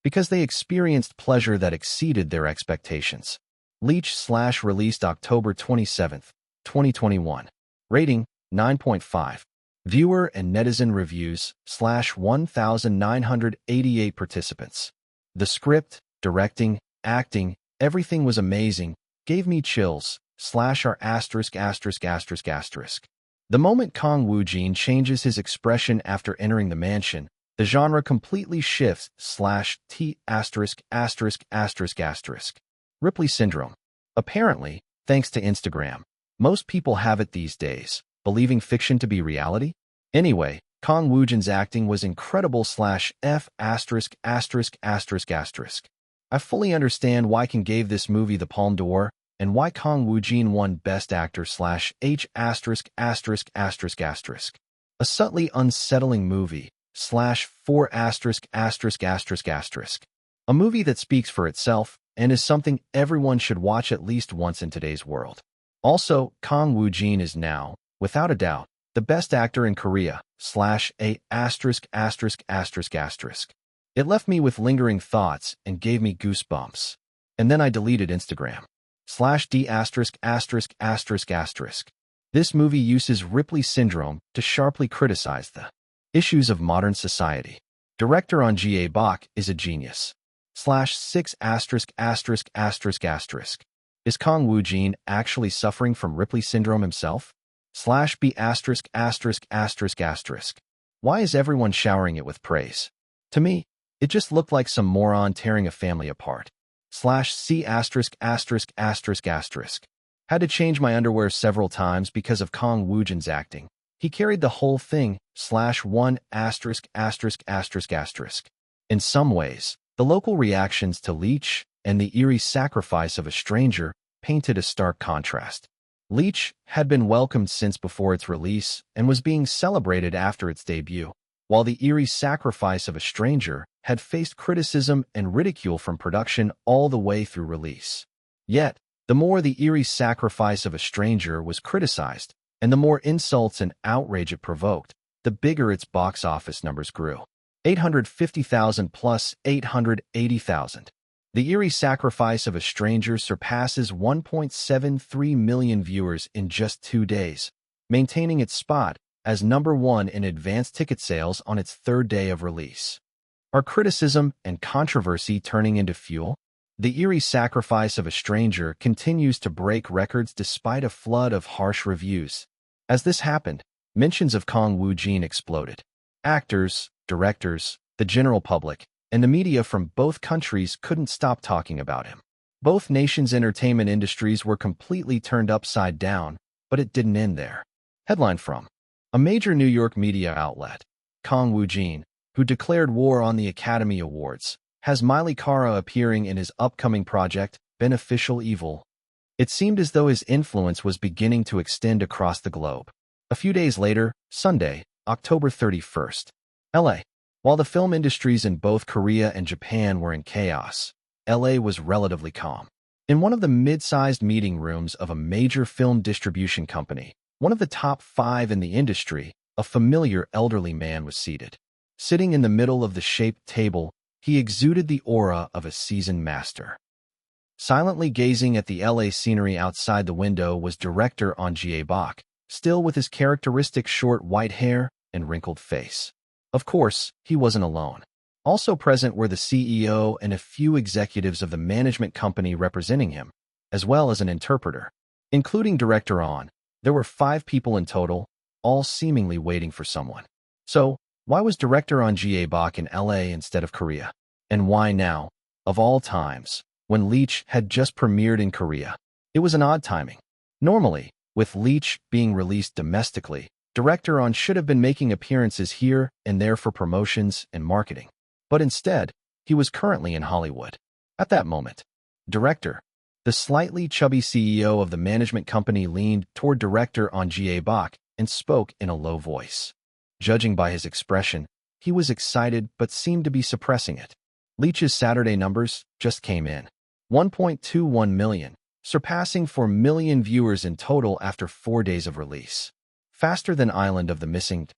because they experienced pleasure that exceeded their expectations. Leech/released October 27, 2021. Rating, 9.5. Viewer and netizen reviews /1988 participants. The script, directing, acting, everything was amazing, gave me chills, /r asterisk asterisk asterisk asterisk. The moment Kang Woojin changes his expression after entering the mansion, the genre completely shifts /t asterisk asterisk asterisk asterisk. Ripley syndrome. Apparently, thanks to Instagram, most people have it these days, believing fiction to be reality. Anyway, Kang Woojin's acting was incredible /f asterisk asterisk asterisk asterisk. I fully understand why Kang gave this movie the Palme d'Or, and why Kang Woojin won Best Actor /H asterisk asterisk asterisk asterisk. A subtly unsettling movie /4 asterisk asterisk asterisk asterisk. A movie that speaks for itself and is something everyone should watch at least once in today's world. Also, Kang Woojin is now, without a doubt, the best actor in Korea /A asterisk asterisk asterisk asterisk. It left me with lingering thoughts and gave me goosebumps. And then I deleted Instagram. /D asterisk asterisk asterisk asterisk. This movie uses Ripley syndrome to sharply criticize the issues of modern society. Director On Jae-bok is a genius. /6 asterisk asterisk asterisk asterisk. Is Kang Woojin actually suffering from Ripley syndrome himself? /B asterisk asterisk asterisk asterisk. Why is everyone showering it with praise? To me, it just looked like some moron tearing a family apart. /C asterisk asterisk asterisk asterisk. Had to change my underwear several times because of Kang Woojin's acting. He carried the whole thing. /1 asterisk asterisk asterisk asterisk. In some ways, the local reactions to Leech and the eerie sacrifice of a stranger painted a stark contrast. Leech had been welcomed since before its release and was being celebrated after its debut, while the eerie sacrifice of a stranger had faced criticism and ridicule from production all the way through release. Yet, the more the eerie sacrifice of a stranger was criticized, and the more insults and outrage it provoked, the bigger its box office numbers grew. 850,000 plus 880,000. The eerie sacrifice of a stranger surpasses 1.73 million viewers in just 2 days, maintaining its spot as #1 in advance ticket sales on its third day of release. Are criticism and controversy turning into fuel? The eerie sacrifice of a stranger continues to break records despite a flood of harsh reviews. As this happened, mentions of Kang Woojin exploded. Actors, directors, the general public, and the media from both countries couldn't stop talking about him. Both nations' entertainment industries were completely turned upside down, but it didn't end there. Headline from a major New York media outlet. Kang Woojin, who declared war on the Academy Awards, has Miley Cara appearing in his upcoming project, Beneficial Evil. It seemed as though his influence was beginning to extend across the globe. A few days later, Sunday, October 31st, LA. While the film industries in both Korea and Japan were in chaos, LA was relatively calm. In one of the mid-sized meeting rooms of a major film distribution company, one of the top 5 in the industry, a familiar elderly man was seated. Sitting in the middle of the shaped table, he exuded the aura of a seasoned master. Silently gazing at the LA scenery outside the window was director On Jae-bok, still with his characteristic short white hair and wrinkled face. Of course, he wasn't alone. Also present were the CEO and a few executives of the management company representing him, as well as an interpreter. Including director On, there were 5 people in total, all seemingly waiting for someone. So, why was director On Jae-bok in LA instead of Korea? And why now, of all times, when Leech had just premiered in Korea? It was an odd timing. Normally, with Leech being released domestically, director On should have been making appearances here and there for promotions and marketing. But instead, he was currently in Hollywood. At that moment, director The slightly chubby CEO of the management company leaned toward director On Bak and spoke in a low voice. Judging by his expression, he was excited but seemed to be suppressing it. Leach's Saturday numbers just came in. 1.21 million, surpassing 4 million viewers in total after 4 days of release. Faster than Island of the Missing.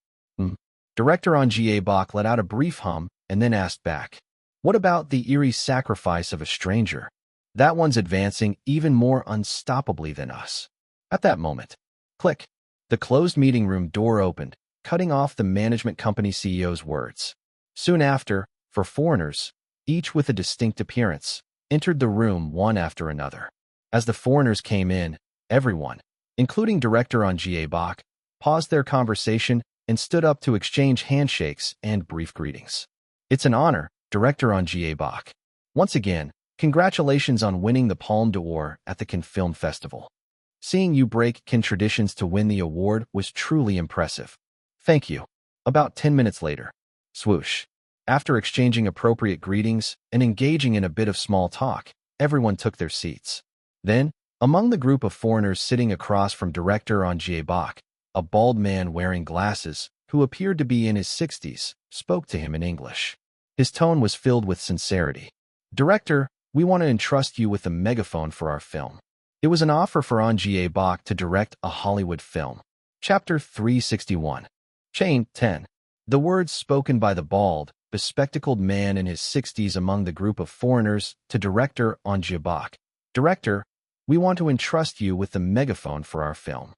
Director On Bak let out a brief hum and then asked back, "What about the eerie sacrifice of a stranger? That one's advancing even more unstoppably than us." At that moment, click, the closed meeting room door opened, cutting off the management company CEO's words. Soon after, 4 foreigners, each with a distinct appearance, entered the room one after another. As the foreigners came in, everyone, including director On Bak, paused their conversation and stood up to exchange handshakes and brief greetings. "It's an honor, director On Bak. Once again, congratulations on winning the Palme d'Or at the Cannes Film Festival. Seeing you break Cannes traditions to win the award was truly impressive. Thank you." About 10 minutes later, swoosh. After exchanging appropriate greetings and engaging in a bit of small talk, everyone took their seats. Then, among the group of foreigners sitting across from director On Bak, a bald man wearing glasses, who appeared to be in his 60s, spoke to him in English. His tone was filled with sincerity. "Director, we want to entrust you with the megaphone for our film." It was an offer for On Bak to direct a Hollywood film. Chapter 361. Chain 10. The words spoken by the bald, bespectacled man in his 60s among the group of foreigners to director On Bak. "Director, we want to entrust you with the megaphone for our film."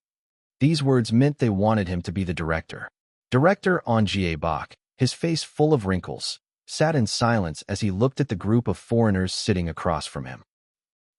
These words meant they wanted him to be the director. Director On Bak, his face full of wrinkles, sat in silence as he looked at the group of foreigners sitting across from him.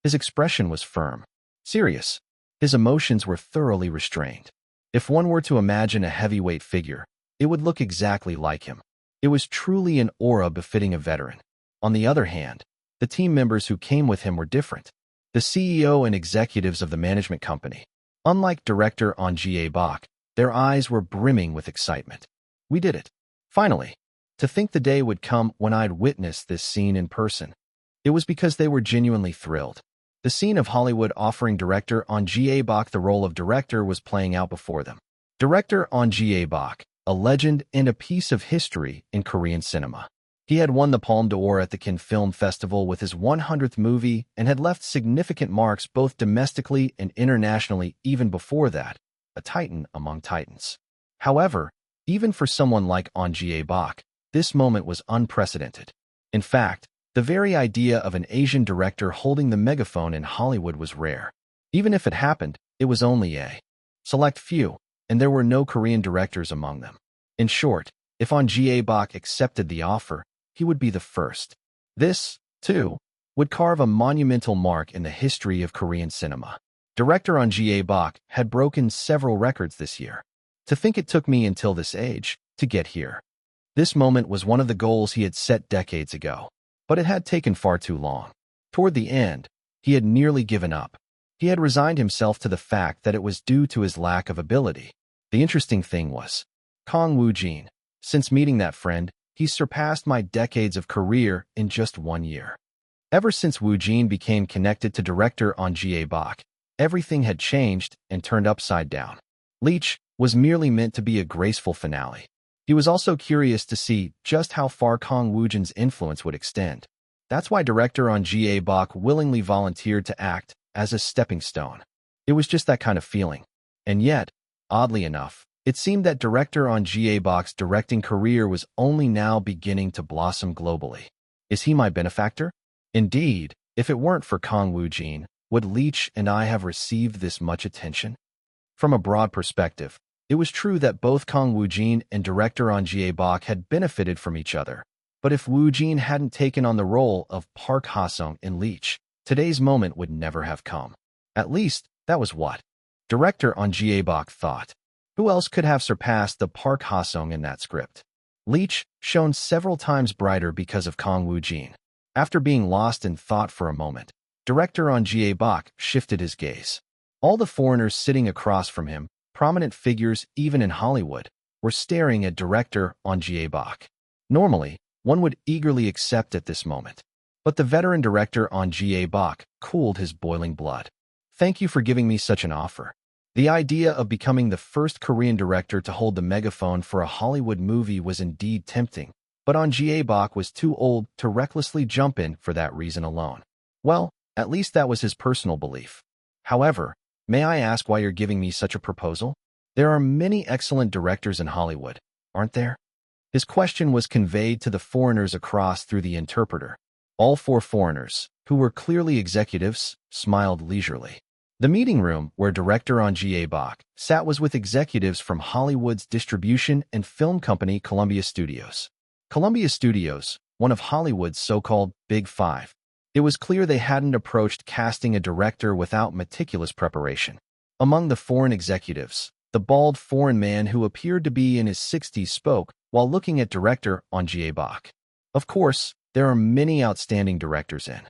His expression was firm, serious. His emotions were thoroughly restrained. If one were to imagine a heavyweight figure, it would look exactly like him. It was truly an aura befitting a veteran. On the other hand, the team members who came with him were different. The CEO and executives of the management company. Unlike director On Bak, their eyes were brimming with excitement. "We did it. Finally. To think the day would come when I'd witness this scene in person." It was because they were genuinely thrilled. The scene of Hollywood offering director On Bak the role of director was playing out before them. Director On Bak, a legend and a piece of history in Korean cinema. He had won the Palme d'Or at the Cannes Film Festival with his 100th movie and had left significant marks both domestically and internationally even before that, a titan among titans. However, even for someone like On Bak, this moment was unprecedented. In fact, the very idea of an Asian director holding the megaphone in Hollywood was rare. Even if it happened, it was only a select few, and there were no Korean directors among them. In short, if On Bak accepted the offer, he would be the first. This, too, would carve a monumental mark in the history of Korean cinema. Director On Bak had broken several records this year. "To think it took me until this age to get here." This moment was one of the goals he had set decades ago, but it had taken far too long. Toward the end, he had nearly given up. He had resigned himself to the fact that it was due to his lack of ability. The interesting thing was, Kang Woojin. Since meeting that friend, he's surpassed my decades of career in just 1 year. Ever since Woojin became connected to director On Bak, everything had changed and turned upside down. Leach was merely meant to be a graceful finale. He was also curious to see just how far Kang Woojin's influence would extend. That's why director On Bak willingly volunteered to act as a stepping stone. It was just that kind of feeling. And yet, oddly enough, it seemed that director On Bak's directing career was only now beginning to blossom globally. Is he my benefactor? Indeed, if it weren't for Kang Woojin, would Leach and I have received this much attention? From a broad perspective, it was true that both Kang Woojin and director On Bak had benefited from each other. But if Woojin hadn't taken on the role of Park Ha-sung in Leach, today's moment would never have come. At least, that was what director On Bak thought. Who else could have surpassed the Park Ha-sung in that script? Leach shone several times brighter because of Kang Woojin. After being lost in thought for a moment, director On Bak shifted his gaze. All the foreigners sitting across from him, prominent figures even in Hollywood, were staring at director On Bak. Normally, one would eagerly accept at this moment. But the veteran director On Jae-bok cooled his boiling blood. Thank you for giving me such an offer. The idea of becoming the first Korean director to hold the megaphone for a Hollywood movie was indeed tempting, but On Jae-bok was too old to recklessly jump in for that reason alone. Well, at least that was his personal belief. However, may I ask why you're giving me such a proposal? There are many excellent directors in Hollywood, aren't there? His question was conveyed to the foreigners across through the interpreter. All four foreigners, who were clearly executives, smiled leisurely. The meeting room where director On Jae-bok sat was with executives from Hollywood's distribution and film company Columbia Studios. Columbia Studios, one of Hollywood's so-called Big Five. It was clear they hadn't approached casting a director without meticulous preparation. Among the foreign executives, the bald foreign man who appeared to be in his 60s spoke while looking at director On Jae-bok. Of course, there are many outstanding directors in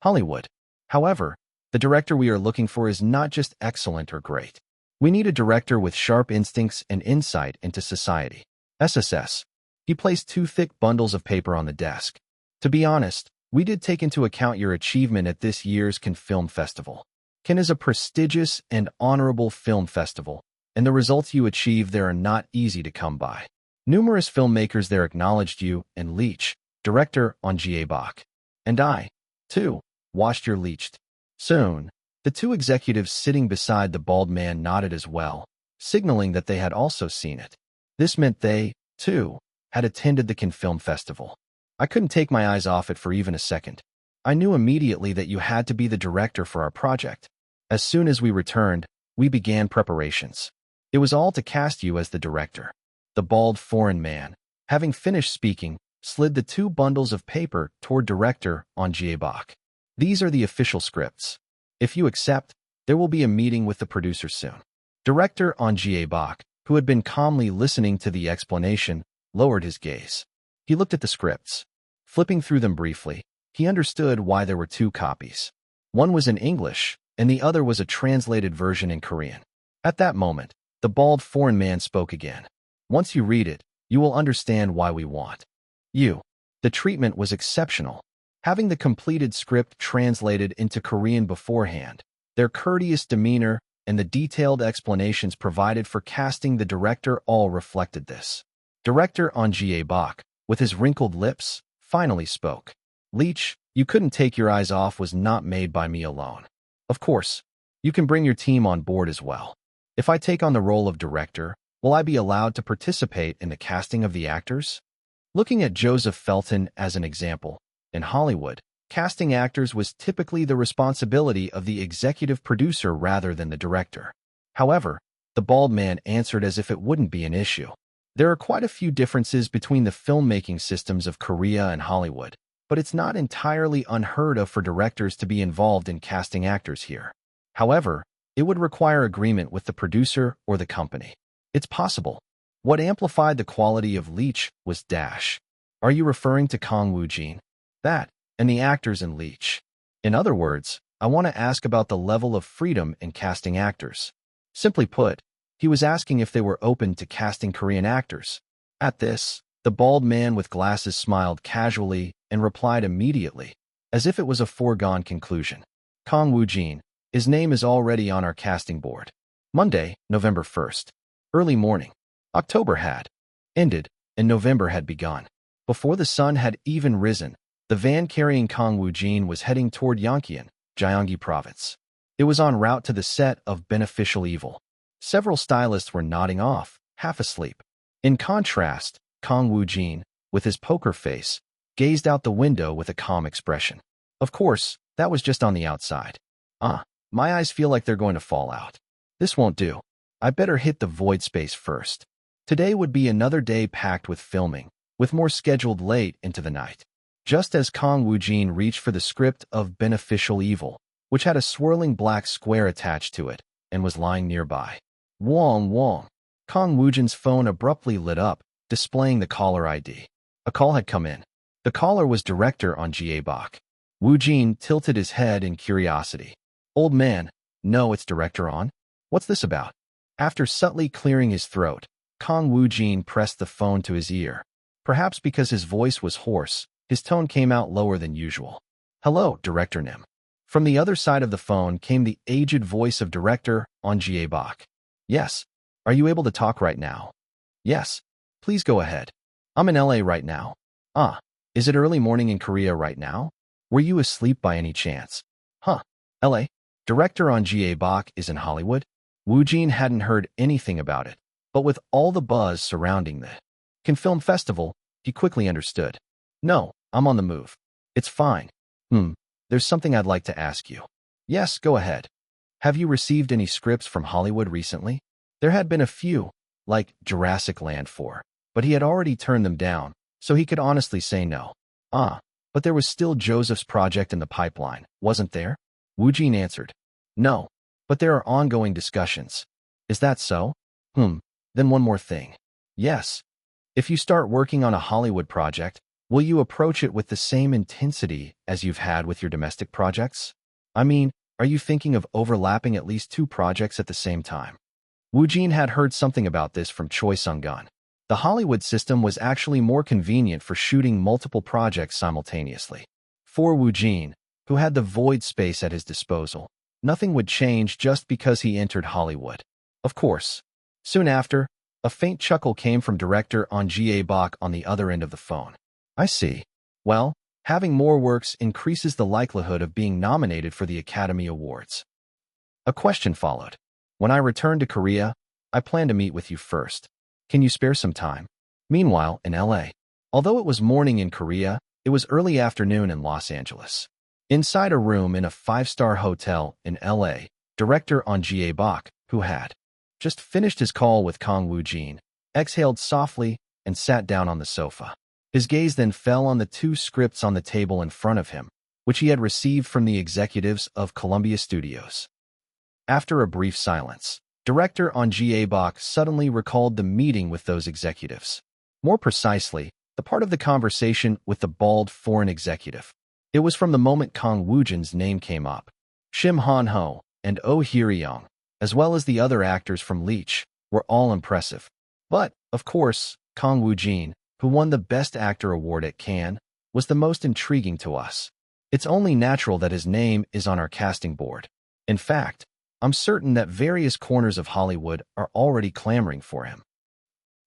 Hollywood. However, the director we are looking for is not just excellent or great. We need a director with sharp instincts and insight into society. SSS. He placed two thick bundles of paper on the desk. To be honest, we did take into account your achievement at this year's Cannes Film Festival. Cannes is a prestigious and honorable film festival, and the results you achieved there are not easy to come by. Numerous filmmakers there acknowledged you and Leach, director On Jae-bok. And I, too, watched your Leached. Soon, the two executives sitting beside the bald man nodded as well, signaling that they had also seen it. This meant they, too, had attended the Cannes Film Festival. I couldn't take my eyes off it for even a second. I knew immediately that you had to be the director for our project. As soon as we returned, we began preparations. It was all to cast you as the director. The bald foreign man, having finished speaking, slid the two bundles of paper toward director On Jae-bok. These are the official scripts. If you accept, there will be a meeting with the producer soon. Director On Jae-bok, who had been calmly listening to the explanation, lowered his gaze. He looked at the scripts. Flipping through them briefly, he understood why there were two copies. One was in English, and the other was a translated version in Korean. At that moment, the bald foreign man spoke again. Once you read it, you will understand why we want you. The treatment was exceptional. Having the completed script translated into Korean beforehand, their courteous demeanor, and the detailed explanations provided for casting the director all reflected this. Director On Jae-bok, with his wrinkled lips, finally spoke. Leach, you couldn't take your eyes off was not made by me alone. Of course, you can bring your team on board as well. If I take on the role of director, will I be allowed to participate in the casting of the actors? Looking at Joseph Felton as an example, in Hollywood, casting actors was typically the responsibility of the executive producer rather than the director. However, the bald man answered as if it wouldn't be an issue. There are quite a few differences between the filmmaking systems of Korea and Hollywood, but it's not entirely unheard of for directors to be involved in casting actors here. However, it would require agreement with the producer or the company. It's possible. What amplified the quality of Leach was Dash. Are you referring to Kang Woojin? That, and the actors in Leach. In other words, I want to ask about the level of freedom in casting actors. Simply put, he was asking if they were open to casting Korean actors. At this, the bald man with glasses smiled casually and replied immediately, as if it was a foregone conclusion. Kang Woojin, his name is already on our casting board. Monday, November 1st. Early morning. October had ended, and November had begun. Before the sun had even risen, the van carrying Kang Woojin was heading toward Yongkyeon, Gyeonggi Province. It was en route to the set of Beneficial Evil. Several stylists were nodding off, half asleep. In contrast, Kang Woojin, with his poker face, gazed out the window with a calm expression. Of course, that was just on the outside. My eyes feel like they're going to fall out. This won't do. I better hit the void space first. Today would be another day packed with filming, with more scheduled late into the night. Just as Kang Woojin reached for the script of Beneficial Evil, which had a swirling black square attached to it, and was lying nearby. Wong Wong. Kang Woojin's phone abruptly lit up, displaying the caller ID. A call had come in. The caller was director On Jae-bok. Woojin tilted his head in curiosity. Old man, no, it's director On. What's this about? After subtly clearing his throat, Kang Woojin pressed the phone to his ear. Perhaps because his voice was hoarse, his tone came out lower than usual. Hello, Director Nim. From the other side of the phone came the aged voice of Director On Bak. Yes. Are you able to talk right now? Yes. Please go ahead. I'm in LA right now. Ah. Is it early morning in Korea right now? Were you asleep by any chance? Huh. LA? Director On Bak is in Hollywood? Woojin hadn't heard anything about it, but with all the buzz surrounding the Cannes Film Festival, he quickly understood. No, I'm on the move. It's fine. There's something I'd like to ask you. Yes, go ahead. Have you received any scripts from Hollywood recently? There had been a few, like Jurassic Land 4, but he had already turned them down, so he could honestly say no. But there was still Joseph's project in the pipeline, wasn't there? Woojin answered. No, but there are ongoing discussions. Is that so? Then one more thing. Yes. If you start working on a Hollywood project, will you approach it with the same intensity as you've had with your domestic projects? I mean, are you thinking of overlapping at least 2 projects at the same time? Woojin had heard something about this from Choi Sung-gun. The Hollywood system was actually more convenient for shooting multiple projects simultaneously. For Woojin, who had the void space at his disposal, nothing would change just because he entered Hollywood. Of course. Soon after, a faint chuckle came from Director On Bak on the other end of the phone. I see. Well, having more works increases the likelihood of being nominated for the Academy Awards. A question followed. When I return to Korea, I plan to meet with you first. Can you spare some time? Meanwhile, in LA. Although it was morning in Korea, it was early afternoon in Los Angeles. Inside a room in a 5-star hotel in LA, Director On Bak, who had just finished his call with Kang Woojin, exhaled softly and sat down on the sofa. His gaze then fell on the 2 scripts on the table in front of him, which he had received from the executives of Columbia Studios. After a brief silence, Director On Bak suddenly recalled the meeting with those executives. More precisely, the part of the conversation with the bald foreign executive. It was from the moment Kang Woojin's name came up. Shim Han-ho and Oh Hye-ryong, as well as the other actors from Leech, were all impressive. But, of course, Kang Woojin, who won the Best Actor award at Cannes, was the most intriguing to us. It's only natural that his name is on our casting board. In fact, I'm certain that various corners of Hollywood are already clamoring for him.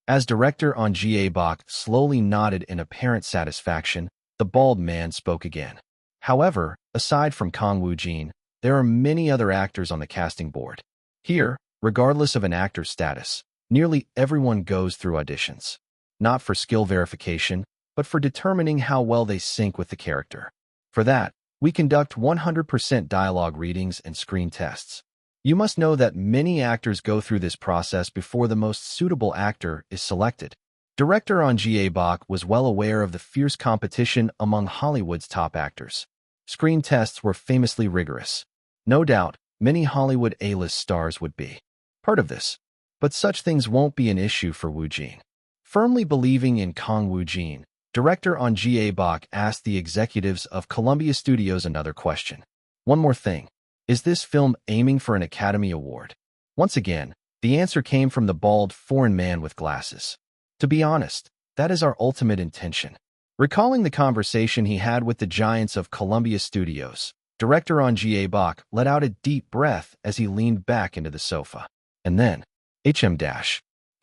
As Director On Bak slowly nodded in apparent satisfaction, the bald man spoke again. However, aside from Kang Woojin, there are many other actors on the casting board. Here, regardless of an actor's status, nearly everyone goes through auditions. Not for skill verification, but for determining how well they sync with the character. For that, we conduct 100% dialogue readings and screen tests. You must know that many actors go through this process before the most suitable actor is selected. Director On Bak was well aware of the fierce competition among Hollywood's top actors. Screen tests were famously rigorous. No doubt, many Hollywood A-list stars would be part of this. But such things won't be an issue for Woojin. Firmly believing in Kang Woojin, Director On Bak asked the executives of Columbia Studios another question. One more thing. Is this film aiming for an Academy Award? Once again, the answer came from the bald foreign man with glasses. To be honest, that is our ultimate intention. Recalling the conversation he had with the giants of Columbia Studios, Director On Bak let out a deep breath as he leaned back into the sofa. And then, he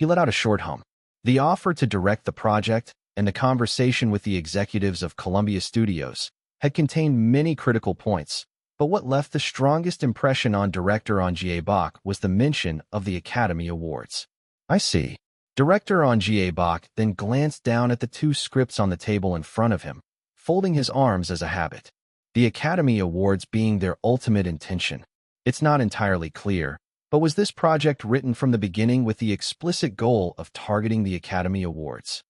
let out a short hum. The offer to direct the project and the conversation with the executives of Columbia Studios had contained many critical points, but what left the strongest impression on Director On Bak was the mention of the Academy Awards. I see. Director On Bak then glanced down at the 2 scripts on the table in front of him, folding his arms as a habit. The Academy Awards being their ultimate intention. It's not entirely clear, but was this project written from the beginning with the explicit goal of targeting the Academy Awards?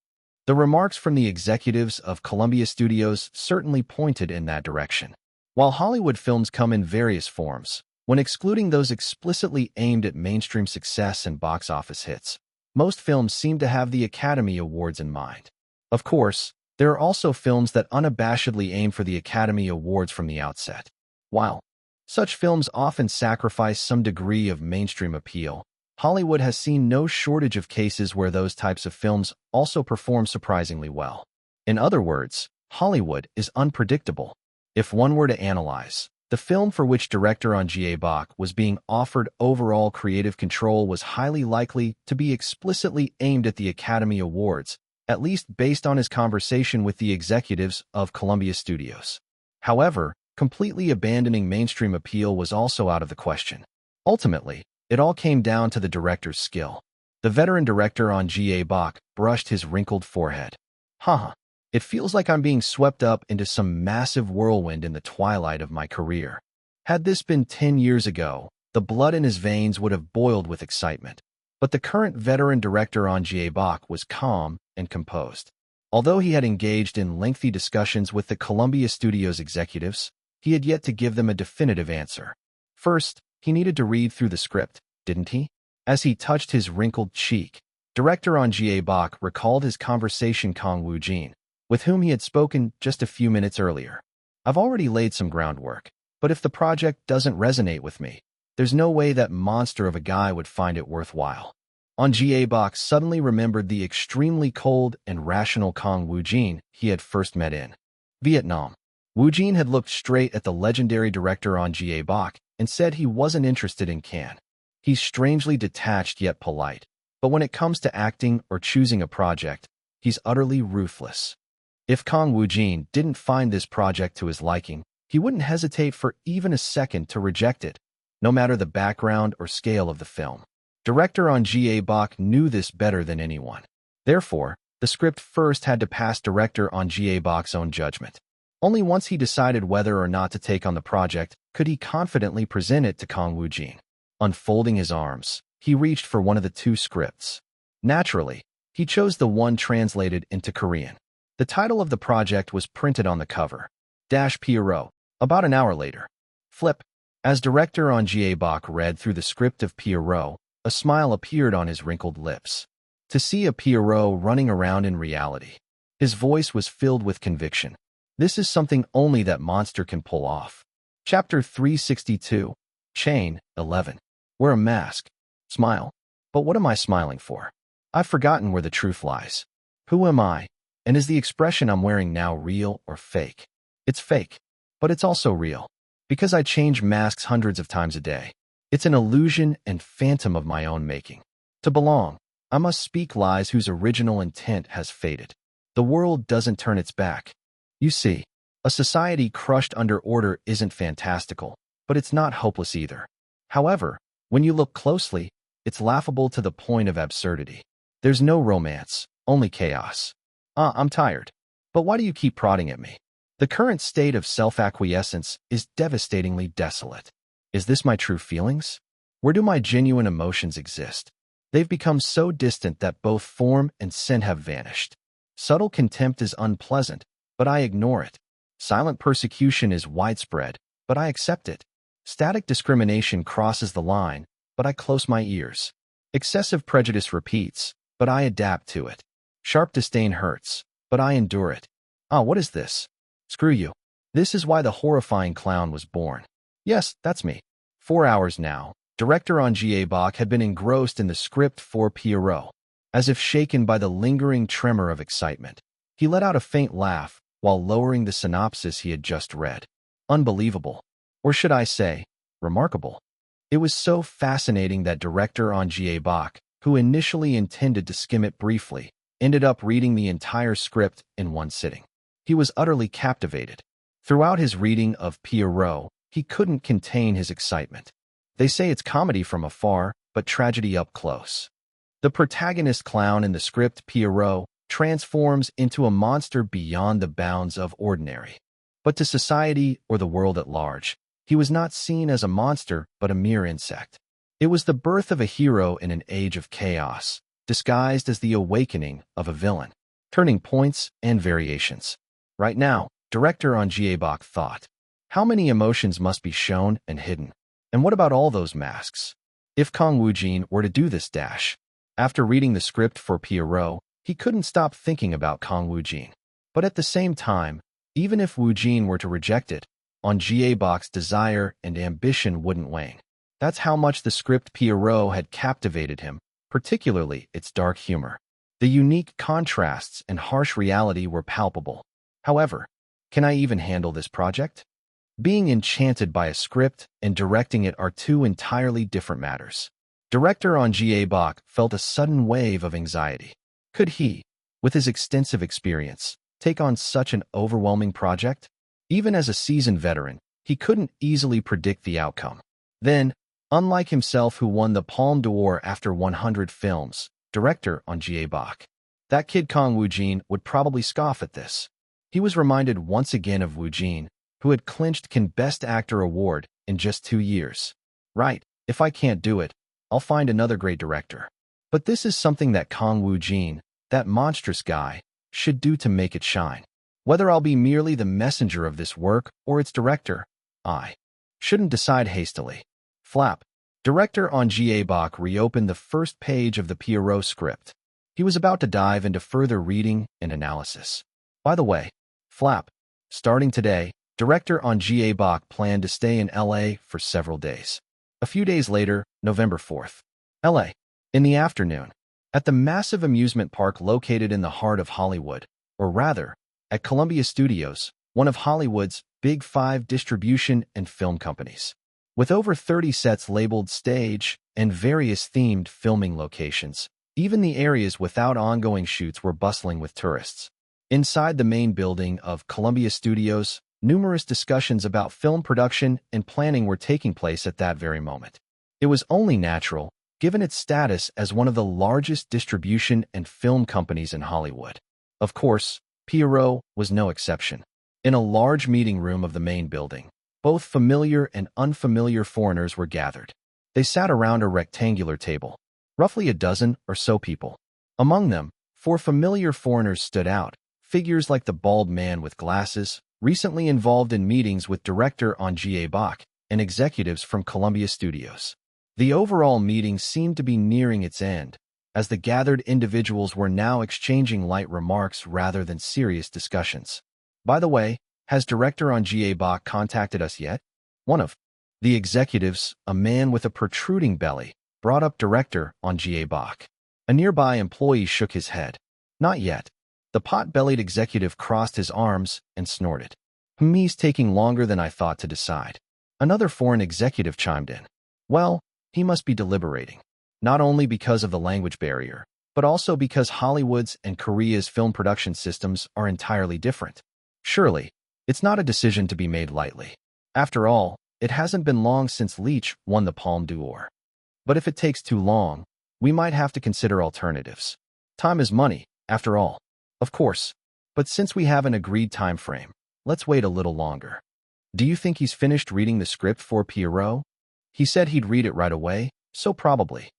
The remarks from the executives of Columbia Studios certainly pointed in that direction. While Hollywood films come in various forms, when excluding those explicitly aimed at mainstream success and box office hits, most films seem to have the Academy Awards in mind. Of course, there are also films that unabashedly aim for the Academy Awards from the outset. While such films often sacrifice some degree of mainstream appeal, Hollywood has seen no shortage of cases where those types of films also perform surprisingly well. In other words, Hollywood is unpredictable. If one were to analyze, the film for which director Ahn Jae-bok was being offered overall creative control was highly likely to be explicitly aimed at the Academy Awards, at least based on his conversation with the executives of Columbia Studios. However, completely abandoning mainstream appeal was also out of the question. Ultimately, it all came down to the director's skill. The veteran director Ahn Jae-bok brushed his wrinkled forehead. Haha, it feels like I'm being swept up into some massive whirlwind in the twilight of my career. Had this been 10 years ago, the blood in his veins would have boiled with excitement. But the current veteran director Ahn Jae-bok was calm and composed. Although he had engaged in lengthy discussions with the Columbia Studios executives, he had yet to give them a definitive answer. First, he needed to read through the script, didn't he? As he touched his wrinkled cheek, director Ahn Jae-bok recalled his conversation with Kang Woojin, with whom he had spoken just a few minutes earlier. I've already laid some groundwork, but if the project doesn't resonate with me, there's no way that monster of a guy would find it worthwhile. Ahn Jae-bok suddenly remembered the extremely cold and rational Kang Woojin he had first met in Vietnam. Woojin had looked straight at the legendary director Ahn Jae-bok and said he wasn't interested in Can. He's strangely detached yet polite, but when it comes to acting or choosing a project, he's utterly ruthless. If Kang Woojin didn't find this project to his liking, he wouldn't hesitate for even a second to reject it, no matter the background or scale of the film. Director Ahn Jae-bok knew this better than anyone. Therefore, the script first had to pass director Ahn Jae-bok's own judgment. Only once he decided whether or not to take on the project could he confidently present it to Kang Woojin. Unfolding his arms, he reached for one of the two scripts. Naturally, he chose the one translated into Korean. The title of the project was printed on the cover. Pierrot. About an hour later. Flip. As director Ahn Jae-bok read through the script of Pierrot, a smile appeared on his wrinkled lips. To see a Pierrot running around in reality. His voice was filled with conviction. This is something only that monster can pull off. Chapter 362. Chain 11. Wear a mask. Smile. But what am I smiling for? I've forgotten where the truth lies. Who am I? And is the expression I'm wearing now real or fake? It's fake. But it's also real. Because I change masks hundreds of times a day. It's an illusion and phantom of my own making. To belong, I must speak lies whose original intent has faded. The world doesn't turn its back. You see, a society crushed under order isn't fantastical, but it's not hopeless either. However, when you look closely, it's laughable to the point of absurdity. There's no romance, only chaos. I'm tired. But why do you keep prodding at me? The current state of self-acquiescence is devastatingly desolate. Is this my true feelings? Where do my genuine emotions exist? They've become so distant that both form and scent have vanished. Subtle contempt is unpleasant, but I ignore it. Silent persecution is widespread, but I accept it. Static discrimination crosses the line, but I close my ears. Excessive prejudice repeats, but I adapt to it. Sharp disdain hurts, but I endure it. What is this? Screw you. This is why the horrifying clown was born. Yes, that's me. 4 hours now, director Ahn Jae-bok had been engrossed in the script for Pierrot. As if shaken by the lingering tremor of excitement, he let out a faint laugh while lowering the synopsis he had just read. Unbelievable. Or should I say, remarkable. It was so fascinating that director Ahn Jae-bok, who initially intended to skim it briefly, ended up reading the entire script in one sitting. He was utterly captivated. Throughout his reading of Pierrot, he couldn't contain his excitement. They say it's comedy from afar, but tragedy up close. The protagonist clown in the script Pierrot transforms into a monster beyond the bounds of ordinary. But to society or the world at large, he was not seen as a monster but a mere insect. It was the birth of a hero in an age of chaos, disguised as the awakening of a villain. Turning points and variations. Right now, director Ahn Jae-bok thought, how many emotions must be shown and hidden? And what about all those masks? If Kang Woojin were to do this dash. After reading the script for Pierrot, he couldn't stop thinking about Kang Woojin. But at the same time, even if Woojin were to reject it, Ahn Jae-bok's desire and ambition wouldn't wane. That's how much the script Pierrot had captivated him, particularly its dark humor. The unique contrasts and harsh reality were palpable. However, Can I even handle this project? Being enchanted by a script and directing it are two entirely different matters. Director On Bak felt a sudden wave of anxiety. Could he, with his extensive experience, take on such an overwhelming project? Even as a seasoned veteran, he couldn't easily predict the outcome. Then, unlike himself who won the Palme d'Or after 100 films, director On Bak, that kid Kang Woojin would probably scoff at this. He was reminded once again of Woojin, who had clinched Cannes Best Actor award in just 2 years. Right, if I can't do it, I'll find another great director. But this is something that Kang Woojin, that monstrous guy, should do to make it shine. Whether I'll be merely the messenger of this work or its director, I shouldn't decide hastily. Flap. Director On Bak reopened the first page of the Pierrot script. He was about to dive into further reading and analysis. By the way, Flap. Starting today, Director On Bak planned to stay in LA for several days. A few days later, November 4th, LA. In the afternoon, at the massive amusement park located in the heart of Hollywood, or rather, at Columbia Studios, one of Hollywood's Big Five distribution and film companies. With over 30 sets labeled stage and various themed filming locations, even the areas without ongoing shoots were bustling with tourists. Inside the main building of Columbia Studios, numerous discussions about film production and planning were taking place at that very moment. It was only natural, given its status as one of the largest distribution and film companies in Hollywood. Of course, Pierrot was no exception. In a large meeting room of the main building, both familiar and unfamiliar foreigners were gathered. They sat around a rectangular table, roughly a dozen or so people. Among them, 4 familiar foreigners stood out, figures like the bald man with glasses, recently involved in meetings with director On Bak and executives from Columbia Studios. The overall meeting seemed to be nearing its end, as the gathered individuals were now exchanging light remarks rather than serious discussions. By the way, has director On Bak contacted us yet? One of the executives, a man with a protruding belly, brought up director On Bak. A nearby employee shook his head. Not yet. The pot-bellied executive crossed his arms and snorted. He's taking longer than I thought to decide. Another foreign executive chimed in. Well, he must be deliberating. Not only because of the language barrier, but also because Hollywood's and Korea's film production systems are entirely different. Surely, it's not a decision to be made lightly. After all, it hasn't been long since Leach won the Palme d'Or. But if it takes too long, we might have to consider alternatives. Time is money, after all. Of course, but since we have an agreed time frame, let's wait a little longer. Do you think he's finished reading the script for Pierrot? He said he'd read it right away, so probably.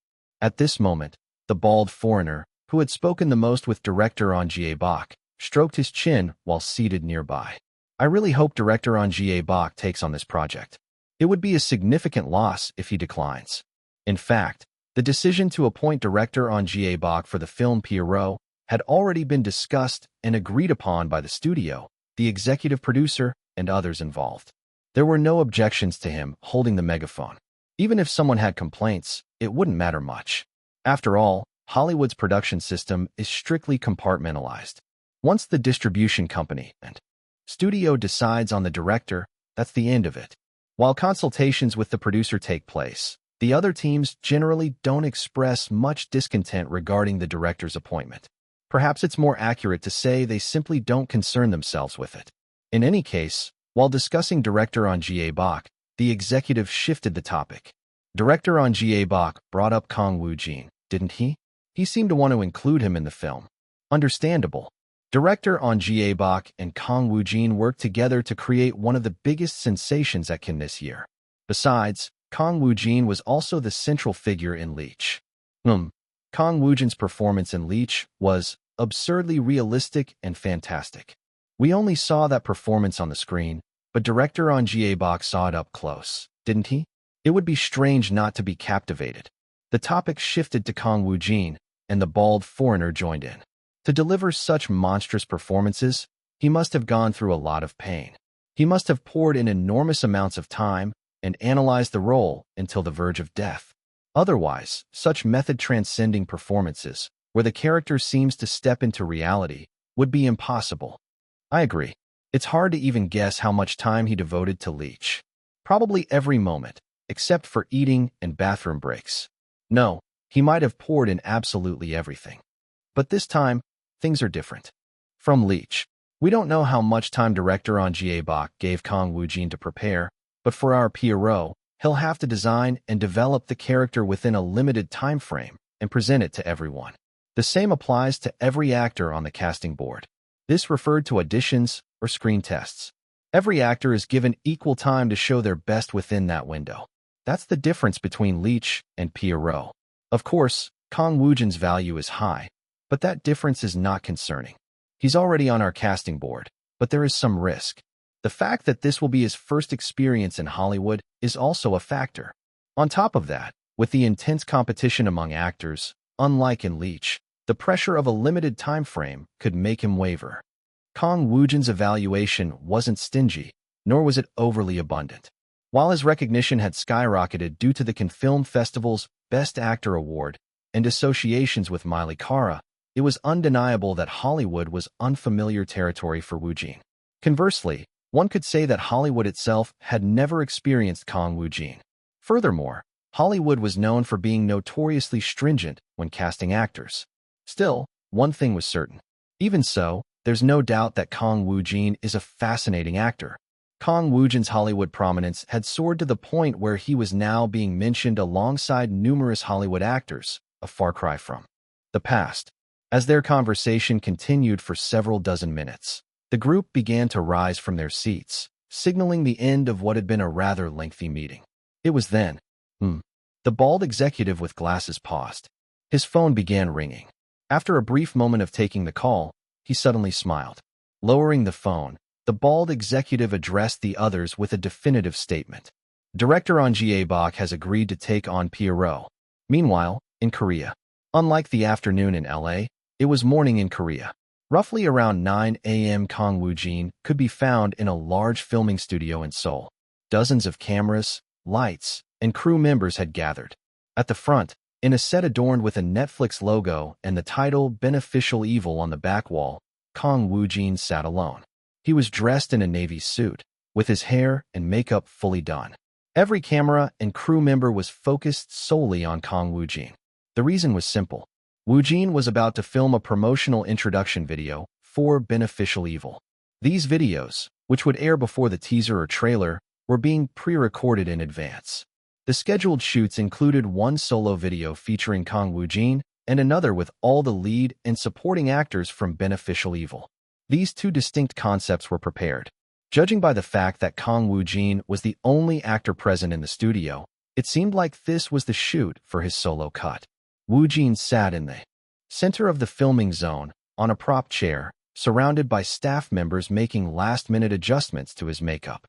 At this moment, the bald foreigner, who had spoken the most with director On Bak, stroked his chin while seated nearby. I really hope director On Bak takes on this project. It would be a significant loss if he declines. In fact, the decision to appoint director On Bak for the film Pierrot had already been discussed and agreed upon by the studio, the executive producer, and others involved. There were no objections to him holding the megaphone. Even if someone had complaints, it wouldn't matter much. After all, Hollywood's production system is strictly compartmentalized. Once the distribution company and studio decides on the director, that's the end of it. While consultations with the producer take place, the other teams generally don't express much discontent regarding the director's appointment. Perhaps it's more accurate to say they simply don't concern themselves with it. In any case, while discussing director On Bak, the executive shifted the topic. Director On Bak brought up Kang Woojin, didn't he? He seemed to want to include him in the film. Understandable. Director On Bak and Kang Woojin worked together to create one of the biggest sensations at Cannes this year. Besides, Kang Woojin was also the central figure in Leach. Kang Woojin's performance in Leach was absurdly realistic and fantastic. We only saw that performance on the screen, but director On Bak saw it up close, didn't he? It would be strange not to be captivated. The topic shifted to Kang Woojin, and the bald foreigner joined in. To deliver such monstrous performances, he must have gone through a lot of pain. He must have poured in enormous amounts of time and analyzed the role until the verge of death. Otherwise, such method-transcending performances, where the character seems to step into reality, would be impossible. I agree. It's hard to even guess how much time he devoted to Leech. Probably every moment, except for eating and bathroom breaks. No, he might have poured in absolutely everything. But this time, things are different. From Leech, we don't know how much time director On Jae-bok gave Kang Woojin to prepare, but for our Pierrot, he'll have to design and develop the character within a limited time frame and present it to everyone. The same applies to every actor on the casting board. This referred to auditions or screen tests. Every actor is given equal time to show their best within that window. That's the difference between Leech and Pierrot. Of course, Kang Woojin's value is high, but that difference is not concerning. He's already on our casting board, but there is some risk. The fact that this will be his first experience in Hollywood is also a factor. On top of that, with the intense competition among actors, unlike in Leech, the pressure of a limited time frame could make him waver. Kang Woojin's evaluation wasn't stingy, nor was it overly abundant. While his recognition had skyrocketed due to the Cannes Film Festival's Best Actor Award and associations with Miley Cara, it was undeniable that Hollywood was unfamiliar territory for Woojin. Conversely, one could say that Hollywood itself had never experienced Kang Woojin. Furthermore, Hollywood was known for being notoriously stringent when casting actors. Still, one thing was certain. Even so, there's no doubt that Kang Woojin is a fascinating actor. Kang Woojin's Hollywood prominence had soared to the point where he was now being mentioned alongside numerous Hollywood actors, a far cry from the past. As their conversation continued for several dozen minutes, the group began to rise from their seats, signaling the end of what had been a rather lengthy meeting. It was then, the bald executive with glasses paused. His phone began ringing. After a brief moment of taking the call, he suddenly smiled. Lowering the phone, the bald executive addressed the others with a definitive statement. Director On Jae-bok has agreed to take on Pierrot. Meanwhile, in Korea, unlike the afternoon in LA, it was morning in Korea. Roughly around 9 a.m. Kang Woojin could be found in a large filming studio in Seoul. Dozens of cameras, lights, and crew members had gathered. At the front, in a set adorned with a Netflix logo and the title Beneficial Evil on the back wall, Kang Woojin sat alone. He was dressed in a navy suit, with his hair and makeup fully done. Every camera and crew member was focused solely on Kang Woojin. The reason was simple. Woojin was about to film a promotional introduction video for Beneficial Evil. These videos, which would air before the teaser or trailer, were being pre-recorded in advance. The scheduled shoots included one solo video featuring Kang Woojin and another with all the lead and supporting actors from Beneficial Evil. These two distinct concepts were prepared. Judging by the fact that Kang Woojin was the only actor present in the studio, it seemed like this was the shoot for his solo cut. Woojin sat in the center of the filming zone, on a prop chair, surrounded by staff members making last-minute adjustments to his makeup.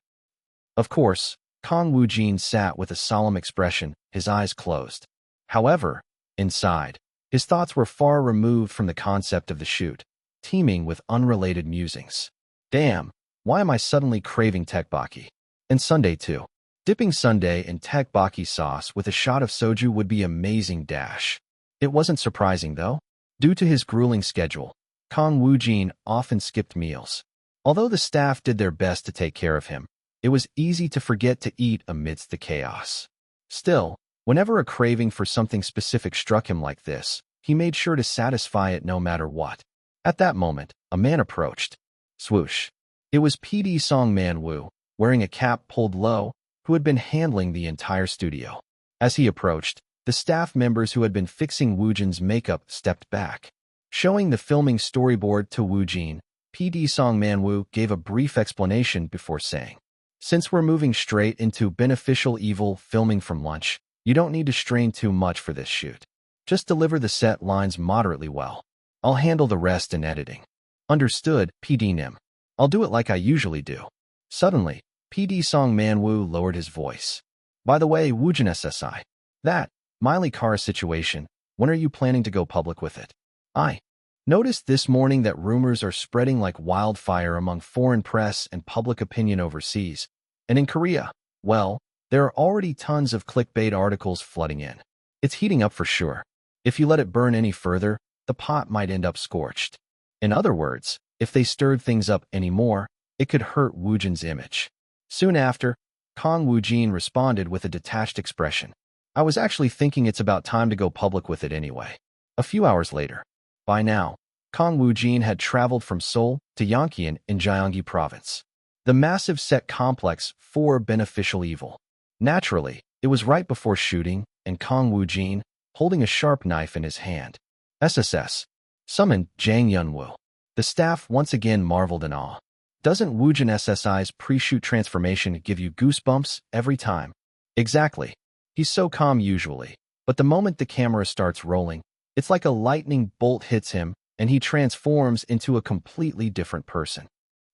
Of course, Kang Woojin sat with a solemn expression, his eyes closed. However, inside, his thoughts were far removed from the concept of the shoot, teeming with unrelated musings. Damn, why am I suddenly craving tteokbokki? And sundae too. Dipping sundae in tteokbokki sauce with a shot of soju would be amazing dash. It wasn't surprising though. Due to his grueling schedule, Kang Woojin often skipped meals. Although the staff did their best to take care of him, it was easy to forget to eat amidst the chaos. Still, whenever a craving for something specific struck him like this, he made sure to satisfy it no matter what. At that moment, a man approached. Swoosh. It was PD Song Man-woo, wearing a cap pulled low, who had been handling the entire studio. As he approached, the staff members who had been fixing Woojin's makeup stepped back. Showing the filming storyboard to Woojin, PD Song Man-woo gave a brief explanation before saying, "Since we're moving straight into Beneficial Evil filming from lunch, you don't need to strain too much for this shoot. Just deliver the set lines moderately well. I'll handle the rest in editing." "Understood, PD Nim. I'll do it like I usually do." Suddenly, PD Song Man-woo lowered his voice. "By the way, Woojin SSI, that Miley Cara situation, when are you planning to go public with it? I noticed this morning that rumors are spreading like wildfire among foreign press and public opinion overseas. And in Korea, well, there are already tons of clickbait articles flooding in. It's heating up for sure. If you let it burn any further, the pot might end up scorched. In other words, if they stirred things up any more, It could hurt Woojin's image. Soon after, Kang Woojin responded with a detached expression. I was actually thinking it's about time to go public with it anyway. A few hours later. By now, Kang Woojin had traveled from Seoul to Yongkyon in Gyeonggi Province. The massive set complex for beneficial evil. Naturally, it was right before shooting, and Kang Woojin, holding a sharp knife in his hand. SSS. Summoned Jang Yunwoo. The staff once again marveled in awe. Doesn't Woojin SSI's pre-shoot transformation give you goosebumps every time? Exactly. He's so calm usually, but the moment the camera starts rolling, it's like a lightning bolt hits him, and he transforms into a completely different person.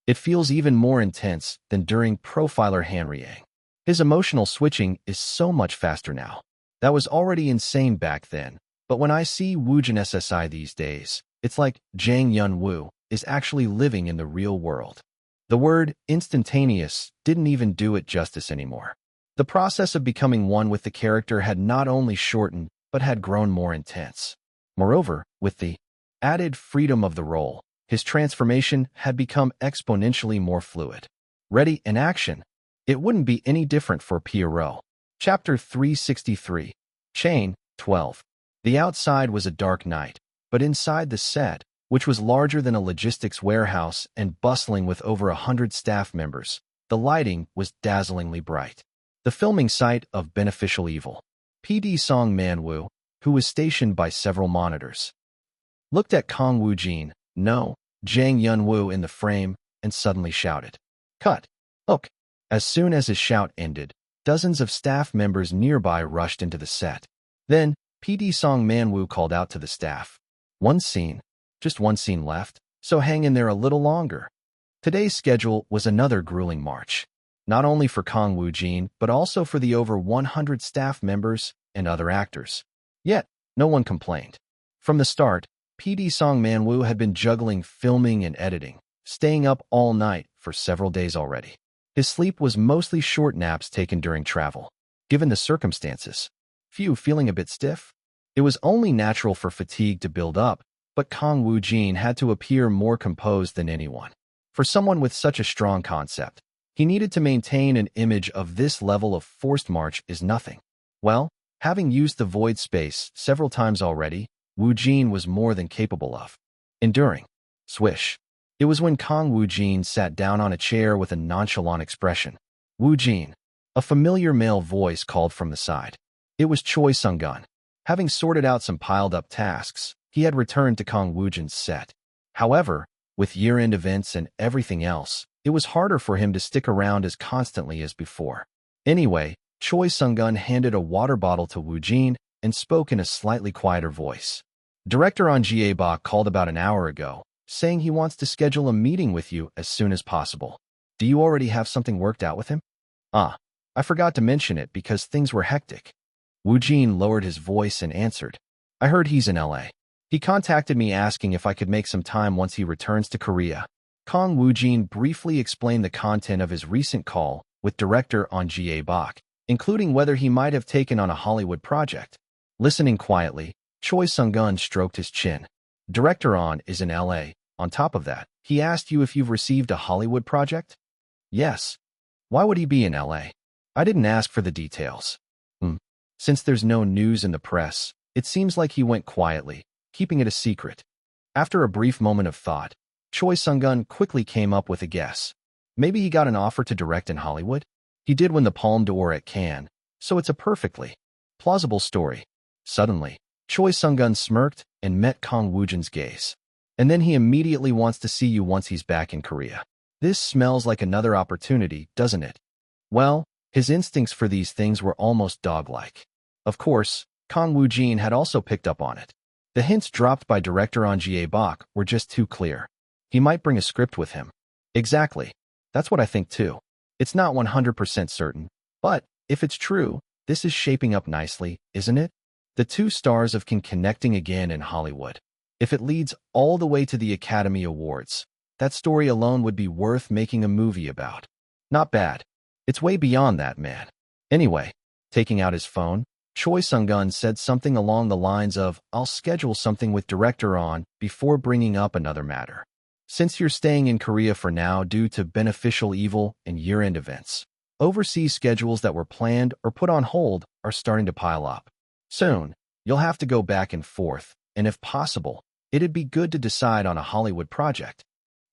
It feels even more intense than during Profiler Hanryang. His emotional switching is so much faster now. That was already insane back then, but when I see Woojin SSI these days, it's like Jang Yunwoo is actually living in the real world. The word instantaneous didn't even do it justice anymore. The process of becoming one with the character had not only shortened, but had grown more intense. Moreover, with the added freedom of the role, his transformation had become exponentially more fluid. Ready in action. It wouldn't be any different for Pierrot. Chapter 363. Chain 12. The outside was a dark night, but inside the set, which was larger than a logistics warehouse and bustling with over 100 staff members, the lighting was dazzlingly bright. The filming site of Beneficial Evil. PD Song Manwoo, who was stationed by several monitors, looked at Kang Woojin, no, Jang Yunwoo in the frame, and suddenly shouted, "Cut! Look!" As soon as his shout ended, dozens of staff members nearby rushed into the set. Then, PD Song Manwoo called out to the staff. One scene, just one scene left, so hang in there a little longer. Today's schedule was another grueling march. Not only for Kang Woojin, but also for the over 100 staff members and other actors. Yet, no one complained. From the start, PD Song Manwoo had been juggling filming and editing, staying up all night for several days already. His sleep was mostly short naps taken during travel. Given the circumstances, few feeling a bit stiff, it was only natural for fatigue to build up, but Kang Woojin had to appear more composed than anyone. For someone with such a strong concept, he needed to maintain an image of this level of forced march is nothing. Well, having used the void space several times already, Woojin was more than capable of enduring. Swish. It was when Kang Woojin sat down on a chair with a nonchalant expression. Woojin. A familiar male voice called from the side. It was Choi Sung-gun. Having sorted out some piled-up tasks, he had returned to Kang Woojin's set. However, with year-end events and everything else, it was harder for him to stick around as constantly as before. Anyway, Choi Sung-gun handed a water bottle to Woojin and spoke in a slightly quieter voice. Director On Jae-bok called about an hour ago, saying he wants to schedule a meeting with you as soon as possible. Do you already have something worked out with him? I forgot to mention it because things were hectic. Woojin lowered his voice and answered. I heard he's in LA. He contacted me asking if I could make some time once he returns to Korea. Kang Woojin briefly explained the content of his recent call with director On Jae-bok, including whether he might have taken on a Hollywood project. Listening quietly, Choi Sung-gun stroked his chin. Director On is in LA. On top of that, he asked you if you've received a Hollywood project? Yes. Why would he be in LA? I didn't ask for the details. Since there's no news in the press, it seems like he went quietly, keeping it a secret. After a brief moment of thought, Choi Sung-gun quickly came up with a guess. Maybe he got an offer to direct in Hollywood? He did win the Palme d'Or at Cannes, so it's a perfectly plausible story. Suddenly, Choi Sung-gun smirked and met Kang Woojin's gaze. And then he immediately wants to see you once he's back in Korea. This smells like another opportunity, doesn't it? Well, his instincts for these things were almost dog-like. Of course, Kang Woojin had also picked up on it. The hints dropped by director On Jae-bok were just too clear. He might bring a script with him. Exactly. That's what I think too. It's not 100% certain, but if it's true, this is shaping up nicely, isn't it? The two stars have connecting again in Hollywood. If it leads all the way to the Academy Awards, that story alone would be worth making a movie about. Not bad. It's way beyond that, man. Anyway, taking out his phone, Choi Sung-gun said something along the lines of, I'll schedule something with director On before bringing up another matter. Since you're staying in Korea for now due to beneficial evil and year-end events, overseas schedules that were planned or put on hold are starting to pile up. Soon, you'll have to go back and forth, and if possible, it'd be good to decide on a Hollywood project.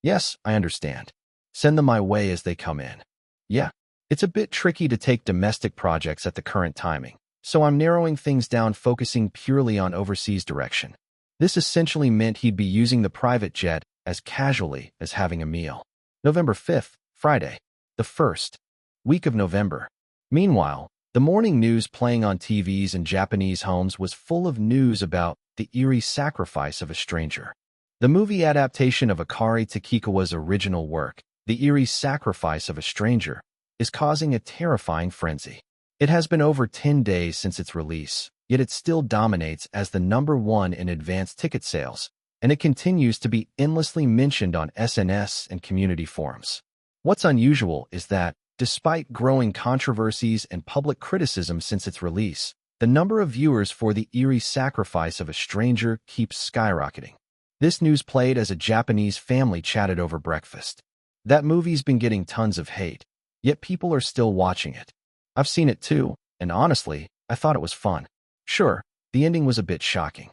Yes, I understand. Send them my way as they come in. Yeah, it's a bit tricky to take domestic projects at the current timing, so I'm narrowing things down, focusing purely on overseas direction. This essentially meant he'd be using the private jet as casually as having a meal. November 5th, Friday, the first week of November. Meanwhile, the morning news playing on TVs in Japanese homes was full of news about the eerie sacrifice of a stranger. The movie adaptation of Akari Takikawa's original work, The Eerie Sacrifice of a Stranger, is causing a terrifying frenzy. It has been over 10 days since its release, yet it still dominates as the #1 in advance ticket sales, and it continues to be endlessly mentioned on SNS and community forums. What's unusual is that, despite growing controversies and public criticism since its release, the number of viewers for The Eerie Sacrifice of a Stranger keeps skyrocketing. This news played as a Japanese family chatted over breakfast. That movie's been getting tons of hate, yet people are still watching it. I've seen it too, and honestly, I thought it was fun. Sure, the ending was a bit shocking.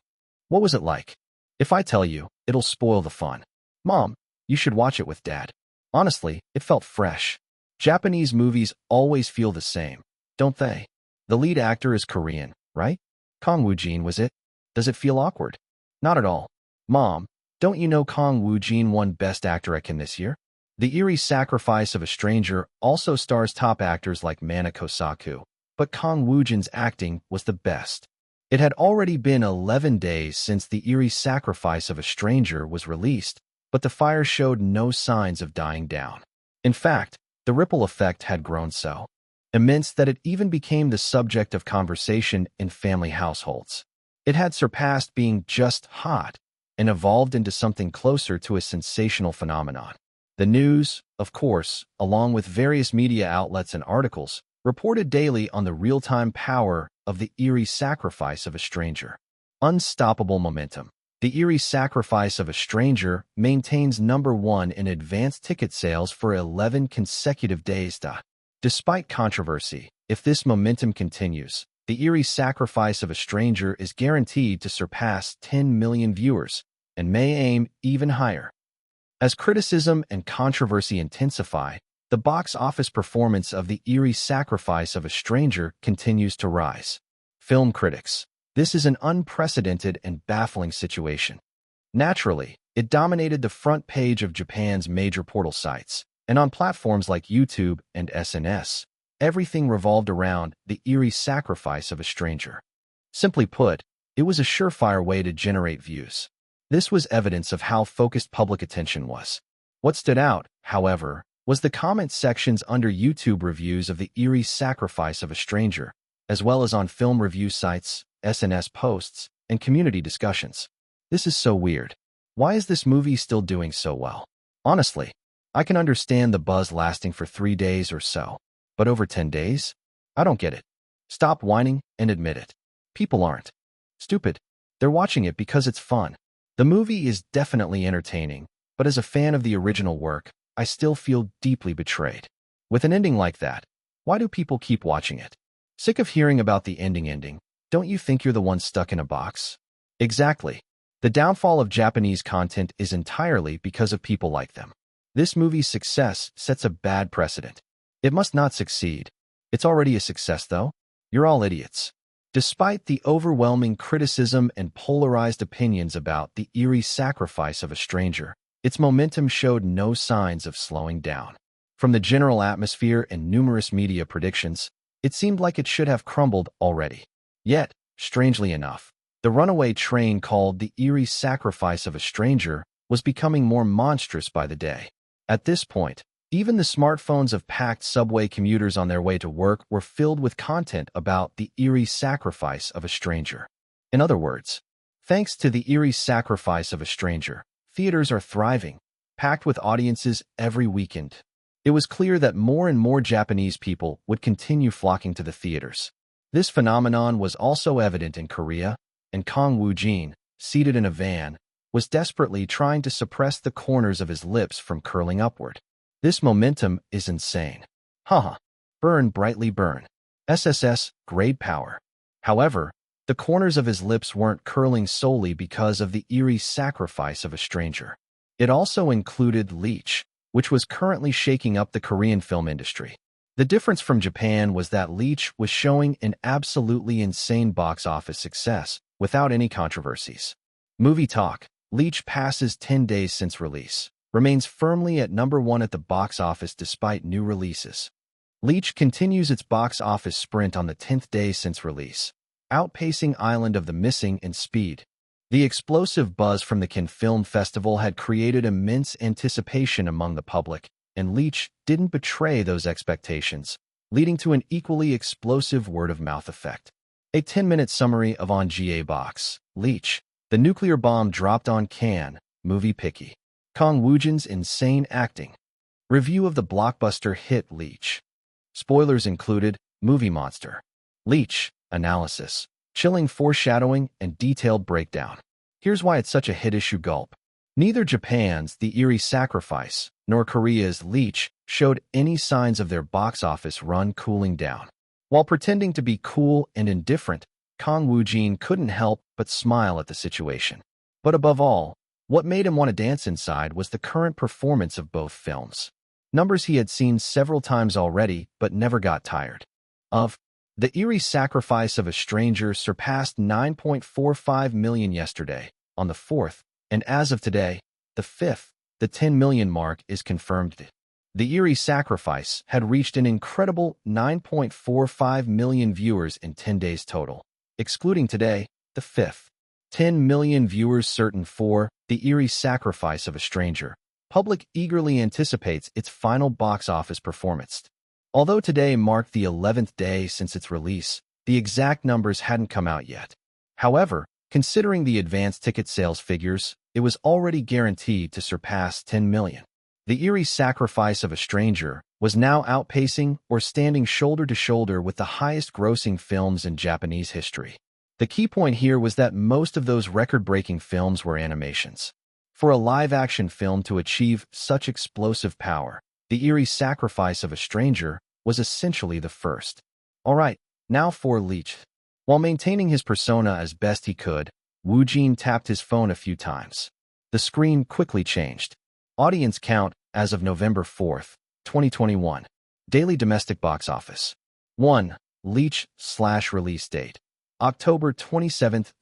What was it like? If I tell you, it'll spoil the fun. Mom, you should watch it with Dad. Honestly, it felt fresh. Japanese movies always feel the same, don't they? The lead actor is Korean, right? Kang Woojin was it? Does it feel awkward? Not at all. Mom, don't you know Kang Woojin won Best Actor at Cannes this year? The Eerie Sacrifice of a Stranger also stars top actors like Mana Kosaku, but Kang Woojin's acting was the best. It had already been 11 days since The Eerie Sacrifice of a Stranger was released, but the fire showed no signs of dying down. In fact, the ripple effect had grown so immense that it even became the subject of conversation in family households. It had surpassed being just hot and evolved into something closer to a sensational phenomenon. The news, of course, along with various media outlets and articles, reported daily on the real-time power of The Eerie Sacrifice of a Stranger. Unstoppable momentum. The Eerie Sacrifice of a Stranger maintains #1 in advance ticket sales for 11 consecutive days. Despite controversy, if this momentum continues, The Eerie Sacrifice of a Stranger is guaranteed to surpass 10 million viewers and may aim even higher. As criticism and controversy intensify, the box office performance of The Eerie Sacrifice of a Stranger continues to rise. Film critics. This is an unprecedented and baffling situation. Naturally, it dominated the front page of Japan's major portal sites, and on platforms like YouTube and SNS, everything revolved around The Eerie Sacrifice of a Stranger. Simply put, it was a surefire way to generate views. This was evidence of how focused public attention was. What stood out, however, was the comment sections under YouTube reviews of The Eerie Sacrifice of a Stranger, as well as on film review sites, SNS posts, and community discussions. This is so weird. Why is this movie still doing so well? Honestly, I can understand the buzz lasting for 3 days or so, but over 10 days? I don't get it. Stop whining and admit it. People aren't stupid. They're watching it because it's fun. The movie is definitely entertaining, but as a fan of the original work, I still feel deeply betrayed. With an ending like that, why do people keep watching it? Sick of hearing about the ending? Don't you think you're the one stuck in a box? Exactly. The downfall of Japanese content is entirely because of people like them. This movie's success sets a bad precedent. It must not succeed. It's already a success, though. You're all idiots. Despite the overwhelming criticism and polarized opinions about The Eerie Sacrifice of a Stranger, its momentum showed no signs of slowing down. From the general atmosphere and numerous media predictions, it seemed like it should have crumbled already. Yet, strangely enough, the runaway train called The Eerie Sacrifice of a Stranger was becoming more monstrous by the day. At this point, even the smartphones of packed subway commuters on their way to work were filled with content about The Eerie Sacrifice of a Stranger. In other words, thanks to The Eerie Sacrifice of a Stranger, theaters are thriving, packed with audiences every weekend. It was clear that more and more Japanese people would continue flocking to the theaters. This phenomenon was also evident in Korea, and Kang Woojin, seated in a van, was desperately trying to suppress the corners of his lips from curling upward. This momentum is insane. Haha. Burn brightly burn. SSS, grade power. However, the corners of his lips weren't curling solely because of the eerie sacrifice of a stranger. It also included Leech, which was currently shaking up the Korean film industry. The difference from Japan was that Leech was showing an absolutely insane box office success without any controversies. Movie talk. Leech passes 10 days since release, remains firmly at #1 at the box office despite new releases. Leech continues its box office sprint on the 10th day since release, outpacing Island of the Missing in speed. The explosive buzz from the Cannes Film Festival had created immense anticipation among the public, and Leech didn't betray those expectations, leading to an equally explosive word-of-mouth effect. A 10-minute summary of On GA Box. Leech. The nuclear bomb dropped on Cannes. Movie picky. Kang Woojin's insane acting. Review of the blockbuster hit Leech. Spoilers included. Movie monster. Leech. Analysis. Chilling foreshadowing and detailed breakdown. Here's why it's such a hit issue gulp. Neither Japan's The Eerie Sacrifice nor Korea's Leech showed any signs of their box office run cooling down. While pretending to be cool and indifferent, Kang Woojin couldn't help but smile at the situation. But above all, what made him want to dance inside was the current performance of both films. Numbers he had seen several times already but never got tired of. The Eerie Sacrifice of a Stranger surpassed 9.45 million yesterday, on the 4th, and as of today, the 5th, the 10 million mark is confirmed. The Eerie Sacrifice had reached an incredible 9.45 million viewers in 10 days total, excluding today, the 5th. 10 million viewers certain for The Eerie Sacrifice of a Stranger. Public eagerly anticipates its final box office performance. Although today marked the 11th day since its release, the exact numbers hadn't come out yet. However, considering the advanced ticket sales figures, it was already guaranteed to surpass 10 million. The Eerie Sacrifice of a Stranger was now outpacing or standing shoulder to shoulder with the highest-grossing films in Japanese history. The key point here was that most of those record-breaking films were animations. For a live-action film to achieve such explosive power, The Eerie Sacrifice of a Stranger was essentially the first. Alright, now for Leech. While maintaining his persona as best he could, Woojin tapped his phone a few times. The screen quickly changed. Audience count as of November 4th, 2021. Daily domestic box office. 1. Leech/release date. October 27th/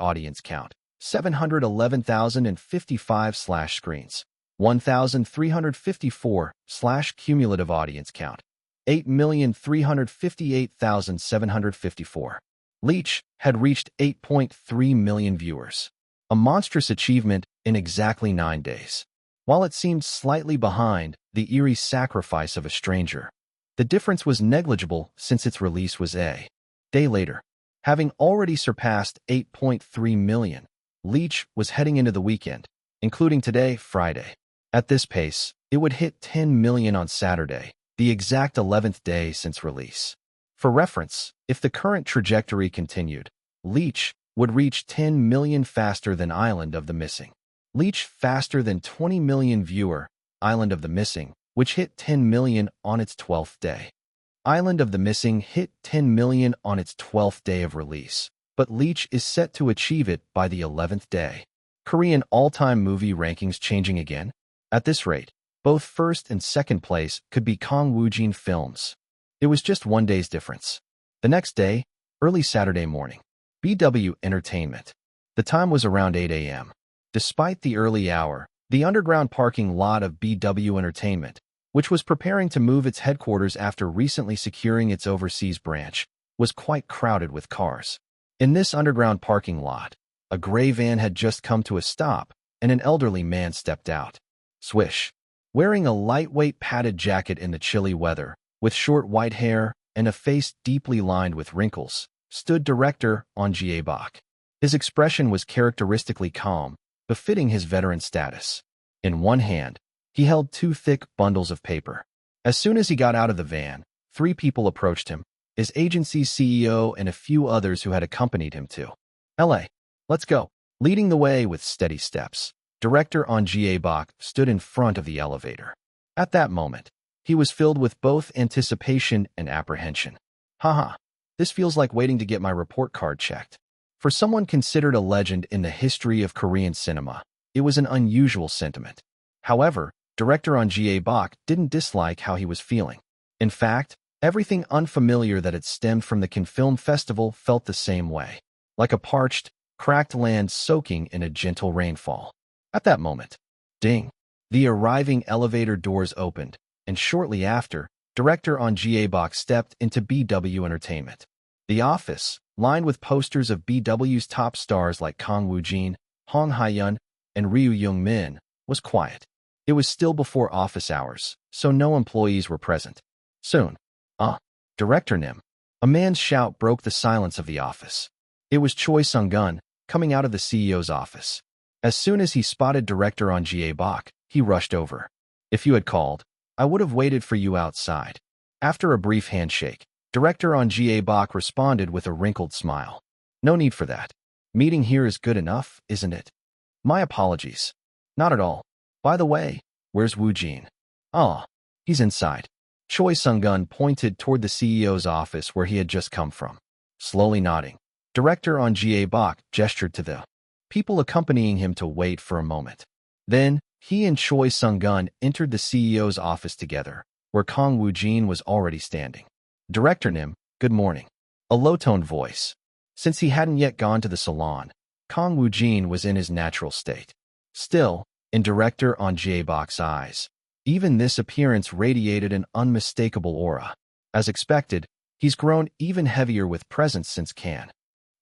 audience count. 711,055/ screens. 1,354/ cumulative audience count. 8,358,754. Leech had reached 8.3 million viewers. A monstrous achievement in exactly 9 days. While it seemed slightly behind The Eerie Sacrifice of a Stranger, the difference was negligible since its release was a day later. Having already surpassed 8.3 million, Leech was heading into the weekend, including today, Friday. At this pace, it would hit 10 million on Saturday, the exact 11th day since release. For reference, if the current trajectory continued, Leech would reach 10 million faster than Island of the Missing. Leech faster than 20 million viewer, Island of the Missing, which hit 10 million on its 12th day. Island of the Missing hit 10 million on its 12th day of release, but Leech is set to achieve it by the 11th day. Korean all-time movie rankings changing again? At this rate, both first and second place could be Kang Woojin films. It was just 1 day's difference. The next day, early Saturday morning, BW Entertainment. The time was around 8 a.m. Despite the early hour, the underground parking lot of BW Entertainment, which was preparing to move its headquarters after recently securing its overseas branch, was quite crowded with cars. In this underground parking lot, a gray van had just come to a stop, and an elderly man stepped out. Swish. Wearing a lightweight padded jacket in the chilly weather, with short white hair and a face deeply lined with wrinkles, stood director On Jae-bak. His expression was characteristically calm, befitting his veteran status. In one hand, he held 2 thick bundles of paper. As soon as he got out of the van, 3 people approached him, his agency's CEO and a few others who had accompanied him to LA. Let's go. Leading the way with steady steps, director On Bak stood in front of the elevator. At that moment, he was filled with both anticipation and apprehension. Haha, this feels like waiting to get my report card checked. For someone considered a legend in the history of Korean cinema, it was an unusual sentiment. However, director On Bak didn't dislike how he was feeling. In fact, everything unfamiliar that had stemmed from the Cannes Film Festival felt the same way, like a parched, cracked land soaking in a gentle rainfall. At that moment, ding, the arriving elevator doors opened, and shortly after, director On Bak stepped into BW Entertainment. The office, lined with posters of BW's top stars like Kang Woojin, Hong Hae-yeon, and Ryu Young-min, was quiet. It was still before office hours, so no employees were present. Soon, Director Nim. A man's shout broke the silence of the office. It was Choi Sung-gun, coming out of the CEO's office. As soon as he spotted director On Bak, he rushed over. If you had called, I would have waited for you outside. After a brief handshake, director On Bak responded with a wrinkled smile. No need for that. Meeting here is good enough, isn't it? My apologies. Not at all. By the way, where's Woojin? He's inside. Choi Sung-gun pointed toward the CEO's office where he had just come from. Slowly nodding, director On Bak gestured to the people accompanying him to wait for a moment. Then, he and Choi Sung-gun entered the CEO's office together, where Kang Woojin was already standing. Director Nim, good morning. A low-toned voice. Since he hadn't yet gone to the salon, Kang Woojin was in his natural state. Still, in director On Bak's eyes, even this appearance radiated an unmistakable aura. As expected, he's grown even heavier with presence since Cannes.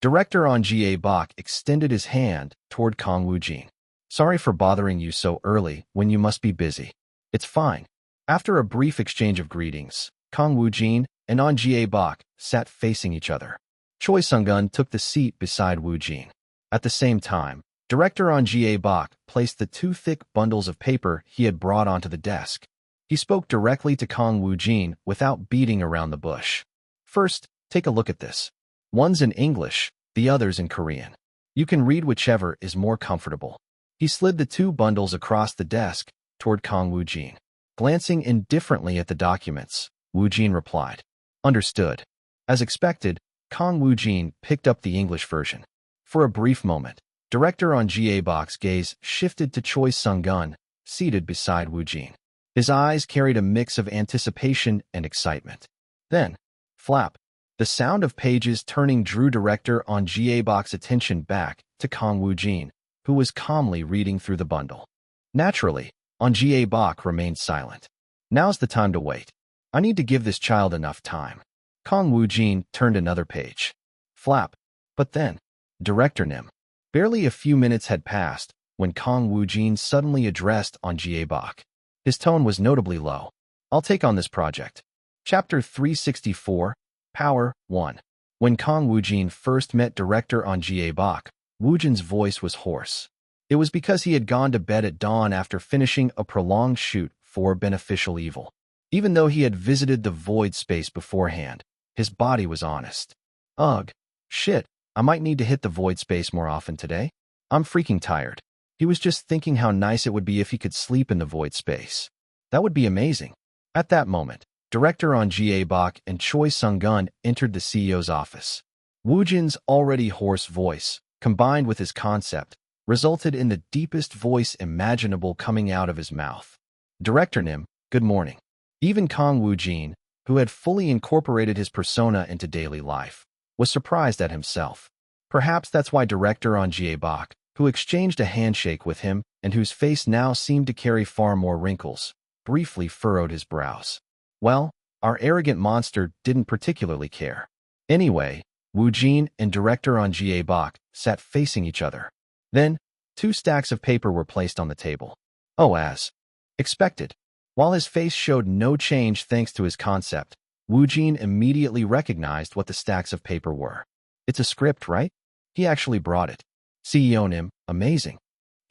Director On Bak extended his hand toward Kang Woojin. Sorry for bothering you so early when you must be busy. It's fine. After a brief exchange of greetings, Kang Woojin and On Bak sat facing each other. Choi Sung-gun took the seat beside Woojin. At the same time, director On Bak placed the two thick bundles of paper he had brought onto the desk. He spoke directly to Kang Woojin without beating around the bush. First, take a look at this. One's in English, the other's in Korean. You can read whichever is more comfortable. He slid the two bundles across the desk toward Kang Woojin. Glancing indifferently at the documents, Woojin replied, Understood. As expected, Kang Woojin picked up the English version. For a brief moment, director On Bak's gaze shifted to Choi Sung-gun, seated beside Woojin. His eyes carried a mix of anticipation and excitement. Then, flap. The sound of pages turning drew director On Bak's attention back to Kang Woojin, who was calmly reading through the bundle. Naturally, On Bak remained silent. Now's the time to wait. I need to give this child enough time. Kang Woojin turned another page. Flap. But then, director Nim. Barely a few minutes had passed when Kang Woojin suddenly addressed On Bak. His tone was notably low. I'll take on this project. Chapter 364, Power 1. When Kang Woojin first met director On Bak, Woojin's voice was hoarse. It was because he had gone to bed at dawn after finishing a prolonged shoot for Beneficial Evil. Even though he had visited the void space beforehand, his body was honest. Ugh, shit. I might need to hit the void space more often today. I'm freaking tired. He was just thinking how nice it would be if he could sleep in the void space. That would be amazing. At that moment, director On Bak and Choi Sung-gun entered the CEO's office. Woojin's already hoarse voice, combined with his concept, resulted in the deepest voice imaginable coming out of his mouth. Director Nim, good morning. Even Kang Woojin, who had fully incorporated his persona into daily life, was surprised at himself. Perhaps that's why director On Bak, who exchanged a handshake with him and whose face now seemed to carry far more wrinkles, briefly furrowed his brows. Well, our arrogant monster didn't particularly care. Anyway, Woojin and director On Bak sat facing each other. Then, two stacks of paper were placed on the table. As expected. While his face showed no change thanks to his concept, Woojin immediately recognized what the stacks of paper were. It's a script, right? He actually brought it. CEO Nim, amazing.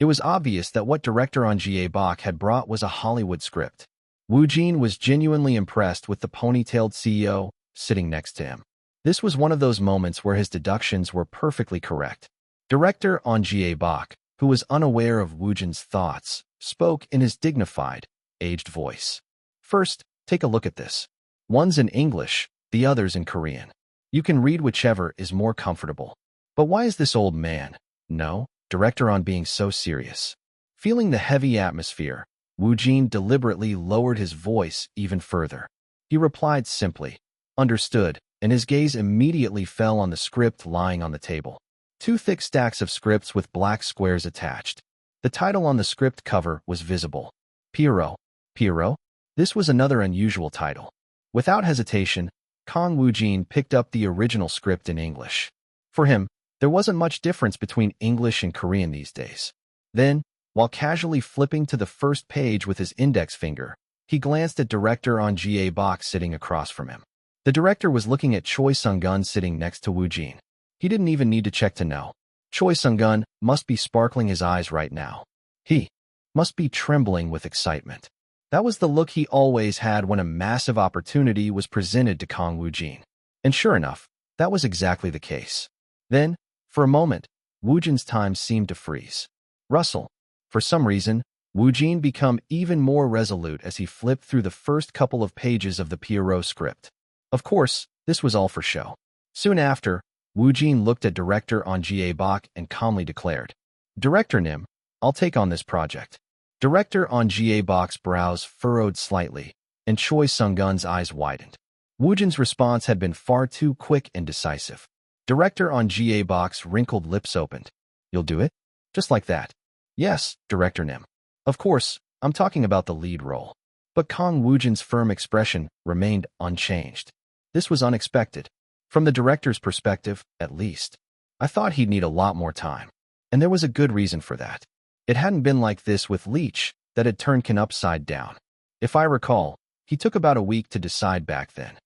It was obvious that what director On Bak had brought was a Hollywood script. Woojin was genuinely impressed with the ponytailed CEO sitting next to him. This was one of those moments where his deductions were perfectly correct. Director Anjie Bach, who was unaware of Woojin's thoughts, spoke in his dignified, aged voice. First, take a look at this. One's in English, the other's in Korean. You can read whichever is more comfortable. But why is this old man? No, Director On being so serious. Feeling the heavy atmosphere, Woojin deliberately lowered his voice even further. He replied simply, "Understood," and his gaze immediately fell on the script lying on the table. Two thick stacks of scripts with black squares attached. The title on the script cover was visible. Pierrot. Pierrot? This was another unusual title. Without hesitation, Kang Woojin picked up the original script in English. For him, there wasn't much difference between English and Korean these days. Then, while casually flipping to the first page with his index finger, he glanced at director Anjie Bach sitting across from him. The director was looking at Choi Sung-gun sitting next to Woojin. He didn't even need to check to know. Choi Sung-gun must be sparkling his eyes right now. He must be trembling with excitement. That was the look he always had when a massive opportunity was presented to Kang Woojin. And sure enough, that was exactly the case. Then, for a moment, Woojin's time seemed to freeze. Russell. For some reason, Woojin became even more resolute as he flipped through the first couple of pages of the Pierrot script. Of course, this was all for show. Soon after, Woojin looked at director Anjie Bach and calmly declared, "Director Nim, I'll take on this project." Director Anjie Bach's brows furrowed slightly, and Choi Sung-gun's eyes widened. Woojin's response had been far too quick and decisive. Director Anjie Bach's wrinkled lips opened. "You'll do it? Just like that?" "Yes, Director Nim. Of course, I'm talking about the lead role." But Kang Woojin's firm expression remained unchanged. This was unexpected. From the director's perspective, at least. I thought he'd need a lot more time. And there was a good reason for that. It hadn't been like this with Leech, that had turned Ken upside down. If I recall, he took about a week to decide back then.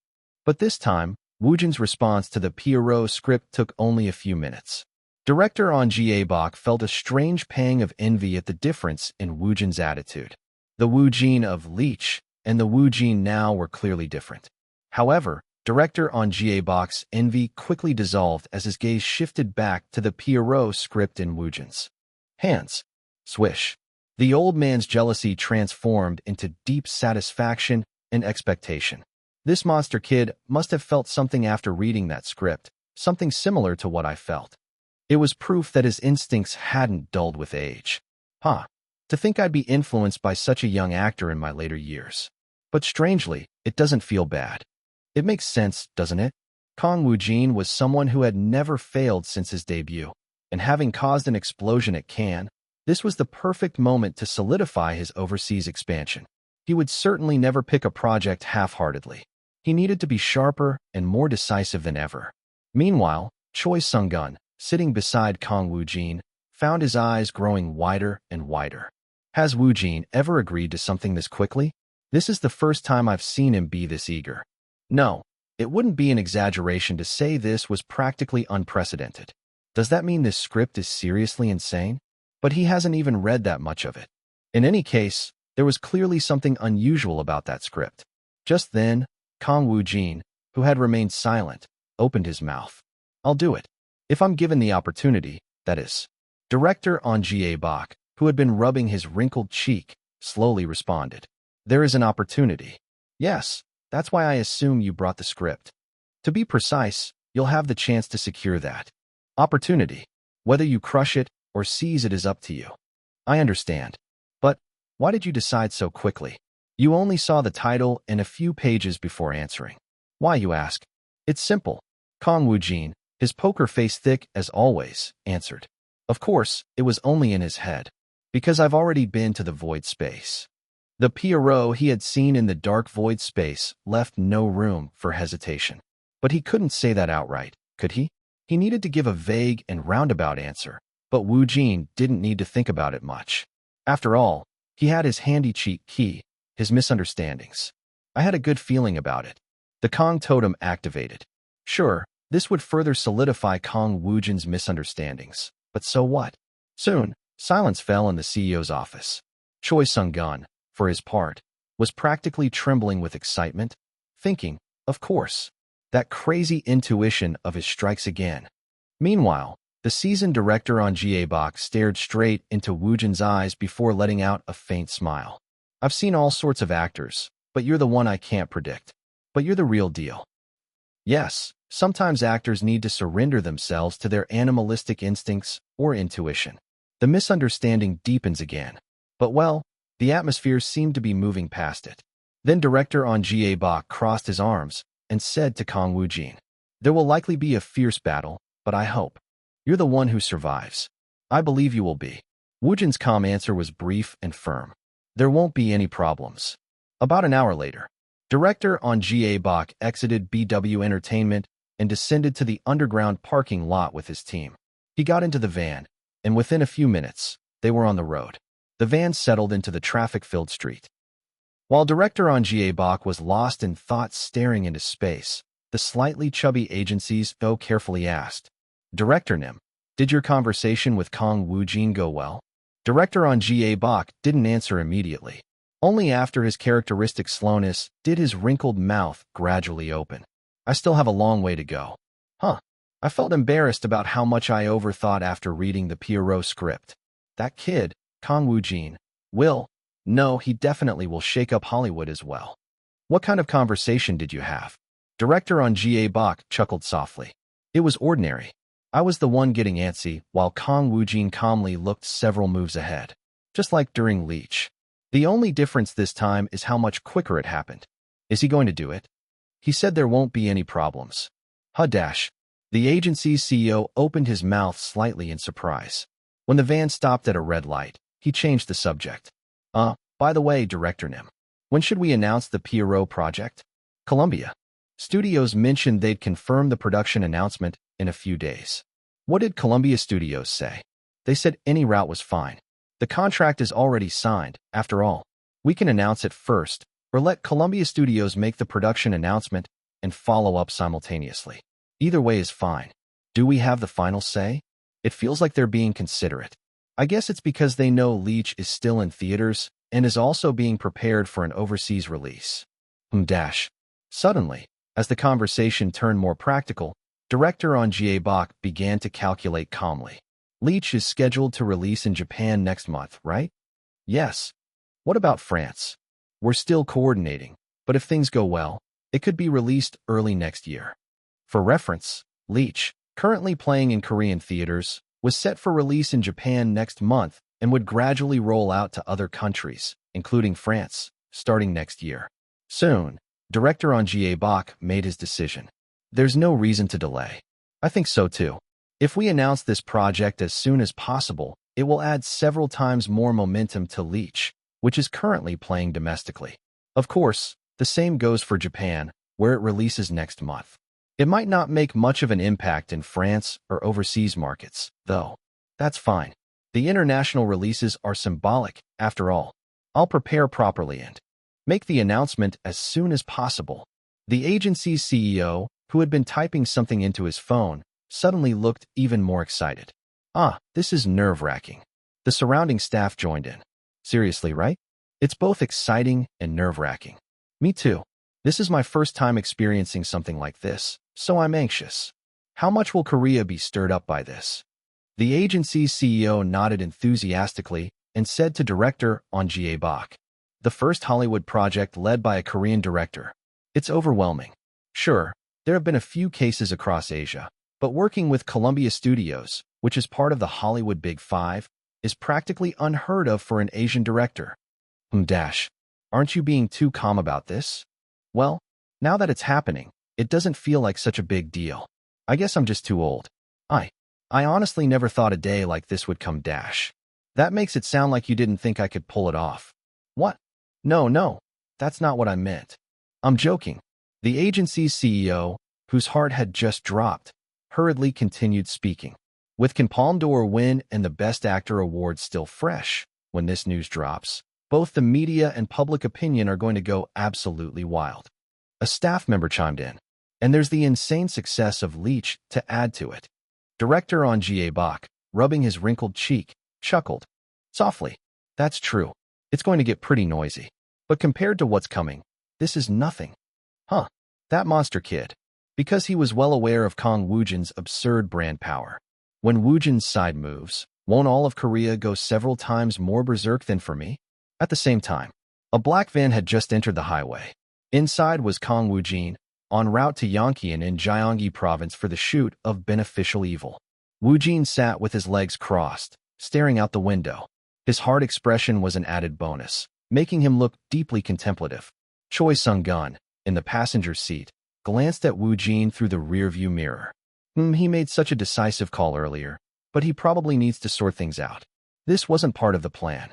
But this time, Woojin's response to the Pierrot script took only a few minutes. Director Anjie Bach felt a strange pang of envy at the difference in Woojin's attitude. The Woojin of Leech and the Woojin now were clearly different. However, Director Anjie Bach's envy quickly dissolved as his gaze shifted back to the Pierrot script in Woojin's hands. Swish. The old man's jealousy transformed into deep satisfaction and expectation. This monster kid must have felt something after reading that script, something similar to what I felt. It was proof that his instincts hadn't dulled with age. To think I'd be influenced by such a young actor in my later years. But strangely, it doesn't feel bad. It makes sense, doesn't it? Kang Woojin was someone who had never failed since his debut, and having caused an explosion at Cannes, this was the perfect moment to solidify his overseas expansion. He would certainly never pick a project half-heartedly. He needed to be sharper and more decisive than ever. Meanwhile, Choi Sung-gun, sitting beside Kang Woojin, found his eyes growing wider and wider. Has Woojin ever agreed to something this quickly? This is the first time I've seen him be this eager. No, it wouldn't be an exaggeration to say this was practically unprecedented. Does that mean this script is seriously insane? But he hasn't even read that much of it. In any case, there was clearly something unusual about that script. Just then, Kang Woojin, who had remained silent, opened his mouth. "I'll do it. If I'm given the opportunity, that is." Director Anjie Bach, who had been rubbing his wrinkled cheek, slowly responded. "There is an opportunity. Yes, that's why I assume you brought the script. To be precise, you'll have the chance to secure that opportunity. Whether you crush it or seize it is up to you." "I understand. But why did you decide so quickly? You only saw the title and a few pages before answering." "Why, you ask?" "It's simple." Kang Woojin, his poker face thick as always, answered. Of course, it was only in his head. Because I've already been to the void space. The Pierrot he had seen in the dark void space left no room for hesitation. But he couldn't say that outright, could he? He needed to give a vague and roundabout answer, but Woojin didn't need to think about it much. After all, he had his handy cheat key, his misunderstandings. I had a good feeling about it. The Kang totem activated. Sure, this would further solidify Kang Woojin's misunderstandings, but so what? Soon, silence fell in the CEO's office. Choi Sung-gun, for his part, was practically trembling with excitement, thinking, of course, that crazy intuition of his strikes again. Meanwhile, The seasoned director on GA box stared straight into Woojin's eyes before letting out a faint smile. I've seen all sorts of actors, but you're the one I can't predict. But you're the real deal. Yes, sometimes actors need to surrender themselves to their animalistic instincts or intuition. The misunderstanding deepens again. But well, the atmosphere seemed to be moving past it. Then director on GA Bach crossed his arms and said to Kang Woojin, "There will likely be a fierce battle, but I hope you're the one who survives. I believe you will be." Woojin's calm answer was brief and firm. "There won't be any problems." About an hour later, director on GA Bach exited BW Entertainment and descended to the underground parking lot with his team. He got into the van, and within a few minutes, they were on the road. The van settled into the traffic-filled street. While director on GA Bach was lost in thought staring into space, the slightly chubby agency's though carefully asked, "Director Nim, did your conversation with Kang Woojin go well?" Director on GA Bach didn't answer immediately. Only after his characteristic slowness did his wrinkled mouth gradually open. "I still have a long way to go." Huh. I felt embarrassed about how much I overthought after reading the Pierrot script. That kid, Kang Woojin, he definitely will shake up Hollywood as well. "What kind of conversation did you have?" Director on GA Bach chuckled softly. "It was ordinary. I was the one getting antsy, while Kang Woojin calmly looked several moves ahead. Just like during Leech. The only difference this time is how much quicker it happened." "Is he going to do it?" "He said there won't be any problems." Dash. The agency's CEO opened his mouth slightly in surprise. When the van stopped at a red light, he changed the subject. By the way, Director Nim, when should we announce the Pierrot project?" "Columbia Studios mentioned they'd confirm the production announcement in a few days." "What did Columbia Studios say?" "They said any route was fine. The contract is already signed, after all. We can announce it first, or let Columbia Studios make the production announcement and follow up simultaneously. Either way is fine. Do we have the final say?" It feels like they're being considerate. I guess it's because they know Leech is still in theaters and is also being prepared for an overseas release. Suddenly, as the conversation turned more practical, director on GA Bach began to calculate calmly. "Leech is scheduled to release in Japan next month, right?" "Yes." "What about France?" "We're still coordinating, but if things go well, it could be released early next year." For reference, Leech, currently playing in Korean theaters, was set for release in Japan next month and would gradually roll out to other countries, including France, starting next year. Soon, director on GA Bach made his decision. "There's no reason to delay." "I think so too. If we announce this project as soon as possible, it will add several times more momentum to Leech, which is currently playing domestically. Of course, the same goes for Japan, where it releases next month. It might not make much of an impact in France or overseas markets, though. That's fine. The international releases are symbolic, after all. I'll prepare properly and make the announcement as soon as possible." The agency's CEO, who had been typing something into his phone, suddenly looked even more excited. This is nerve-wracking." The surrounding staff joined in. "Seriously, right? It's both exciting and nerve-wracking." "Me too. This is my first time experiencing something like this, so I'm anxious." "How much will Korea be stirred up by this?" The agency's CEO nodded enthusiastically and said to director on GA Bach, "The first Hollywood project led by a Korean director. It's overwhelming. Sure, there have been a few cases across Asia, but working with Columbia Studios, which is part of the Hollywood Big Five, is practically unheard of for an Asian director." Aren't you being too calm about this?" "Well, now that it's happening, it doesn't feel like such a big deal. I guess I'm just too old. I honestly never thought a day like this would come. That makes it sound like you didn't think I could pull it off." "What? No, that's not what I meant. I'm joking." The agency's CEO, whose heart had just dropped, hurriedly continued speaking. With Can Palme d'Or win and the Best Actor award still fresh, when this news drops, both the media and public opinion are going to go absolutely wild. A staff member chimed in. "And there's the insane success of Leech to add to it." Director on GA Bach, rubbing his wrinkled cheek, chuckled softly. "That's true. It's going to get pretty noisy. But compared to what's coming, this is nothing." That monster kid. Because he was well aware of Kang Woojin's absurd brand power. When Woojin's side moves, won't all of Korea go several times more berserk than for me? At the same time, a black van had just entered the highway. Inside was Kang Woojin, en route to Yongkian in Gyeonggi province for the shoot of Beneficial Evil. Woojin sat with his legs crossed, staring out the window. His hard expression was an added bonus, making him look deeply contemplative. Choi Sung-gun, in the passenger seat, glanced at Woojin through the rearview mirror. He made such a decisive call earlier, but he probably needs to sort things out. This wasn't part of the plan.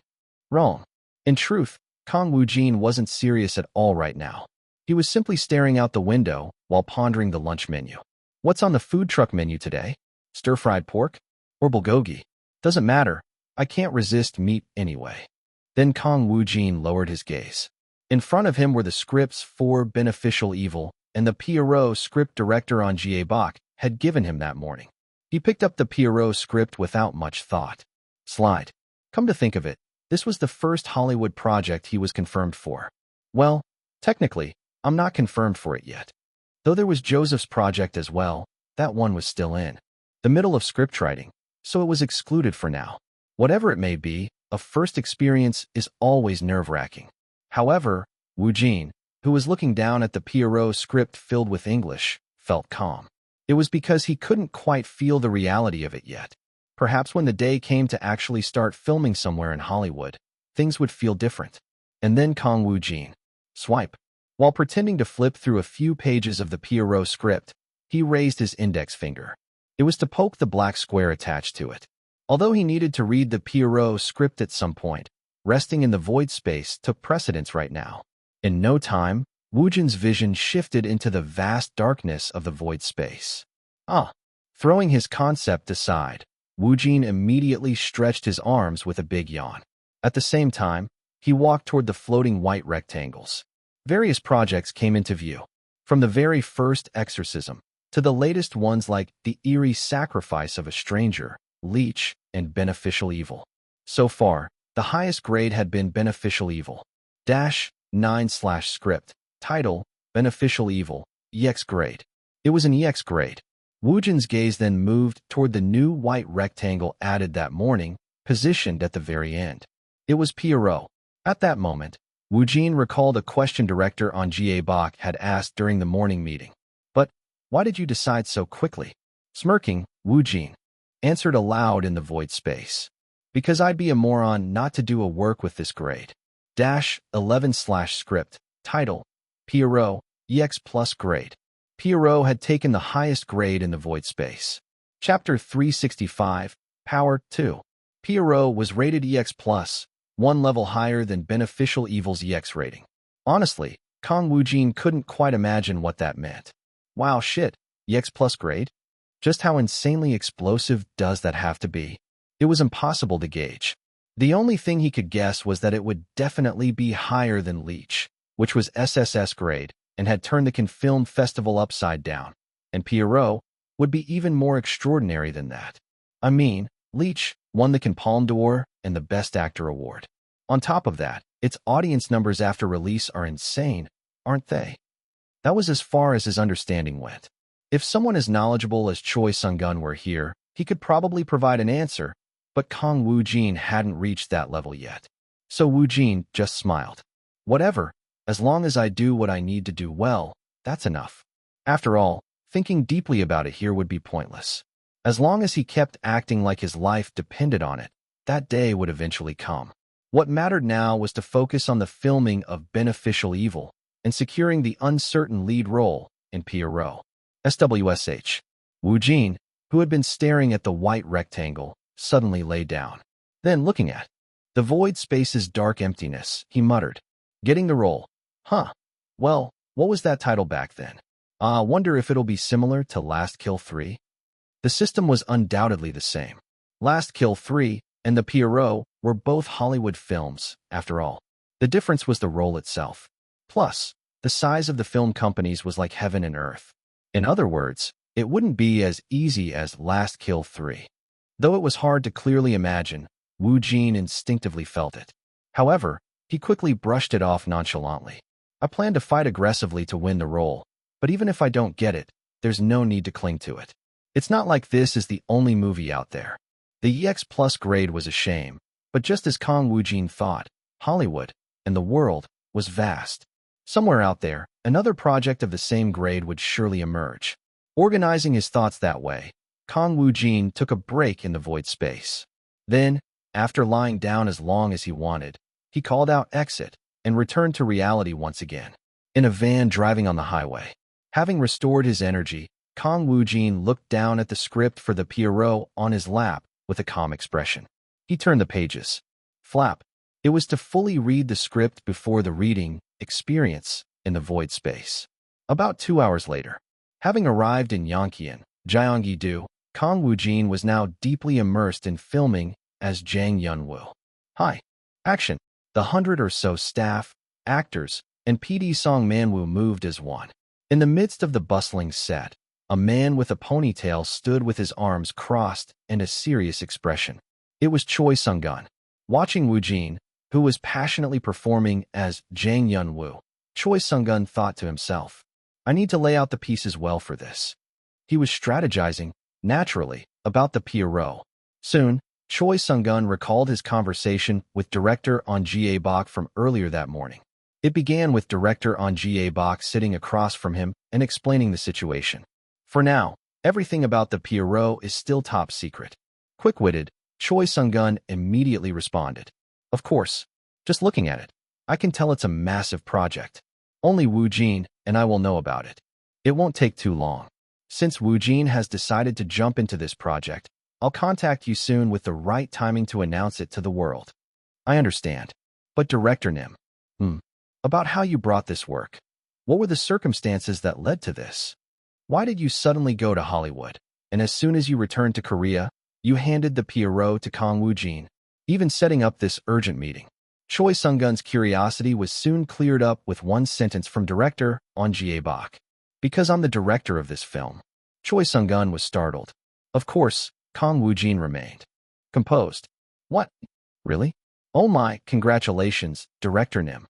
Wrong. In truth, Kang Woojin wasn't serious at all right now. He was simply staring out the window while pondering the lunch menu. What's on the food truck menu today? Stir-fried pork? Or bulgogi? Doesn't matter. I can't resist meat anyway. Then Kang Woojin lowered his gaze. In front of him were the scripts for Beneficial Evil and the Pierrot script director on Jie Bak had given him that morning. He picked up the Pierrot script without much thought. Slide. Come to think of it, this was the first Hollywood project he was confirmed for. Well, technically, I'm not confirmed for it yet. Though there was Joseph's project as well, that one was still in the middle of script writing, so it was excluded for now. Whatever it may be, a first experience is always nerve-wracking. However, Woojin, who was looking down at the Pierrot script filled with English, felt calm. It was because he couldn't quite feel the reality of it yet. Perhaps when the day came to actually start filming somewhere in Hollywood, things would feel different. And then Kang Woojin. Swipe. While pretending to flip through a few pages of the Pierrot script, he raised his index finger. It was to poke the black square attached to it. Although he needed to read the Pierrot script at some point, resting in the void space took precedence right now. In no time, Woojin's vision shifted into the vast darkness of the void space. Throwing his concept aside, Woojin immediately stretched his arms with a big yawn. At the same time, he walked toward the floating white rectangles. Various projects came into view, from the very first exorcism to the latest ones like The Eerie Sacrifice of a Stranger, Leech, and Beneficial Evil. So far, the highest grade had been Beneficial Evil. -9/script. Title, Beneficial Evil, EX grade. It was an EX grade. Woojin's gaze then moved toward the new white rectangle added that morning, positioned at the very end. It was Pierrot. At that moment, Woojin recalled a question director on Jie Bak had asked during the morning meeting. But why did you decide so quickly? Smirking, Woojin answered aloud in the void space. Because I'd be a moron not to do a work with this grade. -11/script. Title, Pierrot, EX plus grade. Pierrot had taken the highest grade in the void space. Chapter 365, Power 2. Pierrot was rated EX plus, one level higher than Beneficial Evil's EX rating. Honestly, Kang Woojin couldn't quite imagine what that meant. Wow, shit, EX plus grade? Just how insanely explosive does that have to be? It was impossible to gauge. The only thing he could guess was that it would definitely be higher than Leech, which was SSS grade and had turned the Cannes Film Festival upside down, and Pierrot would be even more extraordinary than that. I mean, Leech won the Cannes Palme d'Or and the Best Actor award. On top of that, its audience numbers after release are insane, aren't they? That was as far as his understanding went. If someone as knowledgeable as Choi Sung-gun were here, he could probably provide an answer, but Kang Woojin hadn't reached that level yet. So Woojin just smiled. Whatever, as long as I do what I need to do well, that's enough. After all, thinking deeply about it here would be pointless. As long as he kept acting like his life depended on it, that day would eventually come. What mattered now was to focus on the filming of Beneficial Evil and securing the uncertain lead role in Pierrot. SWSH. Woojin, who had been staring at the white rectangle, suddenly lay down. Then, looking at the void space's dark emptiness, he muttered, "Getting the role. Huh. Well, what was that title back then? Wonder if it'll be similar to Last Kill 3? The system was undoubtedly the same. Last Kill 3 and the Pierrot were both Hollywood films, after all. The difference was the role itself. Plus, the size of the film companies was like heaven and earth. In other words, it wouldn't be as easy as Last Kill 3. Though it was hard to clearly imagine, Woojin instinctively felt it. However, he quickly brushed it off nonchalantly. I plan to fight aggressively to win the role, but even if I don't get it, there's no need to cling to it. It's not like this is the only movie out there. The EX Plus grade was a shame, but just as Kang Woojin thought, Hollywood, and the world, was vast. Somewhere out there, another project of the same grade would surely emerge. Organizing his thoughts that way, Kang Woojin took a break in the void space. Then, after lying down as long as he wanted, he called out exit and returned to reality once again. In a van driving on the highway. Having restored his energy, Kang Woojin looked down at the script for the Pierrot on his lap with a calm expression. He turned the pages. Flap. It was to fully read the script before the reading experience in the void space. About 2 hours later, having arrived in Yongkian, Gyeonggi-do, Kang Woojin was now deeply immersed in filming as Jang Yun-woo. Hi. Action. The 100 or so staff, actors, and PD Song Man-woo moved as one. In the midst of the bustling set, a man with a ponytail stood with his arms crossed and a serious expression. It was Choi Sung-gun. Watching Woojin, who was passionately performing as Jang Yun-woo, Choi Sung-gun thought to himself, I need to lay out the pieces well for this. He was strategizing, naturally, about the Pierrot. Soon, Choi Sung-gun recalled his conversation with director On Jae-bok from earlier that morning. It began with director On Jae-bok sitting across from him and explaining the situation. For now, everything about the Pierrot is still top secret. Quick-witted, Choi Sung-gun immediately responded. Of course, just looking at it, I can tell it's a massive project. Only Woojin and I will know about it. It won't take too long. Since Woojin has decided to jump into this project, I'll contact you soon with the right timing to announce it to the world. I understand. But Director Nim, about how you brought this work. What were the circumstances that led to this? Why did you suddenly go to Hollywood? And as soon as you returned to Korea, you handed the Pierrot to Kang Woojin, even setting up this urgent meeting. Choi Sung-gun's curiosity was soon cleared up with one sentence from director On Jae-bok. Because I'm the director of this film. Choi Sung-gun was startled. Of course, Kang Woojin remained composed. What? Really? Oh my, congratulations, Director Nim.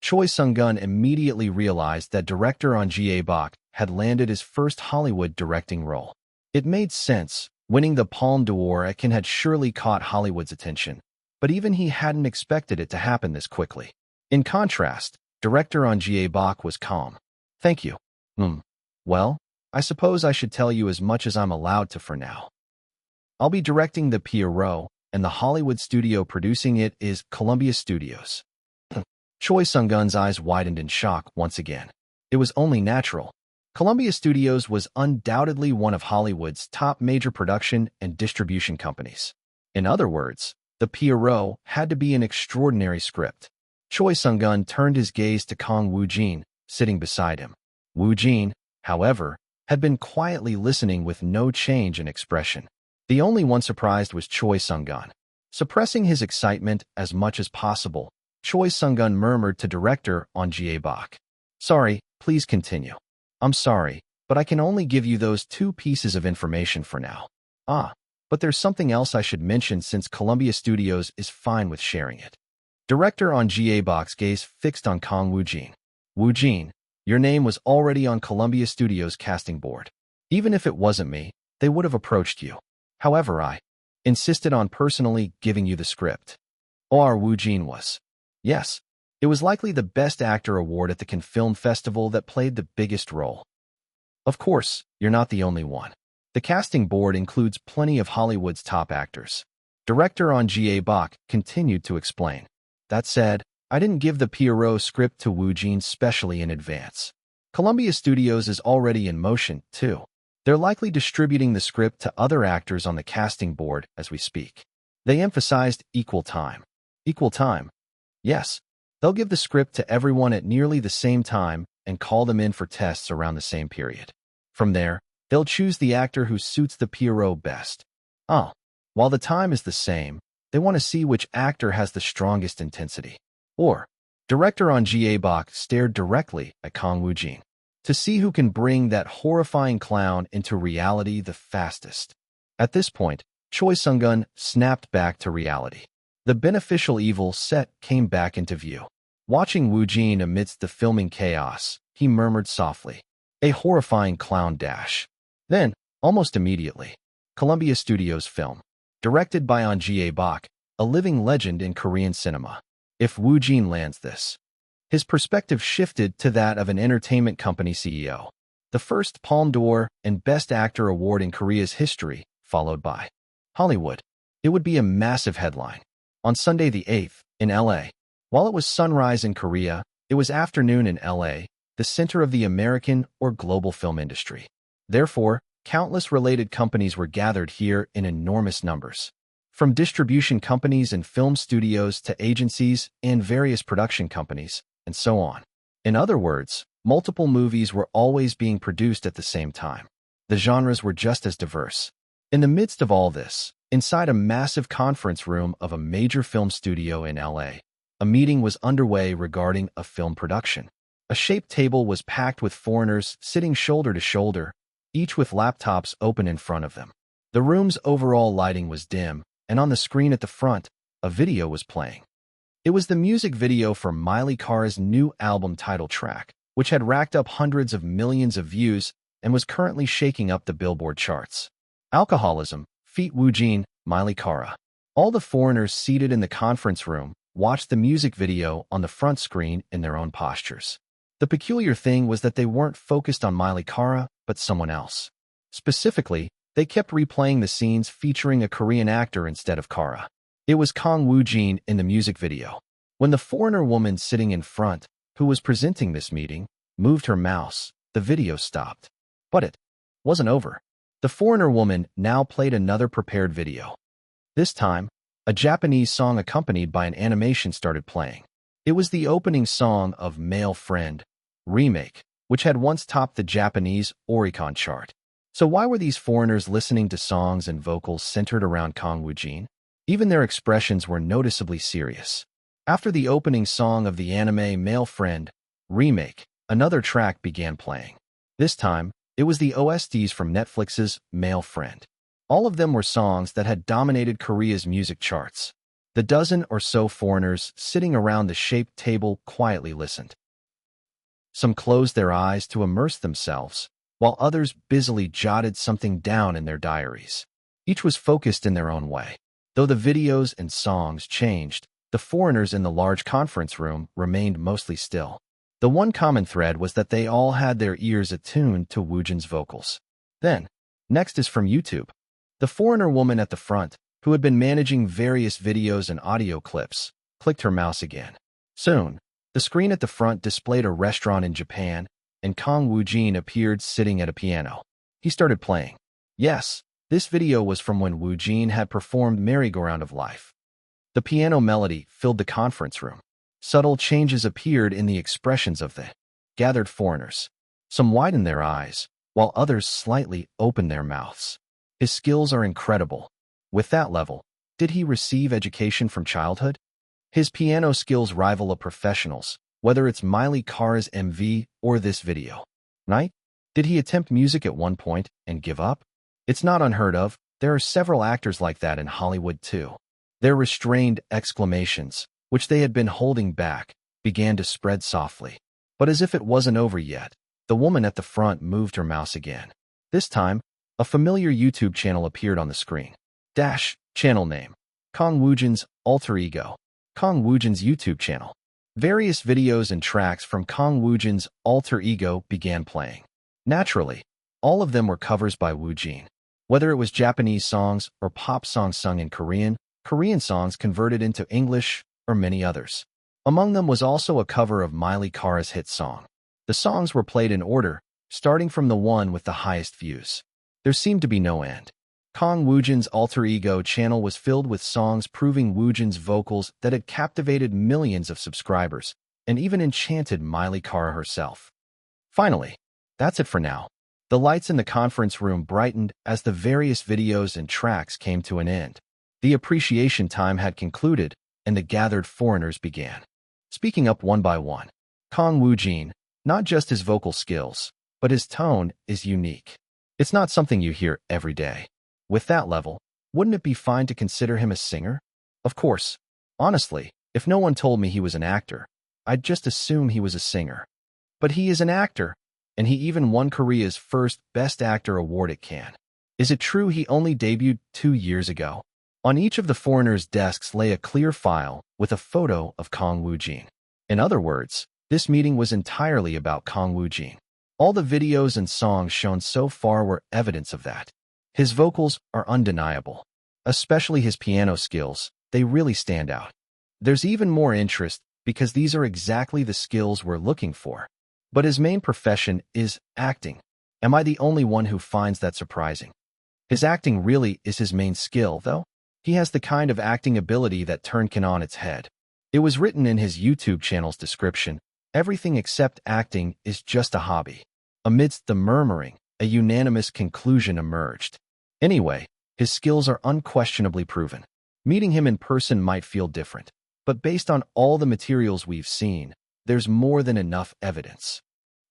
Choi Sung-gun immediately realized that director On Jae-bok had landed his first Hollywood directing role. It made sense. Winning the Palme d'Or at Cannes had surely caught Hollywood's attention, but even he hadn't expected it to happen this quickly. In contrast, director On Jae-bok was calm. Thank you. Well, I suppose I should tell you as much as I'm allowed to for now. I'll be directing the Pierrot, and the Hollywood studio producing it is Columbia Studios. Choi Sung-gun's eyes widened in shock once again. It was only natural. Columbia Studios was undoubtedly one of Hollywood's top major production and distribution companies. In other words, the Pierrot had to be an extraordinary script. Choi Sung-gun turned his gaze to Kang Woojin, sitting beside him. Woojin, however, had been quietly listening with no change in expression. The only one surprised was Choi Sung-gun. Suppressing his excitement as much as possible, Choi Sung-gun murmured to director On Jae-bok. Sorry, please continue. I'm sorry, but I can only give you those 2 pieces of information for now. But there's something else I should mention since Columbia Studios is fine with sharing it. Director On Jae-bok's gaze fixed on Kang Woojin. Woojin, your name was already on Columbia Studios' casting board. Even if it wasn't me, they would have approached you. However, I insisted on personally giving you the script. Or Woojin was. Yes, it was likely the Best Actor award at the Cannes Film Festival that played the biggest role. Of course, you're not the only one. The casting board includes plenty of Hollywood's top actors. Director On Jae-bok continued to explain. That said, I didn't give the Pierrot script to Woojin specially in advance. Columbia Studios is already in motion, too. They're likely distributing the script to other actors on the casting board as we speak. They emphasized equal time. Equal time? Yes. They'll give the script to everyone at nearly the same time and call them in for tests around the same period. From there, they'll choose the actor who suits the Pierrot best. While the time is the same, they want to see which actor has the strongest intensity. Or, director On Jae-bok stared directly at Kang Woojin to see who can bring that horrifying clown into reality the fastest. At this point, Choi Sung-gun snapped back to reality. The beneficial evil set came back into view. Watching Woojin amidst the filming chaos, he murmured softly, a horrifying clown dash. Then, Almost immediately, Columbia Studios film, directed by Ahn Jae-bak, a living legend in Korean cinema. If Woojin lands this, his perspective shifted to that of an entertainment company CEO. The first Palme d'Or and Best Actor award in Korea's history, followed by Hollywood. It would be a massive headline. On Sunday the 8th, in LA. While it was sunrise in Korea, it was afternoon in LA, the center of the American or global film industry. Therefore, countless related companies were gathered here in enormous numbers. From distribution companies and film studios to agencies and various production companies, and so on. In other words, multiple movies were always being produced at the same time. The genres were just as diverse. In the midst of all this, inside a massive conference room of a major film studio in LA, a meeting was underway regarding a film production. A shaped table was packed with foreigners sitting shoulder to shoulder, each with laptops open in front of them. The room's overall lighting was dim, and on the screen at the front, a video was playing. It was the music video for Miley Cyrus's new album title track, which had racked up hundreds of millions of views and was currently shaking up the Billboard charts. Alcoholism, Feat Woojin, Miley Cyrus. All the foreigners seated in the conference room watched the music video on the front screen in their own postures. The peculiar thing was that they weren't focused on Miley Cyrus, but someone else. Specifically, they kept replaying the scenes featuring a Korean actor instead of Cyrus. It was Kang Woojin in the music video. When the foreigner woman sitting in front, who was presenting this meeting, moved her mouse, the video stopped. But it wasn't over. The foreigner woman now played another prepared video. This time, a Japanese song accompanied by an animation started playing. It was the opening song of Male Friend, Remake, which had once topped the Japanese Oricon chart. So why were these foreigners listening to songs and vocals centered around Kang Woojin? Even their expressions were noticeably serious. After the opening song of the anime Male Friend, Remake, another track began playing. This time, it was the OSTs from Netflix's Male Friend. All of them were songs that had dominated Korea's music charts. The dozen or so foreigners sitting around the shaped table quietly listened. Some closed their eyes to immerse themselves, while others busily jotted something down in their diaries. Each was focused in their own way. Though the videos and songs changed, the foreigners in the large conference room remained mostly still. The one common thread was that they all had their ears attuned to Woojin's vocals. Then, next is from YouTube. The foreigner woman at the front, who had been managing various videos and audio clips, clicked her mouse again. Soon, the screen at the front displayed a restaurant in Japan, and Kang Woojin appeared sitting at a piano. He started playing. Yes, this video was from when Woojin had performed Merry-Go-Round of Life. The piano melody filled the conference room. Subtle changes appeared in the expressions of the gathered foreigners. Some widened their eyes, while others slightly opened their mouths. His skills are incredible. With that level, did he receive education from childhood? His piano skills rival a professional's, whether it's Miley Cyrus's MV or this video. Right? Did he attempt music at one point and give up? It's not unheard of. There are several actors like that in Hollywood too. Their restrained exclamations, which they had been holding back, began to spread softly. But as if it wasn't over yet, the woman at the front moved her mouse again. This time, a familiar YouTube channel appeared on the screen. Channel name. Kang Woojin's alter ego. Kang Woojin's YouTube channel. Various videos and tracks from Kang Woojin's alter ego began playing. Naturally, all of them were covers by Woojin. Whether it was Japanese songs or pop songs sung in Korean, Korean songs converted into English, or many others. Among them was also a cover of Miley Cyrus's hit song. The songs were played in order, starting from the one with the highest views. There seemed to be no end. Kang Woojin's alter ego channel was filled with songs proving Woojin's vocals that had captivated millions of subscribers, and even enchanted Miley Cyrus herself. Finally, that's it for now. The lights in the conference room brightened as the various videos and tracks came to an end. The appreciation time had concluded, and the gathered foreigners began speaking up one by one. Kang Woojin, not just his vocal skills, but his tone is unique. It's not something you hear every day. With that level, wouldn't it be fine to consider him a singer? Of course. Honestly, if no one told me he was an actor, I'd just assume he was a singer. But he is an actor, and he even won Korea's first Best Actor award at Cannes. Is it true he only debuted 2 years ago? On each of the foreigners' desks lay a clear file with a photo of Kang Woojin. In other words, this meeting was entirely about Kang Woojin. All the videos and songs shown so far were evidence of that. His vocals are undeniable. Especially his piano skills, they really stand out. There's even more interest because these are exactly the skills we're looking for. But his main profession is acting. Am I the only one who finds that surprising? His acting really is his main skill, though. He has the kind of acting ability that turned Kang on its head. It was written in his YouTube channel's description, everything except acting is just a hobby. Amidst the murmuring, a unanimous conclusion emerged. Anyway, his skills are unquestionably proven. Meeting him in person might feel different, but based on all the materials we've seen, there's more than enough evidence.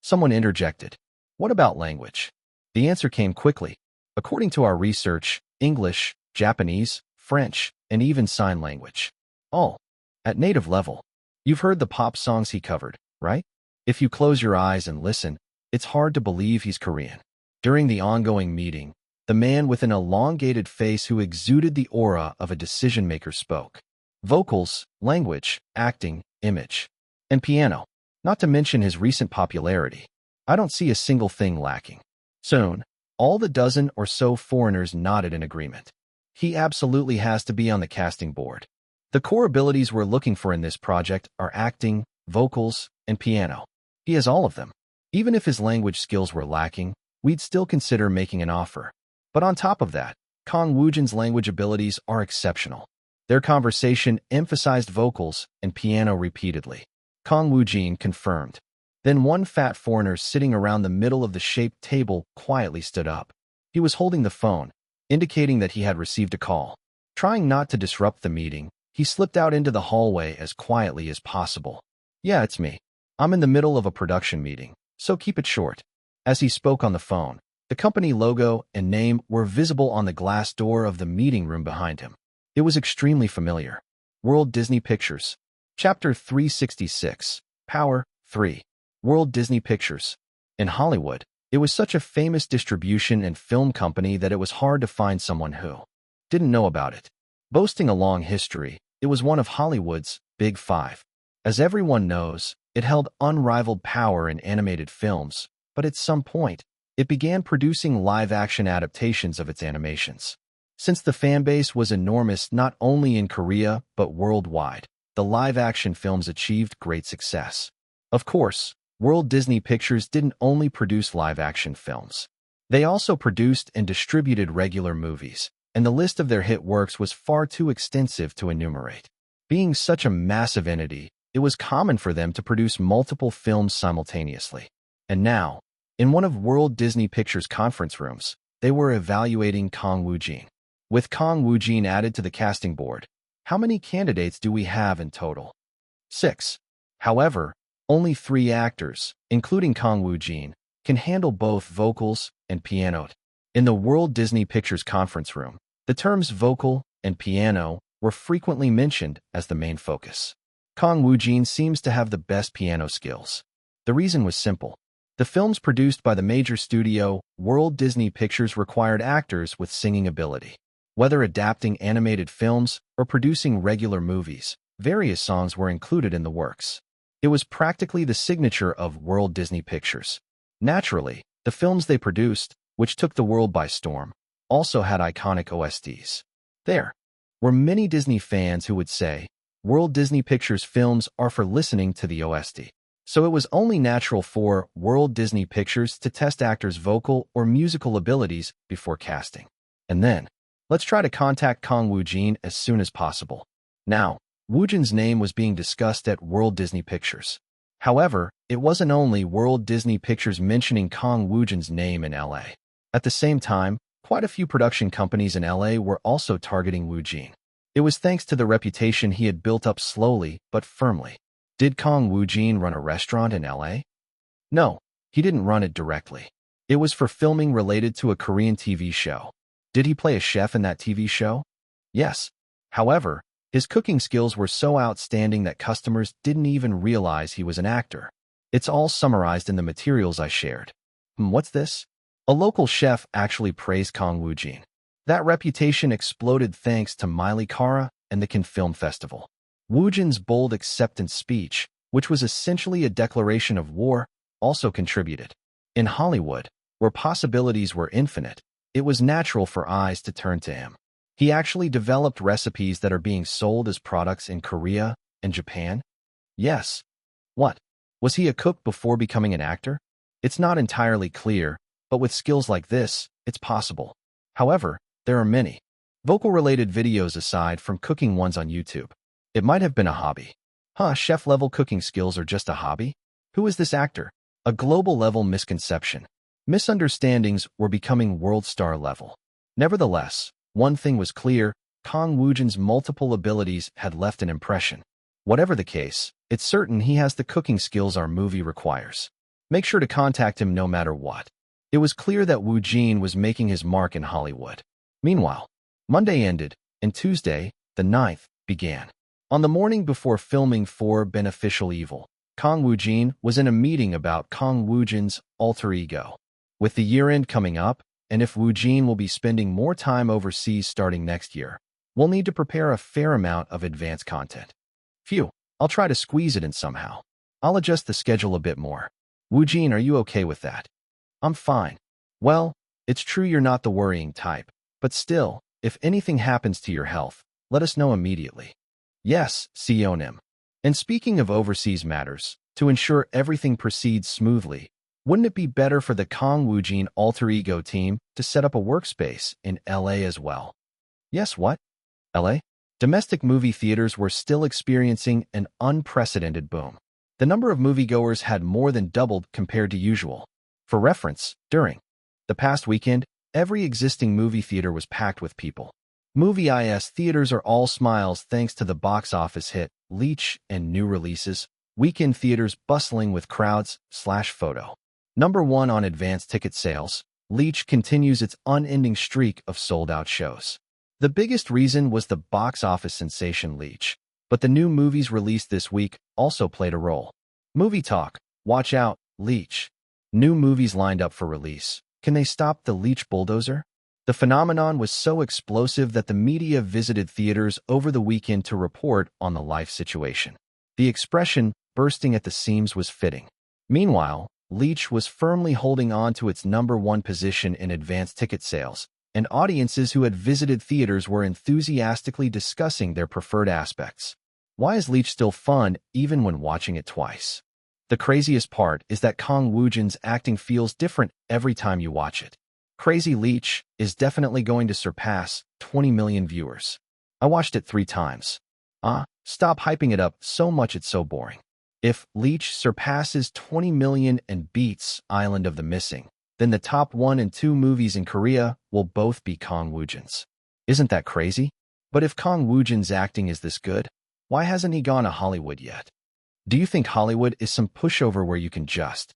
Someone interjected, "What about language?" The answer came quickly. According to our research, English, Japanese, French, and even sign language. All at native level. You've heard the pop songs he covered, right? If you close your eyes and listen, it's hard to believe he's Korean. During the ongoing meeting, the man with an elongated face who exuded the aura of a decision-maker spoke. Vocals, language, acting, image, and piano, not to mention his recent popularity. I don't see a single thing lacking. Soon, all the dozen or so foreigners nodded in agreement. He absolutely has to be on the casting board. The core abilities we're looking for in this project are acting, vocals, and piano. He has all of them. Even if his language skills were lacking, we'd still consider making an offer. But on top of that, Kang Woojin's language abilities are exceptional. Their conversation emphasized vocals and piano repeatedly. Kang Woojin confirmed. Then one fat foreigner sitting around the middle of the shaped table quietly stood up. He was holding the phone, indicating that he had received a call. Trying not to disrupt the meeting, he slipped out into the hallway as quietly as possible. "Yeah, it's me. I'm in the middle of a production meeting, so keep it short." As he spoke on the phone, the company logo and name were visible on the glass door of the meeting room behind him. It was extremely familiar. World Disney Pictures. Chapter 366. Power 3. World Disney Pictures. In Hollywood, it was such a famous distribution and film company that it was hard to find someone who didn't know about it. Boasting a long history, it was one of Hollywood's Big Five. As everyone knows, it held unrivaled power in animated films, but at some point, it began producing live-action adaptations of its animations. Since the fanbase was enormous not only in Korea but worldwide, the live-action films achieved great success. Of course, World Disney Pictures didn't only produce live-action films. They also produced and distributed regular movies, and the list of their hit works was far too extensive to enumerate. Being such a massive entity, it was common for them to produce multiple films simultaneously. And now, in one of World Disney Pictures' conference rooms, they were evaluating Kang Woojin. With Kang Woojin added to the casting board, how many candidates do we have in total? 6. However, only 3 actors, including Kang Woojin, can handle both vocals and piano. In the World Disney Pictures conference room, the terms vocal and piano were frequently mentioned as the main focus. Kang Woojin seems to have the best piano skills. The reason was simple. The films produced by the major studio, World Disney Pictures, required actors with singing ability. Whether adapting animated films or producing regular movies, various songs were included in the works. It was practically the signature of World Disney Pictures. Naturally, the films they produced, which took the world by storm, also had iconic OSTs. There were many Disney fans who would say, World Disney Pictures films are for listening to the OST. So it was only natural for World Disney Pictures to test actors' vocal or musical abilities before casting. And then, let's try to contact Kang Woojin as soon as possible. Now, Woojin's name was being discussed at World Disney Pictures. However, it wasn't only World Disney Pictures mentioning Kang Woojin's name in LA. At the same time, quite a few production companies in LA were also targeting Woojin. It was thanks to the reputation he had built up slowly but firmly. Did Kang Woojin run a restaurant in LA? No, he didn't run it directly. It was for filming related to a Korean TV show. Did he play a chef in that TV show? Yes. However, his cooking skills were so outstanding that customers didn't even realize he was an actor. It's all summarized in the materials I shared. What's this? A local chef actually praised Kang Woojin. That reputation exploded thanks to Miley Kara and the Cannes Film Festival. Woojin's bold acceptance speech, which was essentially a declaration of war, also contributed. In Hollywood, where possibilities were infinite, it was natural for eyes to turn to him. He actually developed recipes that are being sold as products in Korea and Japan. Yes. What? Was he a cook before becoming an actor? It's not entirely clear, but with skills like this, it's possible. However, there are many. Vocal-related videos aside from cooking ones on YouTube. It might have been a hobby. Chef-level cooking skills are just a hobby? Who is this actor? A global-level misconception. Misunderstandings were becoming world star level. Nevertheless, one thing was clear, Kang Woojin's multiple abilities had left an impression. Whatever the case, it's certain he has the cooking skills our movie requires. Make sure to contact him no matter what. It was clear that Woojin was making his mark in Hollywood. Meanwhile, Monday ended, and Tuesday, the 9th, began. On the morning before filming for Beneficial Evil, Kang Woojin was in a meeting about Kang Woojin's alter ego. With the year-end coming up, and if Woojin will be spending more time overseas starting next year, we'll need to prepare a fair amount of advanced content. Phew, I'll try to squeeze it in somehow. I'll adjust the schedule a bit more. Woojin, are you okay with that? I'm fine. Well, it's true you're not the worrying type, but still, if anything happens to your health, let us know immediately. Yes, Sionim. And speaking of overseas matters, to ensure everything proceeds smoothly, wouldn't it be better for the Kang Woojin alter ego team to set up a workspace in LA as well? Yes, what? LA? Domestic movie theaters were still experiencing an unprecedented boom. The number of moviegoers had more than doubled compared to usual. For reference, during the past weekend, every existing movie theater was packed with people. Movie IS theaters are all smiles thanks to the box office hit, Leech, and new releases. Weekend theaters bustling with crowds/photo. Number 1 on advance ticket sales, Leech continues its unending streak of sold-out shows. The biggest reason was the box office sensation Leech, but the new movies released this week also played a role. Movie talk, watch out, Leech. New movies lined up for release. Can they stop the Leech bulldozer? The phenomenon was so explosive that the media visited theaters over the weekend to report on the life situation. The expression, bursting at the seams, was fitting. Meanwhile, Leech was firmly holding on to its number 1 position in advance ticket sales, and audiences who had visited theaters were enthusiastically discussing their preferred aspects. Why is Leech still fun even when watching it twice? The craziest part is that Kang Woojin's acting feels different every time you watch it. Crazy Leech is definitely going to surpass 20 million viewers. I watched it 3 times. Stop hyping it up so much, it's so boring. If Leech surpasses 20 million and beats Island of the Missing, then the top 1 and 2 movies in Korea will both be Kang Woojin's. Isn't that crazy? But if Kang Woojin's acting is this good, why hasn't he gone to Hollywood yet? Do you think Hollywood is some pushover where you can just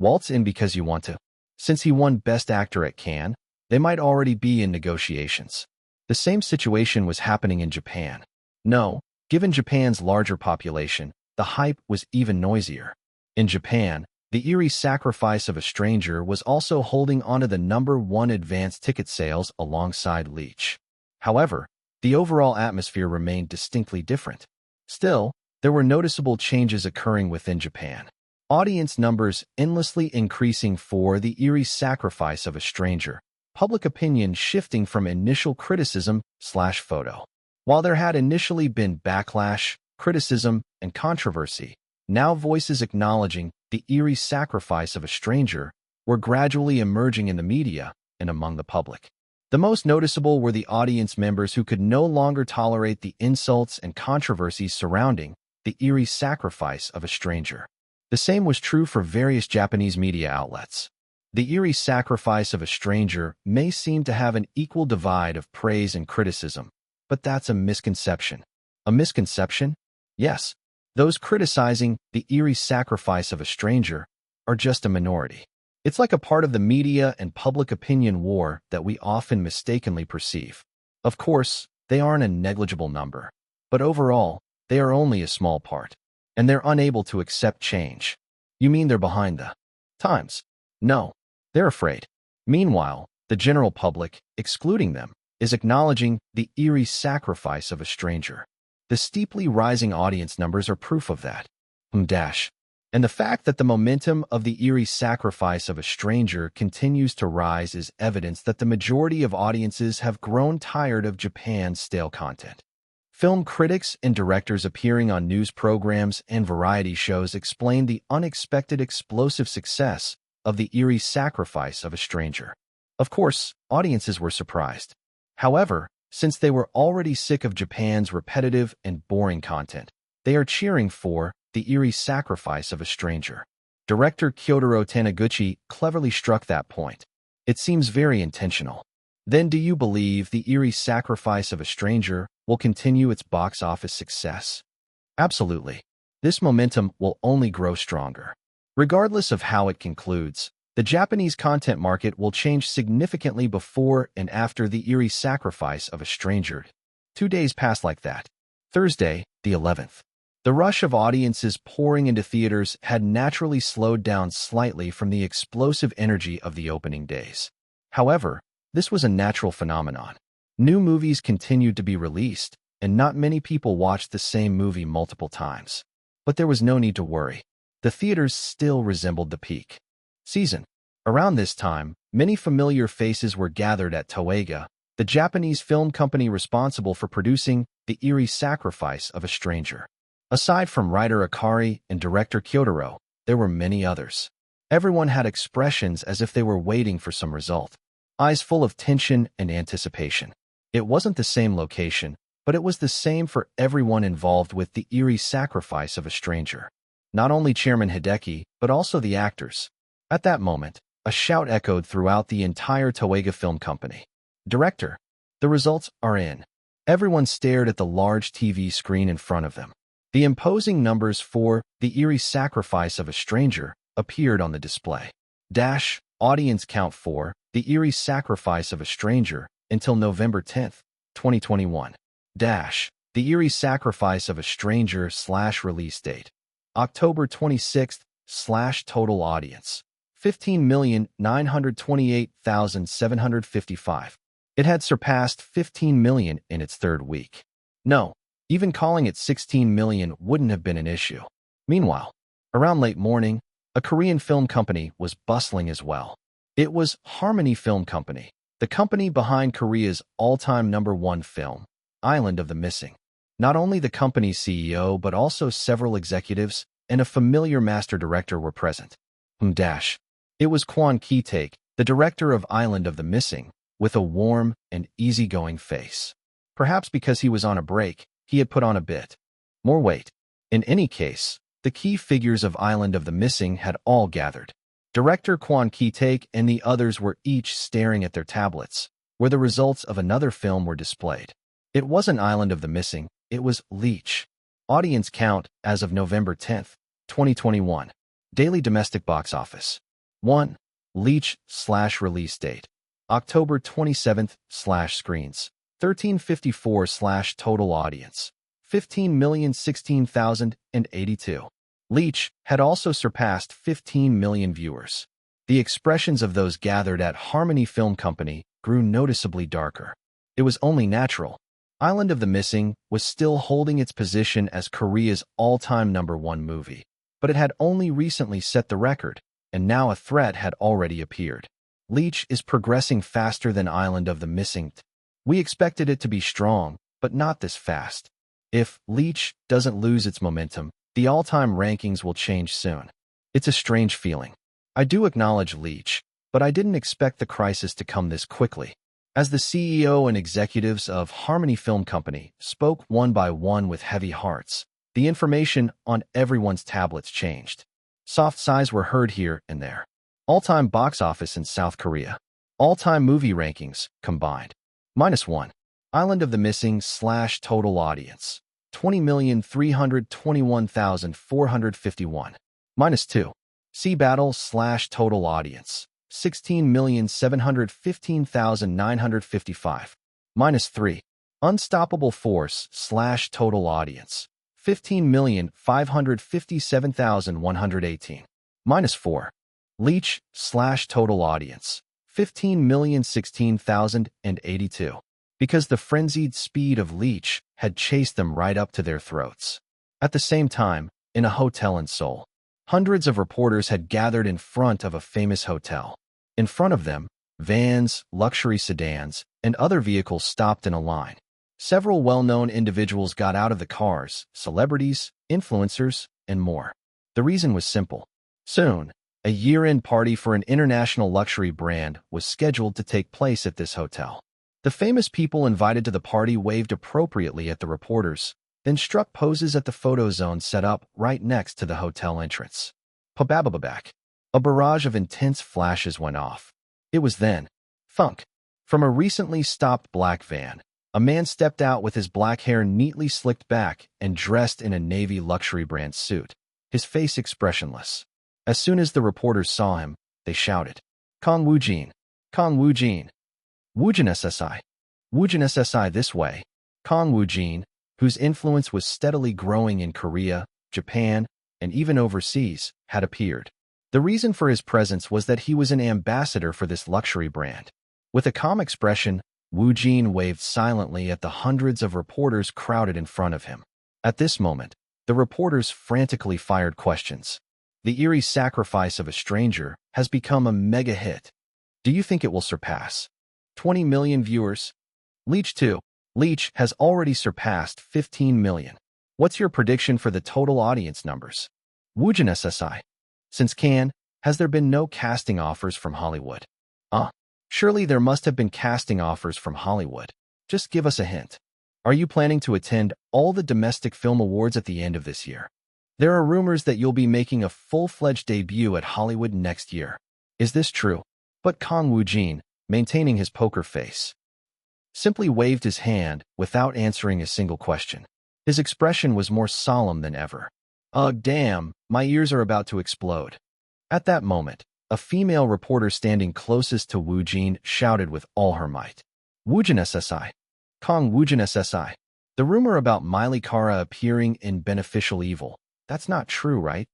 waltz in because you want to? Since he won Best Actor at Cannes, they might already be in negotiations. The same situation was happening in Japan. No, given Japan's larger population, the hype was even noisier. In Japan, The Eerie Sacrifice of a Stranger was also holding onto the number 1 advance ticket sales alongside Leech. However, the overall atmosphere remained distinctly different. Still, there were noticeable changes occurring within Japan. Audience numbers endlessly increasing for The Eerie Sacrifice of a Stranger, public opinion shifting from initial criticism/photo. While there had initially been backlash, criticism, and controversy, now voices acknowledging The Eerie Sacrifice of a Stranger were gradually emerging in the media and among the public. The most noticeable were the audience members who could no longer tolerate the insults and controversies surrounding The Eerie Sacrifice of a Stranger. The same was true for various Japanese media outlets. The Eerie Sacrifice of a Stranger may seem to have an equal divide of praise and criticism, but that's a misconception. A misconception? Yes. Those criticizing The Eerie Sacrifice of a Stranger are just a minority. It's like a part of the media and public opinion war that we often mistakenly perceive. Of course, they aren't a negligible number, but overall, they are only a small part, and they're unable to accept change. You mean they're behind the times? No, they're afraid. Meanwhile, the general public, excluding them, is acknowledging the eerie sacrifice of a stranger. The steeply rising audience numbers are proof of that. And the fact that the momentum of the eerie sacrifice of a stranger continues to rise is evidence that the majority of audiences have grown tired of Japan's stale content. Film critics and directors appearing on news programs and variety shows explain the unexpected explosive success of the eerie sacrifice of a stranger. Of course, audiences were surprised. However, since they were already sick of Japan's repetitive and boring content, they are cheering for the eerie sacrifice of a stranger. Director Kyotaro Taniguchi cleverly struck that point. It seems very intentional. Then do you believe the eerie sacrifice of a stranger will continue its box office success? Absolutely. This momentum will only grow stronger. Regardless of how it concludes, the Japanese content market will change significantly before and after the eerie sacrifice of a stranger. 2 days passed like that. Thursday, the 11th. The rush of audiences pouring into theaters had naturally slowed down slightly from the explosive energy of the opening days. However, this was a natural phenomenon. New movies continued to be released, and not many people watched the same movie multiple times. But there was no need to worry. The theaters still resembled the peak season. Around this time, many familiar faces were gathered at Toeiga, the Japanese film company responsible for producing The Eerie Sacrifice of a Stranger. Aside from writer Akari and director Kyotaro, there were many others. Everyone had expressions as if they were waiting for some result, eyes full of tension and anticipation. It wasn't the same location, but it was the same for everyone involved with The Eerie Sacrifice of a Stranger. Not only Chairman Hideki, but also the actors. At that moment, a shout echoed throughout the entire Toeiga Film Company. Director, the results are in. Everyone stared at the large TV screen in front of them. The imposing numbers for The Eerie Sacrifice of a Stranger appeared on the display. Audience count for The Eerie Sacrifice of a Stranger until November 10th, 2021. The Eerie Sacrifice of a Stranger / release date. October 26th / total audience. 15,928,755. It had surpassed 15 million in its third week. No. Even calling it 16 million wouldn't have been an issue. Meanwhile, around late morning, a Korean film company was bustling as well. It was Harmony Film Company, the company behind Korea's all-time #1 film, Island of the Missing. Not only the company's CEO but also several executives and a familiar master director were present. It was Kwon Ki-taek, the director of Island of the Missing, with a warm and easygoing face. Perhaps because he was on a break, he had put on a bit more weight. In any case, the key figures of Island of the Missing had all gathered. Director Kwon Ki-taek and the others were each staring at their tablets, where the results of another film were displayed. It wasn't Island of the Missing, it was Leech. Audience count as of November 10th, 2021. Daily domestic box office. 1. Leech / release date. October 27th / screens. 1354 / total audience. 15,016,082. Leech had also surpassed 15 million viewers. The expressions of those gathered at Harmony Film Company grew noticeably darker. It was only natural. Island of the Missing was still holding its position as Korea's all-time #1 movie, but it had only recently set the record, and now a threat had already appeared. Leech is progressing faster than Island of the Missing. We expected it to be strong, but not this fast. If Leech doesn't lose its momentum, the all-time rankings will change soon. It's a strange feeling. I do acknowledge Leech, but I didn't expect the crisis to come this quickly. As the CEO and executives of Harmony Film Company spoke one by one with heavy hearts, the information on everyone's tablets changed. Soft sighs were heard here and there. All-time box office in South Korea. All-time movie rankings combined. -1. Island of the Missing / total audience. 20,321,451. -2. Sea Battle / total audience. 16,715,955. -3. Unstoppable Force / total audience. 15,557,118. -4. Leech / total audience. 15,016,082. Because the frenzied speed of Leach had chased them right up to their throats. At the same time, in a hotel in Seoul, hundreds of reporters had gathered in front of a famous hotel. In front of them, vans, luxury sedans, and other vehicles stopped in a line. Several well-known individuals got out of the cars, celebrities, influencers, and more. The reason was simple. Soon, a year-end party for an international luxury brand was scheduled to take place at this hotel. The famous people invited to the party waved appropriately at the reporters, then struck poses at the photo zone set up right next to the hotel entrance. Pababababak. A barrage of intense flashes went off. It was then. Thunk. From a recently stopped black van, a man stepped out with his black hair neatly slicked back and dressed in a navy luxury brand suit, his face expressionless. As soon as the reporters saw him, they shouted, "Kang Woojin! Kang Woojin! Woojin SSI! Woojin SSI this way!" Kang Woojin, whose influence was steadily growing in Korea, Japan, and even overseas, had appeared. The reason for his presence was that he was an ambassador for this luxury brand. With a calm expression, Woojin waved silently at the hundreds of reporters crowded in front of him. At this moment, the reporters frantically fired questions. The eerie sacrifice of a stranger has become a mega hit. Do you think it will surpass 20 million viewers? Leach 2. Leach has already surpassed 15 million. What's your prediction for the total audience numbers? Woojin SSI. Since Cannes, has there been no casting offers from Hollywood? Surely there must have been casting offers from Hollywood. Just give us a hint. Are you planning to attend all the domestic film awards at the end of this year? There are rumors that you'll be making a full-fledged debut at Hollywood next year. Is this true? But Kang Woojin, maintaining his poker face, simply waved his hand without answering a single question. His expression was more solemn than ever. Ugh, damn, my ears are about to explode. At that moment, a female reporter standing closest to Woojin shouted with all her might, "Woojin SSI! Kang Woojin SSI! The rumor about Miley Kara appearing in Beneficial Evil, that's not true, right?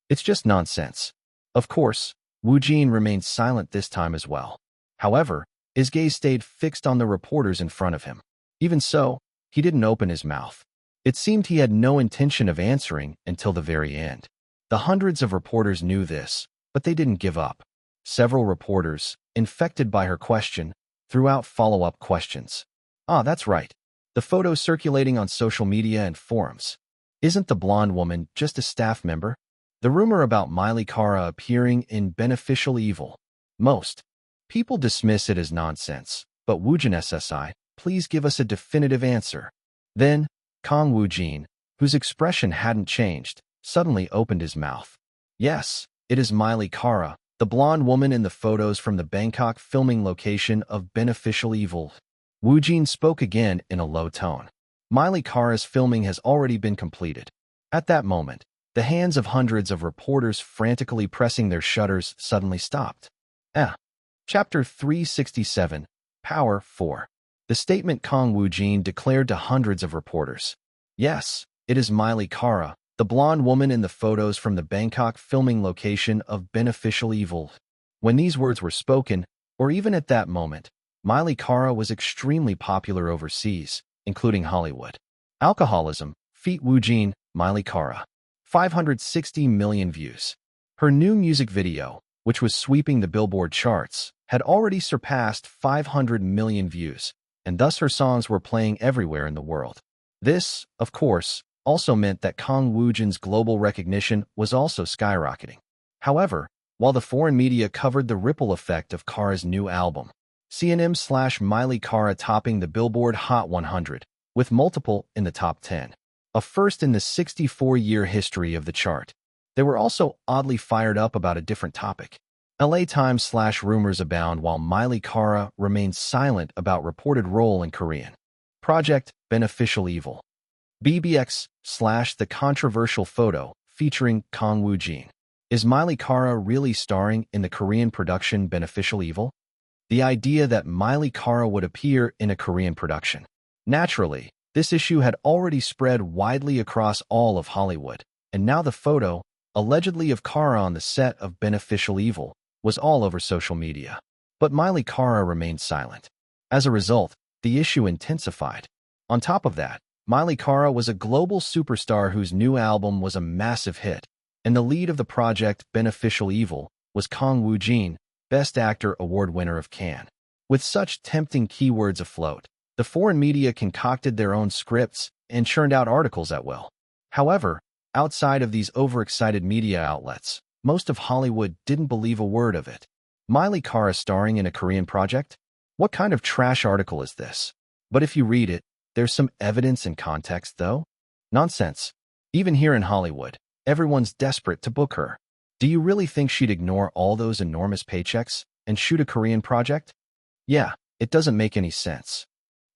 It's just nonsense." Of course, Woojin remained silent this time as well. However, his gaze stayed fixed on the reporters in front of him. Even so, he didn't open his mouth. It seemed he had no intention of answering until the very end. The hundreds of reporters knew this, but they didn't give up. Several reporters, infected by her question, threw out follow-up questions. That's right. The photos circulating on social media and forums. Isn't the blonde woman just a staff member? The rumor about Miley Kara appearing in Beneficial Evil. Most people dismiss it as nonsense, but Woojin SSI, please give us a definitive answer. Then, Kang Woojin, whose expression hadn't changed, suddenly opened his mouth. Yes, it is Miley Kara, the blonde woman in the photos from the Bangkok filming location of Beneficial Evil. Woojin spoke again in a low tone. Miley Kara's filming has already been completed. At that moment, the hands of hundreds of reporters frantically pressing their shutters suddenly stopped. Chapter 367, Power 4. The statement Kang Woojin declared to hundreds of reporters. Yes, it is Miley Kara, the blonde woman in the photos from the Bangkok filming location of Beneficial Evil. When these words were spoken, or even at that moment, Miley Kara was extremely popular overseas, including Hollywood. Alcoholism, feat. Woojin, Miley Kara. 560 million views. Her new music video, which was sweeping the Billboard charts, had already surpassed 500 million views, and thus her songs were playing everywhere in the world. This, of course, also meant that Kang Woojin's global recognition was also skyrocketing. However, while the foreign media covered the ripple effect of Kara's new album, CNN/Miley Kara topping the Billboard Hot 100, with multiple in the top 10, a first in the 64-year history of the chart. They were also oddly fired up about a different topic. LA Times/rumors abound while Miley Kara remains silent about reported role in Korean project Beneficial Evil. BBX/the controversial photo featuring Kang Woojin. Is Miley Kara really starring in the Korean production Beneficial Evil? The idea that Miley Kara would appear in a Korean production. Naturally, this issue had already spread widely across all of Hollywood, and now the photo, allegedly of Kara on the set of Beneficial Evil, was all over social media. But Miley Cara remained silent. As a result, the issue intensified. On top of that, Miley Cara was a global superstar whose new album was a massive hit, and the lead of the project, Beneficial Evil, was Kang Woojin, Best Actor award winner of Cannes. With such tempting keywords afloat, the foreign media concocted their own scripts and churned out articles at will. However, outside of these overexcited media outlets, most of Hollywood didn't believe a word of it. Miley Cara starring in a Korean project? What kind of trash article is this? But if you read it, there's some evidence and context, though? Nonsense. Even here in Hollywood, everyone's desperate to book her. Do you really think she'd ignore all those enormous paychecks and shoot a Korean project? Yeah, it doesn't make any sense.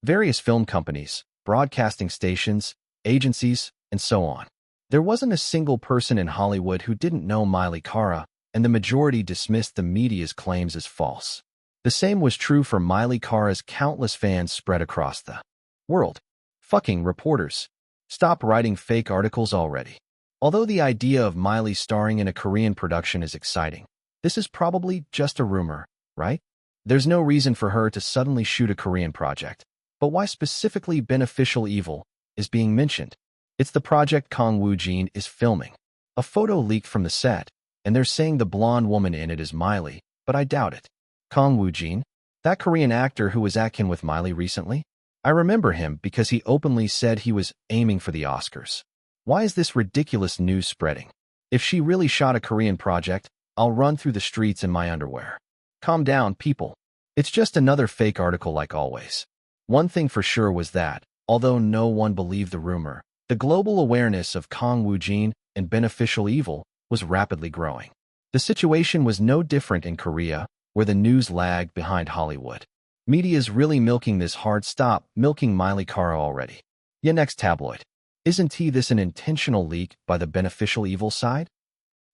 Various film companies, broadcasting stations, agencies, and so on. There wasn't a single person in Hollywood who didn't know Miley Cara, and the majority dismissed the media's claims as false. The same was true for Miley Cara's countless fans spread across the world. Fucking reporters. Stop writing fake articles already. Although the idea of Miley starring in a Korean production is exciting, this is probably just a rumor, right? There's no reason for her to suddenly shoot a Korean project. But why specifically Beneficial Evil is being mentioned? It's the project Kang Woojin is filming. A photo leaked from the set, and they're saying the blonde woman in it is Miley, but I doubt it. Kang Woojin? That Korean actor who was at Cannes with Miley recently? I remember him because he openly said he was aiming for the Oscars. Why is this ridiculous news spreading? If she really shot a Korean project, I'll run through the streets in my underwear. Calm down, people. It's just another fake article like always. One thing for sure was that, although no one believed the rumor, the global awareness of Kang Woojin and Beneficial Evil was rapidly growing. The situation was no different in Korea, where the news lagged behind Hollywood. Media's really milking this hard. Stop milking Miley Cara already. Yeah, next tabloid. Isn't this an intentional leak by the Beneficial Evil side?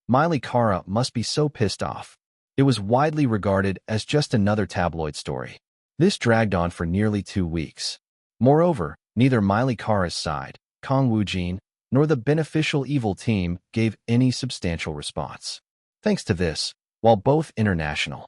Miley Cara must be so pissed off. It was widely regarded as just another tabloid story. This dragged on for nearly 2 weeks. Moreover, neither Miley Cara's side, Kang Woojin, nor the Beneficial Evil team gave any substantial response. Thanks to this, while both international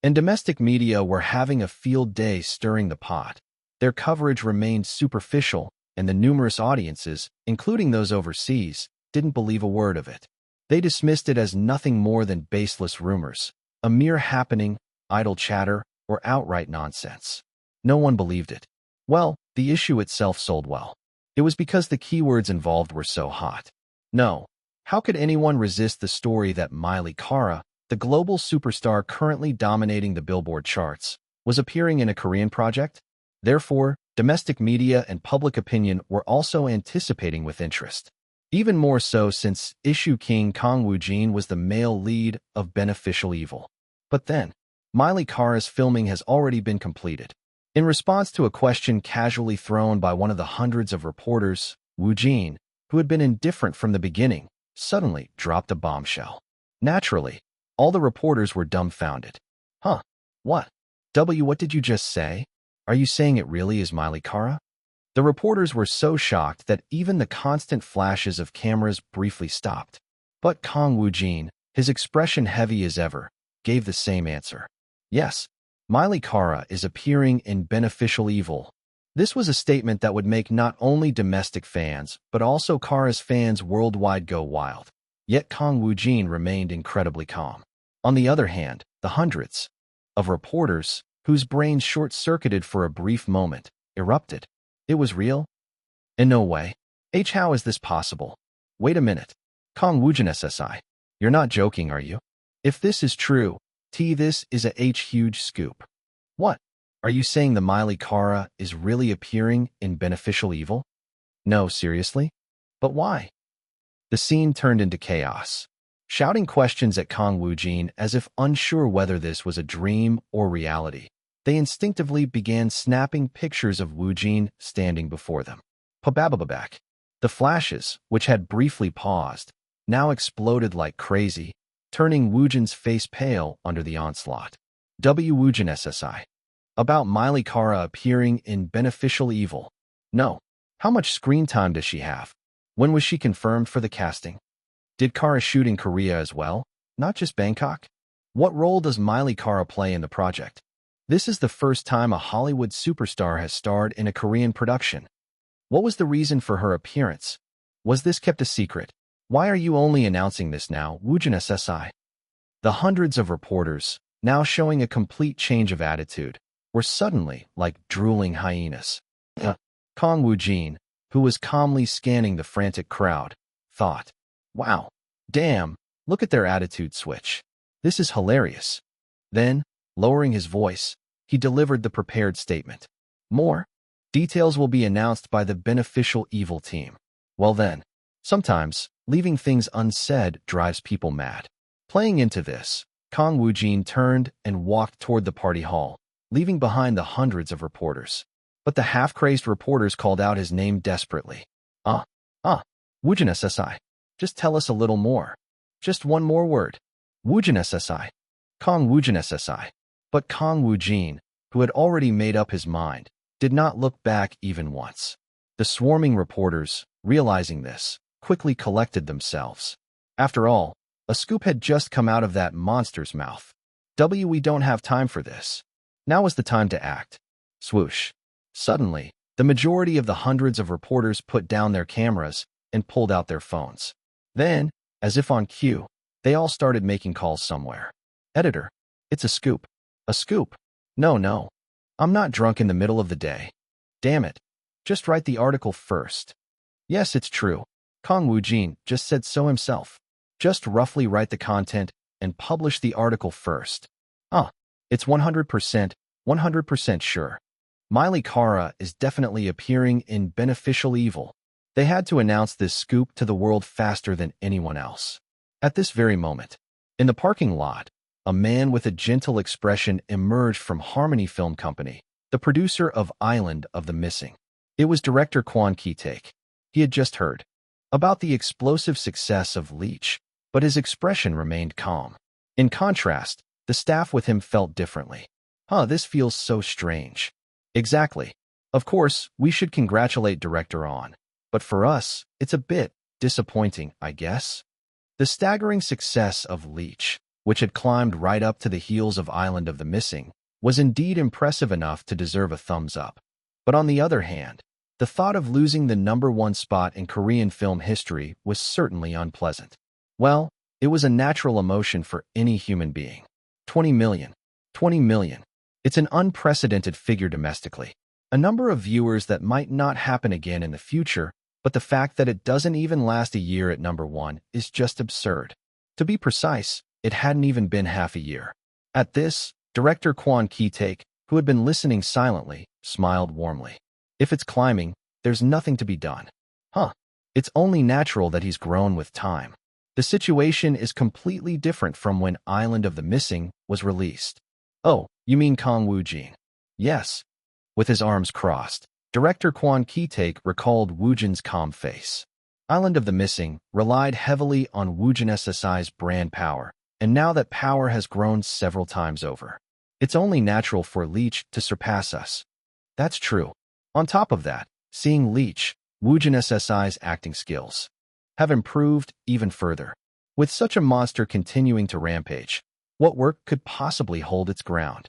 and domestic media were having a field day stirring the pot, their coverage remained superficial, and the numerous audiences, including those overseas, didn't believe a word of it. They dismissed it as nothing more than baseless rumors, a mere happening, idle chatter, or outright nonsense. No one believed it. Well, the issue itself sold well. It was because the keywords involved were so hot. No. How could anyone resist the story that Miley Cara, the global superstar currently dominating the Billboard charts, was appearing in a Korean project? Therefore, domestic media and public opinion were also anticipating with interest. Even more so since issue king Kang Woojin was the male lead of Beneficial Evil. But then, Miley Cara's filming has already been completed. In response to a question casually thrown by one of the hundreds of reporters, Woojin, who had been indifferent from the beginning, suddenly dropped a bombshell. Naturally, all the reporters were dumbfounded. Huh? What? What did you just say? Are you saying it really is Miley Cara? The reporters were so shocked that even the constant flashes of cameras briefly stopped. But Kang Woojin, his expression heavy as ever, gave the same answer. Yes, Miley Cara is appearing in Beneficial Evil. This was a statement that would make not only domestic fans, but also Cara's fans worldwide go wild. Yet Kang Woojin remained incredibly calm. On the other hand, the hundreds of reporters, whose brains short-circuited for a brief moment, erupted. It was real? In no way. How is this possible? Wait a minute. Kang Woojin SSI. You're not joking, are you? If this is true, this is a huge scoop. What? Are you saying the Miley Cara is really appearing in Beneficial Evil? No, seriously? But why? The scene turned into chaos. Shouting questions at Kang Woojin as if unsure whether this was a dream or reality. They instinctively began snapping pictures of Woojin standing before them. Pababababak. The flashes, which had briefly paused, now exploded like crazy, turning Woojin's face pale under the onslaught. Woojin SSI. About Miley Cara appearing in Beneficial Evil. No. How much screen time does she have? When was she confirmed for the casting? Did Cara shoot in Korea as well, not just Bangkok? What role does Miley Kara play in the project? This is the first time a Hollywood superstar has starred in a Korean production. What was the reason for her appearance? Was this kept a secret? Why are you only announcing this now, Woojin SSI? The hundreds of reporters, now showing a complete change of attitude, were suddenly like drooling hyenas. Kang Woojin, who was calmly scanning the frantic crowd, thought, "Wow, damn, look at their attitude switch. This is hilarious." Then, lowering his voice, he delivered the prepared statement. "More details will be announced by the beneficial evil team." Well then, sometimes, leaving things unsaid drives people mad. Playing into this, Kang Woojin turned and walked toward the party hall, leaving behind the hundreds of reporters. But the half-crazed reporters called out his name desperately. Woojin SSI. Just tell us a little more. Just one more word. Woojin SSI. Kang Woojin SSI. But Kang Woojin, who had already made up his mind, did not look back even once. The swarming reporters, realizing this, quickly collected themselves. After all, a scoop had just come out of that monster's mouth. We don't have time for this. Now is the time to act. Swoosh. Suddenly, the majority of the hundreds of reporters put down their cameras and pulled out their phones. Then, as if on cue, they all started making calls somewhere. "Editor, it's a scoop." "A scoop? No. I'm not drunk in the middle of the day. Damn it. Just write the article first." "Yes, it's true. Kang Woojin just said so himself. Just roughly write the content and publish the article first." It's 100% sure. Miley Kara is definitely appearing in Beneficial Evil. They had to announce this scoop to the world faster than anyone else. At this very moment, in the parking lot, a man with a gentle expression emerged from Harmony Film Company, the producer of Island of the Missing. It was director Kwon Ki-taek. He had just heard about the explosive success of Leech, but his expression remained calm. In contrast, the staff with him felt differently. This feels so strange." "Exactly. Of course, we should congratulate director on, but for us, it's a bit disappointing, I guess." The staggering success of Leech, which had climbed right up to the heels of Island of the Missing, was indeed impressive enough to deserve a thumbs up. But on the other hand, the thought of losing the #1 spot in Korean film history was certainly unpleasant. Well, it was a natural emotion for any human being. 20 million. 20 million. It's an unprecedented figure domestically. A number of viewers that might not happen again in the future, but the fact that it doesn't even last a year at #1 is just absurd. To be precise, it hadn't even been half a year. At this, director Kwon Ki-taek, who had been listening silently, smiled warmly. If it's climbing, there's nothing to be done. It's only natural that he's grown with time. The situation is completely different from when Island of the Missing was released. "Oh, you mean Kang Woojin?" "Yes." With his arms crossed, director Kwon Ki-taek recalled Woojin's calm face. Island of the Missing relied heavily on Woojin SSI's brand power, and now that power has grown several times over, it's only natural for Leech to surpass us. That's true. On top of that, seeing Leech, Woojin SSI's acting skills have improved even further. With such a monster continuing to rampage, what work could possibly hold its ground?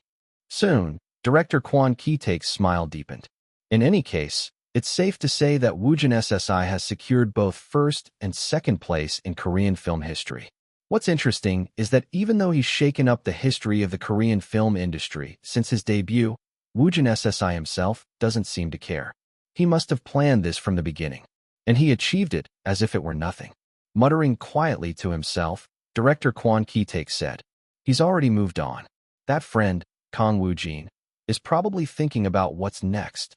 Soon, director Kwon Ki-taek's smile deepened. In any case, it's safe to say that Woojin SSI has secured both first and second place in Korean film history. What's interesting is that even though he's shaken up the history of the Korean film industry since his debut, Woojin SSI himself doesn't seem to care. He must have planned this from the beginning, and he achieved it as if it were nothing. Muttering quietly to himself, director Kwon Ki-taek said, "He's already moved on. That friend, Kang Woojin, is probably thinking about what's next."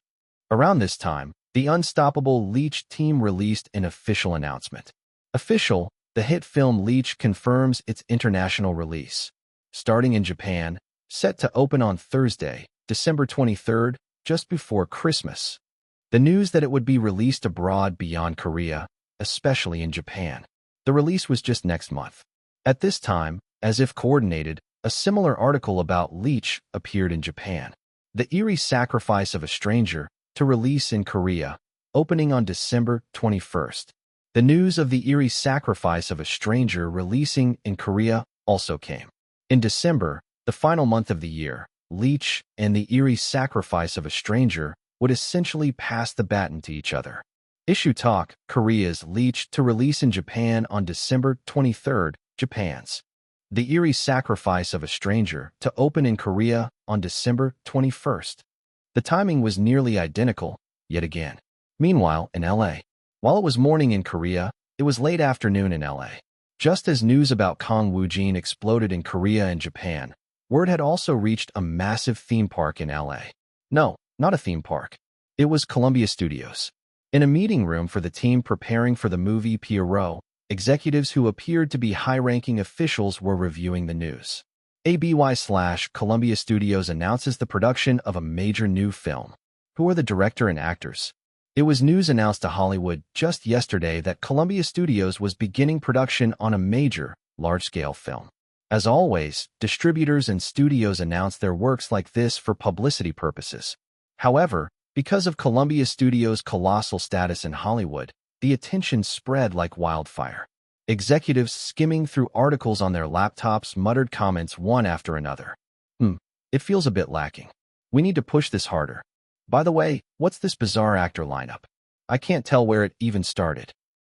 Around this time, the Unstoppable Leech team released an official announcement. Official, the hit film Leech confirms its international release. Starting in Japan, set to open on Thursday, December 23rd, just before Christmas. The news that it would be released abroad beyond Korea, especially in Japan. The release was just next month. At this time, as if coordinated, a similar article about Leech appeared in Japan. The Eerie Sacrifice of a Stranger, to release in Korea, opening on December 21st. The news of the Eerie Sacrifice of a Stranger releasing in Korea also came. In December, the final month of the year, Leech and the eerie sacrifice of a stranger would essentially pass the baton to each other. Issue Talk, Korea's Leech to release in Japan on December 23rd, Japan's The Eerie Sacrifice of a Stranger to open in Korea on December 21st. The timing was nearly identical, yet again. Meanwhile, in LA, while it was morning in Korea, it was late afternoon in LA. Just as news about Kang Woojin exploded in Korea and Japan, word had also reached a massive theme park in LA. No, not a theme park. It was Columbia Studios. In a meeting room for the team preparing for the movie Pierrot, executives who appeared to be high-ranking officials were reviewing the news. Columbia Studios announces the production of a major new film. Who are the director and actors? It was news announced to Hollywood just yesterday that Columbia Studios was beginning production on a major, large-scale film. As always, distributors and studios announce their works like this for publicity purposes. However, because of Columbia Studios' colossal status in Hollywood, the attention spread like wildfire. Executives skimming through articles on their laptops muttered comments one after another. It feels a bit lacking. We need to push this harder. By the way, what's this bizarre actor lineup? I can't tell where it even started.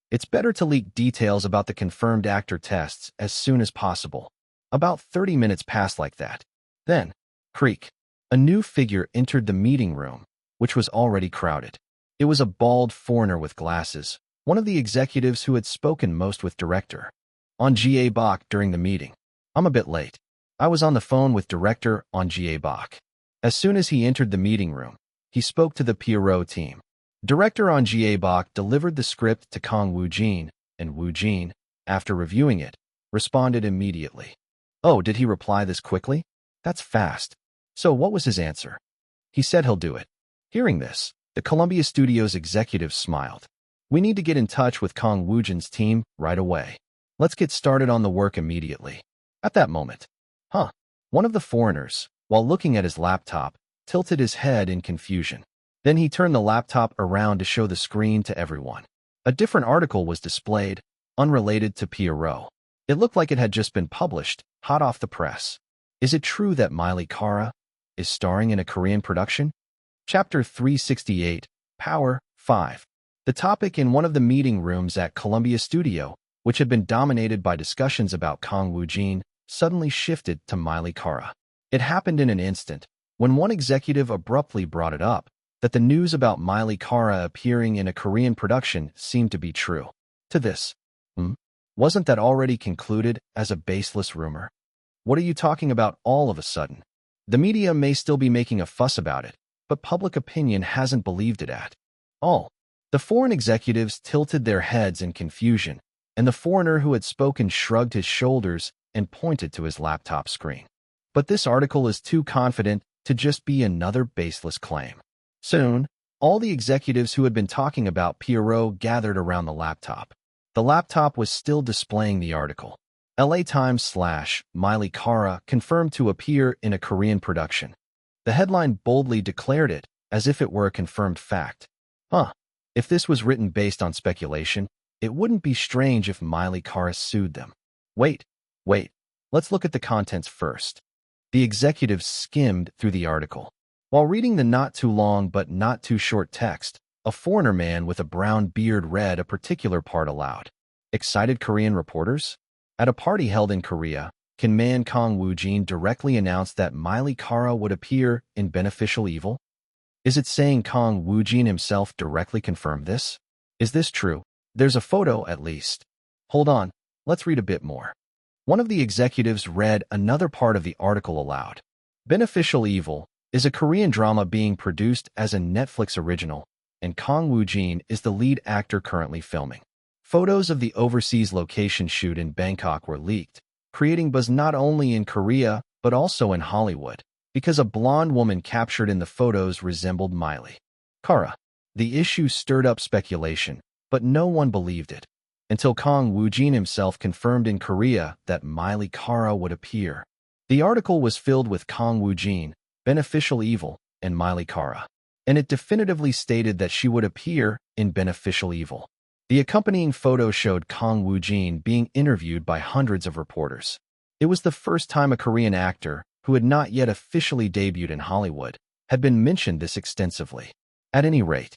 It's better to leak details about the confirmed actor tests as soon as possible. About 30 minutes passed like that. Then, creak. A new figure entered the meeting room, which was already crowded. It was a bald foreigner with glasses, one of the executives who had spoken most with director On Ga Bak during the meeting. I'm a bit late. I was on the phone with director On Ga Bak. As soon as he entered the meeting room, he spoke to the Pierrot team. Director On Ga Bak delivered the script to Kang Woojin, and Woojin, after reviewing it, responded immediately. Oh, did he reply this quickly? That's fast. So what was his answer? He said he'll do it. Hearing this, the Columbia Studios executive smiled. We need to get in touch with Kang Woojin's team right away. Let's get started on the work immediately. At that moment, one of the foreigners, while looking at his laptop, tilted his head in confusion. Then he turned the laptop around to show the screen to everyone. A different article was displayed, unrelated to Pierrot. It looked like it had just been published, hot off the press. Is it true that Miley Kara is starring in a Korean production? Chapter 368, Power 5. The topic in one of the meeting rooms at Columbia Studio, which had been dominated by discussions about Kang Woojin, suddenly shifted to Miley Kara. It happened in an instant, when one executive abruptly brought it up, that the news about Miley Kara appearing in a Korean production seemed to be true. To this, wasn't that already concluded as a baseless rumor? What are you talking about all of a sudden? The media may still be making a fuss about it, but public opinion hasn't believed it at all. The foreign executives tilted their heads in confusion, and the foreigner who had spoken shrugged his shoulders and pointed to his laptop screen. But this article is too confident to just be another baseless claim. Soon, all the executives who had been talking about Pierrot gathered around the laptop. The laptop was still displaying the article. LA Times/Miley Kara confirmed to appear in a Korean production. The headline boldly declared it, as if it were a confirmed fact. If this was written based on speculation, it wouldn't be strange if Miley Kara sued them. Wait, let's look at the contents first. The executives skimmed through the article. While reading the not-too-long but not-too-short text, a foreigner man with a brown beard read a particular part aloud. Excited Korean reporters? At a party held in Korea, man Kang Woojin directly announced that Miley Kara would appear in Beneficial Evil? Is it saying Kang Woojin himself directly confirmed this? Is this true? There's a photo, at least. Hold on, let's read a bit more. One of the executives read another part of the article aloud. Beneficial Evil is a Korean drama being produced as a Netflix original, and Kang Woojin is the lead actor currently filming. Photos of the overseas location shoot in Bangkok were leaked, creating buzz not only in Korea but also in Hollywood, because a blonde woman captured in the photos resembled Miley Kara. The issue stirred up speculation, but no one believed it, until Kang Woojin himself confirmed in Korea that Miley Kara would appear. The article was filled with Kang Woojin, Beneficial Evil, and Miley Kara, and it definitively stated that she would appear in Beneficial Evil. The accompanying photo showed Kang Woojin being interviewed by hundreds of reporters. It was the first time a Korean actor, who had not yet officially debuted in Hollywood, had been mentioned this extensively. At any rate,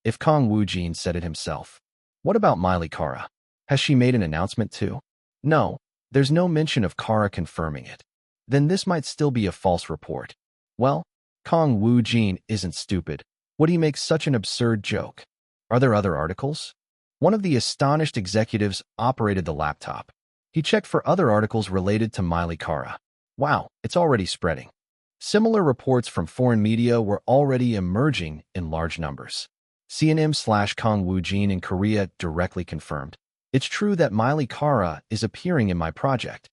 if Kang Woojin said it himself. What about Miley Kara? Has she made an announcement too? No, there's no mention of Kara confirming it. Then this might still be a false report. Well, Kang Woojin isn't stupid. Would he make such an absurd joke? Are there other articles? One of the astonished executives operated the laptop. He checked for other articles related to Miley Kara. Wow, it's already spreading. Similar reports from foreign media were already emerging in large numbers. CNN/Kang Woojin in Korea directly confirmed. It's true that Miley Kara is appearing in my project.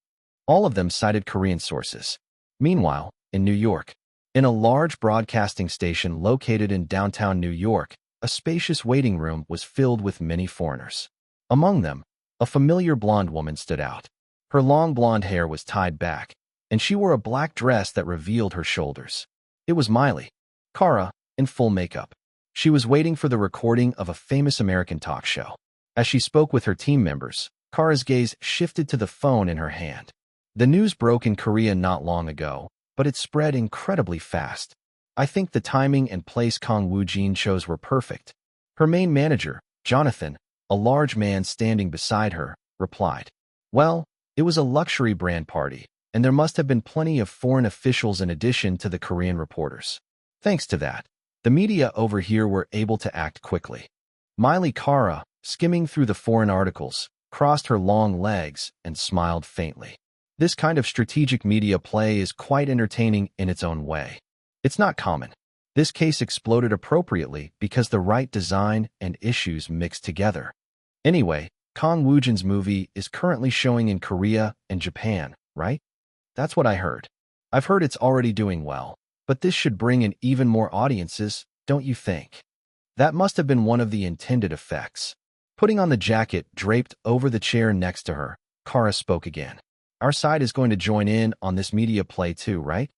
All of them cited Korean sources. Meanwhile, in New York, in a large broadcasting station located in downtown New York, a spacious waiting room was filled with many foreigners. Among them, a familiar blonde woman stood out. Her long blonde hair was tied back, and she wore a black dress that revealed her shoulders. It was Miley Kara, in full makeup. She was waiting for the recording of a famous American talk show. As she spoke with her team members, Kara's gaze shifted to the phone in her hand. The news broke in Korea not long ago, but it spread incredibly fast. I think the timing and place Kang Woojin chose were perfect. Her main manager, Jonathan, a large man standing beside her, replied, "Well, it was a luxury brand party, and there must have been plenty of foreign officials in addition to the Korean reporters. Thanks to that, the media over here were able to act quickly." Miley Kara, skimming through the foreign articles, crossed her long legs and smiled faintly. This kind of strategic media play is quite entertaining in its own way. It's not common. This case exploded appropriately because the right design and issues mixed together. Anyway, Kang Woojin's movie is currently showing in Korea and Japan, right? That's what I heard. I've heard it's already doing well, but this should bring in even more audiences, don't you think? That must have been one of the intended effects. Putting on the jacket draped over the chair next to her, Kara spoke again. Our side is going to join in on this media play too, right?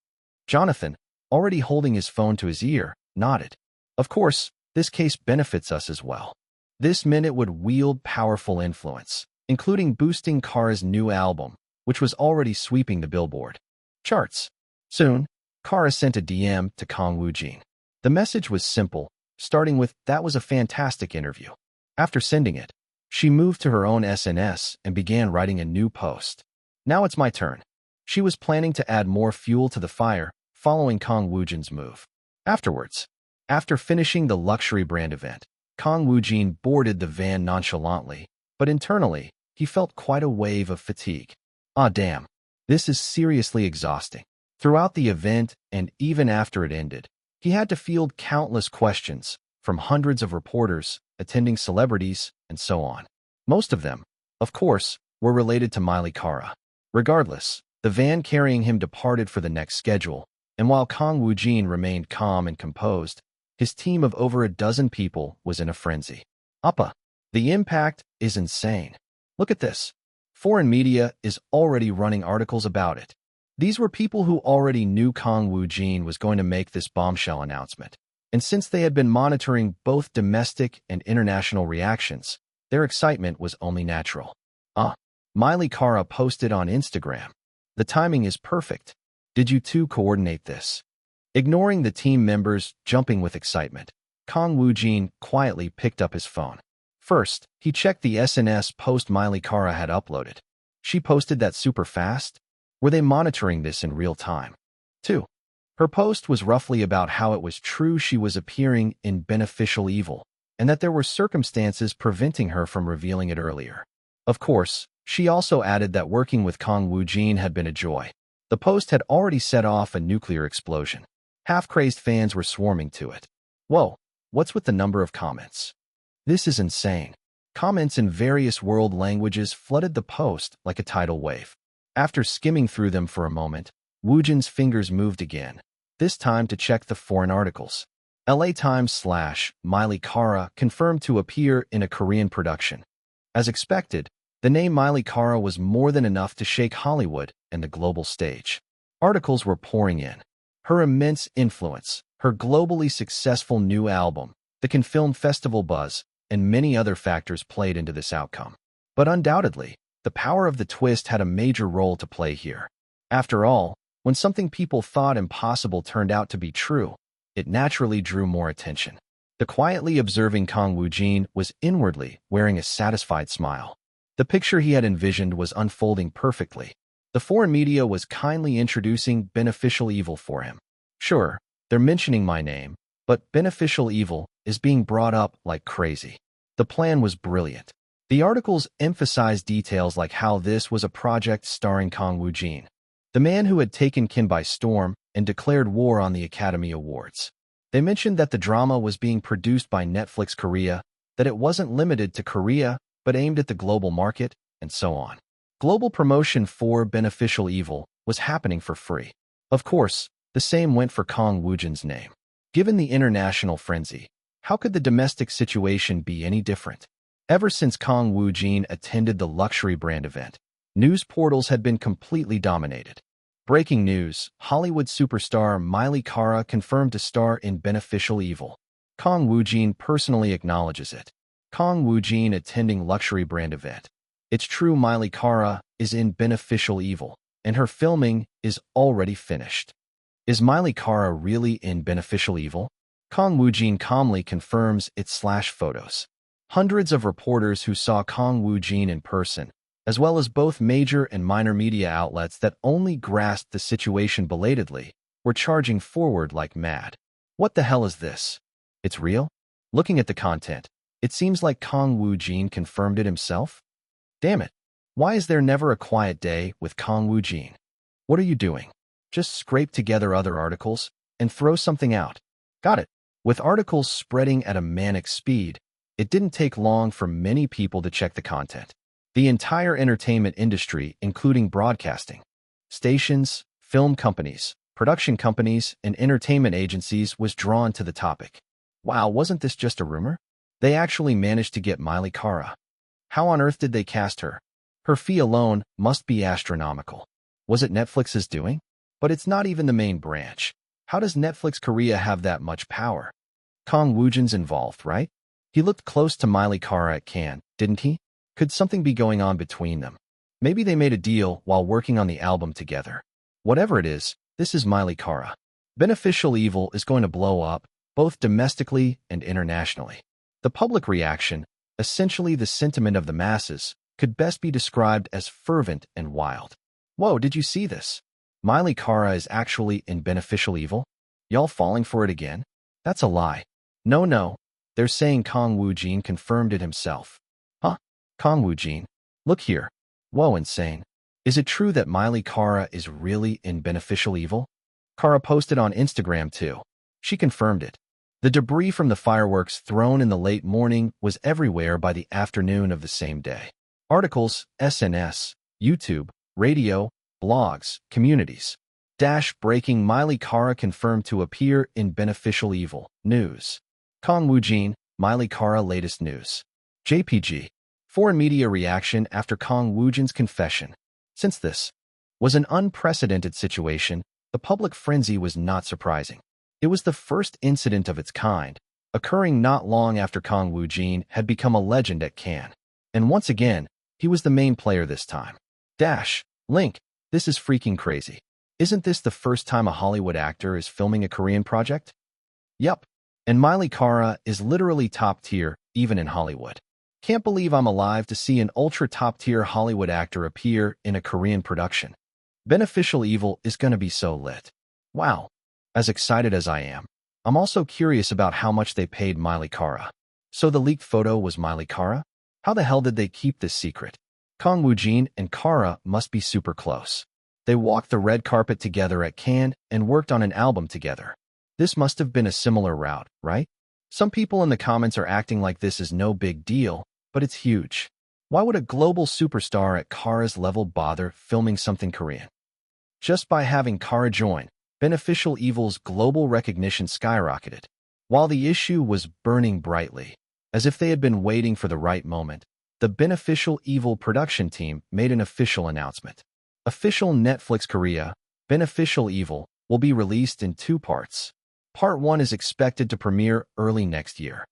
Jonathan, already holding his phone to his ear, nodded. Of course, this case benefits us as well. This meant it would wield powerful influence, including boosting Kara's new album, which was already sweeping the Billboard charts. Soon, Kara sent a DM to Kang Woojin. The message was simple, starting with, "That was a fantastic interview." After sending it, she moved to her own SNS and began writing a new post. Now it's my turn. She was planning to add more fuel to the fire following Kang Woojin's move. Afterwards, after finishing the luxury brand event, Kang Woojin boarded the van nonchalantly, but internally, he felt quite a wave of fatigue. Ah, damn. This is seriously exhausting. Throughout the event and even after it ended, he had to field countless questions from hundreds of reporters, attending celebrities, and so on. Most of them, of course, were related to Miley Kara. Regardless, the van carrying him departed for the next schedule, and while Kang Woojin remained calm and composed, his team of over a dozen people was in a frenzy. Appa, the impact is insane. Look at this. Foreign media is already running articles about it. These were people who already knew Kang Woojin was going to make this bombshell announcement. And since they had been monitoring both domestic and international reactions, their excitement was only natural. Miley Kara posted on Instagram. The timing is perfect. Did you two coordinate this? Ignoring the team members jumping with excitement, Kang Woojin quietly picked up his phone. First, he checked the SNS post Miley Kara had uploaded. She posted that super fast? Were they monitoring this in real time? 2. Her post was roughly about how it was true she was appearing in Beneficial Evil, and that there were circumstances preventing her from revealing it earlier. Of course, she also added that working with Kang Woojin had been a joy. The post had already set off a nuclear explosion. Half-crazed fans were swarming to it. Whoa, what's with the number of comments? This is insane. Comments in various world languages flooded the post like a tidal wave. After skimming through them for a moment, Woojin's fingers moved again, this time to check the foreign articles. LA Times/Miley Kara confirmed to appear in a Korean production. As expected, the name Miley Kara was more than enough to shake Hollywood and the global stage. Articles were pouring in. Her immense influence, her globally successful new album, the Cannes Film Festival buzz, and many other factors played into this outcome. But undoubtedly, The power of the twist had a major role to play here. After all, when something people thought impossible turned out to be true, it naturally drew more attention. The quietly observing Kang Woojin was inwardly wearing a satisfied smile. The picture he had envisioned was unfolding perfectly. The foreign media was kindly introducing beneficial evil for him. Sure, they're mentioning my name, but beneficial evil is being brought up like crazy. The plan was brilliant. The articles emphasized details like how this was a project starring Kang Woojin, the man who had taken Kim by storm and declared war on the Academy Awards. They mentioned that the drama was being produced by Netflix Korea, that it wasn't limited to Korea, but aimed at the global market, and so on. Global promotion for beneficial evil was happening for free. Of course, the same went for Kang Woojin's name. Given the international frenzy, how could the domestic situation be any different? Ever since Kang Woojin attended the luxury brand event, news portals had been completely dominated. Breaking news, Hollywood superstar Miley Cara confirmed to star in Beneficial Evil. Kang Woojin personally acknowledges it. Kang Woojin attending luxury brand event. It's true, Miley Cara is in Beneficial Evil, and her filming is already finished. Is Miley Cara really in Beneficial Evil? Kang Woojin calmly confirms its/photos. Hundreds of reporters who saw Kang Woojin in person, as well as both major and minor media outlets that only grasped the situation belatedly, were charging forward like mad. What the hell is this? It's real? Looking at the content, it seems like Kang Woojin confirmed it himself? Damn it. Why is there never a quiet day with Kang Woojin? What are you doing? Just scrape together other articles and throw something out. Got it. With articles spreading at a manic speed, it didn't take long for many people to check the content. The entire entertainment industry, including broadcasting, stations, film companies, production companies, and entertainment agencies, was drawn to the topic. Wow, wasn't this just a rumor? They actually managed to get Miley Cara. How on earth did they cast her? Her fee alone must be astronomical. Was it Netflix's doing? But it's not even the main branch. How does Netflix Korea have that much power? Kang Woojin's involved, right? He looked close to Miley Cara at Cannes, didn't he? Could something be going on between them? Maybe they made a deal while working on the album together. Whatever it is, this is Miley Cara. Beneficial Evil is going to blow up, both domestically and internationally. The public reaction, essentially the sentiment of the masses, could best be described as fervent and wild. Whoa, did you see this? Miley Cara is actually in Beneficial Evil? Y'all falling for it again? That's a lie. No. They're saying Kang Woojin confirmed it himself. Huh? Kang Woojin? Look here. Whoa, insane. Is it true that Miley Cara is really in Beneficial Evil? Cara posted on Instagram too. She confirmed it. The debris from the fireworks thrown in the late morning was everywhere by the afternoon of the same day. Articles, SNS, YouTube, radio, blogs, communities. Breaking Miley Cara confirmed to appear in Beneficial Evil. News. Kang Woojin, Miley Cara latest news. JPG. Foreign media reaction after Kang Woojin's confession. Since this was an unprecedented situation, the public frenzy was not surprising. It was the first incident of its kind, occurring not long after Kang Woojin had become a legend at Cannes. And once again, he was the main player this time. Link. This is freaking crazy. Isn't this the first time a Hollywood actor is filming a Korean project? Yup. And Miley Cara is literally top tier, even in Hollywood. Can't believe I'm alive to see an ultra top tier Hollywood actor appear in a Korean production. Beneficial Evil is gonna be so lit. Wow. As excited as I am, I'm also curious about how much they paid Miley Cara. So the leaked photo was Miley Cara? How the hell did they keep this secret? Kang Woojin and Cara must be super close. They walked the red carpet together at Cannes and worked on an album together. This must have been a similar route, right? Some people in the comments are acting like this is no big deal, but it's huge. Why would a global superstar at Cara's level bother filming something Korean? Just by having Cara join, Beneficial Evil's global recognition skyrocketed. While the issue was burning brightly, as if they had been waiting for the right moment, the Beneficial Evil production team made an official announcement. Official Netflix Korea, Beneficial Evil, will be released in 2 parts. Part 1 is expected to premiere early next year.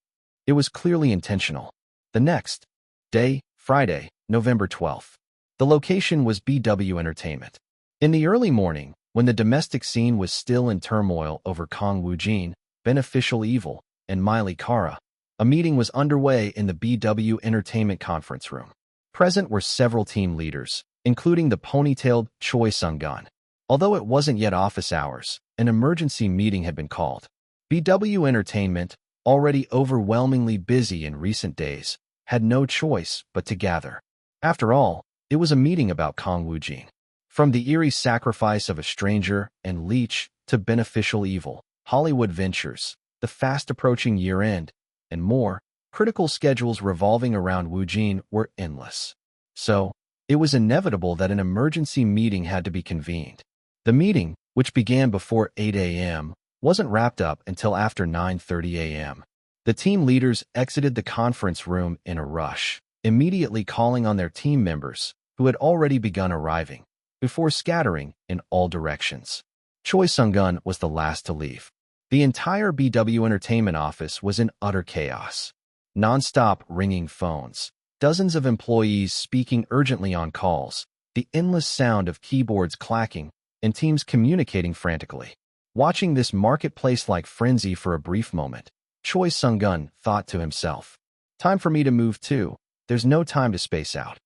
It was clearly intentional. The next day, Friday, November 12th. The location was BW Entertainment. In the early morning, when the domestic scene was still in turmoil over Kang Woojin, Beneficial Evil, and Miley Kara, a meeting was underway in the BW Entertainment conference room. Present were several team leaders, including the ponytailed Choi Sung-gun. Although it wasn't yet office hours, an emergency meeting had been called. BW Entertainment, already overwhelmingly busy in recent days, had no choice but to gather. After all, it was a meeting about Kang Woojin. From the eerie sacrifice of a stranger and leech to Beneficial Evil, Hollywood Ventures, the fast-approaching year-end, and more, critical schedules revolving around Woojin were endless. So, it was inevitable that an emergency meeting had to be convened. The meeting, which began before 8 a.m., wasn't wrapped up until after 9:30 a.m. The team leaders exited the conference room in a rush, immediately calling on their team members, who had already begun arriving, before scattering in all directions. Choi Sung-gun was the last to leave. The entire BW Entertainment office was in utter chaos. Non-stop ringing phones, dozens of employees speaking urgently on calls, the endless sound of keyboards clacking, and teams communicating frantically. Watching this marketplace-like frenzy for a brief moment, Choi Sung-gun thought to himself, "Time for me to move too. There's no time to space out."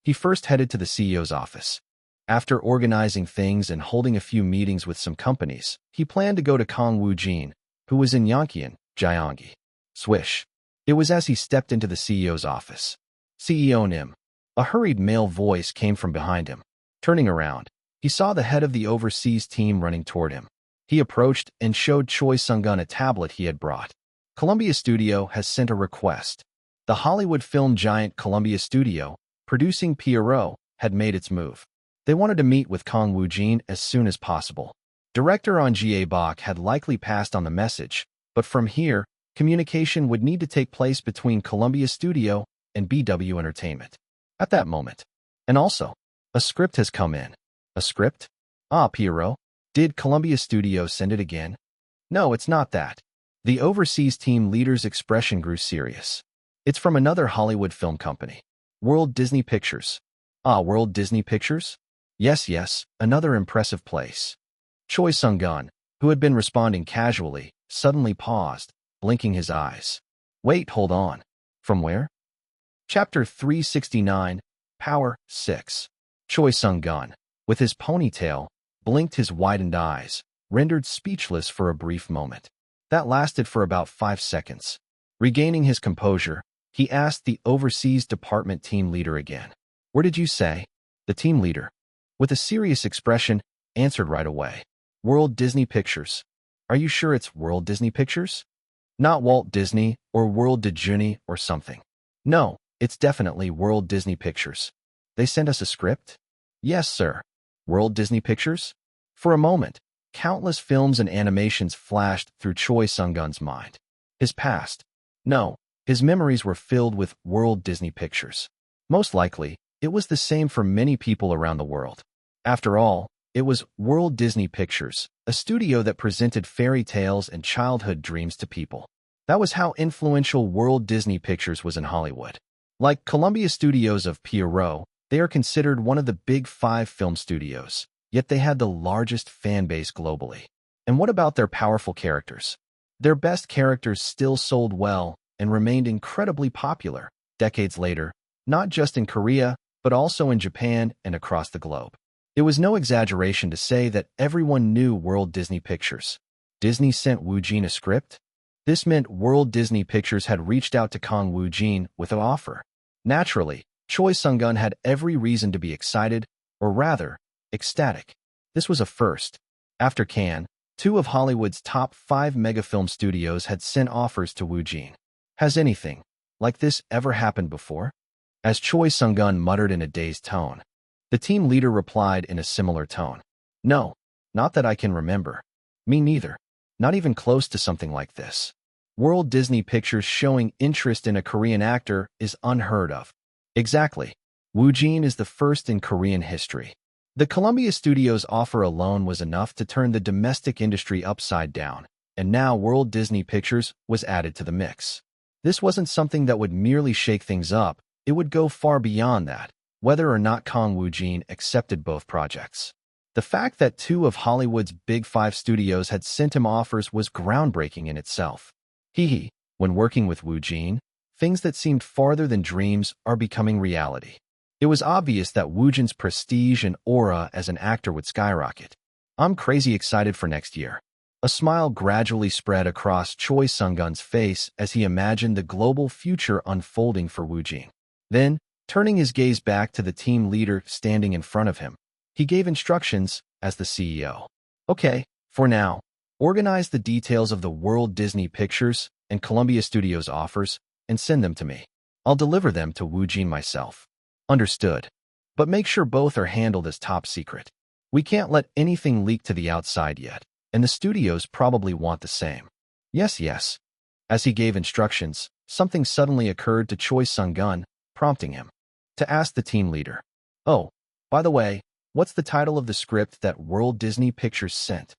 He first headed to the CEO's office. After organizing things and holding a few meetings with some companies, he planned to go to Kang Woojin, who was in Yongkyon, Gyeonggi. Swish. It was as he stepped into the CEO's office. "CEO Nim." A hurried male voice came from behind him. Turning around, he saw the head of the overseas team running toward him. He approached and showed Choi Sung-gun a tablet he had brought. Columbia Studio has sent a request. The Hollywood film giant Columbia Studio, producing Pierrot, had made its move. They wanted to meet with Kang Woojin as soon as possible. Director On Ga Bak had likely passed on the message, but from here, communication would need to take place between Columbia Studio and BW Entertainment. At that moment. And also, a script has come in. A script? Ah, Pierrot. Did Columbia Studio send it again? No, it's not that. The overseas team leader's expression grew serious. It's from another Hollywood film company. World Disney Pictures. Ah, World Disney Pictures? Yes, another impressive place. Choi Sung-gun, who had been responding casually, suddenly paused, blinking his eyes. Wait, hold on. From where? Chapter 369, Power 6. Choi Sung-gun, with his ponytail, blinked his widened eyes, rendered speechless for a brief moment. That lasted for about 5 seconds. Regaining his composure, he asked the overseas department team leader again. Where did you say? The team leader, with a serious expression, answered right away. World Disney Pictures. Are you sure it's World Disney Pictures? Not Walt Disney or World Disney or something. No, it's definitely World Disney Pictures. They sent us a script? Yes, sir. World Disney Pictures? For a moment, countless films and animations flashed through Choi Sung-gun's mind. His past. No, his memories were filled with World Disney Pictures. Most likely, it was the same for many people around the world. After all, it was World Disney Pictures, a studio that presented fairy tales and childhood dreams to people. That was how influential World Disney Pictures was in Hollywood. Like Columbia Studios of Pierrot, they are considered one of the big 5 film studios, yet they had the largest fan base globally. And what about their powerful characters? Their best characters still sold well and remained incredibly popular decades later, not just in Korea, but also in Japan and across the globe. It was no exaggeration to say that everyone knew World Disney Pictures. Disney sent Woojin a script? This meant World Disney Pictures had reached out to Kang Woojin with an offer. Naturally, Choi Sung-gun had every reason to be excited, or rather, ecstatic. This was a first. After Cannes, 2 of Hollywood's top 5 megafilm studios had sent offers to Woojin. Has anything like this ever happened before? As Choi Sung-gun muttered in a dazed tone, the team leader replied in a similar tone. No, not that I can remember. Me neither. Not even close to something like this. World Disney Pictures showing interest in a Korean actor is unheard of. Exactly. Woojin is the first in Korean history. The Columbia Studios offer alone was enough to turn the domestic industry upside down, and now World Disney Pictures was added to the mix. This wasn't something that would merely shake things up, it would go far beyond that. whether or not Kang Woojin accepted both projects. The fact that two of Hollywood's Big Five studios had sent him offers was groundbreaking in itself. When working with Woojin, things that seemed farther than dreams are becoming reality. It was obvious that Woojin's prestige and aura as an actor would skyrocket. I'm crazy excited for next year. A smile gradually spread across Choi Sung-gun's face as he imagined the global future unfolding for Woojin. Then, turning his gaze back to the team leader standing in front of him, he gave instructions as the CEO. Okay, for now, organize the details of the World Disney Pictures and Columbia Studios offers and send them to me. I'll deliver them to Woojin myself. Understood. But make sure both are handled as top secret. We can't let anything leak to the outside yet, and the studios probably want the same. Yes, yes. As he gave instructions, something suddenly occurred to Choi Sung-gun, prompting him to ask the team leader. Oh, by the way, what's the title of the script that World Disney Pictures sent?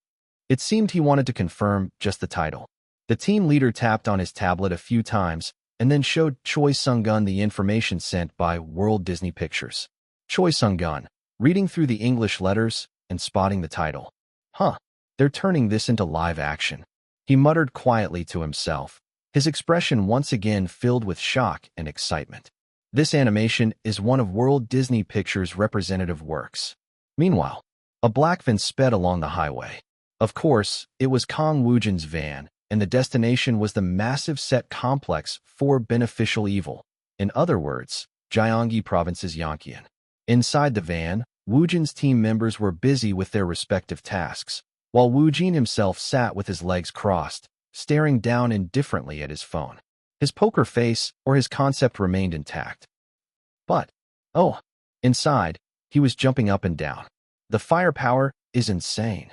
It seemed he wanted to confirm just the title. The team leader tapped on his tablet a few times and then showed Choi Sung-gun the information sent by World Disney Pictures. Choi Sung-gun, reading through the English letters and spotting the title. They're turning this into live action. He muttered quietly to himself, his expression once again filled with shock and excitement. This animation is one of World Disney Pictures' representative works. Meanwhile, a black van sped along the highway. Of course, it was Kang Woojin's van, and the destination was the massive set complex for Beneficial Evil. In other words, Gyeonggi Province's Yonkian. Inside the van, Woojin's team members were busy with their respective tasks, while Woojin himself sat with his legs crossed, staring down indifferently at his phone. His poker face or his concept remained intact. But, inside, he was jumping up and down. The firepower is insane.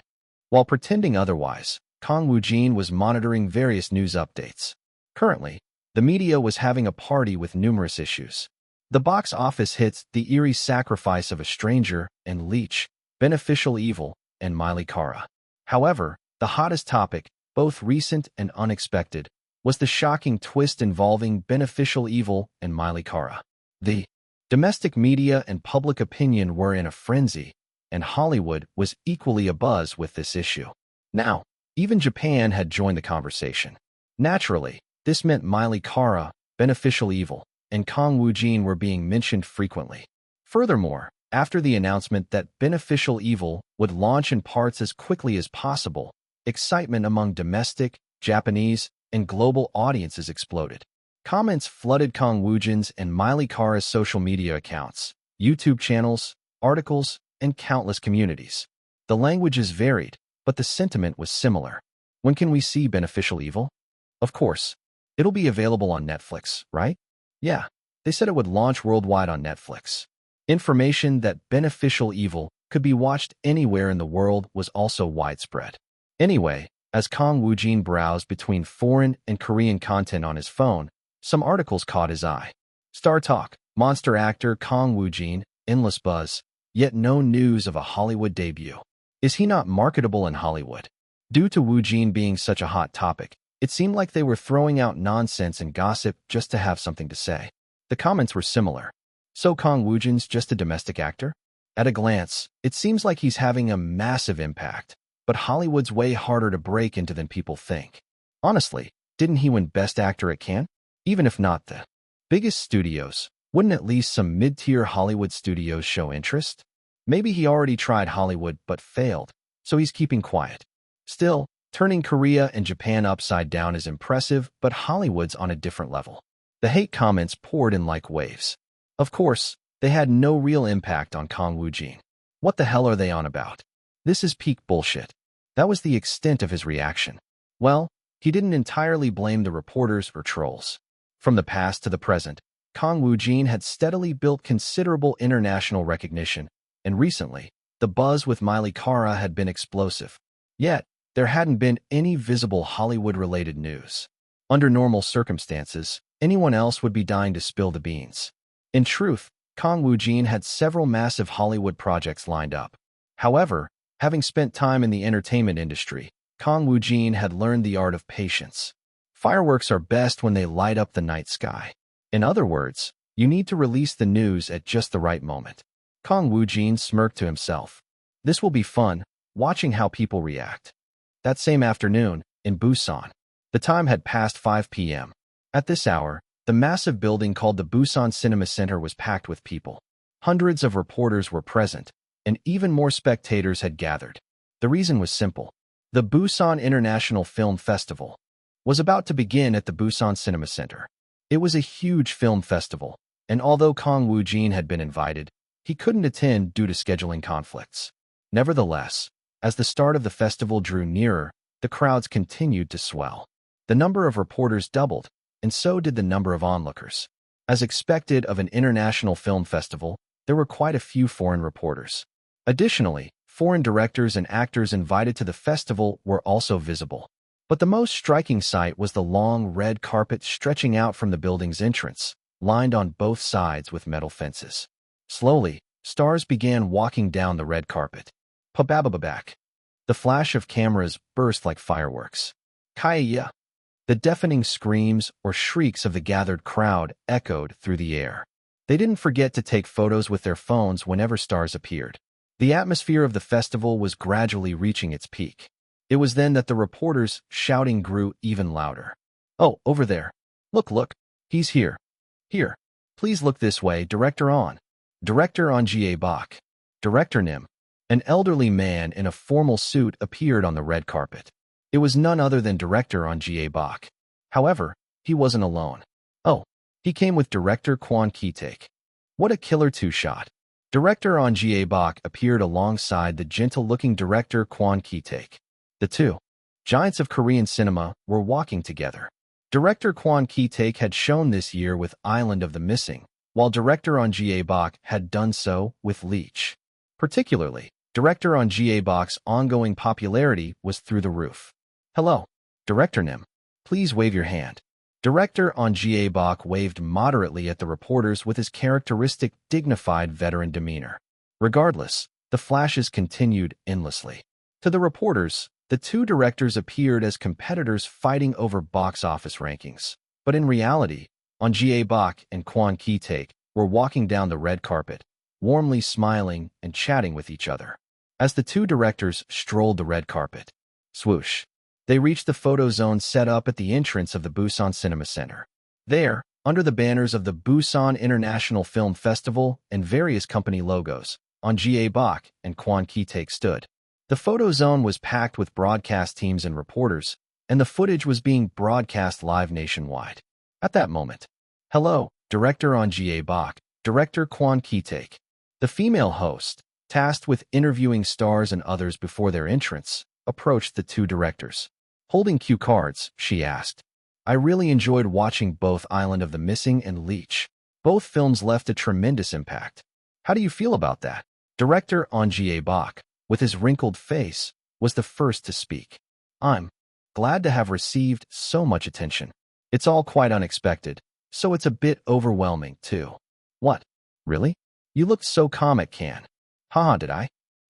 While pretending otherwise, Kang Woojin was monitoring various news updates. Currently, the media was having a party with numerous issues. The box office hits The Eerie Sacrifice of a Stranger and Leech, Beneficial Evil, and Miley Cara. However, the hottest topic, both recent and unexpected, was the shocking twist involving Beneficial Evil and Miley Cara. The domestic media and public opinion were in a frenzy, and Hollywood was equally abuzz with this issue. Now, even Japan had joined the conversation. Naturally, this meant Miley Cara, Beneficial Evil, and Kang Woojin were being mentioned frequently. Furthermore, after the announcement that Beneficial Evil would launch in parts as quickly as possible, excitement among domestic, Japanese, and global audiences exploded. Comments flooded Kang Woojin's and Miley Cara's social media accounts, YouTube channels, articles, and countless communities. The languages varied, but the sentiment was similar. When can we see Beneficial Evil? Of course. It'll be available on Netflix, right? Yeah, they said it would launch worldwide on Netflix. Information that Beneficial Evil could be watched anywhere in the world was also widespread. Anyway, as Kang Woojin browsed between foreign and Korean content on his phone, some articles caught his eye. Star Talk, monster actor Kang Woojin, endless buzz, yet no news of a Hollywood debut. Is he not marketable in Hollywood? Due to Woojin being such a hot topic, it seemed like they were throwing out nonsense and gossip just to have something to say. The comments were similar. So Kang Woojin's just a domestic actor? At a glance, it seems like he's having a massive impact, but Hollywood's way harder to break into than people think. Honestly, didn't he win Best Actor at Cannes? Even if not the biggest studios, wouldn't at least some mid-tier Hollywood studios show interest? Maybe he already tried Hollywood but failed, so he's keeping quiet. Still, turning Korea and Japan upside down is impressive, but Hollywood's on a different level. The hate comments poured in like waves. Of course, they had no real impact on Kang Woojin. What the hell are they on about? This is peak bullshit. That was the extent of his reaction. Well, he didn't entirely blame the reporters or trolls. From the past to the present, Kang Woojin had steadily built considerable international recognition, and recently, the buzz with Miley Cara had been explosive. Yet, there hadn't been any visible Hollywood-related news. Under normal circumstances, anyone else would be dying to spill the beans. In truth, Kang Woojin had several massive Hollywood projects lined up. However, having spent time in the entertainment industry, Kang Woojin had learned the art of patience. Fireworks are best when they light up the night sky. In other words, You need to release the news at just the right moment. Kang Woojin smirked to himself. This will be fun, watching how people react. That same afternoon, in Busan, the time had passed 5 p.m. At this hour, the massive building called the Busan Cinema Center was packed with people. Hundreds of reporters were present, and even more spectators had gathered. The reason was simple. The Busan International Film Festival was about to begin at the Busan Cinema Center. It was a huge film festival, and although Kang Woojin had been invited, he couldn't attend due to scheduling conflicts. Nevertheless, as the start of the festival drew nearer, the crowds continued to swell. The number of reporters doubled, and so did the number of onlookers. As expected of an international film festival, there were quite a few foreign reporters. Additionally, foreign directors and actors invited to the festival were also visible. But the most striking sight was the long red carpet stretching out from the building's entrance, lined on both sides with metal fences. Slowly, stars began walking down the red carpet. Pababababak. The flash of cameras burst like fireworks. Kaya. The deafening screams or shrieks of the gathered crowd echoed through the air. They didn't forget to take photos with their phones whenever stars appeared. The atmosphere of the festival was gradually reaching its peak. It was then that the reporters' shouting grew even louder. "Oh, over there. Look, he's here. Here. Please look this way, Director On. Director On Ga Bok. Director Nim." An elderly man in a formal suit appeared on the red carpet. It was none other than Director On Ga Bok. However, he wasn't alone. Oh, he came with Director Kwon Ki-taek. What a killer two-shot. Director On Ga Bok appeared alongside the gentle-looking Director Kwon Ki-taek. The two giants of Korean cinema were walking together. Director Kwon Ki-taek had shown this year with Island of the Missing, while Director On Ga Bok had done so with Leech. Particularly, Director On Ga Bok's ongoing popularity was through the roof. "Hello, Director Nim. Please wave your hand." Director On Ga Bok waved moderately at the reporters with his characteristic dignified veteran demeanor. Regardless, the flashes continued endlessly. To the reporters, the two directors appeared as competitors fighting over box office rankings. But in reality, On Ga Bok and Kwon Ki-taek were walking down the red carpet, warmly smiling and chatting with each other. As the two directors strolled the red carpet, swoosh, they reached the photo zone set up at the entrance of the Busan Cinema Center. There, under the banners of the Busan International Film Festival and various company logos, On Ga Bok and Kwon Ki-taek stood. The photo zone was packed with broadcast teams and reporters, and the footage was being broadcast live nationwide. At that moment, "Hello, Director On Ga Bok, Director Kwon Ki-taek." The female host, tasked with interviewing stars and others before their entrance, approached the two directors. Holding cue cards, she asked, "I really enjoyed watching both Island of the Missing and Leech. Both films left a tremendous impact. How do you feel about that?" Director On Ga Bok, with his wrinkled face, was the first to speak. "I'm glad to have received so much attention. It's all quite unexpected, so it's a bit overwhelming, too." "What? Really? You looked so calm at Cannes." "Haha, did I?"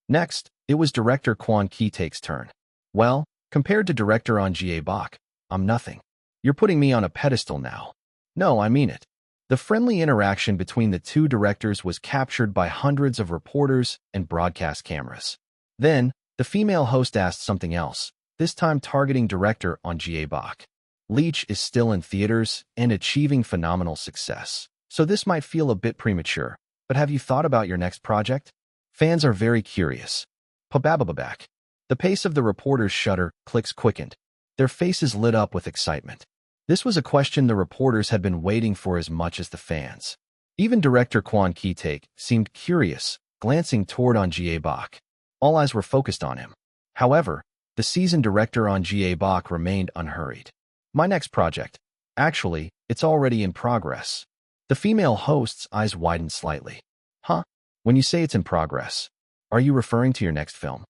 Next, it was Director Kwon Ki-taek's turn. "Well, compared to Director On Ga Bok, I'm nothing. You're putting me on a pedestal now." "No, I mean it." The friendly interaction between the two directors was captured by hundreds of reporters and broadcast cameras. Then, the female host asked something else, this time targeting Director On Ga Bok. "Leech is still in theaters and achieving phenomenal success, so this might feel a bit premature, but have you thought about your next project? Fans are very curious." Pababababak. The pace of the reporters' shutter clicks quickened. Their faces lit up with excitement. This was a question the reporters had been waiting for as much as the fans. Even Director Kwon Ki-taek seemed curious, glancing toward On Ga Bok. All eyes were focused on him. However, the seasoned director On Ga Bok remained unhurried. "My next project. Actually, it's already in progress." The female host's eyes widened slightly. "Huh? When you say it's in progress, are you referring to your next film?"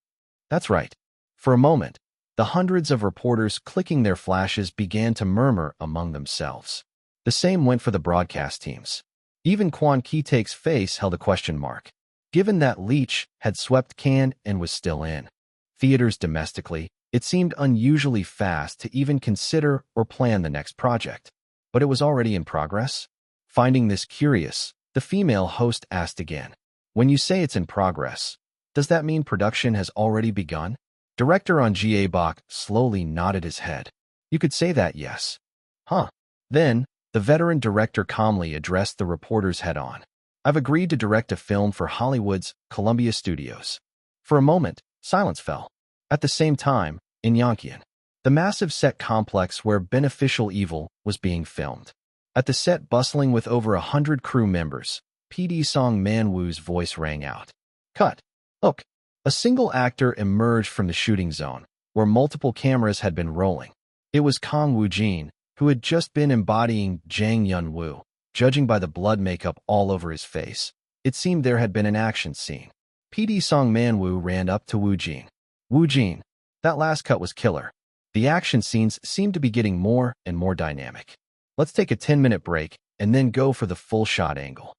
"That's right." For a moment, the hundreds of reporters clicking their flashes began to murmur among themselves. The same went for the broadcast teams. Even Kwon Ki-taek's face held a question mark. Given that Leech had swept Cannes and was still in theaters domestically, it seemed unusually fast to even consider or plan the next project. But it was already in progress? Finding this curious, the female host asked again, "When you say it's in progress, does that mean production has already begun?" Director On Ga Bok slowly nodded his head. "You could say that, yes." "Huh." Then, the veteran director calmly addressed the reporters head-on. "I've agreed to direct a film for Hollywood's Columbia Studios." For a moment, silence fell. At the same time, in Yonkian, the massive set complex where Beneficial Evil was being filmed. At the set bustling with over 100 crew members, PD Song Man-woo's voice rang out. Cut. Look. A single actor emerged from the shooting zone, where multiple cameras had been rolling. It was Kang Woojin, who had just been embodying Jang Yun-woo. Judging by the blood makeup all over his face, it seemed there had been an action scene. PD Song Man-woo ran up to Woojin. "Woojin, that last cut was killer. The action scenes seem to be getting more and more dynamic. Let's take a 10-minute break and then go for the full shot angle."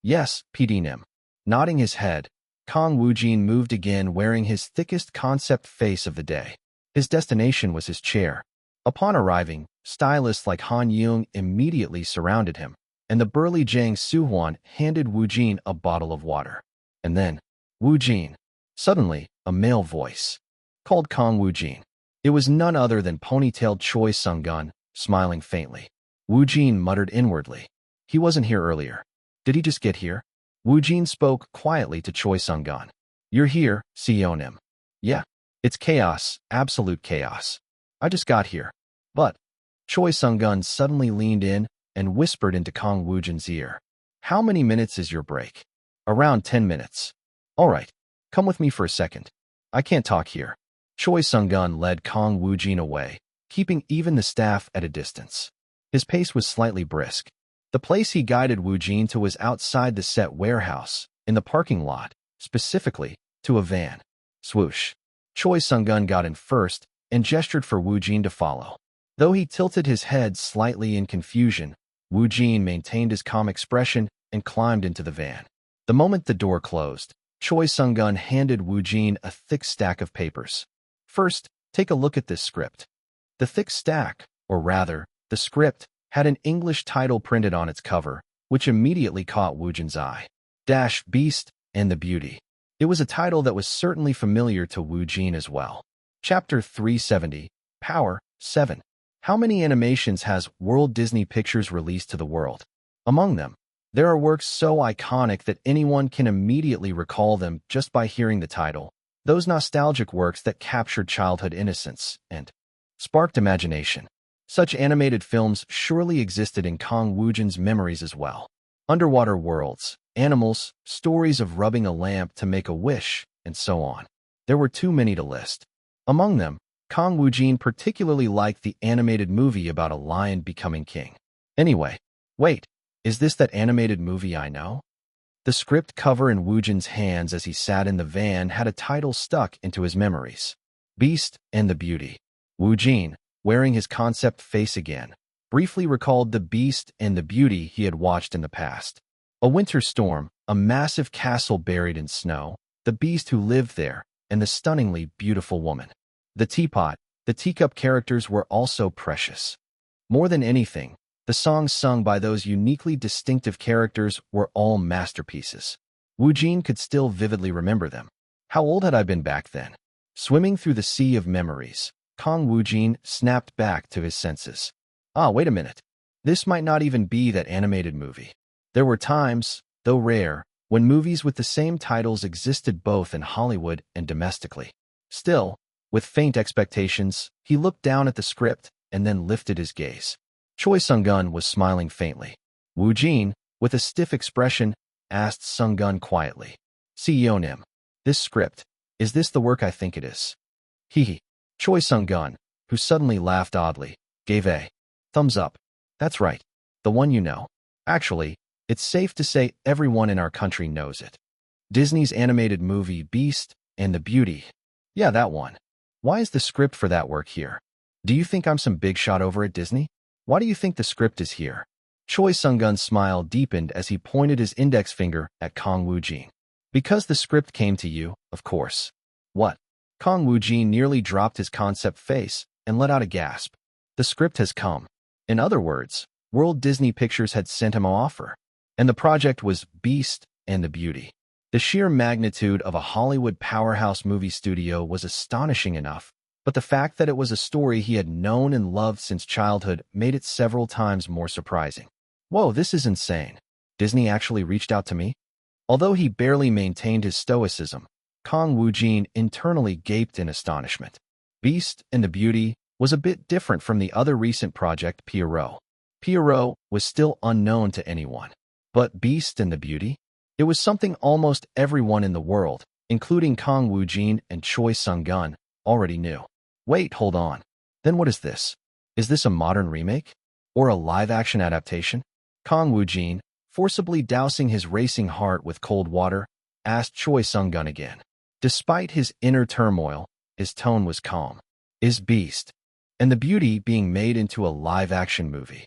"Yes, PD Nim." Nodding his head, Kang Woojin moved again, wearing his thickest concept face of the day. His destination was his chair. Upon arriving, stylists like Han Young immediately surrounded him, and the burly Jang Soo-hwan handed Woojin a bottle of water. And then, "Woojin." Suddenly, a male voice called Kang Woojin. It was none other than ponytailed Choi Sung-gun, smiling faintly. Woojin muttered inwardly. He wasn't here earlier. Did he just get here? Woojin spoke quietly to Choi Sung-gun. "You're here, Seonim." "Yeah. It's chaos, absolute chaos. I just got here." "But..." Choi Sung-gun suddenly leaned in and whispered into Kang Woojin's ear. "How many minutes is your break?" "Around 10 minutes." "All right. Come with me for a second. I can't talk here." Choi Sung-gun led Kang Woojin away, keeping even the staff at a distance. His pace was slightly brisk. The place he guided Woojin to was outside the set warehouse, in the parking lot, specifically, to a van. Swoosh. Choi Sung-gun got in first and gestured for Woojin to follow. Though he tilted his head slightly in confusion, Woojin maintained his calm expression and climbed into the van. The moment the door closed, Choi Sung-gun handed Woojin a thick stack of papers. "First, take a look at this script." The thick stack, or rather, the script, had an English title printed on its cover, which immediately caught Woojin's eye. Beast and the Beauty. It was a title that was certainly familiar to Woojin as well. Chapter 370, Power 7. How many animations has World Disney Pictures released to the world? Among them, there are works so iconic that anyone can immediately recall them just by hearing the title. Those nostalgic works that captured childhood innocence and sparked imagination. Such animated films surely existed in Kang Woojin's memories as well. Underwater worlds, animals, stories of rubbing a lamp to make a wish, and so on. There were too many to list. Among them, Kang Woojin particularly liked the animated movie about a lion becoming king. Anyway, wait, is this that animated movie I know? The script cover in Woojin's hands as he sat in the van had a title stuck into his memories. Beast and the Beauty. Woojin, wearing his concept face again, briefly recalled the Beast and the Beauty he had watched in the past. A winter storm, a massive castle buried in snow, the Beast who lived there, and the stunningly beautiful woman. The teapot, the teacup characters were also precious. More than anything, the songs sung by those uniquely distinctive characters were all masterpieces. Woojin could still vividly remember them. How old had I been back then? Swimming through the sea of memories, Kang Woojin snapped back to his senses. Ah, wait a minute. This might not even be that animated movie. There were times, though rare, when movies with the same titles existed both in Hollywood and domestically. Still, with faint expectations, he looked down at the script and then lifted his gaze. Choi Sung-gun was smiling faintly. Woojin, with a stiff expression, asked Sung-gun quietly. "Seonim, this script, is this the work I think it is?" Hee. Choi Sung-gun, who suddenly laughed oddly, gave a thumbs up. "That's right. The one you know. Actually, it's safe to say everyone in our country knows it. Disney's animated movie Beast and the Beauty. Yeah, that one. Why is the script for that work here? Do you think I'm some big shot over at Disney? Why do you think the script is here?" Choi Sung-gun's smile deepened as he pointed his index finger at Kang Woojin. "Because the script came to you, of course." "What?" Kang Woojin nearly dropped his concept face and let out a gasp. "The script has come. In other words, World Disney Pictures had sent him an offer, and the project was Beast and the Beauty. The sheer magnitude of a Hollywood powerhouse movie studio was astonishing enough, but the fact that it was a story he had known and loved since childhood made it several times more surprising. Whoa, this is insane. Disney actually reached out to me? Although he barely maintained his stoicism, Kang Woojin internally gaped in astonishment. Beast and the Beauty was a bit different from the other recent project, Pierrot. Pierrot was still unknown to anyone. But Beast and the Beauty? It was something almost everyone in the world, including Kang Woojin and Choi Sung-gun, already knew. Wait, hold on. Then what is this? Is this a modern remake? Or a live-action adaptation? Kang Woojin, forcibly dousing his racing heart with cold water, asked Choi Sung-gun again. Despite his inner turmoil, his tone was calm. Is Beast and the Beauty being made into a live-action movie?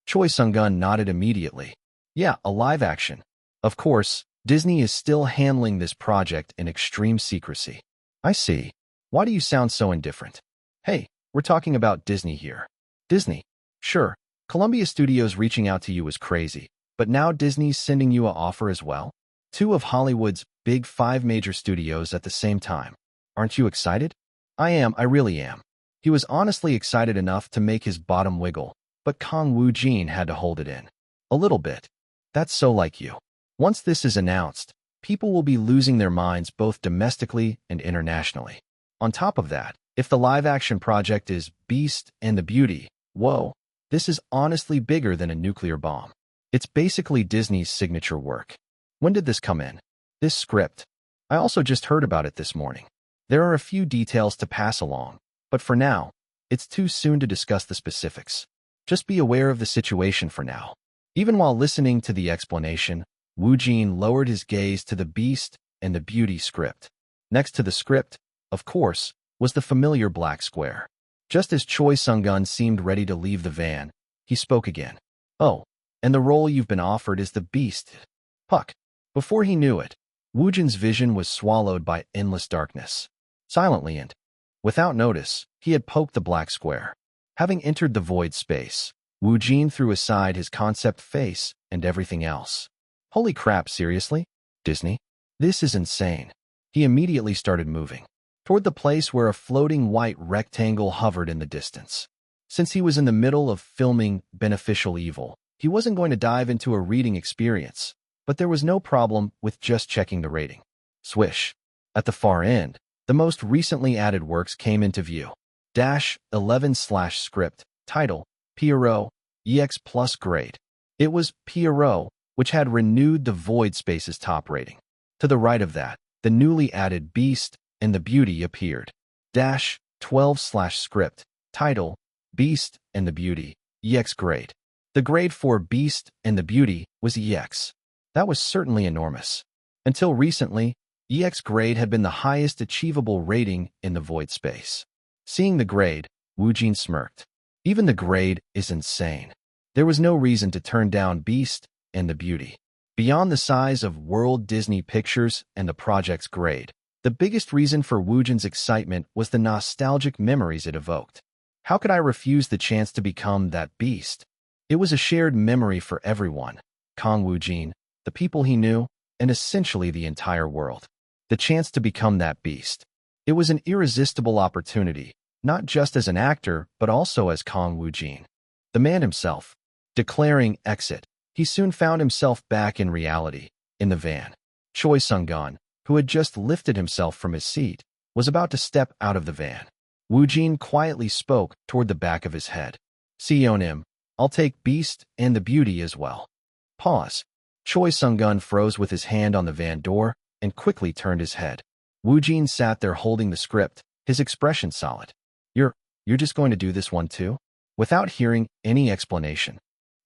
Choi Sung-gun nodded immediately. Yeah, a live-action. Of course, Disney is still handling this project in extreme secrecy. I see. Why do you sound so indifferent? Hey, we're talking about Disney here. Disney? Sure, Columbia Studios reaching out to you was crazy, but now Disney's sending you an offer as well? Two of Hollywood's big 5 major studios at the same time. Aren't you excited? I really am. He was honestly excited enough to make his bottom wiggle, but Kang Woojin had to hold it in. A little bit. That's so like you. Once this is announced, people will be losing their minds both domestically and internationally. On top of that, if the live-action project is Beast and the Beauty, whoa, this is honestly bigger than a nuclear bomb. It's basically Disney's signature work. When did this come in? This script. I also just heard about it this morning. There are a few details to pass along, but for now, it's too soon to discuss the specifics. Just be aware of the situation for now. Even while listening to the explanation, Woojin lowered his gaze to the Beast and the Beauty script. Next to the script, of course, was the familiar black square. Just as Choi Sung-gun seemed ready to leave the van, he spoke again. Oh, and the role you've been offered is the Beast. Puck. Before he knew it, Woojin's vision was swallowed by endless darkness. Silently and without notice, he had poked the black square. Having entered the void space, Woojin threw aside his concept face and everything else. Holy crap, seriously? Disney? This is insane. He immediately started moving toward the place where a floating white rectangle hovered in the distance. Since he was in the middle of filming Beneficial Evil, he wasn't going to dive into a reading experience, but there was no problem with just checking the rating. Swish. At the far end, the most recently added works came into view. -11/script, title, Pierrot, EX plus grade. It was Pierrot, which had renewed the Void Space's top rating. To the right of that, the newly added Beast and the Beauty appeared. -12/script, title, Beast and the Beauty, EX grade. The grade for Beast and the Beauty was EX. That was certainly enormous. Until recently, EX grade had been the highest achievable rating in the void space. Seeing the grade, Woojin smirked. Even the grade is insane. There was no reason to turn down Beast and the Beauty. Beyond the size of World Disney Pictures and the project's grade, the biggest reason for Woojin's excitement was the nostalgic memories it evoked. How could I refuse the chance to become that Beast? It was a shared memory for everyone. Kang Woojin, the people he knew, and essentially the entire world. The chance to become that Beast. It was an irresistible opportunity, not just as an actor, but also as Kang Woojin. The man himself. Declaring exit, he soon found himself back in reality, in the van. Choi Sung-gun, who had just lifted himself from his seat, was about to step out of the van. Woojin quietly spoke toward the back of his head. "Seonim, I'll take Beast and the Beauty as well." Pause. Choi Sung-gun froze with his hand on the van door and quickly turned his head. Woojin sat there holding the script, his expression solid. You're just going to do this one too?" Without hearing any explanation.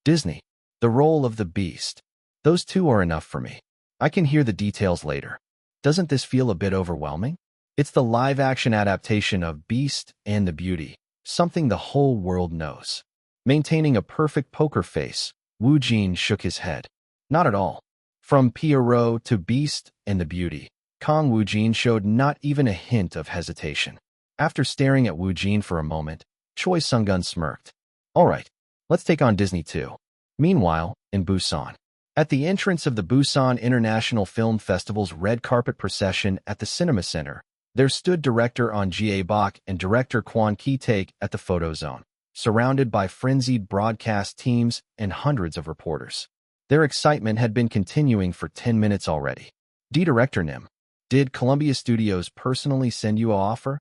Disney. The role of the Beast. Those two are enough for me. I can hear the details later. Doesn't this feel a bit overwhelming? It's the live-action adaptation of Beast and the Beauty, something the whole world knows. Maintaining a perfect poker face, Woojin shook his head. Not at all. From Pierrot to Beast and the Beauty, Kang Woojin showed not even a hint of hesitation. After staring at Woojin for a moment, Choi Sung-gun smirked. "All right, Let's take on Disney too. Meanwhile, in Busan. At the entrance of the Busan International Film Festival's red carpet procession at the Cinema Center, there stood director On Jae-bak and director Kwon Ki-taek at the photo zone, surrounded by frenzied broadcast teams and hundreds of reporters. Their excitement had been continuing for 10 minutes already. Director Nim, did Columbia Studios personally send you an offer?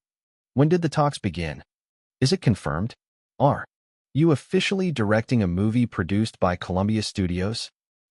When did the talks begin? Is it confirmed? Are you officially directing a movie produced by Columbia Studios?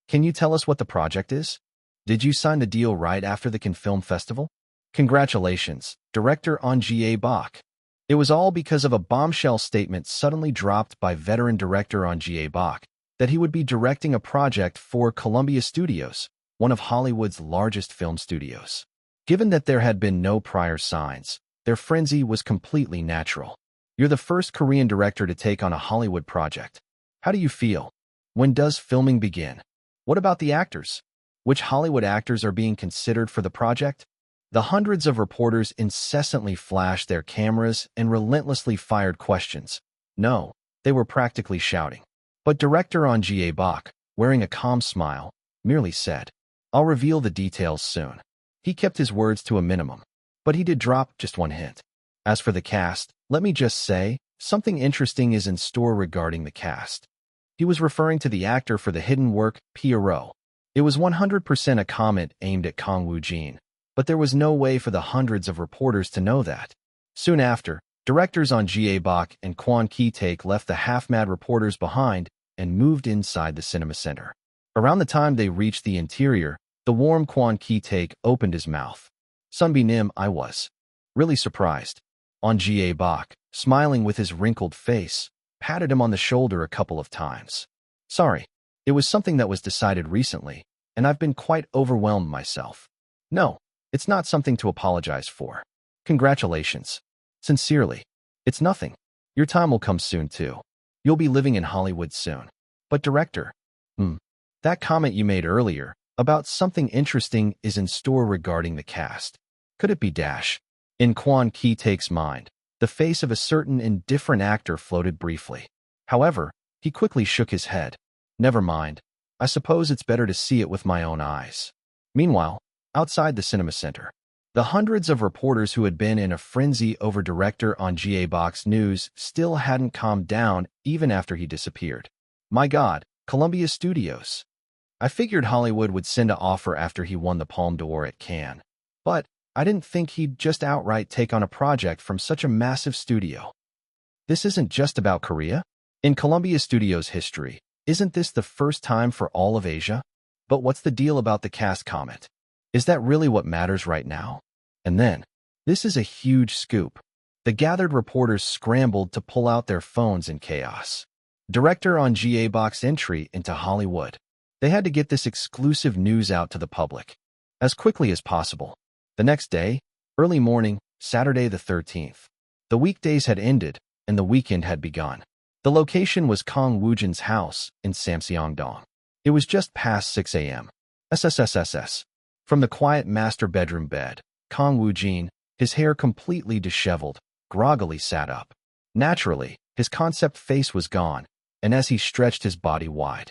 Can you tell us what the project is? Did you sign the deal right after the Cannes Film Festival? Congratulations, director On Jae-bak. It was all because of a bombshell statement suddenly dropped by veteran director On Jae-bak that he would be directing a project for Columbia Studios, one of Hollywood's largest film studios. Given that there had been no prior signs, their frenzy was completely natural. You're the first Korean director to take on a Hollywood project. How do you feel? When does filming begin? What about the actors? Which Hollywood actors are being considered for the project? The hundreds of reporters incessantly flashed their cameras and relentlessly fired questions. No, they were practically shouting. But director On Jae-bak, wearing a calm smile, merely said, "I'll reveal the details soon." He kept his words to a minimum, but he did drop just one hint. As for the cast, let me just say, something interesting is in store regarding the cast. He was referring to the actor for the hidden work, Pierrot. It was 100% a comment aimed at Kang Woojin, but there was no way for the hundreds of reporters to know that. Soon after, directors On Jae-bak and Kwon Ki-taek left the half-mad reporters behind and moved inside the cinema center. Around the time they reached the interior, the warm Kwon Ki-taek opened his mouth. Sunbi Nim, I was really surprised. On Jae-bak, smiling with his wrinkled face, patted him on the shoulder a couple of times. Sorry, it was something that was decided recently, and I've been quite overwhelmed myself. No, it's not something to apologize for. Congratulations. Sincerely. It's nothing. Your time will come soon too. You'll be living in Hollywood soon. But director, that comment you made earlier about something interesting is in store regarding the cast. Could it be Dash? In Kwon Ki-taek's mind, the face of a certain indifferent actor floated briefly. However, he quickly shook his head. Never mind. I suppose it's better to see it with my own eyes. Meanwhile, outside the cinema center, the hundreds of reporters who had been in a frenzy over director On Jae-bak's news still hadn't calmed down even after he disappeared. My God, Columbia Studios. I figured Hollywood would send an offer after he won the Palme d'Or at Cannes. But I didn't think he'd just outright take on a project from such a massive studio. This isn't just about Korea. In Columbia Studios' history, isn't this the first time for all of Asia? But what's the deal about the cast comment? Is that really what matters right now? And then, this is a huge scoop. The gathered reporters scrambled to pull out their phones in chaos. Director On Jae-bak's entry into Hollywood. They had to get this exclusive news out to the public as quickly as possible. The next day, early morning, Saturday the 13th. The weekdays had ended, and the weekend had begun. The location was Kang Woojin's house in Samseong-dong. It was just past 6 a.m. SSSSS. From the quiet master bedroom bed, Kang Woojin, his hair completely disheveled, groggily sat up. Naturally, his concept face was gone, and as he stretched his body wide,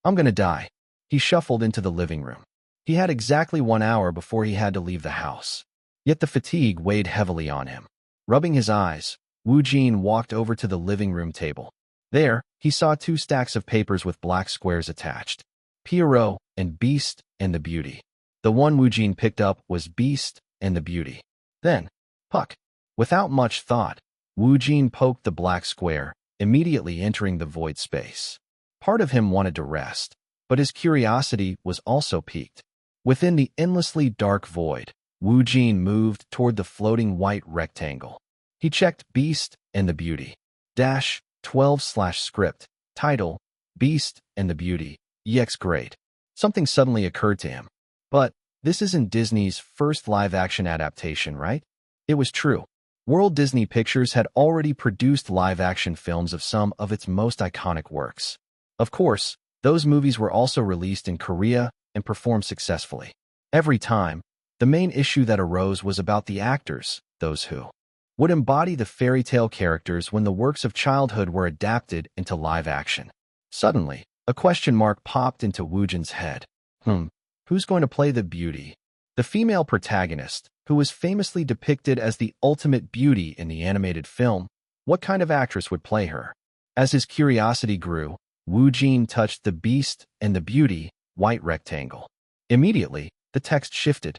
I'm gonna die. He shuffled into the living room. He had exactly 1 hour before he had to leave the house. Yet the fatigue weighed heavily on him. Rubbing his eyes, Woojin walked over to the living room table. There, he saw 2 stacks of papers with black squares attached. Pierrot and Beast and the Beauty. The one Woojin picked up was Beast and the Beauty. Then, Puck. Without much thought, Woojin poked the black square, immediately entering the void space. Part of him wanted to rest, but his curiosity was also piqued. Within the endlessly dark void, Woojin moved toward the floating white rectangle. He checked Beast and the Beauty. 12/script. Title, Beast and the Beauty. EX great. Something suddenly occurred to him. But this isn't Disney's first live-action adaptation, right? It was true. Walt Disney Pictures had already produced live-action films of some of its most iconic works. Of course, those movies were also released in Korea and performed successfully. Every time, the main issue that arose was about the actors, those who would embody the fairy tale characters when the works of childhood were adapted into live action. Suddenly, a question mark popped into Woojin's head. Who's going to play the beauty? The female protagonist, who was famously depicted as the ultimate beauty in the animated film, what kind of actress would play her? As his curiosity grew, Woojin touched the Beast and the Beauty white rectangle. Immediately, the text shifted.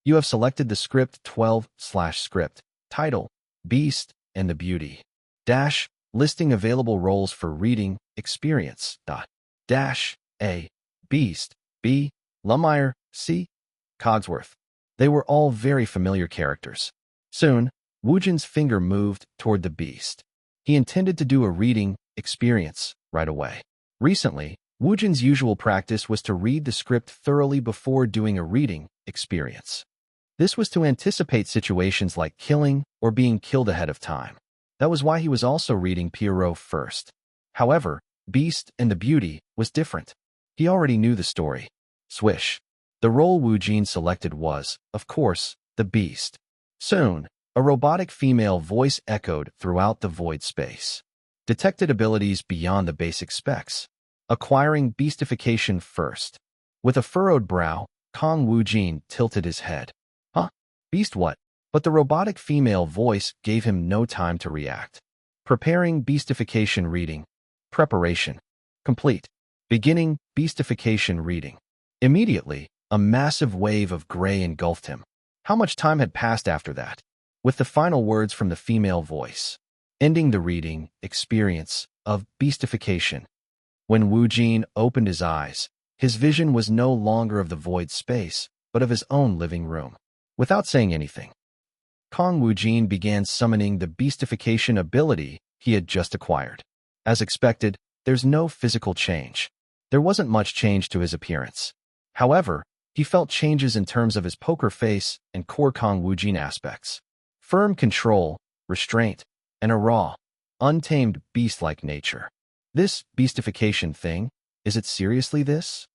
You have selected the script 12/script. Title, Beast and the Beauty. Listing available roles for reading, experience. A. Beast. B. Lumiere. C. Cogsworth. They were all very familiar characters. Soon, Woojin's finger moved toward the Beast. He intended to do a reading, experience, right away. Recently, Woojin's usual practice was to read the script thoroughly before doing a reading, experience. This was to anticipate situations like killing or being killed ahead of time. That was why he was also reading Pierrot first. However, Beast and the Beauty was different. He already knew the story. Swish. The role Woojin selected was, of course, the Beast. Soon, a robotic female voice echoed throughout the void space. Detected abilities beyond the basic specs. Acquiring beastification first. With a furrowed brow, Kang Woojin tilted his head. Beast what? But the robotic female voice gave him no time to react. Preparing beastification reading. Preparation. Complete. Beginning beastification reading. Immediately, a massive wave of gray engulfed him. How much time had passed after that? With the final words from the female voice. Ending the reading, experience, of beastification. When Woojin opened his eyes, his vision was no longer of the void space, but of his own living room. Without saying anything, Kang Woojin began summoning the beastification ability he had just acquired. As expected, there's no physical change. There wasn't much change to his appearance. However, he felt changes in terms of his poker face and core Kang Woojin aspects. Firm control, restraint, and a raw, untamed beast-like nature. This beastification thing, is it seriously this?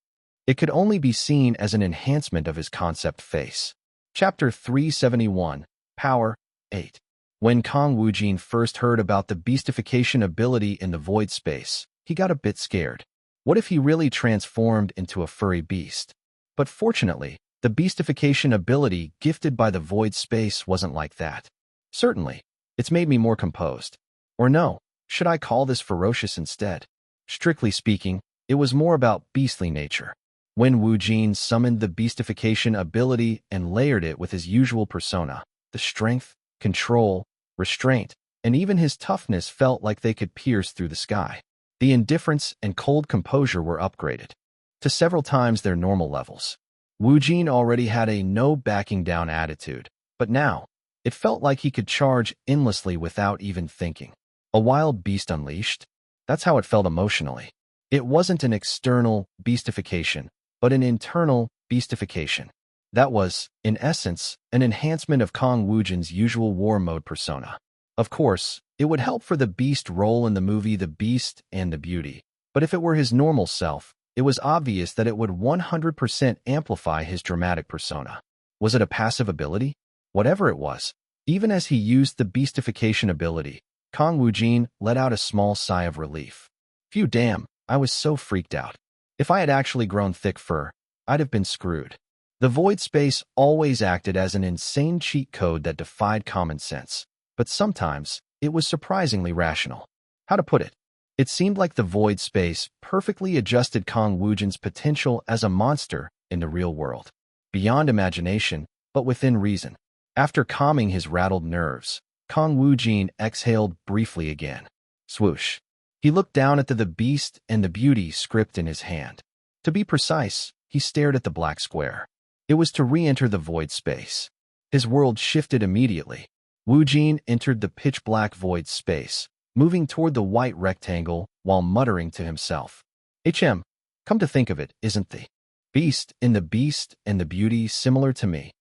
It could only be seen as an enhancement of his concept face. Chapter 371, Power 8. When Kang Woojin first heard about the beastification ability in the void space, he got a bit scared. What if he really transformed into a furry beast? But fortunately, the beastification ability gifted by the void space wasn't like that. Certainly, it's made me more composed. Or no, should I call this ferocious instead? Strictly speaking, it was more about beastly nature. When Woojin summoned the beastification ability and layered it with his usual persona, the strength, control, restraint, and even his toughness felt like they could pierce through the sky. The indifference and cold composure were upgraded to several times their normal levels. Woojin already had a no-backing-down attitude, but now, it felt like he could charge endlessly without even thinking. A wild beast unleashed? That's how it felt emotionally. It wasn't an external beastification, but an internal beastification. That was, in essence, an enhancement of Kang Woojin's usual war mode persona. Of course, it would help for the beast role in the movie The Beast and the Beauty, but if it were his normal self, it was obvious that it would 100% amplify his dramatic persona. Was it a passive ability? Whatever it was, even as he used the beastification ability, Kang Woojin let out a small sigh of relief. Phew, damn, I was so freaked out. If I had actually grown thick fur, I'd have been screwed. The void space always acted as an insane cheat code that defied common sense, but sometimes it was surprisingly rational. How to put it? It seemed like the void space perfectly adjusted Kang Woojin's potential as a monster in the real world. Beyond imagination, but within reason. After calming his rattled nerves, Kang Woojin exhaled briefly again. Swoosh. He looked down at the Beast and the Beauty script in his hand. To be precise, he stared at the black square. It was to re-enter the void space. His world shifted immediately. Woojin entered the pitch-black void space, moving toward the white rectangle while muttering to himself. Come to think of it, isn't the Beast in the Beast and the Beauty similar to me?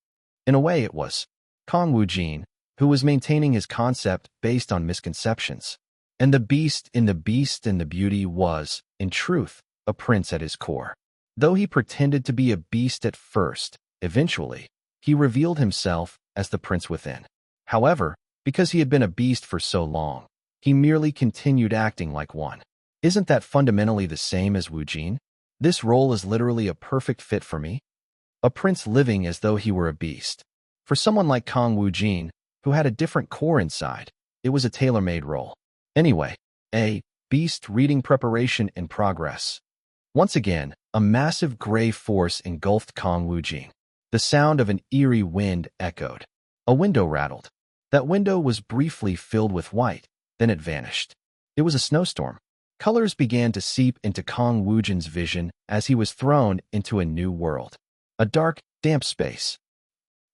In a way it was. Kang Woojin, who was maintaining his concept based on misconceptions. And the Beast in the Beast and the Beauty was, in truth, a prince at his core. Though he pretended to be a beast at first, eventually, he revealed himself as the prince within. However, Because he had been a beast for so long, he merely continued acting like one. Isn't that fundamentally the same as Woojin? This role is literally a perfect fit for me. A prince living as though he were a beast. For someone like Kang Woojin, who had a different core inside, it was a tailor-made role. Anyway, a beast reading preparation in progress. Once again, a massive gray force engulfed Kang Woojin. The sound of an eerie wind echoed. A window rattled. That window was briefly filled with white, then it vanished. It was a snowstorm. Colors began to seep into Kang Woojin's vision as he was thrown into a new world. A dark, damp space.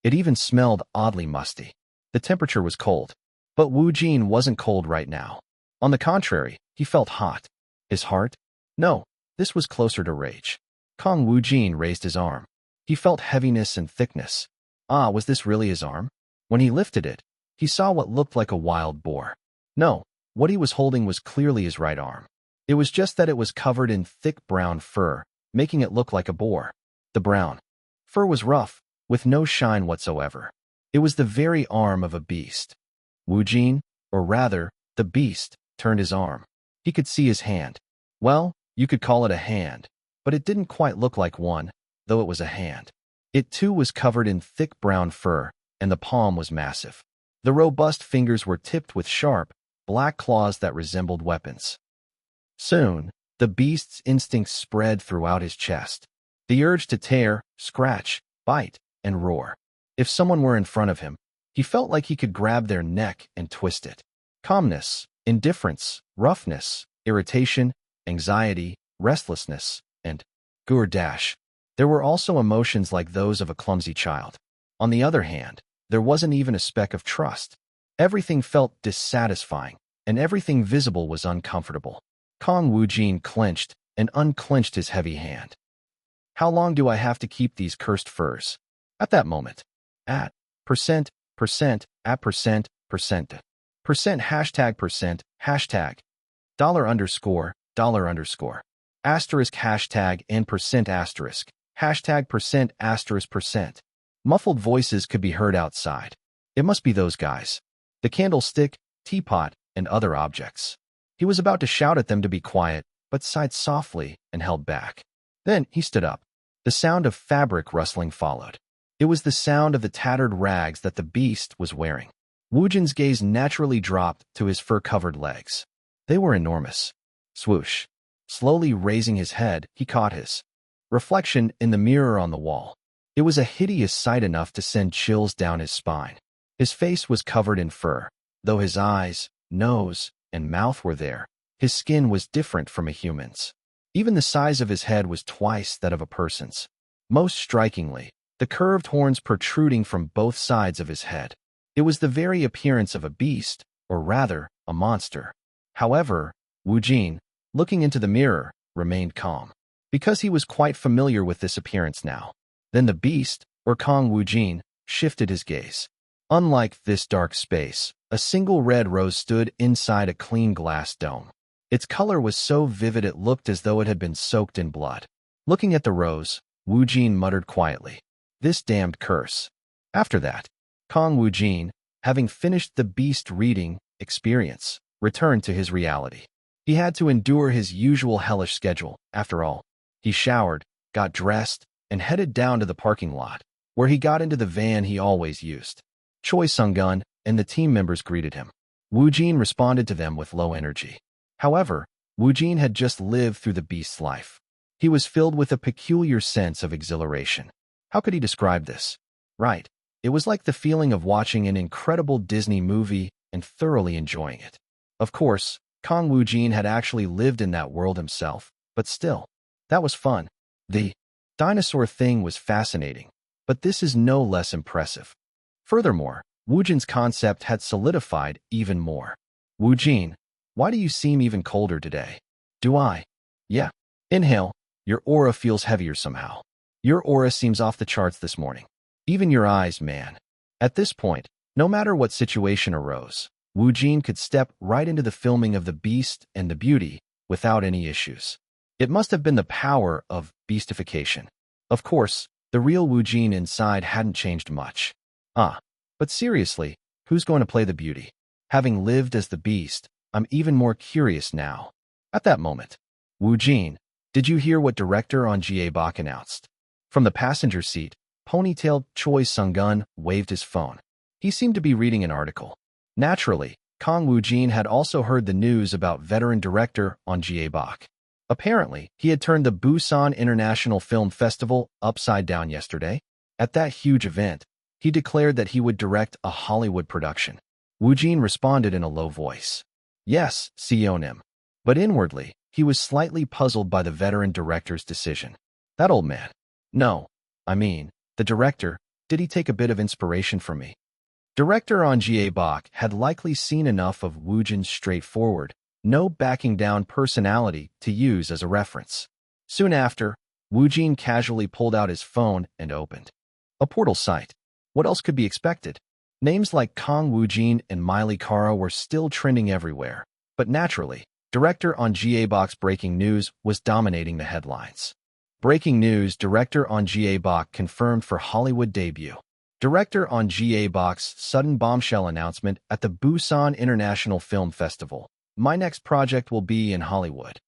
It even smelled oddly musty. The temperature was cold. But Woojin wasn't cold right now. On the contrary, he felt hot. His heart? No, this was closer to rage. Kang Woojin raised his arm. He felt heaviness and thickness. Ah, was this really his arm? When he lifted it, he saw what looked like a wild boar. No, what he was holding was clearly his right arm. It was just that it was covered in thick brown fur, making it look like a boar. The brown fur was rough, with no shine whatsoever. It was the very arm of a beast. Woojin, or rather, the beast, turned his arm. He could see his hand. Well, you could call it a hand, but it didn't quite look like one, though it was a hand. It too was covered in thick brown fur, and the palm was massive. The robust fingers were tipped with sharp, black claws that resembled weapons. Soon, the beast's instincts spread throughout his chest. The urge to tear, scratch, bite, and roar. If someone were in front of him, he felt like he could grab their neck and twist it. Calmness, indifference, roughness, irritation, anxiety, restlessness, and gourdash. There were also emotions like those of a clumsy child. On the other hand, there wasn't even a speck of trust. Everything felt dissatisfying, and everything visible was uncomfortable. Kang Woojin clenched and unclenched his heavy hand. How long do I have to keep these cursed furs? At that moment. At percent, at percent, hashtag, dollar underscore, asterisk hashtag and percent asterisk, hashtag percent. Muffled voices could be heard outside. It must be those guys. The candlestick, teapot, and other objects. He was about to shout at them to be quiet, but sighed softly and held back. Then he stood up. The sound of fabric rustling followed. It was the sound of the tattered rags that the beast was wearing. Woojin's gaze naturally dropped to his fur-covered legs. They were enormous. Swoosh. Slowly raising his head, he caught his reflection in the mirror on the wall. It was a hideous sight enough to send chills down his spine. His face was covered in fur. Though his eyes, nose, and mouth were there, his skin was different from a human's. Even the size of his head was twice that of a person's. Most strikingly, the curved horns protruding from both sides of his head. It was the very appearance of a beast, or rather, a monster. However, Woojin, looking into the mirror, remained calm. Because he was quite familiar with this appearance now. Then the beast, or Kang Woojin, shifted his gaze. Unlike this dark space, a single red rose stood inside a clean glass dome. Its color was so vivid it looked as though it had been soaked in blood. Looking at the rose, Woojin muttered quietly, "This damned curse." After that, Kang Woojin, having finished the beast reading experience, returned to his reality. He had to endure his usual hellish schedule, after all. He showered, got dressed, and headed down to the parking lot, where he got into the van he always used. Choi Sung-gun and the team members greeted him. Woojin responded to them with low energy. However, Woojin had just lived through the beast's life. He was filled with a peculiar sense of exhilaration. How could he describe this? Right, it was like the feeling of watching an incredible Disney movie and thoroughly enjoying it. Of course, Kang Woojin had actually lived in that world himself, but still, that was fun. The dinosaur thing was fascinating, but this is no less impressive. Furthermore, Woojin's concept had solidified even more. Woojin, why do you seem even colder today? Do I? Yeah. Inhale. Your aura feels heavier somehow. Your aura seems off the charts this morning. Even your eyes, man. At this point, no matter what situation arose, Woojin could step right into the filming of The Beast and the Beauty without any issues. It must have been the power of beastification. Of course, the real Woojin inside hadn't changed much. But seriously, Who's going to play the beauty? Having lived as the beast, I'm even more curious now. At that moment, Woojin, did you hear what director On Jae-bok announced? From the passenger seat, ponytailed Choi Sung-gun waved his phone. He seemed to be reading an article. Naturally, Kang Woojin had also heard the news about veteran director On Jae-bok. Apparently, he had turned the Busan International Film Festival upside down yesterday. At that huge event, he declared that he would direct a Hollywood production. Woojin responded in a low voice. Yes, Seonim. But inwardly, he was slightly puzzled by the veteran director's decision. That old man. No, I mean, the director, did he take a bit of inspiration from me? Director On Jae-bok had likely seen enough of Woojin's straightforward, no backing down personality to use as a reference. Soon after, Woojin casually pulled out his phone and opened a portal site. What else could be expected? Names like Kang Woojin and Miley Kara were still trending everywhere, but naturally, director On Jae-bok's breaking news was dominating the headlines. Breaking news: director On Jae-bok confirmed for Hollywood debut. Director On Jae-bok's sudden bombshell announcement at the Busan International Film Festival. My next project will be in Hollywood.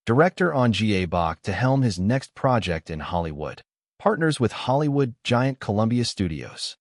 Director On Jae-bok to helm his next project in Hollywood. Partners with Hollywood giant Columbia Studios.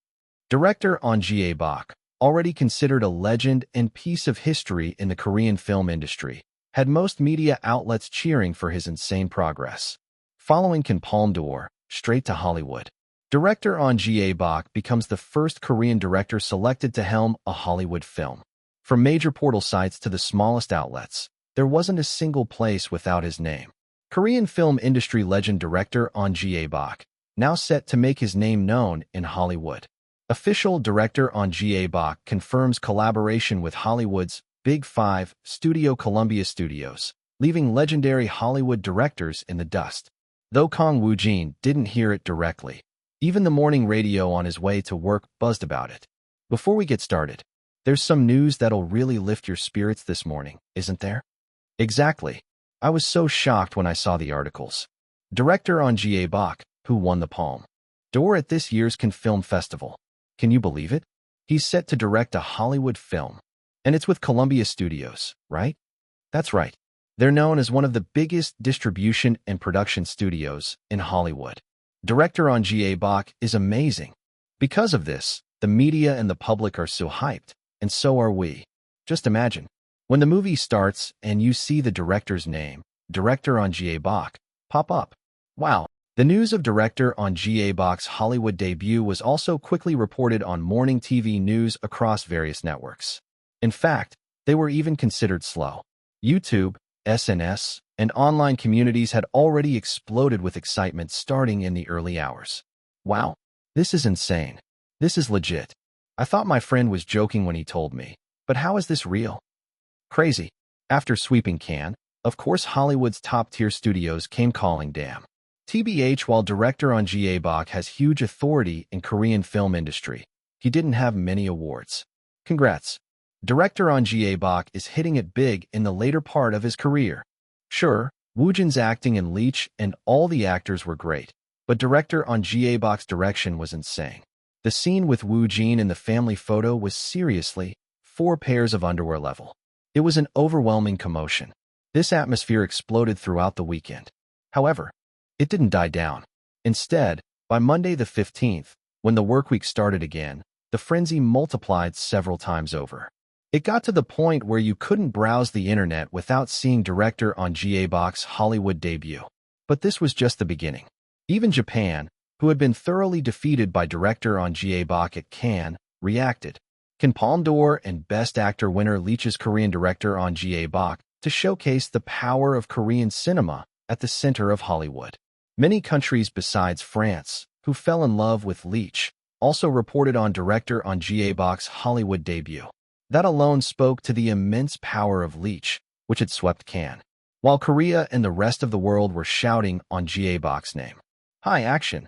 Director On Jae-bok, already considered a legend and piece of history in the Korean film industry, had most media outlets cheering for his insane progress. Following Can Palme d'Or, straight to Hollywood. Director On Jae-bok becomes the first Korean director selected to helm a Hollywood film. From major portal sites to the smallest outlets, there wasn't a single place without his name. Korean film industry legend director On Jae-bok, now set to make his name known in Hollywood. Official director On Jae-bok confirms collaboration with Hollywood's Big Five studio Columbia Studios, leaving legendary Hollywood directors in the dust. Though Kang Woojin didn't hear it directly, even the morning radio on his way to work buzzed about it. Before we get started, there's some news that'll really lift your spirits this morning, isn't there? Exactly. I was so shocked when I saw the articles. Director On Jae-bok, who won the Palme d'Or at this year's Cannes Film Festival. Can you believe it? He's set to direct a Hollywood film. And it's with Columbia Studios, right? That's right. They're known as one of the biggest distribution and production studios in Hollywood. Director On Jae-bok is amazing. Because of this, the media and the public are so hyped, and so are we. Just imagine, when the movie starts and you see the director's name, Director On Jae-bok, pop up. Wow. The news of director On Jae-bok's Hollywood debut was also quickly reported on morning TV news across various networks. In fact, they were even considered slow. YouTube, SNS, and online communities had already exploded with excitement starting in the early hours. Wow, this is insane. This is legit. I thought my friend was joking when he told me, but how is this real? Crazy. After sweeping Cannes, of course Hollywood's top-tier studios came calling damn. TBH, while director On Jae-bok has huge authority in Korean film industry, he didn't have many awards. Congrats. Director On Jae-bok is hitting it big in the later part of his career. Sure, Woojin's acting in Leech and all the actors were great, but director On Jae-bok's direction was insane. The scene with Woojin in the family photo was seriously 4 pairs of underwear level. It was an overwhelming commotion. This atmosphere exploded throughout the weekend. However, it didn't die down. Instead, by Monday the 15th, when the workweek started again, the frenzy multiplied several times over. It got to the point where you couldn't browse the internet without seeing director On Jae-bok's Hollywood debut. But this was just the beginning. Even Japan, who had been thoroughly defeated by director On Jae-bok at Cannes, reacted. Can Palme d'Or and Best Actor winner Leech's Korean director On Jae-bok to showcase the power of Korean cinema at the center of Hollywood. Many countries besides France, who fell in love with Leech, also reported on director On Jae-bok's Hollywood debut. That alone spoke to the immense power of Leech, which had swept Cannes, while Korea and the rest of the world were shouting On Jae-bok's name. High action.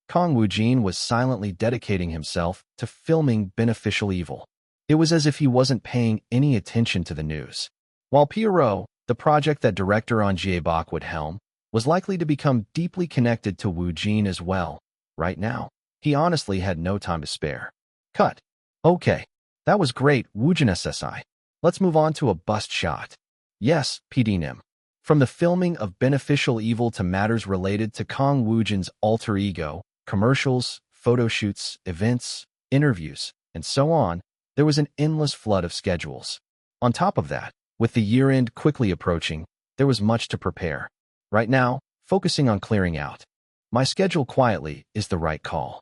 Kang Woojin was silently dedicating himself to filming Beneficial Evil. It was as if he wasn't paying any attention to the news. While Pierrot, the project that director On Jae-bok would helm, was likely to become deeply connected to Woojin as well. Right now, he honestly had no time to spare. Cut. Okay. That was great, Woojin SSI. Let's move on to a bust shot. Yes, PD Nim. From the filming of Beneficial Evil to matters related to Kang Woojin's alter ego, commercials, photo shoots, events, interviews, and so on, there was an endless flood of schedules. On top of that, with the year-end quickly approaching, there was much to prepare. Right now, focusing on clearing out. My schedule quietly is the right call.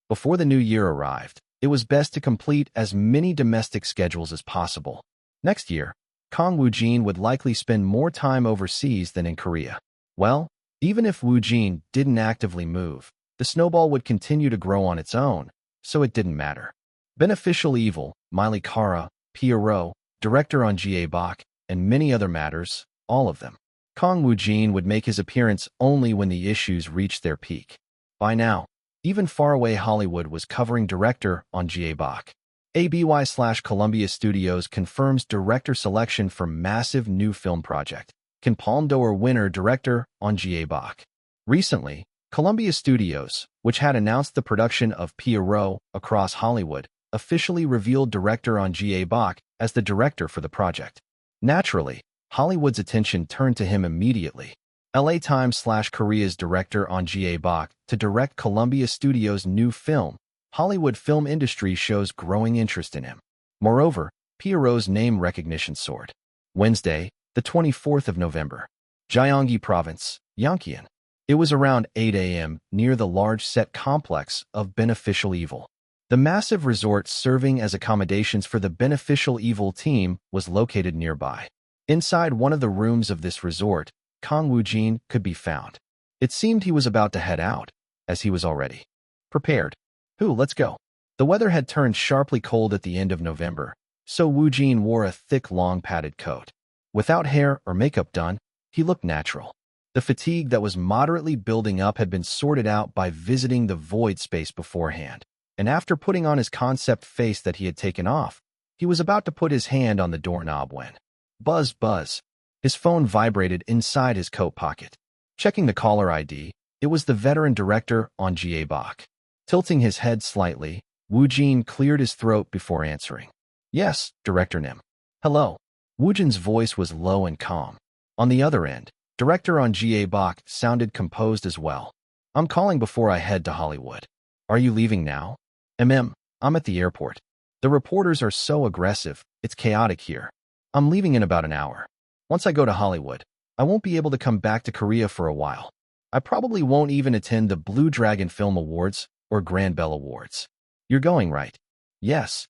Before the new year arrived, it was best to complete as many domestic schedules as possible. Next year, Kang Woojin would likely spend more time overseas than in Korea. Well, even if Woojin didn't actively move, the snowball would continue to grow on its own, so it didn't matter. Beneficial Evil, Miley Kara, Pierrot, director on Ga Bok, and many other matters, all of them. Kang Woojin would make his appearance only when the issues reached their peak. By now, even faraway Hollywood was covering director on Ga Bok. ABY/Columbia Studios confirms director selection for massive new film project. Can Palme d'Or winner director on Ga Bok. Recently, Columbia Studios, which had announced the production of Pierrot across Hollywood, officially revealed director on Ga Bok as the director for the project. Naturally, Hollywood's attention turned to him immediately. LA Times/Korea's director on Ga Bok to direct Columbia Studios' new film. Hollywood film industry shows growing interest in him. Moreover, Pierrot's name recognition soared. Wednesday, the 24th of November. Gyeonggi Province, Yongkyeon. It was around 8 a.m. near the large set complex of Beneficial Evil. The massive resort serving as accommodations for the Beneficial Evil team was located nearby. Inside one of the rooms of this resort, Kang Woojin could be found. It seemed he was about to head out, as he was already prepared. Let's go. The weather had turned sharply cold at the end of November, so Woojin wore a thick, long padded coat. Without hair or makeup done, he looked natural. The fatigue that was moderately building up had been sorted out by visiting the void space beforehand, and after putting on his concept face that he had taken off, he was about to put his hand on the doorknob when buzz, buzz. His phone vibrated inside his coat pocket. Checking the caller ID, it was the veteran director on Ga Bok. Tilting his head slightly, Woojin cleared his throat before answering. Yes, Director Nim. Hello. Woojin's voice was low and calm. On the other end, director on Ga Bok sounded composed as well. I'm calling before I head to Hollywood. Are you leaving now? I'm at the airport. The reporters are so aggressive, it's chaotic here. I'm leaving in about an hour. Once I go to Hollywood, I won't be able to come back to Korea for a while. I probably won't even attend the Blue Dragon Film Awards or Grand Bell Awards. You're going, right? Yes.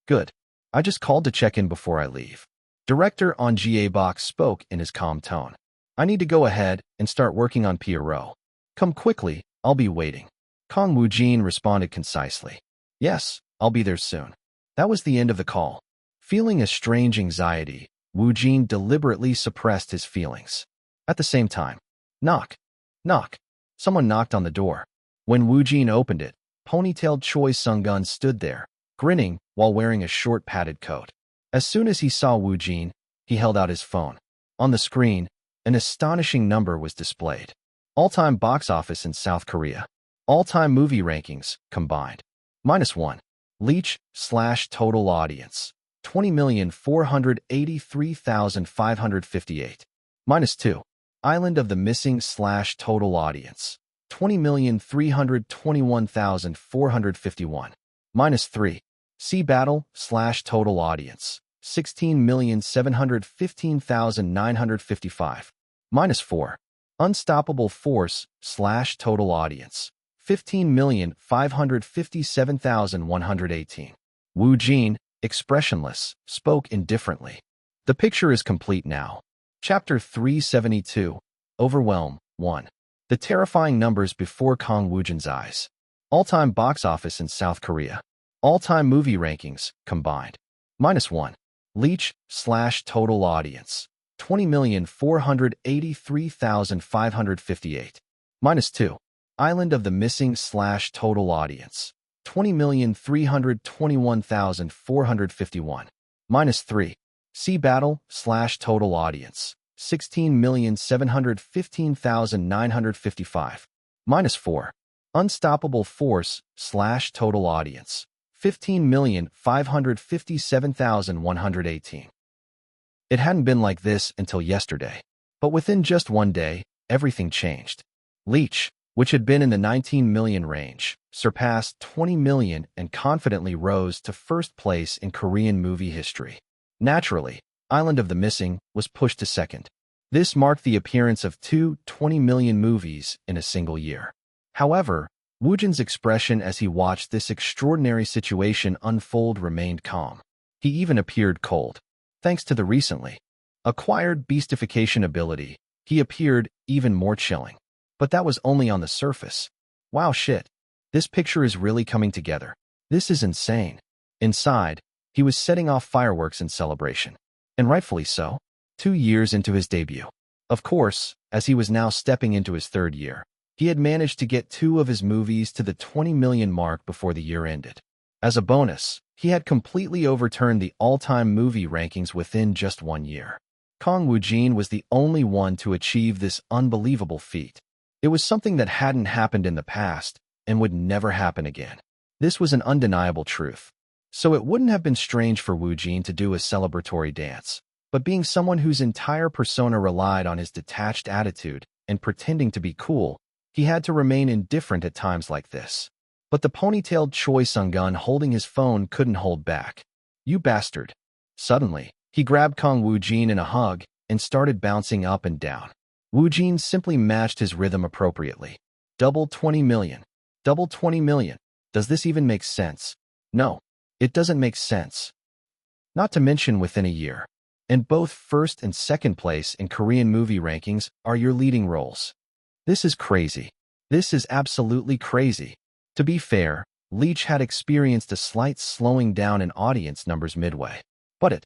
Good. I just called to check in before I leave. Director on Ga Bok spoke in his calm tone. I need to go ahead and start working on Pierrot. Come quickly, I'll be waiting. Kang Woojin responded concisely. Yes, I'll be there soon. That was the end of the call. Feeling a strange anxiety, Woojin deliberately suppressed his feelings. At the same time, knock. Knock. Someone knocked on the door. When Woojin opened it, ponytailed Choi Sung-gun stood there, grinning while wearing a short padded coat. As soon as he saw Woojin, he held out his phone. On the screen, an astonishing number was displayed. All-time box office in South Korea. All-time movie rankings, combined. -1. Leech/total audience. 20,483,558. -2. Island of the Missing/total audience. 20,321,451. -3. Sea Battle/total audience. 16,715,955. -4. Unstoppable Force/total audience. 15,557,118. Woojin, expressionless, spoke indifferently. The picture is complete now. Chapter 372. Overwhelm 1. The terrifying numbers before Kang Woojin's eyes. All-time box office in South Korea. All-time movie rankings, combined. -1. Leech/total audience. 20,483,558. -2. Island of the Missing/total audience. 20,321,451. -3. Sea Battle/total audience. 16,715,955. -4. Unstoppable Force/total audience. 15,557,118. It hadn't been like this until yesterday. But within just one day, everything changed. Leech, which had been in the 19 million range, surpassed 20 million and confidently rose to first place in Korean movie history. Naturally, Island of the Missing was pushed to second. This marked the appearance of two 20 million movies in a single year. However, Woojin's expression as he watched this extraordinary situation unfold remained calm. He even appeared cold. Thanks to the recently acquired beastification ability, he appeared even more chilling. But that was only on the surface. Wow, shit. This picture is really coming together. This is insane. Inside, he was setting off fireworks in celebration. And rightfully so. 2 years into his debut. Of course, as he was now stepping into his third year, he had managed to get 2 of his movies to the 20 million mark before the year ended. As a bonus, he had completely overturned the all-time movie rankings within just 1 year. Kang Woojin was the only one to achieve this unbelievable feat. It was something that hadn't happened in the past and would never happen again. This was an undeniable truth. So it wouldn't have been strange for Woojin to do a celebratory dance. But being someone whose entire persona relied on his detached attitude and pretending to be cool, he had to remain indifferent at times like this. But the ponytailed Choi Sung-gun holding his phone couldn't hold back. You bastard. Suddenly, he grabbed Kang Woojin in a hug and started bouncing up and down. Woojin simply matched his rhythm appropriately. Double 20 million. Double 20 million. Does this even make sense? No, it doesn't make sense. Not to mention within a year. And both first and second place in Korean movie rankings are your leading roles. This is crazy. This is absolutely crazy. To be fair, Leech had experienced a slight slowing down in audience numbers midway. But it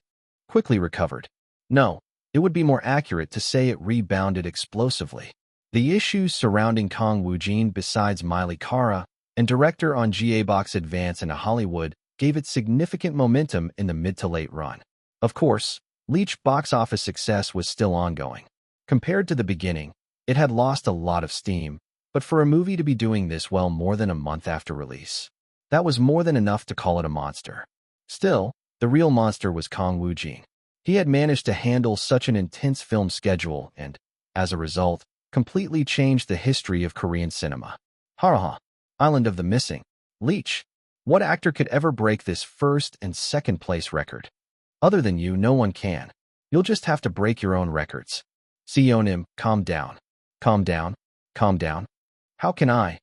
quickly recovered. No, it would be more accurate to say it rebounded explosively. The issues surrounding Kang Woojin besides Miley Kara and director on GA Box Advance in Hollywood gave it significant momentum in the mid to late run. Of course, Leech box office success was still ongoing. Compared to the beginning, it had lost a lot of steam, but for a movie to be doing this well more than a month after release, that was more than enough to call it a monster. Still, the real monster was Kang Woojin. He had managed to handle such an intense film schedule and, as a result, completely changed the history of Korean cinema. Haraha, Island of the Missing. Leech. What actor could ever break this first and second place record? Other than you, no one can. You'll just have to break your own records. Seonim, calm down. Calm down. Calm down. How can I?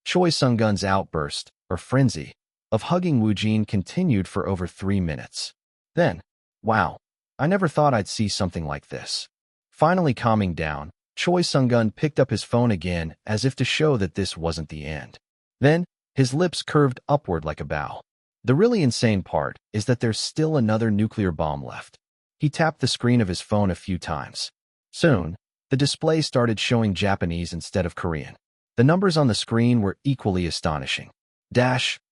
Choi Sung-gun's outburst, or frenzy, of hugging Woojin continued for over 3 minutes. Then, wow, I never thought I'd see something like this. Finally calming down, Choi Sung-gun picked up his phone again as if to show that this wasn't the end. Then, his lips curved upward like a bow. The really insane part is that there's still another nuclear bomb left. He tapped the screen of his phone a few times. Soon, the display started showing Japanese instead of Korean. The numbers on the screen were equally astonishing.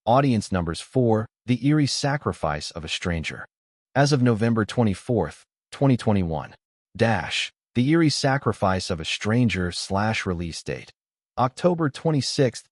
Audience numbers 4, The Eerie Sacrifice of a Stranger. As of November 24, 2021. The Eerie Sacrifice of a Stranger / release date. October 26th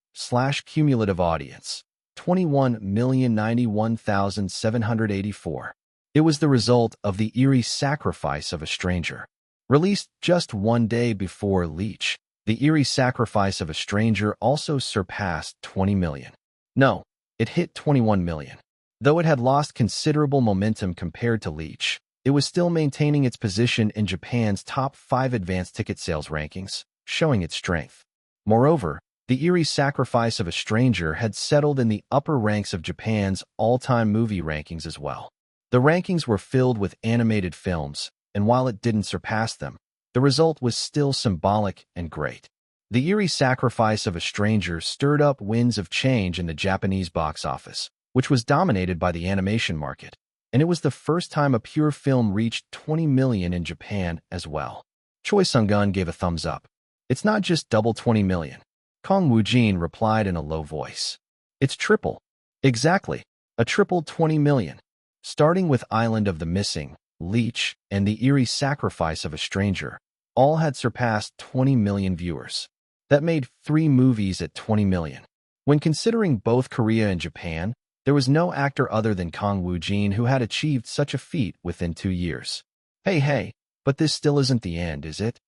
/ cumulative audience. 21,091,784. It was the result of The Eerie Sacrifice of a Stranger. Released just 1 day before Leech, The Eerie Sacrifice of a Stranger also surpassed 20 million. No, it hit 21 million. Though it had lost considerable momentum compared to Leech, it was still maintaining its position in Japan's top 5 advanced ticket sales rankings, showing its strength. Moreover, The Eerie Sacrifice of a Stranger had settled in the upper ranks of Japan's all-time movie rankings as well. The rankings were filled with animated films, and while it didn't surpass them, the result was still symbolic and great. The Eerie Sacrifice of a Stranger stirred up winds of change in the Japanese box office, which was dominated by the animation market, and it was the first time a pure film reached 20 million in Japan as well. Choi Sung-gun gave a thumbs up. It's not just double 20 million. Kang Woojin replied in a low voice. It's triple. Exactly. A triple 20 million. Starting with Island of the Missing, Leech, and The Eerie Sacrifice of a Stranger, all had surpassed 20 million viewers. That made 3 movies at 20 million. When considering both Korea and Japan, There was no actor other than Kang Woojin who had achieved such a feat within 2 years. Hey, but this still isn't the end, is it?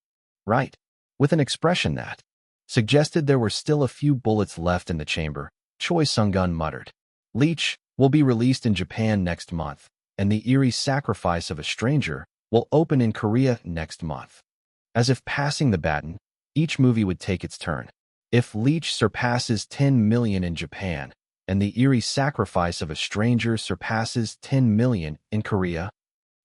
Right. With an expression that suggested there were still a few bullets left in the chamber, Choi Sung-gun muttered. Leech will be released in Japan next month, and The Eerie Sacrifice of a Stranger will open in Korea next month. As if passing the baton, each movie would take its turn. If Leech surpasses 10 million in Japan, and The Eerie Sacrifice of a Stranger surpasses 10 million in Korea,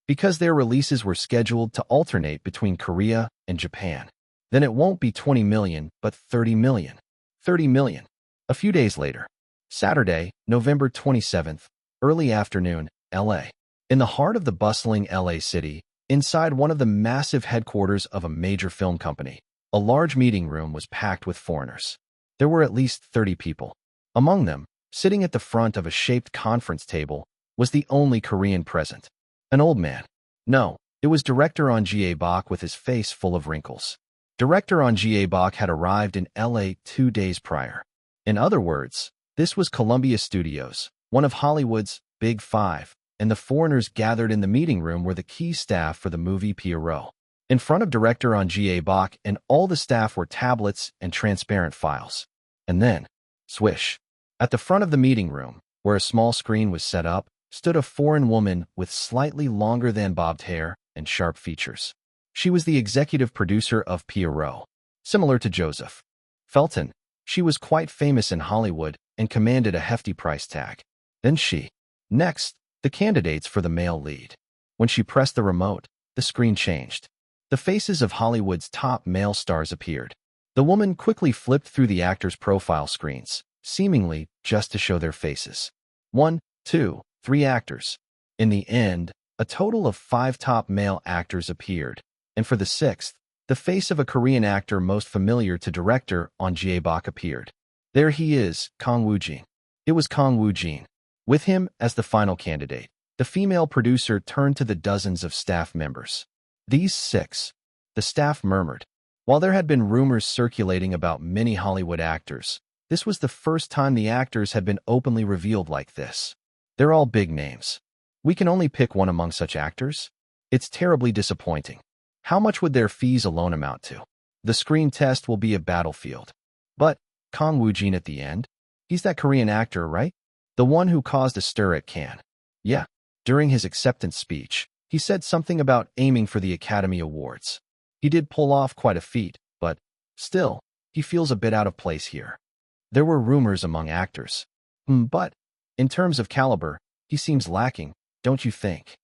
because their releases were scheduled to alternate between Korea and Japan, then it won't be 20 million, but 30 million. 30 million. A few days later, Saturday, November 27th, early afternoon, LA. In the heart of the bustling LA city, inside one of the massive headquarters of a major film company, a large meeting room was packed with foreigners. There were at least 30 people. Among them, sitting at the front of a shaped conference table, was the only Korean present. An old man. No, it was director Ahn Jae-bak with his face full of wrinkles. Director Ahn Jae-bak had arrived in LA 2 days prior. In other words, this was Columbia Studios, one of Hollywood's Big Five, and the foreigners gathered in the meeting room were the key staff for the movie Pierrot. In front of director Ahn Jae-bak and all the staff were tablets and transparent files. And then, swish. At the front of the meeting room, where a small screen was set up, stood a foreign woman with slightly longer than bobbed hair and sharp features. She was the executive producer of Pierrot. Similar to Joseph Felton, she was quite famous in Hollywood and commanded a hefty price tag. Then she. Next, the candidates for the male lead. When she pressed the remote, the screen changed. The faces of Hollywood's top male stars appeared. The woman quickly flipped through the actors' profile screens, seemingly just to show their faces. 1, 2, 3 actors. In the end, a total of 5 top male actors appeared, and for the 6th, the face of a Korean actor most familiar to director Ahn Jae-bak appeared. There he is, Kang Woojin. It was Kang Woojin. With him as the final candidate, the female producer turned to the dozens of staff members. These 6, the staff murmured. While there had been rumors circulating about many Hollywood actors, this was the first time the actors had been openly revealed like this. They're all big names. We can only pick one among such actors? It's terribly disappointing. How much would their fees alone amount to? The screen test will be a battlefield. But Kang Woojin at the end? He's that Korean actor, right? The one who caused a stir at Cannes. Yeah. During his acceptance speech, he said something about aiming for the Academy Awards. He did pull off quite a feat, but still, he feels a bit out of place here. There were rumors among actors. But, in terms of caliber, he seems lacking, don't you think?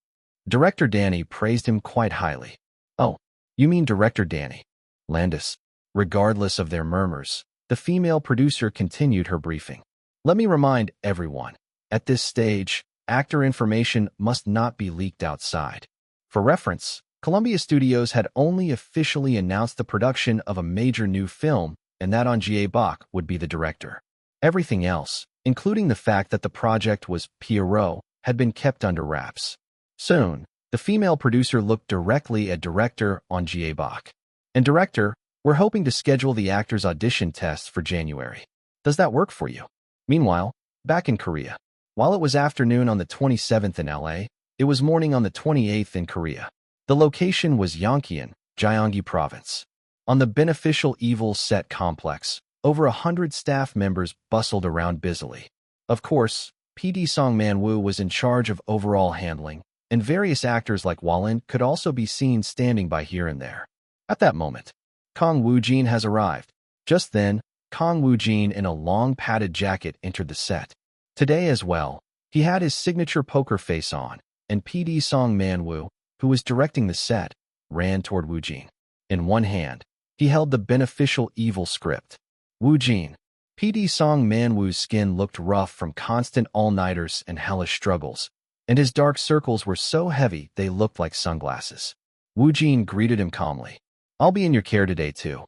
Director Danny praised him quite highly. Oh, you mean Director Danny Landis? Regardless of their murmurs, the female producer continued her briefing. Let me remind everyone, at this stage, actor information must not be leaked outside. For reference, Columbia Studios had only officially announced the production of a major new film, and that Ahn Jae-bak would be the director. Everything else, including the fact that the project was Pierrot, had been kept under wraps. Soon, the female producer looked directly at director Ahn Jae-bak. And director, we're hoping to schedule the actors' audition tests for January. Does that work for you? Meanwhile, back in Korea. While it was afternoon on the 27th in LA, it was morning on the 28th in Korea. The location was Yongkyeon, Gyeonggi Province. On the Beneficial Evil set complex, over 100 staff members bustled around busily. Of course, PD Song Man-woo was in charge of overall handling, and various actors like Wallin could also be seen standing by here and there. At that moment, Kang Woojin has arrived. Just then, Kang Woojin in a long padded jacket entered the set. Today as well, he had his signature poker face on, and PD Song Man-woo, who was directing the set, ran toward Woojin. In one hand, he held the Beneficial Evil script. Woojin. PD Song Man-woo's skin looked rough from constant all-nighters and hellish struggles, and his dark circles were so heavy they looked like sunglasses. Woojin greeted him calmly. I'll be in your care today too.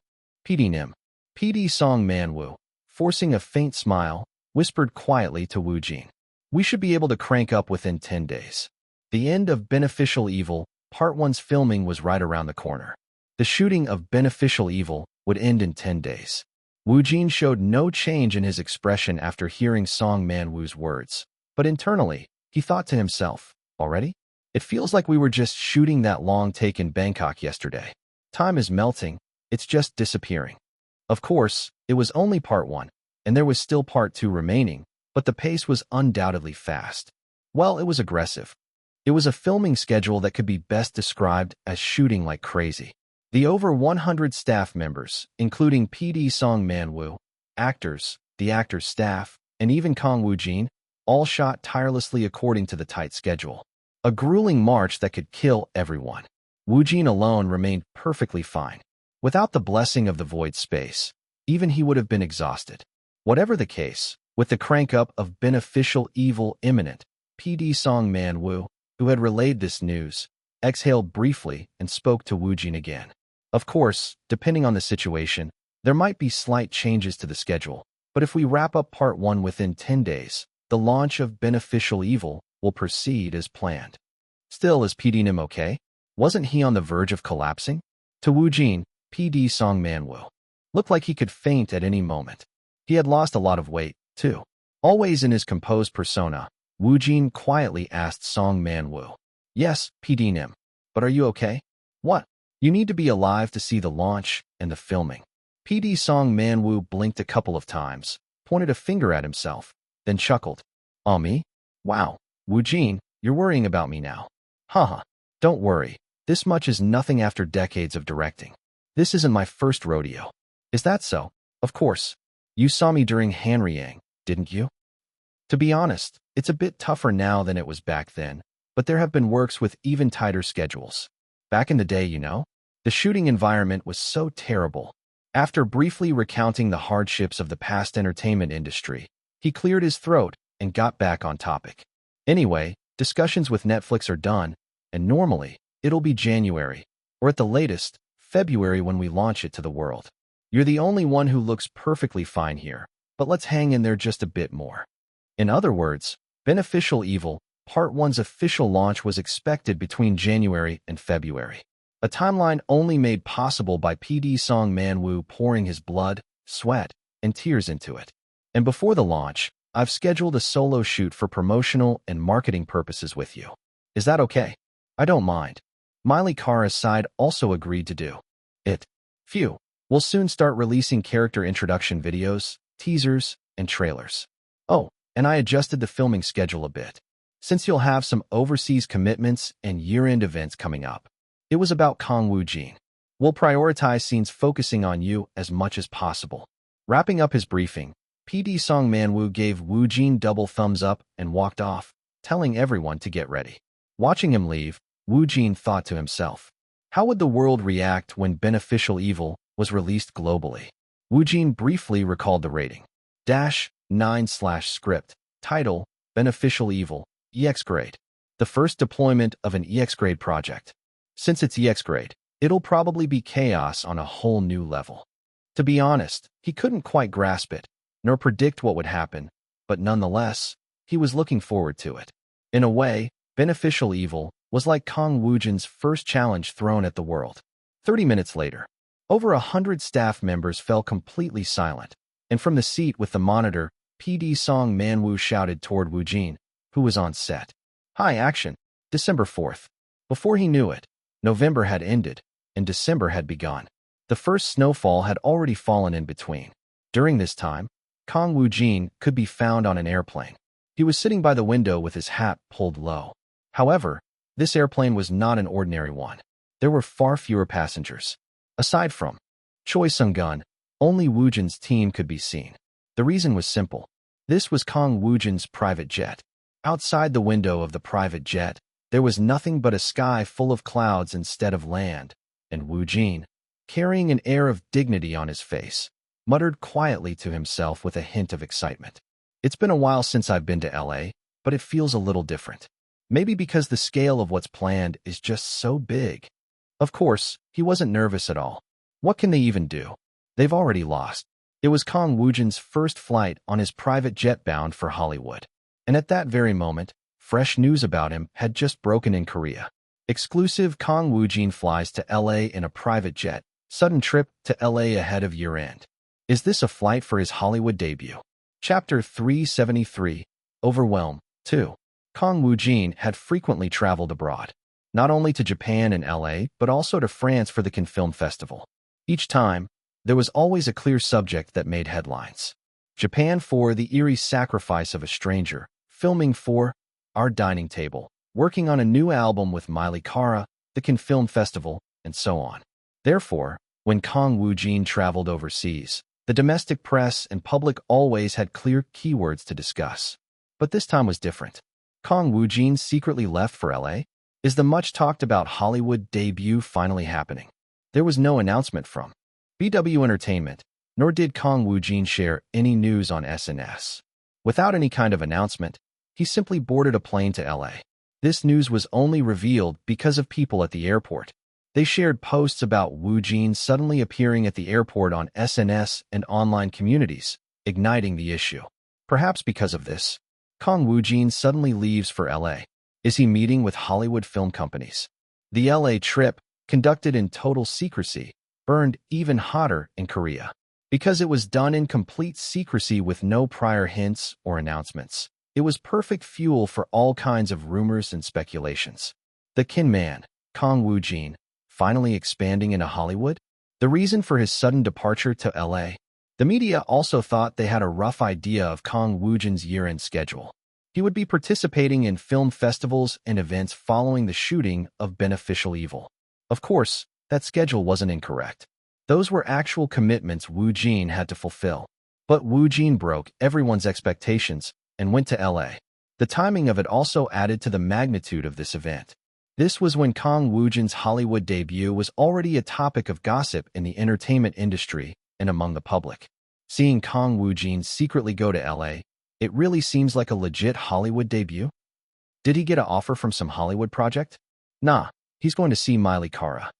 PD Nim. PD Song Man-woo, forcing a faint smile, whispered quietly to Woojin. We should be able to crank up within 10 days. The end of Beneficial Evil, Part 1's filming was right around the corner. The shooting of Beneficial Evil would end in 10 days. Woojin showed no change in his expression after hearing Song Man-woo's words, But internally, he thought to himself, already? It feels like we were just shooting that long take in Bangkok yesterday. Time is melting, it's just disappearing. Of course, it was only part 1, and there was still part 2 remaining, but the pace was undoubtedly fast. Well, it was aggressive. It was a filming schedule that could be best described as shooting like crazy. The over 100 staff members, including PD Song Man-woo, actors, the actor's staff, and even Kang Woojin, all shot tirelessly according to the tight schedule. A grueling march that could kill everyone. Woojin alone remained perfectly fine. Without the blessing of the void space, even he would have been exhausted. Whatever the case, with the crank-up of beneficial evil imminent, PD Song Man-woo, who had relayed this news, exhaled briefly and spoke to Woojin again. Of course, depending on the situation, there might be slight changes to the schedule, but if we wrap up part 1 within 10 days, the launch of Beneficial Evil will proceed as planned. Still, is PD Nim okay? Wasn't he on the verge of collapsing? To Woojin, PD Song Man-woo looked like he could faint at any moment. He had lost a lot of weight, too. Always in his composed persona, Woojin quietly asked Song Man-woo, "Yes, PD Nim, but are you okay?" "What? You need to be alive to see the launch and the filming." PD Song Man-woo blinked a couple of times, pointed a finger at himself, then chuckled. "Oh, me? Wow, Woojin, you're worrying about me now." "Haha, don't worry. This much is nothing after decades of directing. This isn't my first rodeo." "Is that so?" "Of course. You saw me during Hanryang, didn't you?" To be honest, it's a bit tougher now than it was back then, but there have been works with even tighter schedules. Back in the day, the shooting environment was so terrible. After briefly recounting the hardships of the past entertainment industry, he cleared his throat and got back on topic. Anyway, discussions with Netflix are done, and normally, it'll be January, or at the latest, February when we launch it to the world. You're the only one who looks perfectly fine here, but let's hang in there just a bit more. In other words, Beneficial Evil, Part 1's official launch was expected between January and February. A timeline only made possible by PD Song Man-woo pouring his blood, sweat, and tears into it. And before the launch, I've scheduled a solo shoot for promotional and marketing purposes with you. Is that okay? I don't mind. Miley Kara's side also agreed to do it. Phew. We'll soon start releasing character introduction videos, teasers, and trailers. Oh, and I adjusted the filming schedule a bit, since you'll have some overseas commitments and year-end events coming up. It was about Kang Woojin. We'll prioritize scenes focusing on you as much as possible. Wrapping up his briefing, PD Song Man-woo gave Woojin double thumbs up and walked off, telling everyone to get ready. Watching him leave, Woojin thought to himself, how would the world react when Beneficial Evil was released globally? Woojin briefly recalled the rating. -9/script. Title, Beneficial Evil, EX grade. The first deployment of an EX grade project. Since it's EX grade, it'll probably be chaos on a whole new level. To be honest, he couldn't quite grasp it, nor predict what would happen, but nonetheless, he was looking forward to it. In a way, Beneficial Evil was like Kang Woojin's first challenge thrown at the world. 30 minutes later, over 100 staff members fell completely silent, and from the seat with the monitor, PD Song Man-woo shouted toward Woojin, who was on set. "Hi, action! December 4th. Before he knew it, November had ended, and December had begun. The first snowfall had already fallen in between. During this time, Kang Woojin could be found on an airplane. He was sitting by the window with his hat pulled low. However, this airplane was not an ordinary one. There were far fewer passengers. Aside from Choi Sung-gun, only Woojin's team could be seen. The reason was simple. This was Kang Woojin's private jet. Outside the window of the private jet, there was nothing but a sky full of clouds instead of land, and Woojin, carrying an air of dignity on his face, muttered quietly to himself with a hint of excitement. "It's been a while since I've been to LA, but it feels a little different. Maybe because the scale of what's planned is just so big." Of course, he wasn't nervous at all. What can they even do? They've already lost. It was Kang Woojin's first flight on his private jet bound for Hollywood. And at that very moment, fresh news about him had just broken in Korea. Exclusive: Kang Woojin flies to LA in a private jet. Sudden trip to LA ahead of year-end. Is this a flight for his Hollywood debut? Chapter 373, Overwhelm. 2. Kang Woojin had frequently traveled abroad, not only to Japan and LA, but also to France for the Cannes Film Festival. Each time, there was always a clear subject that made headlines. Japan for the eerie sacrifice of a stranger, filming for Our Dining Table, working on a new album with Miley Cara, the Cannes Film Festival, and so on. Therefore, when Kang Woojin traveled overseas, the domestic press and public always had clear keywords to discuss. But this time was different. Kang Woojin secretly left for LA? Is the much-talked-about Hollywood debut finally happening? There was no announcement from BW Entertainment, nor did Kang Woojin share any news on SNS. Without any kind of announcement, he simply boarded a plane to LA. This news was only revealed because of people at the airport. They shared posts about Woojin suddenly appearing at the airport on SNS and online communities, igniting the issue. Perhaps because of this, Kang Woojin suddenly leaves for LA. Is he meeting with Hollywood film companies? The LA trip, conducted in total secrecy, burned even hotter in Korea. Because it was done in complete secrecy with no prior hints or announcements, it was perfect fuel for all kinds of rumors and speculations. The Kin Man, Kang Woojin, finally expanding into Hollywood? The reason for his sudden departure to LA? The media also thought they had a rough idea of Kang Woojin's year-end schedule. He would be participating in film festivals and events following the shooting of Beneficial Evil. Of course, that schedule wasn't incorrect. Those were actual commitments Woojin had to fulfill. But Woojin broke everyone's expectations and went to LA. The timing of it also added to the magnitude of this event. This was when Kang Woojin's Hollywood debut was already a topic of gossip in the entertainment industry and among the public. Seeing Kang Woojin secretly go to LA, it really seems like a legit Hollywood debut. Did he get an offer from some Hollywood project? Nah, he's going to see Miley Cara.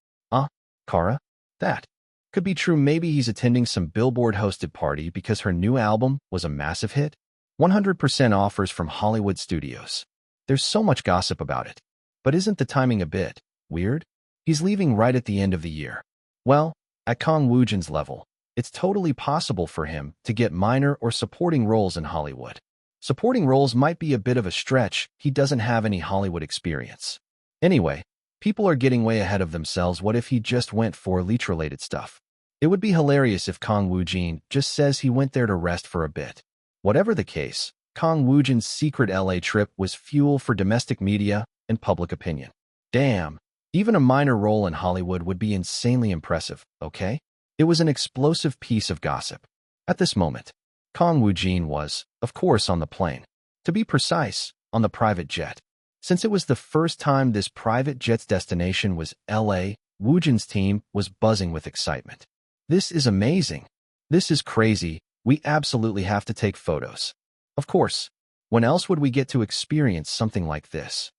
Cara? That could be true. Maybe he's attending some Billboard-hosted party because her new album was a massive hit. 100% offers from Hollywood studios. There's so much gossip about it. But isn't the timing a bit weird? He's leaving right at the end of the year. Well, at Kang Woojin's level, it's totally possible for him to get minor or supporting roles in Hollywood. Supporting roles might be a bit of a stretch. He doesn't have any Hollywood experience. Anyway, people are getting way ahead of themselves. What if he just went for leech-related stuff? It would be hilarious if Kang Woojin just says he went there to rest for a bit. Whatever the case, Kang Woojin's secret LA trip was fuel for domestic media and public opinion. Damn, even a minor role in Hollywood would be insanely impressive, okay? It was an explosive piece of gossip. At this moment, Kang Woojin was, of course, on the plane. To be precise, on the private jet. Since it was the first time this private jet's destination was LA, Woojin's team was buzzing with excitement. This is amazing. This is crazy. We absolutely have to take photos. Of course, when else would we get to experience something like this?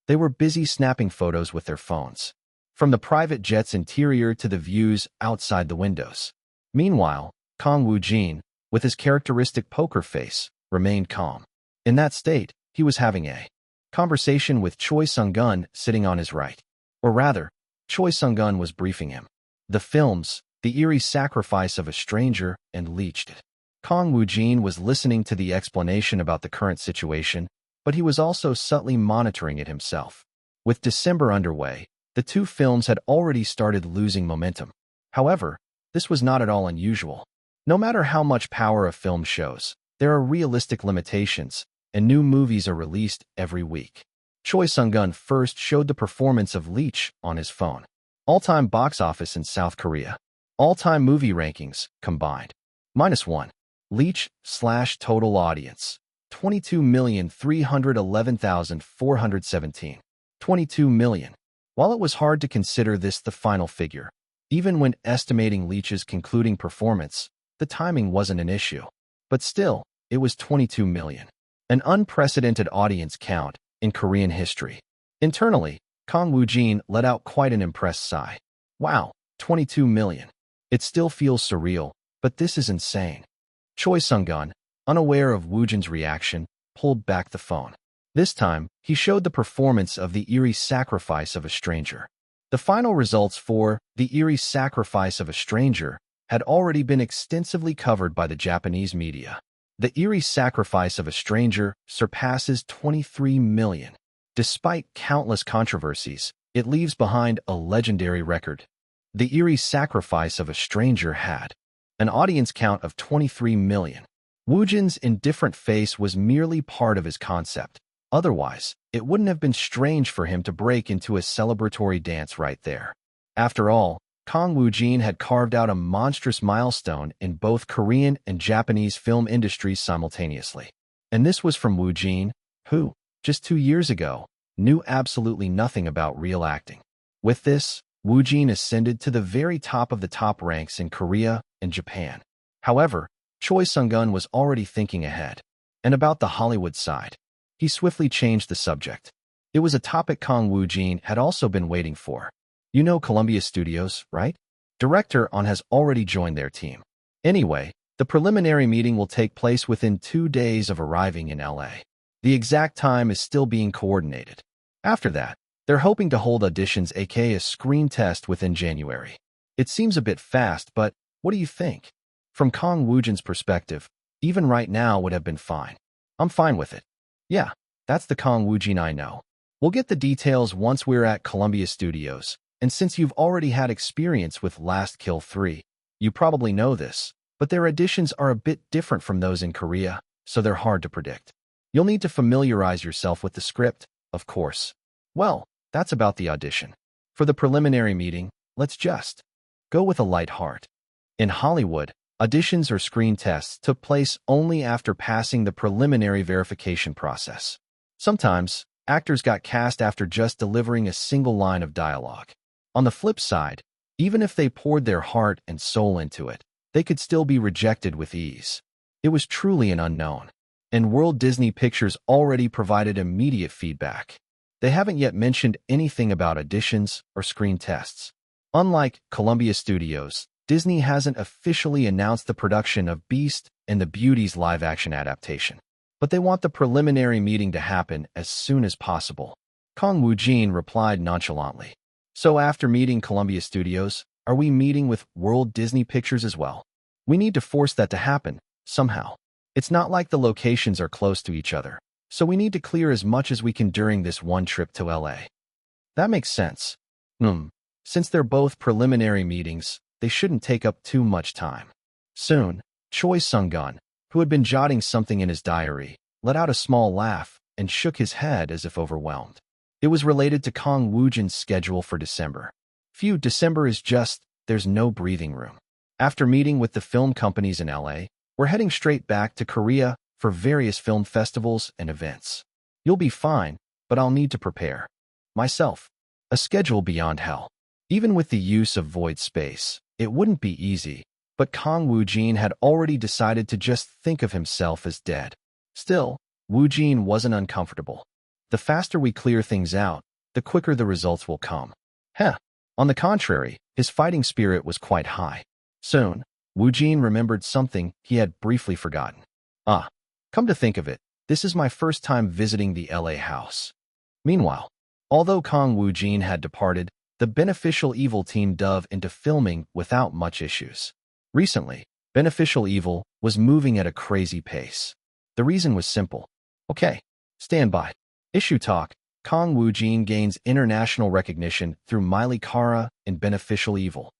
They were busy snapping photos with their phones, from the private jet's interior to the views outside the windows. Meanwhile, Kang Woojin, with his characteristic poker face, remained calm. In that state, he was having a conversation with Choi Sung-gun sitting on his right. Or rather, Choi Sung-gun was briefing him. The films, The Eerie Sacrifice of a Stranger, and Leached It. Kang Woojin was listening to the explanation about the current situation, but he was also subtly monitoring it himself. With December underway, the two films had already started losing momentum. However, this was not at all unusual. No matter how much power a film shows, there are realistic limitations, and new movies are released every week. Choi Sung-gun first showed the performance of Leech on his phone. All-time box office in South Korea. All-time movie rankings, combined. -1. Leech/total audience. 22,311,417. 22 million. While it was hard to consider this the final figure, even when estimating Leech's concluding performance, the timing wasn't an issue. But still, it was 22 million. An unprecedented audience count in Korean history. Internally, Kang Woojin let out quite an impressed sigh. Wow, 22 million. It still feels surreal, but this is insane. Choi Sung-gun, unaware of Woojin's reaction, pulled back the phone. This time, he showed the performance of The Eerie Sacrifice of a Stranger. The final results for The Eerie Sacrifice of a Stranger had already been extensively covered by the Japanese media. The eerie sacrifice of a stranger surpasses 23 million. Despite countless controversies, it leaves behind a legendary record. The eerie sacrifice of a stranger had an audience count of 23 million. Woojin's indifferent face was merely part of his concept. Otherwise, it wouldn't have been strange for him to break into a celebratory dance right there. After all, Kang Woojin had carved out a monstrous milestone in both Korean and Japanese film industries simultaneously. And this was from Woojin, who, just 2 years ago, knew absolutely nothing about real acting. With this, Woojin ascended to the very top of the top ranks in Korea and Japan. However, Choi Sung-gun was already thinking ahead. And about the Hollywood side, he swiftly changed the subject. It was a topic Kang Woojin had also been waiting for. You know Columbia Studios, right? Director On has already joined their team. Anyway, the preliminary meeting will take place within 2 days of arriving in LA. The exact time is still being coordinated. After that, they're hoping to hold auditions aka a screen test within January. It seems a bit fast, but what do you think? From Kang Woojin's perspective, even right now would have been fine. I'm fine with it. Yeah, that's the Kang Woojin I know. We'll get the details once we're at Columbia Studios. And since you've already had experience with Last Kill 3, you probably know this, but their auditions are a bit different from those in Korea, so they're hard to predict. You'll need to familiarize yourself with the script, of course. Well, that's about the audition. For the preliminary meeting, let's just go with a light heart. In Hollywood, auditions or screen tests took place only after passing the preliminary verification process. Sometimes, actors got cast after just delivering a single line of dialogue. On the flip side, even if they poured their heart and soul into it, they could still be rejected with ease. It was truly an unknown. And Walt Disney Pictures already provided immediate feedback. They haven't yet mentioned anything about auditions or screen tests. Unlike Columbia Studios, Disney hasn't officially announced the production of Beast and the Beauty's live-action adaptation. But they want the preliminary meeting to happen as soon as possible. Kang Woojin replied nonchalantly. So after meeting Columbia Studios, are we meeting with Walt Disney Pictures as well? We need to force that to happen, somehow. It's not like the locations are close to each other, so we need to clear as much as we can during this one trip to LA. That makes sense. Since they're both preliminary meetings, they shouldn't take up too much time. Soon, Choi Sung-gun, who had been jotting something in his diary, let out a small laugh and shook his head as if overwhelmed. It was related to Kang Woojin's schedule for December. December is just, there's no breathing room. After meeting with the film companies in LA, we're heading straight back to Korea for various film festivals and events. You'll be fine, but I'll need to prepare myself. A schedule beyond hell. Even with the use of void space, it wouldn't be easy, but Kang Woojin had already decided to just think of himself as dead. Still, Woojin wasn't uncomfortable. The faster we clear things out, the quicker the results will come. On the contrary, his fighting spirit was quite high. Soon, Woojin remembered something he had briefly forgotten. Come to think of it, this is my first time visiting the LA house. Meanwhile, although Kang Woojin had departed, the Beneficial Evil team dove into filming without much issues. Recently, Beneficial Evil was moving at a crazy pace. The reason was simple. Okay, stand by. Issue talk. Kang Woojin gains international recognition through Miley Kara in Beneficial Evil.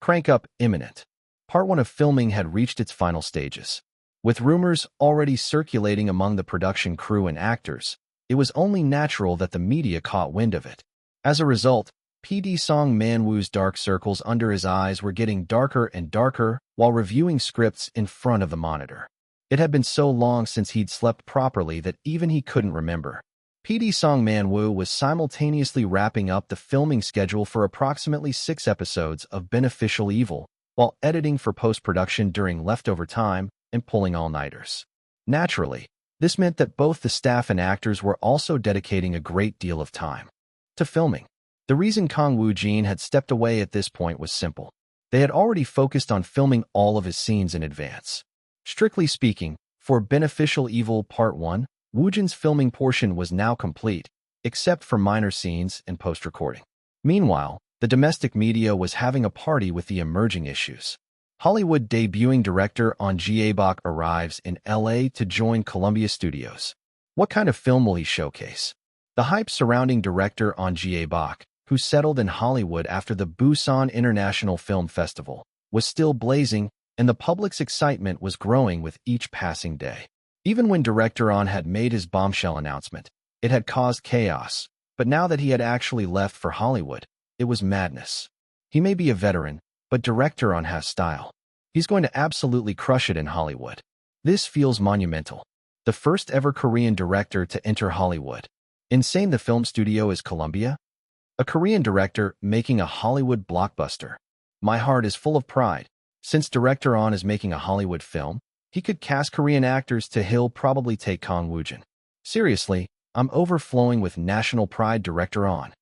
Crank up imminent. Part 1 of filming had reached its final stages. With rumors already circulating among the production crew and actors, it was only natural that the media caught wind of it. As a result, PD Song Man-woo's dark circles under his eyes were getting darker and darker while reviewing scripts in front of the monitor. It had been so long since he'd slept properly that even he couldn't remember. PD Song Man-woo was simultaneously wrapping up the filming schedule for approximately 6 episodes of Beneficial Evil, while editing for post-production during leftover time and pulling all-nighters. Naturally, this meant that both the staff and actors were also dedicating a great deal of time to filming. The reason Kang Woojin had stepped away at this point was simple. They had already focused on filming all of his scenes in advance. Strictly speaking, for Beneficial Evil Part 1, Woojin's filming portion was now complete, except for minor scenes and post-recording. Meanwhile, the domestic media was having a party with the emerging issues. Hollywood debuting director On Bak arrives in LA to join Columbia Studios. What kind of film will he showcase? The hype surrounding director On Bak, who settled in Hollywood after the Busan International Film Festival, was still blazing, and the public's excitement was growing with each passing day. Even when director On had made his bombshell announcement, it had caused chaos, but now that he had actually left for Hollywood, it was madness. He may be a veteran, but director On has style. He's going to absolutely crush it in Hollywood. This feels monumental. The first ever Korean director to enter Hollywood. Insane, the film studio is Columbia? A Korean director making a Hollywood blockbuster. My heart is full of pride. Since director On is making a Hollywood film, he could cast Korean actors to he'll probably take Kang Woojin. Seriously, I'm overflowing with national pride. Director On.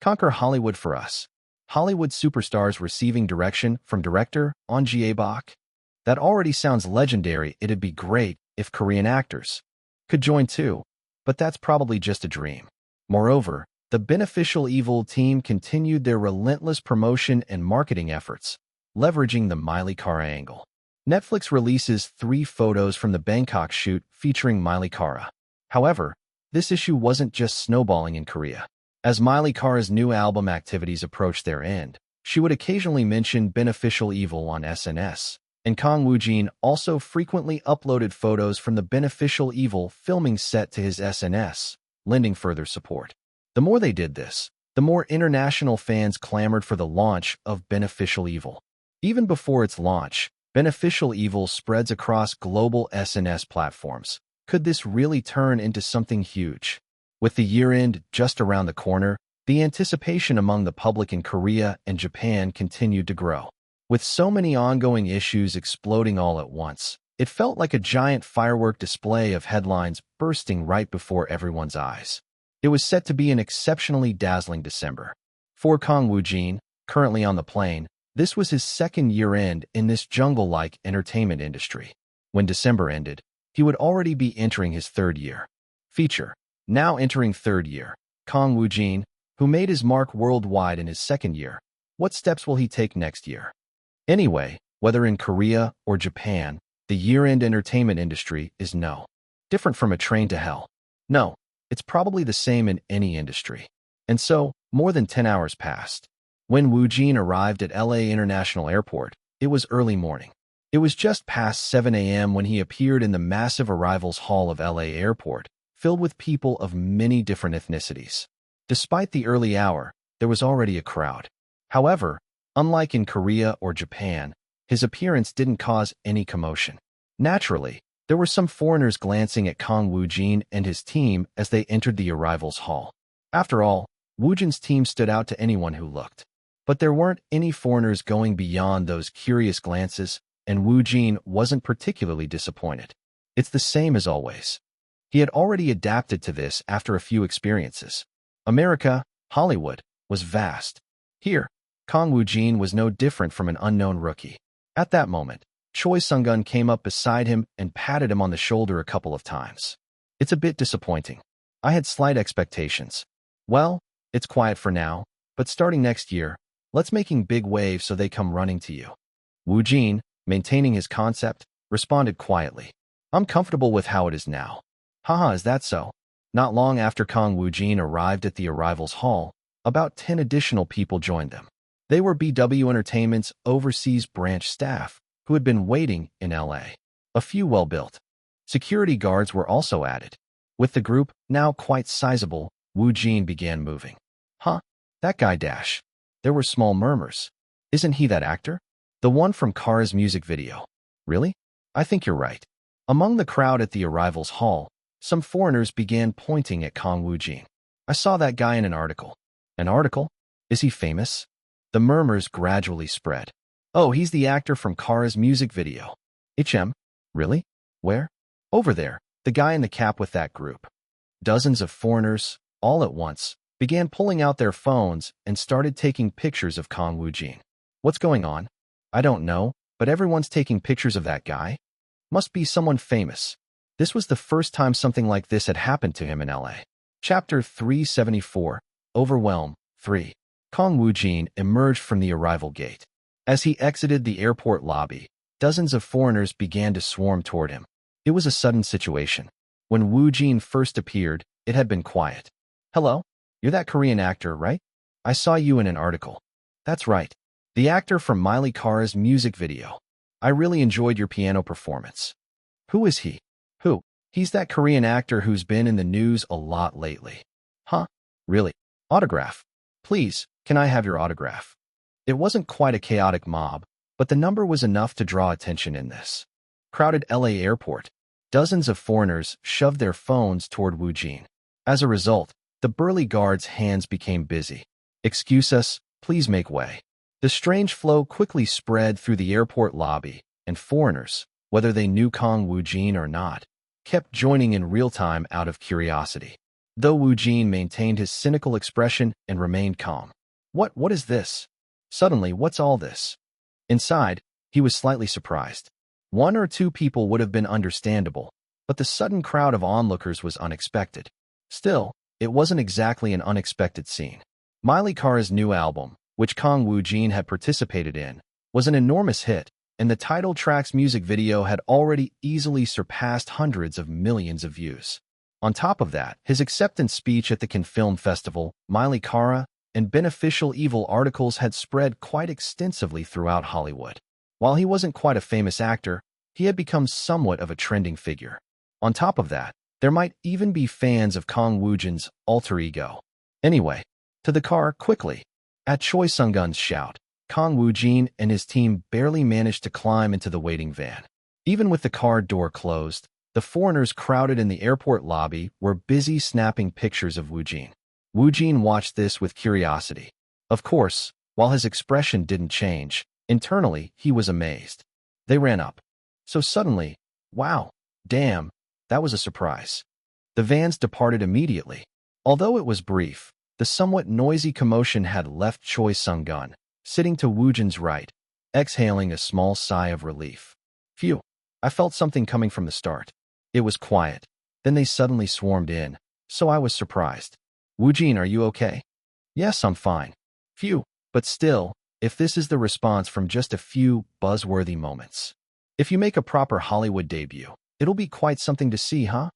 Conquer Hollywood for us. Hollywood superstars receiving direction from director On Bak. That already sounds legendary. It'd be great if Korean actors could join too, but that's probably just a dream. Moreover, the Beneficial Evil team continued their relentless promotion and marketing efforts, leveraging the Miley Cara angle. Netflix releases 3 photos from the Bangkok shoot featuring Miley Cara. However, this issue wasn't just snowballing in Korea. As Miley Cara's new album activities approached their end, she would occasionally mention Beneficial Evil on SNS, and Kang Woojin also frequently uploaded photos from the Beneficial Evil filming set to his SNS, lending further support. The more they did this, the more international fans clamored for the launch of Beneficial Evil. Even before its launch, Beneficial Evil spreads across global SNS platforms. Could this really turn into something huge? With the year-end just around the corner, the anticipation among the public in Korea and Japan continued to grow. With so many ongoing issues exploding all at once, it felt like a giant firework display of headlines bursting right before everyone's eyes. It was set to be an exceptionally dazzling December. For Kang Woojin, currently on the plane, this was his second year-end in this jungle-like entertainment industry. When December ended, he would already be entering his third year. Feature. Now entering third year, Kang Woojin, who made his mark worldwide in his second year. What steps will he take next year? Anyway, whether in Korea or Japan, the year-end entertainment industry is no different from a train to hell. No, it's probably the same in any industry. And so, more than 10 hours passed. When Woojin arrived at LA International Airport, it was early morning. It was just past 7 a.m. when he appeared in the massive arrivals hall of LA Airport, filled with people of many different ethnicities. Despite the early hour, there was already a crowd. However, unlike in Korea or Japan, his appearance didn't cause any commotion. Naturally, there were some foreigners glancing at Kang Woojin and his team as they entered the arrivals hall. After all, Woojin's team stood out to anyone who looked. But there weren't any foreigners going beyond those curious glances, and Woojin wasn't particularly disappointed. It's the same as always. He had already adapted to this after a few experiences. America, Hollywood, was vast. Here, Kang Woojin was no different from an unknown rookie. At that moment, Choi Sung-gun came up beside him and patted him on the shoulder a couple of times. It's a bit disappointing. I had slight expectations. Well, it's quiet for now, but starting next year, let's making big waves so they come running to you. Woojin, maintaining his concept, responded quietly. I'm comfortable with how it is now. Haha, is that so? Not long after Kang Woojin arrived at the arrivals hall, about 10 additional people joined them. They were BW Entertainment's overseas branch staff, who had been waiting in LA. A few well-built security guards were also added. With the group, now quite sizable, Woojin began moving. Huh? That guy dash. There were small murmurs. Isn't he that actor? The one from Kara's music video. Really? I think you're right. Among the crowd at the arrivals hall, some foreigners began pointing at Kang Woojin. I saw that guy in an article. An article? Is he famous? The murmurs gradually spread. Oh, he's the actor from Kara's music video. Really? Where? Over there, the guy in the cap with that group. Dozens of foreigners, all at once, began pulling out their phones and started taking pictures of Kang Woojin. What's going on? I don't know, but everyone's taking pictures of that guy. Must be someone famous. This was the first time something like this had happened to him in LA. Chapter 374, Overwhelm, 3. Kang Woojin emerged from the arrival gate. As he exited the airport lobby, dozens of foreigners began to swarm toward him. It was a sudden situation. When Woojin first appeared, it had been quiet. "Hello? You're that Korean actor, right? I saw you in an article." "That's right. The actor from Miley Cyrus's music video. I really enjoyed your piano performance." "Who is he?" "Who? He's that Korean actor who's been in the news a lot lately." "Huh? Really? Autograph? Please, can I have your autograph?" It wasn't quite a chaotic mob, but the number was enough to draw attention in this crowded LA airport. Dozens of foreigners shoved their phones toward Woojin. As a result, the burly guard's hands became busy. "Excuse us, please make way." The strange flow quickly spread through the airport lobby, and foreigners, whether they knew Kang Woojin or not, kept joining in real time out of curiosity. Though Woojin maintained his cynical expression and remained calm. What is this? Suddenly, what's all this?" Inside, he was slightly surprised. One or two people would have been understandable, but the sudden crowd of onlookers was unexpected. Still, it wasn't exactly an unexpected scene. Miley Cyrus's new album, which Kang Woojin had participated in, was an enormous hit, and the title track's music video had already easily surpassed hundreds of millions of views. On top of that, his acceptance speech at the Cannes Film Festival, Miley Cyrus, and beneficial evil articles had spread quite extensively throughout Hollywood. While he wasn't quite a famous actor, he had become somewhat of a trending figure. On top of that, there might even be fans of Kang Woojin's alter ego. Anyway, to the car, quickly. At Choi Sung-gun's shout, Kang Woojin and his team barely managed to climb into the waiting van. Even with the car door closed, the foreigners crowded in the airport lobby were busy snapping pictures of Woojin. Woojin watched this with curiosity. Of course, while his expression didn't change, internally he was amazed. They ran up. So suddenly, wow, damn, that was a surprise. The vans departed immediately. Although it was brief, the somewhat noisy commotion had left Choi Sung-gun, sitting to Woojin's right, exhaling a small sigh of relief. Phew, I felt something coming from the start. It was quiet. Then they suddenly swarmed in, so I was surprised. "Woojin, are you okay?" "Yes, I'm fine." "Phew, but still, if this is the response from just a few buzzworthy moments. If you make a proper Hollywood debut, it'll be quite something to see, huh?"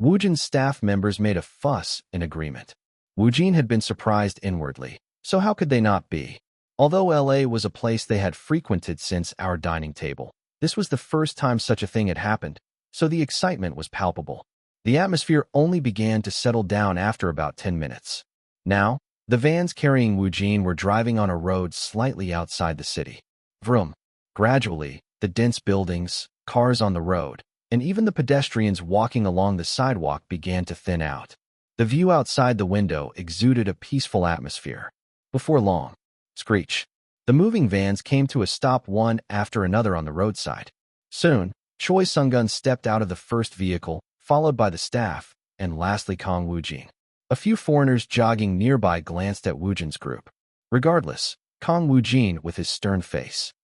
Woojin's staff members made a fuss in agreement. Woojin had been surprised inwardly, so how could they not be? Although LA was a place they had frequented since our dining table, this was the first time such a thing had happened, so the excitement was palpable. The atmosphere only began to settle down after about 10 minutes. Now, the vans carrying Woojin were driving on a road slightly outside the city. Vroom. Gradually, the dense buildings, cars on the road, and even the pedestrians walking along the sidewalk began to thin out. The view outside the window exuded a peaceful atmosphere. Before long, screech. The moving vans came to a stop one after another on the roadside. Soon, Choi Sung-gun stepped out of the first vehicle, followed by the staff, and lastly Kang Woojin. A few foreigners jogging nearby glanced at Woojin's group. Regardless, Kang Woojin, with his stern face,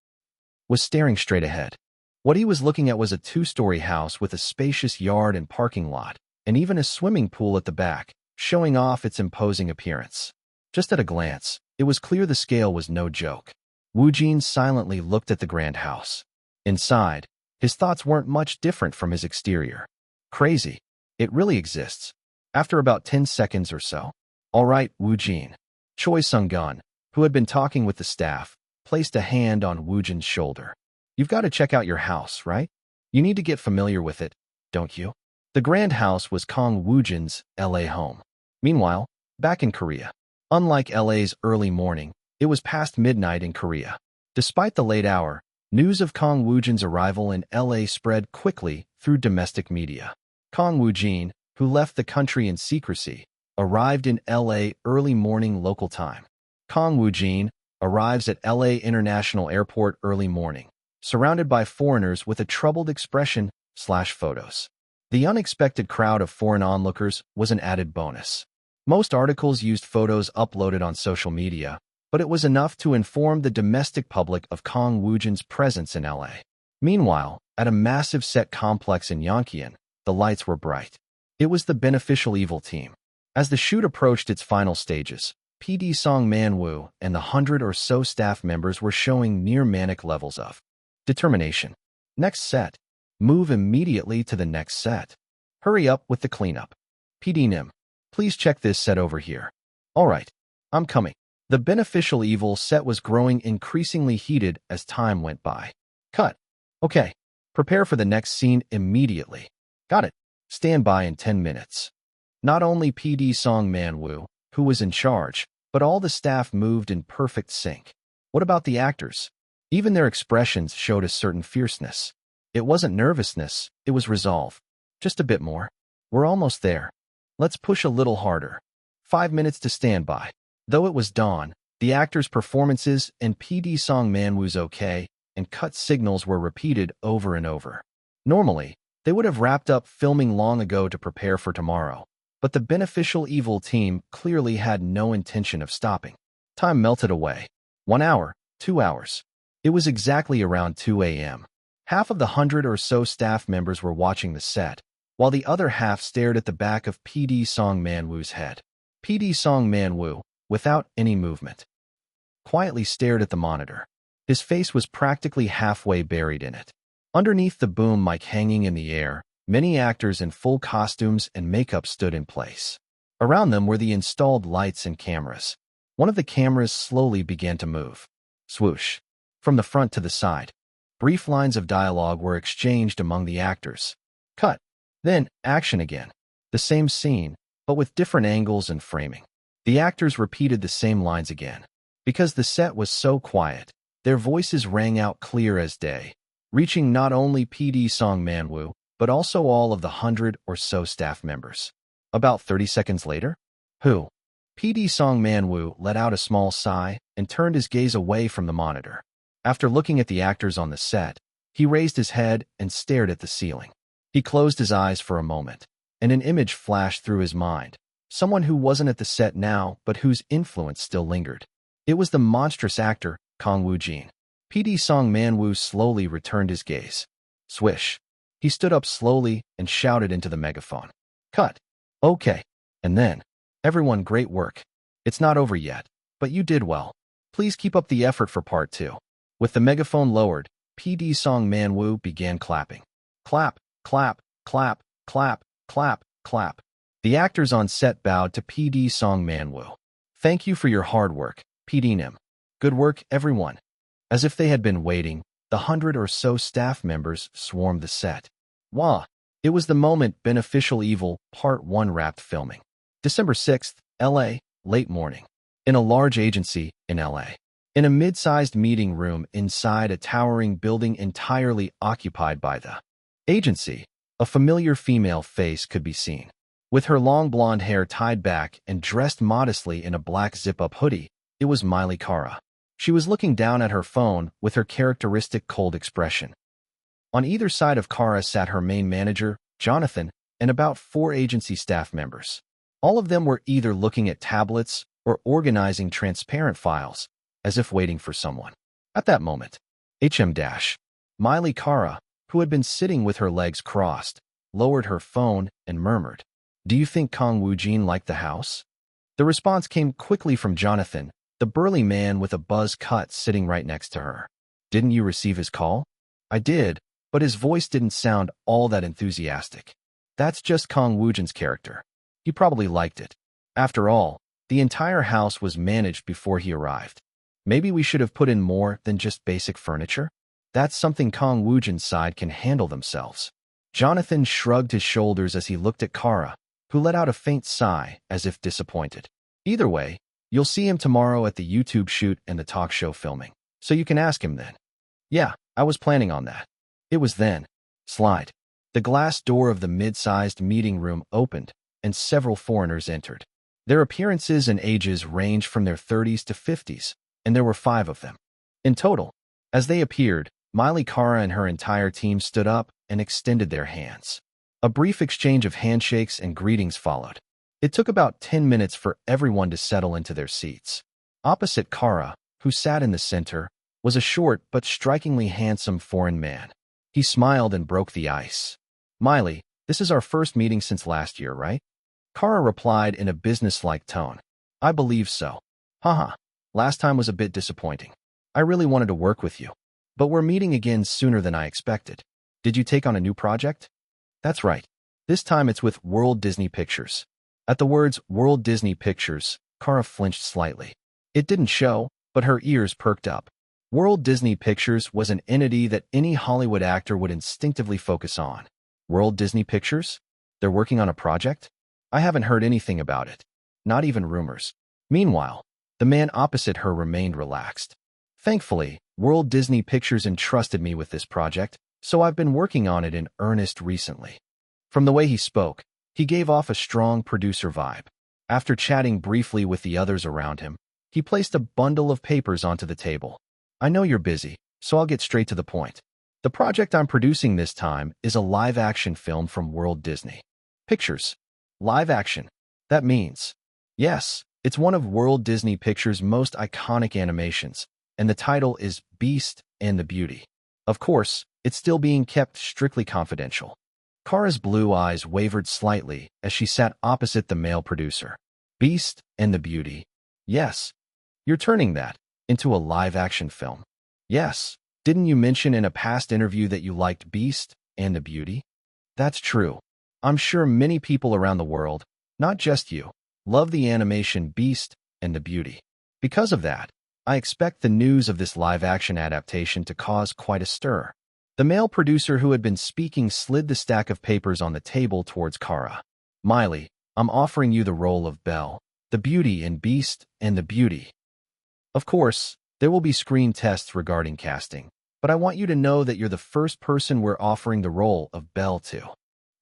was staring straight ahead. What he was looking at was a two-story house with a spacious yard and parking lot, and even a swimming pool at the back, showing off its imposing appearance. Just at a glance, it was clear the scale was no joke. Woojin silently looked at the grand house. Inside, his thoughts weren't much different from his exterior. Crazy. It really exists. After about 10 seconds or so. "All right, Woojin." Choi Sung-gun, who had been talking with the staff, placed a hand on Woojin's shoulder. "You've got to check out your house, right? You need to get familiar with it, don't you?" The grand house was Kang Woojin's LA home. Meanwhile, back in Korea. Unlike LA's early morning, it was past midnight in Korea. Despite the late hour, news of Kang Woojin's arrival in LA spread quickly through domestic media. Kang Woojin, who left the country in secrecy, arrived in LA early morning local time. Kang Woojin arrives at LA International Airport early morning, surrounded by foreigners with a troubled expression/photos. The unexpected crowd of foreign onlookers was an added bonus. Most articles used photos uploaded on social media, but it was enough to inform the domestic public of Kang Woojin's presence in LA. Meanwhile, at a massive set complex in Yonkian, the lights were bright. It was the beneficial evil team. As the shoot approached its final stages, PD Song Man-woo and the 100 or so staff members were showing near-manic levels of determination. Next set. Move immediately to the next set. Hurry up with the cleanup. PD Nim, please check this set over here. All right, I'm coming. The beneficial evil set was growing increasingly heated as time went by. Cut. Okay, prepare for the next scene immediately. Got it. Stand by in 10 minutes. Not only PD Song Man-woo, who was in charge, but all the staff moved in perfect sync. What about the actors? Even their expressions showed a certain fierceness. It wasn't nervousness, it was resolve. Just a bit more. We're almost there. Let's push a little harder. 5 minutes to stand by. Though it was dawn, the actors' performances and PD Song Man-woo's okay and cut signals were repeated over and over. Normally, they would have wrapped up filming long ago to prepare for tomorrow, but the beneficial evil team clearly had no intention of stopping. Time melted away. 1 hour, 2 hours. It was exactly around 2 a.m. Half of the 100 or so staff members were watching the set, while the other half stared at the back of PD Song Man-woo's head. PD Song Man-woo, without any movement, quietly stared at the monitor. His face was practically halfway buried in it. Underneath the boom mic hanging in the air, many actors in full costumes and makeup stood in place. Around them were the installed lights and cameras. One of the cameras slowly began to move. Swoosh. From the front to the side. Brief lines of dialogue were exchanged among the actors. Cut. Then, action again. The same scene, but with different angles and framing. The actors repeated the same lines again. Because the set was so quiet, their voices rang out clear as day, reaching not only PD Song Man-woo, but also all of the 100 or so staff members. About 30 seconds later, who? PD Song Man-woo let out a small sigh and turned his gaze away from the monitor. After looking at the actors on the set, he raised his head and stared at the ceiling. He closed his eyes for a moment, and an image flashed through his mind. Someone who wasn't at the set now, but whose influence still lingered. It was the monstrous actor, Kang Woojin. PD Song Man-woo slowly returned his gaze. Swish. He stood up slowly and shouted into the megaphone. Cut. Okay. And then, everyone, great work. It's not over yet, but you did well. Please keep up the effort for part 2. With the megaphone lowered, PD Song Man-woo began clapping. Clap, clap, clap, clap, clap, clap. The actors on set bowed to PD Song Man-woo. Thank you for your hard work, PD Nim. Good work, everyone. As if they had been waiting, the 100 or so staff members swarmed the set. Wah! It was the moment Beneficial Evil Part 1 wrapped filming. December 6th, LA, late morning. In a large agency in LA. In a mid-sized meeting room inside a towering building entirely occupied by the agency, a familiar female face could be seen. With her long blonde hair tied back and dressed modestly in a black zip-up hoodie, it was Miley Kara. She was looking down at her phone with her characteristic cold expression. On either side of Kara sat her main manager, Jonathan, and about 4 agency staff members. All of them were either looking at tablets or organizing transparent files, as if waiting for someone. At that moment, Miley Kara, who had been sitting with her legs crossed, lowered her phone and murmured, "Do you think Kang Woojin liked the house?" The response came quickly from Jonathan, the burly man with a buzz cut sitting right next to her. "Didn't you receive his call?" "I did, but his voice didn't sound all that enthusiastic." "That's just Kang Woojin's character. He probably liked it. After all, the entire house was managed before he arrived. Maybe we should have put in more than just basic furniture? That's something Kang Woojin's side can handle themselves." Jonathan shrugged his shoulders as he looked at Kara, who let out a faint sigh as if disappointed. "Either way, you'll see him tomorrow at the YouTube shoot and the talk show filming, so you can ask him then." "Yeah, I was planning on that." It was then. Slide. The glass door of the mid-sized meeting room opened, and several foreigners entered. Their appearances and ages ranged from their 30s to 50s, and there were 5 of them. In total, as they appeared, Miley Kara and her entire team stood up and extended their hands. A brief exchange of handshakes and greetings followed. It took about 10 minutes for everyone to settle into their seats. Opposite Kara, who sat in the center, was a short but strikingly handsome foreign man. He smiled and broke the ice. "Miley, this is our first meeting since last year, right?" Kara replied in a businesslike tone. "I believe so." Haha, last time was a bit disappointing. I really wanted to work with you. But we're meeting again sooner than I expected. Did you take on a new project? That's right. This time it's with World Disney Pictures. At the words World Disney Pictures, Kara flinched slightly. It didn't show, but her ears perked up. World Disney Pictures was an entity that any Hollywood actor would instinctively focus on. World Disney Pictures? They're working on a project? I haven't heard anything about it. Not even rumors. Meanwhile, the man opposite her remained relaxed. Thankfully, World Disney Pictures entrusted me with this project, so I've been working on it in earnest recently. From the way he spoke, he gave off a strong producer vibe. After chatting briefly with the others around him, he placed a bundle of papers onto the table. I know you're busy, so I'll get straight to the point. The project I'm producing this time is a live-action film from World Disney Pictures. Live action. That means, yes, it's one of World Disney Pictures' most iconic animations, and the title is Beast and the Beauty. Of course, it's still being kept strictly confidential. Kara's blue eyes wavered slightly as she sat opposite the male producer. Beast and the Beauty. Yes. You're turning that into a live-action film. Yes. Didn't you mention in a past interview that you liked Beast and the Beauty? That's true. I'm sure many people around the world, not just you, love the animation Beast and the Beauty. Because of that, I expect the news of this live-action adaptation to cause quite a stir. The male producer who had been speaking slid the stack of papers on the table towards Kara. Miley, I'm offering you the role of Belle, the Beauty in Beast and the Beauty. Of course, there will be screen tests regarding casting, but I want you to know that you're the first person we're offering the role of Belle to.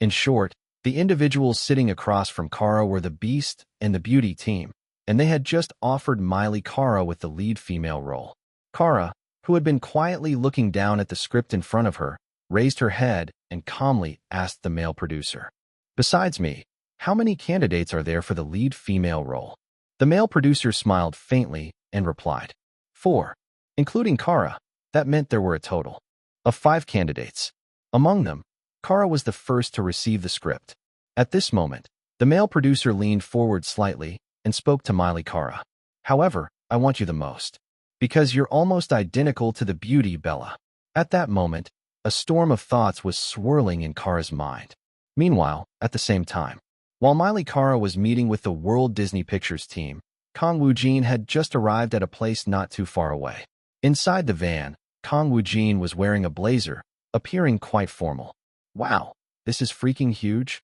In short, the individuals sitting across from Kara were the Beast and the Beauty team, and they had just offered Miley Kara with the lead female role. Kara, who had been quietly looking down at the script in front of her, raised her head and calmly asked the male producer, "Besides me, how many candidates are there for the lead female role?" The male producer smiled faintly and replied, 4. Including Kara. That meant there were a total of 5 candidates. Among them, Kara was the first to receive the script. At this moment, the male producer leaned forward slightly and spoke to Miley Kara. "However, I want you the most. Because you're almost identical to the Beauty, Bella." At that moment, a storm of thoughts was swirling in Kara's mind. Meanwhile, at the same time, while Miley Kara was meeting with the World Disney Pictures team, Kang Woojin had just arrived at a place not too far away. Inside the van, Kang Woojin was wearing a blazer, appearing quite formal. Wow, this is freaking huge.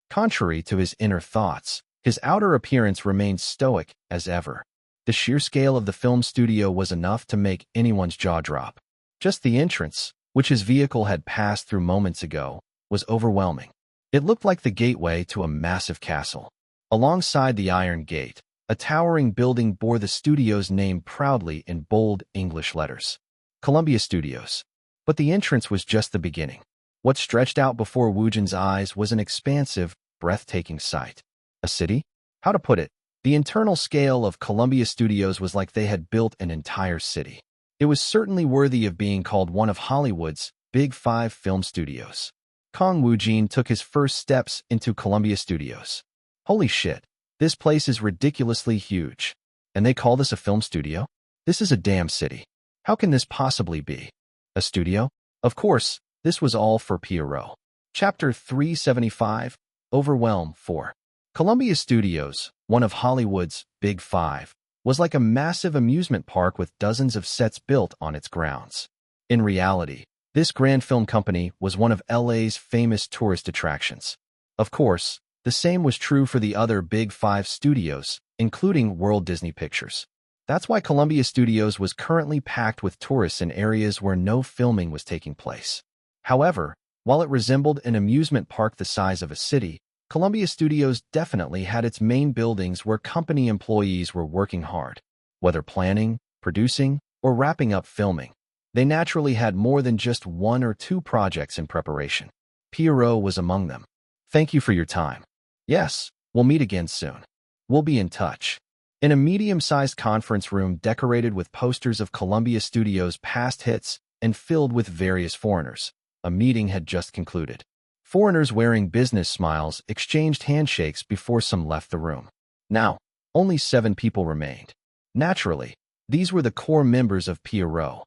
Contrary to his inner thoughts, his outer appearance remained stoic as ever. The sheer scale of the film studio was enough to make anyone's jaw drop. Just the entrance, which his vehicle had passed through moments ago, was overwhelming. It looked like the gateway to a massive castle. Alongside the Iron Gate, a towering building bore the studio's name proudly in bold English letters. Columbia Studios. But the entrance was just the beginning. What stretched out before Woojin's eyes was an expansive, breathtaking sight. A city? How to put it? The internal scale of Columbia Studios was like they had built an entire city. It was certainly worthy of being called one of Hollywood's Big Five film studios. Kang Woojin took his first steps into Columbia Studios. Holy shit, this place is ridiculously huge. And they call this a film studio? This is a damn city. How can this possibly be? A studio? Of course, this was all for Pierrot. Chapter 375, Overwhelm 4. Columbia Studios, one of Hollywood's Big Five, was like a massive amusement park with dozens of sets built on its grounds. In reality, this grand film company was one of LA's famous tourist attractions. Of course, the same was true for the other Big Five studios, including World Disney Pictures. That's why Columbia Studios was currently packed with tourists in areas where no filming was taking place. However, while it resembled an amusement park the size of a city, Columbia Studios definitely had its main buildings where company employees were working hard. Whether planning, producing, or wrapping up filming, they naturally had more than just 1 or 2 projects in preparation. Pierrot was among them. Thank you for your time. Yes, we'll meet again soon. We'll be in touch. In a medium-sized conference room decorated with posters of Columbia Studios' past hits and filled with various foreigners, a meeting had just concluded. Foreigners wearing business smiles exchanged handshakes before some left the room. Now, only 7 people remained. Naturally, these were the core members of Pierrot.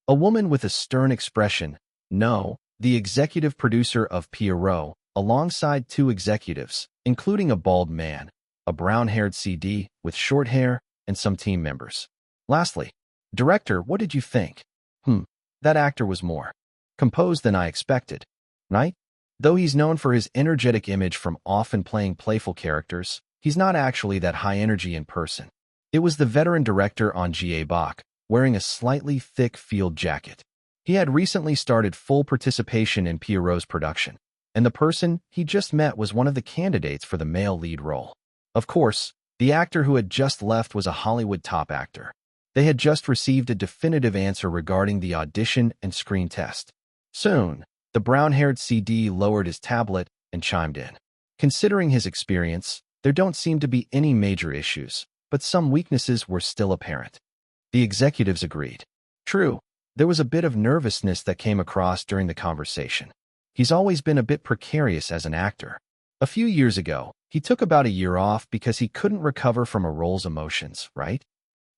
A woman with a stern expression, no, the executive producer of Pierrot, alongside two executives, including a bald man, a brown-haired CD with short hair, and some team members. Lastly, director, what did you think? That actor was more composed than I expected, right? Though he's known for his energetic image from often playing playful characters, he's not actually that high energy in person. It was the veteran director on Ga Bak, wearing a slightly thick field jacket. He had recently started full participation in Pierrot's production, and the person he just met was one of the candidates for the male lead role. Of course, the actor who had just left was a Hollywood top actor. They had just received a definitive answer regarding the audition and screen test. Soon, the brown-haired CD lowered his tablet and chimed in. Considering his experience, there don't seem to be any major issues, but some weaknesses were still apparent. The executives agreed. True, there was a bit of nervousness that came across during the conversation. He's always been a bit precarious as an actor. A few years ago, he took about a year off because he couldn't recover from a role's emotions, right?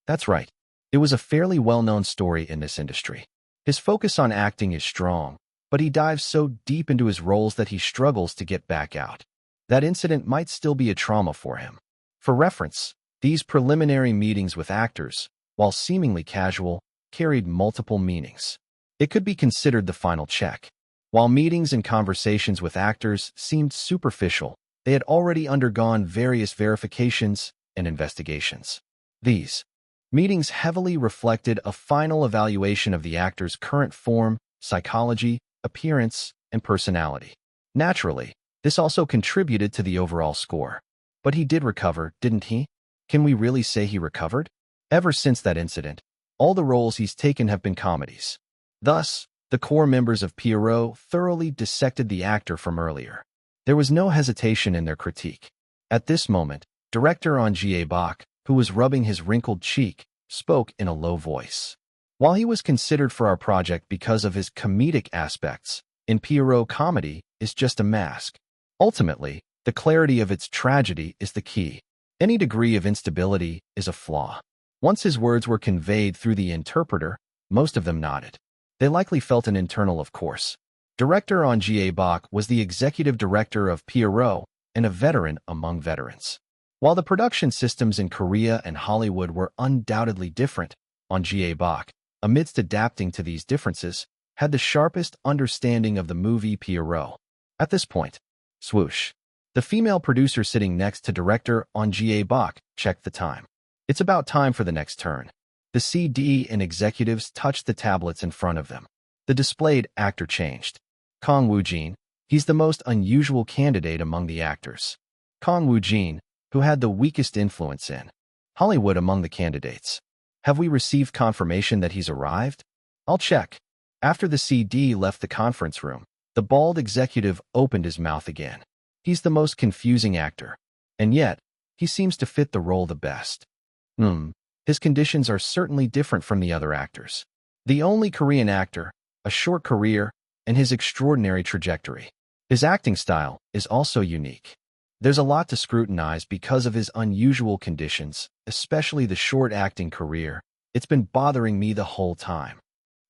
That's right. It was a fairly well-known story in this industry. His focus on acting is strong, but he dives so deep into his roles that he struggles to get back out. That incident might still be a trauma for him. For reference, these preliminary meetings with actors, while seemingly casual, carried multiple meanings. It could be considered the final check. While meetings and conversations with actors seemed superficial, they had already undergone various verifications and investigations. These meetings heavily reflected a final evaluation of the actor's current form, psychology, appearance, and personality. Naturally, this also contributed to the overall score. But he did recover, didn't he? Can we really say he recovered? Ever since that incident, all the roles he's taken have been comedies. Thus, the core members of Pierrot thoroughly dissected the actor from earlier. There was no hesitation in their critique. At this moment, director on Ga Bak, who was rubbing his wrinkled cheek, spoke in a low voice. While he was considered for our project because of his comedic aspects, in Pierrot comedy is just a mask. Ultimately, the clarity of its tragedy is the key. Any degree of instability is a flaw. Once his words were conveyed through the interpreter, most of them nodded. They likely felt an internal of course. Director on Ga Bak was the executive director of Pierrot and a veteran among veterans. While the production systems in Korea and Hollywood were undoubtedly different, on Ga Bak, amidst adapting to these differences, had the sharpest understanding of the movie Pierrot. At this point, swoosh. The female producer sitting next to director on Ga Bak checked the time. It's about time for the next turn. The CD and executives touched the tablets in front of them. The displayed actor changed. Kang Woojin, he's the most unusual candidate among the actors. Kang Woojin, who had the weakest influence in Hollywood among the candidates. Have we received confirmation that he's arrived? I'll check. After the CD left the conference room, the bald executive opened his mouth again. He's the most confusing actor. And yet, he seems to fit the role the best. His conditions are certainly different from the other actors. The only Korean actor, a short career, and his extraordinary trajectory. His acting style is also unique. There's a lot to scrutinize because of his unusual conditions, especially the short acting career. It's been bothering me the whole time.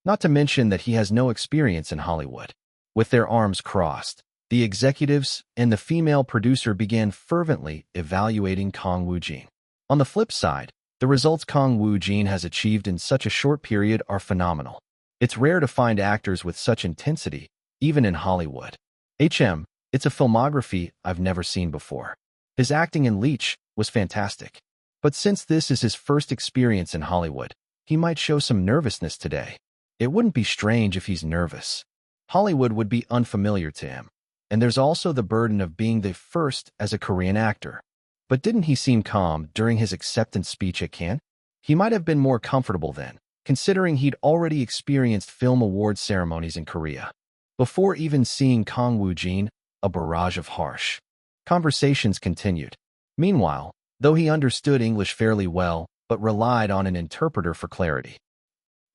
Not to mention that he has no experience in Hollywood. With their arms crossed, the executives and the female producer began fervently evaluating Kang Woojin. On the flip side, the results Kang Woojin has achieved in such a short period are phenomenal. It's rare to find actors with such intensity, even in Hollywood. It's a filmography I've never seen before. His acting in Leech was fantastic. But since this is his first experience in Hollywood, he might show some nervousness today. It wouldn't be strange if he's nervous. Hollywood would be unfamiliar to him. And there's also the burden of being the first as a Korean actor. But didn't he seem calm during his acceptance speech at Cannes? He might have been more comfortable then, considering he'd already experienced film award ceremonies in Korea. Before even seeing Kang Woojin, a barrage of harsh conversations continued. Meanwhile, though he understood English fairly well, but relied on an interpreter for clarity,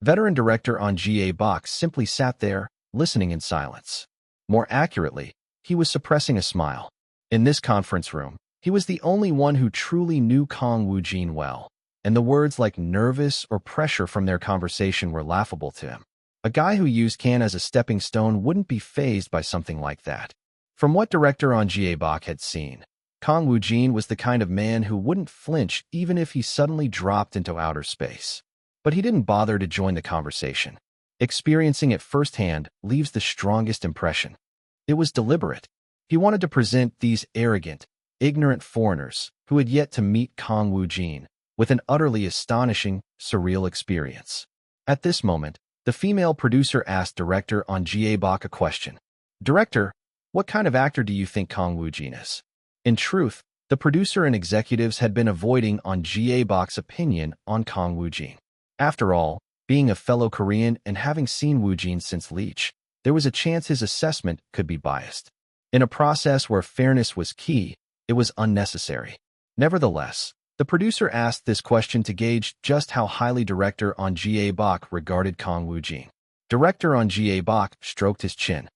veteran director on Ga Bak simply sat there, listening in silence. More accurately, he was suppressing a smile. In this conference room, he was the only one who truly knew Kang Woojin well. and the words like nervous or pressure from their conversation were laughable to him. A guy who used Can as a stepping stone wouldn't be fazed by something like that. From what director On Jae-bok had seen, Kang Woojin was the kind of man who wouldn't flinch even if he suddenly dropped into outer space. But he didn't bother to join the conversation. Experiencing it firsthand leaves the strongest impression. It was deliberate. He wanted to present these arrogant, ignorant foreigners who had yet to meet Kang Woojin with an utterly astonishing, surreal experience. At this moment, the female producer asked director On Jae-bok a question. "Director, what kind of actor do you think Kang Woojin is?" In truth, the producer and executives had been avoiding On Jae-bok's opinion on Kang Woojin. After all, being a fellow Korean and having seen Woojin since Leech, there was a chance his assessment could be biased. In a process where fairness was key, it was unnecessary. Nevertheless, the producer asked this question to gauge just how highly director On Jae-bok regarded Kang Woojin. Director On Jae-bok stroked his chin.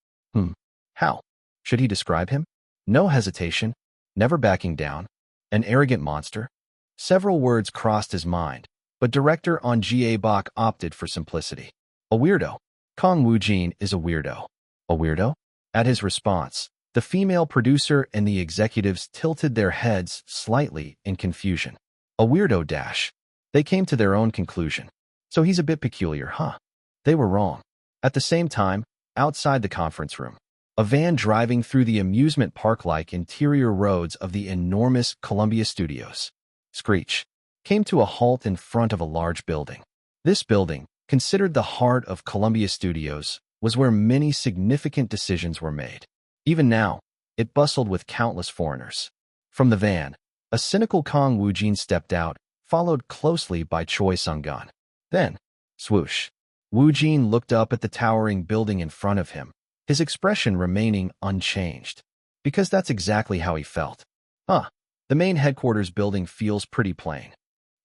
How should he describe him? No hesitation, never backing down, an arrogant monster. Several words crossed his mind, but director On Jae-bok opted for simplicity. A weirdo. Kang Woojin is a weirdo. A weirdo? At his response, the female producer and the executives tilted their heads slightly in confusion. A weirdo dash. They came to their own conclusion. So he's a bit peculiar, huh? They were wrong. At the same time, outside the conference room, a van driving through the amusement park-like interior roads of the enormous Columbia Studios, screech, came to a halt in front of a large building. This building, considered the heart of Columbia Studios, was where many significant decisions were made. Even now, it bustled with countless foreigners. From the van, a cynical Kang Woojin stepped out, followed closely by Choi Sung-gun. Then, swoosh, Woojin looked up at the towering building in front of him, his expression remaining unchanged. Because that's exactly how he felt. The main headquarters building feels pretty plain.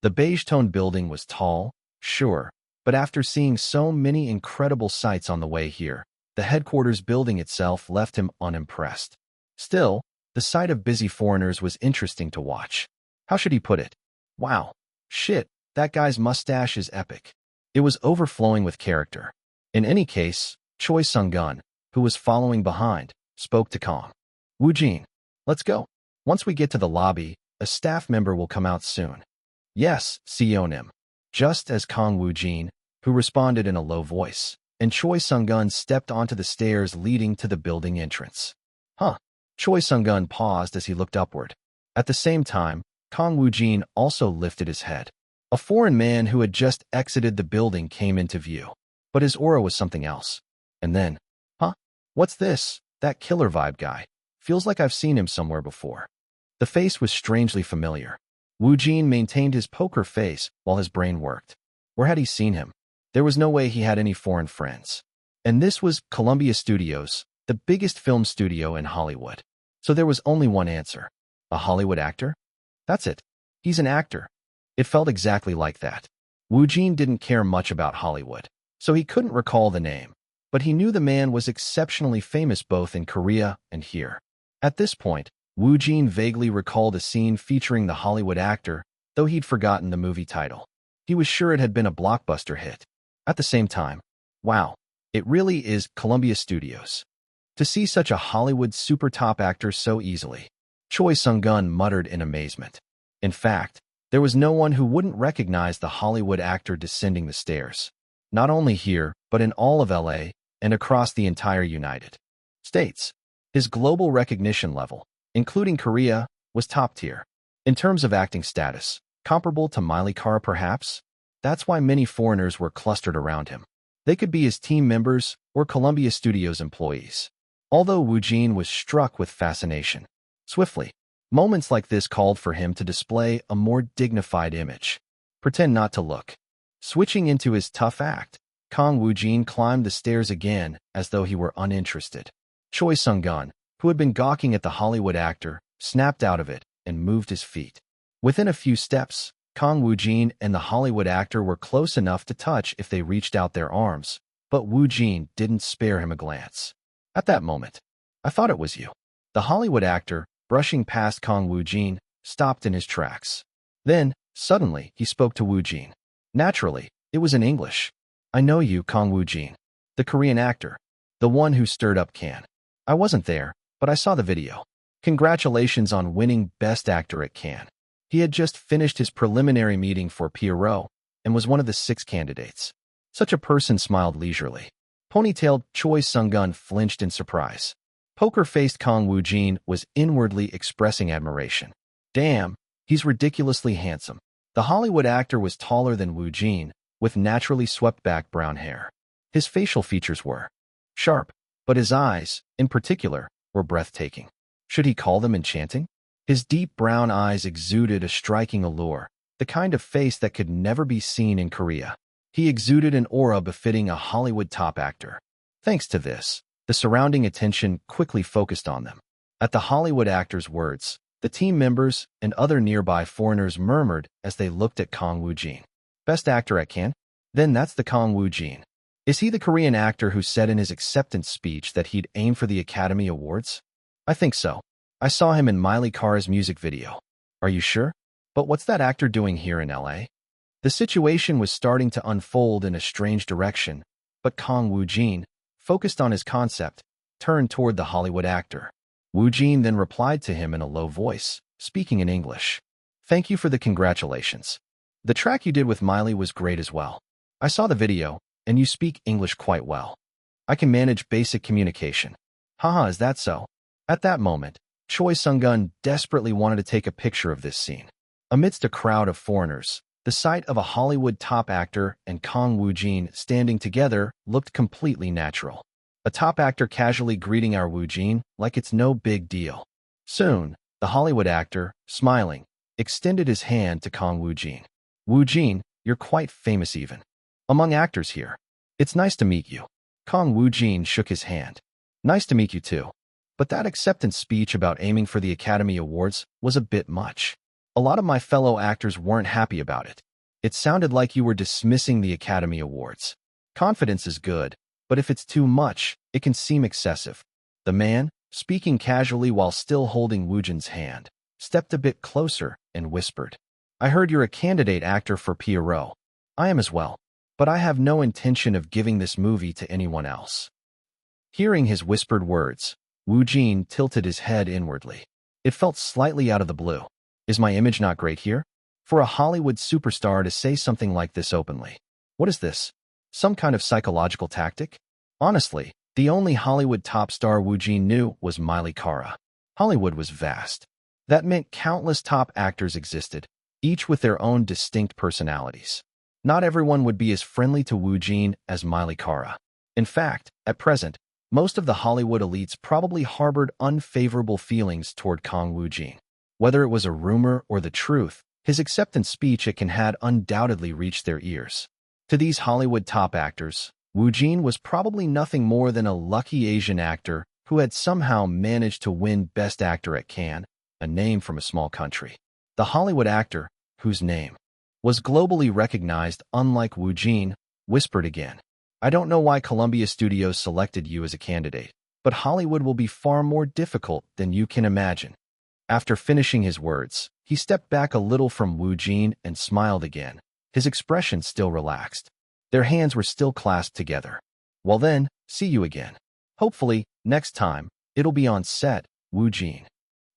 The beige-toned building was tall, sure, but after seeing so many incredible sights on the way here, the headquarters building itself left him unimpressed. Still, the sight of busy foreigners was interesting to watch. How should he put it? Wow. Shit, that guy's mustache is epic. It was overflowing with character. In any case, Choi Sung-gun, who was following behind, spoke to Kang Woojin. "Let's go. Once we get to the lobby, a staff member will come out soon." "Yes, Seonim." Just as Kang Woojin, who responded in a low voice, and Choi Sung-gun stepped onto the stairs leading to the building entrance. Choi Sung-gun paused as he looked upward. At the same time, Kang Woojin also lifted his head. A foreign man who had just exited the building came into view. But his aura was something else. And then, what's this? That killer vibe guy. Feels like I've seen him somewhere before. The face was strangely familiar. Woojin maintained his poker face while his brain worked. Where had he seen him? There was no way he had any foreign friends. And this was Columbia Studios, the biggest film studio in Hollywood. So there was only one answer. A Hollywood actor? That's it. He's an actor. It felt exactly like that. Woojin didn't care much about Hollywood, so he couldn't recall the name. But he knew the man was exceptionally famous both in Korea and here. At this point, Woojin vaguely recalled a scene featuring the Hollywood actor, though he'd forgotten the movie title. He was sure it had been a blockbuster hit. At the same time, wow, it really is Columbia Studios. To see such a Hollywood super-top actor so easily, Choi Sung-gun muttered in amazement. In fact, there was no one who wouldn't recognize the Hollywood actor descending the stairs. Not only here, but in all of LA and across the entire United States. His global recognition level, including Korea, was top tier. In terms of acting status, comparable to Miley Carr perhaps? That's why many foreigners were clustered around him. They could be his team members or Columbia Studios employees. Although Woojin was struck with fascination. Swiftly, moments like this called for him to display a more dignified image. Pretend not to look. Switching into his tough act, Kang Woojin climbed the stairs again as though he were uninterested. Choi Sung-gun, who had been gawking at the Hollywood actor, snapped out of it and moved his feet. Within a few steps, Kang Woojin and the Hollywood actor were close enough to touch if they reached out their arms, but Woojin didn't spare him a glance. At that moment, "I thought it was you." The Hollywood actor, brushing past Kang Woojin, stopped in his tracks. Then, Suddenly, he spoke to Woojin. Naturally, it was in English. I know you, Kang Woojin. The Korean actor. The one who stirred up Cannes. I wasn't there, but I saw the video. Congratulations on winning Best Actor at Cannes. He had just finished his preliminary meeting for Pierrot and was one of the 6 candidates. Such a person smiled leisurely. Ponytailed Choi Sung-gun flinched in surprise. Poker-faced Kang Woojin was inwardly expressing admiration. Damn, he's ridiculously handsome. The Hollywood actor was taller than Woojin, with naturally swept-back brown hair. His facial features were sharp, but his eyes, in particular, were breathtaking. Should he call them enchanting? His deep brown eyes exuded a striking allure, the kind of face that could never be seen in Korea. He exuded an aura befitting a Hollywood top actor. Thanks to this, the surrounding attention quickly focused on them. At the Hollywood actor's words, the team members and other nearby foreigners murmured as they looked at Kang Woojin. Best actor at Cannes? Then that's the Kang Woojin. Is he the Korean actor who said in his acceptance speech that he'd aim for the Academy Awards? I think so. I saw him in Miley Cyrus's music video. Are you sure? But what's that actor doing here in LA? The situation was starting to unfold in a strange direction, but Kang Woojin, focused on his concept, turned toward the Hollywood actor. Woojin then replied to him in a low voice, speaking in English. Thank you for the congratulations. The track you did with Miley was great as well. I saw the video, and you speak English quite well. I can manage basic communication. Haha, is that so? At that moment, Choi Sung-gun desperately wanted to take a picture of this scene. Amidst a crowd of foreigners, the sight of a Hollywood top actor and Kang Woojin standing together looked completely natural. A top actor casually greeting our Woojin like it's no big deal. Soon, the Hollywood actor, smiling, extended his hand to Kang Woojin. Woojin, you're quite famous even among actors here. It's nice to meet you. Kang Woojin shook his hand. Nice to meet you too. But that acceptance speech about aiming for the Academy Awards was a bit much. A lot of my fellow actors weren't happy about it. It sounded like you were dismissing the Academy Awards. Confidence is good, but if it's too much, it can seem excessive. The man, speaking casually while still holding Woojin's hand, stepped a bit closer and whispered, I heard you're a candidate actor for Pierrot. I am as well, but I have no intention of giving this movie to anyone else. Hearing his whispered words, Woojin tilted his head inwardly. It felt slightly out of the blue. Is my image not great here? For a Hollywood superstar to say something like this openly. What is this? Some kind of psychological tactic? Honestly, the only Hollywood top star Woojin knew was Miley Cyrus. Hollywood was vast. That meant countless top actors existed, each with their own distinct personalities. Not everyone would be as friendly to Woojin as Miley Cyrus. In fact, at present, most of the Hollywood elites probably harbored unfavorable feelings toward Kang Woojin. Whether it was a rumor or the truth, his acceptance speech at Cannes had undoubtedly reached their ears. To these Hollywood top actors, Woojin was probably nothing more than a lucky Asian actor who had somehow managed to win Best Actor at Cannes, a name from a small country. The Hollywood actor, whose name was globally recognized unlike Woojin, whispered again. I don't know why Columbia Studios selected you as a candidate, but Hollywood will be far more difficult than you can imagine. After finishing his words, he stepped back a little from Woojin and smiled again, his expression still relaxed. Their hands were still clasped together. Well then, see you again. Hopefully, next time, it'll be on set, Woojin.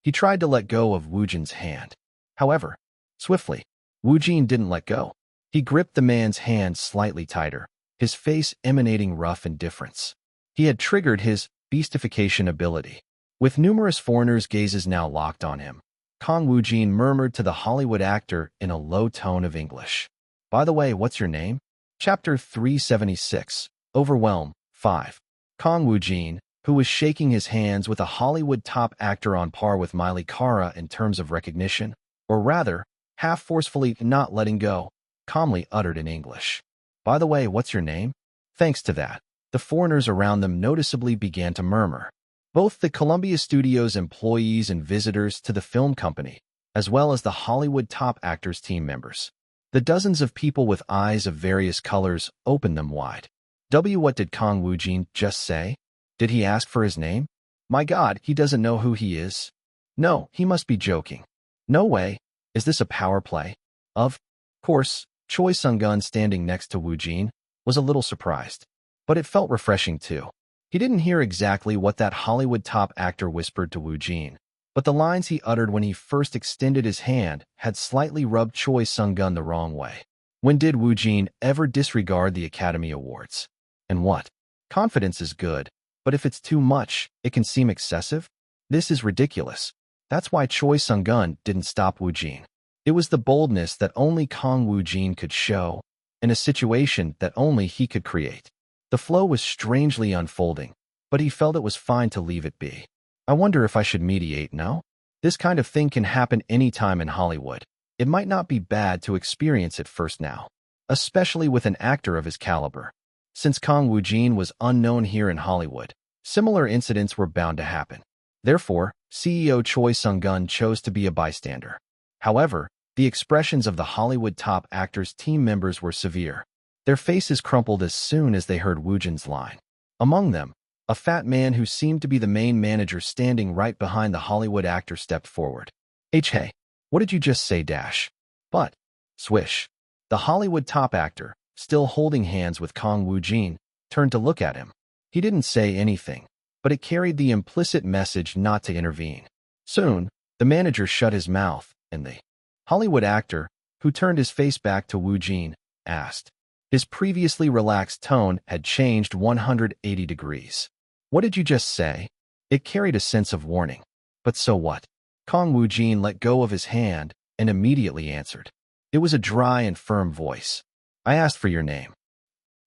He tried to let go of Woojin's hand. However, swiftly, Woojin didn't let go. He gripped the man's hand slightly tighter, his face emanating rough indifference. He had triggered his beastification ability. With numerous foreigners' gazes now locked on him, Kang Woojin murmured to the Hollywood actor in a low tone of English. By the way, what's your name? Chapter 376, Overwhelm, 5. Kang Woojin, who was shaking his hands with a Hollywood top actor on par with Miley Cyrus in terms of recognition, or rather, half forcefully not letting go, calmly uttered in English. By the way, what's your name? Thanks to that, the foreigners around them noticeably began to murmur. Both the Columbia Studios employees and visitors to the film company, as well as the Hollywood top actors team members. The dozens of people with eyes of various colors opened them wide. What did Kang Woojin just say? Did he ask for his name? My God, he doesn't know who he is? No, he must be joking. No way. Is this a power play? Of course, Choi Sung-gun, standing next to Woojin, was a little surprised. But it felt refreshing too. He didn't hear exactly what that Hollywood top actor whispered to Woojin, but the lines he uttered when he first extended his hand had slightly rubbed Choi Sung-gun the wrong way. When did Woojin ever disregard the Academy Awards? And what? Confidence is good, but if it's too much, it can seem excessive? This is ridiculous. That's why Choi Sung-gun didn't stop Woojin. It was the boldness that only Kang Woojin could show, in a situation that only he could create. The flow was strangely unfolding, but he felt it was fine to leave it be. I wonder if I should mediate now? This kind of thing can happen anytime in Hollywood. It might not be bad to experience it first now, especially with an actor of his caliber. Since Kang Woojin was unknown here in Hollywood, similar incidents were bound to happen. Therefore, CEO Choi Sung-gun chose to be a bystander. However, the expressions of the Hollywood top actors' team members were severe. Their faces crumpled as soon as they heard Woojin's line. Among them, a fat man who seemed to be the main manager standing right behind the Hollywood actor stepped forward. Hey, what did you just say, Dash? But, swish. The Hollywood top actor, still holding hands with Kang Woojin, turned to look at him. He didn't say anything, but it carried the implicit message not to intervene. Soon, the manager shut his mouth, and the Hollywood actor, who turned his face back to Woojin, asked. His previously relaxed tone had changed 180 degrees. What did you just say? It carried a sense of warning. But so what? Kang Woojin let go of his hand and immediately answered. It was a dry and firm voice. I asked for your name.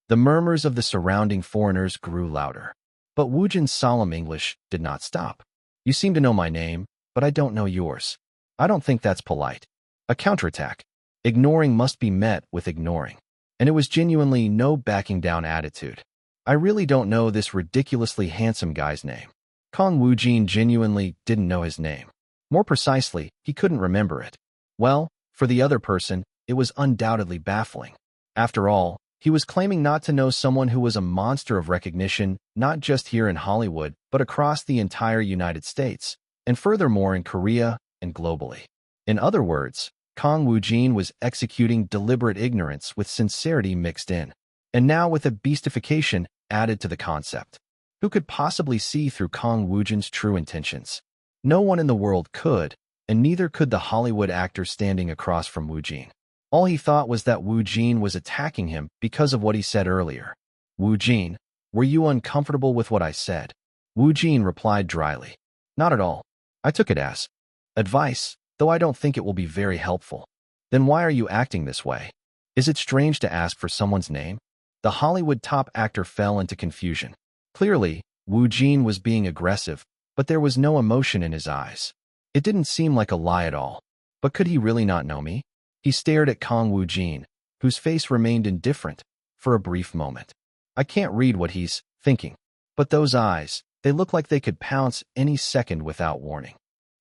The murmurs of the surrounding foreigners grew louder. But Woojin's solemn English did not stop. You seem to know my name, but I don't know yours. I don't think that's polite. A counterattack. Ignoring must be met with ignoring. And it was genuinely no backing down attitude. I really don't know this ridiculously handsome guy's name. Kang Woojin genuinely didn't know his name. More precisely, he couldn't remember it. Well, for the other person, it was undoubtedly baffling. After all, he was claiming not to know someone who was a monster of recognition, not just here in Hollywood, but across the entire United States, and furthermore in Korea and globally. In other words, Kang Woojin was executing deliberate ignorance with sincerity mixed in, and now with a beastification added to the concept. Who could possibly see through Kang Woojin's true intentions? No one in the world could, and neither could the Hollywood actor standing across from Woojin. All he thought was that Woojin was attacking him because of what he said earlier. Woojin, were you uncomfortable with what I said? Woojin replied dryly. Not at all. I took it as advice, though I don't think it will be very helpful. Then why are you acting this way? Is it strange to ask for someone's name? The Hollywood top actor fell into confusion. Clearly, Woojin was being aggressive, but there was no emotion in his eyes. It didn't seem like a lie at all. But could he really not know me? He stared at Kang Woojin, whose face remained indifferent, for a brief moment. I can't read what he's thinking. But those eyes, they look like they could pounce any second without warning.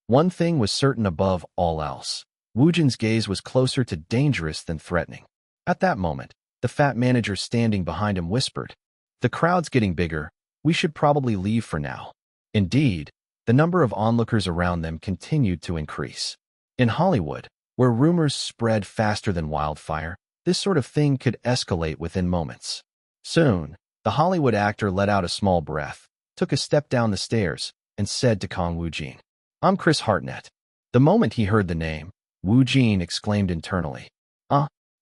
One thing was certain above all else. Woojin's gaze was closer to dangerous than threatening. At that moment, the fat manager standing behind him whispered, the crowd's getting bigger, we should probably leave for now. Indeed, the number of onlookers around them continued to increase. In Hollywood, where rumors spread faster than wildfire, this sort of thing could escalate within moments. Soon, the Hollywood actor let out a small breath, took a step down the stairs, and said to Kang Woojin, I'm Chris Hartnett. The moment he heard the name, Woojin exclaimed internally,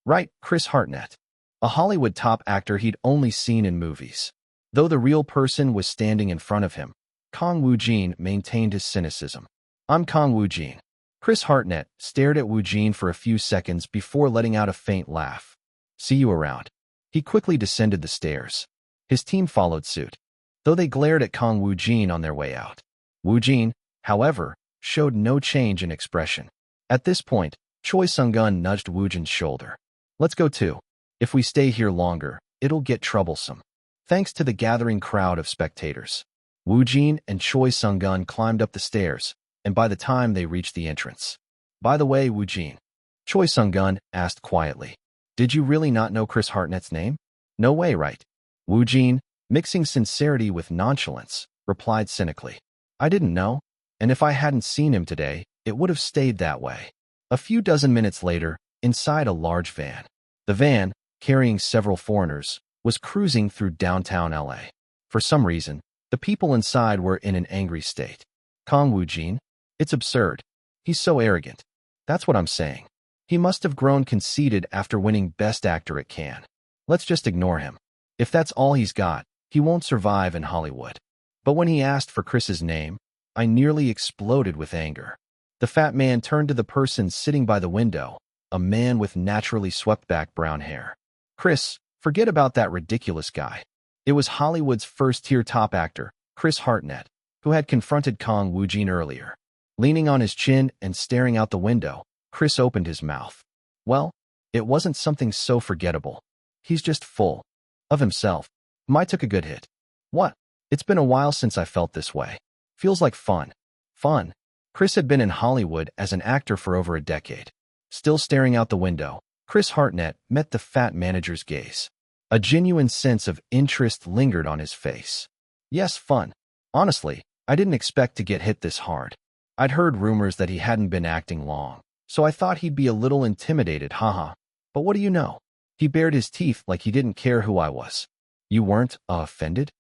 right, Chris Hartnett. A Hollywood top actor he'd only seen in movies. Though the real person was standing in front of him, Kang Woojin maintained his cynicism. I'm Kang Woojin. Chris Hartnett stared at Woojin for a few seconds before letting out a faint laugh. See you around. He quickly descended the stairs. His team followed suit, though they glared at Kang Woojin on their way out. Woojin, however, showed no change in expression. At this point, Choi Sung-gun nudged Woojin's shoulder. Let's go too. If we stay here longer, it'll get troublesome. Thanks to the gathering crowd of spectators, Woojin and Choi Sung-gun climbed up the stairs, and by the time they reached the entrance. By the way, Woojin, Choi Sung-gun asked quietly, did you really not know Chris Hartnett's name? No way, right? Woojin, mixing sincerity with nonchalance, replied cynically. I didn't know, and if I hadn't seen him today, it would have stayed that way. A few dozen minutes later, inside a large van. The van, carrying several foreigners, was cruising through downtown LA. For some reason, the people inside were in an angry state. Kang Woojin? It's absurd. He's so arrogant. That's what I'm saying. He must have grown conceited after winning Best Actor at Cannes. Let's just ignore him. If that's all he's got, he won't survive in Hollywood. But when he asked for Chris's name, I nearly exploded with anger. The fat man turned to the person sitting by the window, a man with naturally swept-back brown hair. Chris, forget about that ridiculous guy. It was Hollywood's first-tier top actor, Chris Hartnett, who had confronted Kang Woojin earlier. Leaning on his chin and staring out the window, Chris opened his mouth. Well, it wasn't something so forgettable. He's just full of himself. I took a good hit. What? It's been a while since I felt this way. Feels like fun. Fun. Chris had been in Hollywood as an actor for over a decade. Still staring out the window, Chris Hartnett met the fat manager's gaze. A genuine sense of interest lingered on his face. Yes, fun. Honestly, I didn't expect to get hit this hard. I'd heard rumors that he hadn't been acting long, so I thought he'd be a little intimidated, haha. But what do you know? He bared his teeth like he didn't care who I was. You weren't, offended?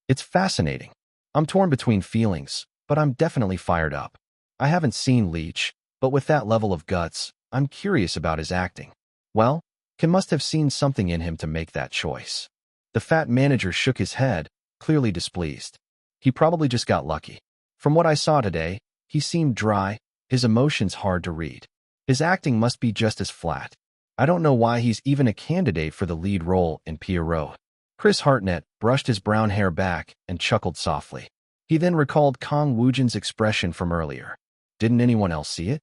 It's fascinating. I'm torn between feelings, but I'm definitely fired up. I haven't seen Leech, but with that level of guts, I'm curious about his acting. Well, Kim must have seen something in him to make that choice. The fat manager shook his head, clearly displeased. He probably just got lucky. From what I saw today, he seemed dry, his emotions hard to read. His acting must be just as flat. I don't know why he's even a candidate for the lead role in Pierrot. Chris Hartnett brushed his brown hair back and chuckled softly. He then recalled Kang Woojin's expression from earlier. Didn't anyone else see it?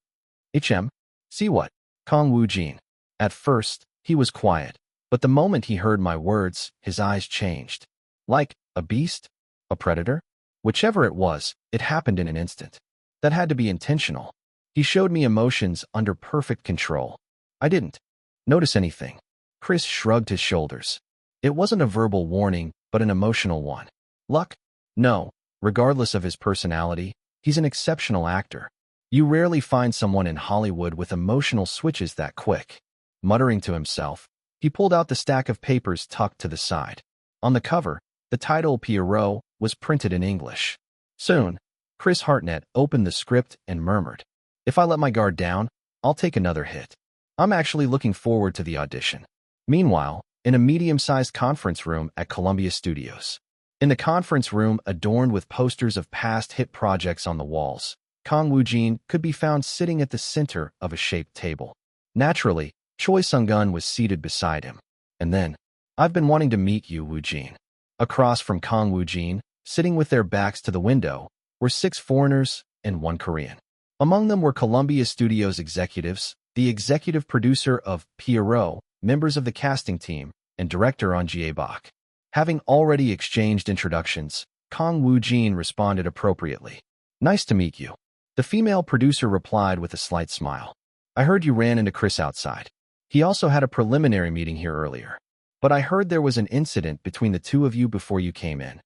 See what? Kang Woojin. At first, he was quiet, but the moment he heard my words, his eyes changed. Like a beast? A predator? Whichever it was, it happened in an instant. That had to be intentional. He showed me emotions under perfect control. I didn't notice anything. Chris shrugged his shoulders. It wasn't a verbal warning, but an emotional one. Luck? No. Regardless of his personality, he's an exceptional actor. You rarely find someone in Hollywood with emotional switches that quick. Muttering to himself, he pulled out the stack of papers tucked to the side. On the cover, the title Pierrot was printed in English. Soon, Chris Hartnett opened the script and murmured, "If I let my guard down, I'll take another hit." I'm actually looking forward to the audition. Meanwhile, in a medium-sized conference room at Columbia Studios. In the conference room adorned with posters of past hit projects on the walls, Kang Woojin could be found sitting at the center of a shaped table. Naturally, Choi Sung-gun was seated beside him. And then, "I've been wanting to meet you, Woojin." Across from Kang Woojin, sitting with their backs to the window, were 6 foreigners and 1 Korean. Among them were Columbia Studios executives, the executive producer of Pierrot, members of the casting team, and director On Jae-bak. Having already exchanged introductions, Kang Woojin responded appropriately. "Nice to meet you." The female producer replied with a slight smile. "I heard you ran into Chris outside. He also had a preliminary meeting here earlier. But I heard there was an incident between the two of you before you came in."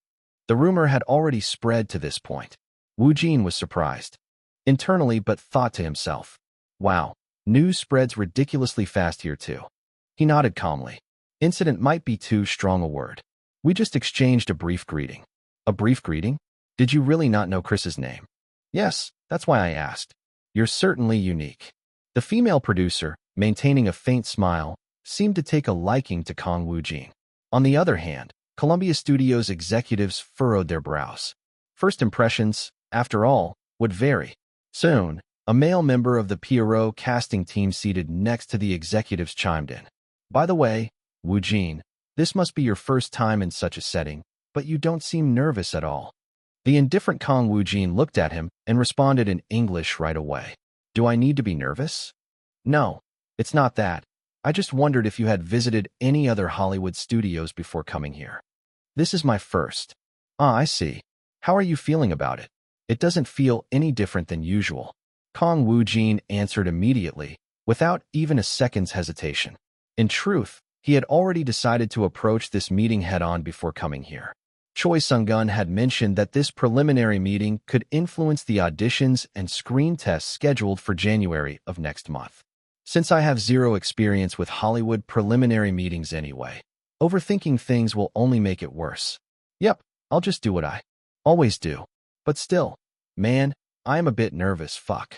The rumor had already spread to this point. Woojin was surprised. Internally, but thought to himself, "Wow, news spreads ridiculously fast here too." He nodded calmly. "Incident might be too strong a word. We just exchanged a brief greeting." "A brief greeting? Did you really not know Chris's name?" "Yes, that's why I asked. You're certainly unique." The female producer, maintaining a faint smile, seemed to take a liking to Kang Woojin. On the other hand, Columbia Studios executives furrowed their brows. First impressions, after all, would vary. Soon, a male member of the Pierrot casting team seated next to the executives chimed in. "By the way, Woojin, this must be your first time in such a setting, but you don't seem nervous at all." The indifferent Kang Woojin looked at him and responded in English right away. "Do I need to be nervous?" "No, it's not that. I just wondered if you had visited any other Hollywood studios before coming here." "This is my first." "Ah, I see. How are you feeling about it?" "It doesn't feel any different than usual." Kang Woojin answered immediately, without even a second's hesitation. In truth, he had already decided to approach this meeting head-on before coming here. Choi Sung-gun had mentioned that this preliminary meeting could influence the auditions and screen tests scheduled for January of next month. Since I have zero experience with Hollywood preliminary meetings anyway, overthinking things will only make it worse. Yep, I'll just do what I always do. But still, man, I am a bit nervous, fuck.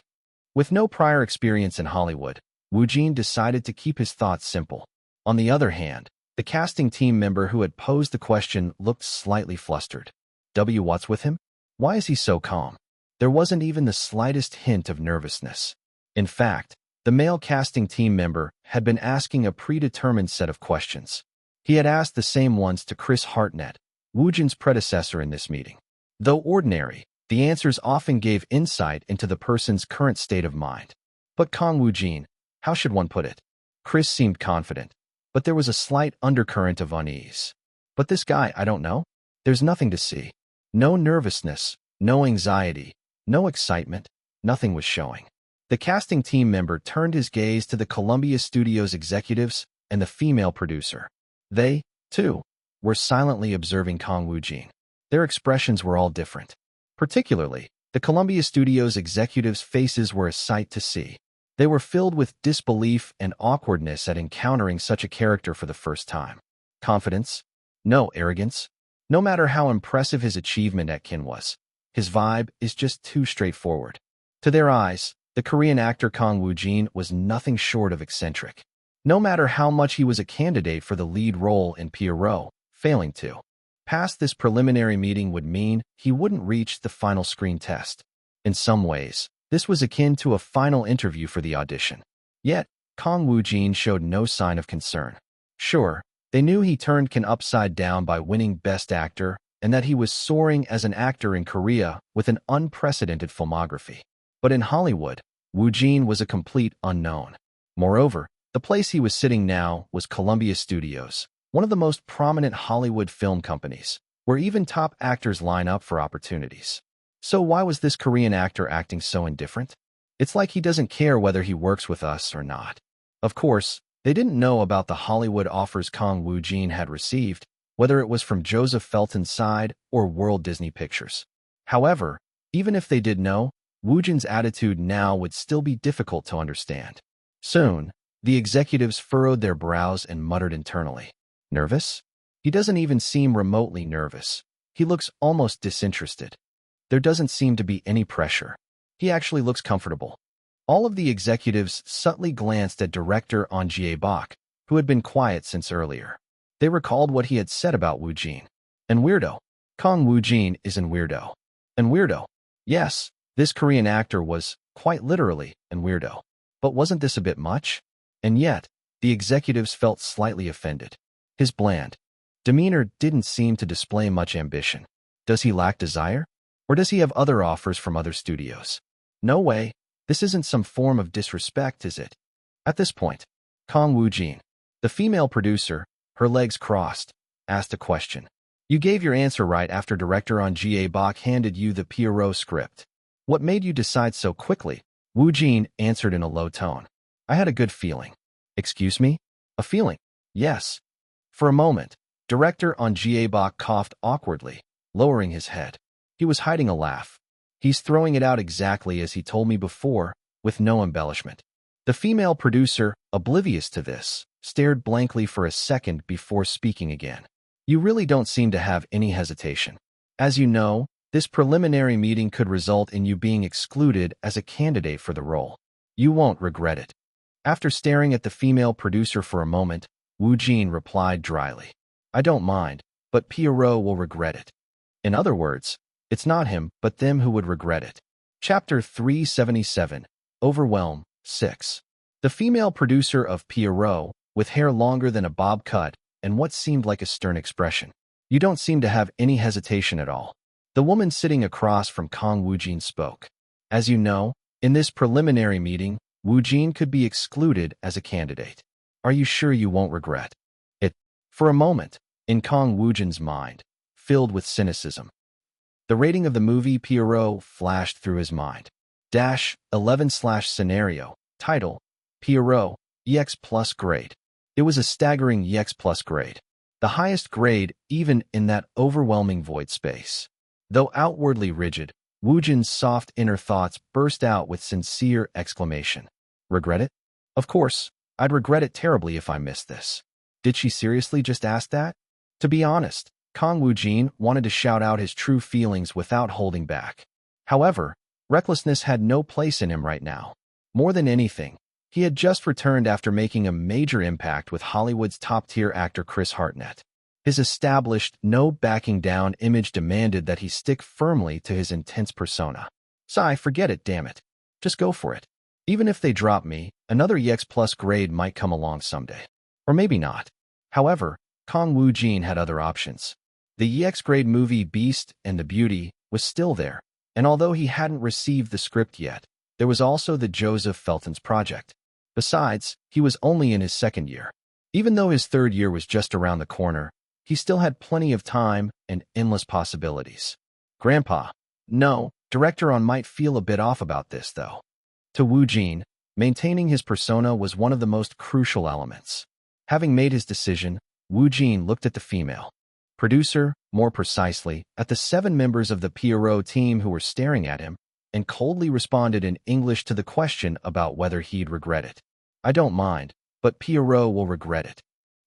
With no prior experience in Hollywood, Woojin decided to keep his thoughts simple. On the other hand, the casting team member who had posed the question looked slightly flustered. What's with him? Why is he so calm? There wasn't even the slightest hint of nervousness. In fact, the male casting team member had been asking a predetermined set of questions. He had asked the same ones to Chris Hartnett, Woojin's predecessor in this meeting. Though ordinary, the answers often gave insight into the person's current state of mind. But Kang Woojin, how should one put it? Chris seemed confident, but there was a slight undercurrent of unease. But this guy, I don't know. There's nothing to see. No nervousness, no anxiety, no excitement, nothing was showing. The casting team member turned his gaze to the Columbia Studios executives and the female producer. They, too, were silently observing Kang Woojin. Their expressions were all different. Particularly, the Columbia Studios executives' faces were a sight to see. They were filled with disbelief and awkwardness at encountering such a character for the first time. Confidence? No arrogance. No matter how impressive his achievement at Kin was, his vibe is just too straightforward. To their eyes, the Korean actor Kang Woojin was nothing short of eccentric. No matter how much he was a candidate for the lead role in Pierrot, failing to pass this preliminary meeting would mean he wouldn't reach the final screen test. In some ways, this was akin to a final interview for the audition. Yet, Kang Woojin showed no sign of concern. Sure, they knew he turned Kin upside down by winning Best Actor and that he was soaring as an actor in Korea with an unprecedented filmography. But in Hollywood, Woojin was a complete unknown. Moreover, the place he was sitting now was Columbia Studios, one of the most prominent Hollywood film companies, where even top actors line up for opportunities. So why was this Korean actor acting so indifferent? It's like he doesn't care whether he works with us or not. Of course, they didn't know about the Hollywood offers Kang Woojin had received, whether it was from Joseph Felton's side or World Disney Pictures. However, even if they did know, Woojin's attitude now would still be difficult to understand. Soon, the executives furrowed their brows and muttered internally. Nervous? He doesn't even seem remotely nervous. He looks almost disinterested. There doesn't seem to be any pressure. He actually looks comfortable. All of the executives subtly glanced at director Ahn Jae-bok, who had been quiet since earlier. They recalled what he had said about Woojin. An weirdo. Kang Woojin is an weirdo. An weirdo. Yes, this Korean actor was, quite literally, an weirdo. But wasn't this a bit much? And yet, the executives felt slightly offended. His bland demeanor didn't seem to display much ambition. Does he lack desire? Or does he have other offers from other studios? No way. This isn't some form of disrespect, is it? At this point, Kang Woojin, the female producer, her legs crossed, asked a question. You gave your answer right after director Ahn Jae-bok handed you the Pierrot script. What made you decide so quickly? Woojin answered in a low tone. I had a good feeling. Excuse me? A feeling? Yes. For a moment, director Ahn Jae-bok coughed awkwardly, lowering his head. He was hiding a laugh. He's throwing it out exactly as he told me before, with no embellishment. The female producer, oblivious to this, stared blankly for a second before speaking again. You really don't seem to have any hesitation. As you know, this preliminary meeting could result in you being excluded as a candidate for the role. You won't regret it. After staring at the female producer for a moment, Woojin replied dryly. I don't mind, but Pierrot will regret it. In other words, it's not him, but them who would regret it. Chapter 377, Overwhelm, 6. The female producer of Pierrot, with hair longer than a bob cut and what seemed like a stern expression. You don't seem to have any hesitation at all. The woman sitting across from Kang Woojin spoke. As you know, in this preliminary meeting, Woojin could be excluded as a candidate. Are you sure you won't regret it? For a moment, in Kang Woojin's mind, filled with cynicism, the rating of the movie Pierrot flashed through his mind. 11/scenario, title, Pierrot, EX plus grade. It was a staggering EX plus grade. The highest grade even in that overwhelming void space. Though outwardly rigid, Woojin's soft inner thoughts burst out with sincere exclamation. Regret it? Of course, I'd regret it terribly if I missed this. Did she seriously just ask that? To be honest, Kang Woojin wanted to shout out his true feelings without holding back. However, recklessness had no place in him right now. More than anything, he had just returned after making a major impact with Hollywood's top-tier actor Chris Hartnett. His established, no-backing-down image demanded that he stick firmly to his intense persona. Sigh, forget it, damn it. Just go for it. Even if they drop me, another EX Plus grade might come along someday. Or maybe not. However, Kang Woojin had other options. The EX grade movie Beast and the Beauty was still there, and although he hadn't received the script yet, there was also the Joseph Felton's project. Besides, he was only in his second year. Even though his third year was just around the corner, he still had plenty of time and endless possibilities. Grandpa. No, director on might feel a bit off about this, though. To Woojin, maintaining his persona was one of the most crucial elements. Having made his decision, Woojin looked at the female producer, more precisely, at the 7 members of the PRO team who were staring at him, and coldly responded in English to the question about whether he'd regret it. I don't mind, but PRO will regret it.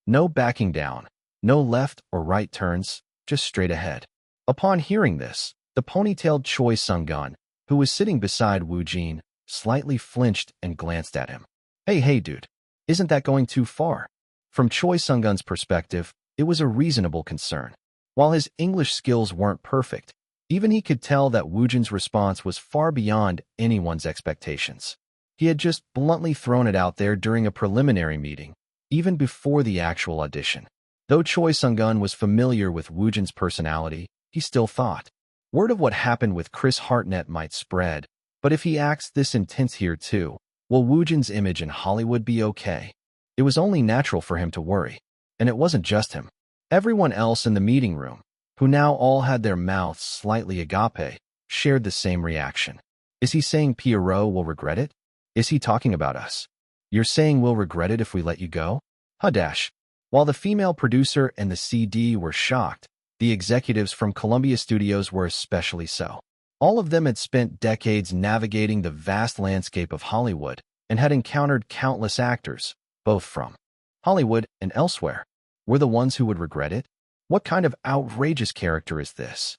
No backing down, no left or right turns, just straight ahead. Upon hearing this, the ponytailed Choi Sung-gun, who was sitting beside Woojin, slightly flinched and glanced at him. Hey dude, isn't that going too far? From Choi Sung-gun's perspective, it was a reasonable concern. While his English skills weren't perfect, even he could tell that Woojin's response was far beyond anyone's expectations. He had just bluntly thrown it out there during a preliminary meeting, even before the actual audition. Though Choi Sung-gun was familiar with Woojin's personality, he still thought, word of what happened with Chris Hartnett might spread, but if he acts this intense here too, will Woojin's image in Hollywood be okay? It was only natural for him to worry. And it wasn't just him. Everyone else in the meeting room, who now all had their mouths slightly agape, shared the same reaction. Is he saying PRO will regret it? Is he talking about us? You're saying we'll regret it if we let you go? Dash. While the female producer and the CD were shocked, the executives from Columbia Studios were especially so. All of them had spent decades navigating the vast landscape of Hollywood and had encountered countless actors, both from Hollywood and elsewhere. Were the ones who would regret it? What kind of outrageous character is this?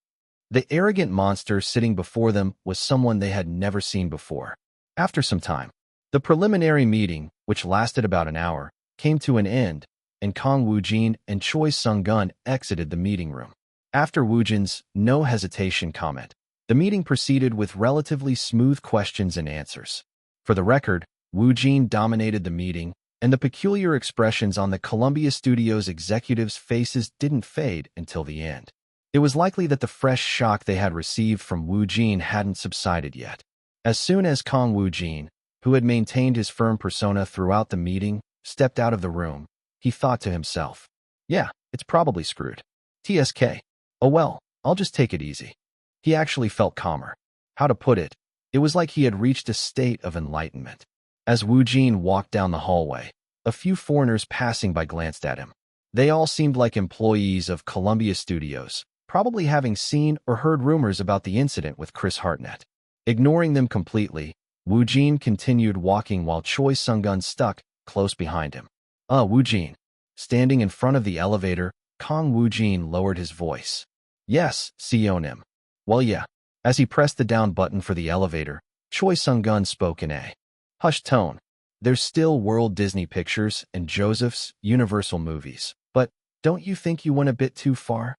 The arrogant monster sitting before them was someone they had never seen before. After some time, the preliminary meeting, which lasted about an hour, came to an end, and Kang Woojin and Choi Sung-gun exited the meeting room. After Woojin's no hesitation comment, the meeting proceeded with relatively smooth questions and answers. For the record, Woojin dominated the meeting, and the peculiar expressions on the Columbia Studios executives' faces didn't fade until the end. It was likely that the fresh shock they had received from Woojin hadn't subsided yet. As soon as Kang Woojin, who had maintained his firm persona throughout the meeting, stepped out of the room, he thought to himself, yeah, it's probably screwed. TSK. Oh well, I'll just take it easy. He actually felt calmer. How to put it? It was like he had reached a state of enlightenment. As Woojin walked down the hallway, a few foreigners passing by glanced at him. They all seemed like employees of Columbia Studios, probably having seen or heard rumors about the incident with Chris Hartnett. Ignoring them completely, Woojin continued walking while Choi Sung-gun stuck close behind him. Woojin. Standing in front of the elevator, Kang Woojin lowered his voice. Yes, Seonim. Well yeah. As he pressed the down button for the elevator, Choi Sung-gun spoke in a hushed tone. There's still World Disney Pictures and Joseph's Universal movies, but don't you think you went a bit too far?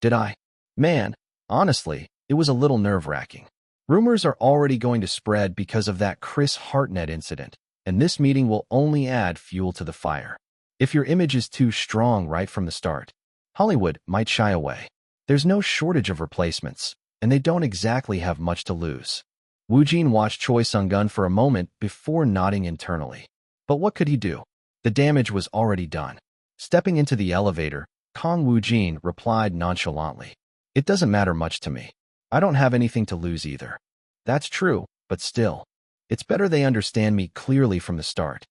Did I? Man, honestly, it was a little nerve-wracking. Rumors are already going to spread because of that Chris Hartnett incident, and this meeting will only add fuel to the fire. If your image is too strong right from the start, Hollywood might shy away. There's no shortage of replacements, and they don't exactly have much to lose. Woojin watched Choi Sung-gun for a moment before nodding internally. But what could he do? The damage was already done. Stepping into the elevator, Kang Woojin replied nonchalantly. It doesn't matter much to me. I don't have anything to lose either. That's true, but still. It's better they understand me clearly from the start.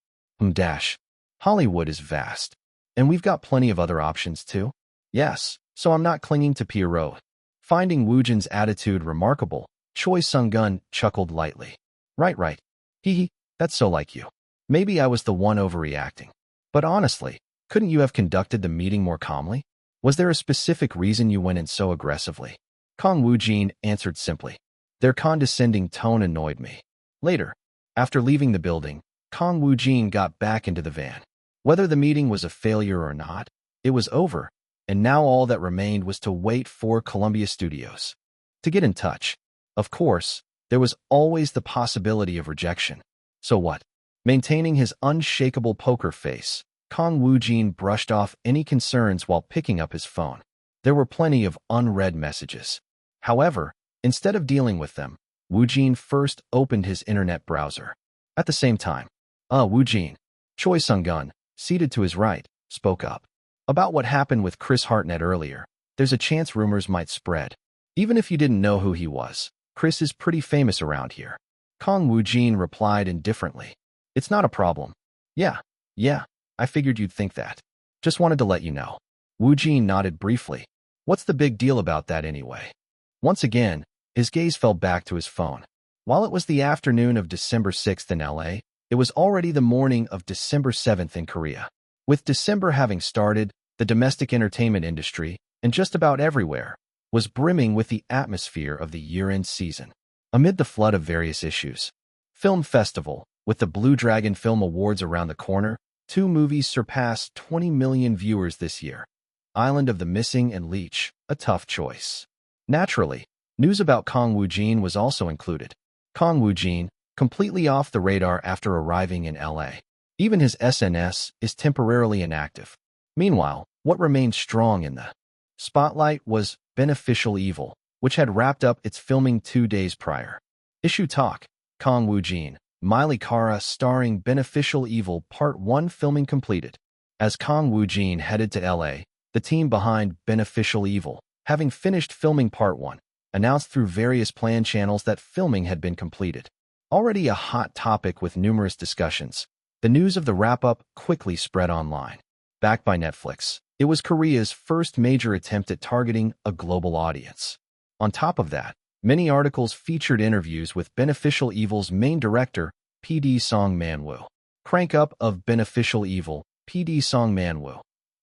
Hollywood is vast. And we've got plenty of other options too. Yes, so I'm not clinging to PRO. Finding Woojin's attitude remarkable, Choi Sung-gun chuckled lightly. Right. Hee, that's so like you. Maybe I was the one overreacting. But honestly, couldn't you have conducted the meeting more calmly? Was there a specific reason you went in so aggressively? Kang Woojin answered simply. Their condescending tone annoyed me. Later, after leaving the building, Kang Woojin got back into the van. Whether the meeting was a failure or not, it was over, and now all that remained was to wait for Columbia Studios to get in touch. Of course, there was always the possibility of rejection. So what? Maintaining his unshakable poker face, Kang Woojin brushed off any concerns while picking up his phone. There were plenty of unread messages. However, instead of dealing with them, Woojin first opened his internet browser. At the same time, Woojin, Choi Sung-gun, seated to his right, spoke up. About what happened with Chris Hartnett earlier, there's a chance rumors might spread. Even if you didn't know who he was, Chris is pretty famous around here. Kang Woojin replied indifferently. It's not a problem. Yeah, I figured you'd think that. Just wanted to let you know. Woojin nodded briefly. What's the big deal about that anyway? Once again, his gaze fell back to his phone. While it was the afternoon of December 6th in LA, it was already the morning of December 7th in Korea. With December having started, the domestic entertainment industry, and just about everywhere, was brimming with the atmosphere of the year-end season. Amid the flood of various issues, Film Festival, with the Blue Dragon Film Awards around the corner, 2 movies surpassed 20 million viewers this year. Island of the Missing and Leech, a tough choice. Naturally, news about Kang Woojin was also included. Kang Woojin, completely off the radar after arriving in LA. Even his SNS is temporarily inactive. Meanwhile, what remained strong in the spotlight was Beneficial Evil, which had wrapped up its filming 2 days prior. Issue Talk, Kang Woojin, Miley Cara starring Beneficial Evil Part 1 filming completed. As Kang Woojin headed to LA, the team behind Beneficial Evil, having finished filming Part 1, announced through various plan channels that filming had been completed. Already a hot topic with numerous discussions, the news of the wrap-up quickly spread online. Backed by Netflix, it was Korea's first major attempt at targeting a global audience. On top of that, many articles featured interviews with Beneficial Evil's main director, PD Song Man-woo. Crank up of Beneficial Evil, PD Song Man-woo.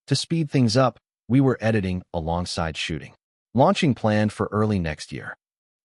To speed things up, we were editing alongside shooting. Launching planned for early next year.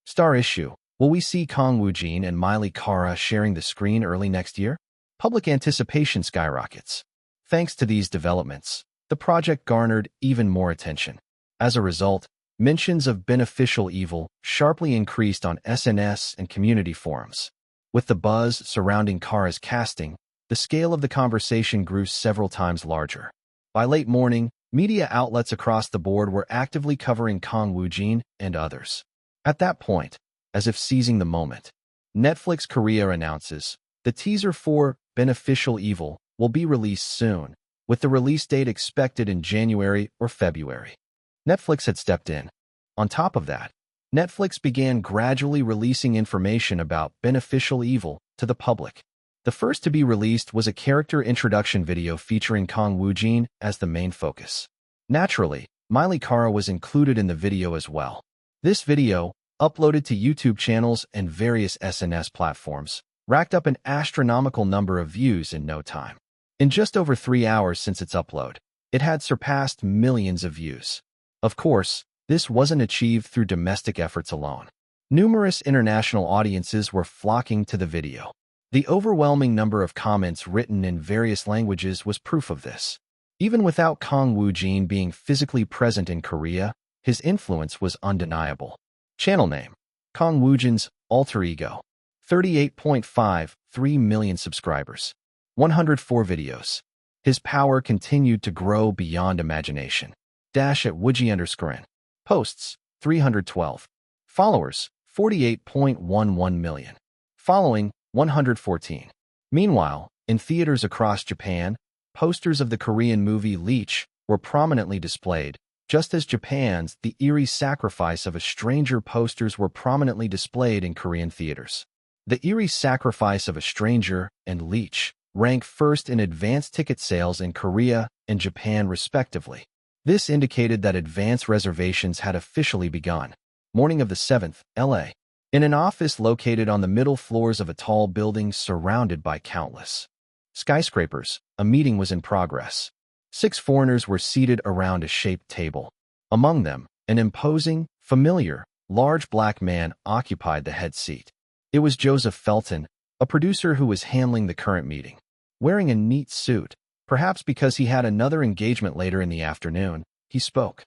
Star issue. Will we see Kang Woojin and Miley Cara sharing the screen early next year? Public anticipation skyrockets. Thanks to these developments, the project garnered even more attention. As a result, mentions of Beneficial Evil sharply increased on SNS and community forums. With the buzz surrounding Cara's casting, the scale of the conversation grew several times larger. By late morning, media outlets across the board were actively covering Kang Woojin and others. At that point, as if seizing the moment, Netflix Korea announces the teaser for Beneficial Evil will be released soon, with the release date expected in January or February. Netflix had stepped in. On top of that, Netflix began gradually releasing information about Beneficial Evil to the public. The first to be released was a character introduction video featuring Kang Woojin as the main focus. Naturally, Miley Cara was included in the video as well. This video, uploaded to YouTube channels and various SNS platforms, racked up an astronomical number of views in no time. In just over 3 hours since its upload, it had surpassed millions of views. Of course, this wasn't achieved through domestic efforts alone. Numerous international audiences were flocking to the video. The overwhelming number of comments written in various languages was proof of this. Even without Kang Woojin being physically present in Korea, his influence was undeniable. Channel name: Kang Woojin's alter ego. 38.53 million subscribers. 104 videos. His power continued to grow beyond imagination. @Woojin_. Posts: 312. Followers: 48.11 million. Following: 114. Meanwhile, in theaters across Japan, posters of the Korean movie Leech were prominently displayed, just as Japan's The Eerie Sacrifice of a Stranger posters were prominently displayed in Korean theaters. The Eerie Sacrifice of a Stranger and Leech rank first in advance ticket sales in Korea and Japan respectively. This indicated that advance reservations had officially begun. Morning of the 7th, LA. In an office located on the middle floors of a tall building surrounded by countless Skyscrapers. A meeting was in progress. 6 foreigners were seated around a shaped table. Among them, an imposing, familiar, large black man occupied the head seat. It was Joseph Felton, a producer who was handling the current meeting. Wearing a neat suit, perhaps because he had another engagement later in the afternoon, he spoke.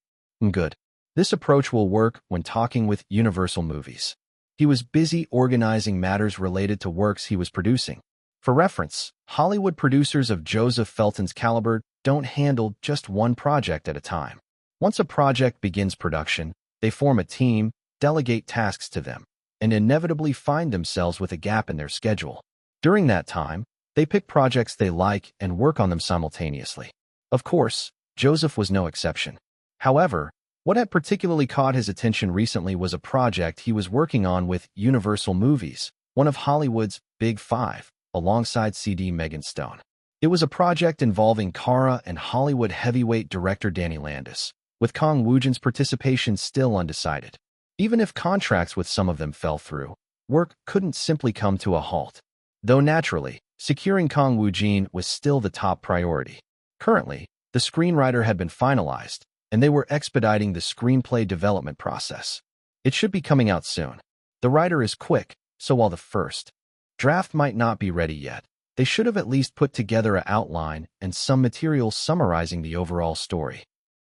Good. This approach will work when talking with Universal Movies. He was busy organizing matters related to works he was producing. For reference, Hollywood producers of Joseph Felton's caliber don't handle just one project at a time. Once a project begins production, they form a team, delegate tasks to them, and inevitably find themselves with a gap in their schedule. During that time, they pick projects they like and work on them simultaneously. Of course, Joseph was no exception. However, what had particularly caught his attention recently was a project he was working on with Universal Movies, one of Hollywood's Big Five, alongside CD Megan Stone. It was a project involving Kara and Hollywood heavyweight director Danny Landis, with Kang Woojin's participation still undecided. Even if contracts with some of them fell through, work couldn't simply come to a halt. Though naturally, securing Kang Woojin was still the top priority. Currently, the screenwriter had been finalized, and they were expediting the screenplay development process. It should be coming out soon. The writer is quick, so while the first draft might not be ready yet, they should have at least put together an outline and some material summarizing the overall story.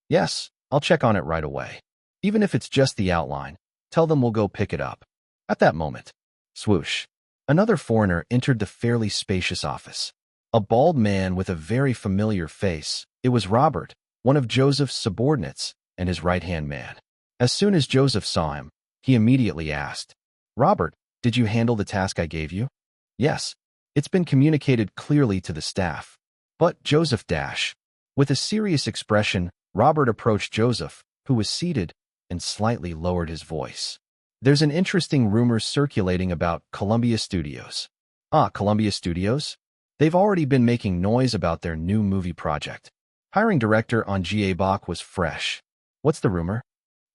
Yes, I'll check on it right away. Even if it's just the outline, tell them we'll go pick it up. At that moment, swoosh, another foreigner entered the fairly spacious office. A bald man with a very familiar face. It was Robert, one of Joseph's subordinates, and his right-hand man. As soon as Joseph saw him, he immediately asked, "Robert, did you handle the task I gave you?" "Yes, it's been communicated clearly to the staff." But Joseph dash. With a serious expression, Robert approached Joseph, who was seated, and slightly lowered his voice. "There's an interesting rumor circulating about Columbia Studios." "Ah, Columbia Studios? They've already been making noise about their new movie project. Hiring director on G.A. Bach was fresh. What's the rumor?"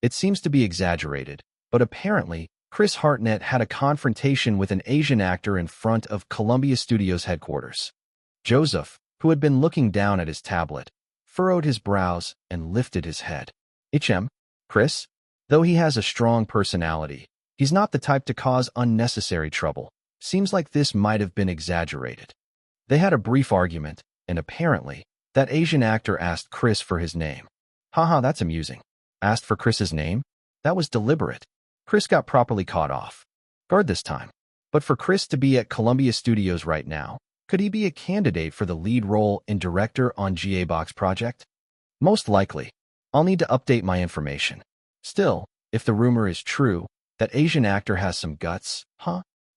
"It seems to be exaggerated, but apparently, Chris Hartnett had a confrontation with an Asian actor in front of Columbia Studios headquarters." Joseph, who had been looking down at his tablet, furrowed his brows and lifted his head. Chris? Though he has a strong personality, he's not the type to cause unnecessary trouble. Seems like this might have been exaggerated." They had a brief argument, and apparently, that Asian actor asked Chris for his name. Haha, that's amusing. Asked for Chris's name? That was deliberate. Chris got properly caught off guard this time. But for Chris to be at Columbia Studios right now, could he be a candidate for the lead role in director on G.A. Bach's project? Most likely. I'll need to update my information. Still, if the rumor is true, that Asian actor has some guts,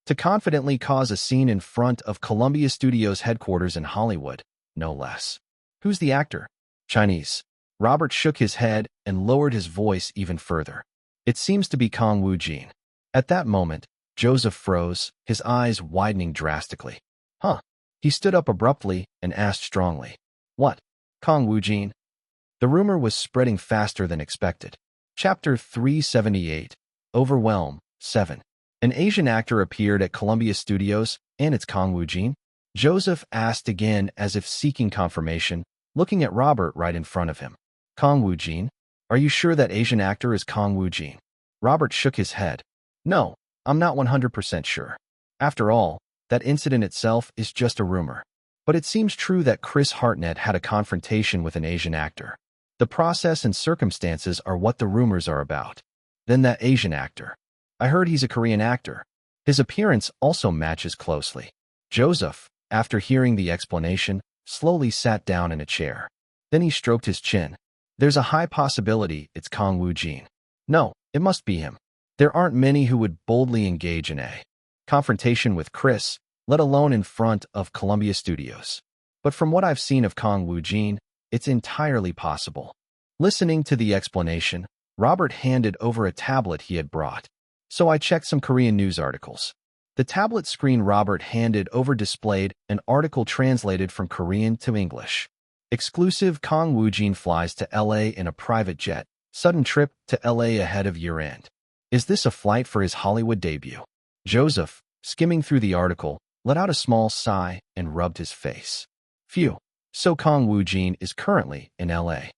to confidently cause a scene in front of Columbia Studios headquarters in Hollywood, no less. Who's the actor? Chinese. Robert shook his head and lowered his voice even further. It seems to be Kang Woojin. At that moment, Joseph froze, his eyes widening drastically. He stood up abruptly and asked strongly, "What? Kang Woojin?" The rumor was spreading faster than expected. Chapter 378, Overwhelm, 7. An Asian actor appeared at Columbia Studios, and it's Kang Woojin? Joseph asked again as if seeking confirmation, looking at Robert right in front of him. Kang Woojin? Are you sure that Asian actor is Kang Woojin? Robert shook his head. No, I'm not 100% sure. After all, that incident itself is just a rumor. But it seems true that Chris Hartnett had a confrontation with an Asian actor. The process and circumstances are what the rumors are about. Then that Asian actor. I heard he's a Korean actor. His appearance also matches closely. Joseph, after hearing the explanation, slowly sat down in a chair. Then he stroked his chin. There's a high possibility it's Kang Woojin. No, it must be him. There aren't many who would boldly engage in a confrontation with Chris, let alone in front of Columbia Studios. But from what I've seen of Kang Woojin, it's entirely possible. Listening to the explanation, Robert handed over a tablet he had brought. So I checked some Korean news articles. The tablet screen Robert handed over displayed an article translated from Korean to English. Exclusive: Kang Woojin flies to LA in a private jet. Sudden trip to LA ahead of year-end. Is this a flight for his Hollywood debut? Joseph, skimming through the article, let out a small sigh, and rubbed his face. Phew. So Kang Woojin is currently in LA.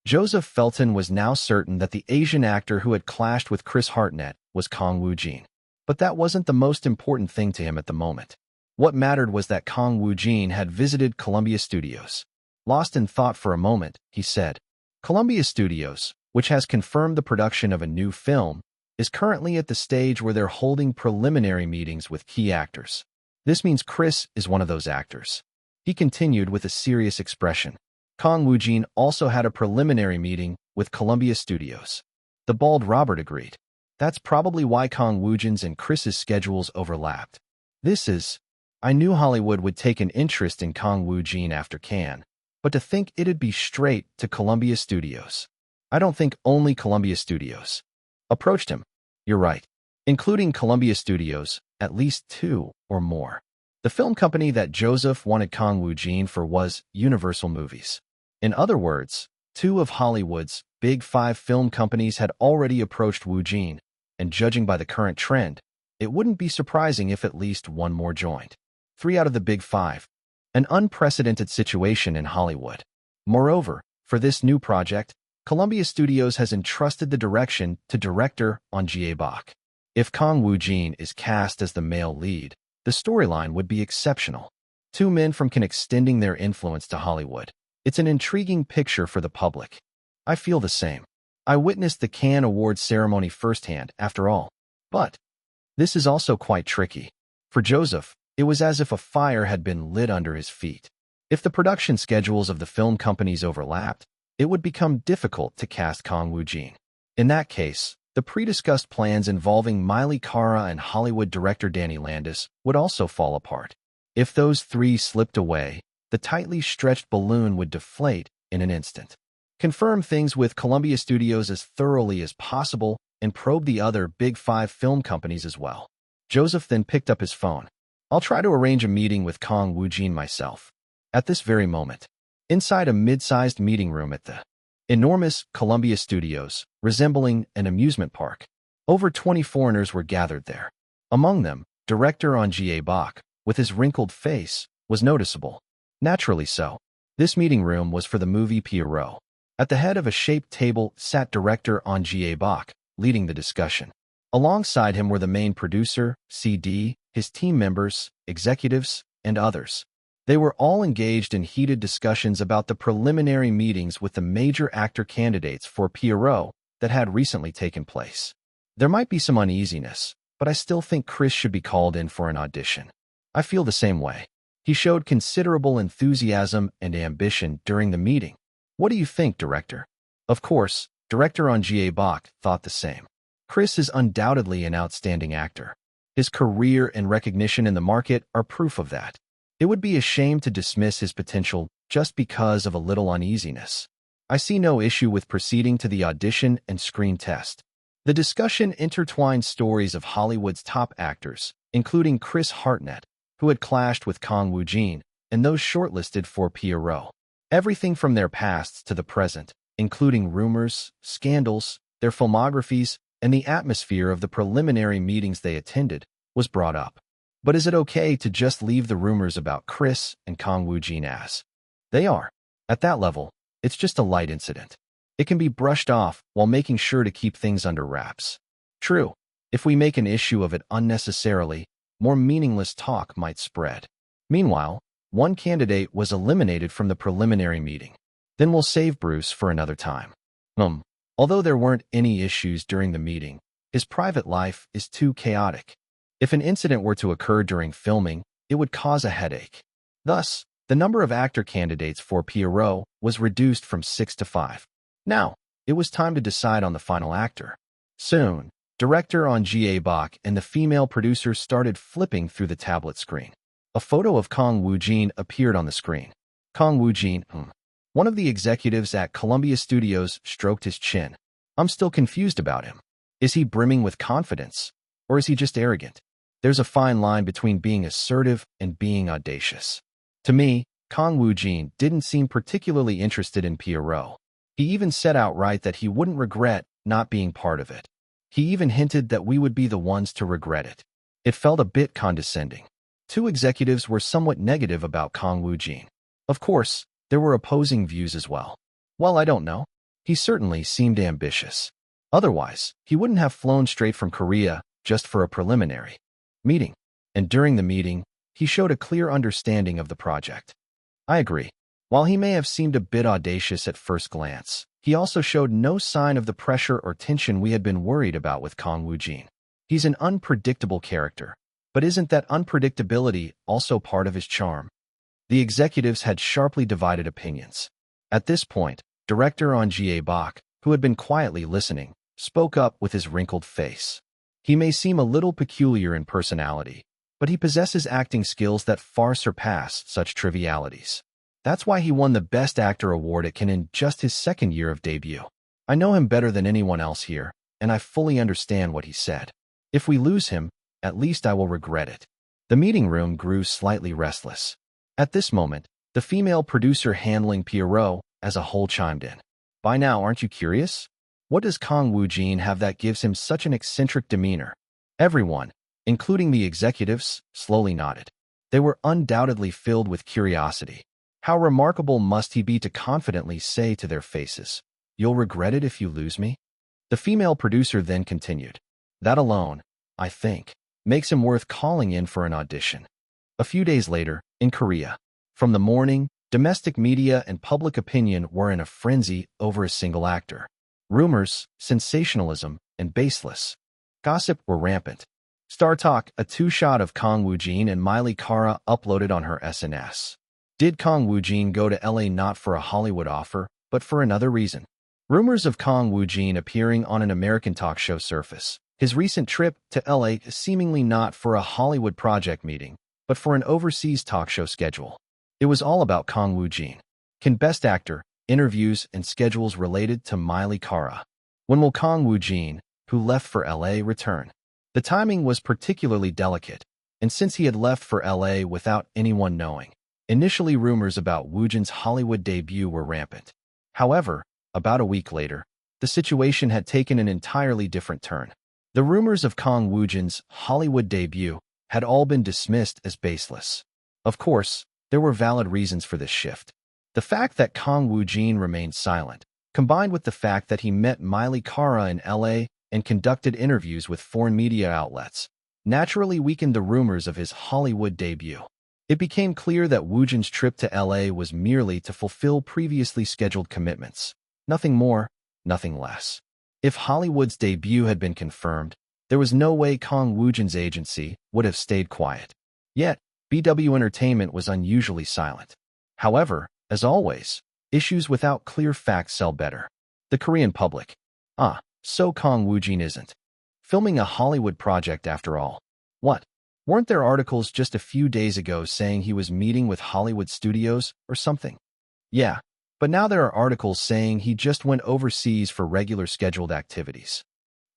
Joseph Felton was now certain that the Asian actor who had clashed with Chris Hartnett was Kang Woojin. But that wasn't the most important thing to him at the moment. What mattered was that Kang Woojin had visited Columbia Studios. Lost in thought for a moment, he said, Columbia Studios, which has confirmed the production of a new film, is currently at the stage where they're holding preliminary meetings with key actors. This means Chris is one of those actors. He continued with a serious expression. Kang Woojin also had a preliminary meeting with Columbia Studios. The bald Robert agreed. That's probably why Kang Woojin's and Chris's schedules overlapped. I knew Hollywood would take an interest in Kang Woojin after Cannes, but to think it'd be straight to Columbia Studios. I don't think only Columbia Studios approached him. You're right. Including Columbia Studios, at least 2 or more. The film company that Joseph wanted Kang Woojin for was Universal Movies. In other words, 2 of Hollywood's big 5 film companies had already approached Woojin, and judging by the current trend, it wouldn't be surprising if at least 1 more joined. 3 out of the big 5. An unprecedented situation in Hollywood. Moreover, for this new project, Columbia Studios has entrusted the direction to director Ga Bak. If Kang Woojin is cast as the male lead, the storyline would be exceptional. 2 men from Cannes extending their influence to Hollywood. It's an intriguing picture for the public. I feel the same. I witnessed the Cannes Awards ceremony firsthand, after all. But this is also quite tricky. For Joseph, it was as if a fire had been lit under his feet. If the production schedules of the film companies overlapped, it would become difficult to cast Kang Woojin. In that case, the pre-discussed plans involving Miley Cara and Hollywood director Danny Landis would also fall apart. If those 3 slipped away, the tightly stretched balloon would deflate in an instant. Confirm things with Columbia Studios as thoroughly as possible and probe the other big 5 film companies as well. Joseph then picked up his phone. I'll try to arrange a meeting with Kang Woojin myself. At this very moment. Inside a mid-sized meeting room at the enormous Columbia Studios, resembling an amusement park, over 20 foreigners were gathered there. Among them, director Ga Bak, with his wrinkled face, was noticeable. Naturally so. This meeting room was for the movie Pierrot. At the head of a shaped table sat director Ga Bak, leading the discussion. Alongside him were the main producer, CD, his team members, executives, and others. They were all engaged in heated discussions about the preliminary meetings with the major actor candidates for Pierrot that had recently taken place. There might be some uneasiness, but I still think Chris should be called in for an audition. I feel the same way. He showed considerable enthusiasm and ambition during the meeting. What do you think, director? Of course, director Ga Bak thought the same. Chris is undoubtedly an outstanding actor. His career and recognition in the market are proof of that. It would be a shame to dismiss his potential just because of a little uneasiness. I see no issue with proceeding to the audition and screen test. The discussion intertwined stories of Hollywood's top actors, including Chris Hartnett, who had clashed with Kang Woojin, and those shortlisted for Pierrot. Everything from their pasts to the present, including rumors, scandals, their filmographies, and the atmosphere of the preliminary meetings they attended, was brought up. But is it okay to just leave the rumors about Chris and Kang Woojin as they are? At that level, it's just a light incident. It can be brushed off while making sure to keep things under wraps. True, if we make an issue of it unnecessarily, more meaningless talk might spread. Meanwhile, 1 candidate was eliminated from the preliminary meeting. Then we'll save Bruce for another time. Although there weren't any issues during the meeting, his private life is too chaotic. If an incident were to occur during filming, it would cause a headache. Thus, the number of actor candidates for Pierrot was reduced from 6 to 5. Now, it was time to decide on the final actor. Soon, director Ga Bak and the female producers started flipping through the tablet screen. A photo of Kang Woojin appeared on the screen. Kang Woojin, One of the executives at Columbia Studios stroked his chin. I'm still confused about him. Is he brimming with confidence? Or is he just arrogant? There's a fine line between being assertive and being audacious. To me, Kang Woojin didn't seem particularly interested in Pierrot. He even said outright that he wouldn't regret not being part of it. He even hinted that we would be the ones to regret it. It felt a bit condescending. Two executives were somewhat negative about Kang Woojin. Of course, there were opposing views as well. Well, I don't know. He certainly seemed ambitious. Otherwise, he wouldn't have flown straight from Korea just for a preliminary meeting. And during the meeting, he showed a clear understanding of the project. I agree. While he may have seemed a bit audacious at first glance, he also showed no sign of the pressure or tension we had been worried about with Kang Woojin. He's an unpredictable character, but isn't that unpredictability also part of his charm? The executives had sharply divided opinions. At this point, director On Jae-bak, who had been quietly listening, spoke up with his wrinkled face. He may seem a little peculiar in personality, but he possesses acting skills that far surpass such trivialities. That's why he won the Best Actor award at Cannes in just his second year of debut. I know him better than anyone else here, and I fully understand what he said. If we lose him, at least I will regret it. The meeting room grew slightly restless. At this moment, the female producer handling Pierrot as a whole chimed in. By now, aren't you curious? What does Kang Woojin have that gives him such an eccentric demeanor? Everyone, including the executives, slowly nodded. They were undoubtedly filled with curiosity. How remarkable must he be to confidently say to their faces, "You'll regret it if you lose me?" The female producer then continued. That alone, I think, makes him worth calling in for an audition. A few days later, in Korea, from the morning, domestic media and public opinion were in a frenzy over a single actor. Rumors, sensationalism, and baseless gossip were rampant. Star Talk, a two-shot of Kang Woojin and Miley Kara uploaded on her SNS. Did Kang Woojin go to LA not for a Hollywood offer, but for another reason? Rumors of Kang Woojin appearing on an American talk show surface. His recent trip to LA seemingly not for a Hollywood project meeting, but for an overseas talk show schedule. It was all about Kang Woojin. Can Best Actor, interviews, and schedules related to Miley Kara. When will Kang Woojin, who left for LA, return? The timing was particularly delicate, and since he had left for LA without anyone knowing, initially rumors about Woojin's Hollywood debut were rampant. However, about a week later, the situation had taken an entirely different turn. The rumors of Kang Woojin's Hollywood debut had all been dismissed as baseless. Of course, there were valid reasons for this shift. The fact that Kang Woojin remained silent, combined with the fact that he met Miley Kara in LA and conducted interviews with foreign media outlets, naturally weakened the rumors of his Hollywood debut. It became clear that Woojin's trip to LA was merely to fulfill previously scheduled commitments. Nothing more, nothing less. If Hollywood's debut had been confirmed, there was no way Kang Woojin's agency would have stayed quiet. Yet, BW Entertainment was unusually silent. However, as always, issues without clear facts sell better. The Korean public. So Kang Woojin isn't filming a Hollywood project after all. What? Weren't there articles just a few days ago saying he was meeting with Hollywood studios or something? Yeah, but now there are articles saying he just went overseas for regular scheduled activities.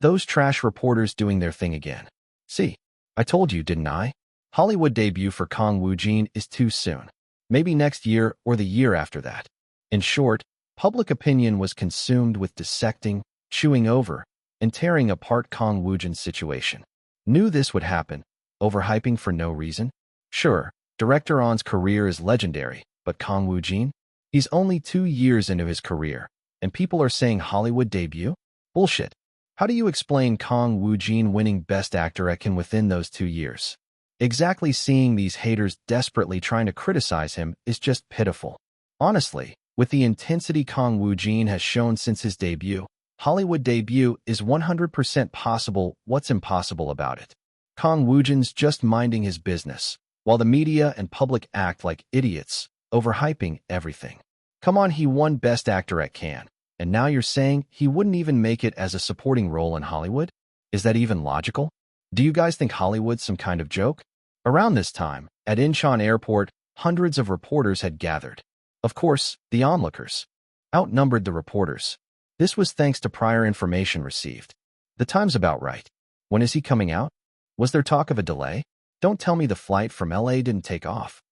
Those trash reporters doing their thing again. See, I told you, didn't I? Hollywood debut for Kang Woojin is too soon. Maybe next year or the year after that. In short, public opinion was consumed with dissecting, chewing over, and tearing apart Kang Woojin's situation. Knew this would happen, overhyping for no reason? Sure, Director On's career is legendary, but Kang Woojin? He's only 2 years into his career, and people are saying Hollywood debut? Bullshit. How do you explain Kang Woojin winning Best Actor at Cannes within those 2 years? Exactly, seeing these haters desperately trying to criticize him is just pitiful. Honestly, with the intensity Kang Woojin has shown since his debut, Hollywood debut is 100% possible. What's impossible about it? Kang Woojin's just minding his business, while the media and public act like idiots, overhyping everything. Come on, he won Best Actor at Cannes, and now you're saying he wouldn't even make it as a supporting role in Hollywood? Is that even logical? Do you guys think Hollywood's some kind of joke? Around this time, at Incheon Airport, hundreds of reporters had gathered. Of course, the onlookers outnumbered the reporters. This was thanks to prior information received. The time's about right. When is he coming out? Was there talk of a delay? Don't tell me the flight from LA didn't take off.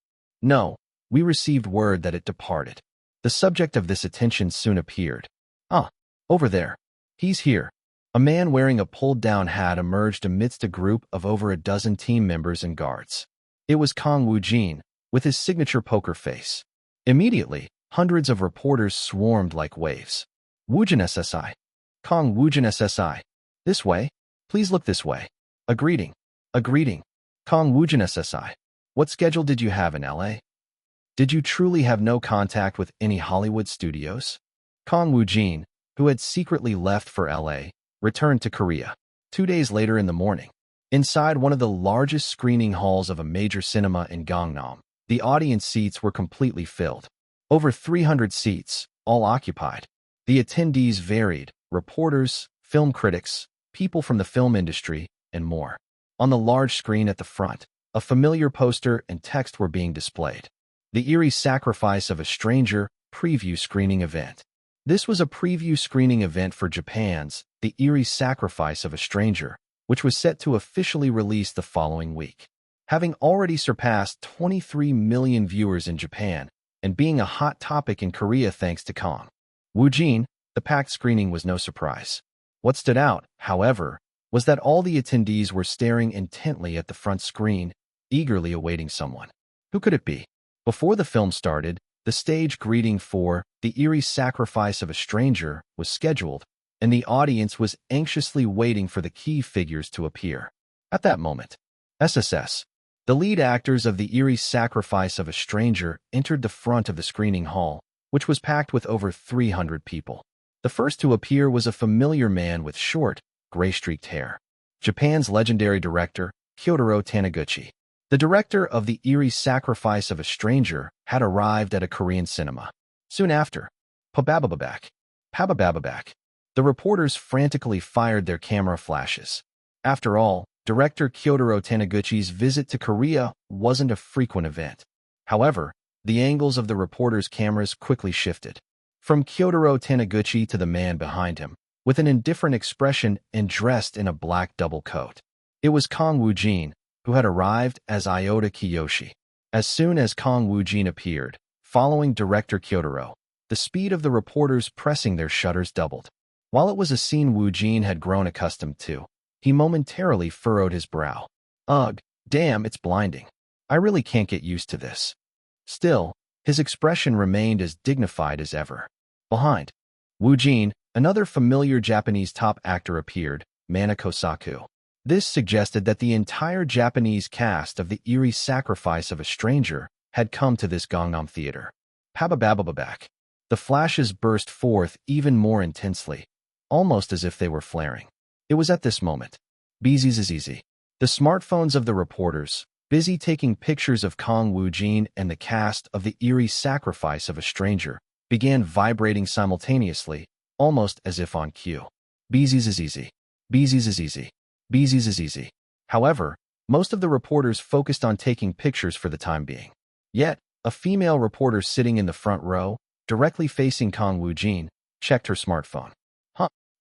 No, we received word that it departed. The subject of this attention soon appeared. Over there. He's here. A man wearing a pulled-down hat emerged amidst a group of over a dozen team members and guards. It was Kang Woojin, with his signature poker face. Immediately, hundreds of reporters swarmed like waves. Woojin SSI. Kang Woojin SSI. This way? Please look this way. A greeting. A greeting. Kang Woojin SSI. What schedule did you have in LA? Did you truly have no contact with any Hollywood studios? Kang Woojin, who had secretly left for LA, returned to Korea 2 days later in the morning. Inside one of the largest screening halls of a major cinema in Gangnam, the audience seats were completely filled. Over 300 seats, all occupied. The attendees varied: reporters, film critics, people from the film industry, and more. On the large screen at the front, a familiar poster and text were being displayed. The Eerie Sacrifice of a Stranger preview screening event. This was a preview screening event for Japan's The Eerie Sacrifice of a Stranger, which was set to officially release the following week. Having already surpassed 23 million viewers in Japan and being a hot topic in Korea thanks to Kang Woojin, the packed screening was no surprise. What stood out, however, was that all the attendees were staring intently at the front screen, eagerly awaiting someone. Who could it be? Before the film started, the stage greeting for The Eerie Sacrifice of a Stranger was scheduled, and the audience was anxiously waiting for the key figures to appear. At that moment, SSS, the lead actors of The Eerie Sacrifice of a Stranger, entered the front of the screening hall, which was packed with over 300 people. The first to appear was a familiar man with short, gray-streaked hair. Japan's legendary director, Kyotaro Taniguchi. The director of The Eerie Sacrifice of a Stranger had arrived at a Korean cinema. Soon after, Pababababak. The reporters frantically fired their camera flashes. After all, director Kyotaro Taniguchi's visit to Korea wasn't a frequent event. However, the angles of the reporters' cameras quickly shifted. From Kyotaro Taniguchi to the man behind him, with an indifferent expression and dressed in a black double coat. It was Kang Woojin, who had arrived as Iota Kiyoshi. As soon as Kang Woojin appeared, following director Kyotaro, the speed of the reporters pressing their shutters doubled. While it was a scene Woojin had grown accustomed to, he momentarily furrowed his brow. Ugh, damn, it's blinding. I really can't get used to this. Still, his expression remained as dignified as ever. Behind Woojin, another familiar Japanese top actor appeared, Manako Saku. This suggested that the entire Japanese cast of The Eerie Sacrifice of a Stranger had come to this Gangnam theater. Pababababak. The flashes burst forth even more intensely, almost as if they were flaring. It was at this moment. Bzzz. The smartphones of the reporters, busy taking pictures of Kang Woojin and the cast of The Eerie Sacrifice of a Stranger, began vibrating simultaneously, almost as if on cue. Bzzz. However, most of the reporters focused on taking pictures for the time being. Yet, a female reporter sitting in the front row, directly facing Kang Woojin, checked her smartphone.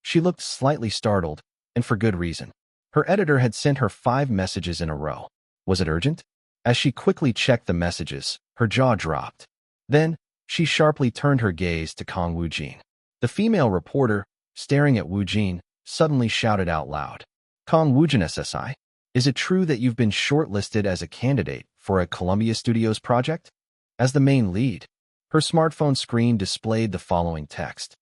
She looked slightly startled, and for good reason. Her editor had sent her 5 messages in a row. Was it urgent? As she quickly checked the messages, her jaw dropped. Then, she sharply turned her gaze to Kang Woojin. The female reporter, staring at Woojin, suddenly shouted out loud. Kang Woojin SSI, is it true that you've been shortlisted as a candidate for a Columbia Studios project? As the main lead, her smartphone screen displayed the following text.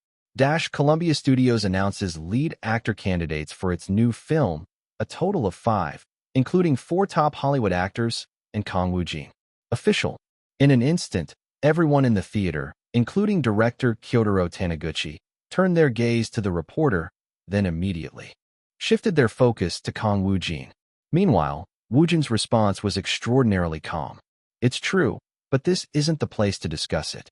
Columbia Studios announces lead actor candidates for its new film, a total of 5, including 4 top Hollywood actors and Kang Woojin. Official. In an instant, everyone in the theater, including director Kyotaro Taniguchi, turned their gaze to the reporter, then immediately shifted their focus to Kang Woojin. Meanwhile, Woojin's response was extraordinarily calm. It's true, but this isn't the place to discuss it.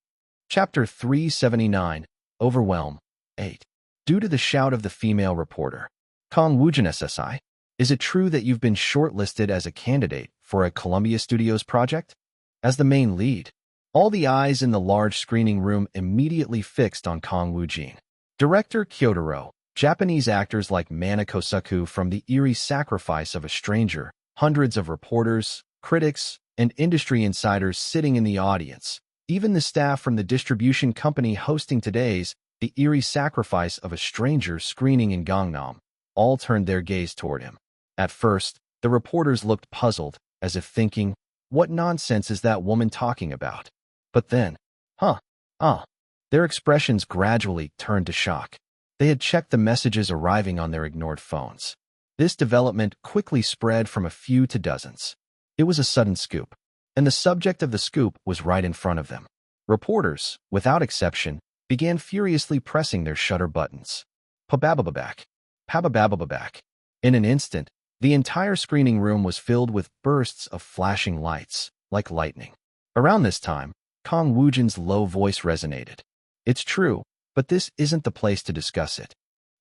Chapter 379, Overwhelm. 8. Due to the shout of the female reporter, Kang Woojin SSI, is it true that you've been shortlisted as a candidate for a Columbia Studios project? As the main lead, all the eyes in the large screening room immediately fixed on Kang Woojin. Director Kyotaro, Japanese actors like Manako Saku from The Eerie Sacrifice of a Stranger, hundreds of reporters, critics, and industry insiders sitting in the audience, even the staff from the distribution company hosting today's The Eerie Sacrifice of a Stranger screening in Gangnam, all turned their gaze toward him. At first, the reporters looked puzzled, as if thinking, What nonsense is that woman talking about? But then, huh, ah, their expressions gradually turned to shock. They had checked the messages arriving on their ignored phones. This development quickly spread from a few to dozens. It was a sudden scoop, and the subject of the scoop was right in front of them. Reporters, without exception, began furiously pressing their shutter buttons. Pababababak. Pababababak. In an instant, the entire screening room was filled with bursts of flashing lights, like lightning. Around this time, Kang Woojin's low voice resonated. It's true, but this isn't the place to discuss it.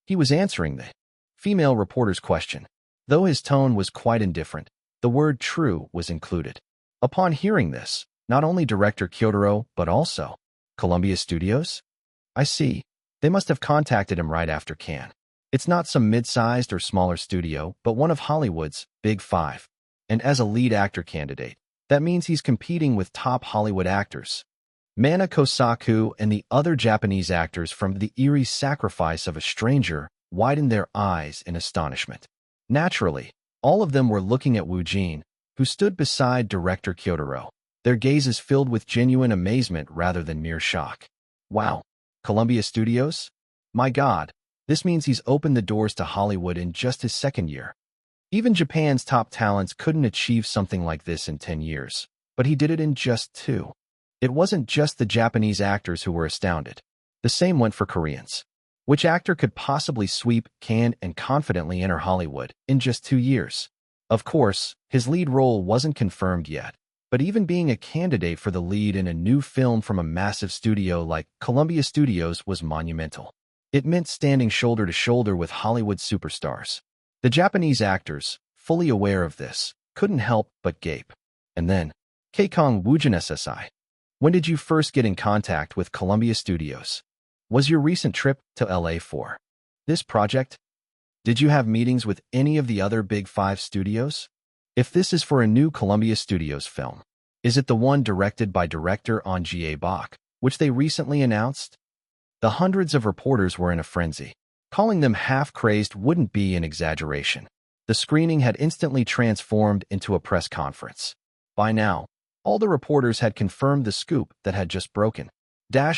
He was answering the female reporter's question. Though his tone was quite indifferent, the word true was included. Upon hearing this, not only director Kyotaro, but also Columbia Studios? I see. They must have contacted him right after Cannes. It's not some mid-sized or smaller studio, but one of Hollywood's Big Five. And as a lead actor candidate, that means he's competing with top Hollywood actors. Mana Kosaku and the other Japanese actors from The Eerie Sacrifice of a Stranger widened their eyes in astonishment. Naturally, all of them were looking at Woojin, who stood beside director Kyotaro, their gazes filled with genuine amazement rather than mere shock. Wow, Columbia Studios? My God, this means he's opened the doors to Hollywood in just his second year. Even Japan's top talents couldn't achieve something like this in 10 years, but he did it in just 2. It wasn't just the Japanese actors who were astounded. The same went for Koreans. Which actor could possibly sweep Cannes and confidently enter Hollywood in just 2 years? Of course, his lead role wasn't confirmed yet, but even being a candidate for the lead in a new film from a massive studio like Columbia Studios was monumental. It meant standing shoulder to shoulder with Hollywood superstars. The Japanese actors, fully aware of this, couldn't help but gape. And then, Kang Woojin SSI. When did you first get in contact with Columbia Studios? Was your recent trip to LA for this project? Did you have meetings with any of the other Big Five studios? If this is for a new Columbia Studios film, is it the one directed by director On Bak, which they recently announced? The hundreds of reporters were in a frenzy. Calling them half-crazed wouldn't be an exaggeration. The screening had instantly transformed into a press conference. By now, all the reporters had confirmed the scoop that had just broken.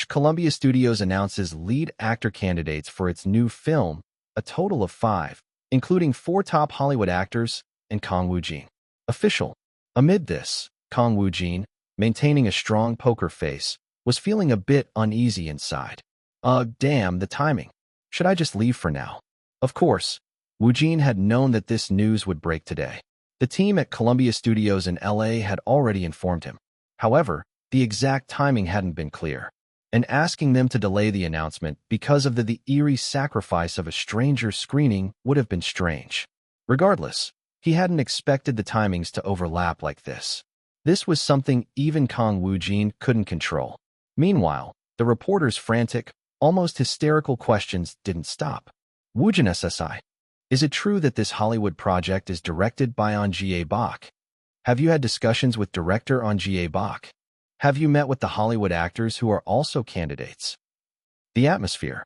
Columbia Studios announces lead actor candidates for its new film, a total of 5, including 4 top Hollywood actors and Kang Woojin. Official. Amid this, Kang Woojin, maintaining a strong poker face, was feeling a bit uneasy inside. Damn, the timing. Should I just leave for now? Of course, Woojin had known that this news would break today. The team at Columbia Studios in LA had already informed him. However, the exact timing hadn't been clear, and asking them to delay the announcement because of the eerie sacrifice of a stranger screening would have been strange. Regardless, he hadn't expected the timings to overlap like this. This was something even Kang Woojin couldn't control. Meanwhile, the reporters' frantic, almost hysterical questions didn't stop. Woojin SSI. Is it true that this Hollywood project is directed by On Bak? Have you had discussions with director On Bak? Have you met with the Hollywood actors who are also candidates? The atmosphere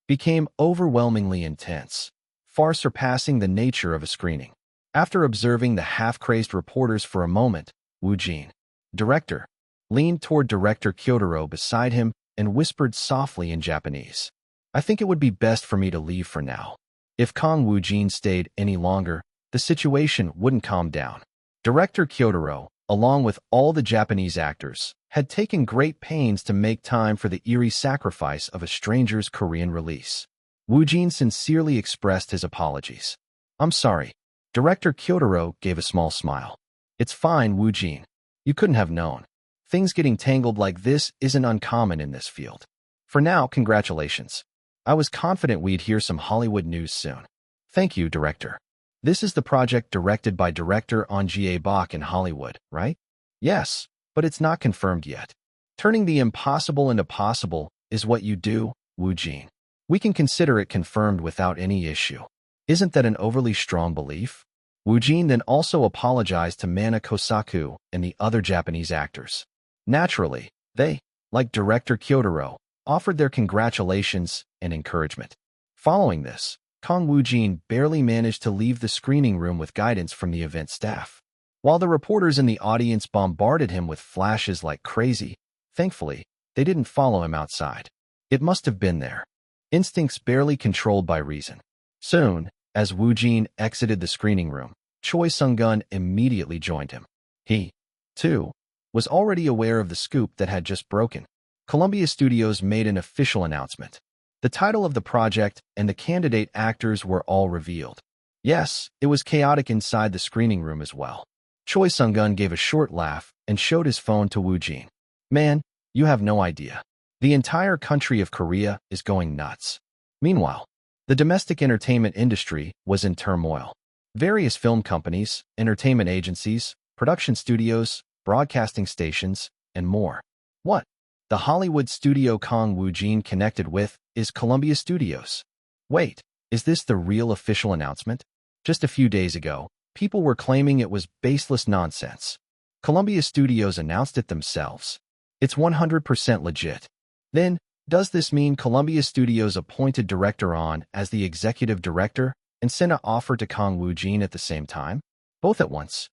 became overwhelmingly intense, far surpassing the nature of a screening. After observing the half-crazed reporters for a moment, Woojin, director, leaned toward director Kyotaro beside him and whispered softly in Japanese. I think it would be best for me to leave for now. If Kang Woojin stayed any longer, the situation wouldn't calm down. Director Kyotaro, along with all the Japanese actors, had taken great pains to make time for the eerie sacrifice of a stranger's Korean release. Woojin sincerely expressed his apologies. I'm sorry. Director Kyotaro gave a small smile. It's fine, Woojin. You couldn't have known. Things getting tangled like this isn't uncommon in this field. For now, congratulations. I was confident we'd hear some Hollywood news soon. Thank you, director. This is the project directed by director On Bak in Hollywood, right? Yes, but it's not confirmed yet. Turning the impossible into possible is what you do, Woojin. We can consider it confirmed without any issue. Isn't that an overly strong belief? Woojin then also apologized to Mana Kosaku and the other Japanese actors. Naturally, they, like director Kyotaro, offered their congratulations and encouragement. Following this, Kang Woojin barely managed to leave the screening room with guidance from the event staff. While the reporters in the audience bombarded him with flashes like crazy, thankfully, they didn't follow him outside. It must have been their instincts barely controlled by reason. Soon, as Woojin exited the screening room, Choi Sung-gun immediately joined him. He, too, was already aware of the scoop that had just broken. Columbia Studios made an official announcement. The title of the project and the candidate actors were all revealed. Yes, it was chaotic inside the screening room as well. Choi Sung-gun gave a short laugh and showed his phone to Woojin. Man, you have no idea. The entire country of Korea is going nuts. Meanwhile, the domestic entertainment industry was in turmoil. Various film companies, entertainment agencies, production studios, broadcasting stations, and more. What? The Hollywood studio Kang Woojin connected with is Columbia Studios. Wait, is this the real official announcement? Just a few days ago, people were claiming it was baseless nonsense. Columbia Studios announced it themselves. It's 100% legit. Then, does this mean Columbia Studios appointed director On as the executive director and sent an offer to Kang Woojin at the same time? Both at once.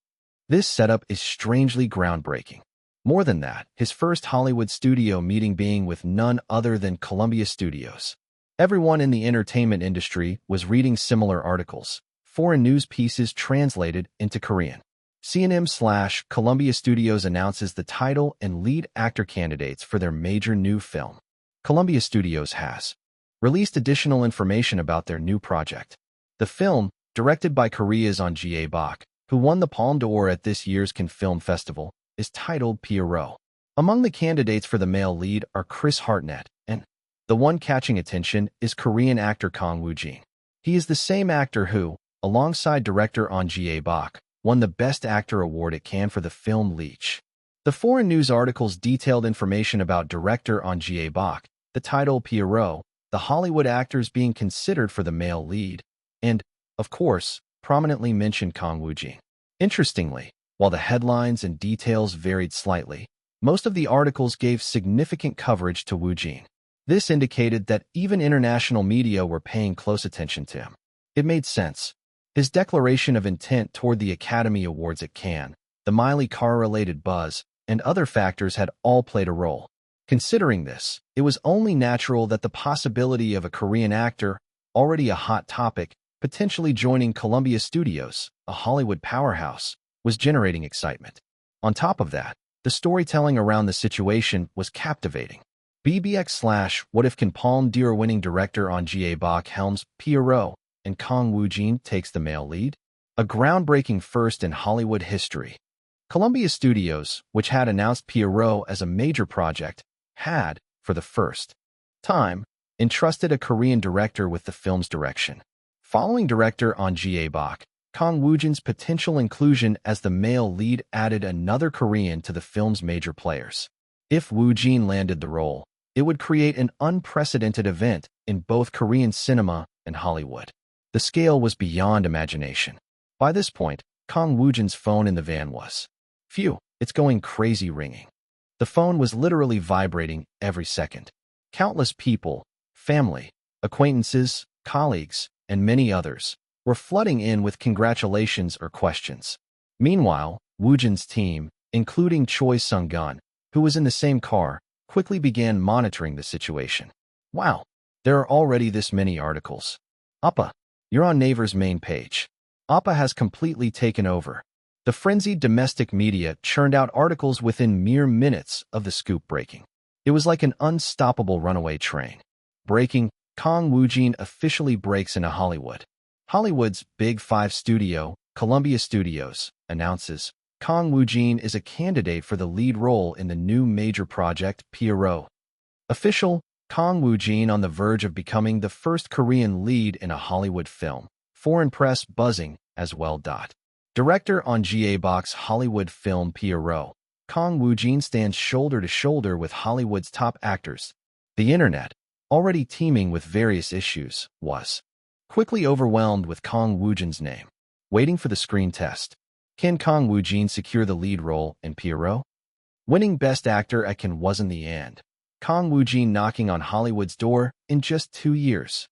This setup is strangely groundbreaking. More than that, his first Hollywood studio meeting being with none other than Columbia Studios. Everyone in the entertainment industry was reading similar articles, foreign news pieces translated into Korean. CNN/Columbia Studios announces the title and lead actor candidates for their major new film. Columbia Studios has released additional information about their new project. The film, directed by Korea's On Jae-bak, who won the Palme d'Or at this year's Cannes Film Festival, is titled Pierrot. Among the candidates for the male lead are Chris Hartnett, and the one catching attention is Korean actor Kang Woojin. He is the same actor who, alongside director On Jae-bak, won the Best Actor award at Cannes for the film Leech. The foreign news articles detailed information about director On Jae-bak, the title Pierrot, the Hollywood actors being considered for the male lead, and, of course, prominently mentioned Kang Woojin. Interestingly, while the headlines and details varied slightly, most of the articles gave significant coverage to Woojin. This indicated that even international media were paying close attention to him. It made sense. His declaration of intent toward the Academy Awards at Cannes, the Miley car-related buzz, and other factors had all played a role. Considering this, it was only natural that the possibility of a Korean actor, already a hot topic, potentially joining Columbia Studios, a Hollywood powerhouse, was generating excitement. On top of that, the storytelling around the situation was captivating. BBX/What If Can Palme d'Or winning director On Jae-bak helms Pierrot, and Kang Woojin takes the male lead? A groundbreaking first in Hollywood history. Columbia Studios, which had announced Pierrot as a major project, had, for the first time, entrusted a Korean director with the film's direction. Following director On Jae-bak, Kang Woojin's potential inclusion as the male lead added another Korean to the film's major players. If Woojin landed the role, it would create an unprecedented event in both Korean cinema and Hollywood. The scale was beyond imagination. By this point, Kang Woojin's phone in the van was, phew, it's going crazy ringing. The phone was literally vibrating every second. Countless people, family, acquaintances, colleagues, and many others were flooding in with congratulations or questions. Meanwhile, Woojin's team, including Choi Sung-gun, who was in the same car, quickly began monitoring the situation. Wow, there are already this many articles. Appa, you're on Naver's main page. Appa has completely taken over. The frenzied domestic media churned out articles within mere minutes of the scoop breaking. It was like an unstoppable runaway train. Breaking, Kang Woojin officially breaks into Hollywood. Hollywood's Big Five studio, Columbia Studios, announces Kang Woojin is a candidate for the lead role in the new major project, Pierrot. Official, Kang Woojin on the verge of becoming the first Korean lead in a Hollywood film. Foreign press buzzing as well. Director On Jae-bak's Hollywood film Pierrot, Kang Woojin stands shoulder to shoulder with Hollywood's top actors. The internet, already teeming with various issues, was quickly overwhelmed with Kang Woojin's name. Waiting for the screen test. Can Kang Woojin secure the lead role in Pierrot? Winning Best Actor at Cannes wasn't the end. Kang Woojin knocking on Hollywood's door in just 2 years.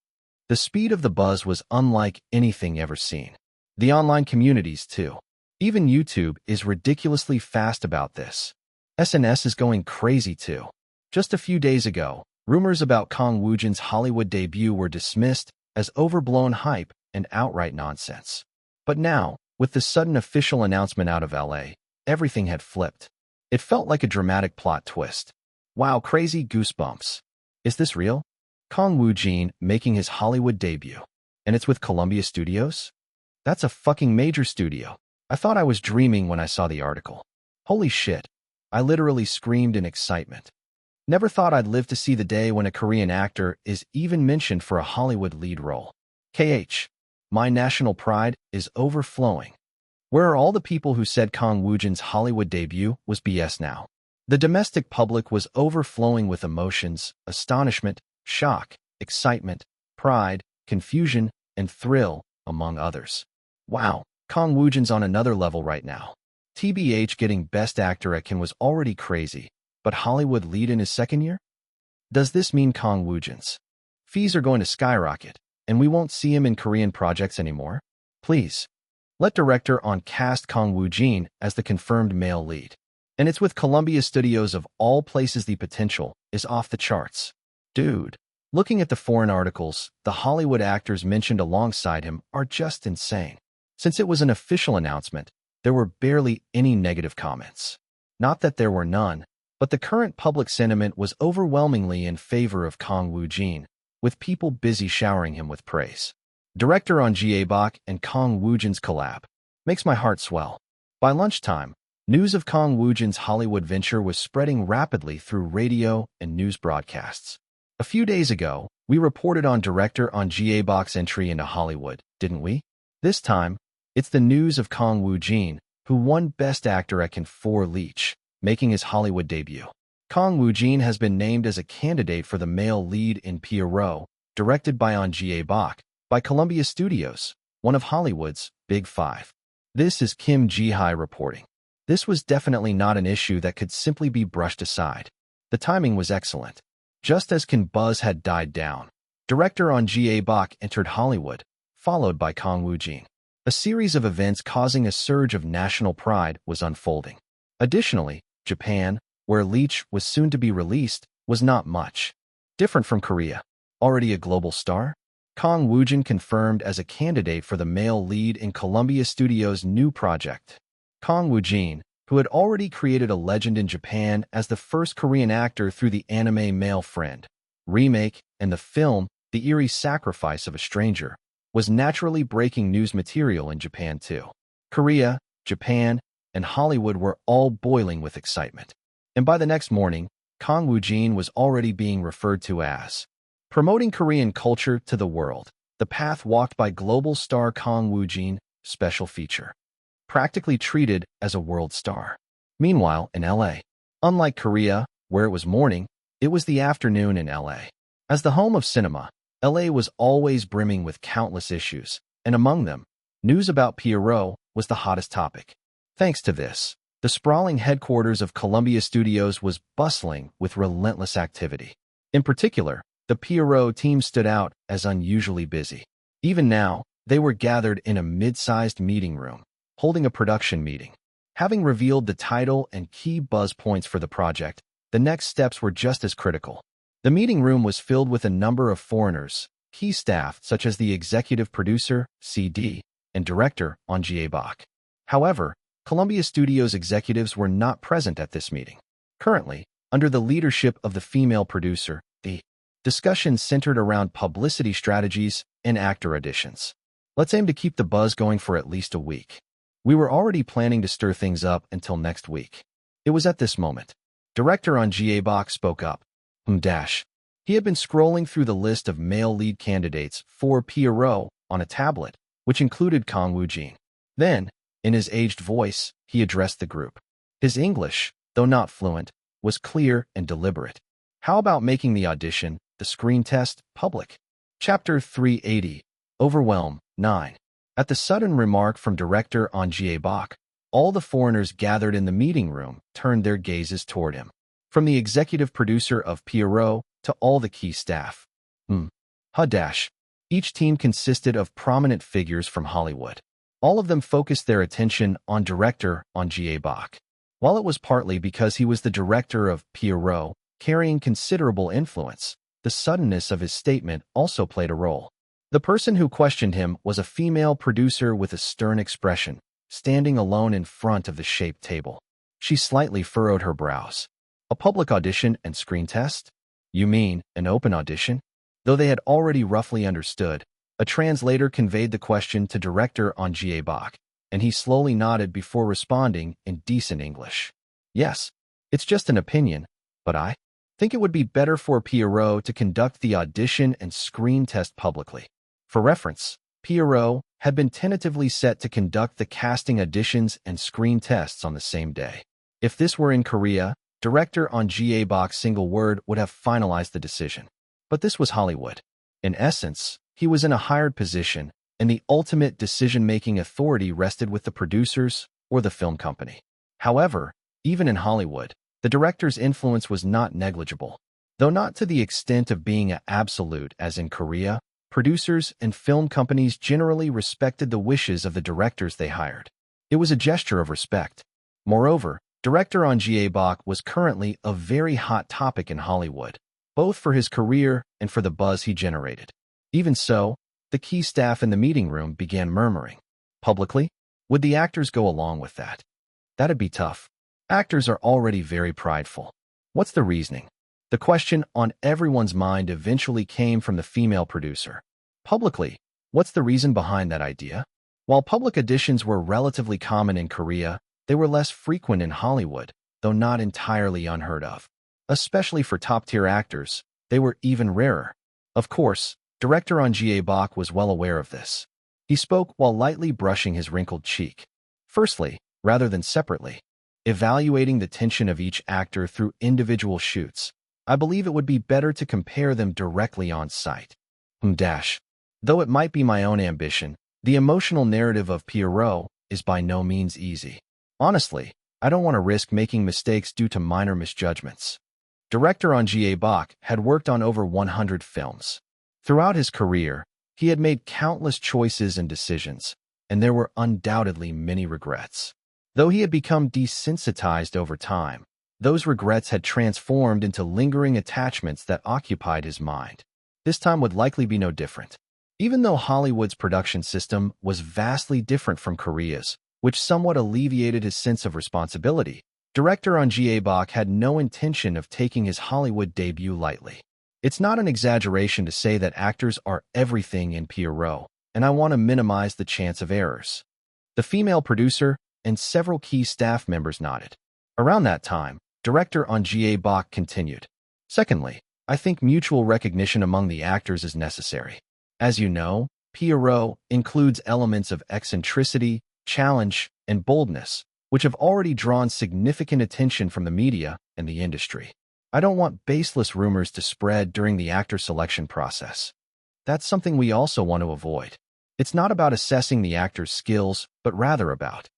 The speed of the buzz was unlike anything ever seen. The online communities, too. Even YouTube is ridiculously fast about this. SNS is going crazy too. Just a few days ago, rumors about Kang Woojin's Hollywood debut were dismissed as overblown hype and outright nonsense. But now, with the sudden official announcement out of LA, everything had flipped. It felt like a dramatic plot twist. Wow, crazy goosebumps. Is this real? Kang Woojin making his Hollywood debut. And it's with Columbia Studios? That's a fucking major studio. I thought I was dreaming when I saw the article. Holy shit. I literally screamed in excitement. Never thought I'd live to see the day when a Korean actor is even mentioned for a Hollywood lead role. My national pride is overflowing. Where are all the people who said Kang Woojin's Hollywood debut was BS now? The domestic public was overflowing with emotions, astonishment, shock, excitement, pride, confusion, and thrill, among others. Wow, Kang Woojin's on another level right now. TBH getting Best Actor at Cannes was already crazy, but Hollywood lead in his second year? Does this mean Kang Woojin's fees are going to skyrocket, and we won't see him in Korean projects anymore? Please, let director on cast Kang Woojin as the confirmed male lead. And it's with Columbia Studios of all places. The potential is off the charts. Dude, looking at the foreign articles, the Hollywood actors mentioned alongside him are just insane. Since it was an official announcement, there were barely any negative comments. Not that there were none, but the current public sentiment was overwhelmingly in favor of Kang Woojin, with people busy showering him with praise. Director on Bak and Kang Woojin's collab makes my heart swell. By lunchtime, news of Kang Woojin's Hollywood venture was spreading rapidly through radio and news broadcasts. A few days ago, we reported on director on Bak's entry into Hollywood, didn't we? This time, it's the news of Kang Woojin, who won Best Actor at Cannes for Leech, making his Hollywood debut. Kang Woojin has been named as a candidate for the male lead in Pierrot, directed by On Bak, by Columbia Studios, one of Hollywood's Big Five. This is Kim Ji-hai reporting. This was definitely not an issue that could simply be brushed aside. The timing was excellent. Just as Cannes buzz had died down, director on Bak entered Hollywood, followed by Kang Woojin. A series of events causing a surge of national pride was unfolding. Additionally, Japan, where Leech was soon to be released, was not much different from Korea. Already a global star, Kang Woojin confirmed as a candidate for the male lead in Columbia Studios' new project. Kang Woojin, who had already created a legend in Japan as the first Korean actor through the anime Male Friend remake and the film The Eerie Sacrifice of a Stranger, was naturally breaking news material in Japan too. Korea, Japan, and Hollywood were all boiling with excitement. And by the next morning, Kang Woojin was already being referred to as promoting Korean culture to the world, the path walked by global star Kang Woojin, special feature. Practically treated as a world star. Meanwhile, in LA, unlike Korea, where it was morning, it was the afternoon in LA. As the home of cinema, LA was always brimming with countless issues, and among them, news about Pierrot was the hottest topic. Thanks to this, the sprawling headquarters of Columbia Studios was bustling with relentless activity. In particular, the Pierrot team stood out as unusually busy. Even now, they were gathered in a mid-sized meeting room, holding a production meeting. Having revealed the title and key buzz points for the project, the next steps were just as critical. The meeting room was filled with a number of foreigners, key staff such as the executive producer, CD, and director on Bak. However, Columbia Studios executives were not present at this meeting. Currently, under the leadership of the female producer, the discussion centered around publicity strategies and actor auditions. Let's aim to keep the buzz going for at least a week. We were already planning to stir things up until next week. It was at this moment. Director on Bak spoke up. He had been scrolling through the list of male lead candidates for Pierrot on a tablet, which included Kang Woojin. Then, in his aged voice, he addressed the group. His English, though not fluent, was clear and deliberate. How about making the audition, the screen test, public? Chapter 380. Overwhelm, 9. At the sudden remark from director on Bak, all the foreigners gathered in the meeting room turned their gazes toward him. From the executive producer of Pierrot to all the key staff. Each team consisted of prominent figures from Hollywood. All of them focused their attention on director Bak. While it was partly because he was the director of Pierrot, carrying considerable influence, the suddenness of his statement also played a role. The person who questioned him was a female producer with a stern expression, standing alone in front of the shaped table. She slightly furrowed her brows. A public audition and screen test? You mean an open audition? Though they had already roughly understood, a translator conveyed the question to director Bak, and he slowly nodded before responding in decent English. Yes, it's just an opinion, but I think it would be better for Pierrot to conduct the audition and screen test publicly. For reference, Pierrot had been tentatively set to conduct the casting auditions and screen tests on the same day. If this were in Korea, director Bak's single word would have finalized the decision. But this was Hollywood. In essence, he was in a hired position, and the ultimate decision-making authority rested with the producers or the film company. However, even in Hollywood, the director's influence was not negligible. Though not to the extent of being absolute as in Korea, producers and film companies generally respected the wishes of the directors they hired. It was a gesture of respect. Moreover, director Bak was currently a very hot topic in Hollywood, both for his career and for the buzz he generated. Even so, the key staff in the meeting room began murmuring. Publicly? Would the actors go along with that? That'd be tough. Actors are already very prideful. What's the reasoning? The question on everyone's mind eventually came from the female producer. Publicly, what's the reason behind that idea? While public auditions were relatively common in Korea, they were less frequent in Hollywood, though not entirely unheard of. Especially for top-tier actors, they were even rarer. Of course, director Bak was well aware of this. He spoke while lightly brushing his wrinkled cheek. Firstly, rather than separately, evaluating the tension of each actor through individual shoots, I believe it would be better to compare them directly on site. Though it might be my own ambition, the emotional narrative of Pierrot is by no means easy. Honestly, I don't want to risk making mistakes due to minor misjudgments. Director Bak had worked on over 100 films. Throughout his career, he had made countless choices and decisions, and there were undoubtedly many regrets. Though he had become desensitized over time, those regrets had transformed into lingering attachments that occupied his mind. This time would likely be no different. Even though Hollywood's production system was vastly different from Korea's, which somewhat alleviated his sense of responsibility, director Bak had no intention of taking his Hollywood debut lightly. It's not an exaggeration to say that actors are everything in Pierrot, and I want to minimize the chance of errors. The female producer and several key staff members nodded. Around that time, director Bak continued. Secondly, I think mutual recognition among the actors is necessary. As you know, Pierrot includes elements of eccentricity, challenge, and boldness, which have already drawn significant attention from the media and the industry. I don't want baseless rumors to spread during the actor selection process. That's something we also want to avoid. It's not about assessing the actor's skills, but rather about